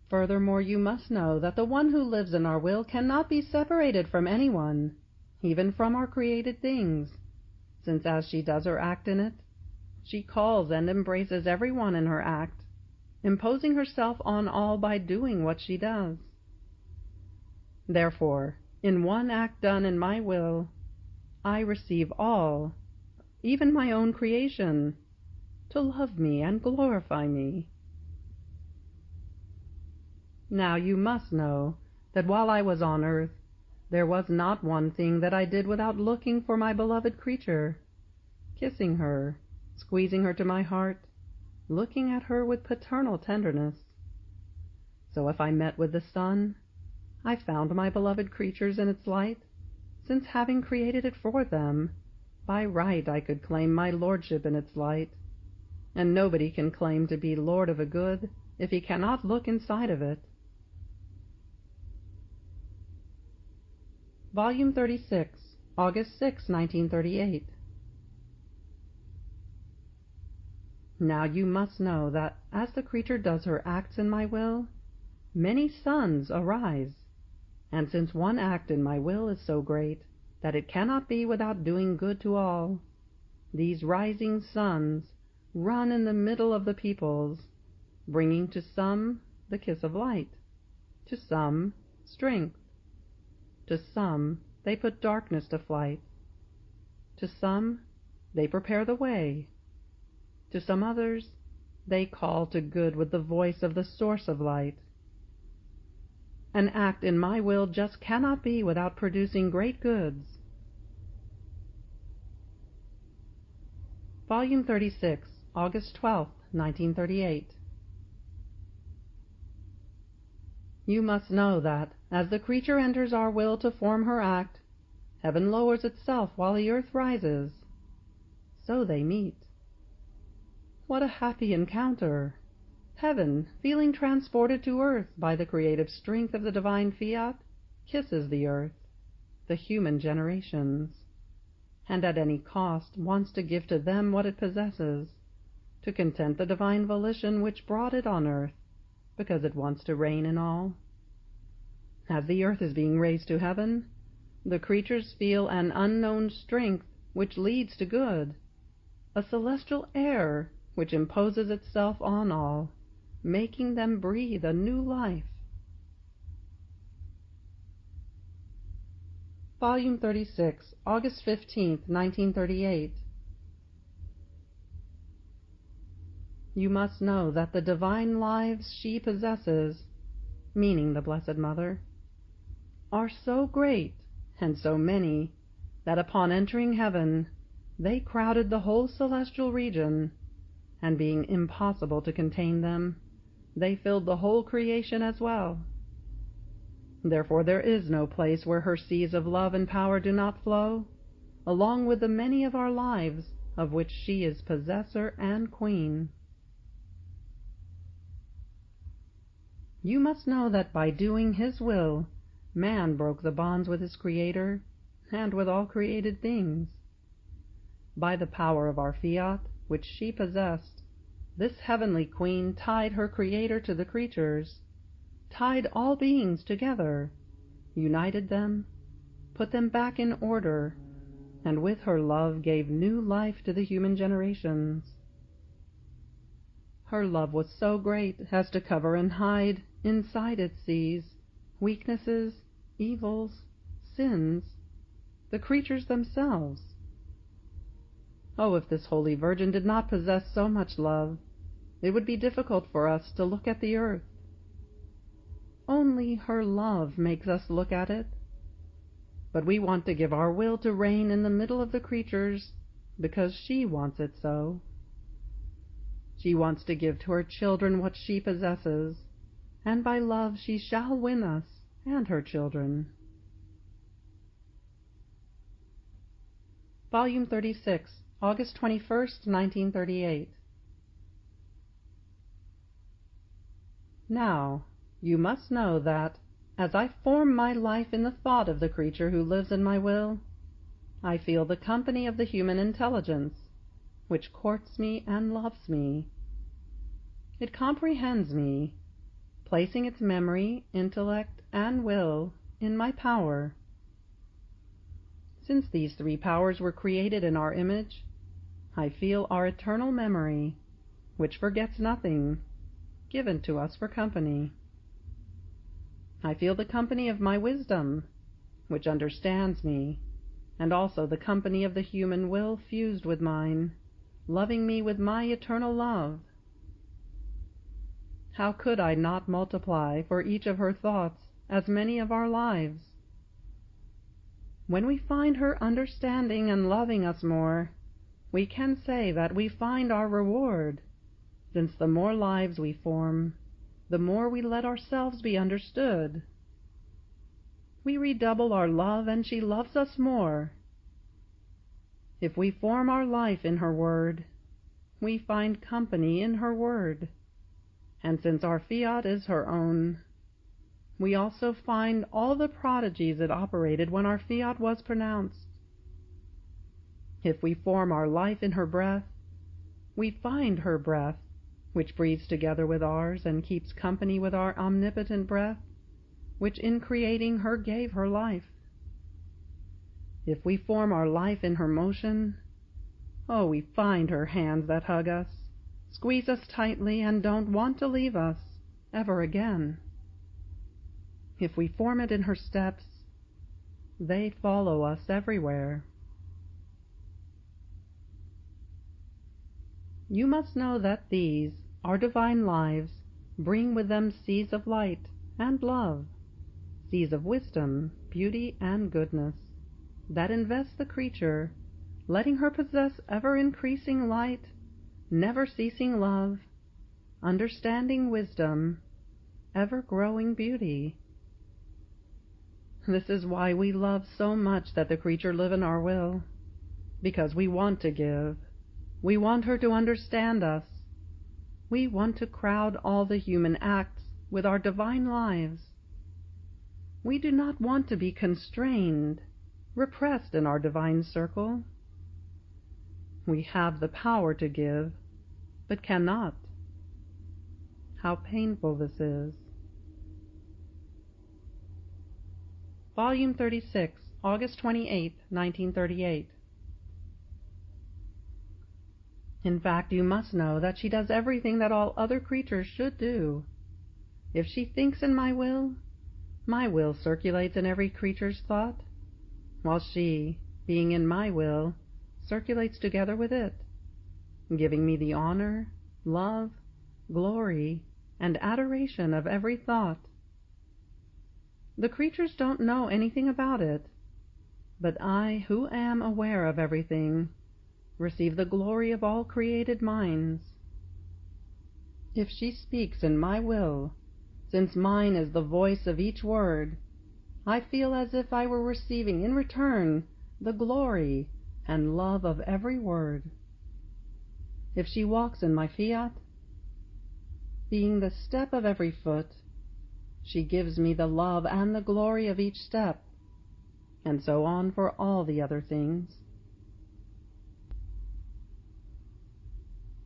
Furthermore, you must know that the one who lives in our will cannot be separated from anyone, even from our created things, since as she does her act in it, she calls and embraces every one in her act, imposing herself on all by doing what she does. Therefore, in one act done in my will, I receive all, even my own creation, to love me and glorify me. Now you must know that while I was on earth, there was not one thing that I did without looking for my beloved creature, kissing her, squeezing her to my heart, looking at her with paternal tenderness. So if I met with the sun, I found my beloved creatures in its light, since having created it for them, by right I could claim my lordship in its light, and nobody can claim to be lord of a good if he cannot look inside of it. Volume 36, August 6, 1938. Now you must know that as the creature does her acts in my will, many suns arise, and since one act in my will is so great that it cannot be without doing good to all, these rising suns run in the middle of the peoples, bringing to some the kiss of light, to some strength, to some they put darkness to flight, to some they prepare the way, to some others they call to good with the voice of the source of light. An act in my will just cannot be without producing great goods. Volume 36, August 12, 1938. You must know that, as the creature enters our will to form her act, heaven lowers itself while the earth rises. So they meet. What a happy encounter! Heaven, feeling transported to earth by the creative strength of the divine fiat, kisses the earth, the human generations, and at any cost wants to give to them what it possesses, to content the divine volition which brought it on earth, because it wants to reign in all. As the earth is being raised to heaven, the creatures feel an unknown strength which leads to good, a celestial air which imposes itself on all, making them breathe a new life. Volume 36, August 15, 1938. You must know that the divine lives she possesses, meaning the Blessed Mother, are so great and so many that upon entering heaven they crowded the whole celestial region, and being impossible to contain them, they filled the whole creation as well. Therefore there is no place where her seas of love and power do not flow, along with the many of our lives, of which she is possessor and queen. You must know that by doing his will, man broke the bonds with his Creator, and with all created things. By the power of our fiat, which she possessed, this heavenly queen tied her Creator to the creatures, tied all beings together, united them, put them back in order, and with her love gave new life to the human generations. Her love was so great as to cover and hide inside its seas weaknesses, evils, sins, the creatures themselves. Oh, if this Holy Virgin did not possess so much love, it would be difficult for us to look at the earth. Only her love makes us look at it. But we want to give our will to reign in the middle of the creatures because she wants it so. She wants to give to her children what she possesses, and by love she shall win us and her children. Volume 36, August 21st, 1938. Now, you must know that, as I form my life in the thought of the creature who lives in my will, I feel the company of the human intelligence, which courts me and loves me. It comprehends me, placing its memory, intellect, and will in my power. Since these three powers were created in our image, I feel our eternal memory, which forgets nothing, given to us for company. I feel the company of my wisdom, which understands me, and also the company of the human will fused with mine, loving me with my eternal love. How could I not multiply for each of her thoughts as many of our lives? When we find her understanding and loving us more, we can say that we find our reward, since the more lives we form, the more we let ourselves be understood. We redouble our love, and she loves us more. If we form our life in her word, we find company in her word, and since our fiat is her own, we also find all the prodigies it operated when our fiat was pronounced. If we form our life in her breath, we find her breath, which breathes together with ours and keeps company with our omnipotent breath, which in creating her gave her life. If we form our life in her motion, oh, we find her hands that hug us, squeeze us tightly, and don't want to leave us ever again. If we form it in her steps, they follow us everywhere. You must know that these, our divine lives, bring with them seas of light and love, seas of wisdom, beauty, and goodness, that invest the creature, letting her possess ever-increasing light, never-ceasing love, understanding wisdom, ever-growing beauty. This is why we love so much that the creature live in our will, because we want to give. We want her to understand us. We want to crowd all the human acts with our divine lives. We do not want to be constrained, repressed in our divine circle. We have the power to give, but cannot. How painful this is. Volume 36, August 28, 1938. In fact, you must know that she does everything that all other creatures should do. If she thinks in my will circulates in every creature's thought, while she, being in my will, circulates together with it, giving me the honor, love, glory, and adoration of every thought. The creatures don't know anything about it, but I, who am aware of everything, receive the glory of all created minds. If she speaks in my will, since mine is the voice of each word, I feel as if I were receiving in return the glory and love of every word. If she walks in my fiat, being the step of every foot, she gives me the love and the glory of each step, and so on for all the other things.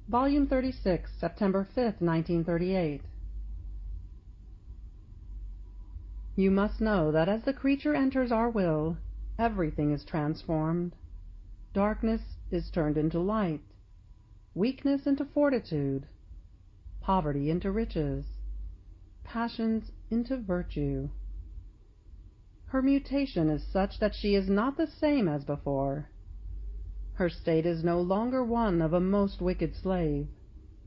Volume 36, September 5th, 1938. You must know that as the creature enters our will, everything is transformed. Darkness is turned into light, weakness into fortitude, poverty into riches, passions into virtue. Her mutation is such that she is not the same as before. Her state is no longer one of a most wicked slave,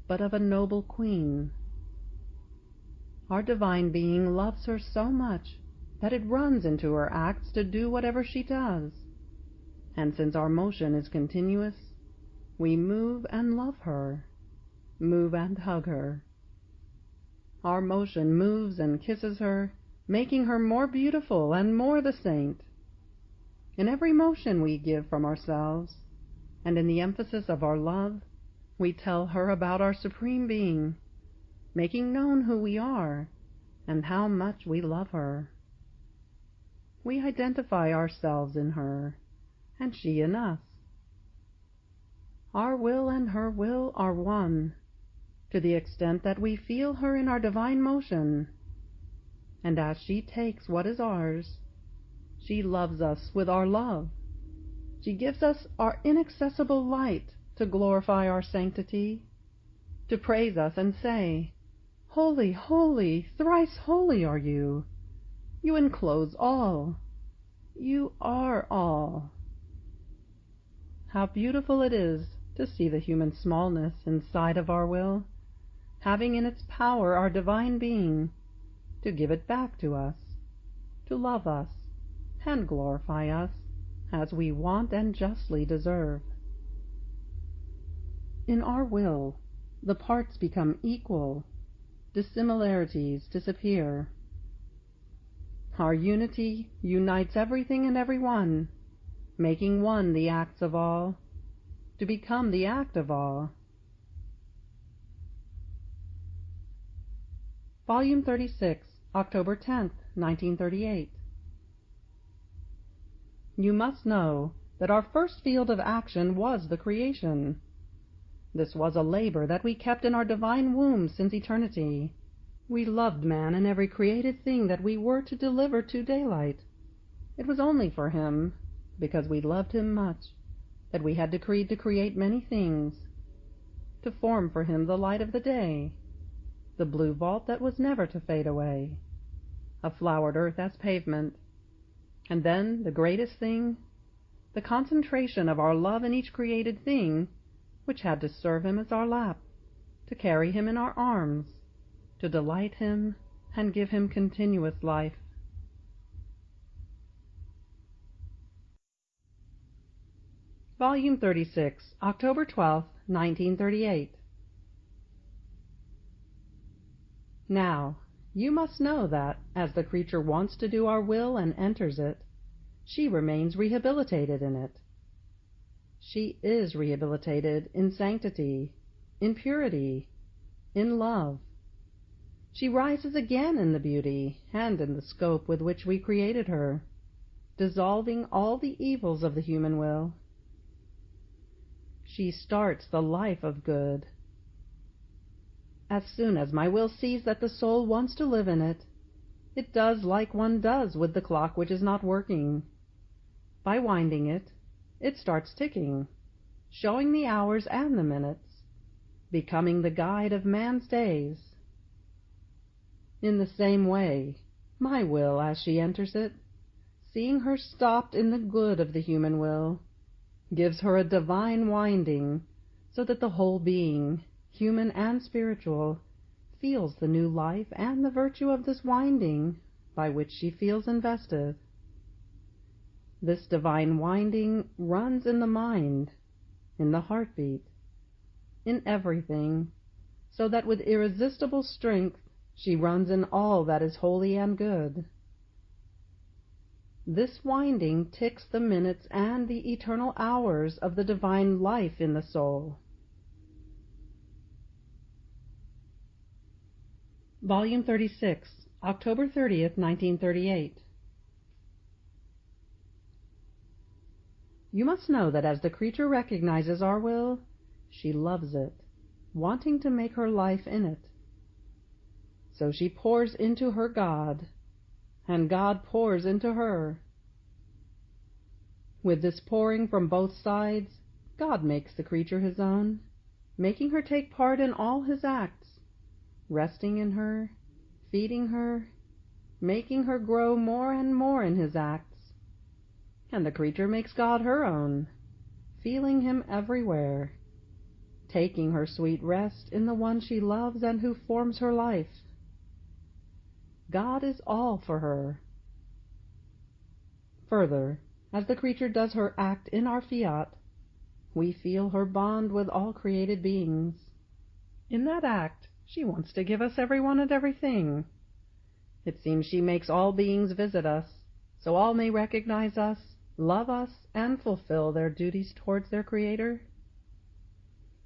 but of a noble queen. Our divine being loves her so much that it runs into her acts to do whatever she does, and since our motion is continuous, we move and love her, move and hug her. Our motion moves and kisses her, making her more beautiful and more the saint. In every motion we give from ourselves, and in the emphasis of our love, we tell her about our Supreme Being, making known who we are and how much we love her. We identify ourselves in her, and she in us. Our will and her will are one, to the extent that we feel her in our divine motion, and as she takes what is ours, she loves us with our love. She gives us our inaccessible light to glorify our sanctity, to praise us and say, "Holy, holy, thrice holy are you. You enclose all. You are all." How beautiful it is to see the human smallness inside of our will, having in its power our divine being, to give it back to us, to love us and glorify us as we want and justly deserve. In our will, the parts become equal, dissimilarities disappear. Our unity unites everything and everyone, making one the acts of all, to become the act of all. Volume 36, October 10th, 1938. You must know that our first field of action was the creation. This was a labor that we kept in our divine womb since eternity. We loved man and every created thing that we were to deliver to daylight. It was only for him, because we loved him much, that we had decreed to create many things, to form for him the light of the day, the blue vault that was never to fade away, a flowered earth as pavement, and then the greatest thing, the concentration of our love in each created thing, which had to serve him as our lap, to carry him in our arms, to delight him and give him continuous life. Volume 36, October 12th, 1938. Now, you must know that, as the creature wants to do our will and enters it, she remains rehabilitated in it. She is rehabilitated in sanctity, in purity, in love. She rises again in the beauty and in the scope with which we created her, dissolving all the evils of the human will. She starts the life of good. As soon as my will sees that the soul wants to live in it, it does like one does with the clock which is not working. By winding it, it starts ticking, showing the hours and the minutes, becoming the guide of man's days. In the same way, my will, as she enters it, seeing her stopped in the good of the human will, gives her a divine winding, so that the whole being, human and spiritual, feels the new life and the virtue of this winding by which she feels invested. This divine winding runs in the mind, in the heartbeat, in everything, so that with irresistible strength she runs in all that is holy and good. This winding ticks the minutes and the eternal hours of the divine life in the soul. Volume 36, October 30th, 1938. You must know that as the creature recognizes our will, she loves it, wanting to make her life in it. So she pours into her God, and God pours into her. With this pouring from both sides, God makes the creature his own, making her take part in all his acts, resting in her, feeding her, making her grow more and more in his acts. And the creature makes God her own, feeling him everywhere, taking her sweet rest in the one she loves and who forms her life. God is all for her. Further, as the creature does her act in our fiat, we feel her bond with all created beings. In that act, She wants to give us everyone and everything. It seems she makes all beings visit us, so all may recognize us, love us, and fulfill their duties towards their Creator.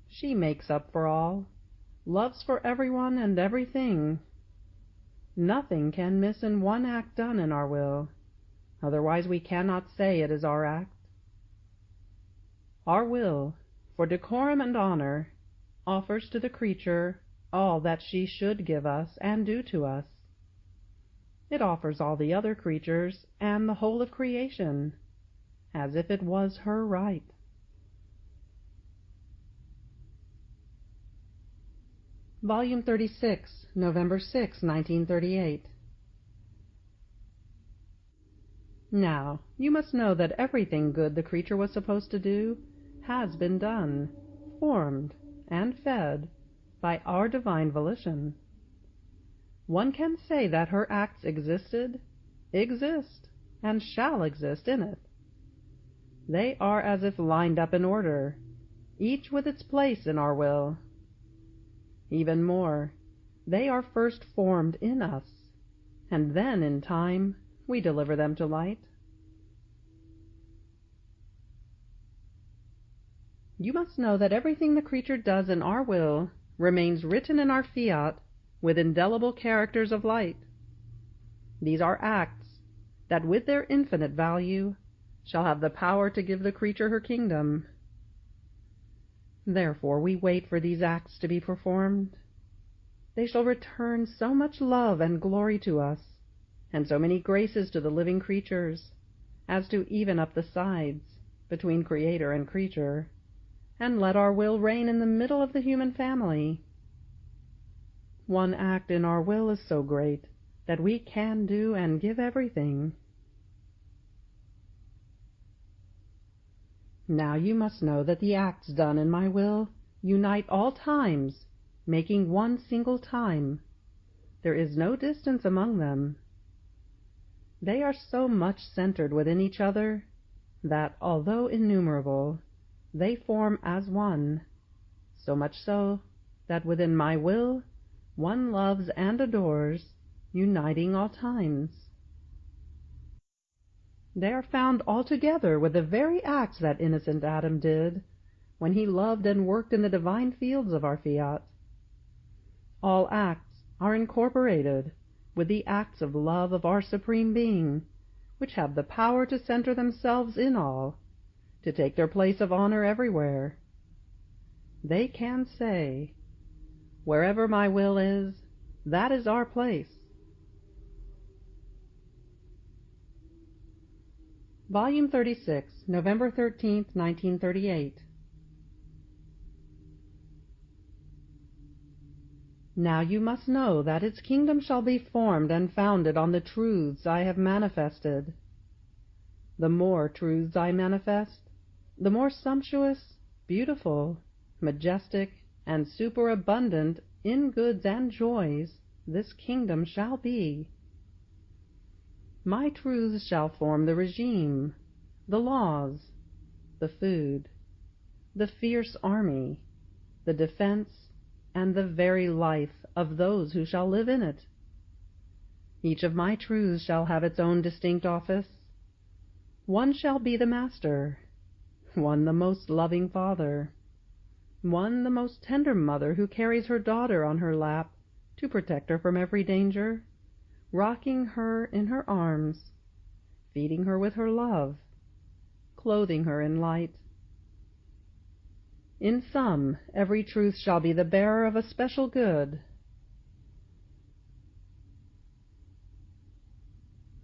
She makes up for all, loves for everyone and everything. Nothing can miss in one act done in our will, otherwise we cannot say it is our act. Our will, for decorum and honor, offers to the creature all that she should give us and do to us. It offers all the other creatures and the whole of creation, as if it was her right. Volume 36, November 6, 1938. Now, you must know that everything good the creature was supposed to do has been done, formed, and fed by our divine volition. One can say that her acts existed, exist, and shall exist in it. They are as if lined up in order, each with its place in our will. Even more, they are first formed in us, and then in time we deliver them to light. You must know that everything the creature does in our will remains written in our fiat with indelible characters of light. These are acts that, with their infinite value, shall have the power to give the creature her kingdom. Therefore we wait for these acts to be performed. They shall return so much love and glory to us, and so many graces to the living creatures, as to even up the sides between Creator and creature, and let our will reign in the middle of the human family. One act in our will is so great that we can do and give everything. Now you must know that the acts done in my will unite all times, making one single time. There is no distance among them. They are so much centered within each other that, although innumerable, they form as one, so much so that within my will one loves and adores, uniting all times. They are found all together with the very acts that innocent Adam did when he loved and worked in the divine fields of our fiat. All acts are incorporated with the acts of love of our Supreme Being, which have the power to center themselves in all, to take their place of honor everywhere. They can say, "Wherever my will is, that is our place." Volume 36, November 13, 1938. Now you must know that its kingdom shall be formed and founded on the truths I have manifested. The more truths I manifest, the more sumptuous, beautiful, majestic, and superabundant in goods and joys this kingdom shall be. My truths shall form the regime, the laws, the food, the fierce army, the defense, and the very life of those who shall live in it. Each of my truths shall have its own distinct office. One shall be the master, one the most loving father, one the most tender mother who carries her daughter on her lap to protect her from every danger, rocking her in her arms, feeding her with her love, clothing her in light. In sum, every truth shall be the bearer of a special good.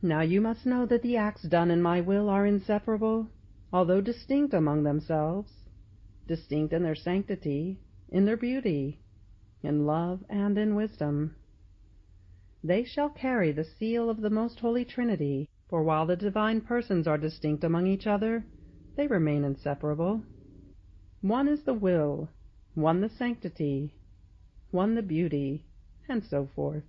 Now you must know that the acts done in my will are inseparable, although distinct among themselves, distinct in their sanctity, in their beauty, in love, and in wisdom. They shall carry the seal of the Most Holy Trinity, for while the divine persons are distinct among each other, they remain inseparable. One is the will, one the sanctity, one the beauty, and so forth.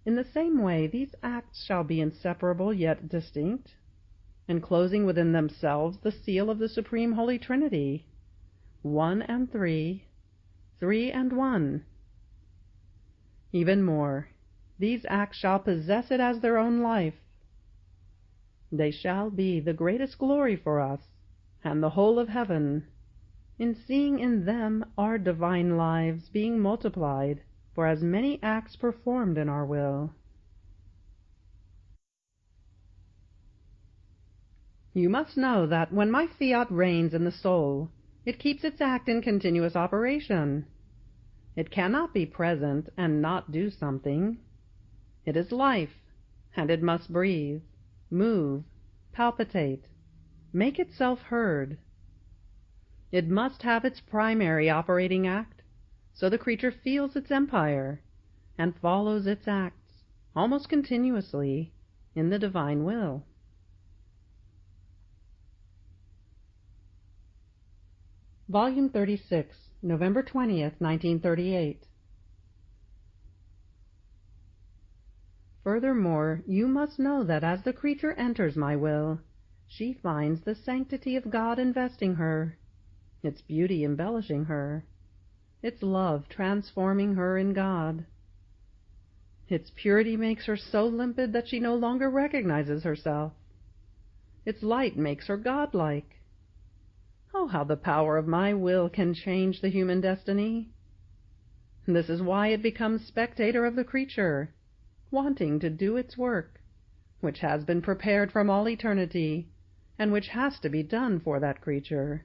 In the same way, these acts shall be inseparable yet distinct, enclosing within themselves the seal of the Supreme Holy Trinity, one and three, three and one, Even more, these acts shall possess it as their own life. They shall be the greatest glory for us, and the whole of heaven, in seeing in them our divine lives being multiplied for as many acts performed in our will. You must know that when my fiat reigns in the soul, it keeps its act in continuous operation. It cannot be present and not do something. It is life, and it must breathe, move, palpitate, make itself heard. It must have its primary operating act, so the creature feels its empire, and follows its acts, almost continuously, in the divine will. Volume 36, November 20th, 1938. Furthermore, you must know that as the creature enters my will, she finds the sanctity of God investing her, its beauty embellishing her, its love transforming her in God. Its purity makes her so limpid that she no longer recognizes herself. Its light makes her godlike. Oh, how the power of my will can change the human destiny! This is why it becomes spectator of the creature, wanting to do its work, which has been prepared from all eternity, and which has to be done for that creature.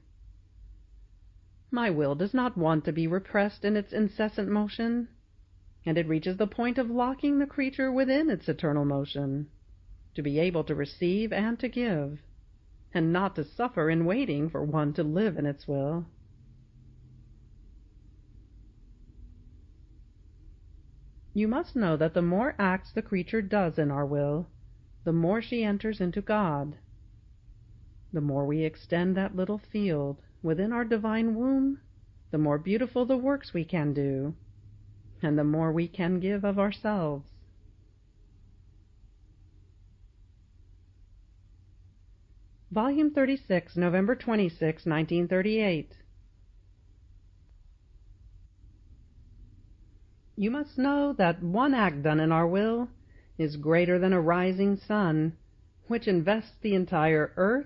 My will does not want to be repressed in its incessant motion, and it reaches the point of locking the creature within its eternal motion, to be able to receive and to give, and not to suffer in waiting for one to live in its will. You must know that the more acts the creature does in our will, the more she enters into God. The more we extend that little field within our divine womb, the more beautiful the works we can do, and the more we can give of ourselves. Volume 36, November 26, 1938. You must know that one act done in our will is greater than a rising sun, which invests the entire earth,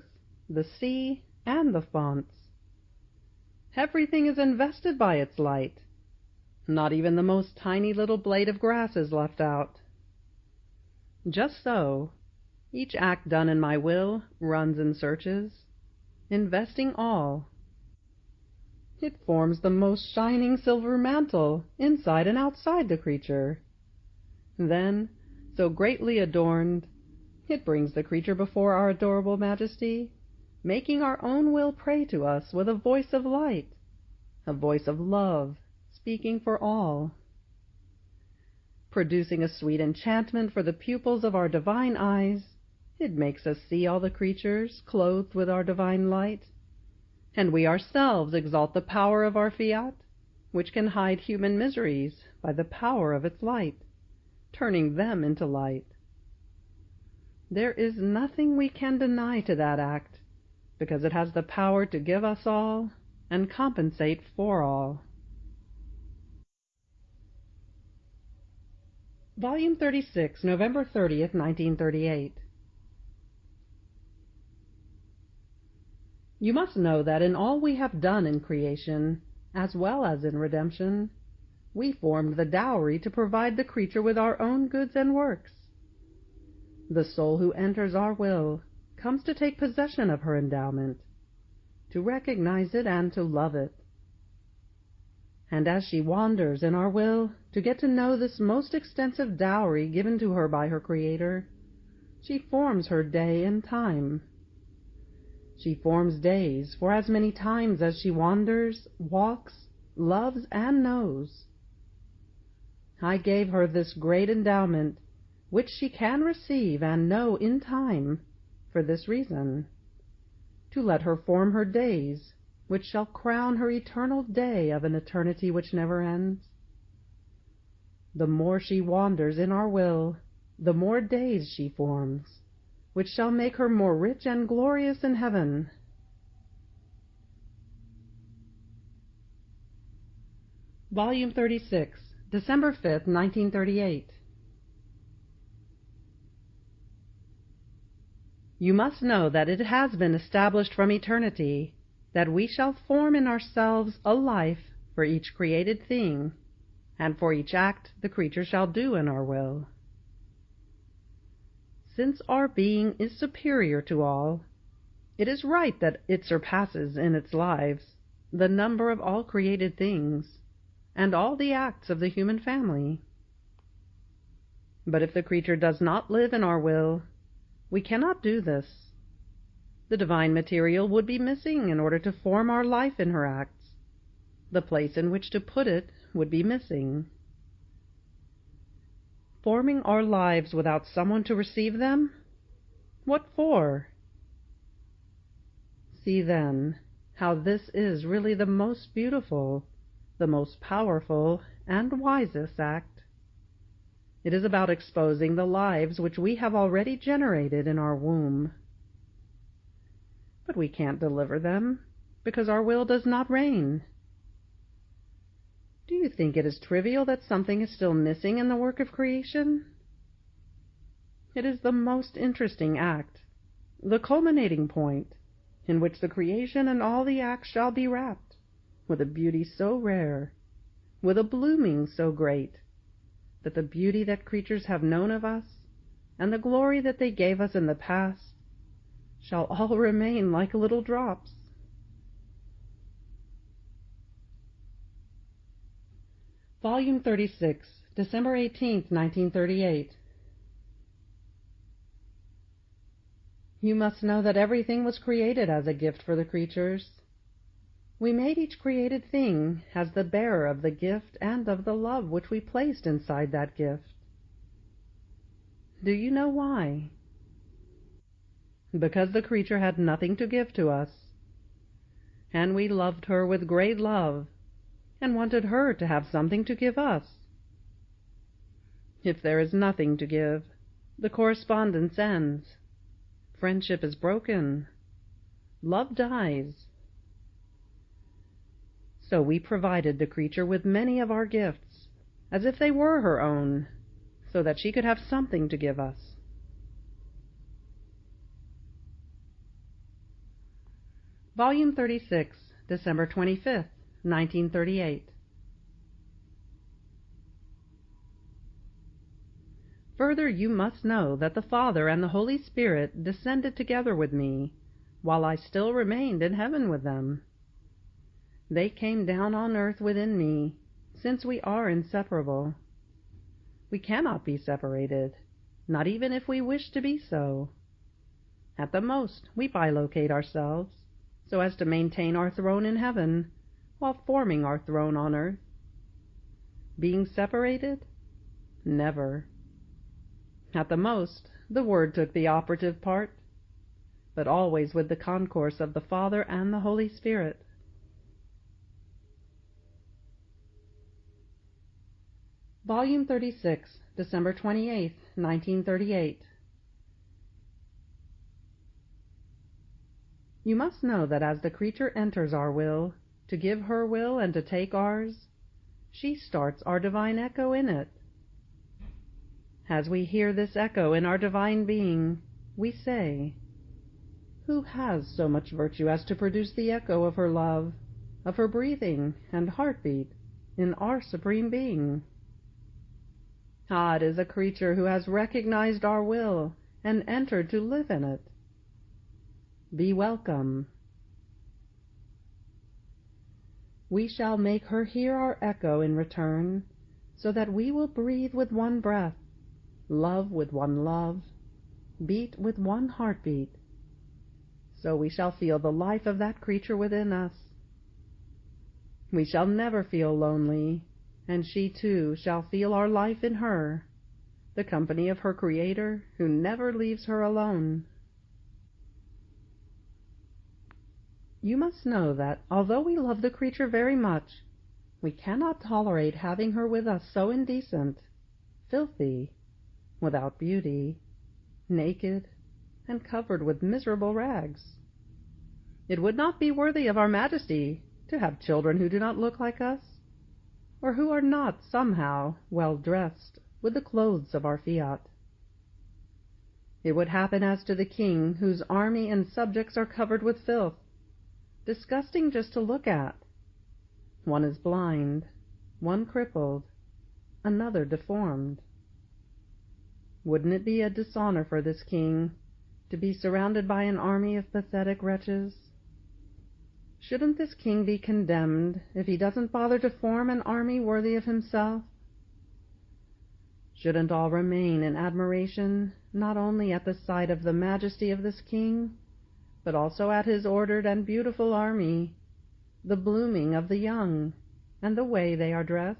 the sea, and the fonts. Everything is invested by its light. Not even the most tiny little blade of grass is left out. Just so, each act done in my will runs and searches, investing all. It forms the most shining silver mantle inside and outside the creature. Then, so greatly adorned, it brings the creature before our adorable majesty, making our own will pray to us with a voice of light, a voice of love, speaking for all. Producing a sweet enchantment for the pupils of our divine eyes, it makes us see all the creatures clothed with our divine light, and we ourselves exalt the power of our fiat, which can hide human miseries by the power of its light, turning them into light. There is nothing we can deny to that act, because it has the power to give us all and compensate for all. Volume 36, November 30th, 1938. You must know that in all we have done in creation, as well as in redemption, we formed the dowry to provide the creature with our own goods and works. The soul who enters our will comes to take possession of her endowment, to recognize it and to love it. And as she wanders in our will to get to know this most extensive dowry given to her by her Creator, she forms her day and time. She forms days for as many times as she wanders, walks, loves, and knows. I gave her this great endowment, which she can receive and know in time, for this reason: to let her form her days, which shall crown her eternal day of an eternity which never ends. The more she wanders in our will, the more days she forms, which shall make her more rich and glorious in heaven. Volume 36, December 5th, 1938. You must know that it has been established from eternity that we shall form in ourselves a life for each created thing, and for each act the creature shall do in our will. Since our being is superior to all, it is right that it surpasses in its lives the number of all created things, and all the acts of the human family. But if the creature does not live in our will, we cannot do this. The divine material would be missing in order to form our life in her acts. The place in which to put it would be missing. Forming our lives without someone to receive them? What for? See, then, how this is really the most beautiful, the most powerful, and wisest act. It is about exposing the lives which we have already generated in our womb. But we can't deliver them, because our will does not reign. Do you think it is trivial that something is still missing in the work of creation? It is the most interesting act, the culminating point, in which the creation and all the acts shall be wrapped, with a beauty so rare, with a blooming so great, that the beauty that creatures have known of us, and the glory that they gave us in the past, shall all remain like little drops. Volume 36, December 18th, 1938. You must know that everything was created as a gift for the creatures. We made each created thing as the bearer of the gift and of the love which we placed inside that gift. Do you know why? Because the creature had nothing to give to us, and we loved her with great love, and wanted her to have something to give us. If there is nothing to give, the correspondence ends. Friendship is broken. Love dies. So we provided the creature with many of our gifts, as if they were her own, so that she could have something to give us. Volume 36, December 25th, 1938. Further, you must know that the Father and the Holy Spirit descended together with me, while I still remained in heaven with them. They came down on earth within me, since we are inseparable. We cannot be separated, not even if we wish to be so. At the most, we bilocate ourselves, so as to maintain our throne in heaven, while forming our throne on earth. Being separated? Never. At the most, the Word took the operative part, but always with the concourse of the Father and the Holy Spirit. Volume 36, December 28th, 1938. You must know that as the creature enters our will, to give her will and to take ours, she starts our divine echo in it. As we hear this echo in our divine being, we say, "Who has so much virtue as to produce the echo of her love, of her breathing and heartbeat in our supreme being?" Ah, it is a creature who has recognized our will and entered to live in it. Be welcome. We shall make her hear our echo in return, so that we will breathe with one breath, love with one love, beat with one heartbeat. So we shall feel the life of that creature within us. We shall never feel lonely, and she too shall feel our life in her, the company of her Creator who never leaves her alone. You must know that, although we love the creature very much, we cannot tolerate having her with us so indecent, filthy, without beauty, naked, and covered with miserable rags. It would not be worthy of our Majesty to have children who do not look like us. or who are not somehow well dressed with the clothes of our Fiat. It would happen as to the king whose army and subjects are covered with filth, disgusting just to look at. One is blind, one crippled, another deformed. Wouldn't it be a dishonor for this king to be surrounded by an army of pathetic wretches? Shouldn't this king be condemned if he doesn't bother to form an army worthy of himself? Shouldn't all remain in admiration not only at the sight of the majesty of this king, but also at his ordered and beautiful army, the blooming of the young, and the way they are dressed?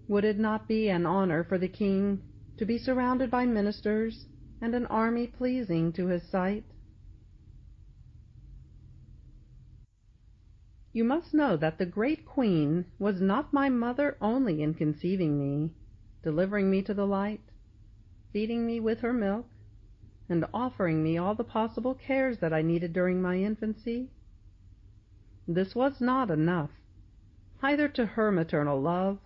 Would it not be an honor for the king to be surrounded by ministers and an army pleasing to his sight? You must know that the great queen was not my mother only in conceiving me, delivering me to the light, feeding me with her milk, and offering me all the possible cares that I needed during my infancy. This was not enough, either to her maternal love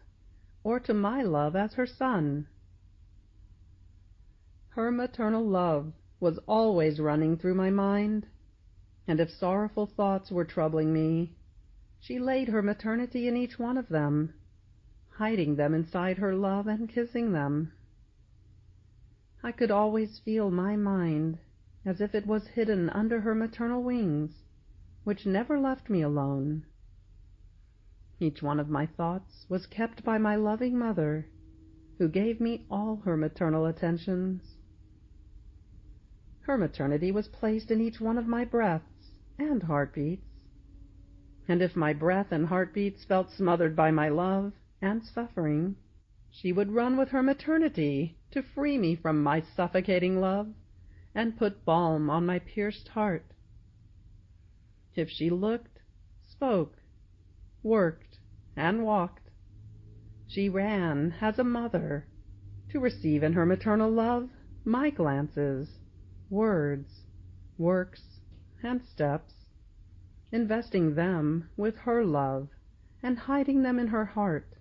or to my love as her son. Her maternal love was always running through my mind, and if sorrowful thoughts were troubling me, she laid her maternity in each one of them, hiding them inside her love and kissing them. I could always feel my mind as if it was hidden under her maternal wings, which never left me alone. Each one of my thoughts was kept by my loving mother, who gave me all her maternal attentions. Her maternity was placed in each one of my breaths and heartbeats, and if my breath and heartbeats felt smothered by my love and suffering, she would run with her maternity to free me from my suffocating love and put balm on my pierced heart. If she looked, spoke, worked, and walked, she ran as a mother to receive in her maternal love my glances, words, works, and steps, investing them with her love and hiding them in her heart.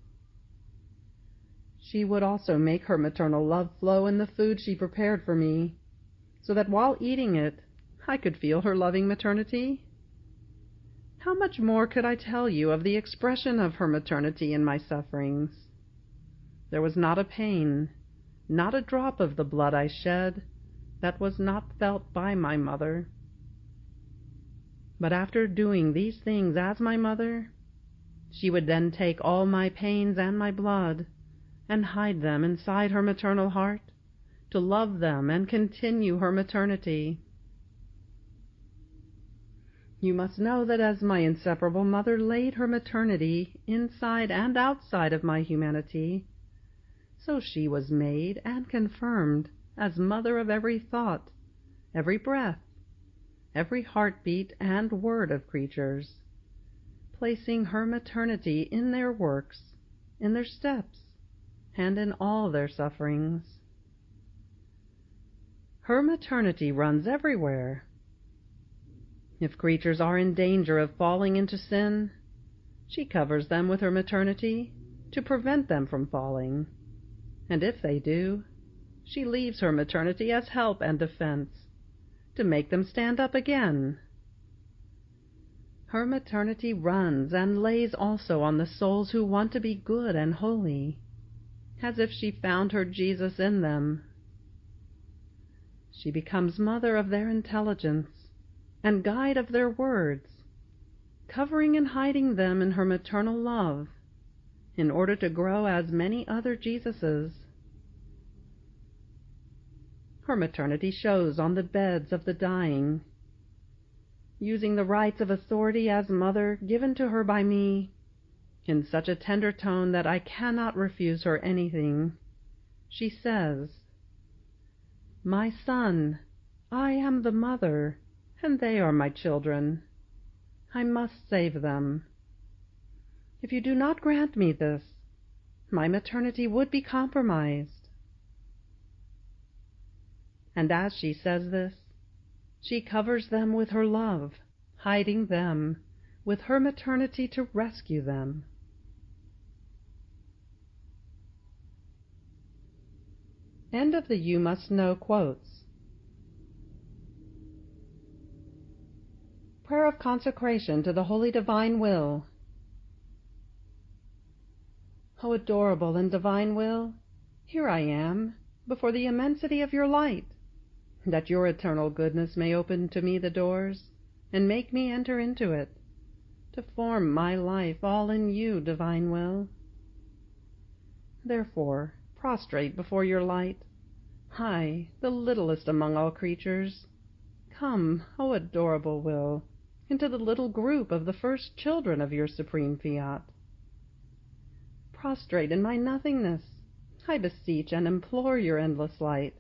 She would also make her maternal love flow in the food she prepared for me, so that while eating it, I could feel her loving maternity. How much more could I tell you of the expression of her maternity in my sufferings? There was not a pain, not a drop of the blood I shed, that was not felt by my mother. But after doing these things as my mother, she would then take all my pains and my blood, and hide them inside her maternal heart, to love them and continue her maternity. You must know that as my inseparable mother laid her maternity inside and outside of my humanity, so she was made and confirmed as mother of every thought, every breath, every heartbeat and word of creatures, placing her maternity in their works, in their steps, and in all their sufferings. Her maternity runs everywhere. If creatures are in danger of falling into sin, she covers them with her maternity to prevent them from falling, and if they do, she leaves her maternity as help and defense, to make them stand up again. Her maternity runs and lays also on the souls who want to be good and holy, as if she found her Jesus in them. She becomes mother of their intelligence and guide of their words, covering and hiding them in her maternal love, in order to grow as many other Jesuses. Her maternity shows on the beds of the dying, using the rights of authority as mother given to her by me, in such a tender tone that I cannot refuse her anything. She says, "My son, I am the mother, and they are my children. I must save them. If you do not grant me this, my maternity would be compromised." And as she says this, she covers them with her love, hiding them with her maternity to rescue them. End of the You Must Know quotes. Prayer of Consecration to the Holy Divine Will. O adorable and divine will, here I am, before the immensity of your light, that your eternal goodness may open to me the doors, and make me enter into it, to form my life all in you, divine will. Therefore, prostrate before your light, I, the littlest among all creatures, come, O adorable will, into the little group of the first children of your supreme fiat. Prostrate in my nothingness, I beseech and implore your endless light,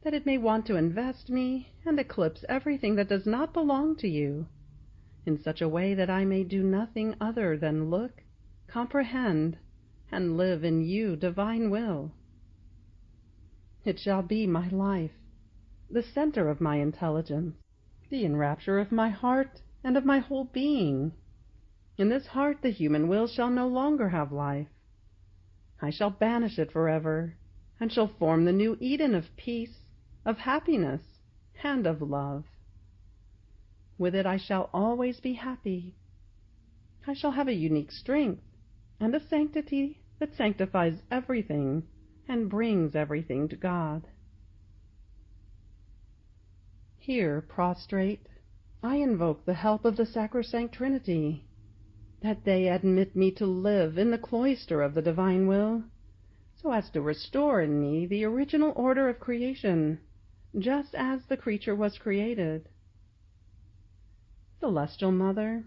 that it may want to invest me and eclipse everything that does not belong to you, in such a way that I may do nothing other than look, comprehend, and live in you, divine will. It shall be my life, the center of my intelligence, the enrapture of my heart and of my whole being. In this heart the human will shall no longer have life. I shall banish it forever, and shall form the new Eden of peace, of happiness, and of love. With it I shall always be happy. I shall have a unique strength, and a sanctity that sanctifies everything and brings everything to God. Here, prostrate, I invoke the help of the Sacrosanct Trinity, that they admit me to live in the cloister of the divine will, so as to restore in me the original order of creation, just as the creature was created. Celestial Mother,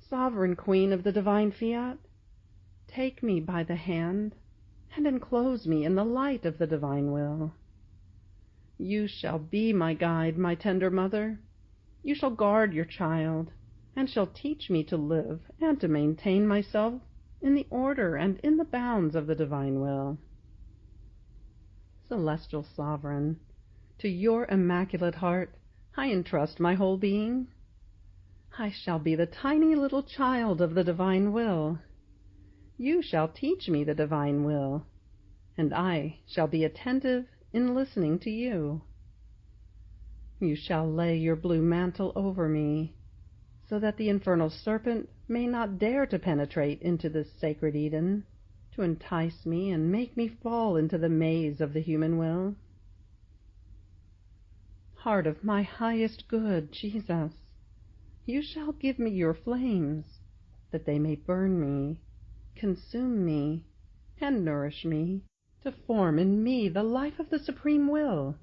Sovereign Queen of the divine fiat, take me by the hand and enclose me in the light of the divine will. You shall be my guide, my tender mother. You shall guard your child, and shall teach me to live and to maintain myself in the order and in the bounds of the divine will. Celestial Sovereign, to your immaculate heart I entrust my whole being. I shall be the tiny little child of the divine will. You shall teach me the divine will, and I shall be attentive in listening to you. You shall lay your blue mantle over me, so that the infernal serpent may not dare to penetrate into this sacred Eden, to entice me and make me fall into the maze of the human will. Heart of my highest good, Jesus, you shall give me your flames, that they may burn me, consume me, and nourish me, to form in me the life of the supreme will.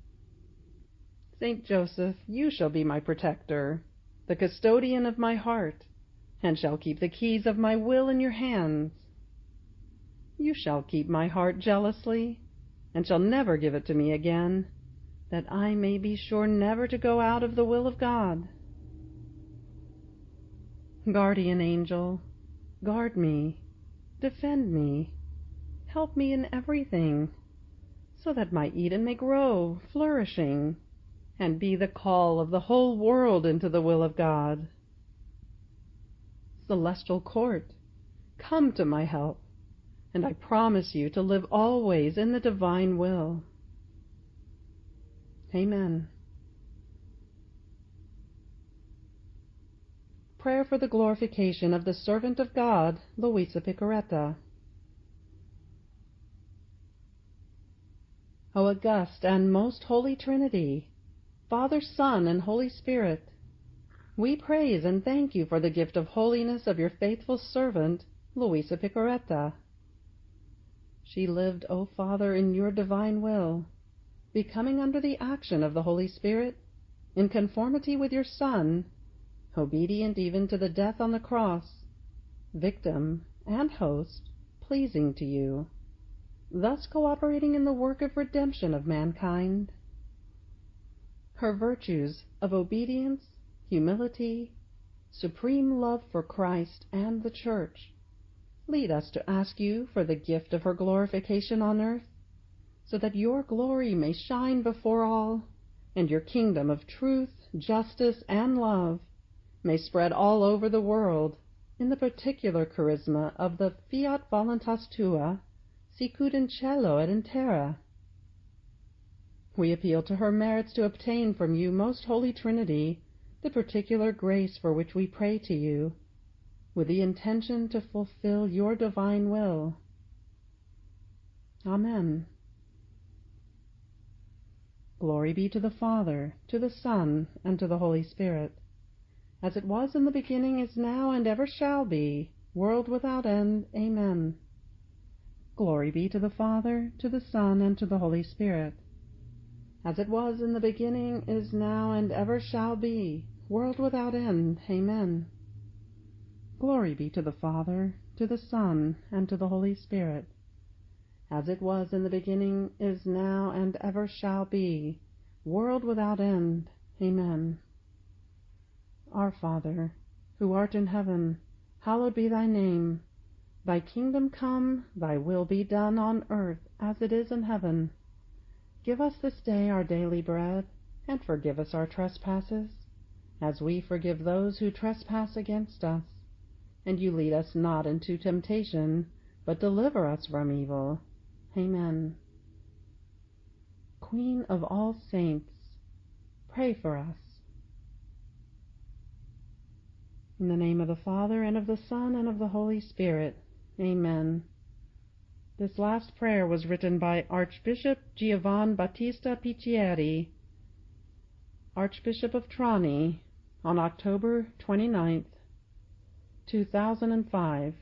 Saint Joseph, you shall be my protector, the custodian of my heart, and shall keep the keys of my will in your hands. You shall keep my heart jealously, and shall never give it to me again, that I may be sure never to go out of the will of God. Guardian angel, guard me, defend me, help me in everything, so that my Eden may grow flourishing, and be the call of the whole world into the will of God. Celestial court, come to my help, and I promise you to live always in the divine will. Amen. Prayer for the glorification of the servant of God, Luisa Picaretta. O august and most holy Trinity, Father, Son, and Holy Spirit, we praise and thank you for the gift of holiness of your faithful servant, Luisa Picaretta. She lived, O Father, in your divine will, becoming under the action of the Holy Spirit, in conformity with your Son, obedient even to the death on the cross, victim and host, pleasing to you, thus cooperating in the work of redemption of mankind. Her virtues of obedience, humility, supreme love for Christ and the Church lead us to ask you for the gift of her glorification on earth, so that your glory may shine before all, and your kingdom of truth, justice, and love may spread all over the world in the particular charisma of the Fiat Voluntas Tua, sicut in cielo et in terra. We appeal to her merits to obtain from you, most Holy Trinity, the particular grace for which we pray to you, with the intention to fulfill your divine will. Amen. Glory be to the Father, to the Son, and to the Holy Spirit, as it was in the beginning, is now, and ever shall be, world without end. Amen. Glory be to the Father, to the Son, and to the Holy Spirit, as it was in the beginning, is now, and ever shall be, world without end. Amen. Glory be to the Father, to the Son, and to the Holy Spirit, as it was in the beginning, is now, and ever shall be, world without end. Amen. Our Father, who art in heaven, hallowed be thy name. Thy kingdom come, thy will be done on earth as it is in heaven. Give us this day our daily bread, and forgive us our trespasses, as we forgive those who trespass against us. And you lead us not into temptation, but deliver us from evil. Amen. Queen of all saints, pray for us. In the name of the Father, and of the Son, and of the Holy Spirit. Amen. This last prayer was written by Archbishop Giovan Battista Piccieri, Archbishop of Trani, on October 29th, 2005.